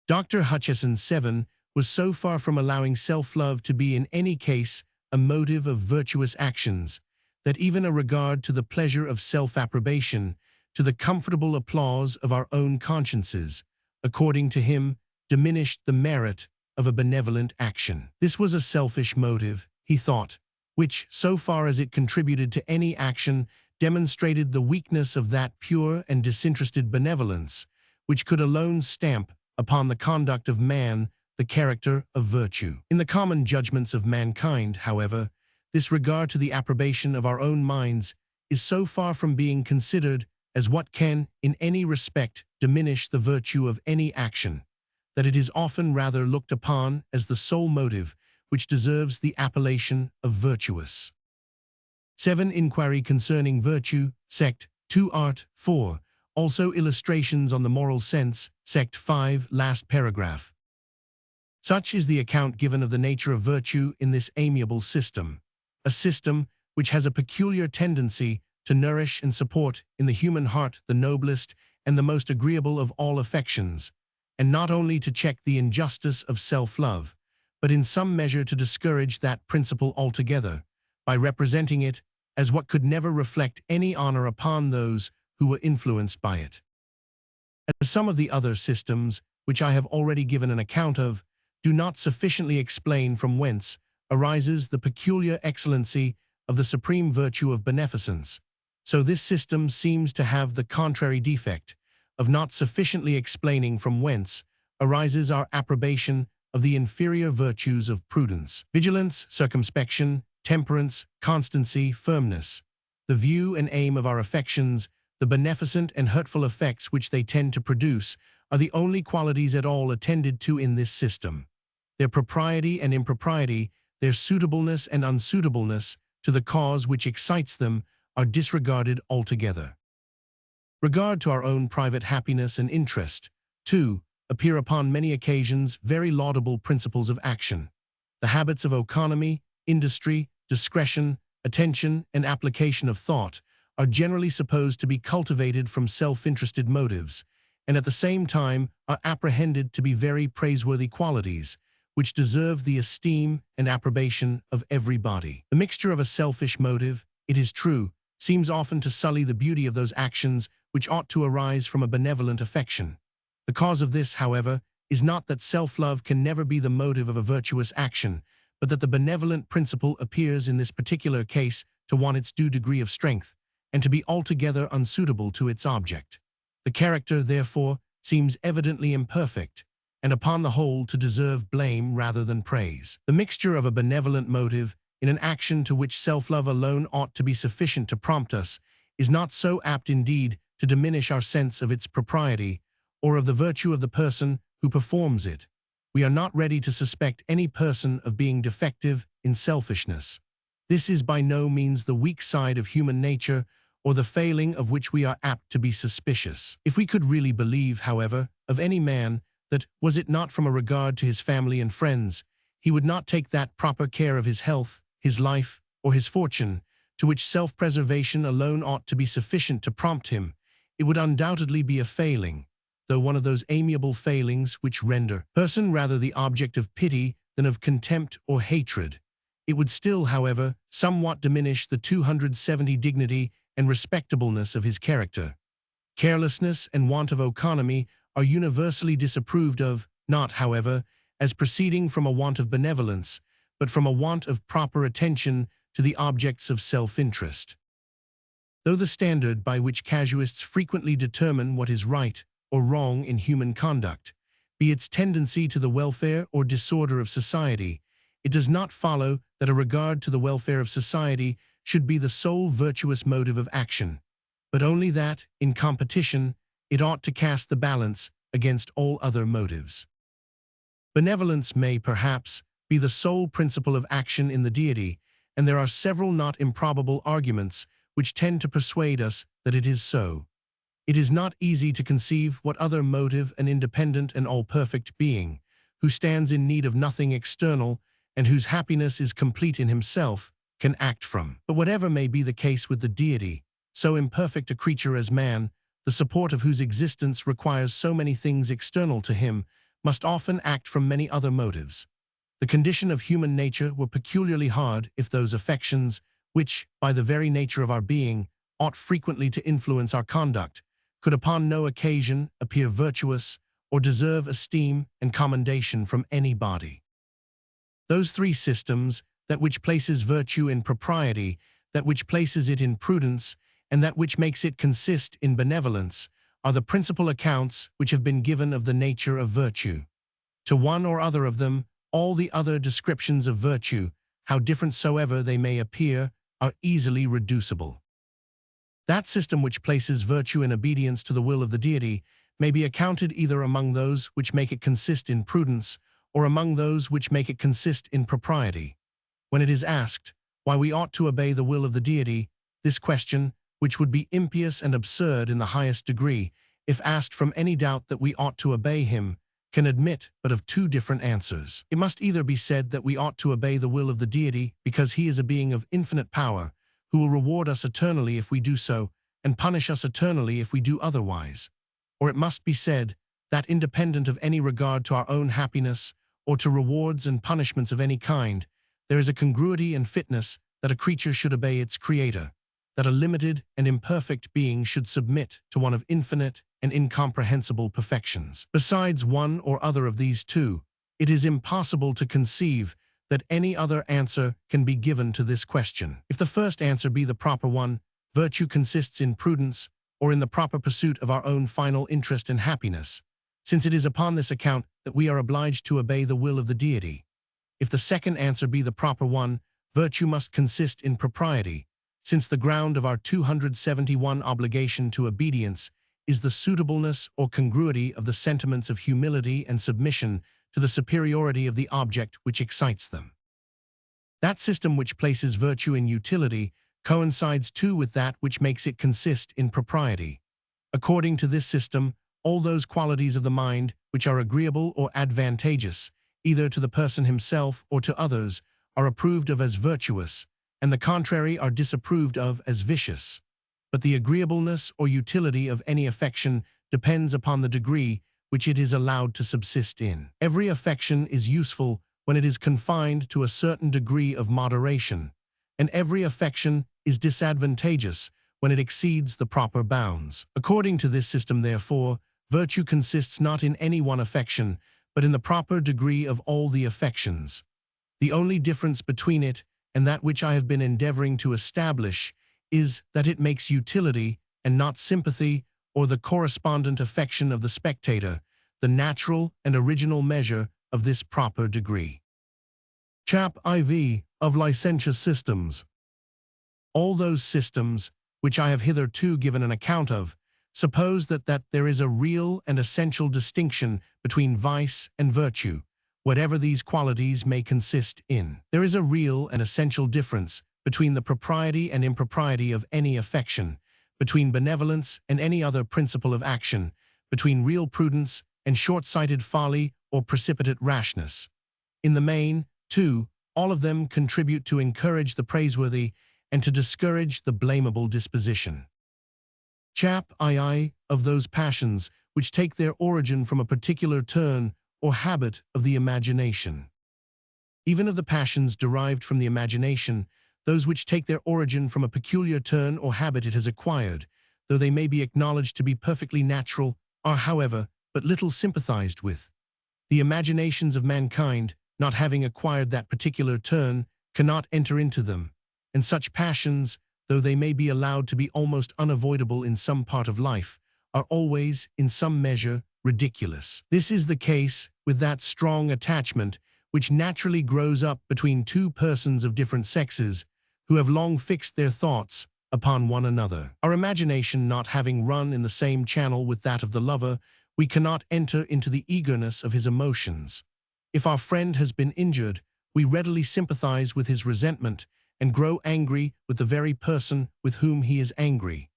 Dr. Hutcheson 7 was so far from allowing self-love to be in any case a motive of virtuous actions, that even a regard to the pleasure of self-approbation, to the comfortable applause of our own consciences, according to him, diminished the merit of a benevolent action. This was a selfish motive, he thought, which, so far as it contributed to any action, demonstrated the weakness of that pure and disinterested benevolence, which could alone stamp upon the conduct of man the character of virtue. In the common judgments of mankind, however, this regard to the approbation of our own minds is so far from being considered as what can, in any respect, diminish the virtue of any action, that it is often rather looked upon as the sole motive which deserves the appellation of virtuous. 7. Inquiry concerning virtue, Sect. 2 Art. 4. Also illustrations on the moral sense, Sect. 5, last paragraph. Such is the account given of the nature of virtue in this amiable system, a system which has a peculiar tendency to nourish and support in the human heart the noblest and the most agreeable of all affections, and not only to check the injustice of self-love, but in some measure to discourage that principle altogether, by representing it as what could never reflect any honor upon those who were influenced by it. As some of the other systems, which I have already given an account of, do not sufficiently explain from whence arises the peculiar excellency of the supreme virtue of beneficence, so this system seems to have the contrary defect of not sufficiently explaining from whence arises our approbation of the inferior virtues of prudence, vigilance, circumspection, temperance, constancy, firmness, the view and aim of our affections, the beneficent and hurtful effects which they tend to produce, are the only qualities at all attended to in this system. Their propriety and impropriety, their suitableness and unsuitableness to the cause which excites them, are disregarded altogether. Regard to our own private happiness and interest, too, appear upon many occasions very laudable principles of action. The habits of economy, industry, discretion, attention, and application of thought are generally supposed to be cultivated from self-interested motives, and at the same time are apprehended to be very praiseworthy qualities, which deserve the esteem and approbation of everybody. The mixture of a selfish motive, it is true, seems often to sully the beauty of those actions which ought to arise from a benevolent affection. The cause of this, however, is not that self-love can never be the motive of a virtuous action, but that the benevolent principle appears in this particular case to want its due degree of strength, and to be altogether unsuitable to its object. The character, therefore, seems evidently imperfect, and upon the whole to deserve blame rather than praise. The mixture of a benevolent motive in an action to which self-love alone ought to be sufficient to prompt us is not so apt indeed to diminish our sense of its propriety, or of the virtue of the person who performs it. We are not ready to suspect any person of being defective in selfishness. This is by no means the weak side of human nature or the failing of which we are apt to be suspicious. If we could really believe, however, of any man that, was it not from a regard to his family and friends, he would not take that proper care of his health, his life, or his fortune, to which self-preservation alone ought to be sufficient to prompt him, it would undoubtedly be a failing, though one of those amiable failings which render person rather the object of pity than of contempt or hatred. It would still, however, somewhat diminish the 270 dignity and respectableness of his character. Carelessness and want of economy are universally disapproved of, not, however, as proceeding from a want of benevolence, but from a want of proper attention to the objects of self-interest. Though the standard by which casuists frequently determine what is right or wrong in human conduct be its tendency to the welfare or disorder of society, it does not follow that a regard to the welfare of society should be the sole virtuous motive of action, but only that, in competition, it ought to cast the balance against all other motives. Benevolence may, perhaps, be the sole principle of action in the deity, and there are several not improbable arguments which tend to persuade us that it is so. It is not easy to conceive what other motive an independent and all-perfect being, who stands in need of nothing external and whose happiness is complete in himself, can act from. But whatever may be the case with the deity, so imperfect a creature as man, the support of whose existence requires so many things external to him, must often act from many other motives. The condition of human nature were peculiarly hard if those affections, which, by the very nature of our being, ought frequently to influence our conduct, could upon no occasion appear virtuous or deserve esteem and commendation from any body. Those three systems, that which places virtue in propriety, that which places it in prudence, and that which makes it consist in benevolence, are the principal accounts which have been given of the nature of virtue. To one or other of them, all the other descriptions of virtue, how different soever they may appear, are easily reducible. That system which places virtue in obedience to the will of the deity may be accounted either among those which make it consist in prudence, or among those which make it consist in propriety. When it is asked why we ought to obey the will of the deity, this question, which would be impious and absurd in the highest degree, if asked from any doubt that we ought to obey him, can admit but of two different answers. It must either be said that we ought to obey the will of the deity because he is a being of infinite power, who will reward us eternally if we do so, and punish us eternally if we do otherwise. Or it must be said that, independent of any regard to our own happiness or to rewards and punishments of any kind, there is a congruity and fitness that a creature should obey its creator, that a limited and imperfect being should submit to one of infinite and incomprehensible perfections. Besides one or other of these two, it is impossible to conceive that any other answer can be given to this question. If the first answer be the proper one, virtue consists in prudence or in the proper pursuit of our own final interest and happiness, since it is upon this account that we are obliged to obey the will of the deity. If the second answer be the proper one, virtue must consist in propriety, since the ground of our 271 obligation to obedience is the suitableness or congruity of the sentiments of humility and submission to the superiority of the object which excites them. That system which places virtue in utility coincides too with that which makes it consist in propriety. According to this system, all those qualities of the mind which are agreeable or advantageous, either to the person himself or to others, are approved of as virtuous, and the contrary are disapproved of as vicious. But the agreeableness or utility of any affection depends upon the degree which it is allowed to subsist in. Every affection is useful when it is confined to a certain degree of moderation, and every affection is disadvantageous when it exceeds the proper bounds. According to this system, therefore, virtue consists not in any one affection, but in the proper degree of all the affections. The only difference between it and that which I have been endeavoring to establish is that it makes utility, and not sympathy or the correspondent affection of the spectator, the natural and original measure of this proper degree. Chap. IV. Of licentious systems. All those systems, which I have hitherto given an account of, suppose that there is a real and essential distinction between vice and virtue, whatever these qualities may consist in. There is a real and essential difference between the propriety and impropriety of any affection, between benevolence and any other principle of action, between real prudence and short-sighted folly or precipitate rashness. In the main, too, all of them contribute to encourage the praiseworthy and to discourage the blamable disposition. Chap II of those passions which take their origin from a particular turn or habit of the imagination. Even of the passions derived from the imagination, those which take their origin from a peculiar turn or habit it has acquired, though they may be acknowledged to be perfectly natural, are, however, but little sympathized with. The imaginations of mankind, not having acquired that particular turn, cannot enter into them, and such passions, though they may be allowed to be almost unavoidable in some part of life, are always, in some measure, ridiculous. This is the case with that strong attachment which naturally grows up between two persons of different sexes, who have long fixed their thoughts upon one another. Our imagination not having run in the same channel with that of the lover, we cannot enter into the eagerness of his emotions. If our friend has been injured, we readily sympathize with his resentment and grow angry with the very person with whom he is angry.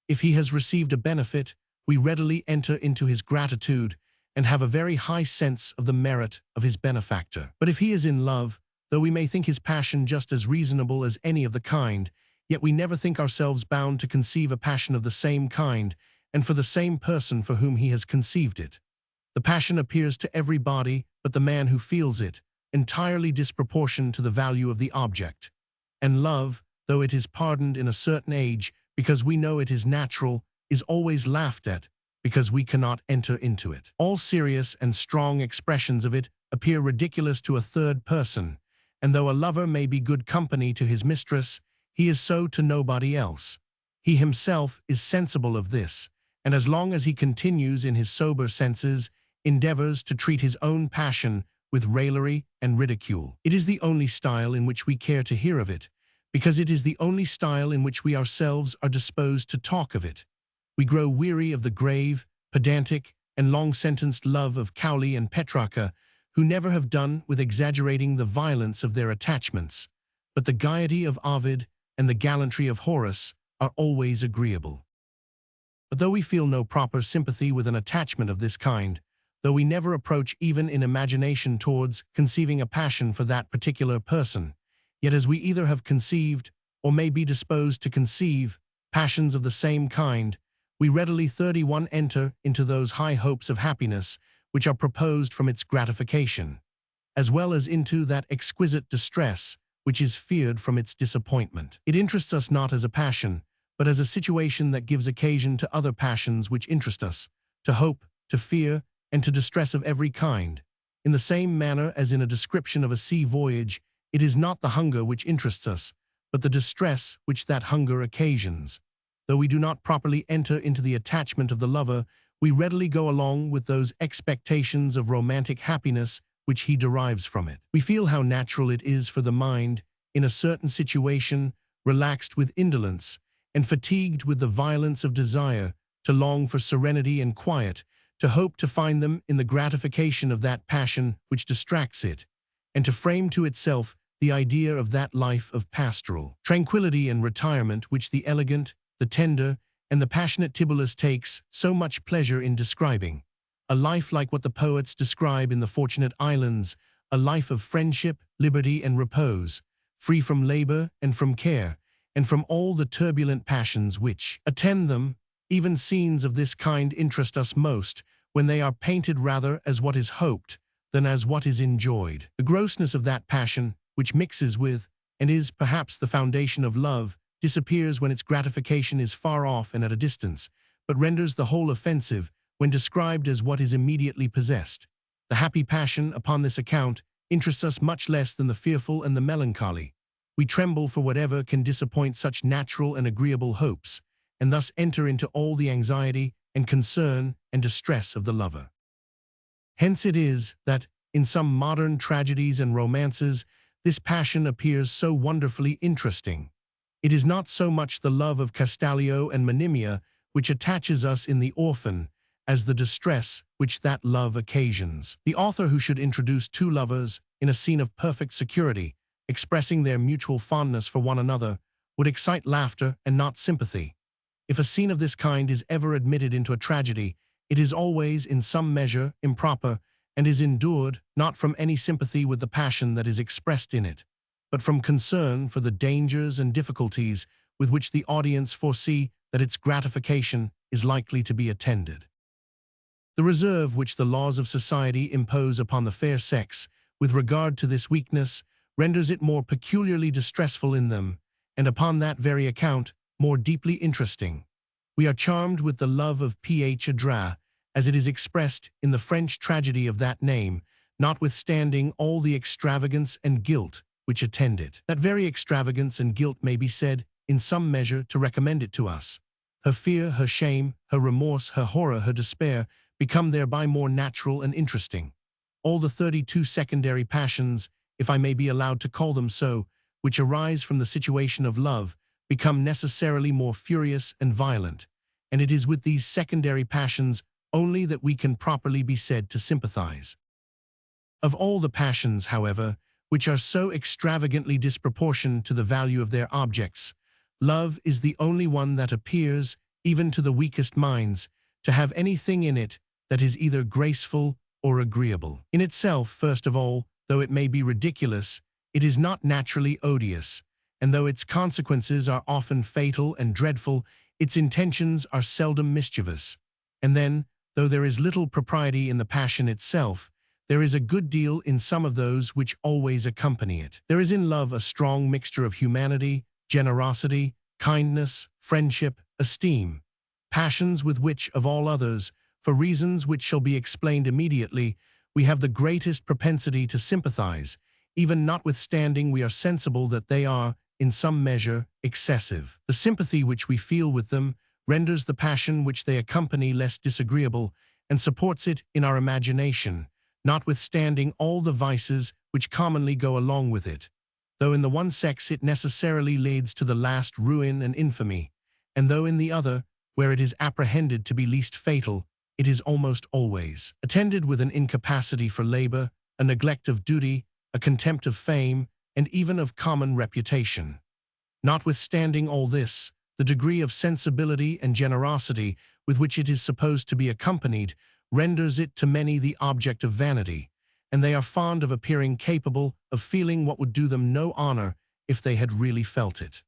If he has received a benefit, we readily enter into his gratitude and have a very high sense of the merit of his benefactor. But if he is in love, though we may think his passion just as reasonable as any of the kind, yet we never think ourselves bound to conceive a passion of the same kind and for the same person for whom he has conceived it. The passion appears to everybody but the man who feels it, entirely disproportioned to the value of the object. And love, though it is pardoned in a certain age because we know it is natural, is always laughed at because we cannot enter into it. All serious and strong expressions of it appear ridiculous to a third person, and though a lover may be good company to his mistress, he is so to nobody else. He himself is sensible of this, and as long as he continues in his sober senses, endeavors to treat his own passion with raillery and ridicule. It is the only style in which we care to hear of it, because it is the only style in which we ourselves are disposed to talk of it. We grow weary of the grave, pedantic, and long-sentenced love of Cowley and Petrarca, who never have done with exaggerating the violence of their attachments, but the gaiety of Ovid and the gallantry of Horace are always agreeable. But though we feel no proper sympathy with an attachment of this kind, though we never approach even in imagination towards conceiving a passion for that particular person, yet as we either have conceived, or may be disposed to conceive, passions of the same kind, we readily 31 enter into those high hopes of happiness which are proposed from its gratification, as well as into that exquisite distress which is feared from its disappointment. It interests us not as a passion, but as a situation that gives occasion to other passions which interest us, to hope, to fear, and to distress of every kind. In the same manner as in a description of a sea voyage, it is not the hunger which interests us, but the distress which that hunger occasions. Though we do not properly enter into the attachment of the lover, we readily go along with those expectations of romantic happiness which he derives from it. We feel how natural it is for the mind, in a certain situation, relaxed with indolence, and fatigued with the violence of desire, to long for serenity and quiet, to hope to find them in the gratification of that passion which distracts it, and to frame to itself the idea of that life of pastoral tranquility and retirement which the elegant, the tender, and the passionate Tibullus takes so much pleasure in describing, a life like what the poets describe in the Fortunate Islands, a life of friendship, liberty, and repose, free from labor and from care, and from all the turbulent passions which attend them. Even scenes of this kind interest us most, when they are painted rather as what is hoped than as what is enjoyed. The grossness of that passion, which mixes with, and is perhaps the foundation of love, disappears when its gratification is far off and at a distance, but renders the whole offensive when described as what is immediately possessed. The happy passion, upon this account, interests us much less than the fearful and the melancholy. We tremble for whatever can disappoint such natural and agreeable hopes, and thus enter into all the anxiety and concern and distress of the lover. Hence it is that, in some modern tragedies and romances, this passion appears so wonderfully interesting. It is not so much the love of Castalio and Monimia which attaches us in The Orphan, as the distress which that love occasions. The author, who should introduce two lovers in a scene of perfect security, expressing their mutual fondness for one another, would excite laughter and not sympathy. If a scene of this kind is ever admitted into a tragedy, it is always, in some measure, improper, and is endured not from any sympathy with the passion that is expressed in it, but from concern for the dangers and difficulties with which the audience foresee that its gratification is likely to be attended. The reserve which the laws of society impose upon the fair sex with regard to this weakness renders it more peculiarly distressful in them, and upon that very account more deeply interesting. We are charmed with the love of P.H. Adras, as it is expressed in the French tragedy of that name, notwithstanding all the extravagance and guilt which attend it. That very extravagance and guilt may be said, in some measure, to recommend it to us. Her fear, her shame, her remorse, her horror, her despair, become thereby more natural and interesting. All the 32 secondary passions, if I may be allowed to call them so, which arise from the situation of love, become necessarily more furious and violent, and it is with these secondary passions only that we can properly be said to sympathize. Of all the passions, however, which are so extravagantly disproportioned to the value of their objects, love is the only one that appears, even to the weakest minds, to have anything in it that is either graceful or agreeable. In itself, first of all, though it may be ridiculous, it is not naturally odious, and though its consequences are often fatal and dreadful, its intentions are seldom mischievous. And then, though there is little propriety in the passion itself, there is a good deal in some of those which always accompany it. There is in love a strong mixture of humanity, generosity, kindness, friendship, esteem, passions with which, of all others, for reasons which shall be explained immediately, we have the greatest propensity to sympathize, even notwithstanding we are sensible that they are, in some measure, excessive. The sympathy which we feel with them renders the passion which they accompany less disagreeable, and supports it in our imagination, notwithstanding all the vices which commonly go along with it, though in the one sex it necessarily leads to the last ruin and infamy, and though in the other, where it is apprehended to be least fatal, it is almost always attended with an incapacity for labor, a neglect of duty, a contempt of fame, and even of common reputation. Notwithstanding all this, the degree of sensibility and generosity with which it is supposed to be accompanied renders it to many the object of vanity, and they are fond of appearing capable of feeling what would do them no honor if they had really felt it.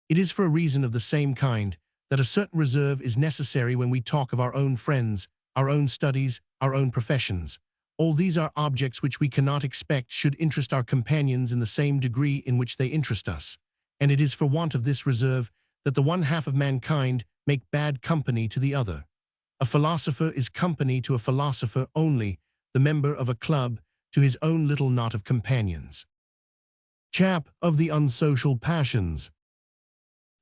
It is for a reason of the same kind that a certain reserve is necessary when we talk of our own friends, our own studies, our own professions. All these are objects which we cannot expect should interest our companions in the same degree in which they interest us, and it is for want of this reserve that the one half of mankind make bad company to the other. A philosopher is company to a philosopher only, the member of a club to his own little knot of companions. Chap of the unsocial passions.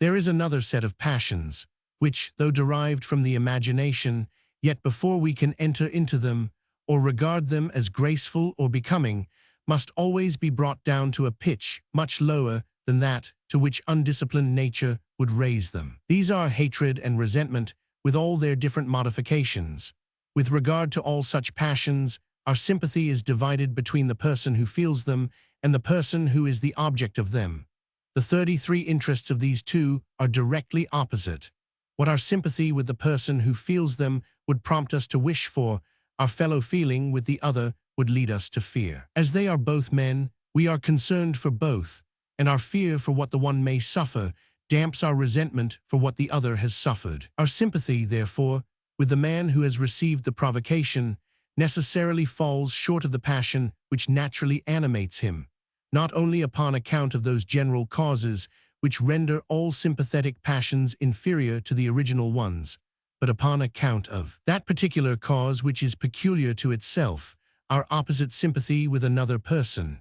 There is another set of passions, which, though derived from the imagination, yet before we can enter into them, or regard them as graceful or becoming, must always be brought down to a pitch much lower than that to which undisciplined nature would raise them. These are hatred and resentment, with all their different modifications. With regard to all such passions, our sympathy is divided between the person who feels them and the person who is the object of them. The 33 interests of these two are directly opposite. What our sympathy with the person who feels them would prompt us to wish for, our fellow feeling with the other would lead us to fear. As they are both men, we are concerned for both, and our fear for what the one may suffer damps our resentment for what the other has suffered. Our sympathy, therefore, with the man who has received the provocation necessarily falls short of the passion which naturally animates him, not only upon account of those general causes which render all sympathetic passions inferior to the original ones, but upon account of that particular cause which is peculiar to itself, our opposite sympathy with another person.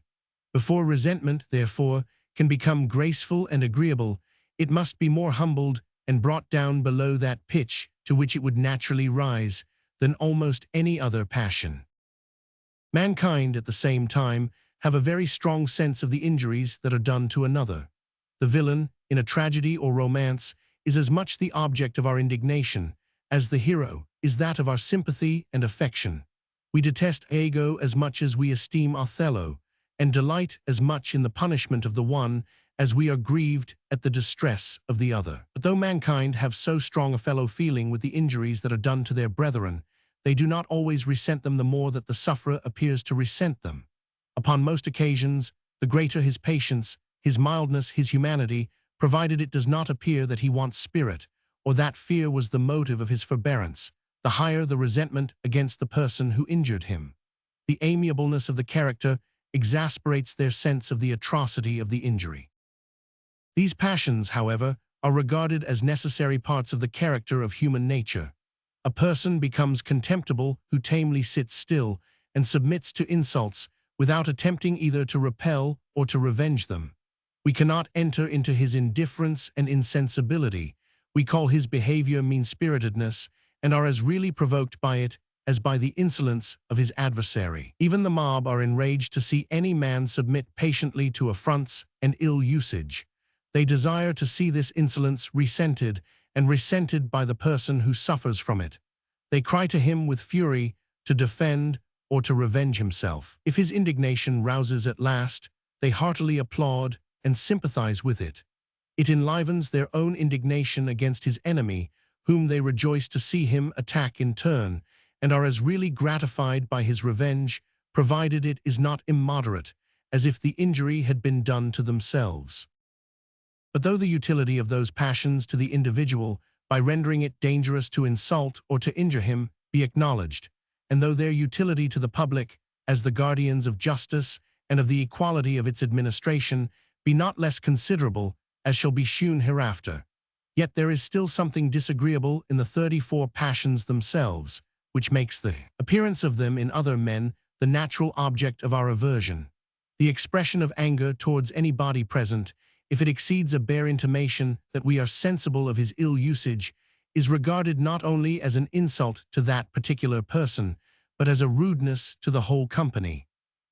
Before resentment, therefore, can become graceful and agreeable, it must be more humbled and brought down below that pitch to which it would naturally rise than almost any other passion. Mankind, at the same time, have a very strong sense of the injuries that are done to another. The villain, in a tragedy or romance, is as much the object of our indignation as the hero is that of our sympathy and affection. We detest Iago as much as we esteem Othello, and delight as much in the punishment of the one as we are grieved at the distress of the other. But though mankind have so strong a fellow feeling with the injuries that are done to their brethren, they do not always resent them the more that the sufferer appears to resent them. Upon most occasions, the greater his patience, his mildness, his humanity, provided it does not appear that he wants spirit, or that fear was the motive of his forbearance, the higher the resentment against the person who injured him. The amiableness of the character exasperates their sense of the atrocity of the injury. These passions, however, are regarded as necessary parts of the character of human nature. A person becomes contemptible who tamely sits still and submits to insults without attempting either to repel or to revenge them. We cannot enter into his indifference and insensibility. We call his behavior mean-spiritedness and are as really provoked by it as by the insolence of his adversary. Even the mob are enraged to see any man submit patiently to affronts and ill usage. They desire to see this insolence resented and resented by the person who suffers from it. They cry to him with fury to defend or to revenge himself. If his indignation rouses at last, they heartily applaud and sympathize with it. It enlivens their own indignation against his enemy, whom they rejoice to see him attack in turn, and are as really gratified by his revenge, provided it is not immoderate, as if the injury had been done to themselves. But though the utility of those passions to the individual, by rendering it dangerous to insult or to injure him, be acknowledged, and though their utility to the public, as the guardians of justice and of the equality of its administration, be not less considerable, as shall be shewn hereafter, yet there is still something disagreeable in the 34 passions themselves, which makes the appearance of them in other men the natural object of our aversion. The expression of anger towards any body present, if it exceeds a bare intimation that we are sensible of his ill usage, is regarded not only as an insult to that particular person, but as a rudeness to the whole company.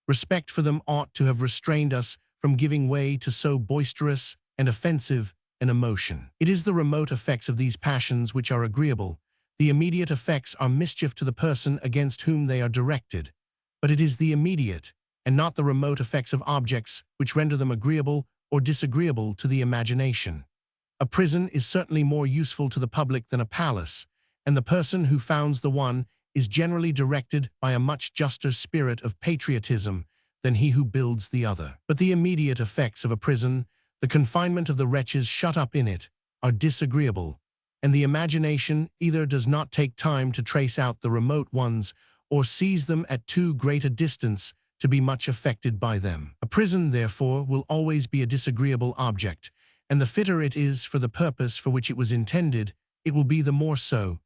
Respect for them ought to have restrained us from giving way to so boisterous and offensive an emotion. It is the remote effects of these passions which are agreeable. The immediate effects are mischief to the person against whom they are directed. But it is the immediate, and not the remote effects of objects, which render them agreeable or disagreeable to the imagination. A prison is certainly more useful to the public than a palace, and the person who founds the one is generally directed by a much juster spirit of patriotism than he who builds the other. But the immediate effects of a prison, the confinement of the wretches shut up in it, are disagreeable, and the imagination either does not take time to trace out the remote ones or sees them at too great a distance to be much affected by them. A prison, therefore, will always be a disagreeable object, and the fitter it is for the purpose for which it was intended, it will be the more so.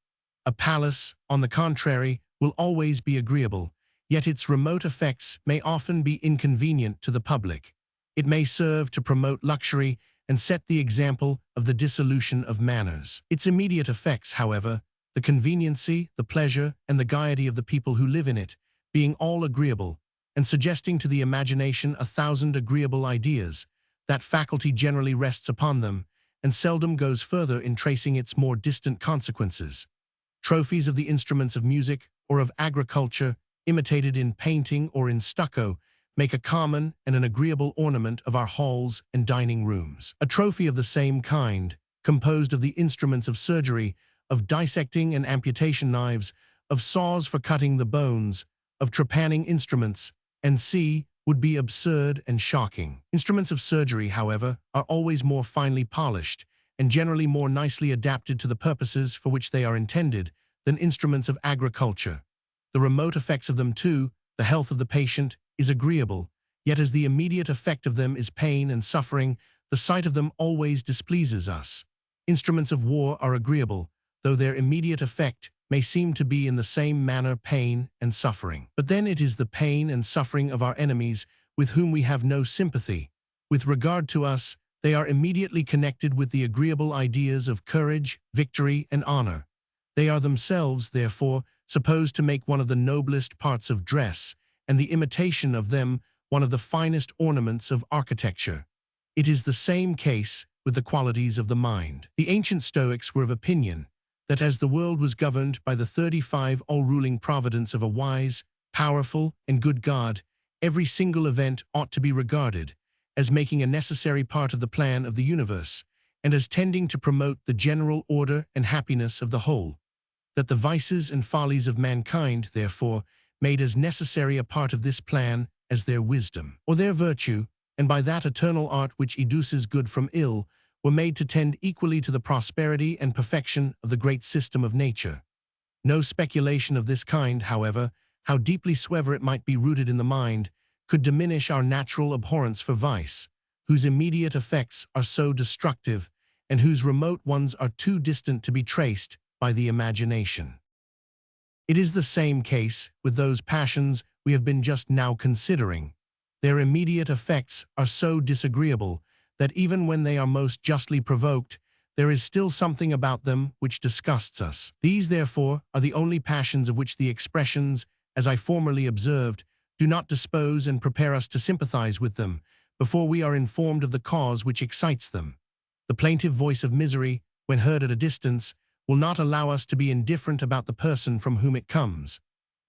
A palace, on the contrary, will always be agreeable, yet its remote effects may often be inconvenient to the public. It may serve to promote luxury and set the example of the dissolution of manners. Its immediate effects, however, the conveniency, the pleasure, and the gaiety of the people who live in it, being all agreeable, and suggesting to the imagination 1,000 agreeable ideas, that faculty generally rests upon them, and seldom goes further in tracing its more distant consequences. Trophies of the instruments of music or of agriculture, imitated in painting or in stucco, make a common and an agreeable ornament of our halls and dining rooms. A trophy of the same kind, composed of the instruments of surgery, of dissecting and amputation knives, of saws for cutting the bones, of trepanning instruments, and would be absurd and shocking. Instruments of surgery, however, are always more finely polished, and generally more nicely adapted to the purposes for which they are intended, than instruments of agriculture. The remote effects of them, too, the health of the patient, is agreeable, yet as the immediate effect of them is pain and suffering, the sight of them always displeases us. Instruments of war are agreeable, though their immediate effect may seem to be in the same manner pain and suffering. But then it is the pain and suffering of our enemies with whom we have no sympathy. With regard to us, they are immediately connected with the agreeable ideas of courage, victory, and honor. They are themselves, therefore, supposed to make one of the noblest parts of dress, and the imitation of them one of the finest ornaments of architecture. It is the same case with the qualities of the mind. The ancient Stoics were of opinion that as the world was governed by the 35 all-ruling providence of a wise, powerful, and good God, every single event ought to be regarded as making a necessary part of the plan of the universe, and as tending to promote the general order and happiness of the whole, that the vices and follies of mankind, therefore, made as necessary a part of this plan as their wisdom, or their virtue, and by that eternal art which educes good from ill, were made to tend equally to the prosperity and perfection of the great system of nature. No speculation of this kind, however, how deeply soever it might be rooted in the mind, could diminish our natural abhorrence for vice, whose immediate effects are so destructive, and whose remote ones are too distant to be traced by the imagination. It is the same case with those passions we have been just now considering. Their immediate effects are so disagreeable that even when they are most justly provoked, there is still something about them which disgusts us. These, therefore, are the only passions of which the expressions, as I formerly observed, do not dispose and prepare us to sympathize with them, before we are informed of the cause which excites them. The plaintive voice of misery, when heard at a distance, will not allow us to be indifferent about the person from whom it comes.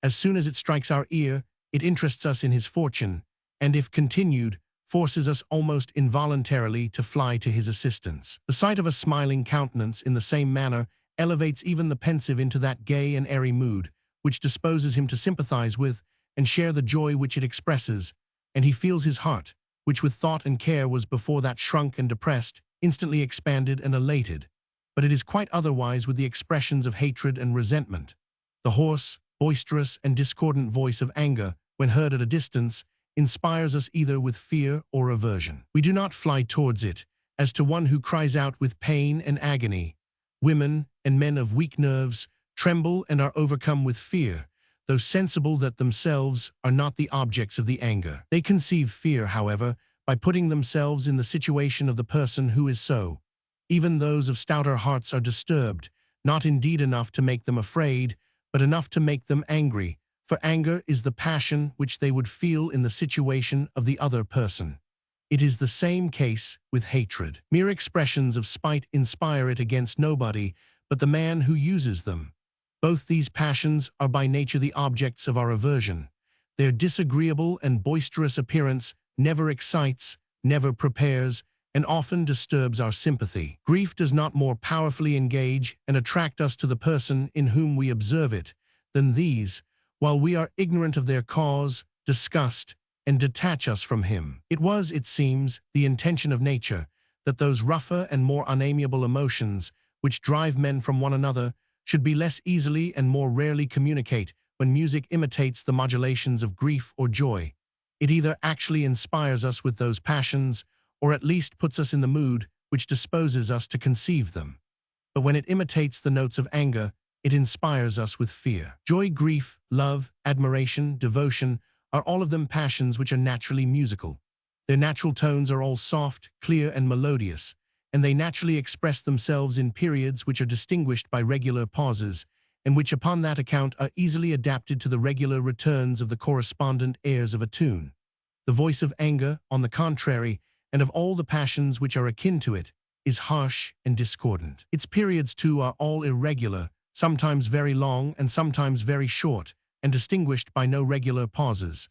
As soon as it strikes our ear, it interests us in his fortune, and if continued, forces us almost involuntarily to fly to his assistance. The sight of a smiling countenance in the same manner elevates even the pensive into that gay and airy mood, which disposes him to sympathize with and share the joy which it expresses, and he feels his heart, which with thought and care was before that shrunk and depressed, instantly expanded and elated. But it is quite otherwise with the expressions of hatred and resentment. The hoarse, boisterous, and discordant voice of anger, when heard at a distance, inspires us either with fear or aversion. We do not fly towards it, as to one who cries out with pain and agony. Women and men of weak nerves tremble and are overcome with fear, though sensible that themselves are not the objects of the anger. They conceive fear, however, by putting themselves in the situation of the person who is so. Even those of stouter hearts are disturbed, not indeed enough to make them afraid, but enough to make them angry, for anger is the passion which they would feel in the situation of the other person. It is the same case with hatred. Mere expressions of spite inspire it against nobody but the man who uses them. Both these passions are by nature the objects of our aversion. Their disagreeable and boisterous appearance never excites, never prepares, and often disturbs our sympathy. Grief does not more powerfully engage and attract us to the person in whom we observe it than these, while we are ignorant of their cause, disgust, and detach us from him. It was, it seems, the intention of nature that those rougher and more unamiable emotions which drive men from one another should be less easily and more rarely communicate when music imitates the modulations of grief or joy. It either actually inspires us with those passions, or at least puts us in the mood which disposes us to conceive them. But when it imitates the notes of anger, it inspires us with fear. Joy, grief, love, admiration, devotion are all of them passions which are naturally musical. Their natural tones are all soft, clear, and melodious, and they naturally express themselves in periods which are distinguished by regular pauses, and which upon that account are easily adapted to the regular returns of the correspondent airs of a tune. The voice of anger, on the contrary, and of all the passions which are akin to it, is harsh and discordant. Its periods, too, are all irregular, sometimes very long and sometimes very short, and distinguished by no regular pauses.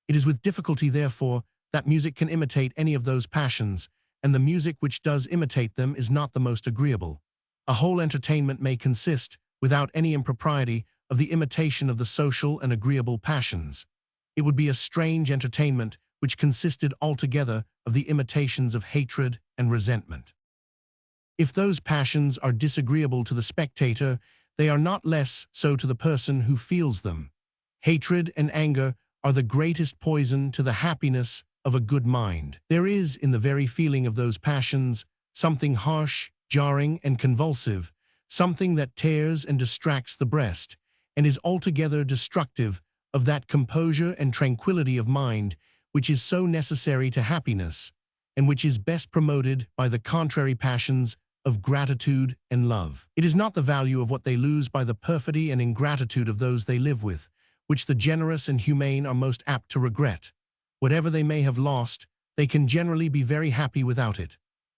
It is with difficulty, therefore, that music can imitate any of those passions, and the music which does imitate them is not the most agreeable. A whole entertainment may consist, without any impropriety, of the imitation of the social and agreeable passions. It would be a strange entertainment which consisted altogether of the imitations of hatred and resentment. If those passions are disagreeable to the spectator, they are not less so to the person who feels them. Hatred and anger are the greatest poison to the happiness of a good mind. There is, in the very feeling of those passions, something harsh, jarring, and convulsive, something that tears and distracts the breast, and is altogether destructive of that composure and tranquility of mind which is so necessary to happiness, and which is best promoted by the contrary passions of gratitude and love. It is not the value of what they lose by the perfidy and ingratitude of those they live with, which the generous and humane are most apt to regret. Whatever they may have lost, they can generally be very happy without it.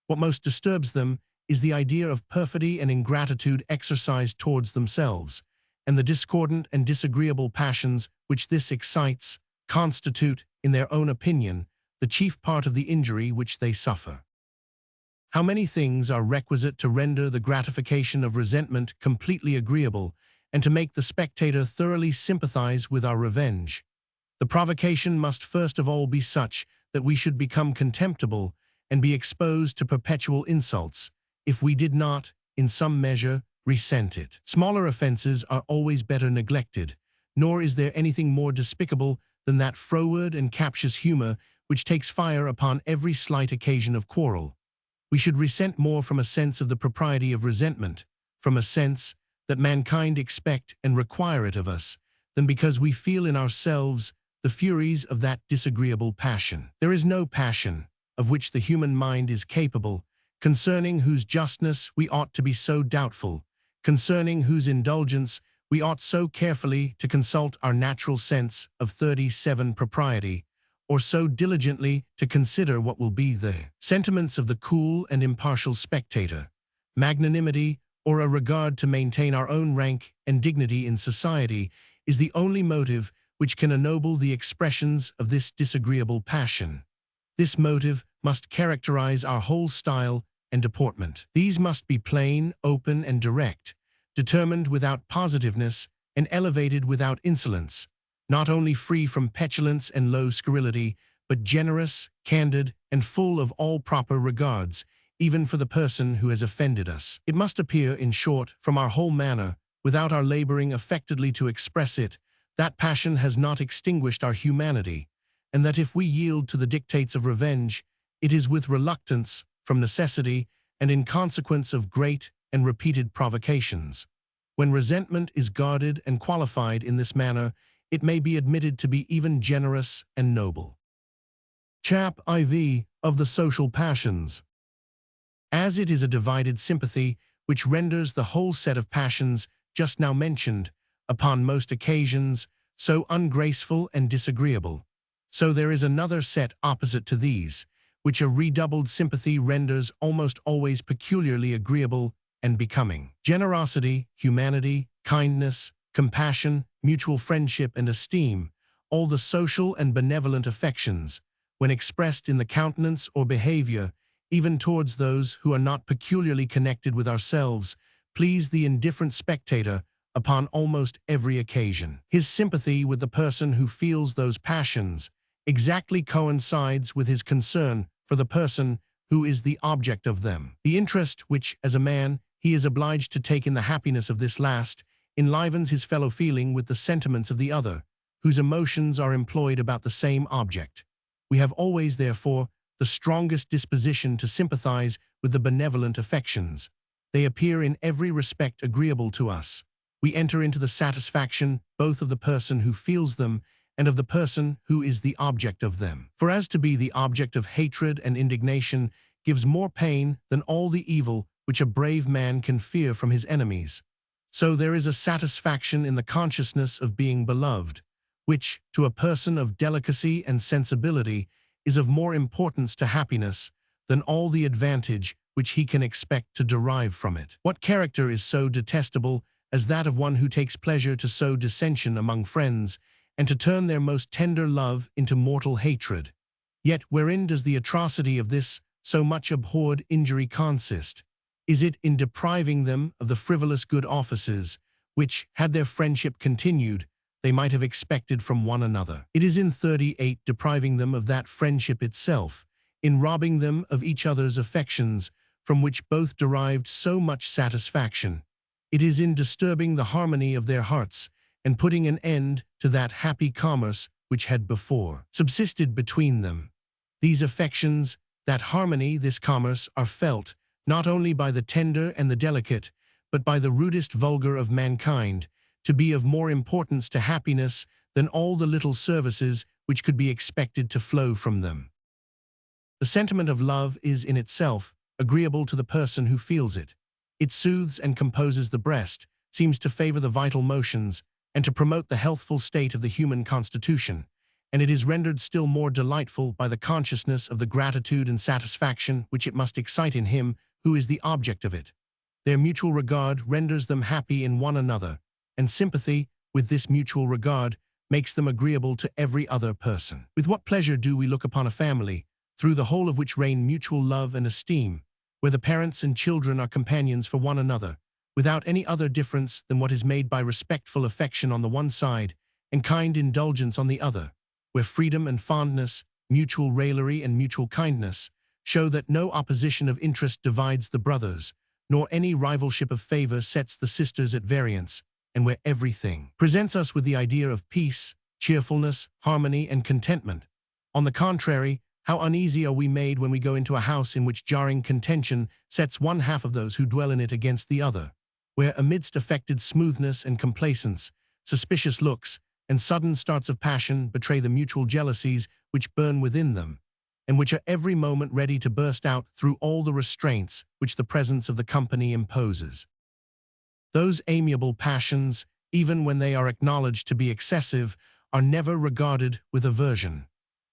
What most disturbs them is the idea of perfidy and ingratitude exercised towards themselves, and the discordant and disagreeable passions which this excites constitute, in their own opinion, the chief part of the injury which they suffer. How many things are requisite to render the gratification of resentment completely agreeable, and to make the spectator thoroughly sympathize with our revenge? The provocation must first of all be such that we should become contemptible and be exposed to perpetual insults, if we did not, in some measure, resent it. Smaller offenses are always better neglected, nor is there anything more despicable than that froward and captious humor which takes fire upon every slight occasion of quarrel. We should resent more from a sense of the propriety of resentment, from a sense that mankind expect and require it of us, than because we feel in ourselves the furies of that disagreeable passion. There is no passion of which the human mind is capable, concerning whose justness we ought to be so doubtful, concerning whose indulgence we ought so carefully to consult our natural sense of 37 propriety, or so diligently to consider what will be the sentiments of the cool and impartial spectator, magnanimity, or a regard to maintain our own rank and dignity in society, is the only motive which can ennoble the expressions of this disagreeable passion. This motive must characterize our whole style and deportment. These must be plain, open, and direct, determined without positiveness, and elevated without insolence, not only free from petulance and low scurrility, but generous, candid, and full of all proper regards, even for the person who has offended us. It must appear, in short, from our whole manner, without our laboring affectedly to express it, that passion has not extinguished our humanity, and that if we yield to the dictates of revenge, it is with reluctance, from necessity, and in consequence of great and repeated provocations. When resentment is guarded and qualified in this manner, it may be admitted to be even generous and noble. Chap IV of the social passions. As it is a divided sympathy which renders the whole set of passions just now mentioned, upon most occasions, so ungraceful and disagreeable, so there is another set opposite to these, which a redoubled sympathy renders almost always peculiarly agreeable and becoming. Generosity, humanity, kindness, compassion, mutual friendship, and esteem, all the social and benevolent affections, when expressed in the countenance or behavior, even towards those who are not peculiarly connected with ourselves, please the indifferent spectator upon almost every occasion. His sympathy with the person who feels those passions exactly coincides with his concern for the person who is the object of them. The interest which, as a man, he is obliged to take in the happiness of this last, enlivens his fellow feeling with the sentiments of the other, whose emotions are employed about the same object. We have always, therefore, the strongest disposition to sympathize with the benevolent affections. They appear in every respect agreeable to us. We enter into the satisfaction both of the person who feels them and of the person who is the object of them. For as to be the object of hatred and indignation gives more pain than all the evil which a brave man can fear from his enemies, so there is a satisfaction in the consciousness of being beloved, which, to a person of delicacy and sensibility, is of more importance to happiness than all the advantage which he can expect to derive from it. What character is so detestable as that of one who takes pleasure to sow dissension among friends, and to turn their most tender love into mortal hatred? Yet wherein does the atrocity of this so much abhorred injury consist? Is it in depriving them of the frivolous good offices, which, had their friendship continued, they might have expected from one another? It is in 38 depriving them of that friendship itself, in robbing them of each other's affections, from which both derived so much satisfaction. It is in disturbing the harmony of their hearts, and putting an end to that happy commerce which had before subsisted between them. These affections, that harmony, this commerce, are felt, not only by the tender and the delicate, but by the rudest vulgar of mankind, to be of more importance to happiness than all the little services which could be expected to flow from them. The sentiment of love is in itself agreeable to the person who feels it. It soothes and composes the breast, seems to favor the vital motions, and to promote the healthful state of the human constitution, and it is rendered still more delightful by the consciousness of the gratitude and satisfaction which it must excite in him who is the object of it. Their mutual regard renders them happy in one another, and sympathy with this mutual regard makes them agreeable to every other person. With what pleasure do we look upon a family, through the whole of which reign mutual love and esteem, where the parents and children are companions for one another, without any other difference than what is made by respectful affection on the one side and kind indulgence on the other, where freedom and fondness, mutual raillery and mutual kindness, show that no opposition of interest divides the brothers, nor any rivalship of favor sets the sisters at variance, and where everything presents us with the idea of peace, cheerfulness, harmony, and contentment. On the contrary, how uneasy are we made when we go into a house in which jarring contention sets one half of those who dwell in it against the other, where amidst affected smoothness and complacence, suspicious looks and sudden starts of passion betray the mutual jealousies which burn within them, and which are every moment ready to burst out through all the restraints which the presence of the company imposes. Those amiable passions, even when they are acknowledged to be excessive, are never regarded with aversion.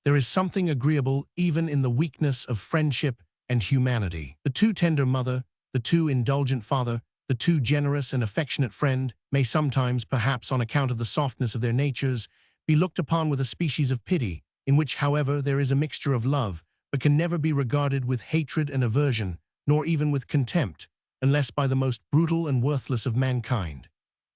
There is something agreeable even in the weakness of friendship and humanity. The too tender mother, the too indulgent father, the too generous and affectionate friend may sometimes, perhaps on account of the softness of their natures, be looked upon with a species of pity, in which, however, there is a mixture of love, but can never be regarded with hatred and aversion, nor even with contempt, unless by the most brutal and worthless of mankind.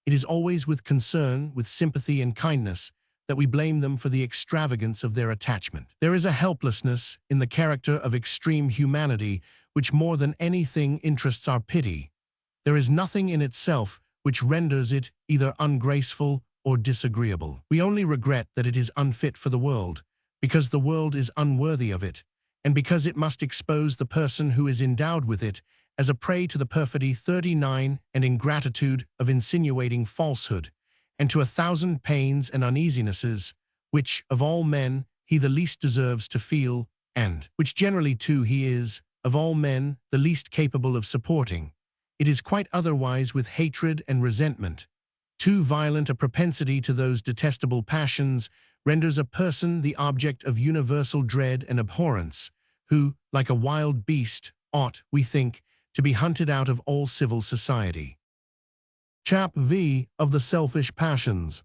It is always with concern, with sympathy and kindness, that we blame them for the extravagance of their attachment. There is a helplessness in the character of extreme humanity which more than anything interests our pity. There is nothing in itself which renders it either ungraceful or disagreeable. We only regret that it is unfit for the world, because the world is unworthy of it, and because it must expose the person who is endowed with it as a prey to the perfidy 39 and ingratitude of insinuating falsehood, and to 1,000 pains and uneasinesses, which, of all men, he the least deserves to feel, and which generally, too, he is, of all men, the least capable of supporting. It is quite otherwise with hatred and resentment. Too violent a propensity to those detestable passions renders a person the object of universal dread and abhorrence, who, like a wild beast, ought, we think, to be hunted out of all civil society. Chap V of the selfish passions.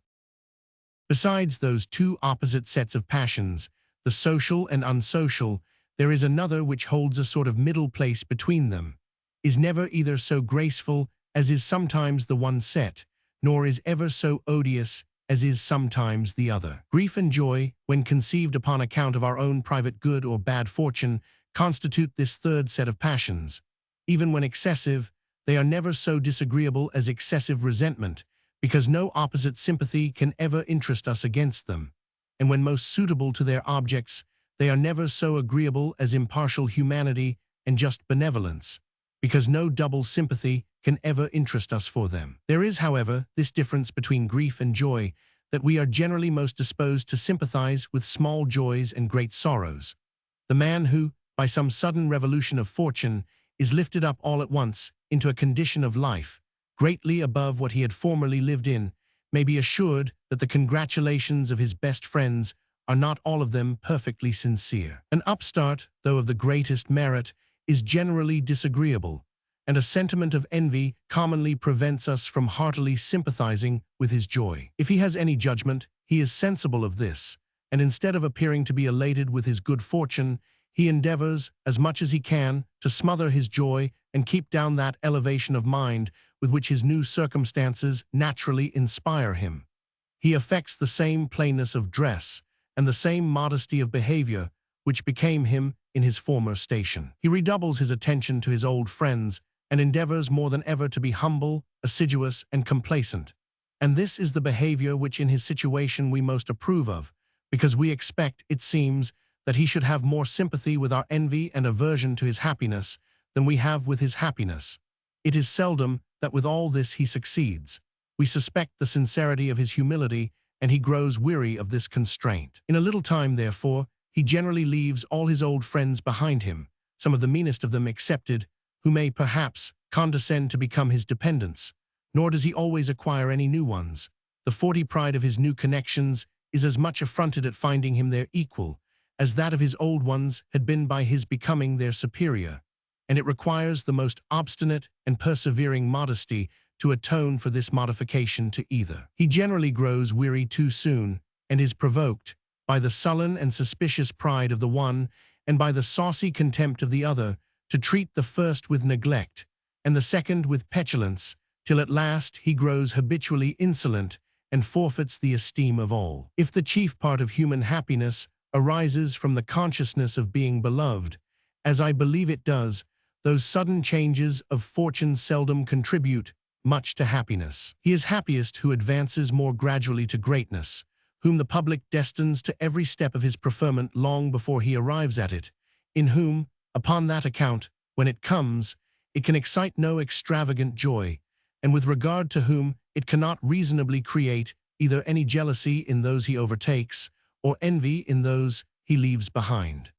Besides those two opposite sets of passions, the social and unsocial, there is another which holds a sort of middle place between them, is never either so graceful as is sometimes the one set, nor is ever so odious as is sometimes the other. Grief and joy, when conceived upon account of our own private good or bad fortune, constitute this third set of passions. Even when excessive, they are never so disagreeable as excessive resentment, because no opposite sympathy can ever interest us against them, and when most suitable to their objects, they are never so agreeable as impartial humanity and just benevolence, because no double sympathy can ever interest us for them. There is, however, this difference between grief and joy, that we are generally most disposed to sympathize with small joys and great sorrows. The man who, by some sudden revolution of fortune, is lifted up all at once into a condition of life, greatly above what he had formerly lived in, may be assured that the congratulations of his best friends are not all of them perfectly sincere. An upstart, though of the greatest merit, is generally disagreeable, and a sentiment of envy commonly prevents us from heartily sympathizing with his joy. If he has any judgment, he is sensible of this, and instead of appearing to be elated with his good fortune, he endeavors, as much as he can, to smother his joy and keep down that elevation of mind with which his new circumstances naturally inspire him. He affects the same plainness of dress and the same modesty of behavior which became him in his former station. He redoubles his attention to his old friends and endeavors more than ever to be humble, assiduous, and complacent. And this is the behavior which in his situation we most approve of, because we expect, it seems, that he should have more sympathy with our envy and aversion to his happiness than we have with his happiness. It is seldom that with all this he succeeds. We suspect the sincerity of his humility, and he grows weary of this constraint. In a little time, therefore, he generally leaves all his old friends behind him, some of the meanest of them excepted, who may, perhaps, condescend to become his dependents, nor does he always acquire any new ones. The forty pride of his new connections is as much affronted at finding him their equal, as that of his old ones had been by his becoming their superior, and it requires the most obstinate and persevering modesty to atone for this modification to either. He generally grows weary too soon, and is provoked by the sullen and suspicious pride of the one, and by the saucy contempt of the other, to treat the first with neglect, and the second with petulance, till at last he grows habitually insolent, and forfeits the esteem of all. If the chief part of human happiness arises from the consciousness of being beloved, as I believe it does, those sudden changes of fortune seldom contribute much to happiness. He is happiest who advances more gradually to greatness, whom the public destines to every step of his preferment long before he arrives at it, in whom, upon that account, when it comes, it can excite no extravagant joy, and with regard to whom it cannot reasonably create either any jealousy in those he overtakes, or envy in those he leaves behind.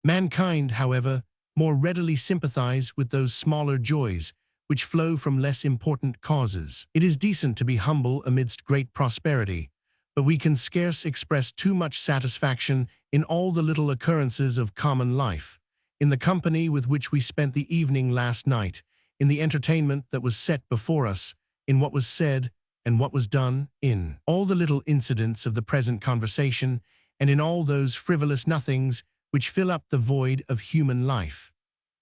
Mankind, however, more readily sympathize with those smaller joys which flow from less important causes. It is decent to be humble amidst great prosperity, but we can scarce express too much satisfaction in all the little occurrences of common life, in the company with which we spent the evening last night, in the entertainment that was set before us, in what was said and what was done, in all the little incidents of the present conversation, and in all those frivolous nothings which fill up the void of human life.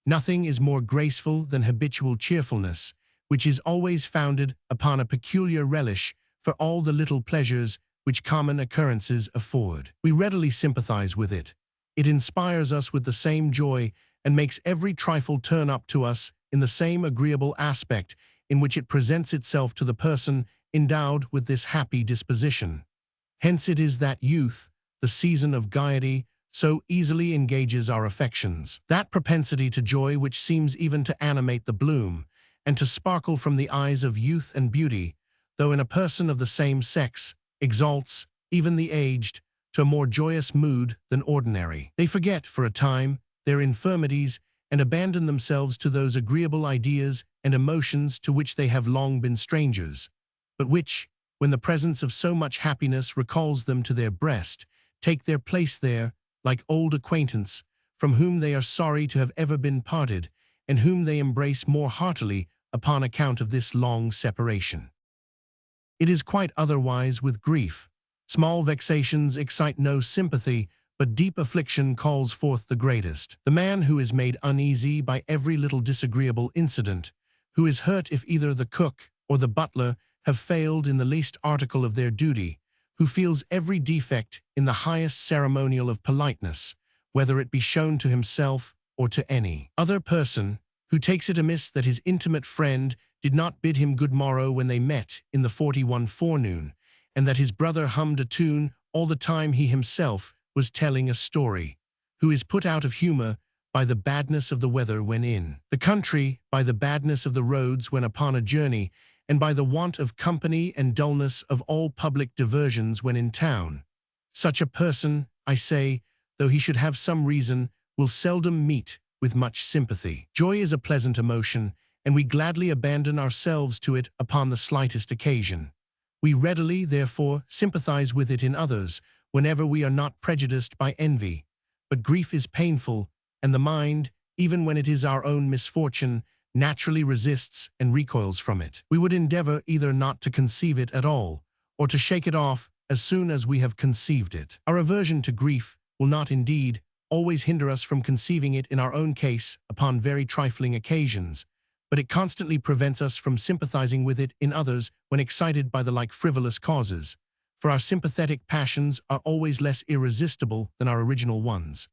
Nothing is more graceful than habitual cheerfulness, which is always founded upon a peculiar relish for all the little pleasures which common occurrences afford. We readily sympathize with it. It inspires us with the same joy, and makes every trifle turn up to us in the same agreeable aspect in which it presents itself to the person endowed with this happy disposition. Hence it is that youth, the season of gaiety, so easily engages our affections. That propensity to joy which seems even to animate the bloom, and to sparkle from the eyes of youth and beauty, though in a person of the same sex, exalts even the aged to a more joyous mood than ordinary. They forget, for a time, their infirmities, and abandon themselves to those agreeable ideas and emotions to which they have long been strangers, but which, when the presence of so much happiness recalls them to their breast, take their place there, like old acquaintance, from whom they are sorry to have ever been parted, and whom they embrace more heartily upon account of this long separation. It is quite otherwise with grief. Small vexations excite no sympathy, but deep affliction calls forth the greatest. The man who is made uneasy by every little disagreeable incident, who is hurt if either the cook or the butler have failed in the least article of their duty, who feels every defect in the highest ceremonial of politeness, whether it be shown to himself or to any other person, who takes it amiss that his intimate friend did not bid him good morrow when they met in the 41 forenoon, and that his brother hummed a tune all the time he himself was telling a story, who is put out of humor by the badness of the weather when in the country, by the badness of the roads when upon a journey, and by the want of company and dullness of all public diversions when in town. Such a person, I say, though he should have some reason, will seldom meet with much sympathy. Joy is a pleasant emotion, and we gladly abandon ourselves to it upon the slightest occasion. We readily, therefore, sympathize with it in others, whenever we are not prejudiced by envy. But grief is painful, and the mind, even when it is our own misfortune, naturally resists and recoils from it. We would endeavor either not to conceive it at all, or to shake it off as soon as we have conceived it. Our aversion to grief will not, indeed, always hinder us from conceiving it in our own case upon very trifling occasions, but it constantly prevents us from sympathizing with it in others when excited by the like frivolous causes, for our sympathetic passions are always less irresistible than our original ones.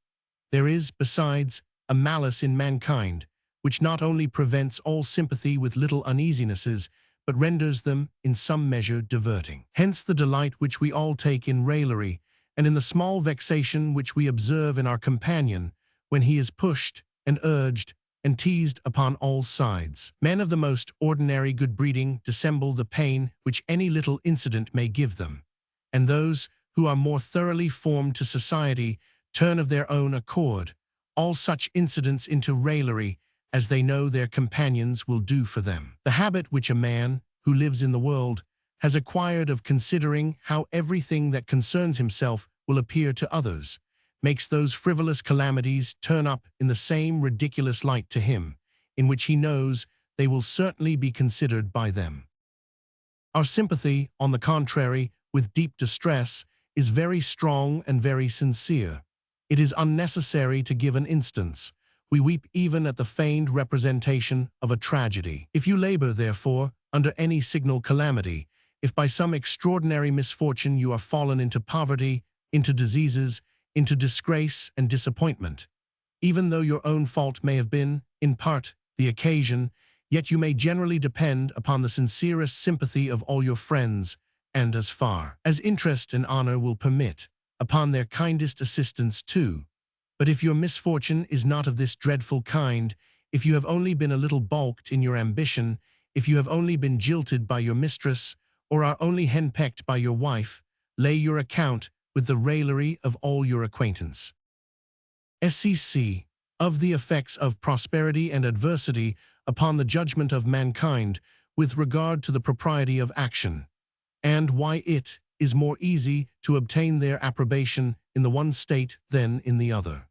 There is, besides, a malice in mankind, which not only prevents all sympathy with little uneasinesses, but renders them, in some measure, diverting. Hence the delight which we all take in raillery, and in the small vexation which we observe in our companion, when he is pushed, and urged, and teased upon all sides. Men of the most ordinary good breeding dissemble the pain which any little incident may give them, and those who are more thoroughly formed to society turn of their own accord all such incidents into raillery, as they know their companions will do for them. The habit which a man, who lives in the world, has acquired of considering how everything that concerns himself will appear to others, makes those frivolous calamities turn up in the same ridiculous light to him, in which he knows they will certainly be considered by them. Our sympathy, on the contrary, with deep distress, is very strong and very sincere. It is unnecessary to give an instance. We weep even at the feigned representation of a tragedy. If you labor, therefore, under any signal calamity, if by some extraordinary misfortune you are fallen into poverty, into diseases, into disgrace and disappointment, even though your own fault may have been, in part, the occasion, yet you may generally depend upon the sincerest sympathy of all your friends, and as far as interest and honor will permit, upon their kindest assistance too. But if your misfortune is not of this dreadful kind, if you have only been a little balked in your ambition, if you have only been jilted by your mistress, or are only henpecked by your wife, lay your account with the raillery of all your acquaintance. SCC. Of the effects of prosperity and adversity upon the judgment of mankind with regard to the propriety of action, and why it is more easy to obtain their approbation in the one state than in the other.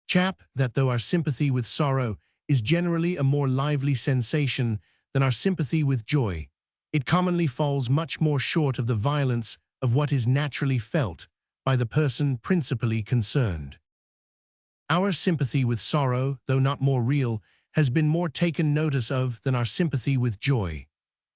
Chap. That though our sympathy with sorrow is generally a more lively sensation than our sympathy with joy, it commonly falls much more short of the violence of what is naturally felt by the person principally concerned. Our sympathy with sorrow, though not more real, has been more taken notice of than our sympathy with joy.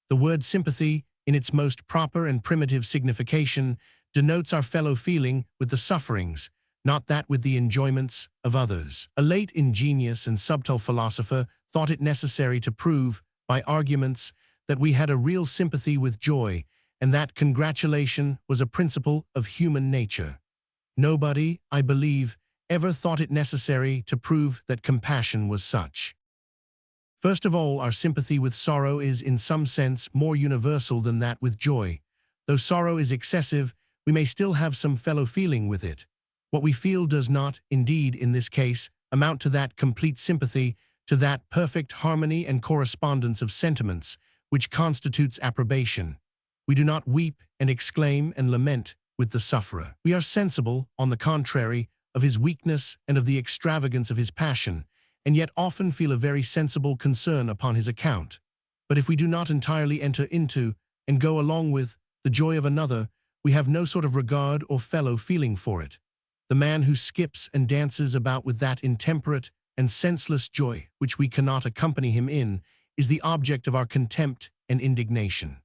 The word sympathy, in its most proper and primitive signification, denotes our fellow feeling with the sufferings, not that with the enjoyments, of others. A late ingenious and subtle philosopher thought it necessary to prove, by arguments, that we had a real sympathy with joy, and that congratulation was a principle of human nature. Nobody, I believe, ever thought it necessary to prove that compassion was such. First of all, our sympathy with sorrow is in some sense more universal than that with joy. Though sorrow is excessive, we may still have some fellow feeling with it. What we feel does not, indeed, in this case, amount to that complete sympathy, to that perfect harmony and correspondence of sentiments, which constitutes approbation. We do not weep and exclaim and lament with the sufferer. We are sensible, on the contrary, of his weakness and of the extravagance of his passion, and yet often feel a very sensible concern upon his account. But if we do not entirely enter into, and go along with, the joy of another, we have no sort of regard or fellow feeling for it. The man who skips and dances about with that intemperate and senseless joy which we cannot accompany him in is the object of our contempt and indignation.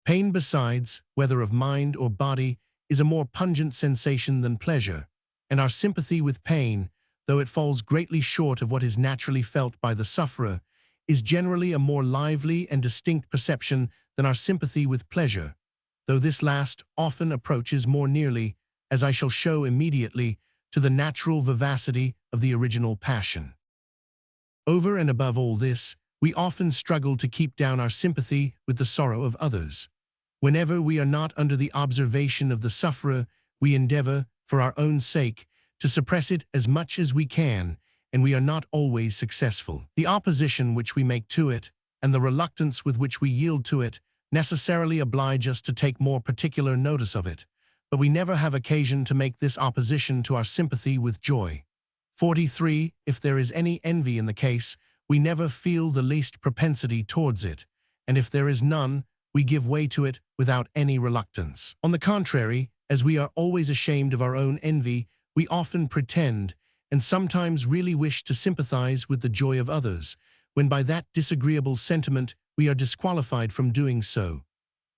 Pain, besides, whether of mind or body, is a more pungent sensation than pleasure, and our sympathy with pain, though it falls greatly short of what is naturally felt by the sufferer, is generally a more lively and distinct perception than our sympathy with pleasure, though this last often approaches more nearly, as I shall show immediately, to the natural vivacity of the original passion. Over and above all this, we often struggle to keep down our sympathy with the sorrow of others. Whenever we are not under the observation of the sufferer, we endeavor, for our own sake, to suppress it as much as we can, and we are not always successful. The opposition which we make to it, and the reluctance with which we yield to it, necessarily oblige us to take more particular notice of it, but we never have occasion to make this opposition to our sympathy with joy. 43. If there is any envy in the case, we never feel the least propensity towards it, and if there is none, we give way to it without any reluctance. On the contrary, as we are always ashamed of our own envy, we often pretend, and sometimes really wish to sympathize with the joy of others, when by that disagreeable sentiment we are disqualified from doing so.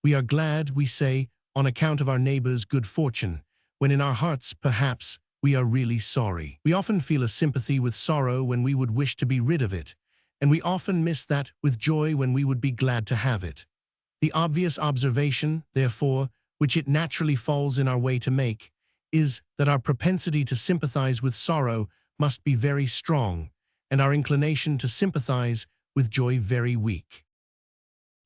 We are glad, we say, on account of our neighbor's good fortune, when in our hearts, perhaps, we are really sorry. We often feel a sympathy with sorrow when we would wish to be rid of it, and we often miss that with joy when we would be glad to have it. The obvious observation, therefore, which it naturally falls in our way to make, is that our propensity to sympathize with sorrow must be very strong, and our inclination to sympathize with joy very weak.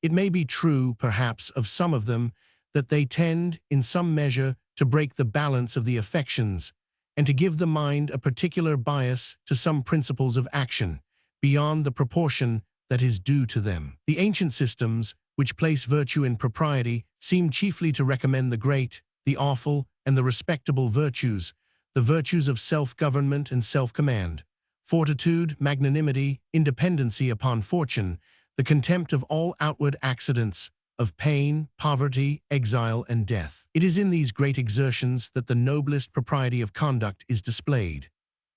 It may be true, perhaps, of some of them, that they tend, in some measure, to break the balance of the affections, and to give the mind a particular bias to some principles of action, beyond the proportion that is due to them. The ancient systems, which place virtue in propriety, seem chiefly to recommend the great, the awful, and the respectable virtues, the virtues of self-government and self-command. fortitude, magnanimity, independency upon fortune, the contempt of all outward accidents, of pain, poverty, exile, and death. It is in these great exertions that the noblest propriety of conduct is displayed.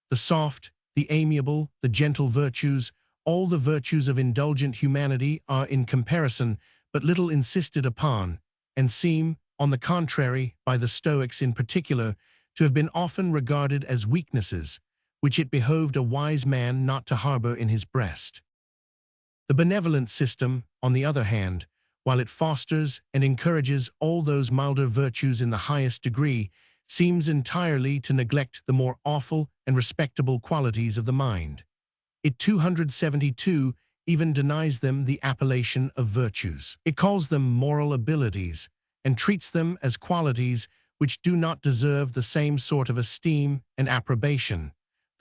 The soft, the amiable, the gentle virtues, all the virtues of indulgent humanity are in comparison but little insisted upon, and seem, on the contrary, by the Stoics in particular, to have been often regarded as weaknesses, which it behoved a wise man not to harbor in his breast. The benevolent system, on the other hand, while it fosters and encourages all those milder virtues in the highest degree, seems entirely to neglect the more awful and respectable qualities of the mind. It 272 even denies them the appellation of virtues. It calls them moral abilities, and treats them as qualities which do not deserve the same sort of esteem and approbation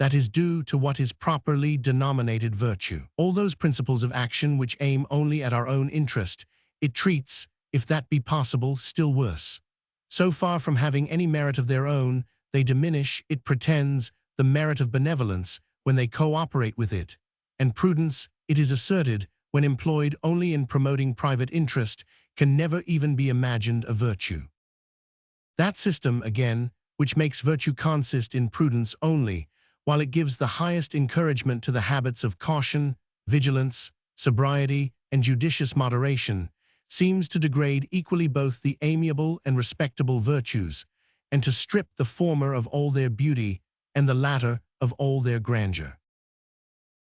that is due to what is properly denominated virtue. All those principles of action which aim only at our own interest, it treats, if that be possible, still worse. So far from having any merit of their own, they diminish, it pretends, the merit of benevolence when they cooperate with it, and prudence, it is asserted, when employed only in promoting private interest, can never even be imagined a virtue. That system, again, which makes virtue consist in prudence only, while it gives the highest encouragement to the habits of caution, vigilance, sobriety, and judicious moderation, seems to degrade equally both the amiable and respectable virtues, and to strip the former of all their beauty, and the latter of all their grandeur.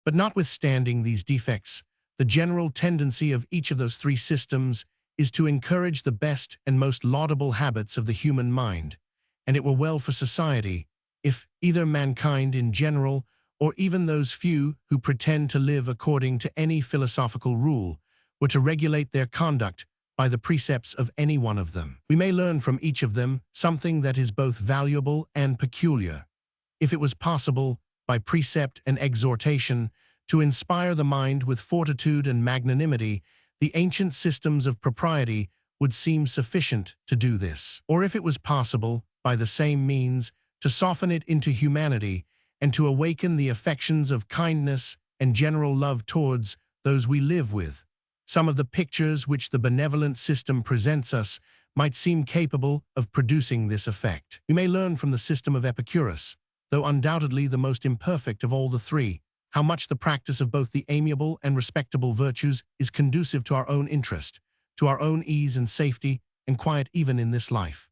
But notwithstanding these defects, the general tendency of each of those three systems is to encourage the best and most laudable habits of the human mind, and it were well for society if either mankind in general, or even those few who pretend to live according to any philosophical rule, were to regulate their conduct by the precepts of any one of them. We may learn from each of them something that is both valuable and peculiar. If it was possible, by precept and exhortation, to inspire the mind with fortitude and magnanimity, the ancient systems of propriety would seem sufficient to do this. Or if it was possible, by the same means, to soften it into humanity, and to awaken the affections of kindness and general love towards those we live with, some of the pictures which the benevolent system presents us might seem capable of producing this effect. We may learn from the system of Epicurus, though undoubtedly the most imperfect of all the three, how much the practice of both the amiable and respectable virtues is conducive to our own interest, to our own ease and safety and quiet even in this life.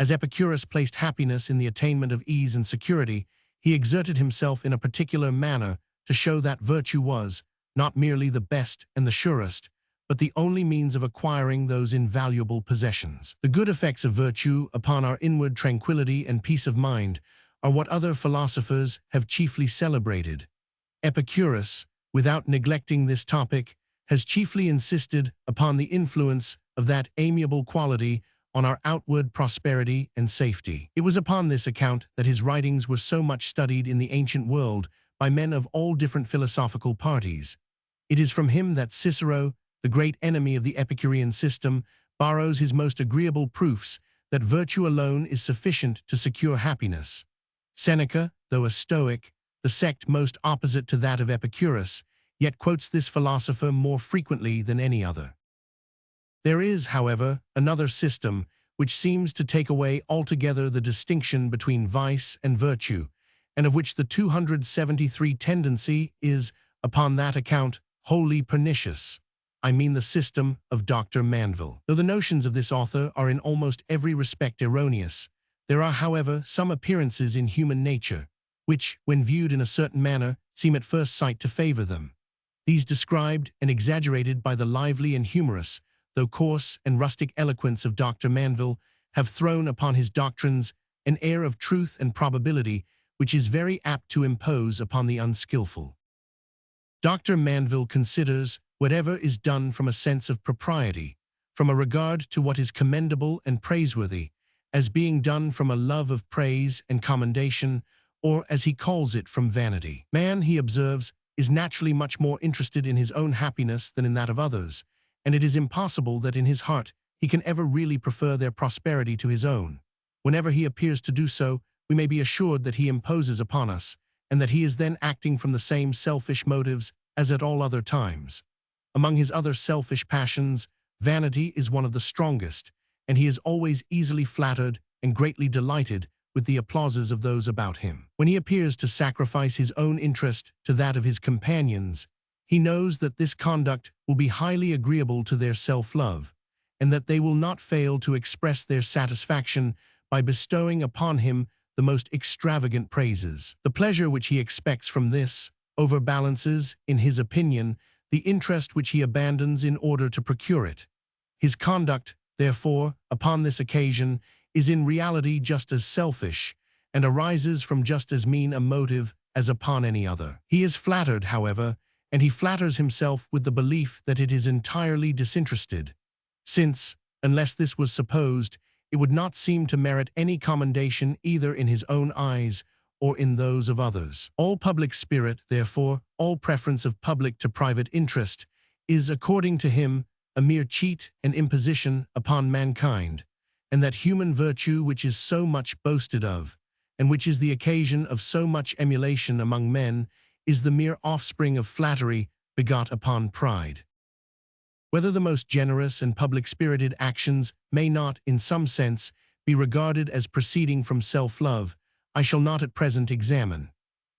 As Epicurus placed happiness in the attainment of ease and security, he exerted himself in a particular manner to show that virtue was, not merely the best and the surest, but the only means of acquiring those invaluable possessions. The good effects of virtue upon our inward tranquility and peace of mind are what other philosophers have chiefly celebrated. Epicurus, without neglecting this topic, has chiefly insisted upon the influence of that amiable quality on our outward prosperity and safety. It was upon this account that his writings were so much studied in the ancient world by men of all different philosophical parties. It is from him that Cicero, the great enemy of the Epicurean system, borrows his most agreeable proofs that virtue alone is sufficient to secure happiness. Seneca, though a Stoic, the sect most opposite to that of Epicurus, yet quotes this philosopher more frequently than any other. There is, however, another system which seems to take away altogether the distinction between vice and virtue, and of which the 273 tendency is, upon that account, wholly pernicious. I mean the system of Dr. Manville. Though the notions of this author are in almost every respect erroneous, there are, however, some appearances in human nature, which, when viewed in a certain manner, seem at first sight to favor them. These described and exaggerated by the lively and humorous, though coarse and rustic eloquence of Dr. Manville, have thrown upon his doctrines an air of truth and probability which is very apt to impose upon the unskillful. Dr. Manville considers whatever is done from a sense of propriety, from a regard to what is commendable and praiseworthy, as being done from a love of praise and commendation, or, as he calls it, from vanity. Man, he observes, is naturally much more interested in his own happiness than in that of others, and it is impossible that in his heart he can ever really prefer their prosperity to his own. Whenever he appears to do so, we may be assured that he imposes upon us, and that he is then acting from the same selfish motives as at all other times. Among his other selfish passions, vanity is one of the strongest, and he is always easily flattered and greatly delighted with the applauses of those about him. When he appears to sacrifice his own interest to that of his companions, he knows that this conduct will be highly agreeable to their self-love, and that they will not fail to express their satisfaction by bestowing upon him the most extravagant praises. The pleasure which he expects from this overbalances, in his opinion, the interest which he abandons in order to procure it. His conduct, therefore, upon this occasion, is in reality just as selfish, and arises from just as mean a motive as upon any other. He is flattered, however, and he flatters himself with the belief that it is entirely disinterested, since, unless this was supposed, it would not seem to merit any commendation either in his own eyes or in those of others. All public spirit, therefore, all preference of public to private interest, is, according to him, a mere cheat and imposition upon mankind, and that human virtue which is so much boasted of, and which is the occasion of so much emulation among men, is the mere offspring of flattery begot upon pride. Whether the most generous and public-spirited actions may not, in some sense, be regarded as proceeding from self-love, I shall not at present examine.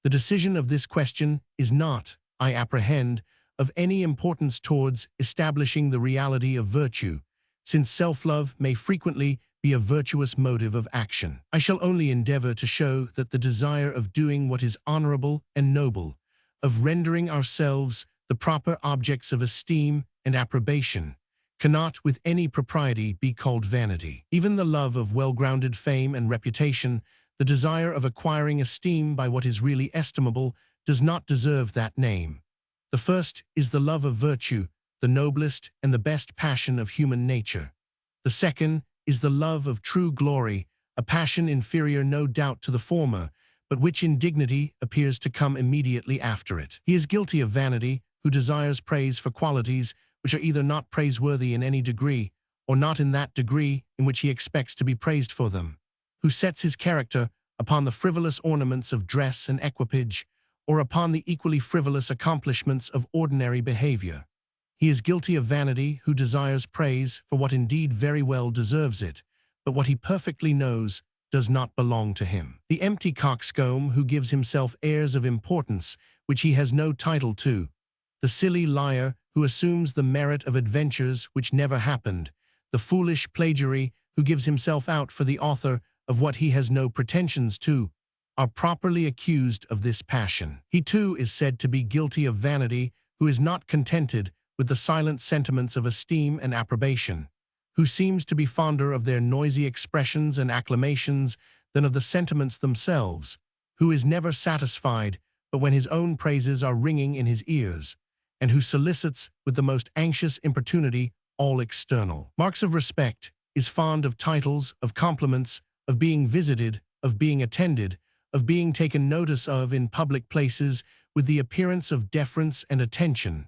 The decision of this question is not, I apprehend, of any importance towards establishing the reality of virtue, since self-love may frequently be a virtuous motive of action. I shall only endeavor to show that the desire of doing what is honorable and noble, of rendering ourselves the proper objects of esteem and approbation, cannot with any propriety be called vanity. Even the love of well-grounded fame and reputation, the desire of acquiring esteem by what is really estimable, does not deserve that name. The first is the love of virtue, the noblest and the best passion of human nature. The second is the love of true glory, a passion inferior no doubt to the former, but which in dignity appears to come immediately after it. He is guilty of vanity who desires praise for qualities which are either not praiseworthy in any degree, or not in that degree in which he expects to be praised for them, who sets his character upon the frivolous ornaments of dress and equipage, or upon the equally frivolous accomplishments of ordinary behavior. He is guilty of vanity who desires praise for what indeed very well deserves it, but what he perfectly knows does not belong to him. The empty coxcomb who gives himself airs of importance which he has no title to, the silly liar who assumes the merit of adventures which never happened, the foolish plagiary who gives himself out for the author of what he has no pretensions to, are properly accused of this passion. He too is said to be guilty of vanity who is not contented with the silent sentiments of esteem and approbation, who seems to be fonder of their noisy expressions and acclamations than of the sentiments themselves, who is never satisfied but when his own praises are ringing in his ears, and who solicits with the most anxious importunity all external marks of respect, is fond of titles, of compliments, of being visited, of being attended, of being taken notice of in public places with the appearance of deference and attention.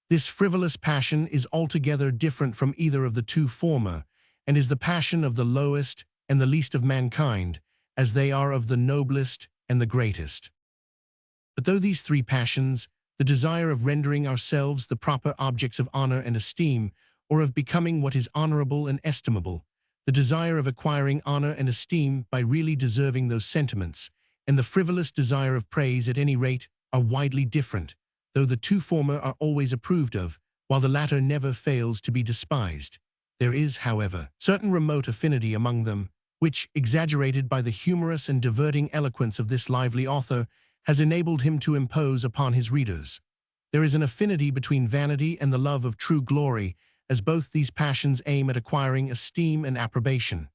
This frivolous passion is altogether different from either of the two former, and is the passion of the lowest and the least of mankind, as they are of the noblest and the greatest. But though these three passions, the desire of rendering ourselves the proper objects of honor and esteem, or of becoming what is honorable and estimable, the desire of acquiring honor and esteem by really deserving those sentiments, and the frivolous desire of praise at any rate, are widely different, though the two former are always approved of, while the latter never fails to be despised. There is, however, certain remote affinity among them, which, exaggerated by the humorous and diverting eloquence of this lively author, has enabled him to impose upon his readers. There is an affinity between vanity and the love of true glory, as both these passions aim at acquiring esteem and approbation.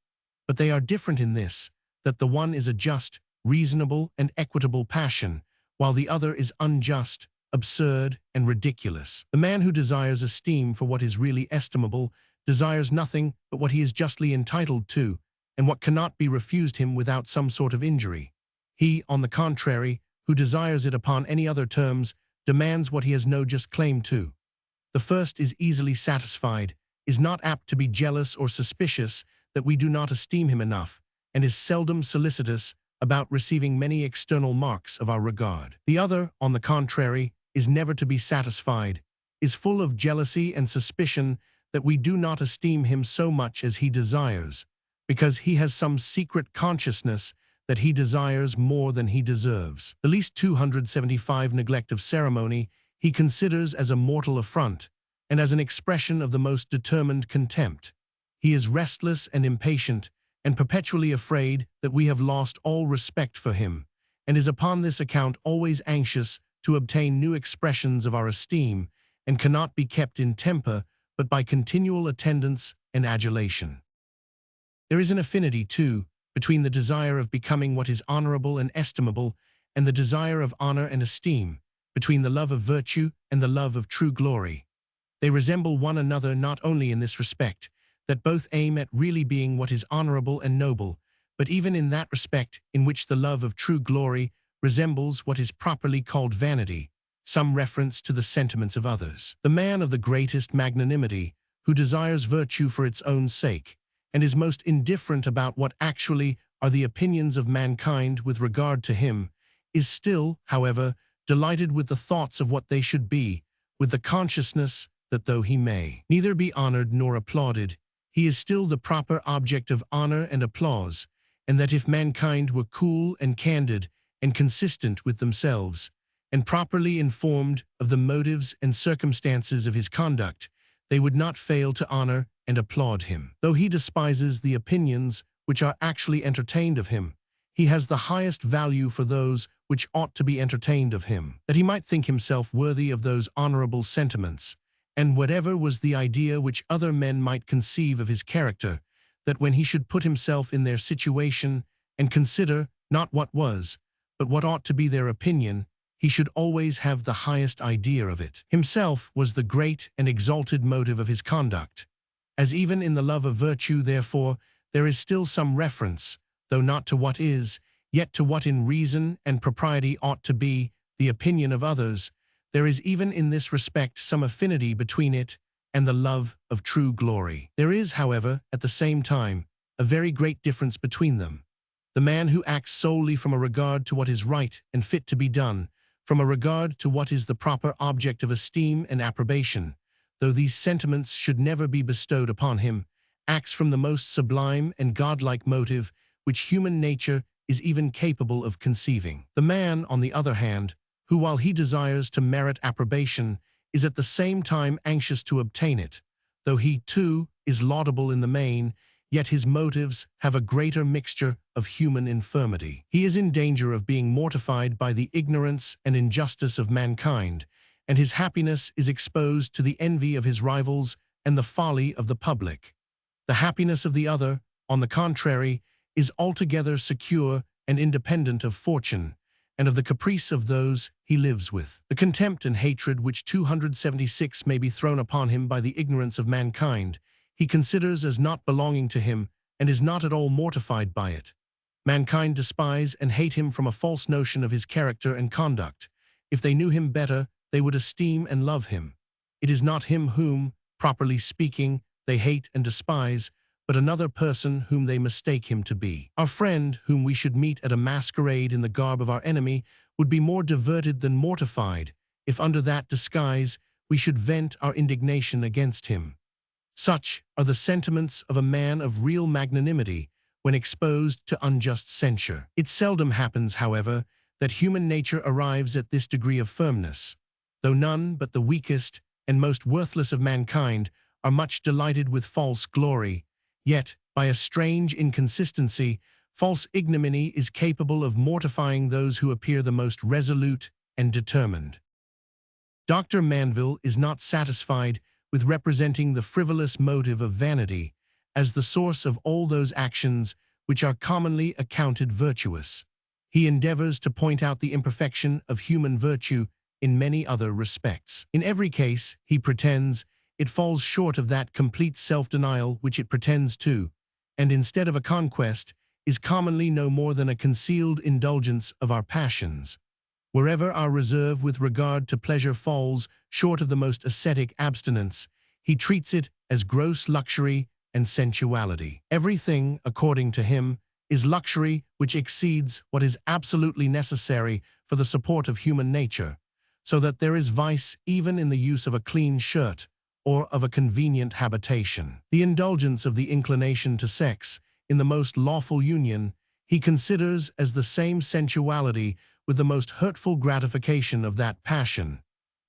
But they are different in this, that the one is a just, reasonable, and equitable passion, while the other is unjust, absurd, and ridiculous. The man who desires esteem for what is really estimable desires nothing but what he is justly entitled to, and what cannot be refused him without some sort of injury. He, on the contrary, who desires it upon any other terms, demands what he has no just claim to. The first is easily satisfied, is not apt to be jealous or suspicious that we do not esteem him enough, and is seldom solicitous about receiving many external marks of our regard. The other, on the contrary, is never to be satisfied, is full of jealousy and suspicion that we do not esteem him so much as he desires, because he has some secret consciousness that he desires more than he deserves. The least 275 neglect of ceremony he considers as a mortal affront, and as an expression of the most determined contempt. He is restless and impatient, and perpetually afraid that we have lost all respect for him, and is upon this account always anxious to obtain new expressions of our esteem, and cannot be kept in temper but by continual attendance and adulation. There is an affinity, too, between the desire of becoming what is honorable and estimable and the desire of honor and esteem, between the love of virtue and the love of true glory. They resemble one another not only in this respect, that both aim at really being what is honorable and noble, but even in that respect in which the love of true glory resembles what is properly called vanity, some reference to the sentiments of others. The man of the greatest magnanimity, who desires virtue for its own sake, and is most indifferent about what actually are the opinions of mankind with regard to him, is still, however, delighted with the thoughts of what they should be, with the consciousness that though he may neither be honored nor applauded, he is still the proper object of honor and applause, and that if mankind were cool and candid and consistent with themselves, and properly informed of the motives and circumstances of his conduct, they would not fail to honor and applaud him. Though he despises the opinions which are actually entertained of him, he has the highest value for those which ought to be entertained of him, that he might think himself worthy of those honorable sentiments, and whatever was the idea which other men might conceive of his character, that when he should put himself in their situation and consider not what was, but what ought to be their opinion, he should always have the highest idea of it. Himself was the great and exalted motive of his conduct. As even in the love of virtue, therefore, there is still some reference, though not to what is, yet to what in reason and propriety ought to be, the opinion of others, there is even in this respect some affinity between it and the love of true glory. There is, however, at the same time, a very great difference between them. The man who acts solely from a regard to what is right and fit to be done, from a regard to what is the proper object of esteem and approbation, though these sentiments should never be bestowed upon him, acts from the most sublime and godlike motive which human nature is even capable of conceiving. The man, on the other hand, who while he desires to merit approbation, is at the same time anxious to obtain it, though he, too, is laudable in the main, yet his motives have a greater mixture of human infirmity. He is in danger of being mortified by the ignorance and injustice of mankind, and his happiness is exposed to the envy of his rivals and the folly of the public. The happiness of the other, on the contrary, is altogether secure and independent of fortune, and of the caprice of those he lives with. The contempt and hatred which 276 may be thrown upon him by the ignorance of mankind, he considers as not belonging to him, and is not at all mortified by it. Mankind despise and hate him from a false notion of his character and conduct. If they knew him better, they would esteem and love him. It is not him whom, properly speaking, they hate and despise, but another person whom they mistake him to be. Our friend, whom we should meet at a masquerade in the garb of our enemy, would be more diverted than mortified, if under that disguise we should vent our indignation against him. Such are the sentiments of a man of real magnanimity when exposed to unjust censure. It seldom happens, however, that human nature arrives at this degree of firmness, though none but the weakest and most worthless of mankind are much delighted with false glory. Yet, by a strange inconsistency, false ignominy is capable of mortifying those who appear the most resolute and determined. Dr. Manville is not satisfied with representing the frivolous motive of vanity as the source of all those actions which are commonly accounted virtuous. He endeavors to point out the imperfection of human virtue in many other respects. In every case, he pretends, it falls short of that complete self-denial which it pretends to, and instead of a conquest, is commonly no more than a concealed indulgence of our passions. Wherever our reserve with regard to pleasure falls short of the most ascetic abstinence, he treats it as gross luxury and sensuality. Everything, according to him, is luxury which exceeds what is absolutely necessary for the support of human nature, so that there is vice even in the use of a clean shirt or of a convenient habitation. The indulgence of the inclination to sex in the most lawful union he considers as the same sensuality with the most hurtful gratification of that passion,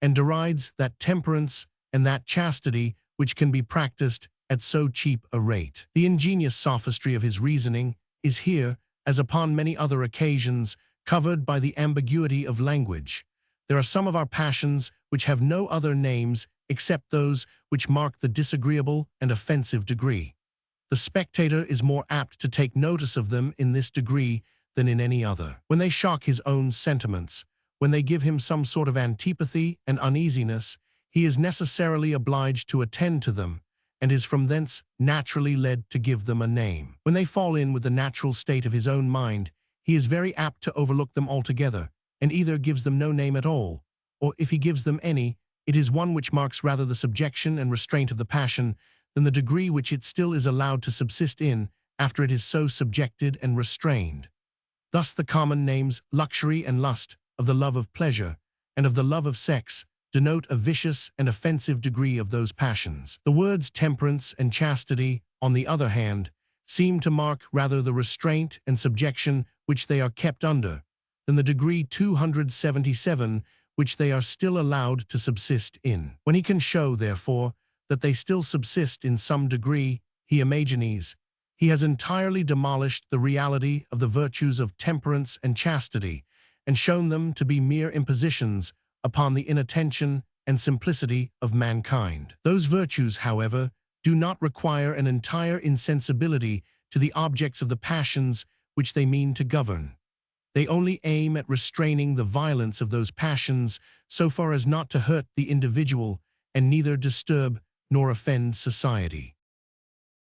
and derides that temperance and that chastity which can be practiced at so cheap a rate. The ingenious sophistry of his reasoning is here, as upon many other occasions, covered by the ambiguity of language. There are some of our passions which have no other names except those which mark the disagreeable and offensive degree. The spectator is more apt to take notice of them in this degree than in any other. When they shock his own sentiments, when they give him some sort of antipathy and uneasiness, he is necessarily obliged to attend to them, and is from thence naturally led to give them a name. When they fall in with the natural state of his own mind, he is very apt to overlook them altogether, and either gives them no name at all, or if he gives them any, it is one which marks rather the subjection and restraint of the passion than the degree which it still is allowed to subsist in after it is so subjected and restrained. Thus the common names luxury and lust, of the love of pleasure, and of the love of sex, denote a vicious and offensive degree of those passions. The words temperance and chastity, on the other hand, seem to mark rather the restraint and subjection which they are kept under, than the degree 277 which they are still allowed to subsist in. When he can show, therefore, that they still subsist in some degree, he imagines, he has entirely demolished the reality of the virtues of temperance and chastity, and shown them to be mere impositions upon the inattention and simplicity of mankind. Those virtues, however, do not require an entire insensibility to the objects of the passions which they mean to govern. They only aim at restraining the violence of those passions so far as not to hurt the individual and neither disturb nor offend society.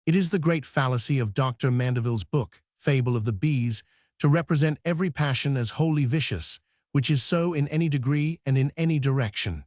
It is the great fallacy of Dr. Mandeville's book, Fable of the Bees, to represent every passion as wholly vicious, which is so in any degree and in any direction.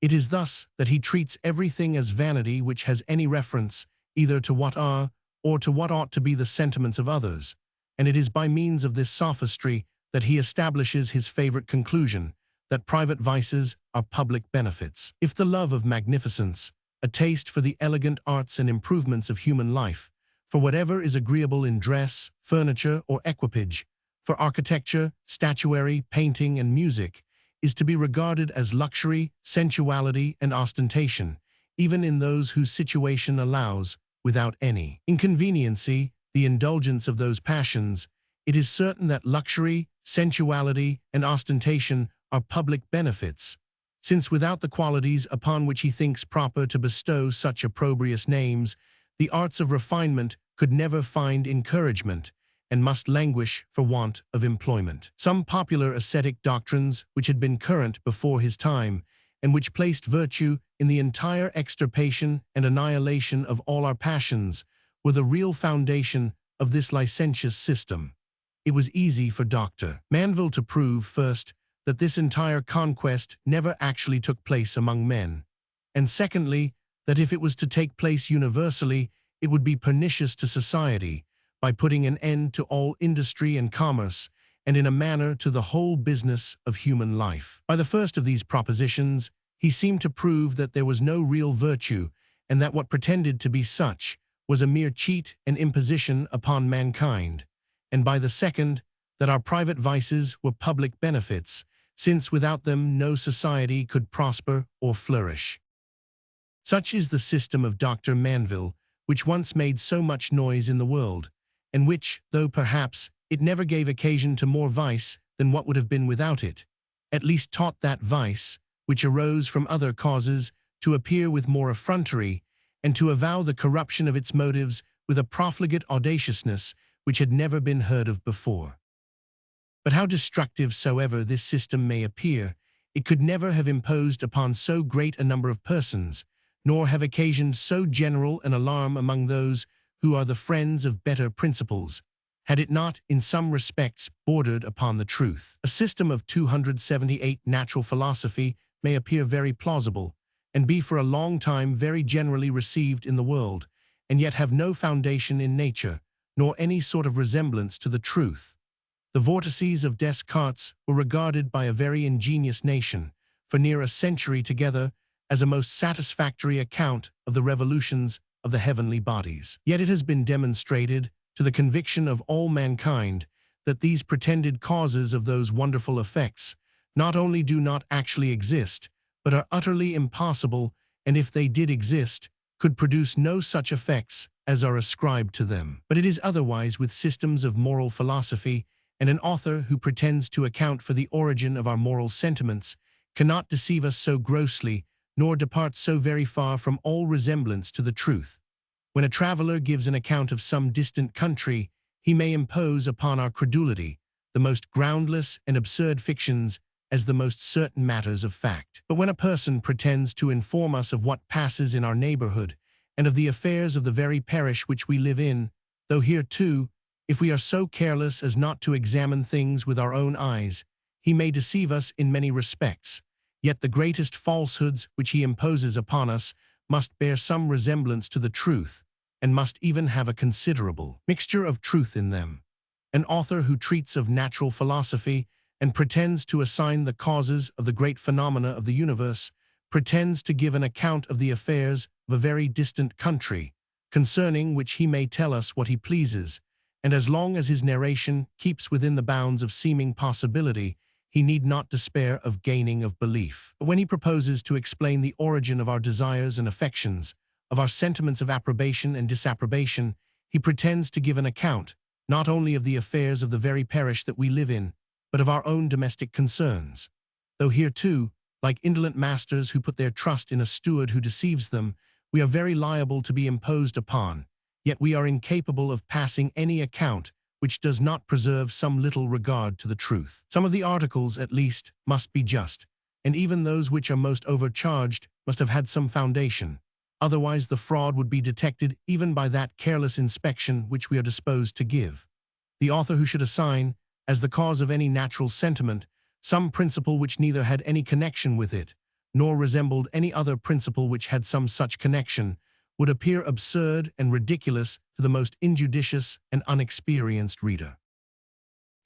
It is thus that he treats everything as vanity which has any reference either to what are or to what ought to be the sentiments of others, and it is by means of this sophistry that he establishes his favorite conclusion, that private vices are public benefits. If the love of magnificence, a taste for the elegant arts and improvements of human life, for whatever is agreeable in dress, furniture, or equipage, for architecture, statuary, painting, and music, is to be regarded as luxury, sensuality, and ostentation, even in those whose situation allows, without any inconveniency, the indulgence of those passions, it is certain that luxury, sensuality, and ostentation are public benefits, since without the qualities upon which he thinks proper to bestow such opprobrious names, the arts of refinement could never find encouragement, and must languish for want of employment. Some popular ascetic doctrines which had been current before his time, and which placed virtue in the entire extirpation and annihilation of all our passions, were the real foundation of this licentious system. It was easy for Dr. Mandeville to prove, first, that this entire conquest never actually took place among men, and secondly, that if it was to take place universally, it would be pernicious to society, by putting an end to all industry and commerce, and in a manner to the whole business of human life. By the first of these propositions, he seemed to prove that there was no real virtue, and that what pretended to be such was a mere cheat and imposition upon mankind, and by the second, that our private vices were public benefits, since without them no society could prosper or flourish. Such is the system of Dr. Mandeville, which once made so much noise in the world, and which, though perhaps it never gave occasion to more vice than what would have been without it, at least taught that vice, which arose from other causes, to appear with more effrontery, and to avow the corruption of its motives with a profligate audaciousness which had never been heard of before. But how destructive soever this system may appear, it could never have imposed upon so great a number of persons, nor have occasioned so general an alarm among those who are the friends of better principles, had it not, in some respects, bordered upon the truth. A system of 278 natural philosophy may appear very plausible, and be for a long time very generally received in the world, and yet have no foundation in nature, nor any sort of resemblance to the truth. The vortices of Descartes were regarded by a very ingenious nation for near a century together as a most satisfactory account of the revolutions of the heavenly bodies. Yet it has been demonstrated, to the conviction of all mankind, that these pretended causes of those wonderful effects not only do not actually exist, but are utterly impossible, and if they did exist, could produce no such effects as are ascribed to them. But it is otherwise with systems of moral philosophy, and an author who pretends to account for the origin of our moral sentiments cannot deceive us so grossly, nor depart so very far from all resemblance to the truth. When a traveler gives an account of some distant country, he may impose upon our credulity the most groundless and absurd fictions as the most certain matters of fact. But when a person pretends to inform us of what passes in our neighborhood, and of the affairs of the very parish which we live in, though here too, if we are so careless as not to examine things with our own eyes, he may deceive us in many respects, yet the greatest falsehoods which he imposes upon us must bear some resemblance to the truth, and must even have a considerable mixture of truth in them. An author who treats of natural philosophy and pretends to assign the causes of the great phenomena of the universe, pretends to give an account of the affairs of a very distant country, concerning which he may tell us what he pleases, and as long as his narration keeps within the bounds of seeming possibility, he need not despair of gaining of belief. But when he proposes to explain the origin of our desires and affections, of our sentiments of approbation and disapprobation, he pretends to give an account, not only of the affairs of the very parish that we live in, but of our own domestic concerns. Though here too, like indolent masters who put their trust in a steward who deceives them, we are very liable to be imposed upon, yet we are incapable of passing any account which does not preserve some little regard to the truth. Some of the articles, at least, must be just, and even those which are most overcharged must have had some foundation. Otherwise the fraud would be detected even by that careless inspection which we are disposed to give. The author who should assign, as the cause of any natural sentiment, some principle which neither had any connection with it, nor resembled any other principle which had some such connection, would appear absurd and ridiculous to the most injudicious and unexperienced reader.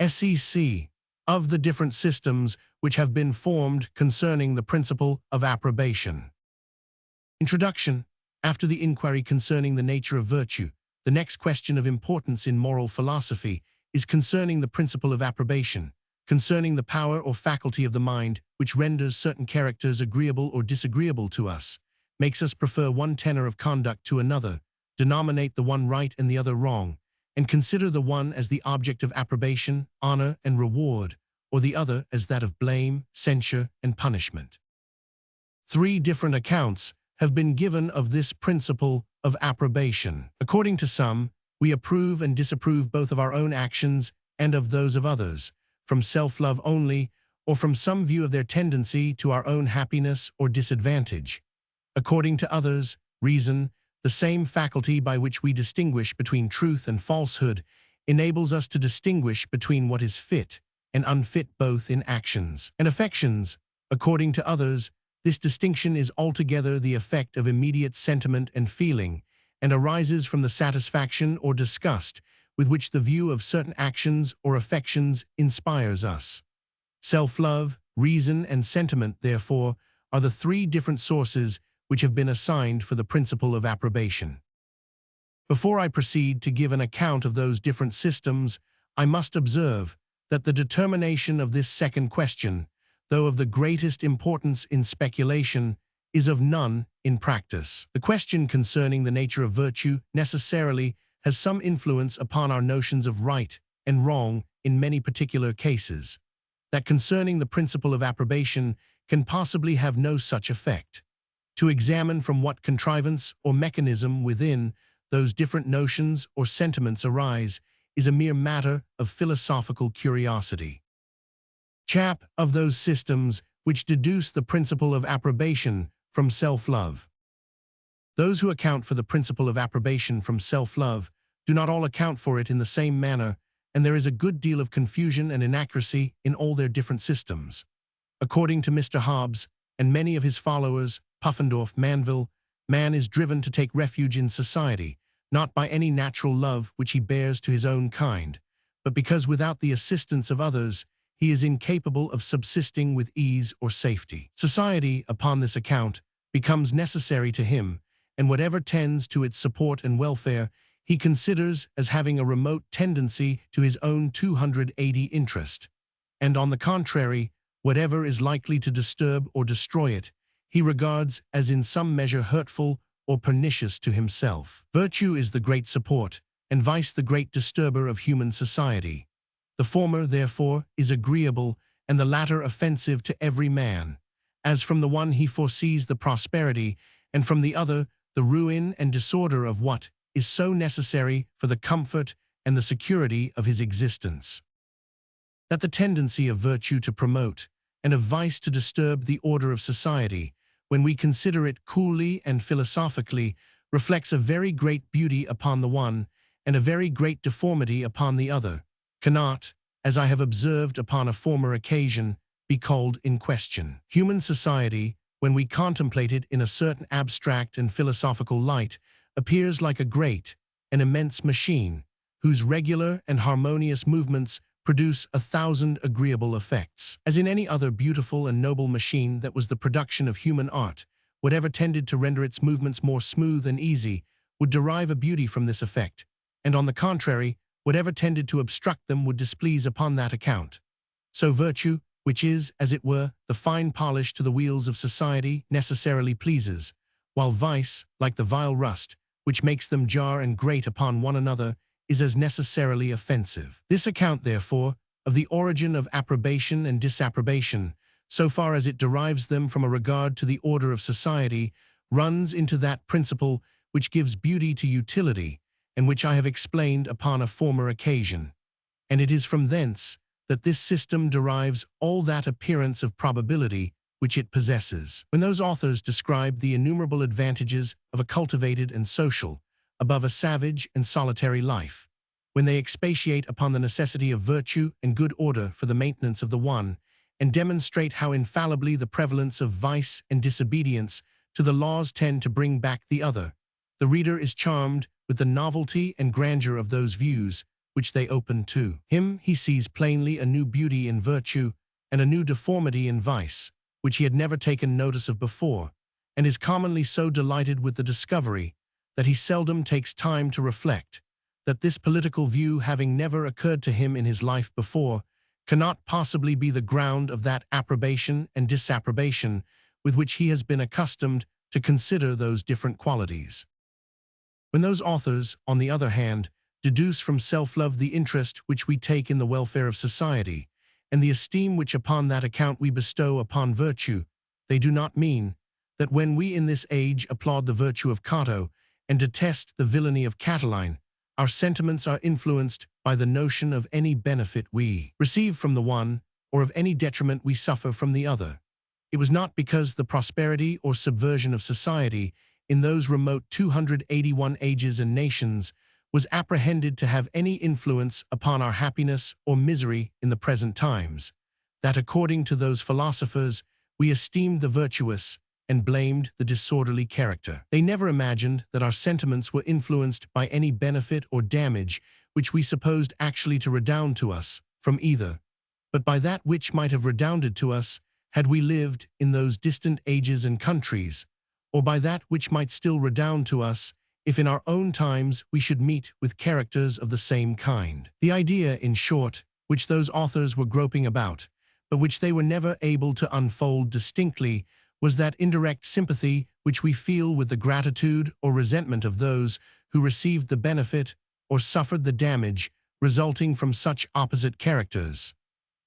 Sec. Of the different systems which have been formed concerning the principle of approbation. Introduction. After the inquiry concerning the nature of virtue, the next question of importance in moral philosophy is concerning the principle of approbation, concerning the power or faculty of the mind which renders certain characters agreeable or disagreeable to us, makes us prefer one tenor of conduct to another, denominate the one right and the other wrong, and consider the one as the object of approbation, honor, and reward, or the other as that of blame, censure, and punishment. 3 different accounts have been given of this principle of approbation. According to some, we approve and disapprove both of our own actions and of those of others, from self-love only, or from some view of their tendency to our own happiness or disadvantage. According to others, reason, the same faculty by which we distinguish between truth and falsehood, enables us to distinguish between what is fit and unfit both in actions and affections. According to others, this distinction is altogether the effect of immediate sentiment and feeling, and arises from the satisfaction or disgust with which the view of certain actions or affections inspires us. Self-love, reason, and sentiment, therefore, are the 3 different sources which have been assigned for the principle of approbation. Before I proceed to give an account of those different systems, I must observe that the determination of this second question, though of the greatest importance in speculation, is of none in practice. The question concerning the nature of virtue necessarily has some influence upon our notions of right and wrong in many particular cases. That concerning the principle of approbation can possibly have no such effect. To examine from what contrivance or mechanism within those different notions or sentiments arise is a mere matter of philosophical curiosity. Chap. Of those systems which deduce the principle of approbation from self-love. Those who account for the principle of approbation from self-love do not all account for it in the same manner, and there is a good deal of confusion and inaccuracy in all their different systems. According to Mr. Hobbes and many of his followers, Puffendorf, Manville, man is driven to take refuge in society, not by any natural love which he bears to his own kind, but because without the assistance of others, he is incapable of subsisting with ease or safety. Society, upon this account, becomes necessary to him, and whatever tends to its support and welfare, he considers as having a remote tendency to his own 280 interest. And on the contrary, whatever is likely to disturb or destroy it, he regards as in some measure hurtful or pernicious to himself. Virtue is the great support, and vice the great disturber of human society. The former, therefore, is agreeable, and the latter offensive to every man, as from the one he foresees the prosperity, and from the other the ruin and disorder of what is so necessary for the comfort and the security of his existence. That the tendency of virtue to promote, and of vice to disturb the order of society, when we consider it coolly and philosophically, reflects a very great beauty upon the one, and a very great deformity upon the other, cannot, as I have observed upon a former occasion, be called in question. Human society, when we contemplate it in a certain abstract and philosophical light, appears like a great, an immense machine, whose regular and harmonious movements produce 1,000 agreeable effects. As in any other beautiful and noble machine that was the production of human art, whatever tended to render its movements more smooth and easy would derive a beauty from this effect, and on the contrary, whatever tended to obstruct them would displease upon that account. So virtue, which is, as it were, the fine polish to the wheels of society, necessarily pleases, while vice, like the vile rust, which makes them jar and grate upon one another, is as necessarily offensive. This account, therefore, of the origin of approbation and disapprobation, so far as it derives them from a regard to the order of society, runs into that principle which gives beauty to utility, and which I have explained upon a former occasion. And it is from thence that this system derives all that appearance of probability which it possesses. When those authors describe the innumerable advantages of a cultivated and social, above a savage and solitary life, when they expatiate upon the necessity of virtue and good order for the maintenance of the one, and demonstrate how infallibly the prevalence of vice and disobedience to the laws tend to bring back the other, the reader is charmed with the novelty and grandeur of those views which they open to him. He sees plainly a new beauty in virtue and a new deformity in vice, which he had never taken notice of before, and is commonly so delighted with the discovery that he seldom takes time to reflect that this political view, having never occurred to him in his life before, cannot possibly be the ground of that approbation and disapprobation with which he has been accustomed to consider those different qualities. When those authors, on the other hand, deduce from self-love the interest which we take in the welfare of society, and the esteem which upon that account we bestow upon virtue, they do not mean that when we in this age applaud the virtue of Cato and detest the villainy of Catiline, our sentiments are influenced by the notion of any benefit we receive from the one, or of any detriment we suffer from the other. It was not because the prosperity or subversion of society in those remote 281 ages and nations was apprehended to have any influence upon our happiness or misery in the present times, that according to those philosophers we esteemed the virtuous and blamed the disorderly character. They never imagined that our sentiments were influenced by any benefit or damage which we supposed actually to redound to us from either, but by that which might have redounded to us had we lived in those distant ages and countries, or by that which might still redound to us if in our own times we should meet with characters of the same kind. The idea, in short, which those authors were groping about, but which they were never able to unfold distinctly, was that indirect sympathy which we feel with the gratitude or resentment of those who received the benefit or suffered the damage resulting from such opposite characters.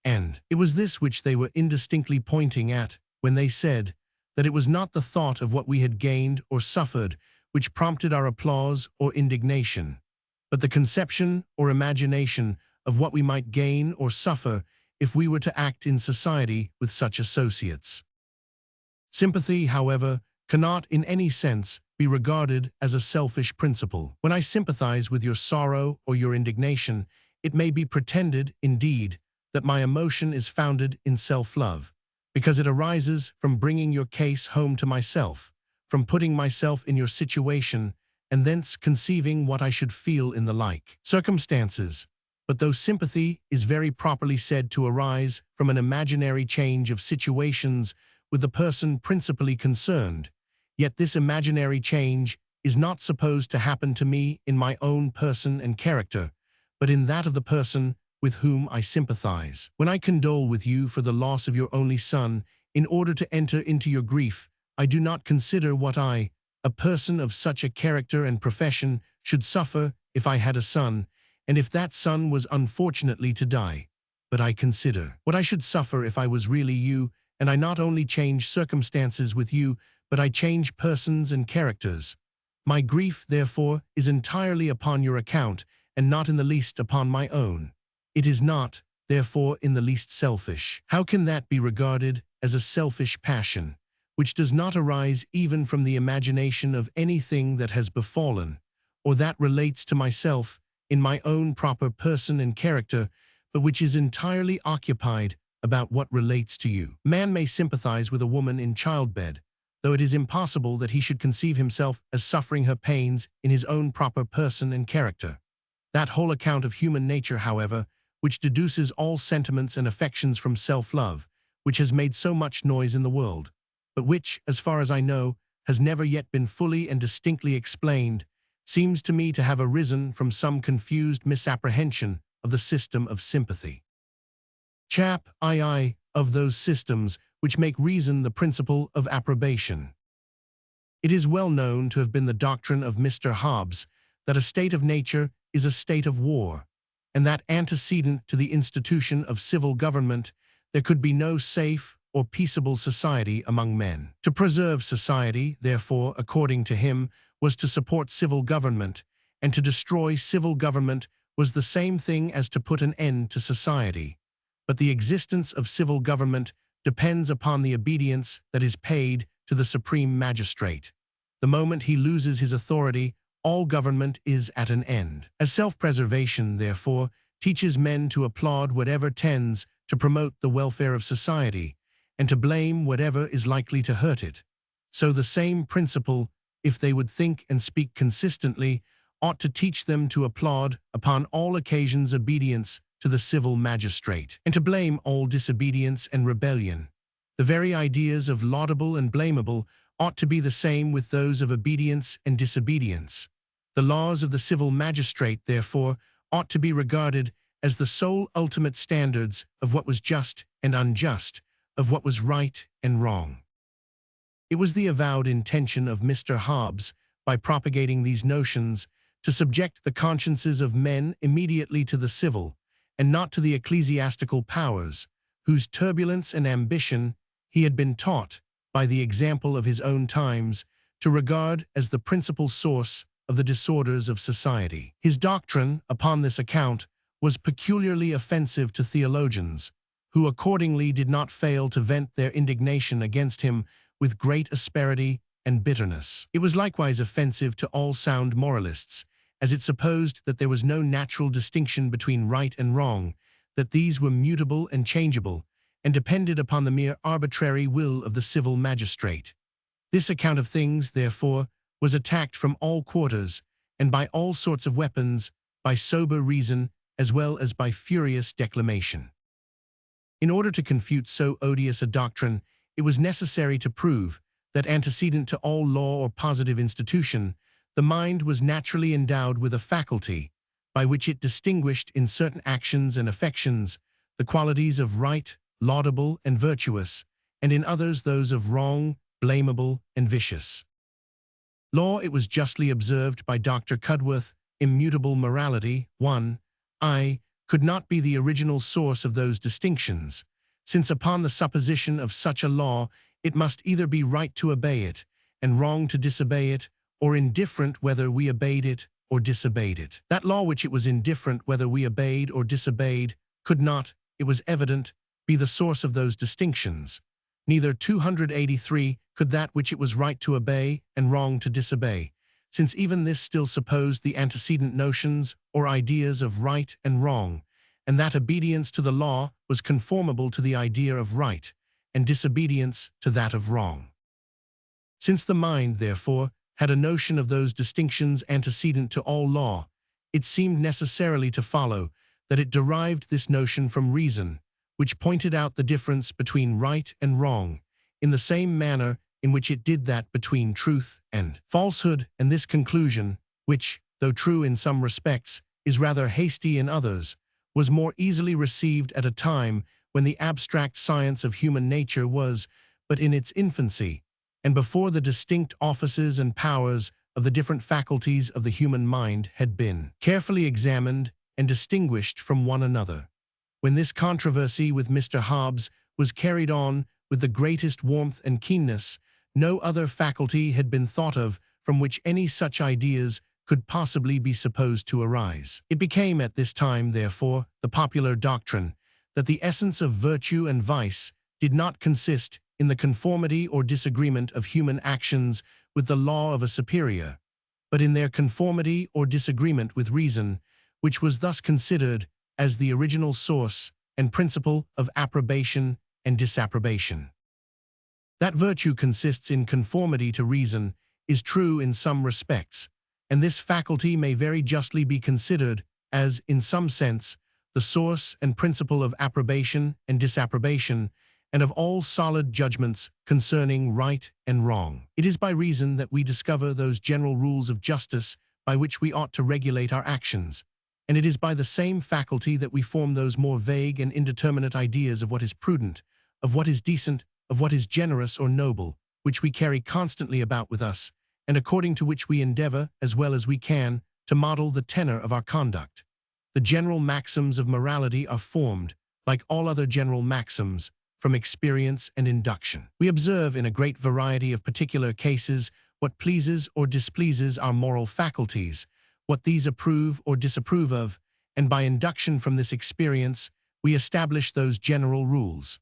And it was this which they were indistinctly pointing at when they said that it was not the thought of what we had gained or suffered which prompted our applause or indignation, but the conception or imagination of what we might gain or suffer if we were to act in society with such associates. Sympathy, however, cannot in any sense be regarded as a selfish principle. When I sympathize with your sorrow or your indignation, it may be pretended, indeed, that my emotion is founded in self-love, because it arises from bringing your case home to myself, from putting myself in your situation, and thence conceiving what I should feel in the like circumstances. But though sympathy is very properly said to arise from an imaginary change of situations with the person principally concerned, yet this imaginary change is not supposed to happen to me in my own person and character, but in that of the person with whom I sympathize. When I condole with you for the loss of your only son, in order to enter into your grief, I do not consider what I, a person of such a character and profession, should suffer if I had a son, and if that son was unfortunately to die. But I consider what I should suffer if I was really you, and I not only change circumstances with you, but I change persons and characters. My grief, therefore, is entirely upon your account, and not in the least upon my own. It is not, therefore, in the least selfish. How can that be regarded as a selfish passion, which does not arise even from the imagination of anything that has befallen, or that relates to myself in my own proper person and character, but which is entirely occupied about what relates to you? Man may sympathize with a woman in childbed, though it is impossible that he should conceive himself as suffering her pains in his own proper person and character. That whole account of human nature, however, which deduces all sentiments and affections from self-love, which has made so much noise in the world, but which, as far as I know, has never yet been fully and distinctly explained, seems to me to have arisen from some confused misapprehension of the system of sympathy. Chap. II. Of those systems which make reason the principle of approbation. It is well known to have been the doctrine of Mr. Hobbes that a state of nature is a state of war, and that antecedent to the institution of civil government there could be no safe or peaceable society among men. To preserve society, therefore, according to him, was to support civil government, and to destroy civil government was the same thing as to put an end to society. But the existence of civil government depends upon the obedience that is paid to the supreme magistrate. The moment he loses his authority, all government is at an end. As self-preservation, therefore, teaches men to applaud whatever tends to promote the welfare of society, and to blame whatever is likely to hurt it, so the same principle, if they would think and speak consistently, ought to teach them to applaud upon all occasions obedience to the civil magistrate, and to blame all disobedience and rebellion. The very ideas of laudable and blamable ought to be the same with those of obedience and disobedience. The laws of the civil magistrate, therefore, ought to be regarded as the sole ultimate standards of what was just and unjust, of what was right and wrong. It was the avowed intention of Mr. Hobbes, by propagating these notions, to subject the consciences of men immediately to the civil, and not to the ecclesiastical powers, whose turbulence and ambition he had been taught, by the example of his own times, to regard as the principal source of the disorders of society. His doctrine, upon this account, was peculiarly offensive to theologians, who accordingly did not fail to vent their indignation against him with great asperity and bitterness. It was likewise offensive to all sound moralists, as it supposed that there was no natural distinction between right and wrong, that these were mutable and changeable, and depended upon the mere arbitrary will of the civil magistrate. This account of things, therefore, was attacked from all quarters, and by all sorts of weapons, by sober reason as well as by furious declamation. In order to confute so odious a doctrine, it was necessary to prove that antecedent to all law or positive institution, the mind was naturally endowed with a faculty by which it distinguished in certain actions and affections the qualities of right, laudable, and virtuous, and in others those of wrong, blamable, and vicious. Law, it was justly observed by Dr. Cudworth, immutable morality, 1, could not be the original source of those distinctions, since upon the supposition of such a law it must either be right to obey it, and wrong to disobey it, or indifferent whether we obeyed it or disobeyed it. That law which it was indifferent whether we obeyed or disobeyed could not, it was evident, be the source of those distinctions. Neither 283 could that which it was right to obey and wrong to disobey, since even this still supposed the antecedent notions or ideas of right and wrong, and that obedience to the law was conformable to the idea of right, and disobedience to that of wrong. Since the mind, therefore, had a notion of those distinctions antecedent to all law, it seemed necessarily to follow that it derived this notion from reason, which pointed out the difference between right and wrong, in the same manner in which it did that between truth and falsehood, and this conclusion, which, though true in some respects, is rather hasty in others, was more easily received at a time when the abstract science of human nature was but in its infancy, and before the distinct offices and powers of the different faculties of the human mind had been carefully examined and distinguished from one another. When this controversy with Mr. Hobbes was carried on with the greatest warmth and keenness, no other faculty had been thought of from which any such ideas could possibly be supposed to arise. It became at this time, therefore, the popular doctrine that the essence of virtue and vice did not consist in the conformity or disagreement of human actions with the law of a superior, but in their conformity or disagreement with reason, which was thus considered as the original source and principle of approbation and disapprobation. That virtue consists in conformity to reason is true in some respects, and this faculty may very justly be considered as, in some sense, the source and principle of approbation and disapprobation, and of all solid judgments concerning right and wrong. It is by reason that we discover those general rules of justice by which we ought to regulate our actions, and it is by the same faculty that we form those more vague and indeterminate ideas of what is prudent, of what is decent, of what is generous or noble, which we carry constantly about with us, and according to which we endeavor, as well as we can, to model the tenor of our conduct. The general maxims of morality are formed, like all other general maxims, from experience and induction. We observe in a great variety of particular cases what pleases or displeases our moral faculties, what these approve or disapprove of, and by induction from this experience, we establish those general rules.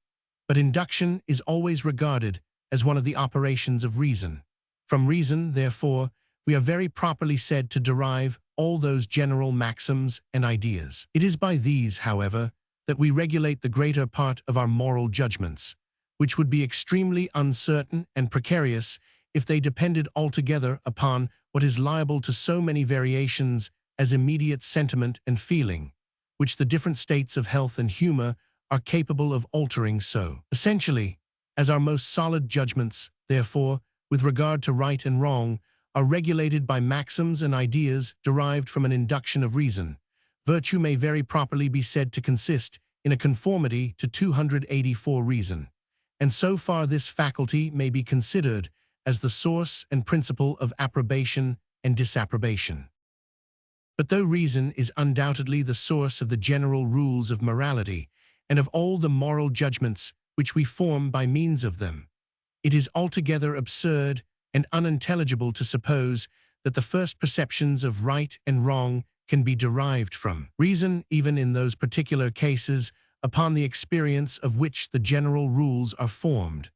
But induction is always regarded as one of the operations of reason. From reason, therefore, we are very properly said to derive all those general maxims and ideas. It is by these, however, that we regulate the greater part of our moral judgments, which would be extremely uncertain and precarious if they depended altogether upon what is liable to so many variations as immediate sentiment and feeling, which the different states of health and humor are capable of altering so. Essentially, as our most solid judgments, therefore, with regard to right and wrong, are regulated by maxims and ideas derived from an induction of reason, virtue may very properly be said to consist in a conformity to 284 reason, and so far this faculty may be considered as the source and principle of approbation and disapprobation. But though reason is undoubtedly the source of the general rules of morality and of all the moral judgments which we form by means of them, it is altogether absurd and unintelligible to suppose that the first perceptions of right and wrong can be derived from reason, even in those particular cases upon the experience of which the general rules are formed.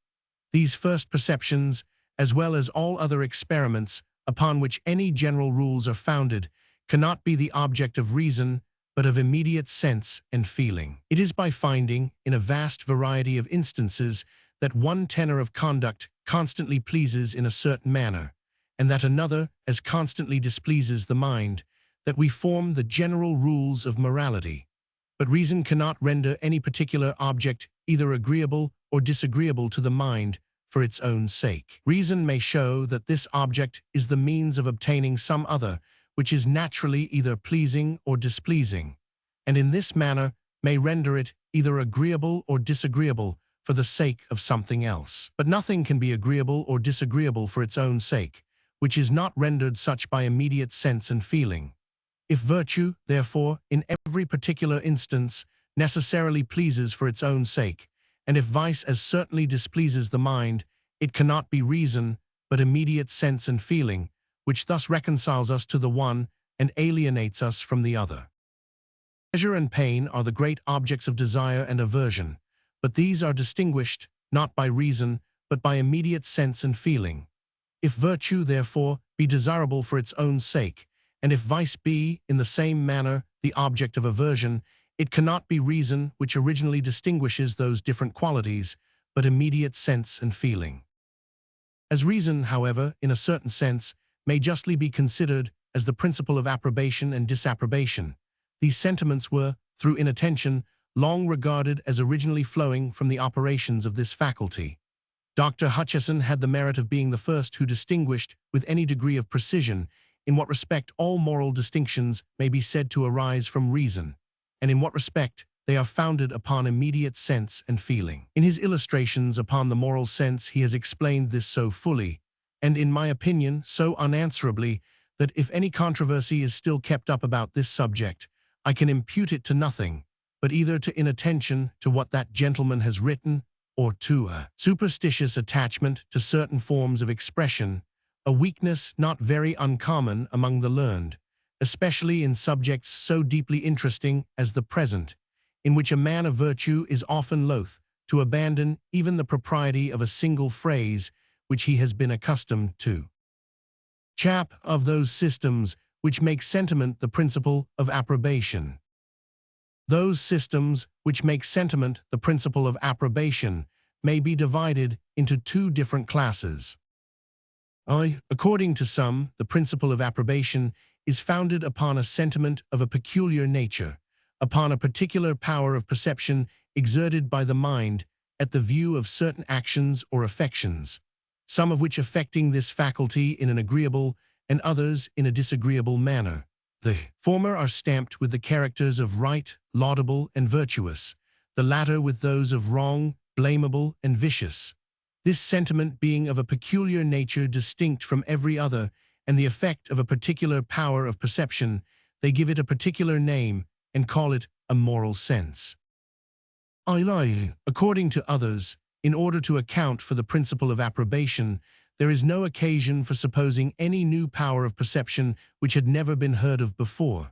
These first perceptions, as well as all other experiments upon which any general rules are founded, cannot be the object of reason, but of immediate sense and feeling. It is by finding, in a vast variety of instances, that one tenor of conduct constantly pleases in a certain manner, and that another as constantly displeases the mind, that we form the general rules of morality. But reason cannot render any particular object either agreeable or disagreeable to the mind for its own sake. Reason may show that this object is the means of obtaining some other, which is naturally either pleasing or displeasing, and in this manner may render it either agreeable or disagreeable for the sake of something else. But nothing can be agreeable or disagreeable for its own sake, which is not rendered such by immediate sense and feeling. If virtue, therefore, in every particular instance, necessarily pleases for its own sake, and if vice as certainly displeases the mind, it cannot be reason, but immediate sense and feeling, which thus reconciles us to the one and alienates us from the other. Pleasure and pain are the great objects of desire and aversion, but these are distinguished, not by reason, but by immediate sense and feeling. If virtue, therefore, be desirable for its own sake, and if vice be, in the same manner, the object of aversion, it cannot be reason which originally distinguishes those different qualities, but immediate sense and feeling. As reason, however, in a certain sense, may justly be considered as the principle of approbation and disapprobation. These sentiments were, through inattention, long regarded as originally flowing from the operations of this faculty. Dr. Hutcheson had the merit of being the first who distinguished, with any degree of precision, in what respect all moral distinctions may be said to arise from reason, and in what respect they are founded upon immediate sense and feeling. In his illustrations upon the moral sense he has explained this so fully, and in my opinion so unanswerably, that if any controversy is still kept up about this subject, I can impute it to nothing, but either to inattention to what that gentleman has written, or to a superstitious attachment to certain forms of expression, a weakness not very uncommon among the learned, especially in subjects so deeply interesting as the present, in which a man of virtue is often loath to abandon even the propriety of a single phrase which he has been accustomed to. Chap of those systems which make sentiment the principle of approbation. Those systems which make sentiment the principle of approbation may be divided into two different classes. According to some, the principle of approbation is founded upon a sentiment of a peculiar nature, upon a particular power of perception exerted by the mind at the view of certain actions or affections, some of which affecting this faculty in an agreeable and others in a disagreeable manner. The former are stamped with the characters of right, laudable, and virtuous, the latter with those of wrong, blamable, and vicious. This sentiment being of a peculiar nature distinct from every other, and the effect of a particular power of perception, they give it a particular name and call it a moral sense. According to others, in order to account for the principle of approbation, there is no occasion for supposing any new power of perception which had never been heard of before.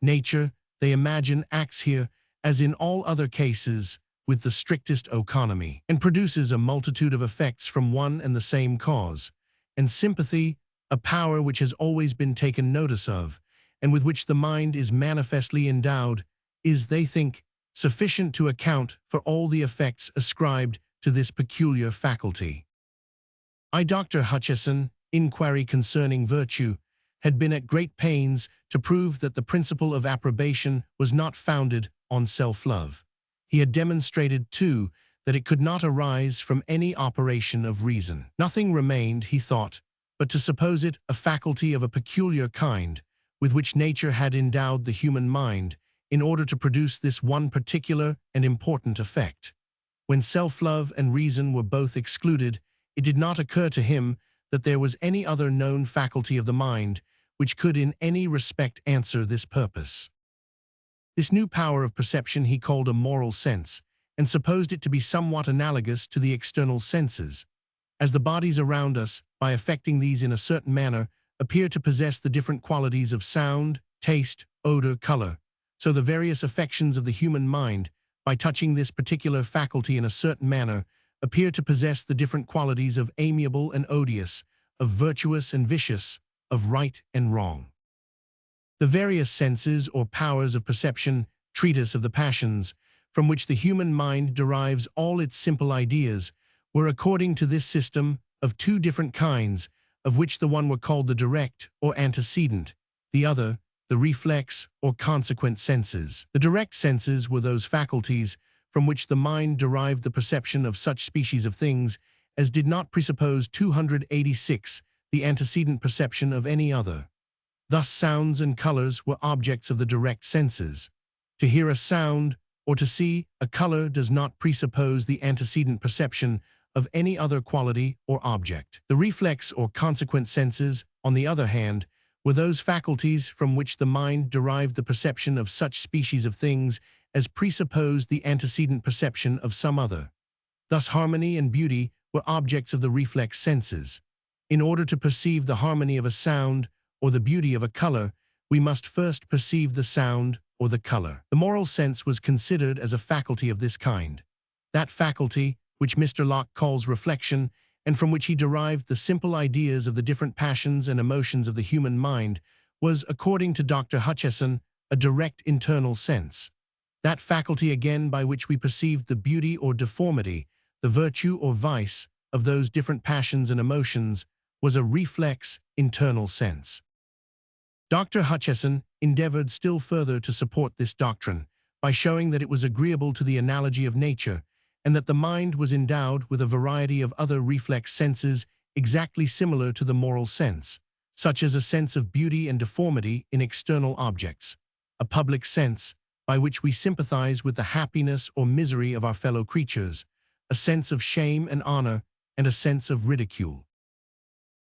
Nature, they imagine, acts here, as in all other cases, with the strictest economy, and produces a multitude of effects from one and the same cause. And sympathy, a power which has always been taken notice of, and with which the mind is manifestly endowed, is, they think, sufficient to account for all the effects ascribed to this peculiar faculty. Dr. Hutcheson, Inquiry Concerning Virtue, had been at great pains to prove that the principle of approbation was not founded on self-love. He had demonstrated, too, that it could not arise from any operation of reason. Nothing remained, he thought, but to suppose it a faculty of a peculiar kind, with which nature had endowed the human mind, in order to produce this one particular and important effect. When self-love and reason were both excluded, it did not occur to him that there was any other known faculty of the mind which could in any respect answer this purpose. This new power of perception he called a moral sense, and supposed it to be somewhat analogous to the external senses. As the bodies around us, by affecting these in a certain manner, appear to possess the different qualities of sound, taste, odor, color, so the various affections of the human mind, by touching this particular faculty in a certain manner, appear to possess the different qualities of amiable and odious, of virtuous and vicious, of right and wrong. The various senses or powers of perception, treatise of the passions, from which the human mind derives all its simple ideas, were according to this system of two different kinds, of which the one were called the direct or antecedent, the other the reflex or consequent senses. The direct senses were those faculties from which the mind derived the perception of such species of things as did not presuppose 286 the antecedent perception of any other. Thus sounds and colors were objects of the direct senses. To hear a sound or to see a color does not presuppose the antecedent perception of any other quality or object. The reflex or consequent senses, on the other hand, were those faculties from which the mind derived the perception of such species of things as presupposed the antecedent perception of some other. Thus harmony and beauty were objects of the reflex senses. In order to perceive the harmony of a sound or the beauty of a color, we must first perceive the sound or the color. The moral sense was considered as a faculty of this kind. That faculty, which Mr. Locke calls reflection, and from which he derived the simple ideas of the different passions and emotions of the human mind, was, according to Dr. Hutcheson, a direct internal sense. That faculty again by which we perceived the beauty or deformity, the virtue or vice, of those different passions and emotions, was a reflex internal sense. Dr. Hutcheson endeavored still further to support this doctrine by showing that it was agreeable to the analogy of nature and that the mind was endowed with a variety of other reflex senses exactly similar to the moral sense, such as a sense of beauty and deformity in external objects, a public sense by which we sympathize with the happiness or misery of our fellow creatures, a sense of shame and honor, and a sense of ridicule.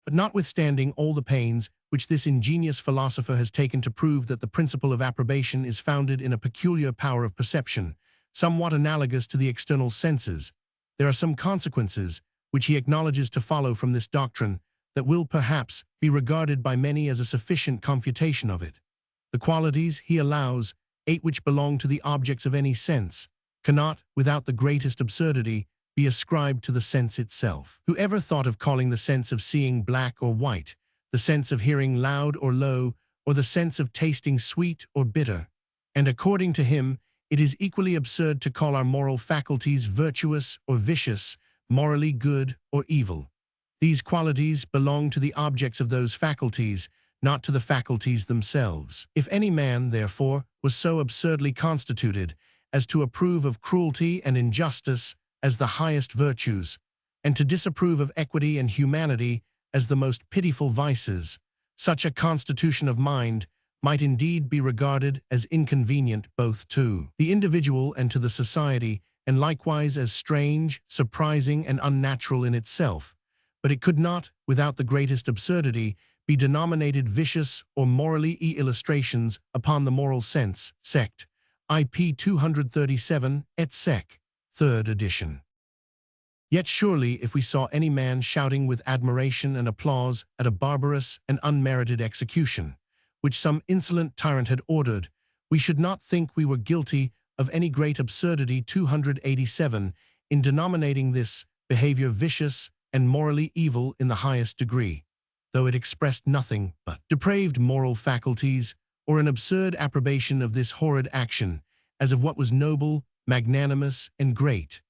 But notwithstanding all the pains which this ingenious philosopher has taken to prove that the principle of approbation is founded in a peculiar power of perception, somewhat analogous to the external senses, there are some consequences which he acknowledges to follow from this doctrine that will perhaps be regarded by many as a sufficient confutation of it. The qualities he allows, 8 which belong to the objects of any sense, cannot, without the greatest absurdity, be ascribed to the sense itself. Whoever thought of calling the sense of seeing black or white, the sense of hearing loud or low, or the sense of tasting sweet or bitter? And according to him, it is equally absurd to call our moral faculties virtuous or vicious, morally good or evil. These qualities belong to the objects of those faculties, not to the faculties themselves. If any man, therefore, was so absurdly constituted as to approve of cruelty and injustice as the highest virtues, and to disapprove of equity and humanity as the most pitiful vices, such a constitution of mind might indeed be regarded as inconvenient both to the individual and to the society, and likewise as strange, surprising, and unnatural in itself, but it could not, without the greatest absurdity, be denominated vicious or morally illustrations upon the moral sense, sect, IP 237, et seq., 3rd edition. Yet surely if we saw any man shouting with admiration and applause at a barbarous and unmerited execution, which some insolent tyrant had ordered, we should not think we were guilty of any great absurdity. 287, in denominating this behavior vicious and morally evil in the highest degree, though it expressed nothing but depraved moral faculties, or an absurd approbation of this horrid action, as of what was noble, magnanimous, and great.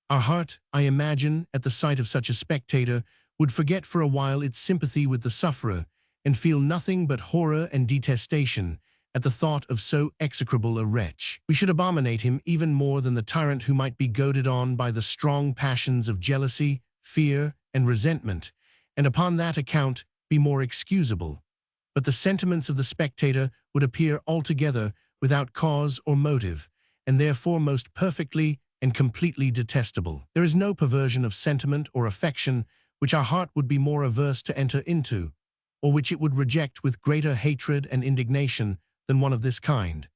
Our heart, I imagine, at the sight of such a spectator, would forget for a while its sympathy with the sufferer, and feel nothing but horror and detestation at the thought of so execrable a wretch. We should abominate him even more than the tyrant who might be goaded on by the strong passions of jealousy, fear, and resentment, and upon that account be more excusable. But the sentiments of the spectator would appear altogether without cause or motive, and therefore most perfectly and completely detestable. There is no perversion of sentiment or affection which our heart would be more averse to enter into, or which it would reject with greater hatred and indignation than one of this kind.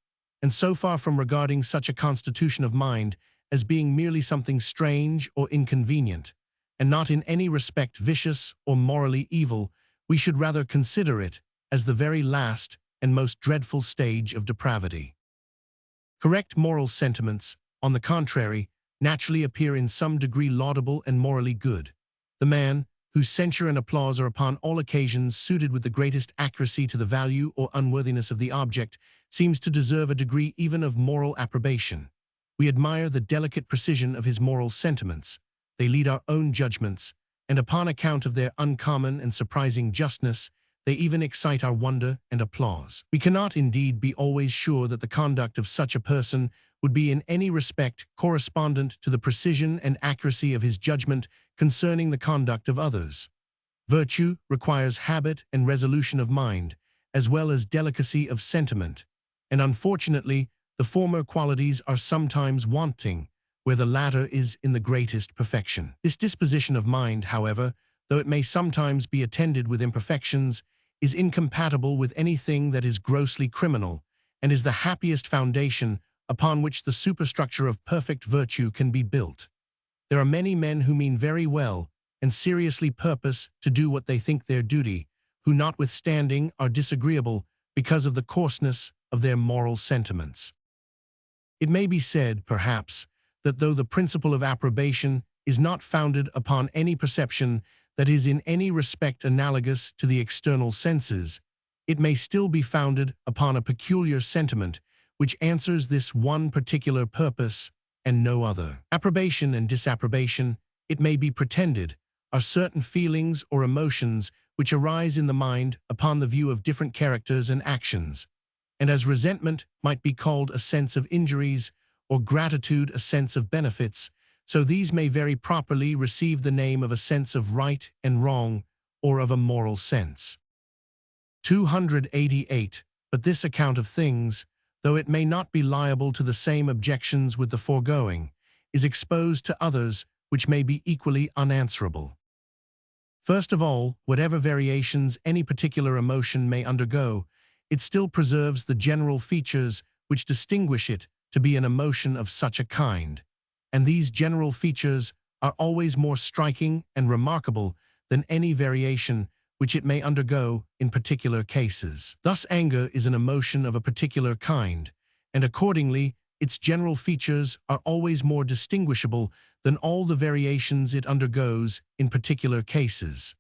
And so far from regarding such a constitution of mind as being merely something strange or inconvenient, and not in any respect vicious or morally evil, we should rather consider it as the very last and most dreadful stage of depravity. Correct moral sentiments, on the contrary, naturally appear in some degree laudable and morally good. The man, whose censure and applause are upon all occasions suited with the greatest accuracy to the value or unworthiness of the object, seems to deserve a degree even of moral approbation. We admire the delicate precision of his moral sentiments. They lead our own judgments, and upon account of their uncommon and surprising justness, they even excite our wonder and applause. We cannot indeed be always sure that the conduct of such a person would be in any respect correspondent to the precision and accuracy of his judgment concerning the conduct of others. Virtue requires habit and resolution of mind, as well as delicacy of sentiment, and unfortunately, the former qualities are sometimes wanting, where the latter is in the greatest perfection. This disposition of mind, however, though it may sometimes be attended with imperfections, is incompatible with anything that is grossly criminal, and is the happiest foundation upon which the superstructure of perfect virtue can be built. There are many men who mean very well and seriously purpose to do what they think their duty, who notwithstanding are disagreeable because of the coarseness of their moral sentiments. It may be said, perhaps, that though the principle of approbation is not founded upon any perception that is in any respect analogous to the external senses, it may still be founded upon a peculiar sentiment which answers this one particular purpose and no other. Approbation and disapprobation, it may be pretended, are certain feelings or emotions which arise in the mind upon the view of different characters and actions. And as resentment might be called a sense of injuries, or gratitude a sense of benefits, so these may very properly receive the name of a sense of right and wrong, or of a moral sense. 288. But this account of things, though it may not be liable to the same objections with the foregoing, is exposed to others which may be equally unanswerable. First of all, whatever variations any particular emotion may undergo, it still preserves the general features which distinguish it to be an emotion of such a kind, and these general features are always more striking and remarkable than any variation which it may undergo in particular cases. Thus anger is an emotion of a particular kind, and accordingly its general features are always more distinguishable than all the variations it undergoes in particular cases.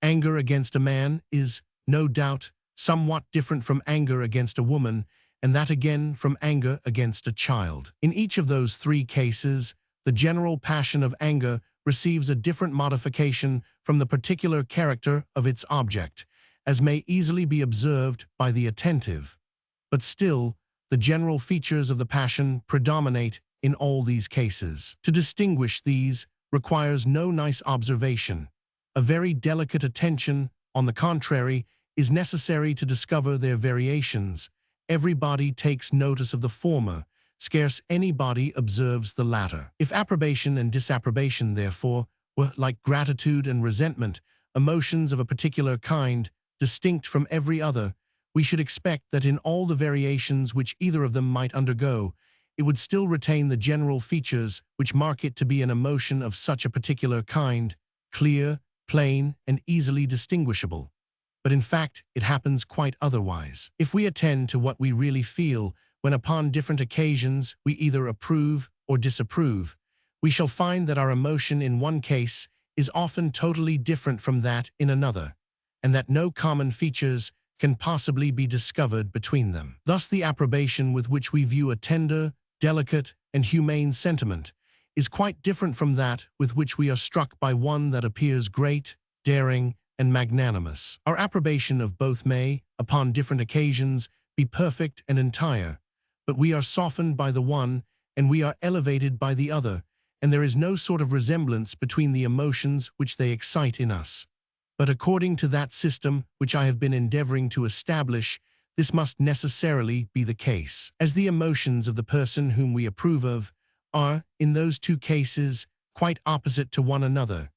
Anger against a man is, no doubt, somewhat different from anger against a woman, and that again from anger against a child. In each of those three cases, the general passion of anger receives a different modification from the particular character of its object, as may easily be observed by the attentive. But still, the general features of the passion predominate in all these cases. To distinguish these requires no nice observation. A very delicate attention, on the contrary, is necessary to discover their variations. Everybody takes notice of the former, scarce anybody observes the latter. If approbation and disapprobation, therefore, were, like gratitude and resentment, emotions of a particular kind, distinct from every other, we should expect that in all the variations which either of them might undergo, it would still retain the general features which mark it to be an emotion of such a particular kind, clear, plain, and easily distinguishable. But in fact, it happens quite otherwise. If we attend to what we really feel, when upon different occasions we either approve or disapprove, we shall find that our emotion in one case is often totally different from that in another, and that no common features can possibly be discovered between them. Thus the approbation with which we view a tender, delicate, and humane sentiment is quite different from that with which we are struck by one that appears great, daring, and magnanimous. Our approbation of both may, upon different occasions, be perfect and entire, but we are softened by the one, and we are elevated by the other, and there is no sort of resemblance between the emotions which they excite in us. But according to that system which I have been endeavoring to establish, this must necessarily be the case, as the emotions of the person whom we approve of are, in those two cases, quite opposite to one another,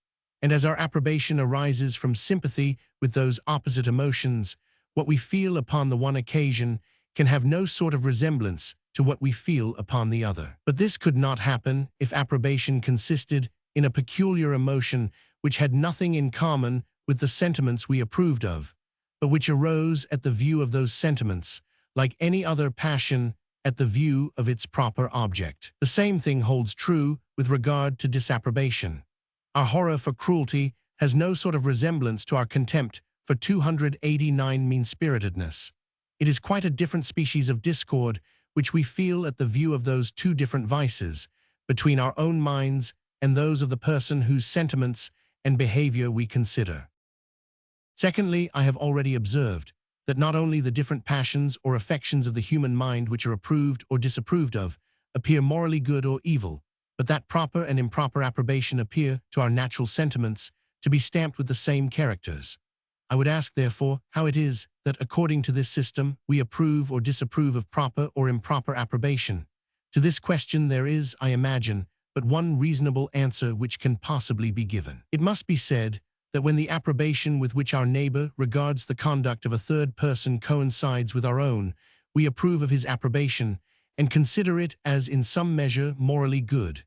and as our approbation arises from sympathy with those opposite emotions, what we feel upon the one occasion can have no sort of resemblance to what we feel upon the other. But this could not happen if approbation consisted in a peculiar emotion which had nothing in common with the sentiments we approved of, but which arose at the view of those sentiments, like any other passion at the view of its proper object. The same thing holds true with regard to disapprobation. Our horror for cruelty has no sort of resemblance to our contempt for 289 mean-spiritedness. It is quite a different species of discord which we feel at the view of those two different vices, between our own minds and those of the person whose sentiments and behavior we consider. Secondly, I have already observed that not only the different passions or affections of the human mind which are approved or disapproved of appear morally good or evil, but that proper and improper approbation appear, to our natural sentiments, to be stamped with the same characters. I would ask, therefore, how it is that, according to this system, we approve or disapprove of proper or improper approbation. To this question there is, I imagine, but one reasonable answer which can possibly be given. It must be said that when the approbation with which our neighbor regards the conduct of a third person coincides with our own, we approve of his approbation and consider it as in some measure morally good,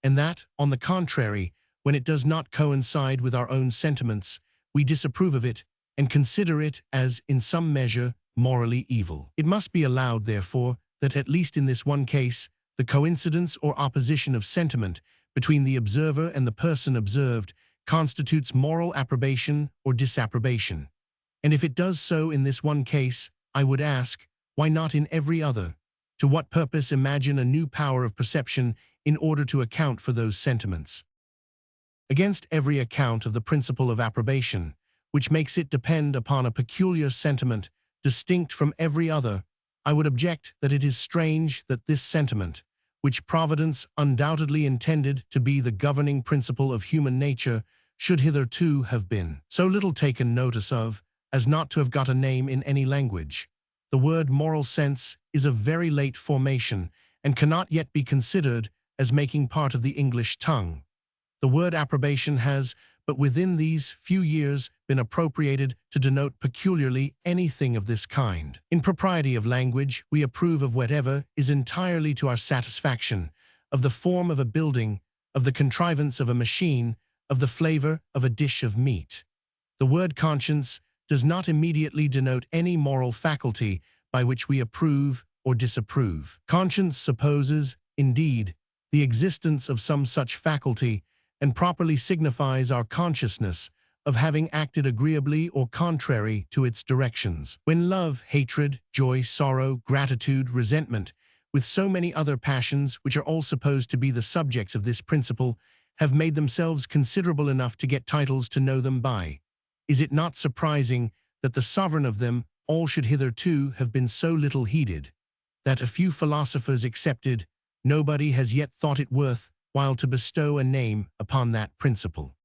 and that, on the contrary, when it does not coincide with our own sentiments, we disapprove of it and consider it as in some measure morally evil. It must be allowed, therefore, that at least in this one case, the coincidence or opposition of sentiment between the observer and the person observed constitutes moral approbation or disapprobation. And if it does so in this one case, I would ask, why not in every other? To what purpose imagine a new power of perception in order to account for those sentiments? Against every account of the principle of approbation, which makes it depend upon a peculiar sentiment distinct from every other, I would object that it is strange that this sentiment, which Providence undoubtedly intended to be the governing principle of human nature, should hitherto have been so little taken notice of as not to have got a name in any language. The word moral sense is of very late formation and cannot yet be considered as making part of the English tongue. The word approbation has, but within these few years, been appropriated to denote peculiarly anything of this kind. In propriety of language, we approve of whatever is entirely to our satisfaction, of the form of a building, of the contrivance of a machine, of the flavor of a dish of meat. The word conscience does not immediately denote any moral faculty by which we approve or disapprove. Conscience supposes, indeed, the existence of some such faculty, and properly signifies our consciousness of having acted agreeably or contrary to its directions. When love, hatred, joy, sorrow, gratitude, resentment, with so many other passions which are all supposed to be the subjects of this principle, have made themselves considerable enough to get titles to know them by, is it not surprising that the sovereign of them all should hitherto have been so little heeded, that a few philosophers excepted, nobody has yet thought it worth while to bestow a name upon that principle?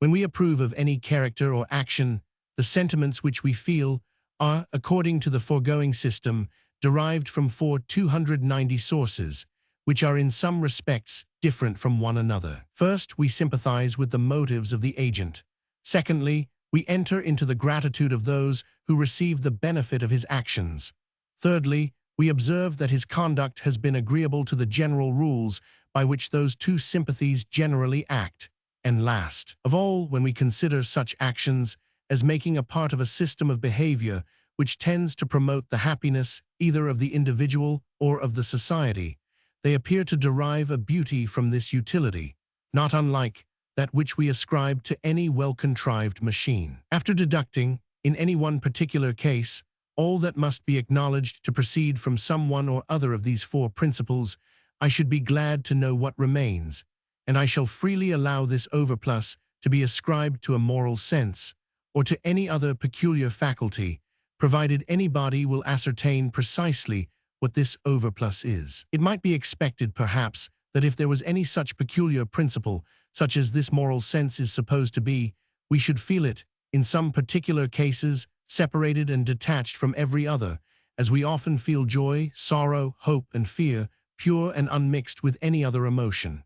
When we approve of any character or action, the sentiments which we feel are, according to the foregoing system, derived from 290 sources, which are in some respects different from one another. First, we sympathize with the motives of the agent. Secondly, we enter into the gratitude of those who receive the benefit of his actions. Thirdly, we observe that his conduct has been agreeable to the general rules by which those two sympathies generally act. And last of all, when we consider such actions as making a part of a system of behavior which tends to promote the happiness either of the individual or of the society, they appear to derive a beauty from this utility, not unlike that which we ascribe to any well-contrived machine. After deducting, in any one particular case, all that must be acknowledged to proceed from some one or other of these four principles, I should be glad to know what remains, and I shall freely allow this overplus to be ascribed to a moral sense, or to any other peculiar faculty, provided anybody will ascertain precisely what this overplus is. It might be expected, perhaps, that if there was any such peculiar principle, such as this moral sense is supposed to be, we should feel it, in some particular cases, separated and detached from every other, as we often feel joy, sorrow, hope, and fear, pure and unmixed with any other emotion.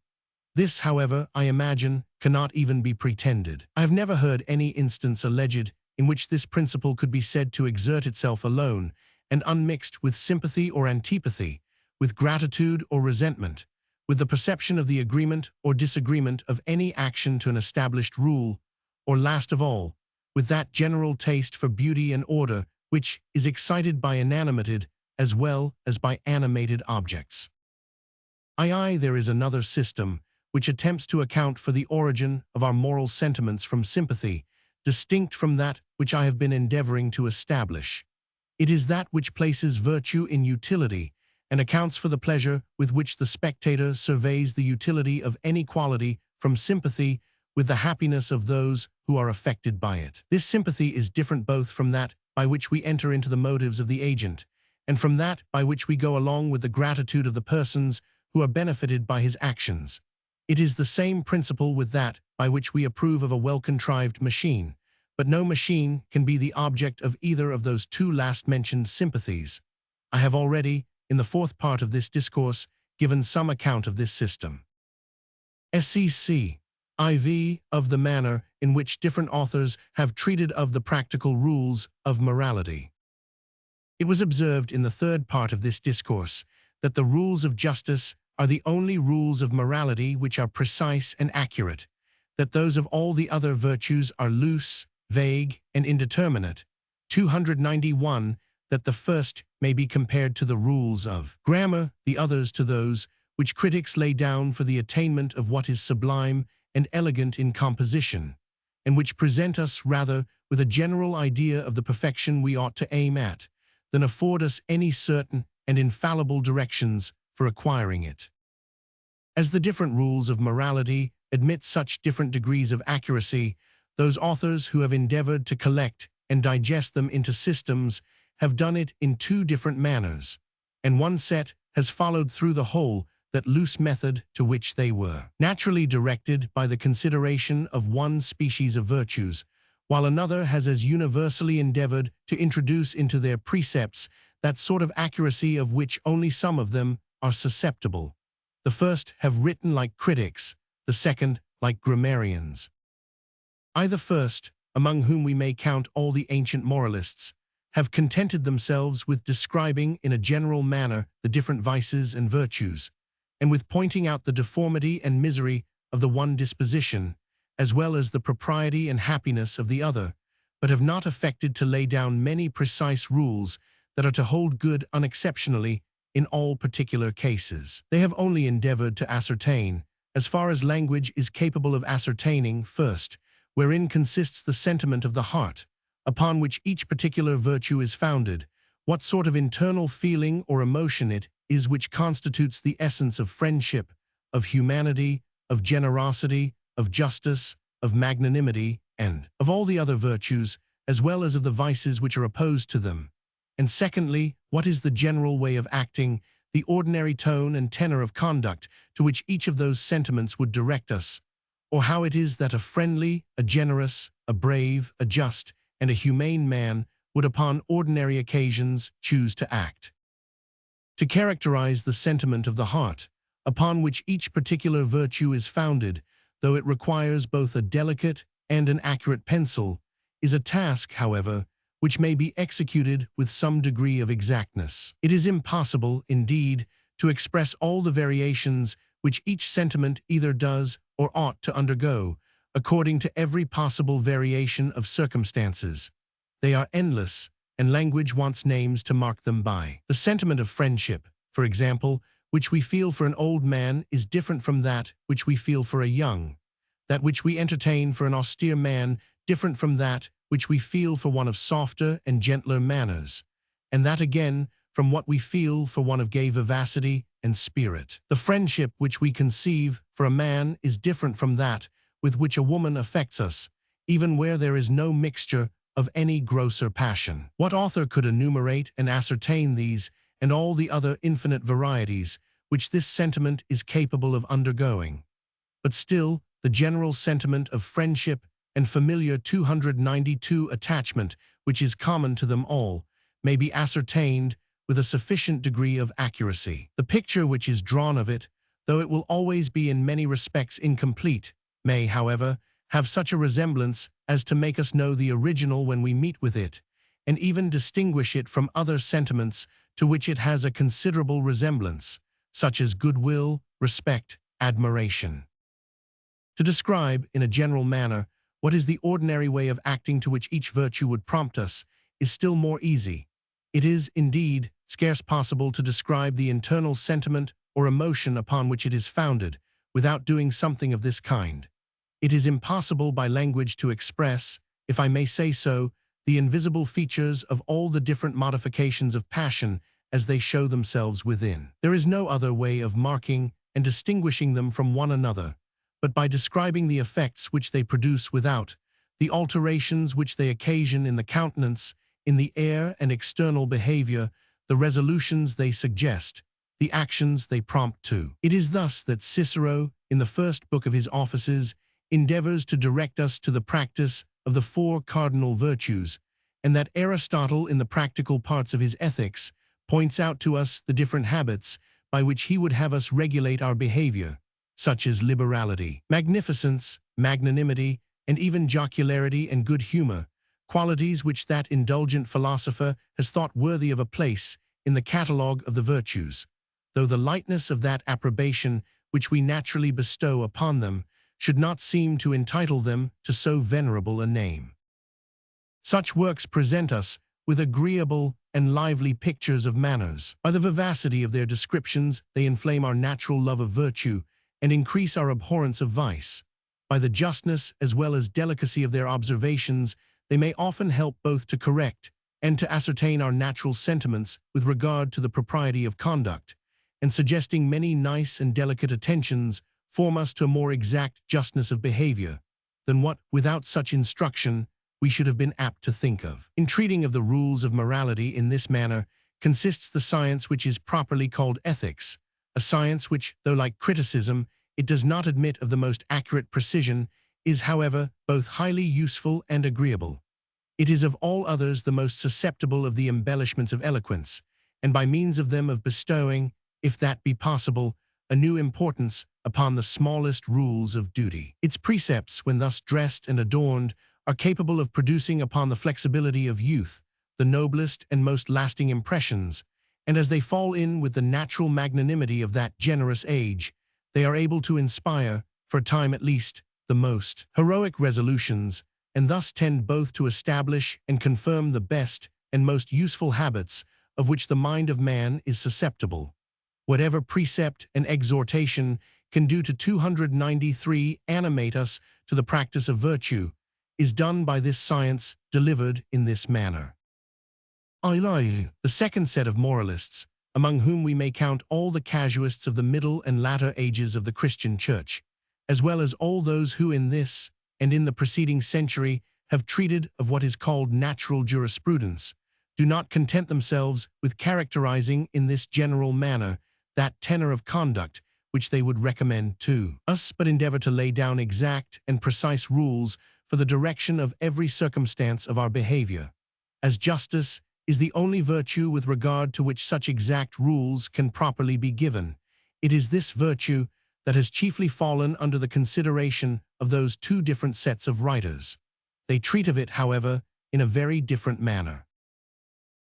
This, however, I imagine, cannot even be pretended. I have never heard any instance alleged in which this principle could be said to exert itself alone and unmixed with sympathy or antipathy, with gratitude or resentment, with the perception of the agreement or disagreement of any action to an established rule, or last of all, with that general taste for beauty and order which is excited by inanimated as well as by animated objects. There is another system which attempts to account for the origin of our moral sentiments from sympathy, distinct from that which I have been endeavoring to establish. It is that which places virtue in utility and accounts for the pleasure with which the spectator surveys the utility of any quality from sympathy with the happiness of those who are affected by it. This sympathy is different both from that by which we enter into the motives of the agent, and from that by which we go along with the gratitude of the persons who are benefited by his actions. It is the same principle with that by which we approve of a well-contrived machine, but no machine can be the object of either of those two last-mentioned sympathies. I have already, in the fourth part of this discourse, given some account of this system. IV of the manner in which different authors have treated of the practical rules of morality. It was observed in the third part of this discourse that the rules of justice are the only rules of morality which are precise and accurate, that those of all the other virtues are loose, vague, and indeterminate. 291, that the first may be compared to the rules of grammar, the others to those which critics lay down for the attainment of what is sublime and elegant in composition, and which present us rather with a general idea of the perfection we ought to aim at, than afford us any certain and infallible directions for acquiring it. As the different rules of morality admit such different degrees of accuracy, Those authors who have endeavored to collect and digest them into systems have done it in two different manners, and one set has followed through the whole that loose method to which they were naturally directed by the consideration of one species of virtues, while another has as universally endeavored to introduce into their precepts that sort of accuracy of which only some of them are susceptible. The first have written like critics, the second like grammarians. Either first, among whom we may count all the ancient moralists, have contented themselves with describing in a general manner the different vices and virtues, and with pointing out the deformity and misery of the one disposition, as well as the propriety and happiness of the other, but have not affected to lay down many precise rules that are to hold good unexceptionally in all particular cases. They have only endeavored to ascertain, as far as language is capable of ascertaining, first, wherein consists the sentiment of the heart, upon which each particular virtue is founded, what sort of internal feeling or emotion it is which constitutes the essence of friendship, of humanity, of generosity, of justice, of magnanimity, and of all the other virtues, as well as of the vices which are opposed to them. And secondly, what is the general way of acting, the ordinary tone and tenor of conduct to which each of those sentiments would direct us, or how it is that a friendly, a generous, a brave, a just, and a humane man would upon ordinary occasions choose to act. To characterize the sentiment of the heart, upon which each particular virtue is founded, though it requires both a delicate and an accurate pencil, is a task, however, which may be executed with some degree of exactness. It is impossible, indeed, to express all the variations which each sentiment either does or ought to undergo, according to every possible variation of circumstances. They are endless, and language wants names to mark them by. The sentiment of friendship, for example, which we feel for an old man is different from that which we feel for a young, that which we entertain for an austere man different from that which we feel for one of softer and gentler manners, and that again from what we feel for one of gay vivacity and spirit. The friendship which we conceive for a man is different from that with which a woman affects us, even where there is no mixture of any grosser passion. What author could enumerate and ascertain these and all the other infinite varieties which this sentiment is capable of undergoing? But still, the general sentiment of friendship and familiar 292 attachment, which is common to them all, may be ascertained with a sufficient degree of accuracy. The picture which is drawn of it, though it will always be in many respects incomplete, may, however, have such a resemblance as to make us know the original when we meet with it, and even distinguish it from other sentiments to which it has a considerable resemblance, such as goodwill, respect, admiration. To describe, in a general manner, what is the ordinary way of acting to which each virtue would prompt us is still more easy. It is, indeed, scarce possible to describe the internal sentiment or emotion upon which it is founded, without doing something of this kind. It is impossible by language to express, if I may say so, the invisible features of all the different modifications of passion as they show themselves within. There is no other way of marking and distinguishing them from one another, but by describing the effects which they produce without, the alterations which they occasion in the countenance, in the air and external behavior, the resolutions they suggest, the actions they prompt to. It is thus that Cicero, in the first book of his Offices, endeavors to direct us to the practice of the four cardinal virtues, and that Aristotle, in the practical parts of his Ethics, points out to us the different habits by which he would have us regulate our behavior, such as liberality, magnificence, magnanimity, and even jocularity and good humor, qualities which that indulgent philosopher has thought worthy of a place in the catalogue of the virtues, though the lightness of that approbation which we naturally bestow upon them should not seem to entitle them to so venerable a name. Such works present us with agreeable and lively pictures of manners. By the vivacity of their descriptions, they inflame our natural love of virtue and increase our abhorrence of vice. By the justness as well as delicacy of their observations, they may often help both to correct and to ascertain our natural sentiments with regard to the propriety of conduct, and suggesting many nice and delicate attentions, form us to a more exact justness of behavior, than what, without such instruction, we should have been apt to think of. In treating of the rules of morality in this manner consists the science which is properly called ethics, a science which, though like criticism, it does not admit of the most accurate precision, is, however, both highly useful and agreeable. It is of all others the most susceptible of the embellishments of eloquence, and by means of them of bestowing, if that be possible, a new importance upon the smallest rules of duty. Its precepts, when thus dressed and adorned, are capable of producing upon the flexibility of youth the noblest and most lasting impressions, and as they fall in with the natural magnanimity of that generous age, they are able to inspire, for a time at least, the most heroic resolutions, and thus tend both to establish and confirm the best and most useful habits of which the mind of man is susceptible. Whatever precept and exhortation can do to 293 animate us to the practice of virtue, is done by this science delivered in this manner. The second set of moralists, among whom we may count all the casuists of the middle and latter ages of the Christian Church, as well as all those who in this and in the preceding century have treated of what is called natural jurisprudence, do not content themselves with characterizing in this general manner that tenor of conduct which they would recommend to us, but endeavor to lay down exact and precise rules for the direction of every circumstance of our behavior. As justice is the only virtue with regard to which such exact rules can properly be given, it is this virtue that has chiefly fallen under the consideration of those two different sets of writers. They treat of it, however, in a very different manner.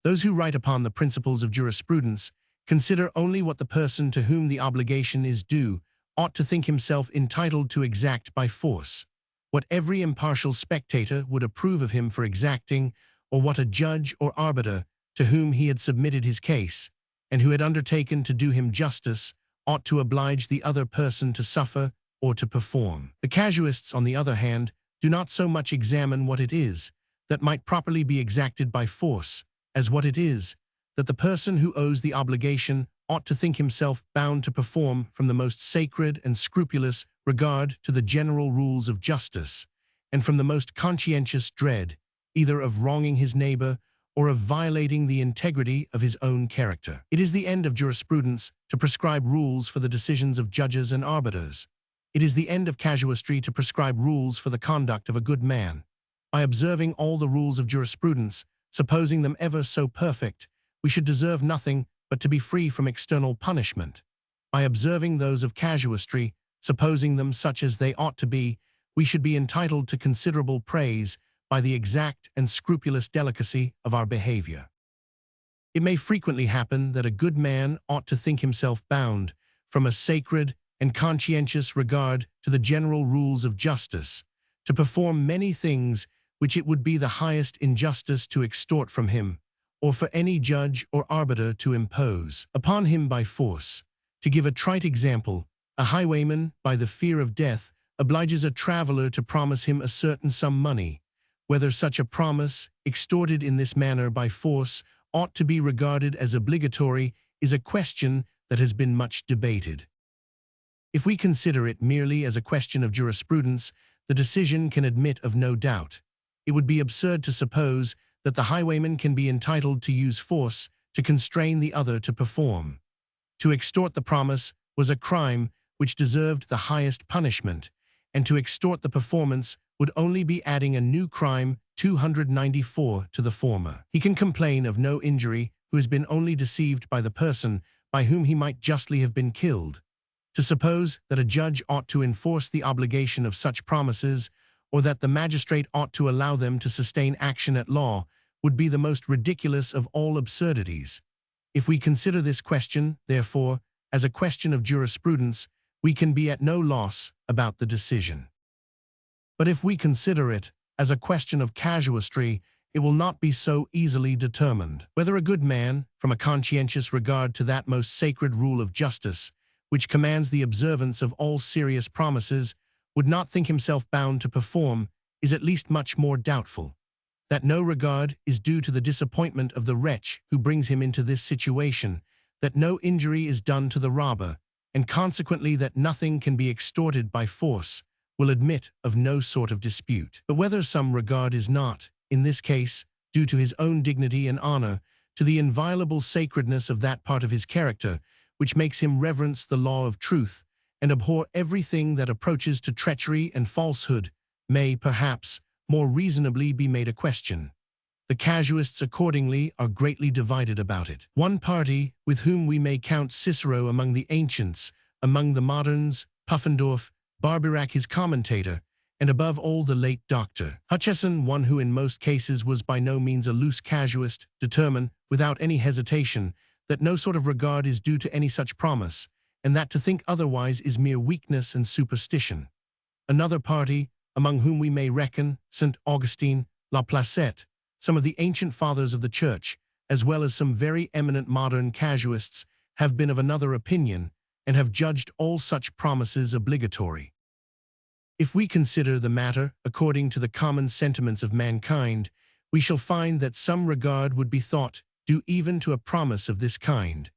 Those who write upon the principles of jurisprudence consider only what the person to whom the obligation is due ought to think himself entitled to exact by force, what every impartial spectator would approve of him for exacting, or what a judge or arbiter to whom he had submitted his case, and who had undertaken to do him justice, ought to oblige the other person to suffer or to perform. The casuists, on the other hand, do not so much examine what it is that might properly be exacted by force, as what it is that the person who owes the obligation ought to think himself bound to perform from the most sacred and scrupulous regard to the general rules of justice, and from the most conscientious dread, either of wronging his neighbor or of violating the integrity of his own character. It is the end of jurisprudence to prescribe rules for the decisions of judges and arbiters. It is the end of casuistry to prescribe rules for the conduct of a good man. By observing all the rules of jurisprudence, supposing them ever so perfect, we should deserve nothing but to be free from external punishment. By observing those of casuistry, supposing them such as they ought to be, we should be entitled to considerable praise by the exact and scrupulous delicacy of our behavior. It may frequently happen that a good man ought to think himself bound, from a sacred and conscientious regard to the general rules of justice, to perform many things which it would be the highest injustice to extort from him, or for any judge or arbiter to impose upon him by force. To give a trite example, a highwayman, by the fear of death, obliges a traveler to promise him a certain sum money. Whether such a promise, extorted in this manner by force, ought to be regarded as obligatory is a question that has been much debated. If we consider it merely as a question of jurisprudence, the decision can admit of no doubt. It would be absurd to suppose that the highwayman can be entitled to use force to constrain the other to perform. To extort the promise was a crime which deserved the highest punishment, and to extort the performance would only be adding a new crime 294 to the former. He can complain of no injury who has been only deceived by the person by whom he might justly have been killed. To suppose that a judge ought to enforce the obligation of such promises, or that the magistrate ought to allow them to sustain action at law, would be the most ridiculous of all absurdities. If we consider this question, therefore, as a question of jurisprudence, we can be at no loss about the decision. But if we consider it as a question of casuistry, it will not be so easily determined. Whether a good man, from a conscientious regard to that most sacred rule of justice, which commands the observance of all serious promises, would not think himself bound to perform, is at least much more doubtful. That no regard is due to the disappointment of the wretch who brings him into this situation, that no injury is done to the robber, and consequently that nothing can be extorted by force, will admit of no sort of dispute. But whether some regard is not, in this case, due to his own dignity and honor, to the inviolable sacredness of that part of his character, which makes him reverence the law of truth, and abhor everything that approaches to treachery and falsehood, may, perhaps, more reasonably be made a question. The casuists accordingly are greatly divided about it. One party, with whom we may count Cicero among the ancients, among the moderns, Puffendorf, Barbeyrac his commentator, and above all the late Dr. Hutcheson, one who in most cases was by no means a loose casuist, determine, without any hesitation, that no sort of regard is due to any such promise, and that to think otherwise is mere weakness and superstition. Another party, among whom we may reckon St. Augustine, La Placette, some of the ancient fathers of the Church, as well as some very eminent modern casuists, have been of another opinion, and have judged all such promises obligatory. If we consider the matter according to the common sentiments of mankind, we shall find that some regard would be thought due even to a promise of this kind,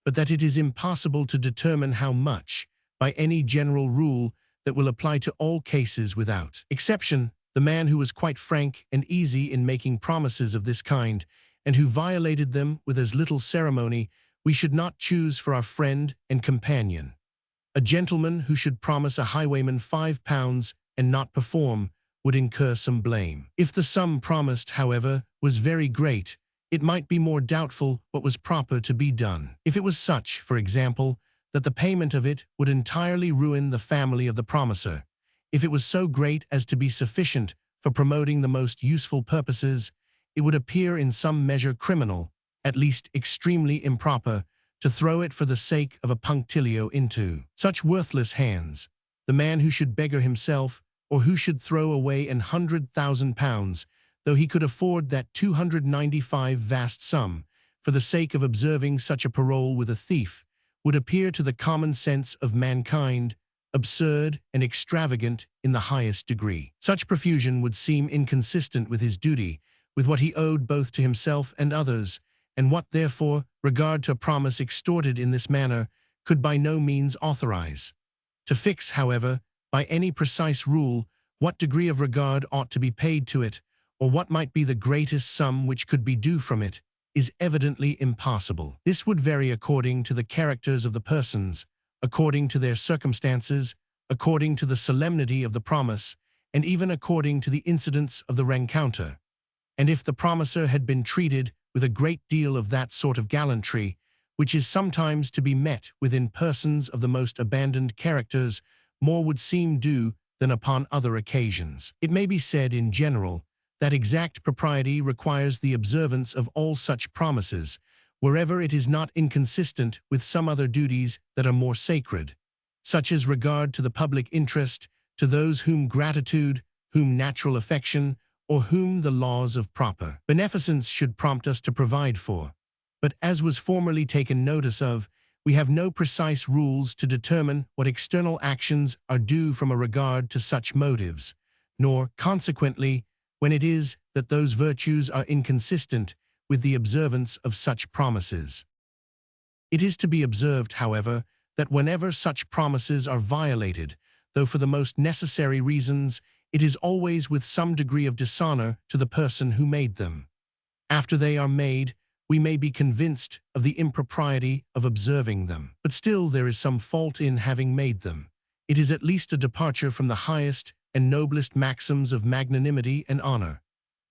but that it is impossible to determine how much, by any general rule that will apply to all cases without exception. The man who was quite frank and easy in making promises of this kind, and who violated them with as little ceremony, we should not choose for our friend and companion. A gentleman who should promise a highwayman £5 and not perform would incur some blame. If the sum promised, however, was very great, it might be more doubtful what was proper to be done. If it was such, for example, that the payment of it would entirely ruin the family of the promiser, if it was so great as to be sufficient for promoting the most useful purposes, it would appear in some measure criminal, at least extremely improper, to throw it for the sake of a punctilio into such worthless hands. The man who should beggar himself, or who should throw away £100,000, though he could afford that 295 vast sum, for the sake of observing such a parole with a thief, would appear to the common sense of mankind absurd and extravagant in the highest degree. Such profusion would seem inconsistent with his duty, with what he owed both to himself and others, and what, therefore, regard to a promise extorted in this manner could by no means authorize. To fix, however, by any precise rule, what degree of regard ought to be paid to it, or what might be the greatest sum which could be due from it, is evidently impossible. This would vary according to the characters of the persons, according to their circumstances, according to the solemnity of the promise, and even according to the incidents of the rencounter. And if the promiser had been treated with a great deal of that sort of gallantry, which is sometimes to be met with in persons of the most abandoned characters, more would seem due than upon other occasions. It may be said in general that exact propriety requires the observance of all such promises, wherever it is not inconsistent with some other duties that are more sacred, such as regard to the public interest, to those whom gratitude, whom natural affection, or whom the laws of proper beneficence should prompt us to provide for. But as was formerly taken notice of, we have no precise rules to determine what external actions are due from a regard to such motives, nor, consequently, when it is that those virtues are inconsistent with the observance of such promises. It is to be observed, however, that whenever such promises are violated, though for the most necessary reasons, it is always with some degree of dishonor to the person who made them. After they are made, we may be convinced of the impropriety of observing them, but still there is some fault in having made them. It is at least a departure from the highest and noblest maxims of magnanimity and honor.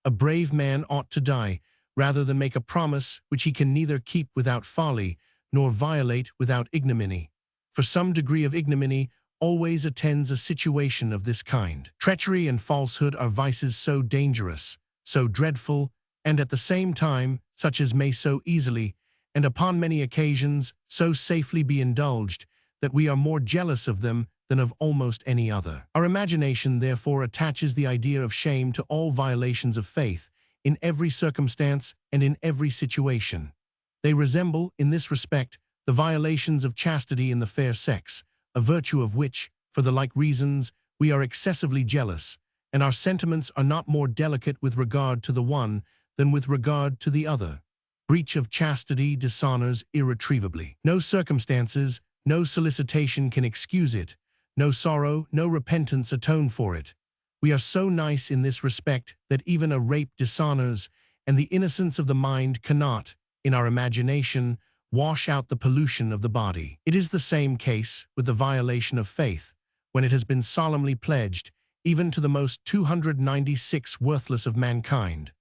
A brave man ought to die, rather than make a promise which he can neither keep without folly, nor violate without ignominy. For some degree of ignominy always attends a situation of this kind. Treachery and falsehood are vices so dangerous, so dreadful, and at the same time such as may so easily, and upon many occasions so safely be indulged, that we are more jealous of them than of almost any other. Our imagination therefore attaches the idea of shame to all violations of faith, in every circumstance and in every situation. They resemble, in this respect, the violations of chastity in the fair sex, a virtue of which, for the like reasons, we are excessively jealous, and our sentiments are not more delicate with regard to the one than with regard to the other. Breach of chastity dishonors irretrievably. No circumstances, no solicitation can excuse it, No sorrow, no repentance atone for it. We are so nice in this respect that even a rape dishonors, and the innocence of the mind cannot, in our imagination, wash out the pollution of the body. It is the same case with the violation of faith, when it has been solemnly pledged, even to the most 296 worthless of mankind.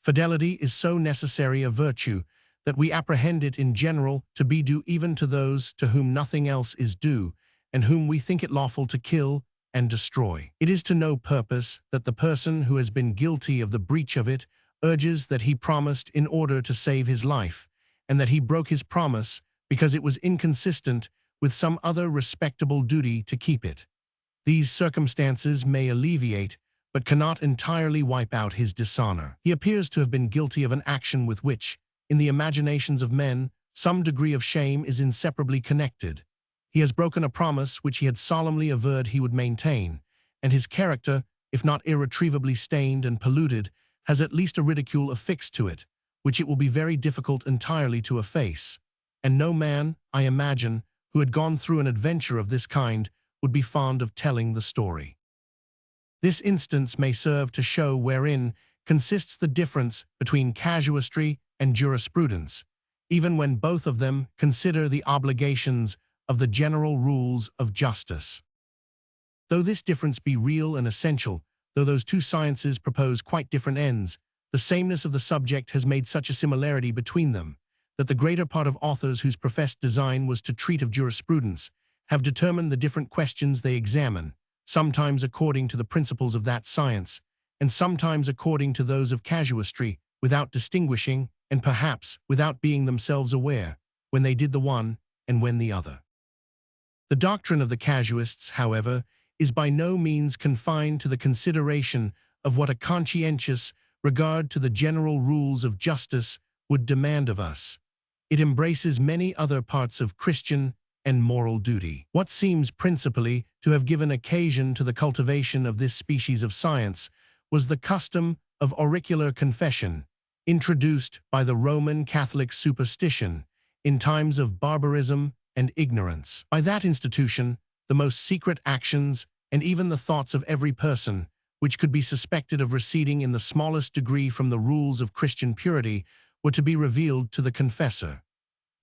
Fidelity is so necessary a virtue that we apprehend it in general to be due even to those to whom nothing else is due, and whom we think it lawful to kill and destroy. It is to no purpose that the person who has been guilty of the breach of it urges that he promised in order to save his life, and that he broke his promise because it was inconsistent with some other respectable duty to keep it. These circumstances may alleviate, but cannot entirely wipe out his dishonor. He appears to have been guilty of an action with which, in the imaginations of men, some degree of shame is inseparably connected. He has broken a promise which he had solemnly averred he would maintain, and his character, if not irretrievably stained and polluted, has at least a ridicule affixed to it, which it will be very difficult entirely to efface. And no man, I imagine, who had gone through an adventure of this kind would be fond of telling the story. This instance may serve to show wherein consists the difference between casuistry and jurisprudence, even when both of them consider the obligations of the general rules of justice. Though this difference be real and essential, though those two sciences propose quite different ends, the sameness of the subject has made such a similarity between them, that the greater part of authors whose professed design was to treat of jurisprudence have determined the different questions they examine, sometimes according to the principles of that science, and sometimes according to those of casuistry, without distinguishing, and perhaps without being themselves aware, when they did the one and when the other. The doctrine of the casuists, however, is by no means confined to the consideration of what a conscientious regard to the general rules of justice would demand of us. It embraces many other parts of Christian and moral duty. What seems principally to have given occasion to the cultivation of this species of science was the custom of auricular confession, introduced by the Roman Catholic superstition in times of barbarism and ignorance. By that institution, the most secret actions and even the thoughts of every person, which could be suspected of receding in the smallest degree from the rules of Christian purity, were to be revealed to the confessor.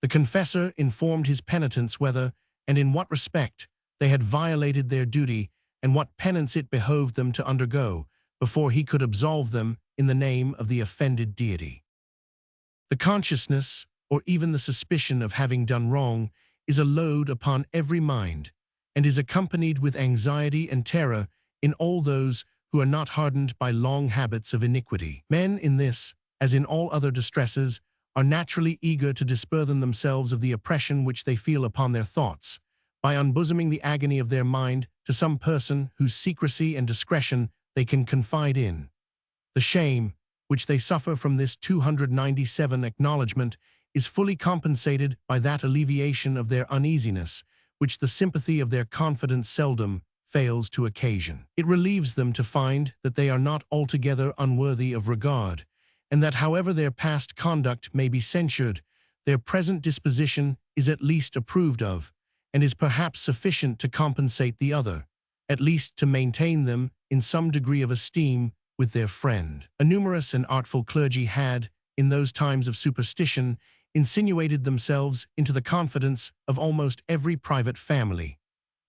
The confessor informed his penitents whether, and in what respect, they had violated their duty and what penance it behoved them to undergo, before he could absolve them in the name of the offended deity. The consciousness, or even the suspicion of having done wrong, is a load upon every mind, and is accompanied with anxiety and terror in all those who are not hardened by long habits of iniquity. Men in this, as in all other distresses, are naturally eager to disburthen themselves of the oppression which they feel upon their thoughts, by unbosoming the agony of their mind to some person whose secrecy and discretion they can confide in. The shame, which they suffer from this 297 acknowledgment, is fully compensated by that alleviation of their uneasiness, which the sympathy of their confidence seldom fails to occasion. It relieves them to find that they are not altogether unworthy of regard, and that however their past conduct may be censured, their present disposition is at least approved of, and is perhaps sufficient to compensate the other, at least to maintain them in some degree of esteem with their friend. A numerous and artful clergy had, in those times of superstition, insinuated themselves into the confidence of almost every private family.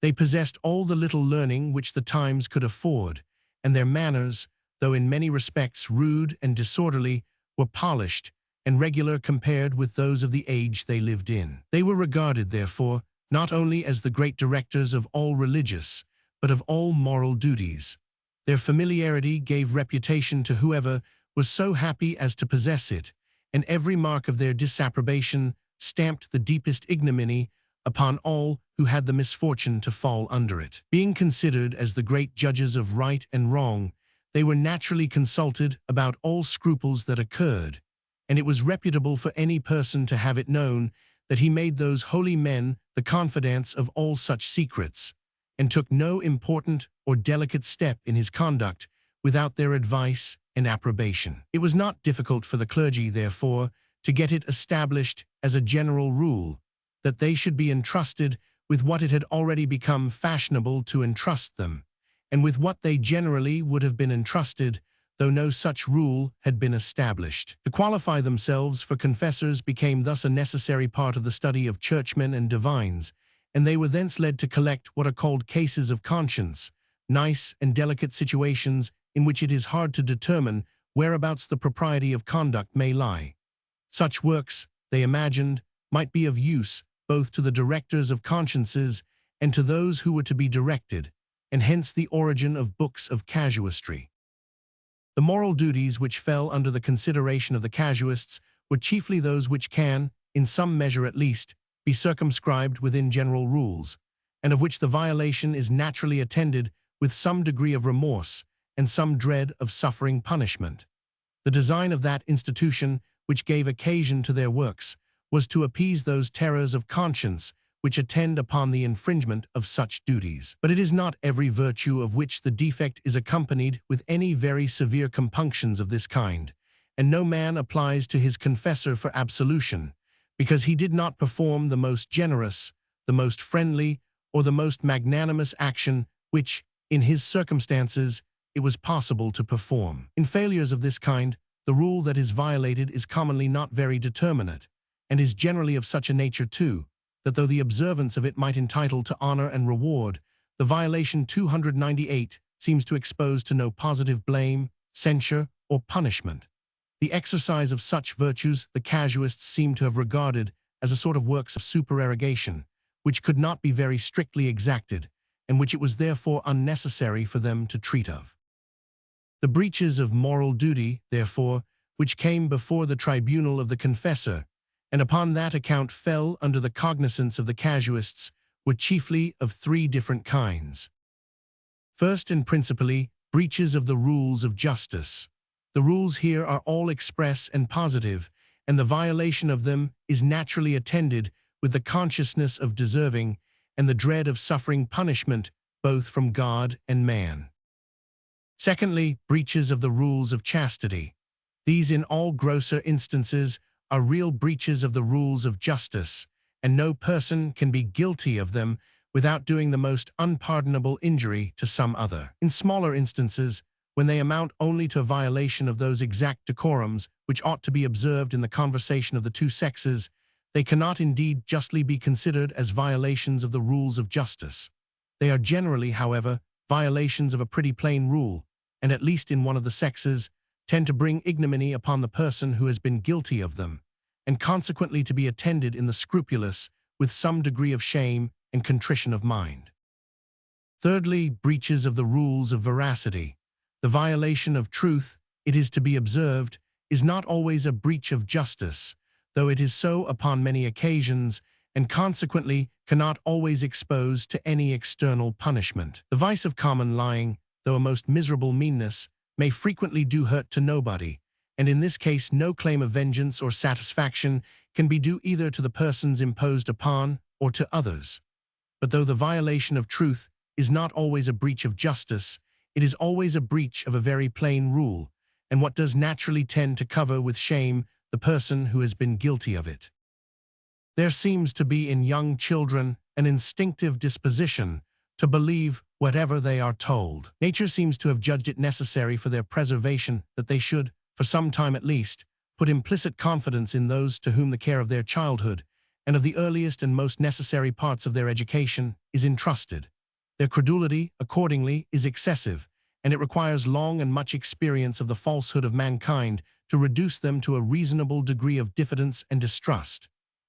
They possessed all the little learning which the times could afford, and their manners, though in many respects rude and disorderly, were polished and regular compared with those of the age they lived in. They were regarded, therefore, not only as the great directors of all religious, but of all moral duties. Their familiarity gave reputation to whoever was so happy as to possess it, and every mark of their disapprobation stamped the deepest ignominy upon all who had the misfortune to fall under it. Being considered as the great judges of right and wrong, they were naturally consulted about all scruples that occurred, and it was reputable for any person to have it known that he made those holy men the confidants of all such secrets, and took no important or delicate step in his conduct without their advice and approbation. It was not difficult for the clergy, therefore, to get it established as a general rule that they should be entrusted with what it had already become fashionable to entrust them, and with what they generally would have been entrusted, though no such rule had been established. To qualify themselves for confessors became thus a necessary part of the study of churchmen and divines, and they were thence led to collect what are called cases of conscience, nice and delicate situations in which it is hard to determine whereabouts the propriety of conduct may lie. Such works, they imagined, might be of use both to the directors of consciences and to those who were to be directed, and hence the origin of books of casuistry. The moral duties which fell under the consideration of the casuists were chiefly those which can, in some measure at least, be circumscribed within general rules, and of which the violation is naturally attended with some degree of remorse and some dread of suffering punishment. The design of that institution which gave occasion to their works was to appease those terrors of conscience which attend upon the infringement of such duties. But it is not every virtue of which the defect is accompanied with any very severe compunctions of this kind, and no man applies to his confessor for absolution, because he did not perform the most generous, the most friendly, or the most magnanimous action which, in his circumstances, it was possible to perform. In failures of this kind, the rule that is violated is commonly not very determinate, and is generally of such a nature too, that though the observance of it might entitle to honor and reward, the violation 298 seems to expose to no positive blame, censure, or punishment. The exercise of such virtues the casuists seem to have regarded as a sort of works of supererogation, which could not be very strictly exacted, and which it was therefore unnecessary for them to treat of. The breaches of moral duty, therefore, which came before the tribunal of the confessor, and upon that account fell under the cognizance of the casuists, were chiefly of three different kinds. First and principally, breaches of the rules of justice. The rules here are all express and positive, and the violation of them is naturally attended with the consciousness of deserving and the dread of suffering punishment both from God and man. Secondly, breaches of the rules of chastity. These in all grosser instances are real breaches of the rules of justice, and no person can be guilty of them without doing the most unpardonable injury to some other. In smaller instances, when they amount only to a violation of those exact decorums which ought to be observed in the conversation of the two sexes, they cannot indeed justly be considered as violations of the rules of justice. They are generally, however, violations of a pretty plain rule, and at least in one of the sexes, tend to bring ignominy upon the person who has been guilty of them, and consequently to be attended in the scrupulous with some degree of shame and contrition of mind. Thirdly, breaches of the rules of veracity. The violation of truth, it is to be observed, is not always a breach of justice, though it is so upon many occasions, and consequently cannot always expose to any external punishment. The vice of common lying, though a most miserable meanness, may frequently do hurt to nobody, and in this case no claim of vengeance or satisfaction can be due either to the persons imposed upon or to others. But though the violation of truth is not always a breach of justice, it is always a breach of a very plain rule, and what does naturally tend to cover with shame the person who has been guilty of it. There seems to be in young children an instinctive disposition to believe whatever they are told. Nature seems to have judged it necessary for their preservation that they should, for some time at least, put implicit confidence in those to whom the care of their childhood and of the earliest and most necessary parts of their education is entrusted. Their credulity, accordingly, is excessive, and it requires long and much experience of the falsehood of mankind to reduce them to a reasonable degree of diffidence and distrust.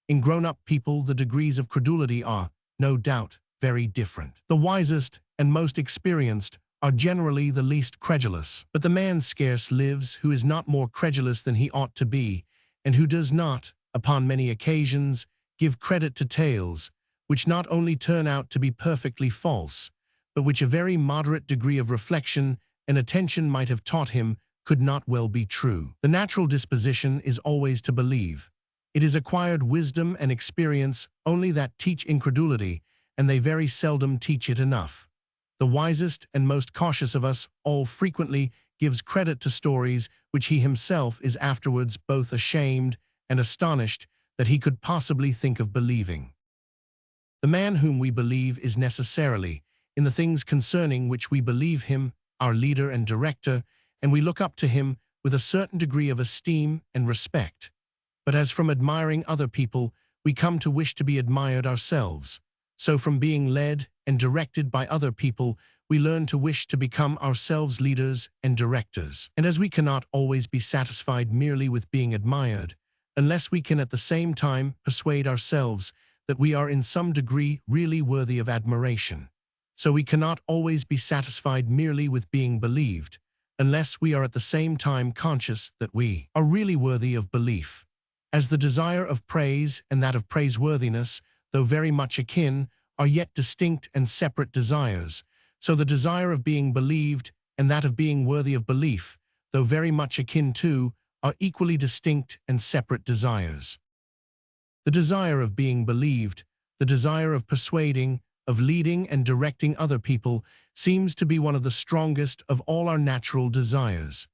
In grown-up people, the degrees of credulity are, no doubt, very different. The wisest and most experienced are generally the least credulous, but the man scarce lives who is not more credulous than he ought to be, and who does not, upon many occasions, give credit to tales, which not only turn out to be perfectly false, but which a very moderate degree of reflection and attention might have taught him could not well be true. The natural disposition is always to believe. It is acquired wisdom and experience only that teach incredulity, and they very seldom teach it enough. The wisest and most cautious of us all frequently gives credit to stories which he himself is afterwards both ashamed and astonished that he could possibly think of believing. The man whom we believe is necessarily, in the things concerning which we believe him, our leader and director, and we look up to him with a certain degree of esteem and respect. But as from admiring other people, we come to wish to be admired ourselves, so from being led and directed by other people, we learn to wish to become ourselves leaders and directors. And as we cannot always be satisfied merely with being admired, unless we can at the same time persuade ourselves that we are in some degree really worthy of admiration, so we cannot always be satisfied merely with being believed, unless we are at the same time conscious that we are really worthy of belief. As the desire of praise and that of praiseworthiness, though very much akin, are yet distinct and separate desires, so the desire of being believed and that of being worthy of belief, though very much akin to, are equally distinct and separate desires. The desire of being believed, the desire of persuading, of leading and directing other people, seems to be one of the strongest of all our natural desires.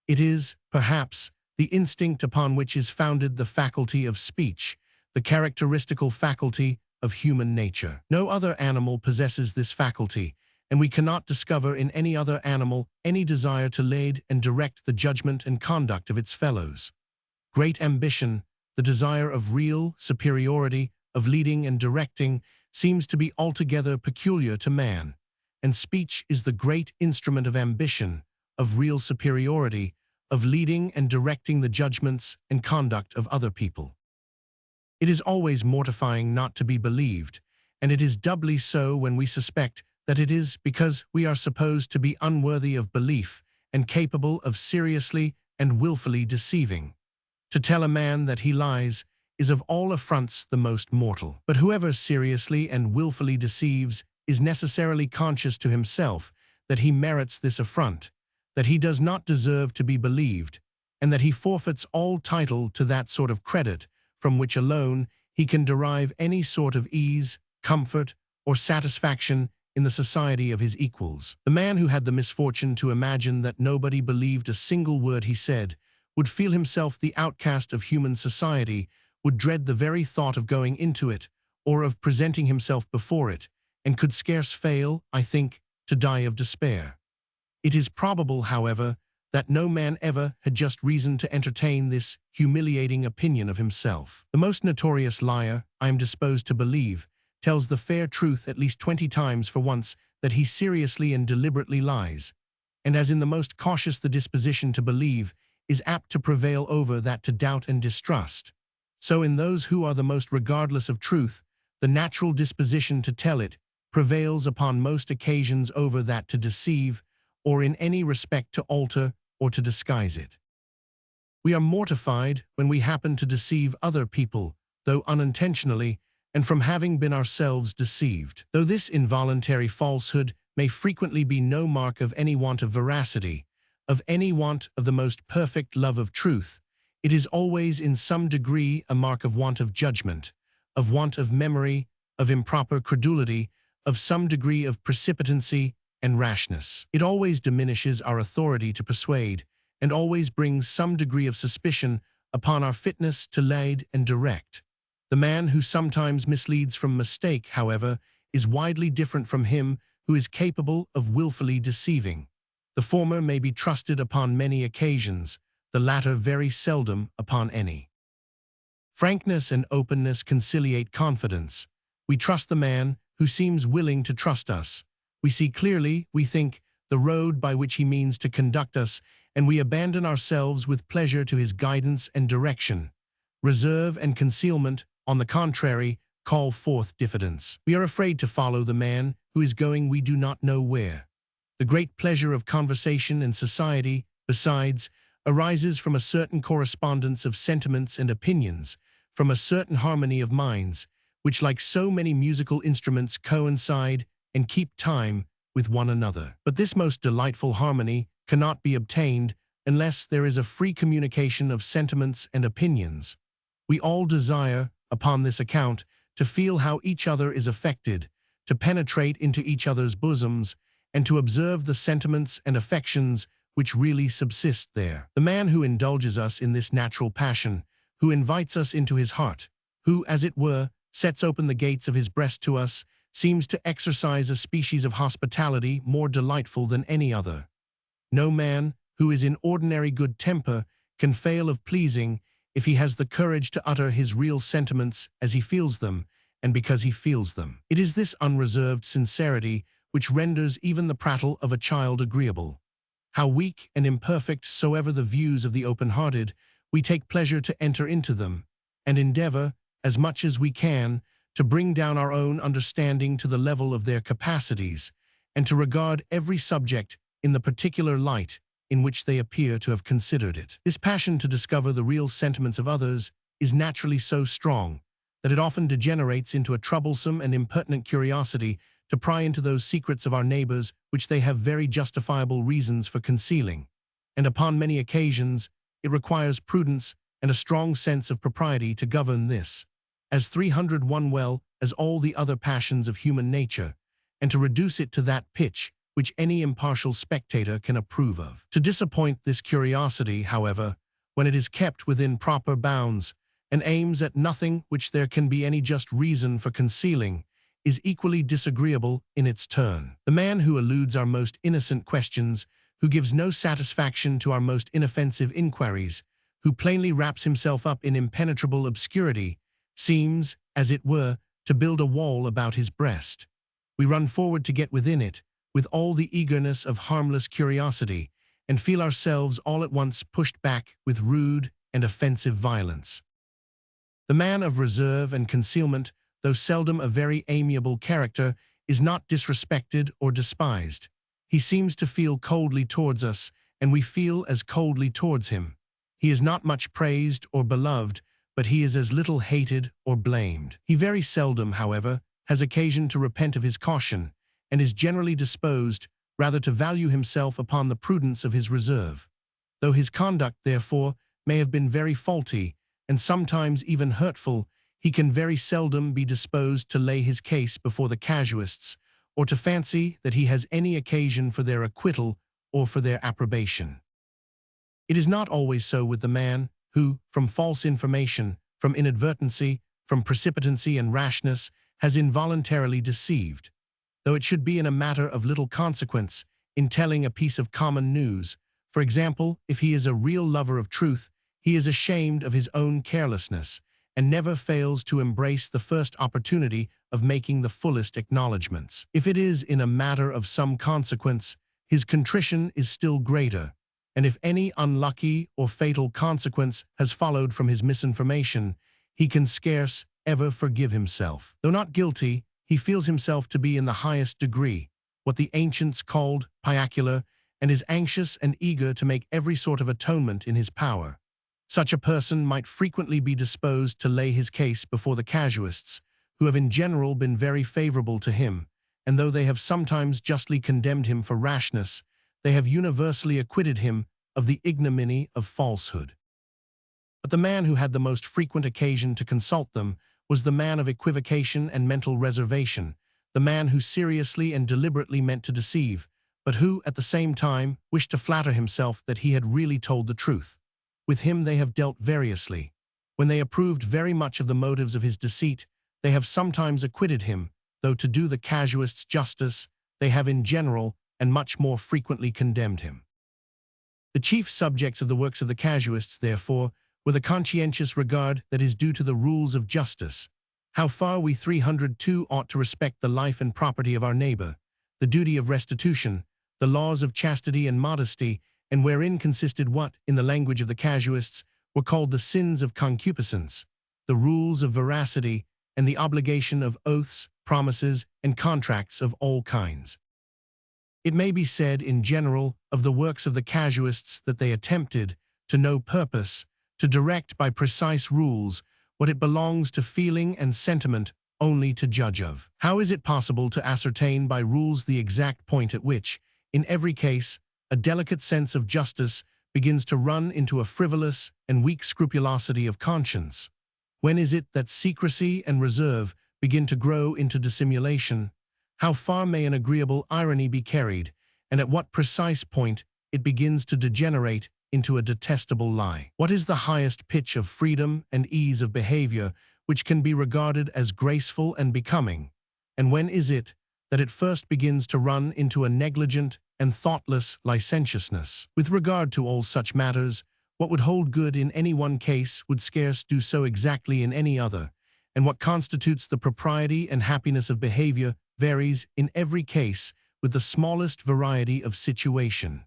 It is, perhaps, the instinct upon which is founded the faculty of speech, the characteristical faculty of human nature. No other animal possesses this faculty, and we cannot discover in any other animal any desire to lead and direct the judgment and conduct of its fellows. Great ambition, the desire of real superiority, of leading and directing, seems to be altogether peculiar to man, and speech is the great instrument of ambition, of real superiority, of leading and directing the judgments and conduct of other people. It is always mortifying not to be believed, and it is doubly so when we suspect that it is because we are supposed to be unworthy of belief and capable of seriously and willfully deceiving. To tell a man that he lies is of all affronts the most mortal. But whoever seriously and willfully deceives is necessarily conscious to himself that he merits this affront, that he does not deserve to be believed, and that he forfeits all title to that sort of credit from which alone he can derive any sort of ease, comfort, or satisfaction in the society of his equals. The man who had the misfortune to imagine that nobody believed a single word he said would feel himself the outcast of human society, would dread the very thought of going into it, or of presenting himself before it, and could scarce fail, I think, to die of despair. It is probable, however, that no man ever had just reason to entertain this humiliating opinion of himself. The most notorious liar, I am disposed to believe, tells the fair truth at least 20 times for once that he seriously and deliberately lies, and as in the most cautious the disposition to believe is apt to prevail over that to doubt and distrust, so in those who are the most regardless of truth, the natural disposition to tell it prevails upon most occasions over that to deceive, or in any respect to alter or to disguise it. We are mortified when we happen to deceive other people, though unintentionally, and from having been ourselves deceived. Though this involuntary falsehood may frequently be no mark of any want of veracity, of any want of the most perfect love of truth, it is always in some degree a mark of want of judgment, of want of memory, of improper credulity, of some degree of precipitancy and rashness. It always diminishes our authority to persuade, and always brings some degree of suspicion upon our fitness to lead and direct. The man who sometimes misleads from mistake, however, is widely different from him who is capable of willfully deceiving. The former may be trusted upon many occasions, the latter very seldom upon any. Frankness and openness conciliate confidence. We trust the man who seems willing to trust us. We see clearly, we think, the road by which he means to conduct us, and we abandon ourselves with pleasure to his guidance and direction. Reserve and concealment, on the contrary, call forth diffidence. We are afraid to follow the man who is going we do not know where. The great pleasure of conversation and society, besides, arises from a certain correspondence of sentiments and opinions, from a certain harmony of minds, which like so many musical instruments coincide and keep time with one another. But this most delightful harmony cannot be obtained unless there is a free communication of sentiments and opinions. We all desire, upon this account, to feel how each other is affected, to penetrate into each other's bosoms, and to observe the sentiments and affections which really subsist there. The man who indulges us in this natural passion, who invites us into his heart, who, as it were, sets open the gates of his breast to us, seems to exercise a species of hospitality more delightful than any other. No man who is in ordinary good temper can fail of pleasing if he has the courage to utter his real sentiments as he feels them, and because he feels them. It is this unreserved sincerity which renders even the prattle of a child agreeable. How weak and imperfect soever the views of the open-hearted, we take pleasure to enter into them, and endeavor, as much as we can, to bring down our own understanding to the level of their capacities, and to regard every subject in the particular light in which they appear to have considered it. This passion to discover the real sentiments of others is naturally so strong that it often degenerates into a troublesome and impertinent curiosity to pry into those secrets of our neighbors which they have very justifiable reasons for concealing, and upon many occasions it requires prudence and a strong sense of propriety to govern this, as 301 well as all the other passions of human nature, and to reduce it to that pitch which any impartial spectator can approve of. To disappoint this curiosity, however, when it is kept within proper bounds, and aims at nothing which there can be any just reason for concealing, is equally disagreeable in its turn. The man who eludes our most innocent questions, who gives no satisfaction to our most inoffensive inquiries, who plainly wraps himself up in impenetrable obscurity, seems, as it were, to build a wall about his breast. We run forward to get within it, with all the eagerness of harmless curiosity, and feel ourselves all at once pushed back with rude and offensive violence. The man of reserve and concealment, though seldom a very amiable character, is not disrespected or despised. He seems to feel coldly towards us, and we feel as coldly towards him. He is not much praised or beloved, but he is as little hated or blamed. He very seldom, however, has occasion to repent of his caution, and is generally disposed rather to value himself upon the prudence of his reserve. Though his conduct, therefore, may have been very faulty, and sometimes even hurtful, he can very seldom be disposed to lay his case before the casuists, or to fancy that he has any occasion for their acquittal or for their approbation. It is not always so with the man who, from false information, from inadvertency, from precipitancy and rashness, has involuntarily deceived. Though it should be in a matter of little consequence, in telling a piece of common news, for example, if he is a real lover of truth, he is ashamed of his own carelessness, and never fails to embrace the first opportunity of making the fullest acknowledgments. If it is in a matter of some consequence, his contrition is still greater, and if any unlucky or fatal consequence has followed from his misinformation, he can scarce ever forgive himself. Though not guilty, he feels himself to be in the highest degree what the ancients called pious, and is anxious and eager to make every sort of atonement in his power. Such a person might frequently be disposed to lay his case before the casuists, who have in general been very favorable to him, and though they have sometimes justly condemned him for rashness, they have universally acquitted him of the ignominy of falsehood. But the man who had the most frequent occasion to consult them was the man of equivocation and mental reservation, the man who seriously and deliberately meant to deceive, but who, at the same time, wished to flatter himself that he had really told the truth. With him they have dealt variously. When they approved very much of the motives of his deceit, they have sometimes acquitted him, though to do the casuists justice, they have in general and much more frequently condemned him. The chief subjects of the works of the casuists, therefore, were the conscientious regard that is due to the rules of justice, how far we 302 ought to respect the life and property of our neighbor, the duty of restitution, the laws of chastity and modesty, and wherein consisted what, in the language of the casuists, were called the sins of concupiscence, the rules of veracity, and the obligation of oaths, promises, and contracts of all kinds. It may be said in general of the works of the casuists that they attempted, to no purpose, to direct by precise rules what it belongs to feeling and sentiment only to judge of. How is it possible to ascertain by rules the exact point at which, in every case, a delicate sense of justice begins to run into a frivolous and weak scrupulosity of conscience? When is it that secrecy and reserve begin to grow into dissimulation? How far may an agreeable irony be carried, and at what precise point it begins to degenerate into a detestable lie? What is the highest pitch of freedom and ease of behavior which can be regarded as graceful and becoming, and when is it that it first begins to run into a negligent and thoughtless licentiousness? With regard to all such matters, what would hold good in any one case would scarce do so exactly in any other, and what constitutes the propriety and happiness of behavior varies in every case with the smallest variety of situation.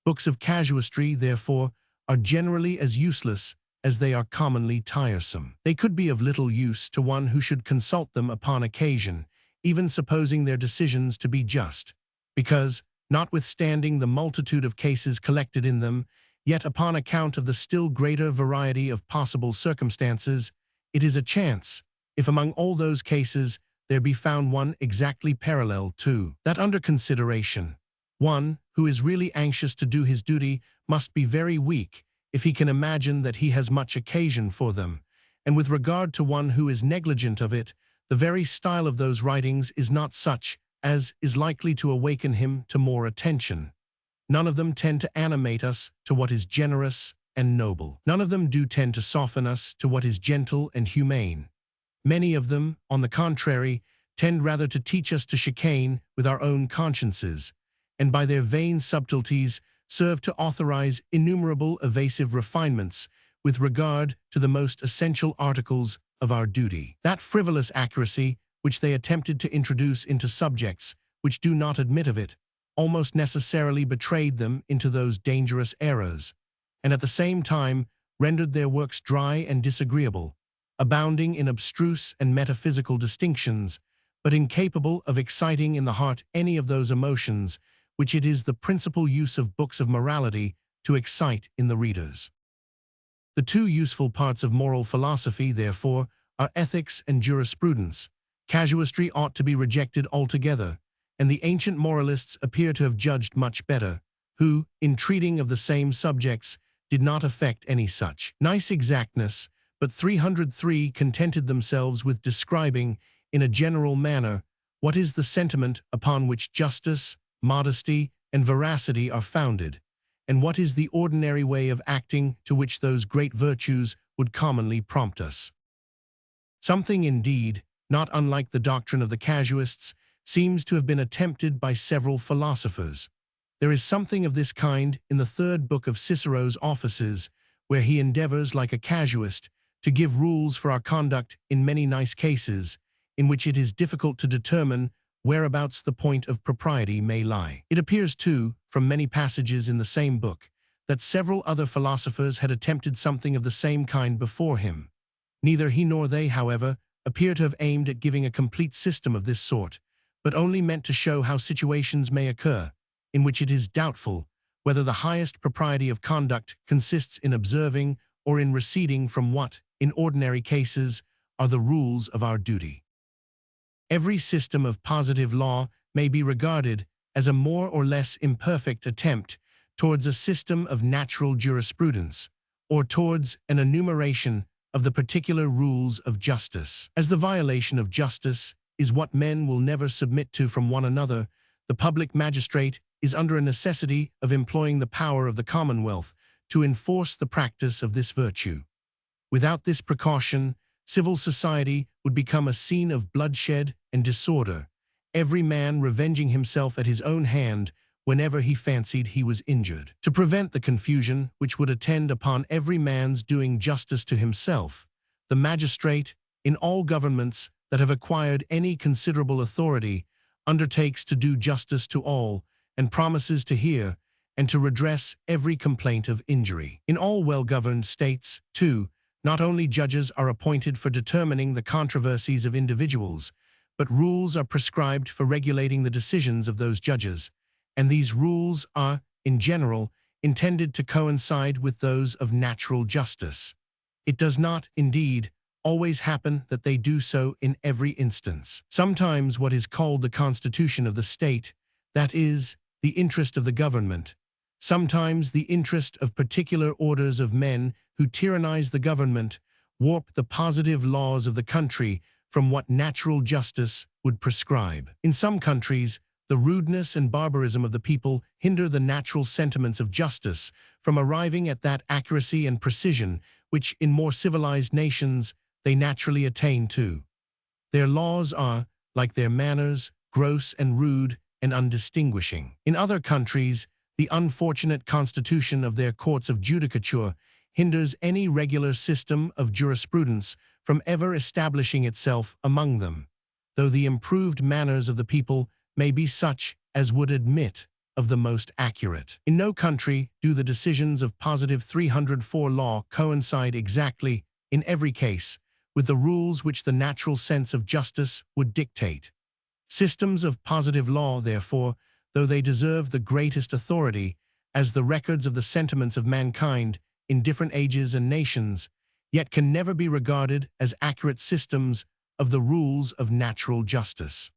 Books of casuistry, therefore, are generally as useless as they are commonly tiresome. They could be of little use to one who should consult them upon occasion, even supposing their decisions to be just, because, notwithstanding the multitude of cases collected in them, yet upon account of the still greater variety of possible circumstances, it is a chance, if among all those cases there be found one exactly parallel to that under consideration. One who is really anxious to do his duty must be very weak if he can imagine that he has much occasion for them, and with regard to one who is negligent of it, the very style of those writings is not such as is likely to awaken him to more attention. None of them tend to animate us to what is generous and noble. None of them do tend to soften us to what is gentle and humane. Many of them, on the contrary, tend rather to teach us to chicane with our own consciences, and by their vain subtleties serve to authorize innumerable evasive refinements with regard to the most essential articles of our duty. That frivolous accuracy which they attempted to introduce into subjects which do not admit of it almost necessarily betrayed them into those dangerous errors, and at the same time rendered their works dry and disagreeable, abounding in abstruse and metaphysical distinctions, but incapable of exciting in the heart any of those emotions which it is the principal use of books of morality to excite in the readers. The two useful parts of moral philosophy, therefore, are ethics and jurisprudence. Casuistry ought to be rejected altogether, and the ancient moralists appear to have judged much better, who, in treating of the same subjects, did not affect any such nice exactness, but 303 contented themselves with describing, in a general manner, what is the sentiment upon which justice, modesty, and veracity are founded, and what is the ordinary way of acting to which those great virtues would commonly prompt us. Something, indeed, not unlike the doctrine of the casuists, seems to have been attempted by several philosophers. There is something of this kind in the third book of Cicero's Offices, where he endeavors, like a casuist, to give rules for our conduct in many nice cases, in which it is difficult to determine whereabouts the point of propriety may lie. It appears, too, from many passages in the same book, that several other philosophers had attempted something of the same kind before him. Neither he nor they, however, appear to have aimed at giving a complete system of this sort, but only meant to show how situations may occur, in which it is doubtful whether the highest propriety of conduct consists in observing or in receding from what, in ordinary cases, are the rules of our duty. Every system of positive law may be regarded as a more or less imperfect attempt towards a system of natural jurisprudence, or towards an enumeration of the particular rules of justice. As the violation of justice is what men will never submit to from one another, the public magistrate is under a necessity of employing the power of the Commonwealth to enforce the practice of this virtue. Without this precaution, civil society would become a scene of bloodshed and disorder, every man revenging himself at his own hand whenever he fancied he was injured. To prevent the confusion which would attend upon every man's doing justice to himself, the magistrate, in all governments that have acquired any considerable authority, undertakes to do justice to all, and promises to hear and to redress every complaint of injury. In all well-governed states, too, not only judges are appointed for determining the controversies of individuals, but rules are prescribed for regulating the decisions of those judges, and these rules are, in general, intended to coincide with those of natural justice. It does not, indeed, always happen that they do so in every instance. Sometimes what is called the constitution of the state, that is, the interest of the government, sometimes the interest of particular orders of men who tyrannize the government, warp the positive laws of the country from what natural justice would prescribe. In some countries, the rudeness and barbarism of the people hinder the natural sentiments of justice from arriving at that accuracy and precision which, in more civilized nations, they naturally attain to. Their laws are, like their manners, gross and rude and undistinguishing. In other countries, the unfortunate constitution of their courts of judicature hinders any regular system of jurisprudence from ever establishing itself among them, though the improved manners of the people may be such as would admit of the most accurate. In no country do the decisions of positive 304 law coincide exactly, in every case, with the rules which the natural sense of justice would dictate. Systems of positive law, therefore, though they deserve the greatest authority as the records of the sentiments of mankind in different ages and nations, yet can never be regarded as accurate systems of the rules of natural justice.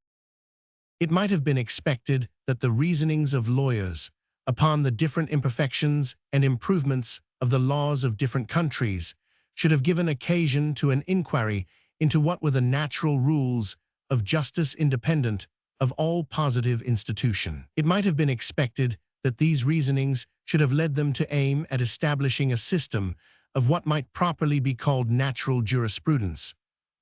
It might have been expected that the reasonings of lawyers upon the different imperfections and improvements of the laws of different countries should have given occasion to an inquiry into what were the natural rules of justice independent of all positive institution. It might have been expected that these reasonings should have led them to aim at establishing a system of what might properly be called natural jurisprudence,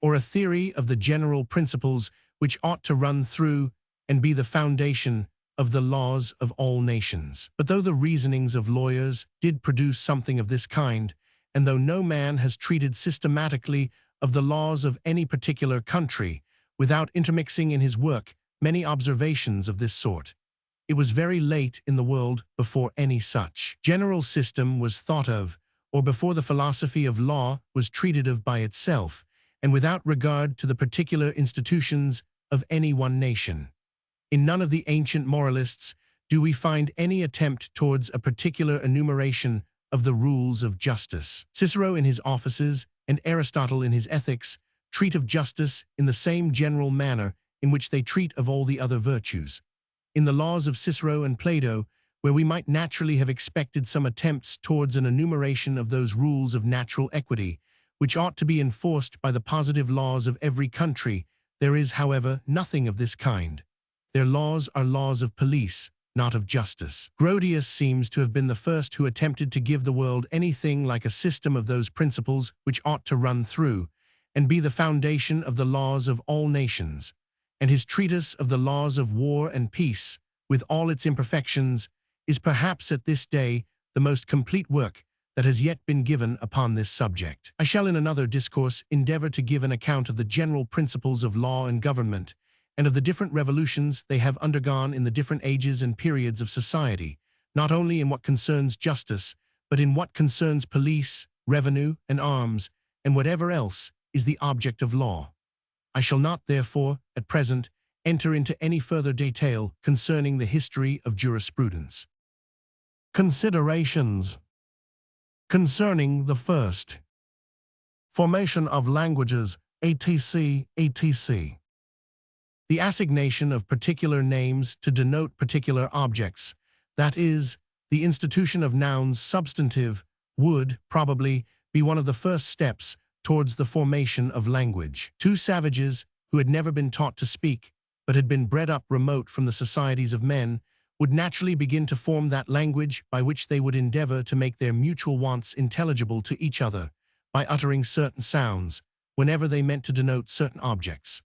or a theory of the general principles which ought to run through and be the foundation of the laws of all nations. But though the reasonings of lawyers did produce something of this kind, and though no man has treated systematically of the laws of any particular country without intermixing in his work many observations of this sort, it was very late in the world before any such general system was thought of, or before the philosophy of law was treated of by itself, and without regard to the particular institutions of any one nation. In none of the ancient moralists do we find any attempt towards a particular enumeration of the rules of justice. Cicero in his Offices and Aristotle in his Ethics treat of justice in the same general manner in which they treat of all the other virtues. In the laws of Cicero and Plato, where we might naturally have expected some attempts towards an enumeration of those rules of natural equity, which ought to be enforced by the positive laws of every country, there is, however, nothing of this kind. Their laws are laws of police, not of justice. Grotius seems to have been the first who attempted to give the world anything like a system of those principles which ought to run through and be the foundation of the laws of all nations, and his treatise of the laws of war and peace, with all its imperfections, is perhaps at this day the most complete work that has yet been given upon this subject. I shall in another discourse endeavor to give an account of the general principles of law and government, and of the different revolutions they have undergone in the different ages and periods of society, not only in what concerns justice, but in what concerns police, revenue, and arms, and whatever else is the object of law. I shall not, therefore, at present, enter into any further detail concerning the history of jurisprudence. Considerations concerning the first. Formation of languages, etc., etc. The assignation of particular names to denote particular objects, that is, the institution of nouns substantive, would, probably, be one of the first steps towards the formation of language. Two savages, who had never been taught to speak, but had been bred up remote from the societies of men, would naturally begin to form that language by which they would endeavor to make their mutual wants intelligible to each other, by uttering certain sounds, whenever they meant to denote certain objects.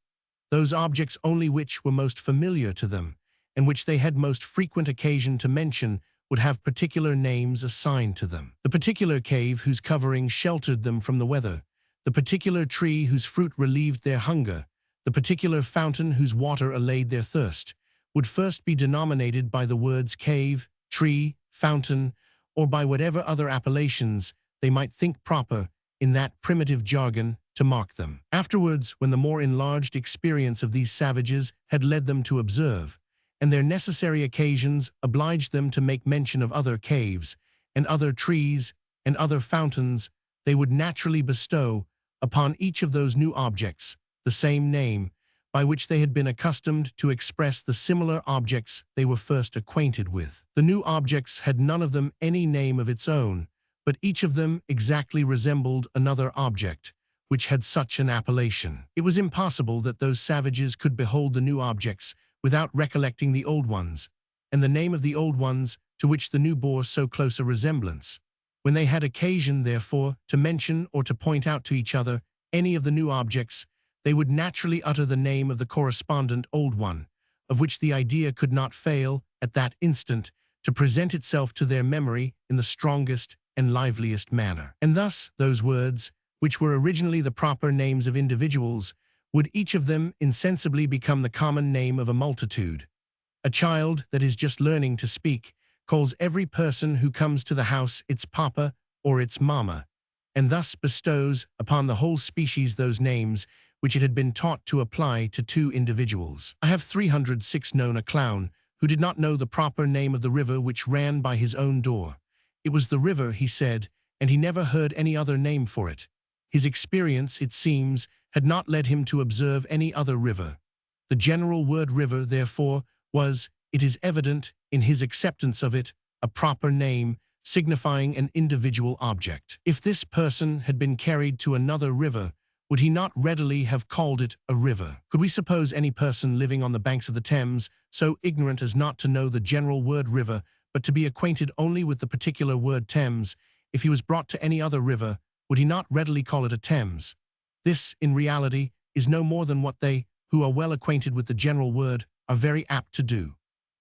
Those objects only which were most familiar to them, and which they had most frequent occasion to mention, would have particular names assigned to them. The particular cave whose covering sheltered them from the weather, the particular tree whose fruit relieved their hunger, the particular fountain whose water allayed their thirst, would first be denominated by the words cave, tree, fountain, or by whatever other appellations they might think proper in that primitive jargon to mark them. Afterwards, when the more enlarged experience of these savages had led them to observe, and their necessary occasions obliged them to make mention of other caves, and other trees, and other fountains, they would naturally bestow upon each of those new objects the same name by which they had been accustomed to express the similar objects they were first acquainted with. The new objects had none of them any name of its own, but each of them exactly resembled another object, which had such an appellation. It was impossible that those savages could behold the new objects without recollecting the old ones, and the name of the old ones to which the new bore so close a resemblance. When they had occasion, therefore, to mention or to point out to each other any of the new objects, they would naturally utter the name of the correspondent old one, of which the idea could not fail, at that instant, to present itself to their memory in the strongest and liveliest manner. And thus, those words, which were originally the proper names of individuals, would each of them insensibly become the common name of a multitude. A child that is just learning to speak calls every person who comes to the house its papa or its mama, and thus bestows upon the whole species those names which it had been taught to apply to two individuals. I have 306 known a clown who did not know the proper name of the river which ran by his own door. It was the river, he said, and he never heard any other name for it. His experience, it seems, had not led him to observe any other river. The general word river, therefore, was, it is evident, in his acceptance of it, a proper name, signifying an individual object. If this person had been carried to another river, would he not readily have called it a river? Could we suppose any person living on the banks of the Thames so ignorant as not to know the general word river, but to be acquainted only with the particular word Thames? If he was brought to any other river, would he not readily call it a Thames? This, in reality, is no more than what they, who are well acquainted with the general word, are very apt to do.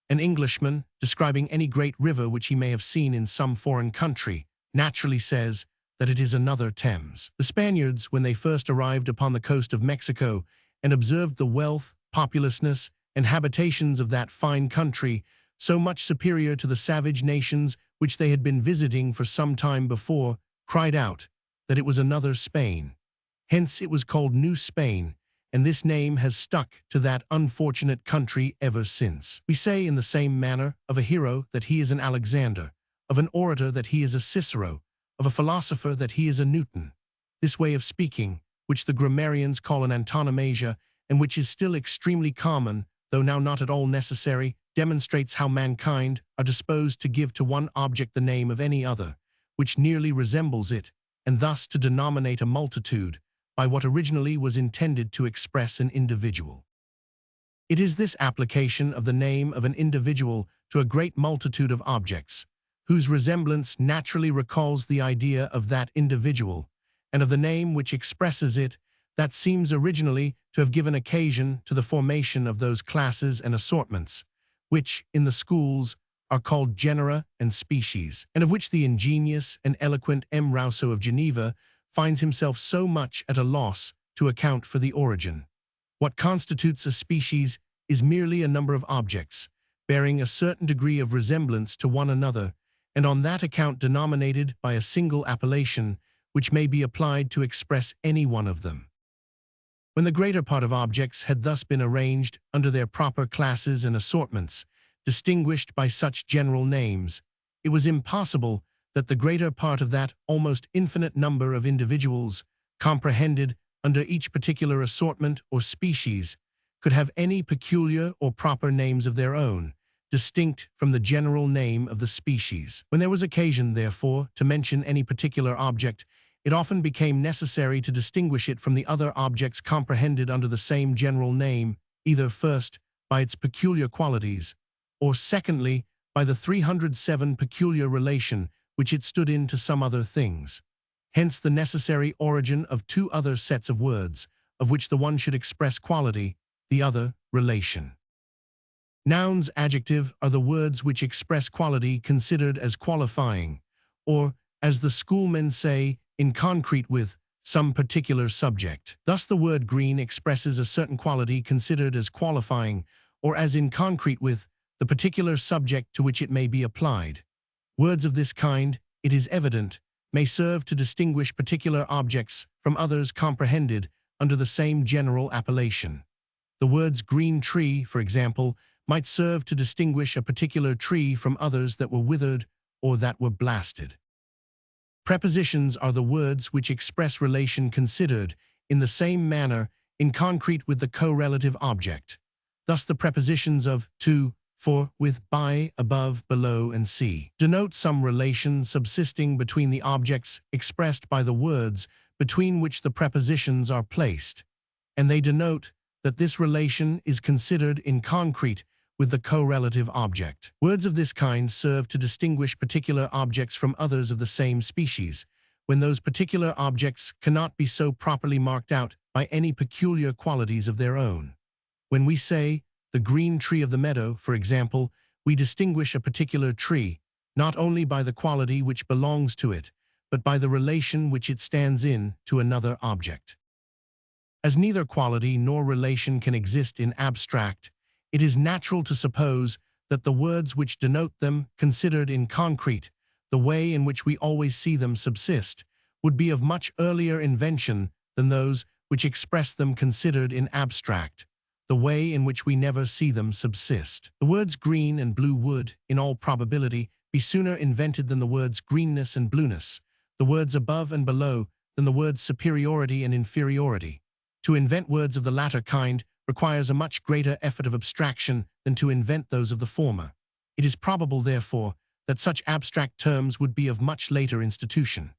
An Englishman, describing any great river which he may have seen in some foreign country, naturally says that it is another Thames. The Spaniards, when they first arrived upon the coast of Mexico and observed the wealth, populousness, and habitations of that fine country, so much superior to the savage nations which they had been visiting for some time before, cried out that it was another Spain. Hence it was called New Spain, and this name has stuck to that unfortunate country ever since. We say in the same manner of a hero that he is an Alexander, of an orator that he is a Cicero, of a philosopher that he is a Newton. This way of speaking, which the grammarians call an antonomasia, and which is still extremely common, though now not at all necessary, demonstrates how mankind are disposed to give to one object the name of any other, which nearly resembles it, and thus to denominate a multitude by what originally was intended to express an individual. It is this application of the name of an individual to a great multitude of objects, whose resemblance naturally recalls the idea of that individual, and of the name which expresses it, that seems originally to have given occasion to the formation of those classes and assortments, which, in the schools, are called genera and species, and of which the ingenious and eloquent M. Rousseau of Geneva finds himself so much at a loss to account for the origin. What constitutes a species is merely a number of objects, bearing a certain degree of resemblance to one another, and on that account denominated by a single appellation, which may be applied to express any one of them. When the greater part of objects had thus been arranged under their proper classes and assortments, distinguished by such general names, it was impossible that the greater part of that almost infinite number of individuals, comprehended under each particular assortment or species, could have any peculiar or proper names of their own, distinct from the general name of the species. When there was occasion, therefore, to mention any particular object, it often became necessary to distinguish it from the other objects comprehended under the same general name, either first, by its peculiar qualities, or secondly, by the 307 peculiar relation which it stood in to some other things. Hence the necessary origin of two other sets of words, of which the one should express quality, the other relation. Nouns adjective are the words which express quality considered as qualifying, or, as the schoolmen say, in concrete with some particular subject. Thus the word green expresses a certain quality considered as qualifying, or as in concrete with the particular subject to which it may be applied. Words of this kind, it is evident, may serve to distinguish particular objects from others comprehended under the same general appellation. The words green tree, for example, might serve to distinguish a particular tree from others that were withered or that were blasted. Prepositions are the words which express relation considered, in the same manner, in concrete with the correlative object. Thus the prepositions of to, for, with, by, above, below, and see denote some relation subsisting between the objects expressed by the words between which the prepositions are placed, and they denote that this relation is considered in concrete with the correlative object. Words of this kind serve to distinguish particular objects from others of the same species, when those particular objects cannot be so properly marked out by any peculiar qualities of their own. When we say, the green tree of the meadow, for example, we distinguish a particular tree, not only by the quality which belongs to it, but by the relation which it stands in to another object. As neither quality nor relation can exist in abstract, it is natural to suppose that the words which denote them, considered in concrete, the way in which we always see them subsist, would be of much earlier invention than those which express them considered in abstract, the way in which we never see them subsist. The words green and blue would, in all probability, be sooner invented than the words greenness and blueness, the words above and below than the words superiority and inferiority. To invent words of the latter kind requires a much greater effort of abstraction than to invent those of the former. It is probable, therefore, that such abstract terms would be of much later institution.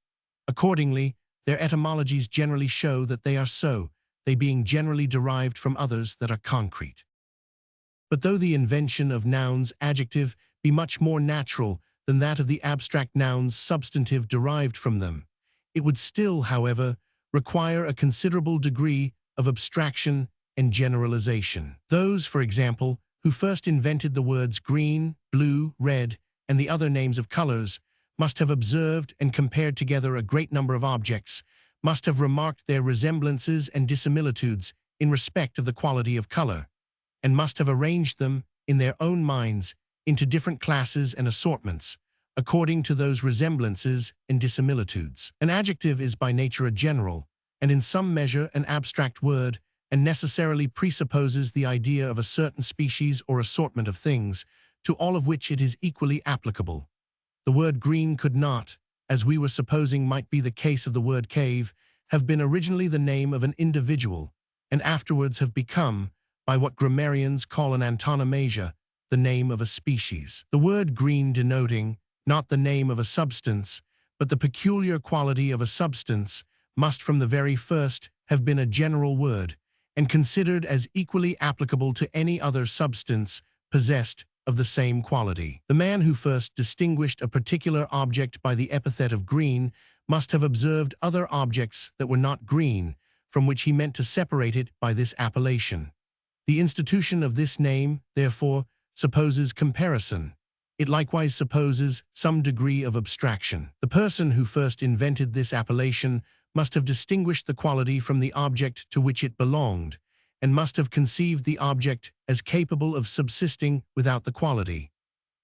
Accordingly, their etymologies generally show that they are so, they being generally derived from others that are concrete. But though the invention of nouns adjective be much more natural than that of the abstract nouns substantive derived from them, it would still, however, require a considerable degree of abstraction and generalization. Those, for example, who first invented the words green, blue, red, and the other names of colors, must have observed and compared together a great number of objects, must have remarked their resemblances and dissimilitudes in respect of the quality of color, and must have arranged them, in their own minds, into different classes and assortments, according to those resemblances and dissimilitudes. An adjective is by nature a general, and in some measure an abstract word, and necessarily presupposes the idea of a certain species or assortment of things, to all of which it is equally applicable. The word green could not, as we were supposing might be the case of the word cave, have been originally the name of an individual, and afterwards have become, by what grammarians call an antonomasia, the name of a species. The word green denoting, not the name of a substance, but the peculiar quality of a substance, must from the very first have been a general word, and considered as equally applicable to any other substance possessed of the same quality. The man who first distinguished a particular object by the epithet of green must have observed other objects that were not green, from which he meant to separate it by this appellation. The institution of this name, therefore, supposes comparison. It likewise supposes some degree of abstraction. The person who first invented this appellation must have distinguished the quality from the object to which it belonged, and must have conceived the object as capable of subsisting without the quality.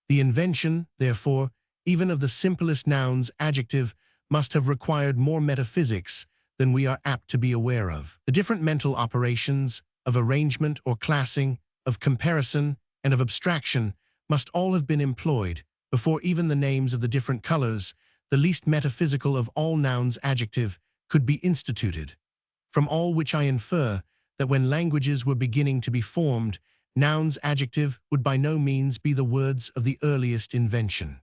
The invention, therefore, even of the simplest nouns adjective, must have required more metaphysics than we are apt to be aware of. The different mental operations of arrangement or classing, of comparison, and of abstraction must all have been employed before even the names of the different colors, the least metaphysical of all nouns adjective, could be instituted. From all which I infer that when languages were beginning to be formed, nouns adjective would by no means be the words of the earliest invention.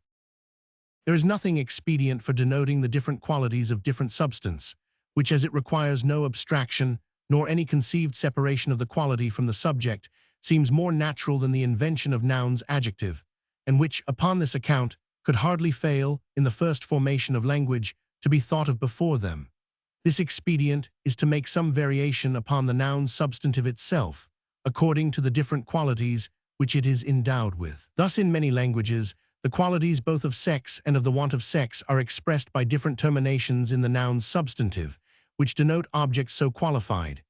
There is nothing expedient for denoting the different qualities of different substance, which, as it requires no abstraction, nor any conceived separation of the quality from the subject, seems more natural than the invention of nouns adjective, and which, upon this account, could hardly fail, in the first formation of language, to be thought of before them. This expedient is to make some variation upon the noun substantive itself, according to the different qualities which it is endowed with. Thus, in many languages, the qualities both of sex and of the want of sex are expressed by different terminations in the noun substantive, which denote objects so qualified.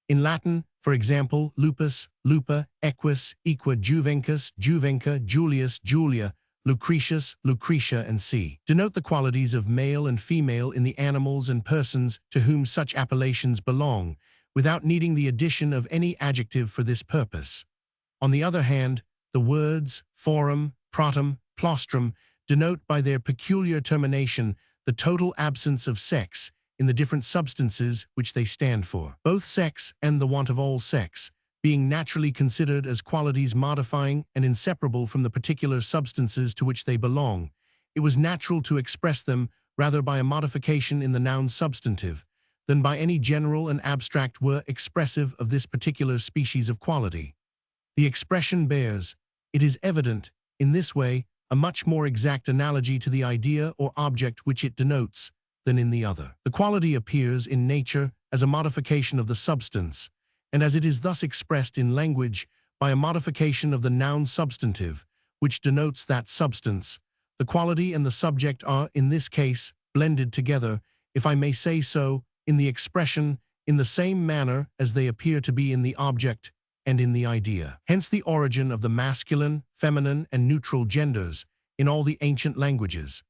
In Latin, for example, lupus, lupa, equus, equa, juvencus, juvenca, Julius, Julia, Lucretius, Lucretia, and c. denote the qualities of male and female in the animals and persons to whom such appellations belong, without needing the addition of any adjective for this purpose. On the other hand, the words forum, protum, plostrum denote by their peculiar termination the total absence of sex in the different substances which they stand for. Both sex and the want of all sex, being naturally considered as qualities modifying and inseparable from the particular substances to which they belong, it was natural to express them rather by a modification in the noun substantive than by any general and abstract word expressive of this particular species of quality. The expression bears, it is evident, in this way, a much more exact analogy to the idea or object which it denotes, than in the other. The quality appears in nature as a modification of the substance, and as it is thus expressed in language by a modification of the noun substantive, which denotes that substance, the quality and the subject are, in this case, blended together, if I may say so, in the expression, in the same manner as they appear to be in the object and in the idea. Hence the origin of the masculine, feminine, and neutral genders in all the ancient languages.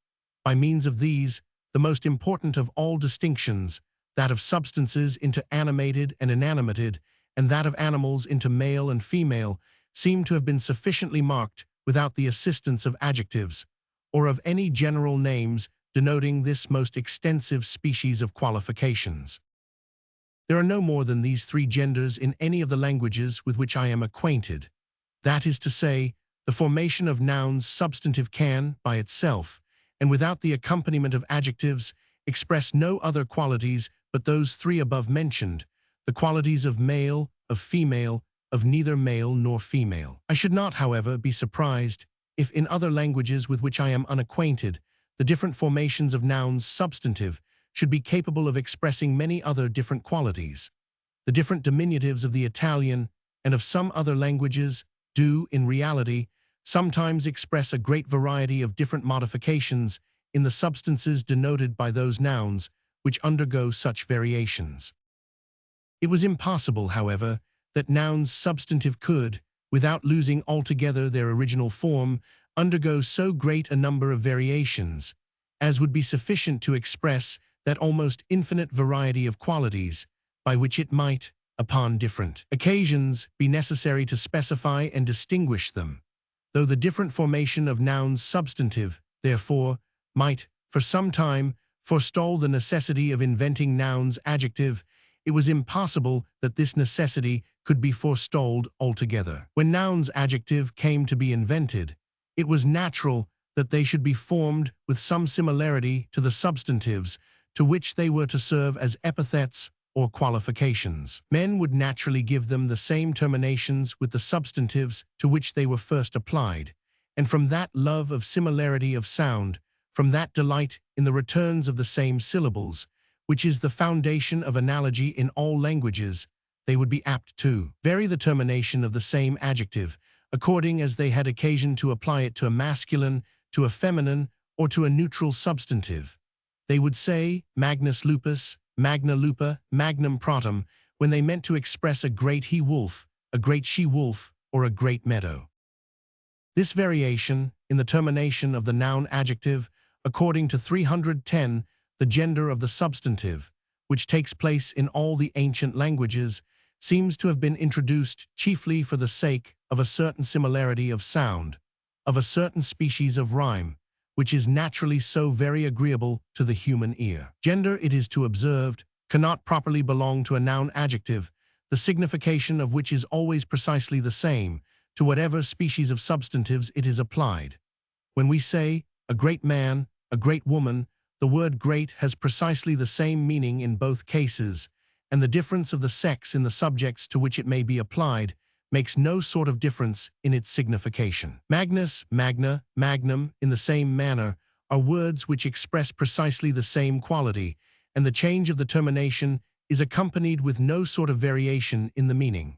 By means of these, the most important of all distinctions, that of substances into animated and inanimated, and that of animals into male and female, seem to have been sufficiently marked without the assistance of adjectives, or of any general names denoting this most extensive species of qualifications. There are no more than these three genders in any of the languages with which I am acquainted. That is to say, the formation of nouns substantive can, by itself, and without the accompaniment of adjectives, express no other qualities but those three above mentioned, the qualities of male, of female, of neither male nor female. I should not, however, be surprised if in other languages with which I am unacquainted, the different formations of nouns substantive should be capable of expressing many other different qualities. The different diminutives of the Italian and of some other languages do, in reality, sometimes express a great variety of different modifications in the substances denoted by those nouns which undergo such variations. It was impossible, however, that nouns substantive could, without losing altogether their original form, undergo so great a number of variations, as would be sufficient to express that almost infinite variety of qualities, by which it might, upon different occasions, be necessary to specify and distinguish them. Though the different formation of nouns substantive, therefore, might, for some time, forestall the necessity of inventing nouns adjective, it was impossible that this necessity could be forestalled altogether. When nouns adjective came to be invented, it was natural that they should be formed with some similarity to the substantives to which they were to serve as epithets or qualifications. Men would naturally give them the same terminations with the substantives to which they were first applied, and from that love of similarity of sound, from that delight in the returns of the same syllables, which is the foundation of analogy in all languages, they would be apt to vary the termination of the same adjective, according as they had occasion to apply it to a masculine, to a feminine, or to a neutral substantive. They would say magnus lupus, magna lupa, magnum pratum, when they meant to express a great he-wolf, a great she-wolf, or a great meadow. This variation, in the termination of the noun adjective, according to 310, the gender of the substantive, which takes place in all the ancient languages, seems to have been introduced chiefly for the sake of a certain similarity of sound, of a certain species of rhyme, which is naturally so very agreeable to the human ear. Gender, it is to observed, cannot properly belong to a noun adjective, the signification of which is always precisely the same, to whatever species of substantives it is applied. When we say, a great man, a great woman, the word great has precisely the same meaning in both cases, and the difference of the sex in the subjects to which it may be applied makes no sort of difference in its signification. Magnus, magna, magnum, in the same manner, are words which express precisely the same quality, and the change of the termination is accompanied with no sort of variation in the meaning.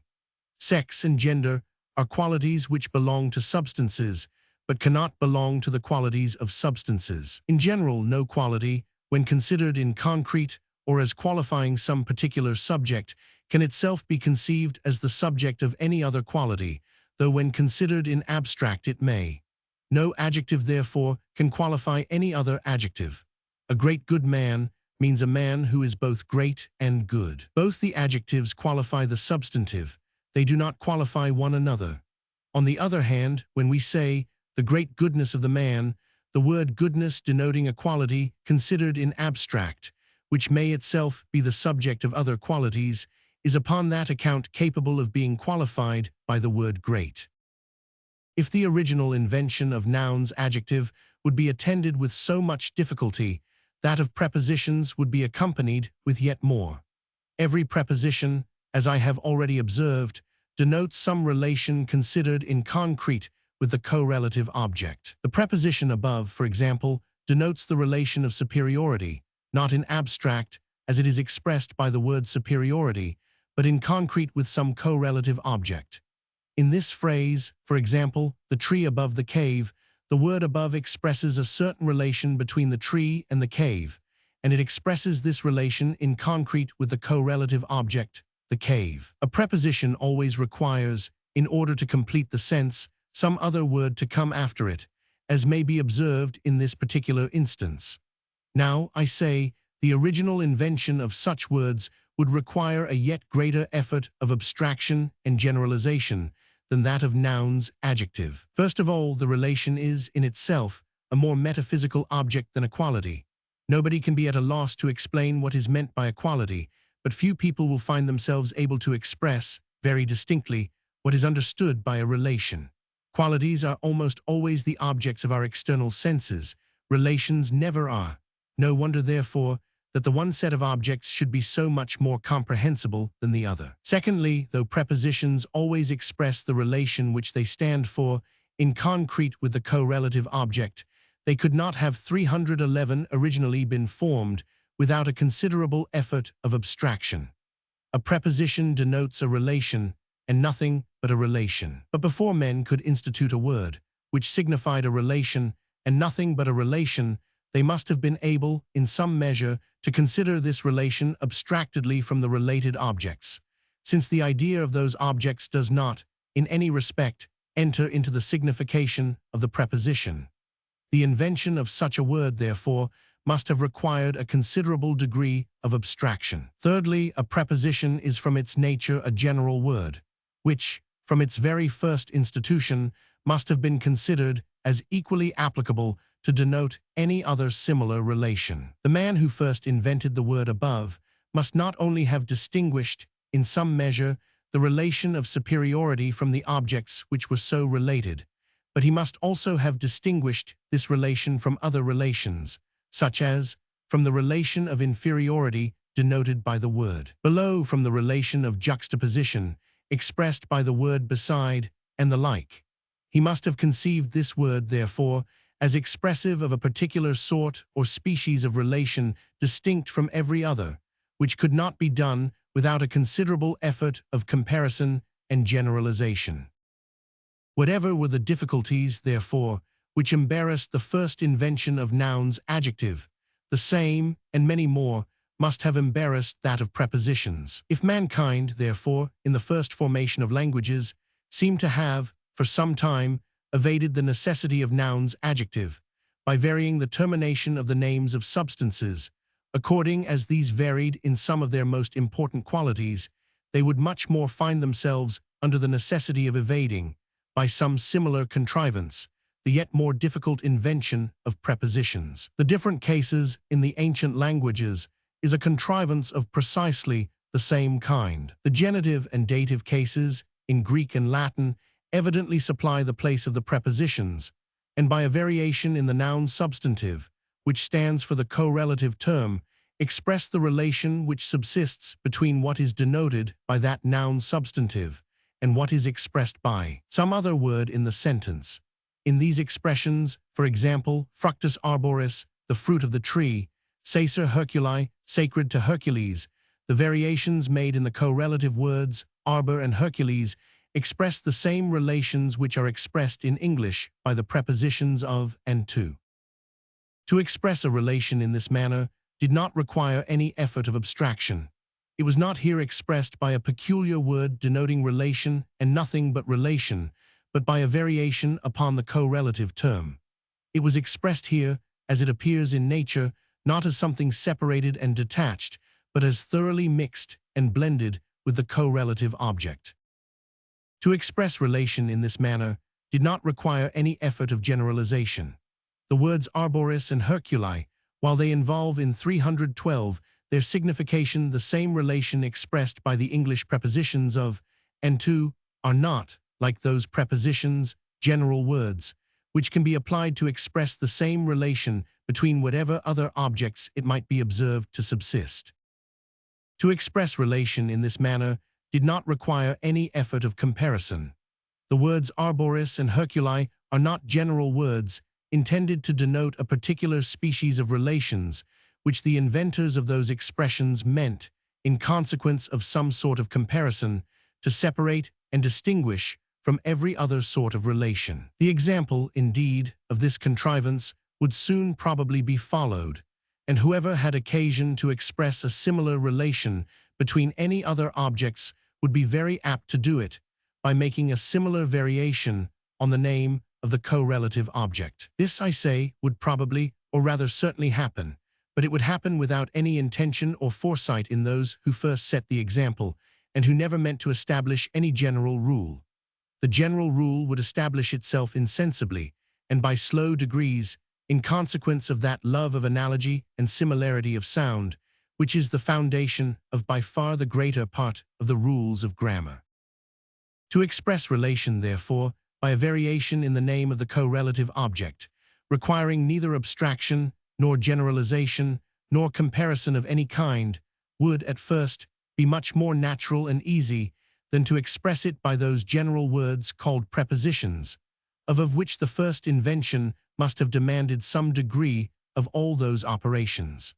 Sex and gender are qualities which belong to substances, but cannot belong to the qualities of substances. In general, no quality, when considered in concrete or as qualifying some particular subject, can itself be conceived as the subject of any other quality, though when considered in abstract it may. No adjective, therefore, can qualify any other adjective. A great good man means a man who is both great and good. Both the adjectives qualify the substantive, they do not qualify one another. On the other hand, when we say, the great goodness of the man, the word goodness denoting a quality considered in abstract, which may itself be the subject of other qualities, is upon that account capable of being qualified by the word great. If the original invention of nouns adjective would be attended with so much difficulty, that of prepositions would be accompanied with yet more. Every preposition, as I have already observed, denotes some relation considered in concrete with the correlative object. The preposition above, for example, denotes the relation of superiority, not in abstract, as it is expressed by the word superiority, but in concrete with some correlative object. In this phrase, for example, the tree above the cave, the word above expresses a certain relation between the tree and the cave, and it expresses this relation in concrete with the correlative object, the cave. A preposition always requires, in order to complete the sense, some other word to come after it, as may be observed in this particular instance. Now, I say, the original invention of such words would require a yet greater effort of abstraction and generalization than that of nouns adjective. First of all, the relation is, in itself, a more metaphysical object than a quality. Nobody can be at a loss to explain what is meant by a quality, but few people will find themselves able to express, very distinctly, what is understood by a relation. Qualities are almost always the objects of our external senses. Relations never are. No wonder, therefore, that the one set of objects should be so much more comprehensible than the other. Secondly, though prepositions always express the relation which they stand for, in concrete with the correlative object, they could not have 311 originally been formed without a considerable effort of abstraction. A preposition denotes a relation, and nothing but a relation. But before men could institute a word, which signified a relation, and nothing but a relation, they must have been able, in some measure, to consider this relation abstractedly from the related objects, since the idea of those objects does not, in any respect, enter into the signification of the preposition. The invention of such a word, therefore, must have required a considerable degree of abstraction. Thirdly, a preposition is from its nature a general word, which, from its very first institution, must have been considered as equally applicable to denote any other similar relation. The man who first invented the word above must not only have distinguished, in some measure, the relation of superiority from the objects which were so related, but he must also have distinguished this relation from other relations, such as, from the relation of inferiority denoted by the word below, from the relation of juxtaposition expressed by the word beside, and the like. He must have conceived this word, therefore, as expressive of a particular sort or species of relation distinct from every other, which could not be done without a considerable effort of comparison and generalization. Whatever were the difficulties, therefore, which embarrassed the first invention of nouns adjective, the same, and many more, must have embarrassed that of prepositions. If mankind, therefore, in the first formation of languages, seemed to have, for some time, evaded the necessity of nouns adjective, by varying the termination of the names of substances, according as these varied in some of their most important qualities, they would much more find themselves under the necessity of evading, by some similar contrivance, the yet more difficult invention of prepositions. The different cases in the ancient languages is a contrivance of precisely the same kind. The genitive and dative cases, in Greek and Latin, evidently supply the place of the prepositions, and by a variation in the noun substantive, which stands for the correlative term, express the relation which subsists between what is denoted by that noun substantive and what is expressed by some other word in the sentence. In these expressions, for example, fructus arboris, the fruit of the tree, sacer Herculi, sacred to Hercules, the variations made in the correlative words arbor and Hercules express the same relations which are expressed in English by the prepositions of and to. To express a relation in this manner did not require any effort of abstraction. It was not here expressed by a peculiar word denoting relation and nothing but relation, but by a variation upon the correlative term. It was expressed here, as it appears in nature, not as something separated and detached, but as thoroughly mixed and blended with the correlative object. To express relation in this manner did not require any effort of generalization. The words arboris and Herculi, while they involve in 312 their signification the same relation expressed by the English prepositions of and to, are not, like those prepositions, general words, which can be applied to express the same relation between whatever other objects it might be observed to subsist. To express relation in this manner did not require any effort of comparison. The words arboris and Herculi are not general words intended to denote a particular species of relations which the inventors of those expressions meant, in consequence of some sort of comparison, to separate and distinguish from every other sort of relation. The example, indeed, of this contrivance would soon probably be followed, and whoever had occasion to express a similar relation between any other objects would be very apt to do it by making a similar variation on the name of the correlative object. This, I say, would probably, or rather certainly happen, but it would happen without any intention or foresight in those who first set the example, and who never meant to establish any general rule. The general rule would establish itself insensibly, and by slow degrees, in consequence of that love of analogy and similarity of sound, which is the foundation of by far the greater part of the rules of grammar. To express relation, therefore, by a variation in the name of the correlative object, requiring neither abstraction, nor generalization, nor comparison of any kind, would, at first, be much more natural and easy than to express it by those general words called prepositions, of which the first invention must have demanded some degree of all those operations.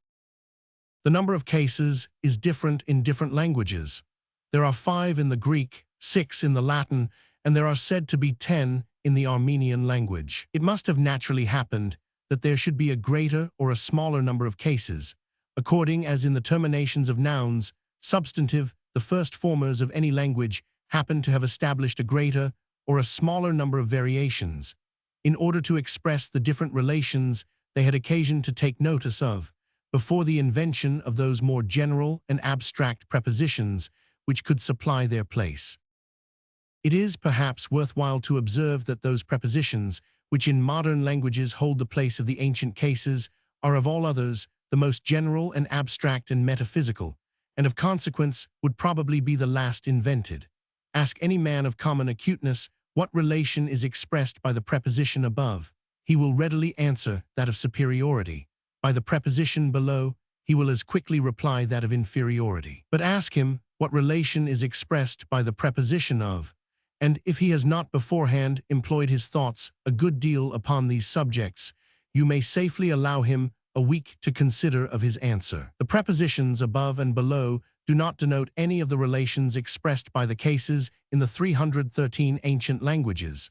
The number of cases is different in different languages. There are 5 in the Greek, 6 in the Latin, and there are said to be 10 in the Armenian language. It must have naturally happened that there should be a greater or a smaller number of cases, according as in the terminations of nouns, substantive, the first formers of any language happen to have established a greater or a smaller number of variations, in order to express the different relations they had occasion to take notice of, before the invention of those more general and abstract prepositions which could supply their place. It is, perhaps, worthwhile to observe that those prepositions, which in modern languages hold the place of the ancient cases, are of all others the most general and abstract and metaphysical, and of consequence would probably be the last invented. Ask any man of common acuteness what relation is expressed by the preposition above. He will readily answer that of superiority. By the preposition below, he will as quickly reply that of inferiority. But ask him what relation is expressed by the preposition of, and if he has not beforehand employed his thoughts a good deal upon these subjects, you may safely allow him a week to consider of his answer. The prepositions above and below do not denote any of the relations expressed by the cases in the 313 ancient languages,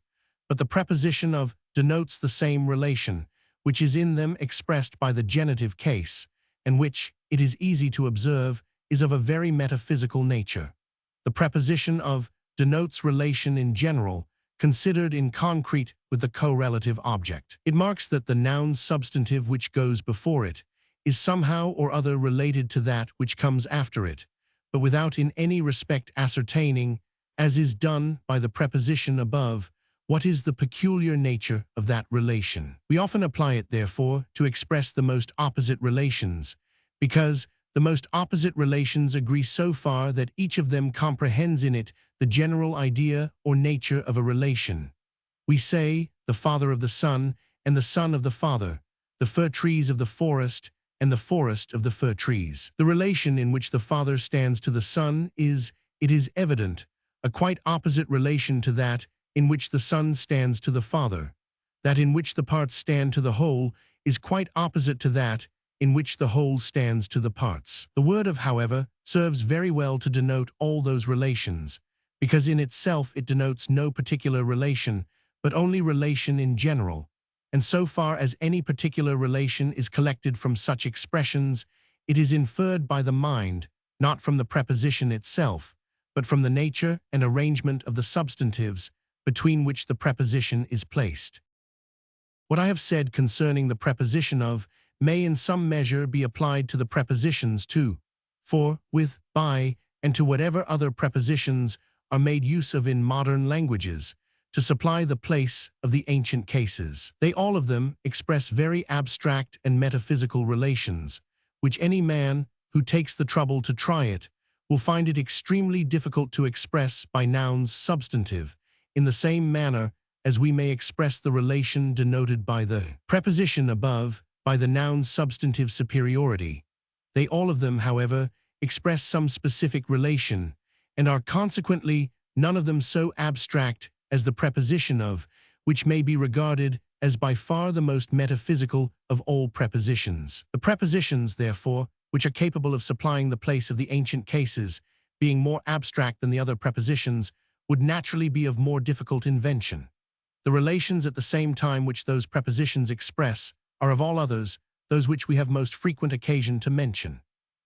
but the preposition of denotes the same relation, which is in them expressed by the genitive case, and which, it is easy to observe, is of a very metaphysical nature. The preposition of denotes relation in general, considered in concrete with the correlative object. It marks that the noun substantive which goes before it is somehow or other related to that which comes after it, but without in any respect ascertaining, as is done by the preposition above, what is the peculiar nature of that relation. We often apply it, therefore, to express the most opposite relations, because the most opposite relations agree so far that each of them comprehends in it the general idea or nature of a relation. We say, the father of the son, and the son of the father, the fir trees of the forest, and the forest of the fir trees. The relation in which the father stands to the son is, it is evident, a quite opposite relation to that in which the son stands to the father. That in which the parts stand to the whole is quite opposite to that in which the whole stands to the parts. The word of, however, serves very well to denote all those relations, because in itself it denotes no particular relation, but only relation in general, and so far as any particular relation is collected from such expressions, it is inferred by the mind, not from the preposition itself, but from the nature and arrangement of the substantives between which the preposition is placed. What I have said concerning the preposition of may in some measure be applied to the prepositions to, for, with, by, and to whatever other prepositions are made use of in modern languages, to supply the place of the ancient cases. They all of them express very abstract and metaphysical relations, which any man who takes the trouble to try it will find it extremely difficult to express by nouns substantive, in the same manner as we may express the relation denoted by the preposition above by the noun substantive superiority. They all of them, however, express some specific relation, and are consequently none of them so abstract as the preposition of, which may be regarded as by far the most metaphysical of all prepositions. The prepositions, therefore, which are capable of supplying the place of the ancient cases, being more abstract than the other prepositions, would naturally be of more difficult invention. The relations at the same time which those prepositions express are of all others those which we have most frequent occasion to mention.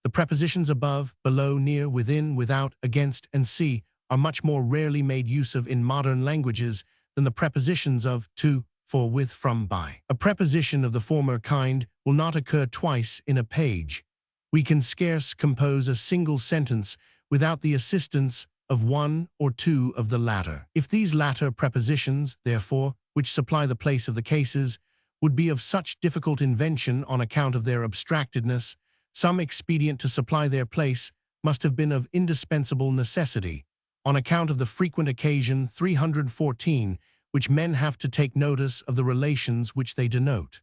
The prepositions above, below, near, within, without, against, and see are much more rarely made use of in modern languages than the prepositions of, to, for, with, from, by. A preposition of the former kind will not occur twice in a page. We can scarce compose a single sentence without the assistance of one or two of the latter. If these latter prepositions, therefore, which supply the place of the cases, would be of such difficult invention on account of their abstractedness, some expedient to supply their place must have been of indispensable necessity, on account of the frequent occasion 314, which men have to take notice of the relations which they denote.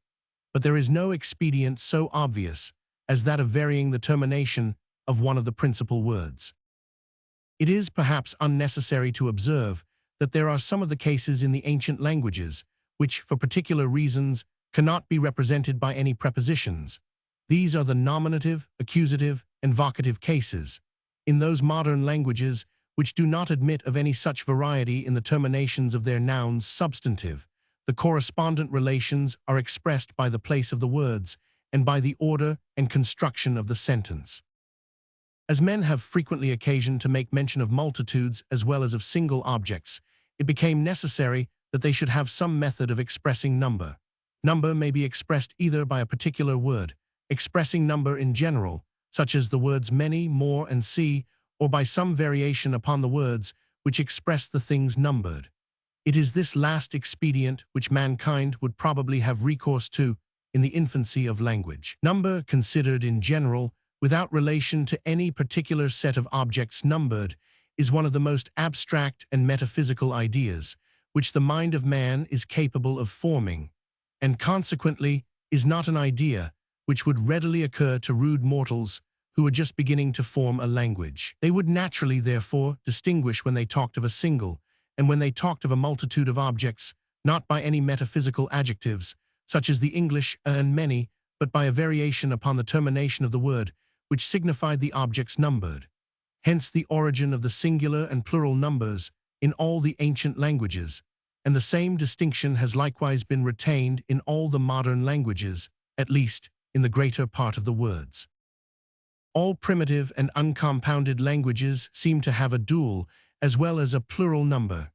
But there is no expedient so obvious as that of varying the termination of one of the principal words. It is perhaps unnecessary to observe that there are some of the cases in the ancient languages which, for particular reasons, cannot be represented by any prepositions. These are the nominative, accusative, and vocative cases. In those modern languages which do not admit of any such variety in the terminations of their nouns substantive, the correspondent relations are expressed by the place of the words and by the order and construction of the sentence. As men have frequently occasion to make mention of multitudes as well as of single objects, it became necessary that they should have some method of expressing number. Number may be expressed either by a particular word, expressing number in general, such as the words many, more, and see, or by some variation upon the words which express the things numbered. It is this last expedient which mankind would probably have recourse to in the infancy of language. Number, considered in general, without relation to any particular set of objects numbered, is one of the most abstract and metaphysical ideas which the mind of man is capable of forming, and consequently is not an idea which would readily occur to rude mortals who are just beginning to form a language. They would naturally, therefore, distinguish when they talked of a single, and when they talked of a multitude of objects, not by any metaphysical adjectives, such as the English and many, but by a variation upon the termination of the word, which signified the objects numbered. Hence the origin of the singular and plural numbers in all the ancient languages, and the same distinction has likewise been retained in all the modern languages, at least in the greater part of the words. All primitive and uncompounded languages seem to have a dual as well as a plural number.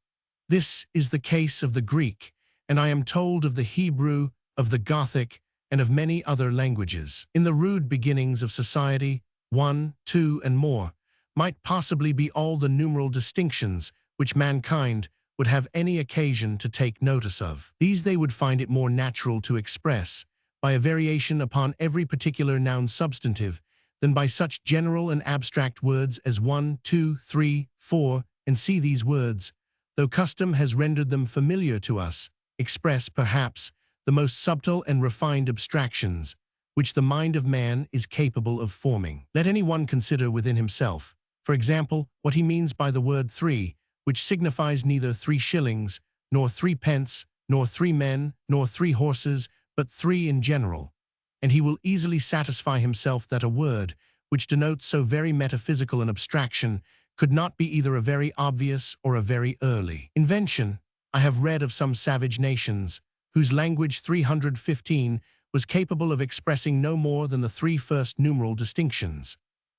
This is the case of the Greek, and I am told of the Hebrew, of the Gothic, and of many other languages. In the rude beginnings of society, 1, 2, and more might possibly be all the numeral distinctions which mankind would have any occasion to take notice of. These they would find it more natural to express by a variation upon every particular noun substantive than by such general and abstract words as 1, 2, 3, 4, and see these words, though custom has rendered them familiar to us, express, perhaps, the most subtle and refined abstractions which the mind of man is capable of forming. Let any one consider within himself, for example, what he means by the word 3, which signifies neither 3 shillings, nor 3 pence, nor 3 men, nor 3 horses, but 3 in general, and he will easily satisfy himself that a word which denotes so very metaphysical an abstraction could not be either a very obvious or a very early invention. I have read of some savage nations whose language 315 was capable of expressing no more than the 3 first numeral distinctions.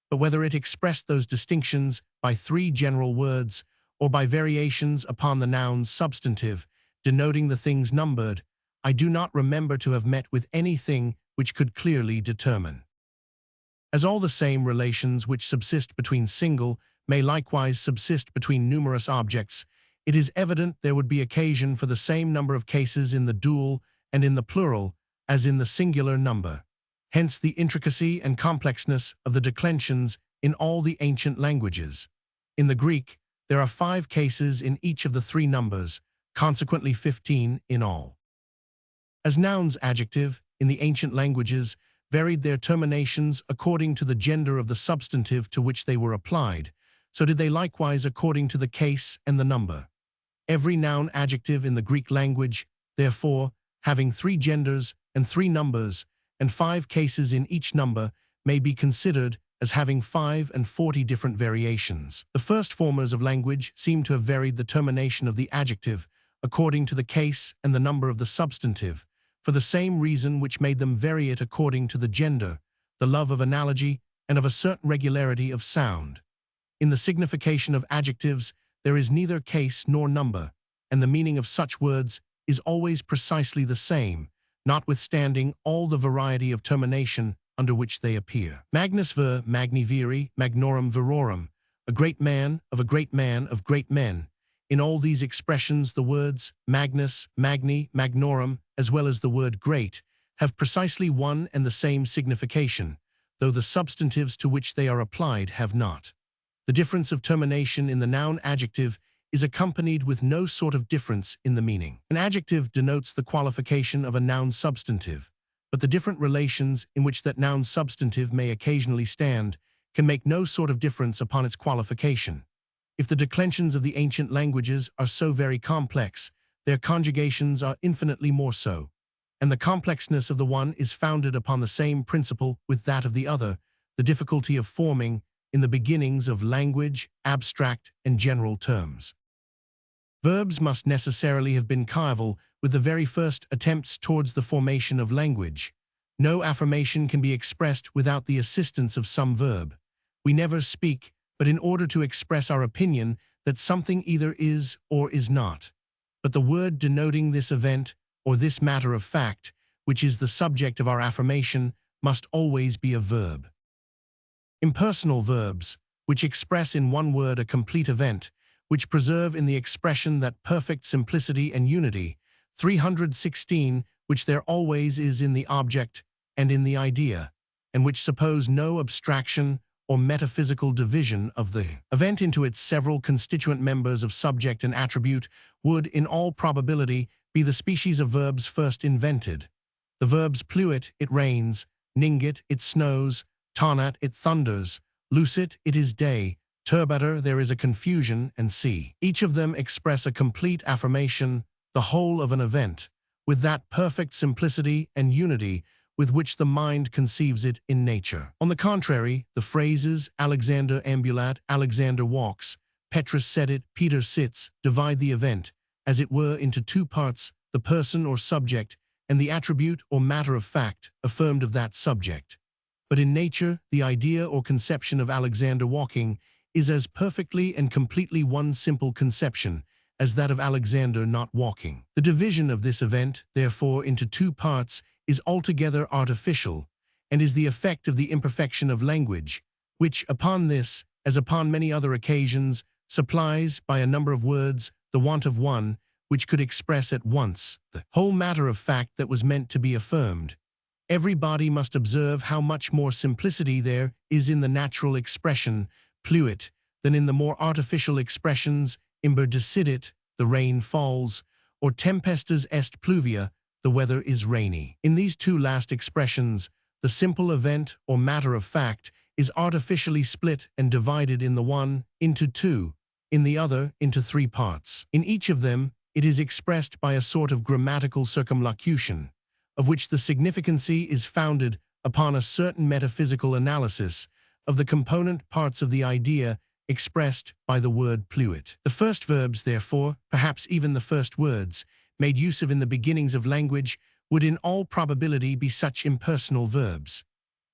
But whether it expressed those distinctions by 3 general words or by variations upon the nouns substantive, denoting the things numbered, I do not remember to have met with anything which could clearly determine. As all the same relations which subsist between single may likewise subsist between numerous objects, it is evident there would be occasion for the same number of cases in the dual and in the plural as in the singular number. Hence the intricacy and complexness of the declensions in all the ancient languages. In the Greek, there are 5 cases in each of the 3 numbers, consequently 15 in all. As nouns adjective, in the ancient languages, varied their terminations according to the gender of the substantive to which they were applied, so did they likewise according to the case and the number. Every noun adjective in the Greek language, therefore, having 3 genders and 3 numbers, and 5 cases in each number, may be considered as having 5 and 40 different variations. The first formers of language seem to have varied the termination of the adjective according to the case and the number of the substantive, for the same reason which made them vary it according to the gender, the love of analogy, and of a certain regularity of sound. In the signification of adjectives, there is neither case nor number, and the meaning of such words is always precisely the same, notwithstanding all the variety of termination under which they appear. Magnus ver magni viri, magnorum virorum, a great man of a great man of great men. In all these expressions, the words magnus, magni, magnorum, as well as the word great, have precisely one and the same signification, though the substantives to which they are applied have not. The difference of termination in the noun adjective is accompanied with no sort of difference in the meaning. An adjective denotes the qualification of a noun substantive, but the different relations in which that noun substantive may occasionally stand can make no sort of difference upon its qualification. If the declensions of the ancient languages are so very complex, their conjugations are infinitely more so, and the complexness of the one is founded upon the same principle with that of the other, the difficulty of forming, in the beginnings of language, abstract and general terms. Verbs must necessarily have been coeval with the very first attempts towards the formation of language. No affirmation can be expressed without the assistance of some verb. We never speak, but in order to express our opinion that something either is or is not. But the word denoting this event, or this matter of fact, which is the subject of our affirmation, must always be a verb. Impersonal verbs, which express in one word a complete event, which preserve in the expression that perfect simplicity and unity, 316, which there always is in the object and in the idea, and which suppose no abstraction or metaphysical division of the event into its several constituent members of subject and attribute, would, in all probability, be the species of verbs first invented. The verbs pluit, it rains; ningit, it snows; tonat, it thunders; lucit, it is day; turbator, there is a confusion, and see. Each of them express a complete affirmation, the whole of an event, with that perfect simplicity and unity with which the mind conceives it in nature. On the contrary, the phrases Alexander ambulat, Alexander walks, Petrus said it, Peter sits, divide the event, as it were, into 2 parts, the person or subject, and the attribute or matter of fact affirmed of that subject. But in nature, the idea or conception of Alexander walking is as perfectly and completely one simple conception as that of Alexander not walking. The division of this event, therefore, into 2 parts is altogether artificial, and is the effect of the imperfection of language, which, upon this, as upon many other occasions, supplies, by a number of words, the want of one, which could express at once the whole matter of fact that was meant to be affirmed. Everybody must observe how much more simplicity there is in the natural expression, pluit, than in the more artificial expressions, imber decidit, the rain falls, or tempestas est pluvia, the weather is rainy. In these 2 last expressions, the simple event or matter of fact is artificially split and divided in the one into 2, in the other into 3 parts. In each of them, it is expressed by a sort of grammatical circumlocution, of which the significancy is founded upon a certain metaphysical analysis of the component parts of the idea expressed by the word pluit. The first verbs, therefore, perhaps even the first words, made use of in the beginnings of language, would in all probability be such impersonal verbs.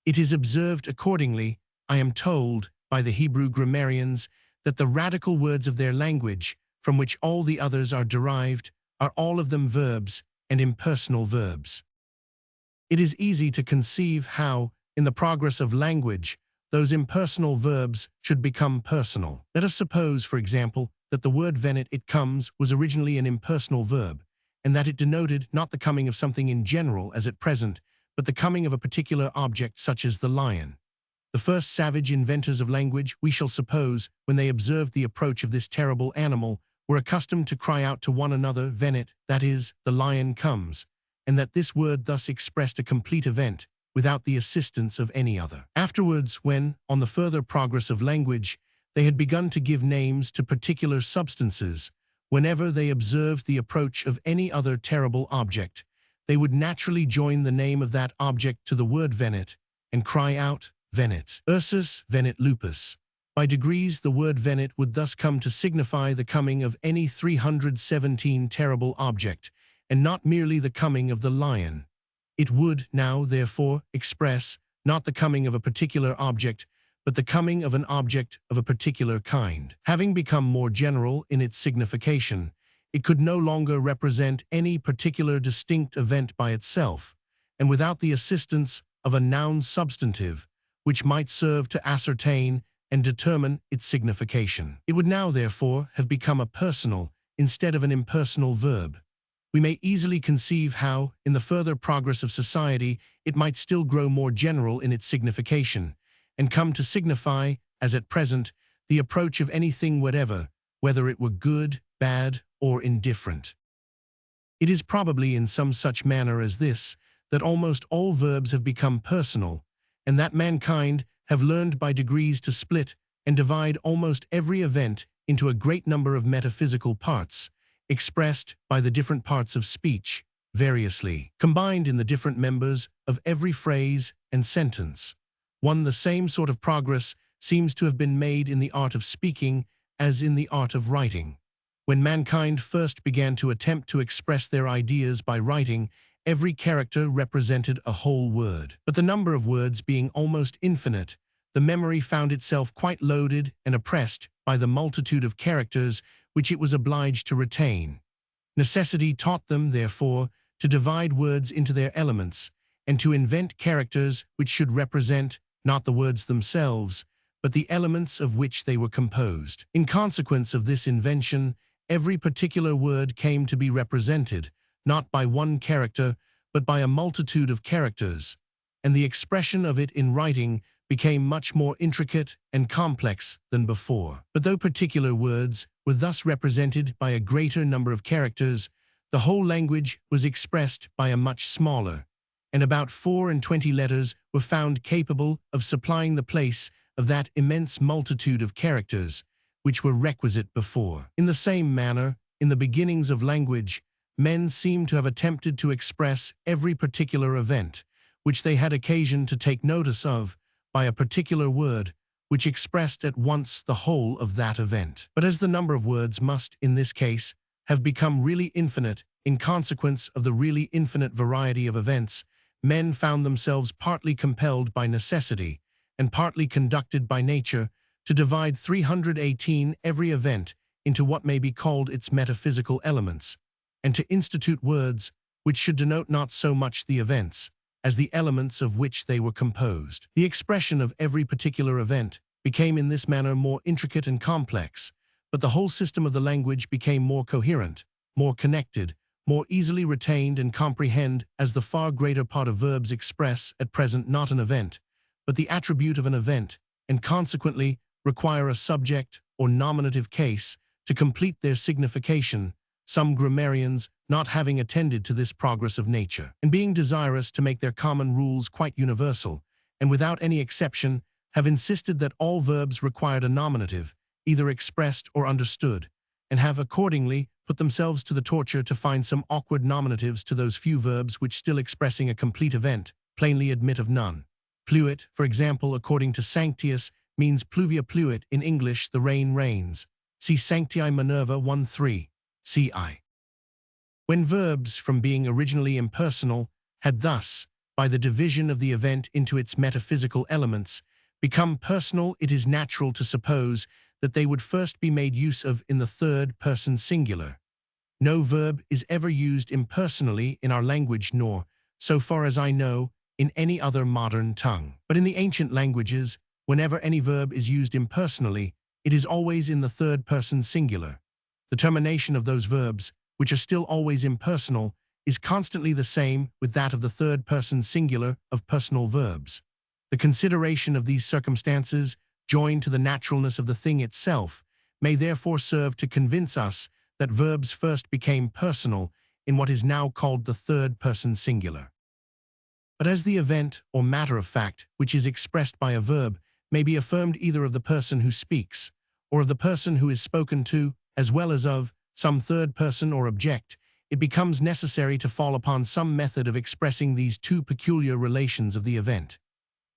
It is observed accordingly, I am told, by the Hebrew grammarians, that the radical words of their language, from which all the others are derived, are all of them verbs and impersonal verbs. It is easy to conceive how, in the progress of language, those impersonal verbs should become personal. Let us suppose, for example, that the word venit, it comes, was originally an impersonal verb, and that it denoted not the coming of something in general as at present, but the coming of a particular object such as the lion. The first savage inventors of language, we shall suppose, when they observed the approach of this terrible animal, were accustomed to cry out to one another, venit, that is, the lion comes, and that this word thus expressed a complete event, without the assistance of any other. Afterwards, when, on the further progress of language, they had begun to give names to particular substances, whenever they observed the approach of any other terrible object, they would naturally join the name of that object to the word venit and cry out, venit. Ursus venit lupus. By degrees, the word venit would thus come to signify the coming of any 317 terrible object, and not merely the coming of the lion. It would now, therefore, express not the coming of a particular object, but the coming of an object of a particular kind. Having become more general in its signification, it could no longer represent any particular distinct event by itself, and without the assistance of a noun substantive, which might serve to ascertain and determine its signification. It would now, therefore, have become a personal instead of an impersonal verb. We may easily conceive how, in the further progress of society, it might still grow more general in its signification, and come to signify, as at present, the approach of anything whatever, whether it were good, bad, or indifferent. It is probably in some such manner as this that almost all verbs have become personal, and that mankind have learned by degrees to split and divide almost every event into a great number of metaphysical parts, expressed by the different parts of speech, variously, combined in the different members of every phrase and sentence. The same sort of progress seems to have been made in the art of speaking as in the art of writing. When mankind first began to attempt to express their ideas by writing, every character represented a whole word. But the number of words being almost infinite, the memory found itself quite loaded and oppressed by the multitude of characters which it was obliged to retain. Necessity taught them, therefore, to divide words into their elements, and to invent characters which should represent not the words themselves, but the elements of which they were composed. In consequence of this invention, every particular word came to be represented, not by one character, but by a multitude of characters, and the expression of it in writing became much more intricate and complex than before. But though particular words were thus represented by a greater number of characters, the whole language was expressed by a much smaller, and about 24 letters were found capable of supplying the place of that immense multitude of characters which were requisite before. In the same manner, in the beginnings of language, men seem to have attempted to express every particular event which they had occasion to take notice of by a particular word which expressed at once the whole of that event. But as the number of words must, in this case, have become really infinite in consequence of the really infinite variety of events, men found themselves partly compelled by necessity and partly conducted by nature to divide 318 every event into what may be called its metaphysical elements, and to institute words which should denote not so much the events as the elements of which they were composed. The expression of every particular event became in this manner more intricate and complex, but the whole system of the language became more coherent, more connected, more easily retained and comprehend, as the far greater part of verbs express at present not an event, but the attribute of an event, and consequently require a subject or nominative case to complete their signification, some grammarians not having attended to this progress of nature, and being desirous to make their common rules quite universal, and without any exception, have insisted that all verbs required a nominative, either expressed or understood, and have accordingly put themselves to the torture to find some awkward nominatives to those few verbs which, still expressing a complete event, plainly admit of none. Pluit, for example, according to Sanctius, means pluvia pluit in English, the rain rains. See Sancti Minerva 1:3. Ci. When verbs, from being originally impersonal, had thus, by the division of the event into its metaphysical elements, become personal, it is natural to suppose that they would first be made use of in the third person singular. No verb is ever used impersonally in our language, nor, so far as I know, in any other modern tongue. But in the ancient languages, whenever any verb is used impersonally, it is always in the third person singular. The termination of those verbs, which are still always impersonal, is constantly the same with that of the third person singular of personal verbs. The consideration of these circumstances, joined to the naturalness of the thing itself, may therefore serve to convince us that verbs first became personal in what is now called the third person singular. But as the event or matter of fact which is expressed by a verb may be affirmed either of the person who speaks, or of the person who is spoken to, as well as of some third person or object, it becomes necessary to fall upon some method of expressing these two peculiar relations of the event.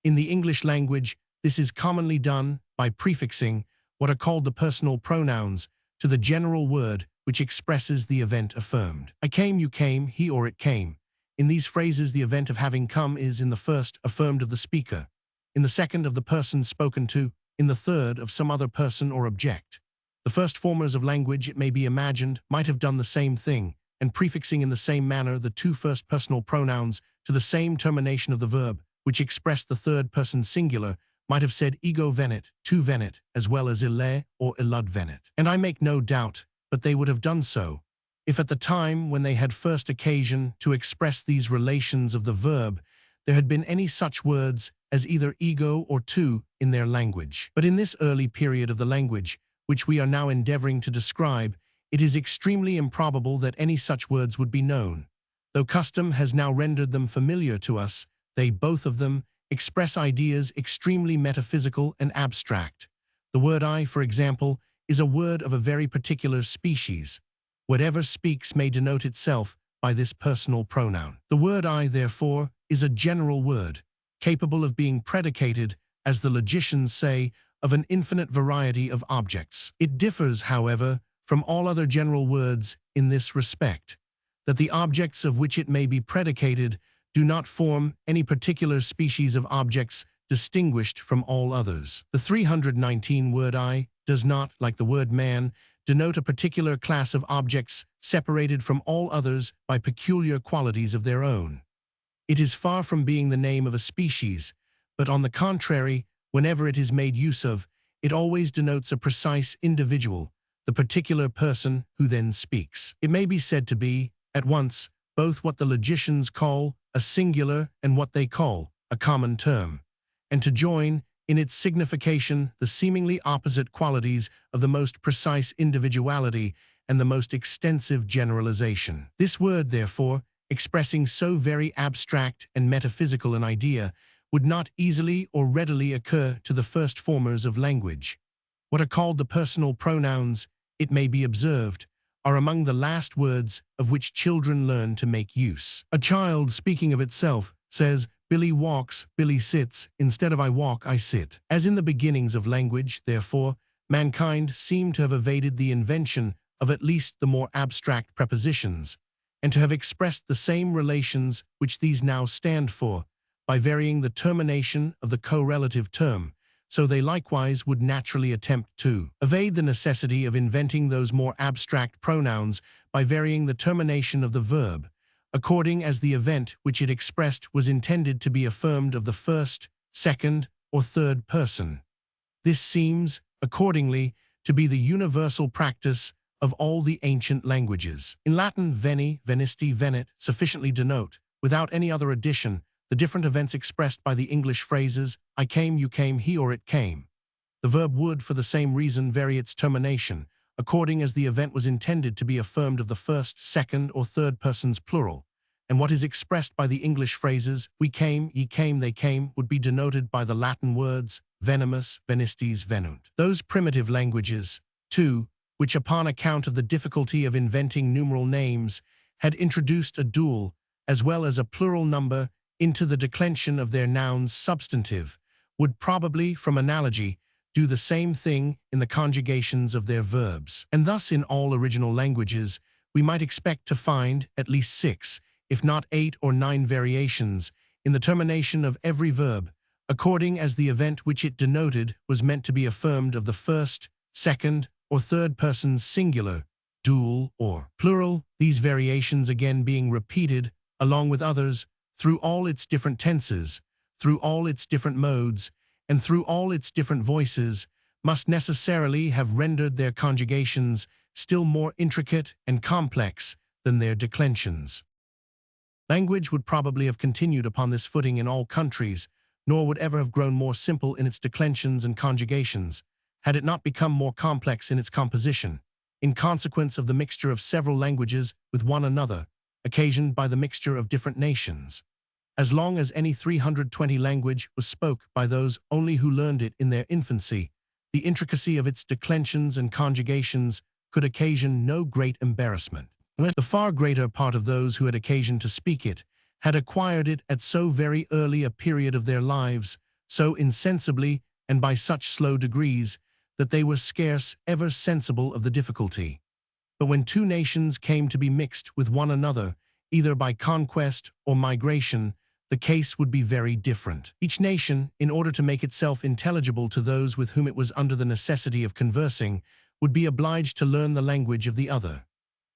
In the English language, this is commonly done by prefixing what are called the personal pronouns to the general word which expresses the event affirmed. I came, you came, he or it came. In these phrases, the event of having come is, in the first, affirmed of the speaker, in the second of the person spoken to, in the third of some other person or object. The first formers of language, it may be imagined, might have done the same thing, and prefixing in the same manner the two first personal pronouns to the same termination of the verb, which expressed the third person singular, might have said ego venit, tu venit, as well as ille or illud venit. And I make no doubt but they would have done so, if at the time when they had first occasion to express these relations of the verb, there had been any such words as either ego or tu in their language. But in this early period of the language, which we are now endeavoring to describe, it is extremely improbable that any such words would be known. Though custom has now rendered them familiar to us, they, both of them, express ideas extremely metaphysical and abstract. The word I, for example, is a word of a very particular species. Whatever speaks may denote itself by this personal pronoun. The word I, therefore, is a general word, capable of being predicated, as the logicians say, of an infinite variety of objects. It differs, however, from all other general words in this respect, that the objects of which it may be predicated do not form any particular species of objects distinguished from all others. The 319 word I does not, like the word man, denote a particular class of objects separated from all others by peculiar qualities of their own. It is far from being the name of a species, but on the contrary, whenever it is made use of, it always denotes a precise individual, the particular person who then speaks. It may be said to be, at once, both what the logicians call a singular and what they call a common term, and to join in its signification the seemingly opposite qualities of the most precise individuality and the most extensive generalization. This word, therefore, expressing so very abstract and metaphysical an idea, would not easily or readily occur to the first formers of language. What are called the personal pronouns, it may be observed, are among the last words of which children learn to make use. A child, speaking of itself, says, Billy walks, Billy sits, instead of I walk, I sit. As in the beginnings of language, therefore, mankind seem to have evaded the invention of at least the more abstract prepositions, and to have expressed the same relations which these now stand for, by varying the termination of the correlative term, so they likewise would naturally attempt to evade the necessity of inventing those more abstract pronouns by varying the termination of the verb, according as the event which it expressed was intended to be affirmed of the first, second, or third person. This seems, accordingly, to be the universal practice of all the ancient languages. In Latin, veni, venisti, venit sufficiently denote, without any other addition, the different events expressed by the English phrases I came, you came, he or it came. The verb would, for the same reason, vary its termination, according as the event was intended to be affirmed of the first, second, or third persons plural, and what is expressed by the English phrases we came, ye came, they came, would be denoted by the Latin words venimus, venistes, venunt. Those primitive languages, too, which upon account of the difficulty of inventing numeral names, had introduced a dual, as well as a plural number, into the declension of their nouns substantive, would probably, from analogy, do the same thing in the conjugations of their verbs. And thus in all original languages, we might expect to find at least 6, if not 8 or 9 variations, in the termination of every verb, according as the event which it denoted was meant to be affirmed of the first, second, or third persons singular, dual, or plural, these variations again being repeated, along with others, through all its different tenses, through all its different modes, and through all its different voices, must necessarily have rendered their conjugations still more intricate and complex than their declensions. Language would probably have continued upon this footing in all countries, nor would ever have grown more simple in its declensions and conjugations, had it not become more complex in its composition, in consequence of the mixture of several languages with one another, occasioned by the mixture of different nations. As long as any 320 language was spoke by those only who learned it in their infancy, the intricacy of its declensions and conjugations could occasion no great embarrassment. The far greater part of those who had occasion to speak it had acquired it at so very early a period of their lives, so insensibly and by such slow degrees, that they were scarce ever sensible of the difficulty. But when two nations came to be mixed with one another, either by conquest or migration, the case would be very different. Each nation, in order to make itself intelligible to those with whom it was under the necessity of conversing, would be obliged to learn the language of the other.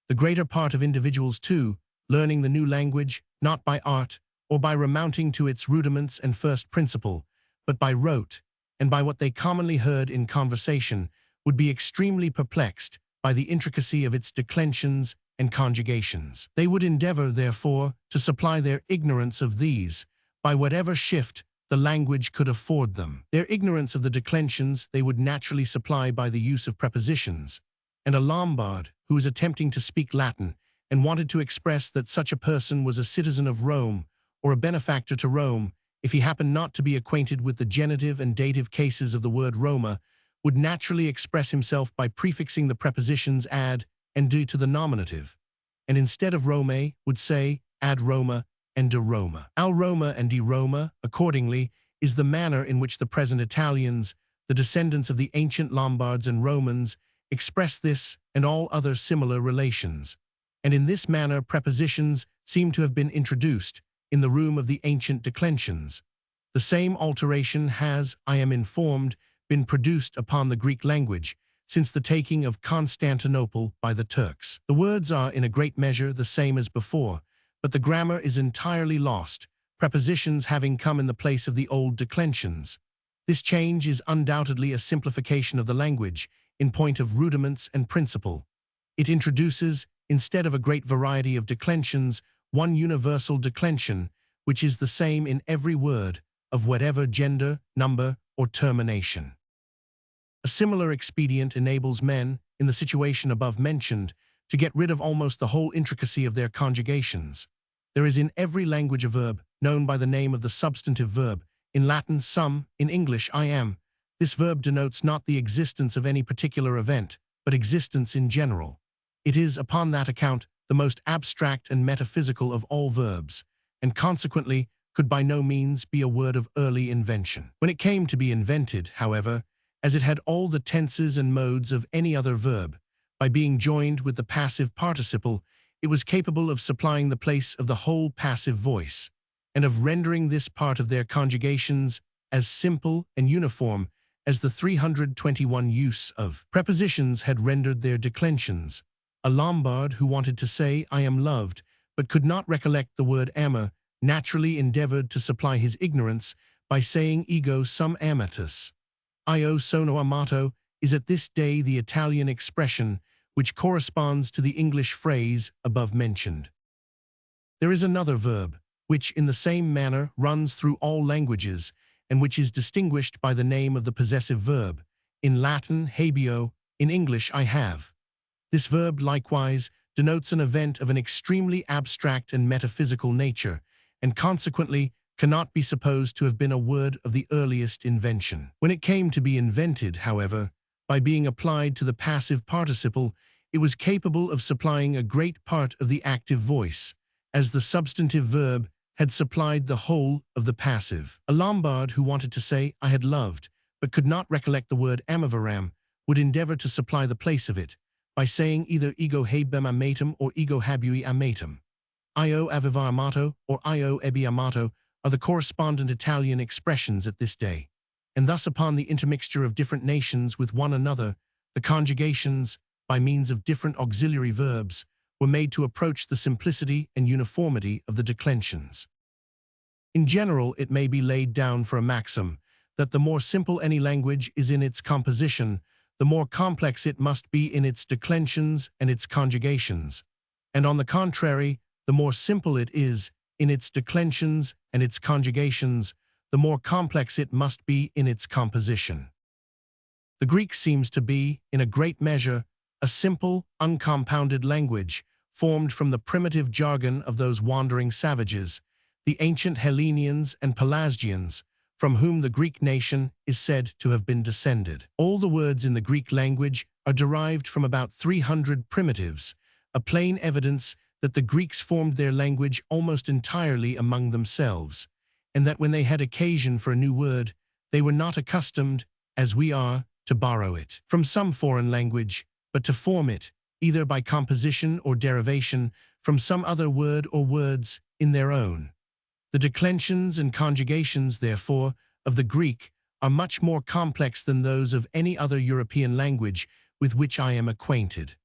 The greater part of individuals, too, learning the new language, not by art, or by remounting to its rudiments and first principle, but by rote, and by what they commonly heard in conversation, would be extremely perplexed by the intricacy of its declensions and conjugations. They would endeavor, therefore, to supply their ignorance of these, by whatever shift the language could afford them. Their ignorance of the declensions they would naturally supply by the use of prepositions, and a Lombard, who was attempting to speak Latin, and wanted to express that such a person was a citizen of Rome, or a benefactor to Rome, if he happened not to be acquainted with the genitive and dative cases of the word Roma, would naturally express himself by prefixing the prepositions ad and de to the nominative, and instead of Rome would say ad Roma and de Roma. Al Roma and de Roma, accordingly, is the manner in which the present Italians, the descendants of the ancient Lombards and Romans, express this and all other similar relations. And in this manner prepositions seem to have been introduced in the room of the ancient declensions. The same alteration has, I am informed, been produced upon the Greek language since the taking of Constantinople by the Turks. The words are in a great measure the same as before, but the grammar is entirely lost, prepositions having come in the place of the old declensions. This change is undoubtedly a simplification of the language in point of rudiments and principle. It introduces, instead of a great variety of declensions, one universal declension, which is the same in every word, of whatever gender, number, or termination. A similar expedient enables men, in the situation above mentioned, to get rid of almost the whole intricacy of their conjugations. There is in every language a verb, known by the name of the substantive verb, in Latin sum, in English I am. This verb denotes not the existence of any particular event, but existence in general. It is, upon that account, the most abstract and metaphysical of all verbs, and consequently could by no means be a word of early invention. When it came to be invented, however, as it had all the tenses and modes of any other verb, by being joined with the passive participle, it was capable of supplying the place of the whole passive voice, and of rendering this part of their conjugations as simple and uniform as the 321 use of prepositions had rendered their declensions. A Lombard who wanted to say I am loved, but could not recollect the word ama, naturally endeavored to supply his ignorance by saying ego sum amatus. Io sono amato is at this day the Italian expression which corresponds to the English phrase above mentioned. There is another verb, which in the same manner runs through all languages, and which is distinguished by the name of the possessive verb, in Latin habeo, in English I have. This verb likewise denotes an event of an extremely abstract and metaphysical nature, and consequently cannot be supposed to have been a word of the earliest invention. When it came to be invented, however, by being applied to the passive participle, it was capable of supplying a great part of the active voice, as the substantive verb had supplied the whole of the passive. A Lombard who wanted to say I had loved, but could not recollect the word amaveram, would endeavor to supply the place of it, by saying either ego habem amatum or ego habui amatum. Io aveva amato or io ebbi amato are the correspondent Italian expressions at this day, and thus upon the intermixture of different nations with one another, the conjugations, by means of different auxiliary verbs, were made to approach the simplicity and uniformity of the declensions. In general, it may be laid down for a maxim that the more simple any language is in its composition, the more complex it must be in its declensions and its conjugations, and on the contrary, the more simple it is in its declensions and its conjugations, the more complex it must be in its composition. The Greek seems to be, in a great measure, a simple, uncompounded language, formed from the primitive jargon of those wandering savages, the ancient Hellenians and Pelasgians, from whom the Greek nation is said to have been descended. All the words in the Greek language are derived from about 300 primitives, a plain evidence that the Greeks formed their language almost entirely among themselves, and that when they had occasion for a new word, they were not accustomed, as we are, to borrow it from some foreign language, but to form it, either by composition or derivation, from some other word or words in their own. The declensions and conjugations, therefore, of the Greek are much more complex than those of any other European language with which I am acquainted.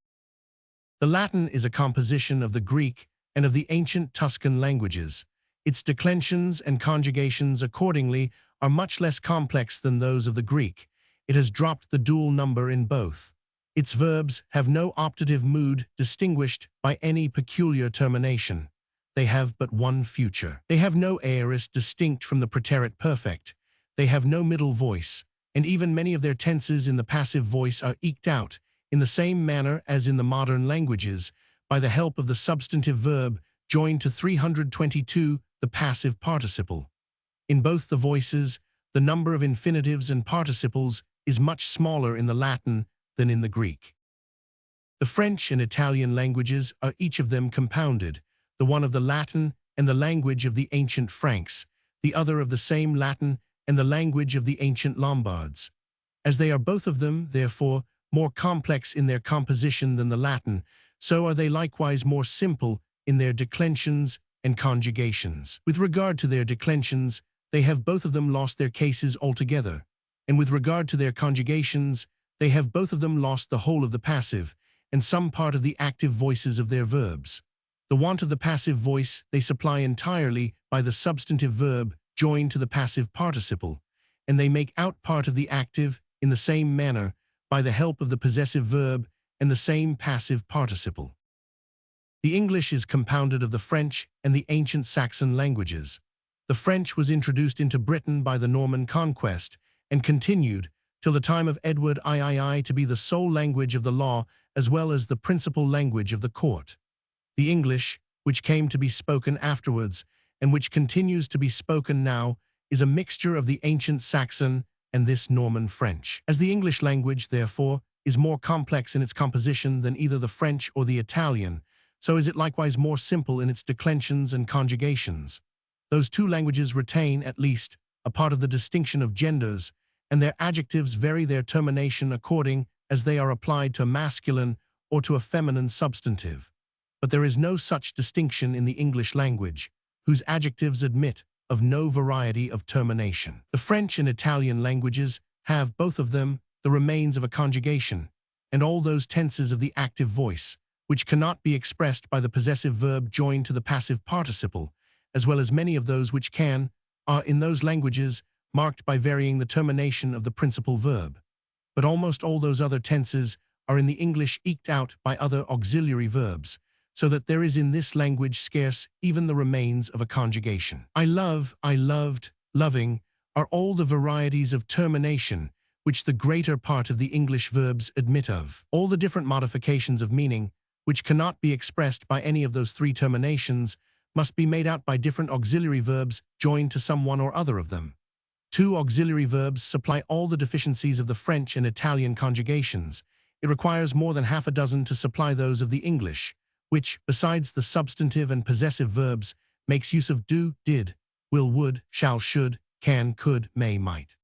The Latin is a composition of the Greek and of the ancient Tuscan languages. Its declensions and conjugations, accordingly, are much less complex than those of the Greek. It has dropped the dual number in both. Its verbs have no optative mood distinguished by any peculiar termination. They have but one future. They have no aorist distinct from the preterite perfect. They have no middle voice, and even many of their tenses in the passive voice are eked out, in the same manner as in the modern languages, by the help of the substantive verb joined to 322, the passive participle. In both the voices, the number of infinitives and participles is much smaller in the Latin than in the Greek. The French and Italian languages are each of them compounded, the one of the Latin and the language of the ancient Franks, the other of the same Latin and the language of the ancient Lombards. As they are both of them, therefore, more complex in their composition than the Latin, so are they likewise more simple in their declensions and conjugations. With regard to their declensions, they have both of them lost their cases altogether, and with regard to their conjugations, they have both of them lost the whole of the passive and some part of the active voices of their verbs. The want of the passive voice they supply entirely by the substantive verb joined to the passive participle, and they make out part of the active in the same manner by the help of the possessive verb and the same passive participle. The English is compounded of the French and the ancient Saxon languages. The French was introduced into Britain by the Norman conquest and continued, till the time of Edward III, to be the sole language of the law as well as the principal language of the court. The English, which came to be spoken afterwards and which continues to be spoken now, is a mixture of the ancient Saxon and this Norman French. As the English language, therefore, is more complex in its composition than either the French or the Italian, so is it likewise more simple in its declensions and conjugations. Those two languages retain, at least, a part of the distinction of genders, and their adjectives vary their termination according as they are applied to a masculine or to a feminine substantive. But there is no such distinction in the English language, whose adjectives admit of no variety of termination. The French and Italian languages have, both of them, the remains of a conjugation, and all those tenses of the active voice, which cannot be expressed by the possessive verb joined to the passive participle, as well as many of those which can, are in those languages marked by varying the termination of the principal verb. But almost all those other tenses are in the English eked out by other auxiliary verbs, so that there is in this language scarce even the remains of a conjugation. I love, I loved, loving are all the varieties of termination which the greater part of the English verbs admit of. All the different modifications of meaning, which cannot be expressed by any of those three terminations, must be made out by different auxiliary verbs joined to some one or other of them. Two auxiliary verbs supply all the deficiencies of the French and Italian conjugations. It requires more than half a dozen to supply those of the English, which, besides the substantive and possessive verbs, makes use of do, did, will, would, shall, should, can, could, may, might.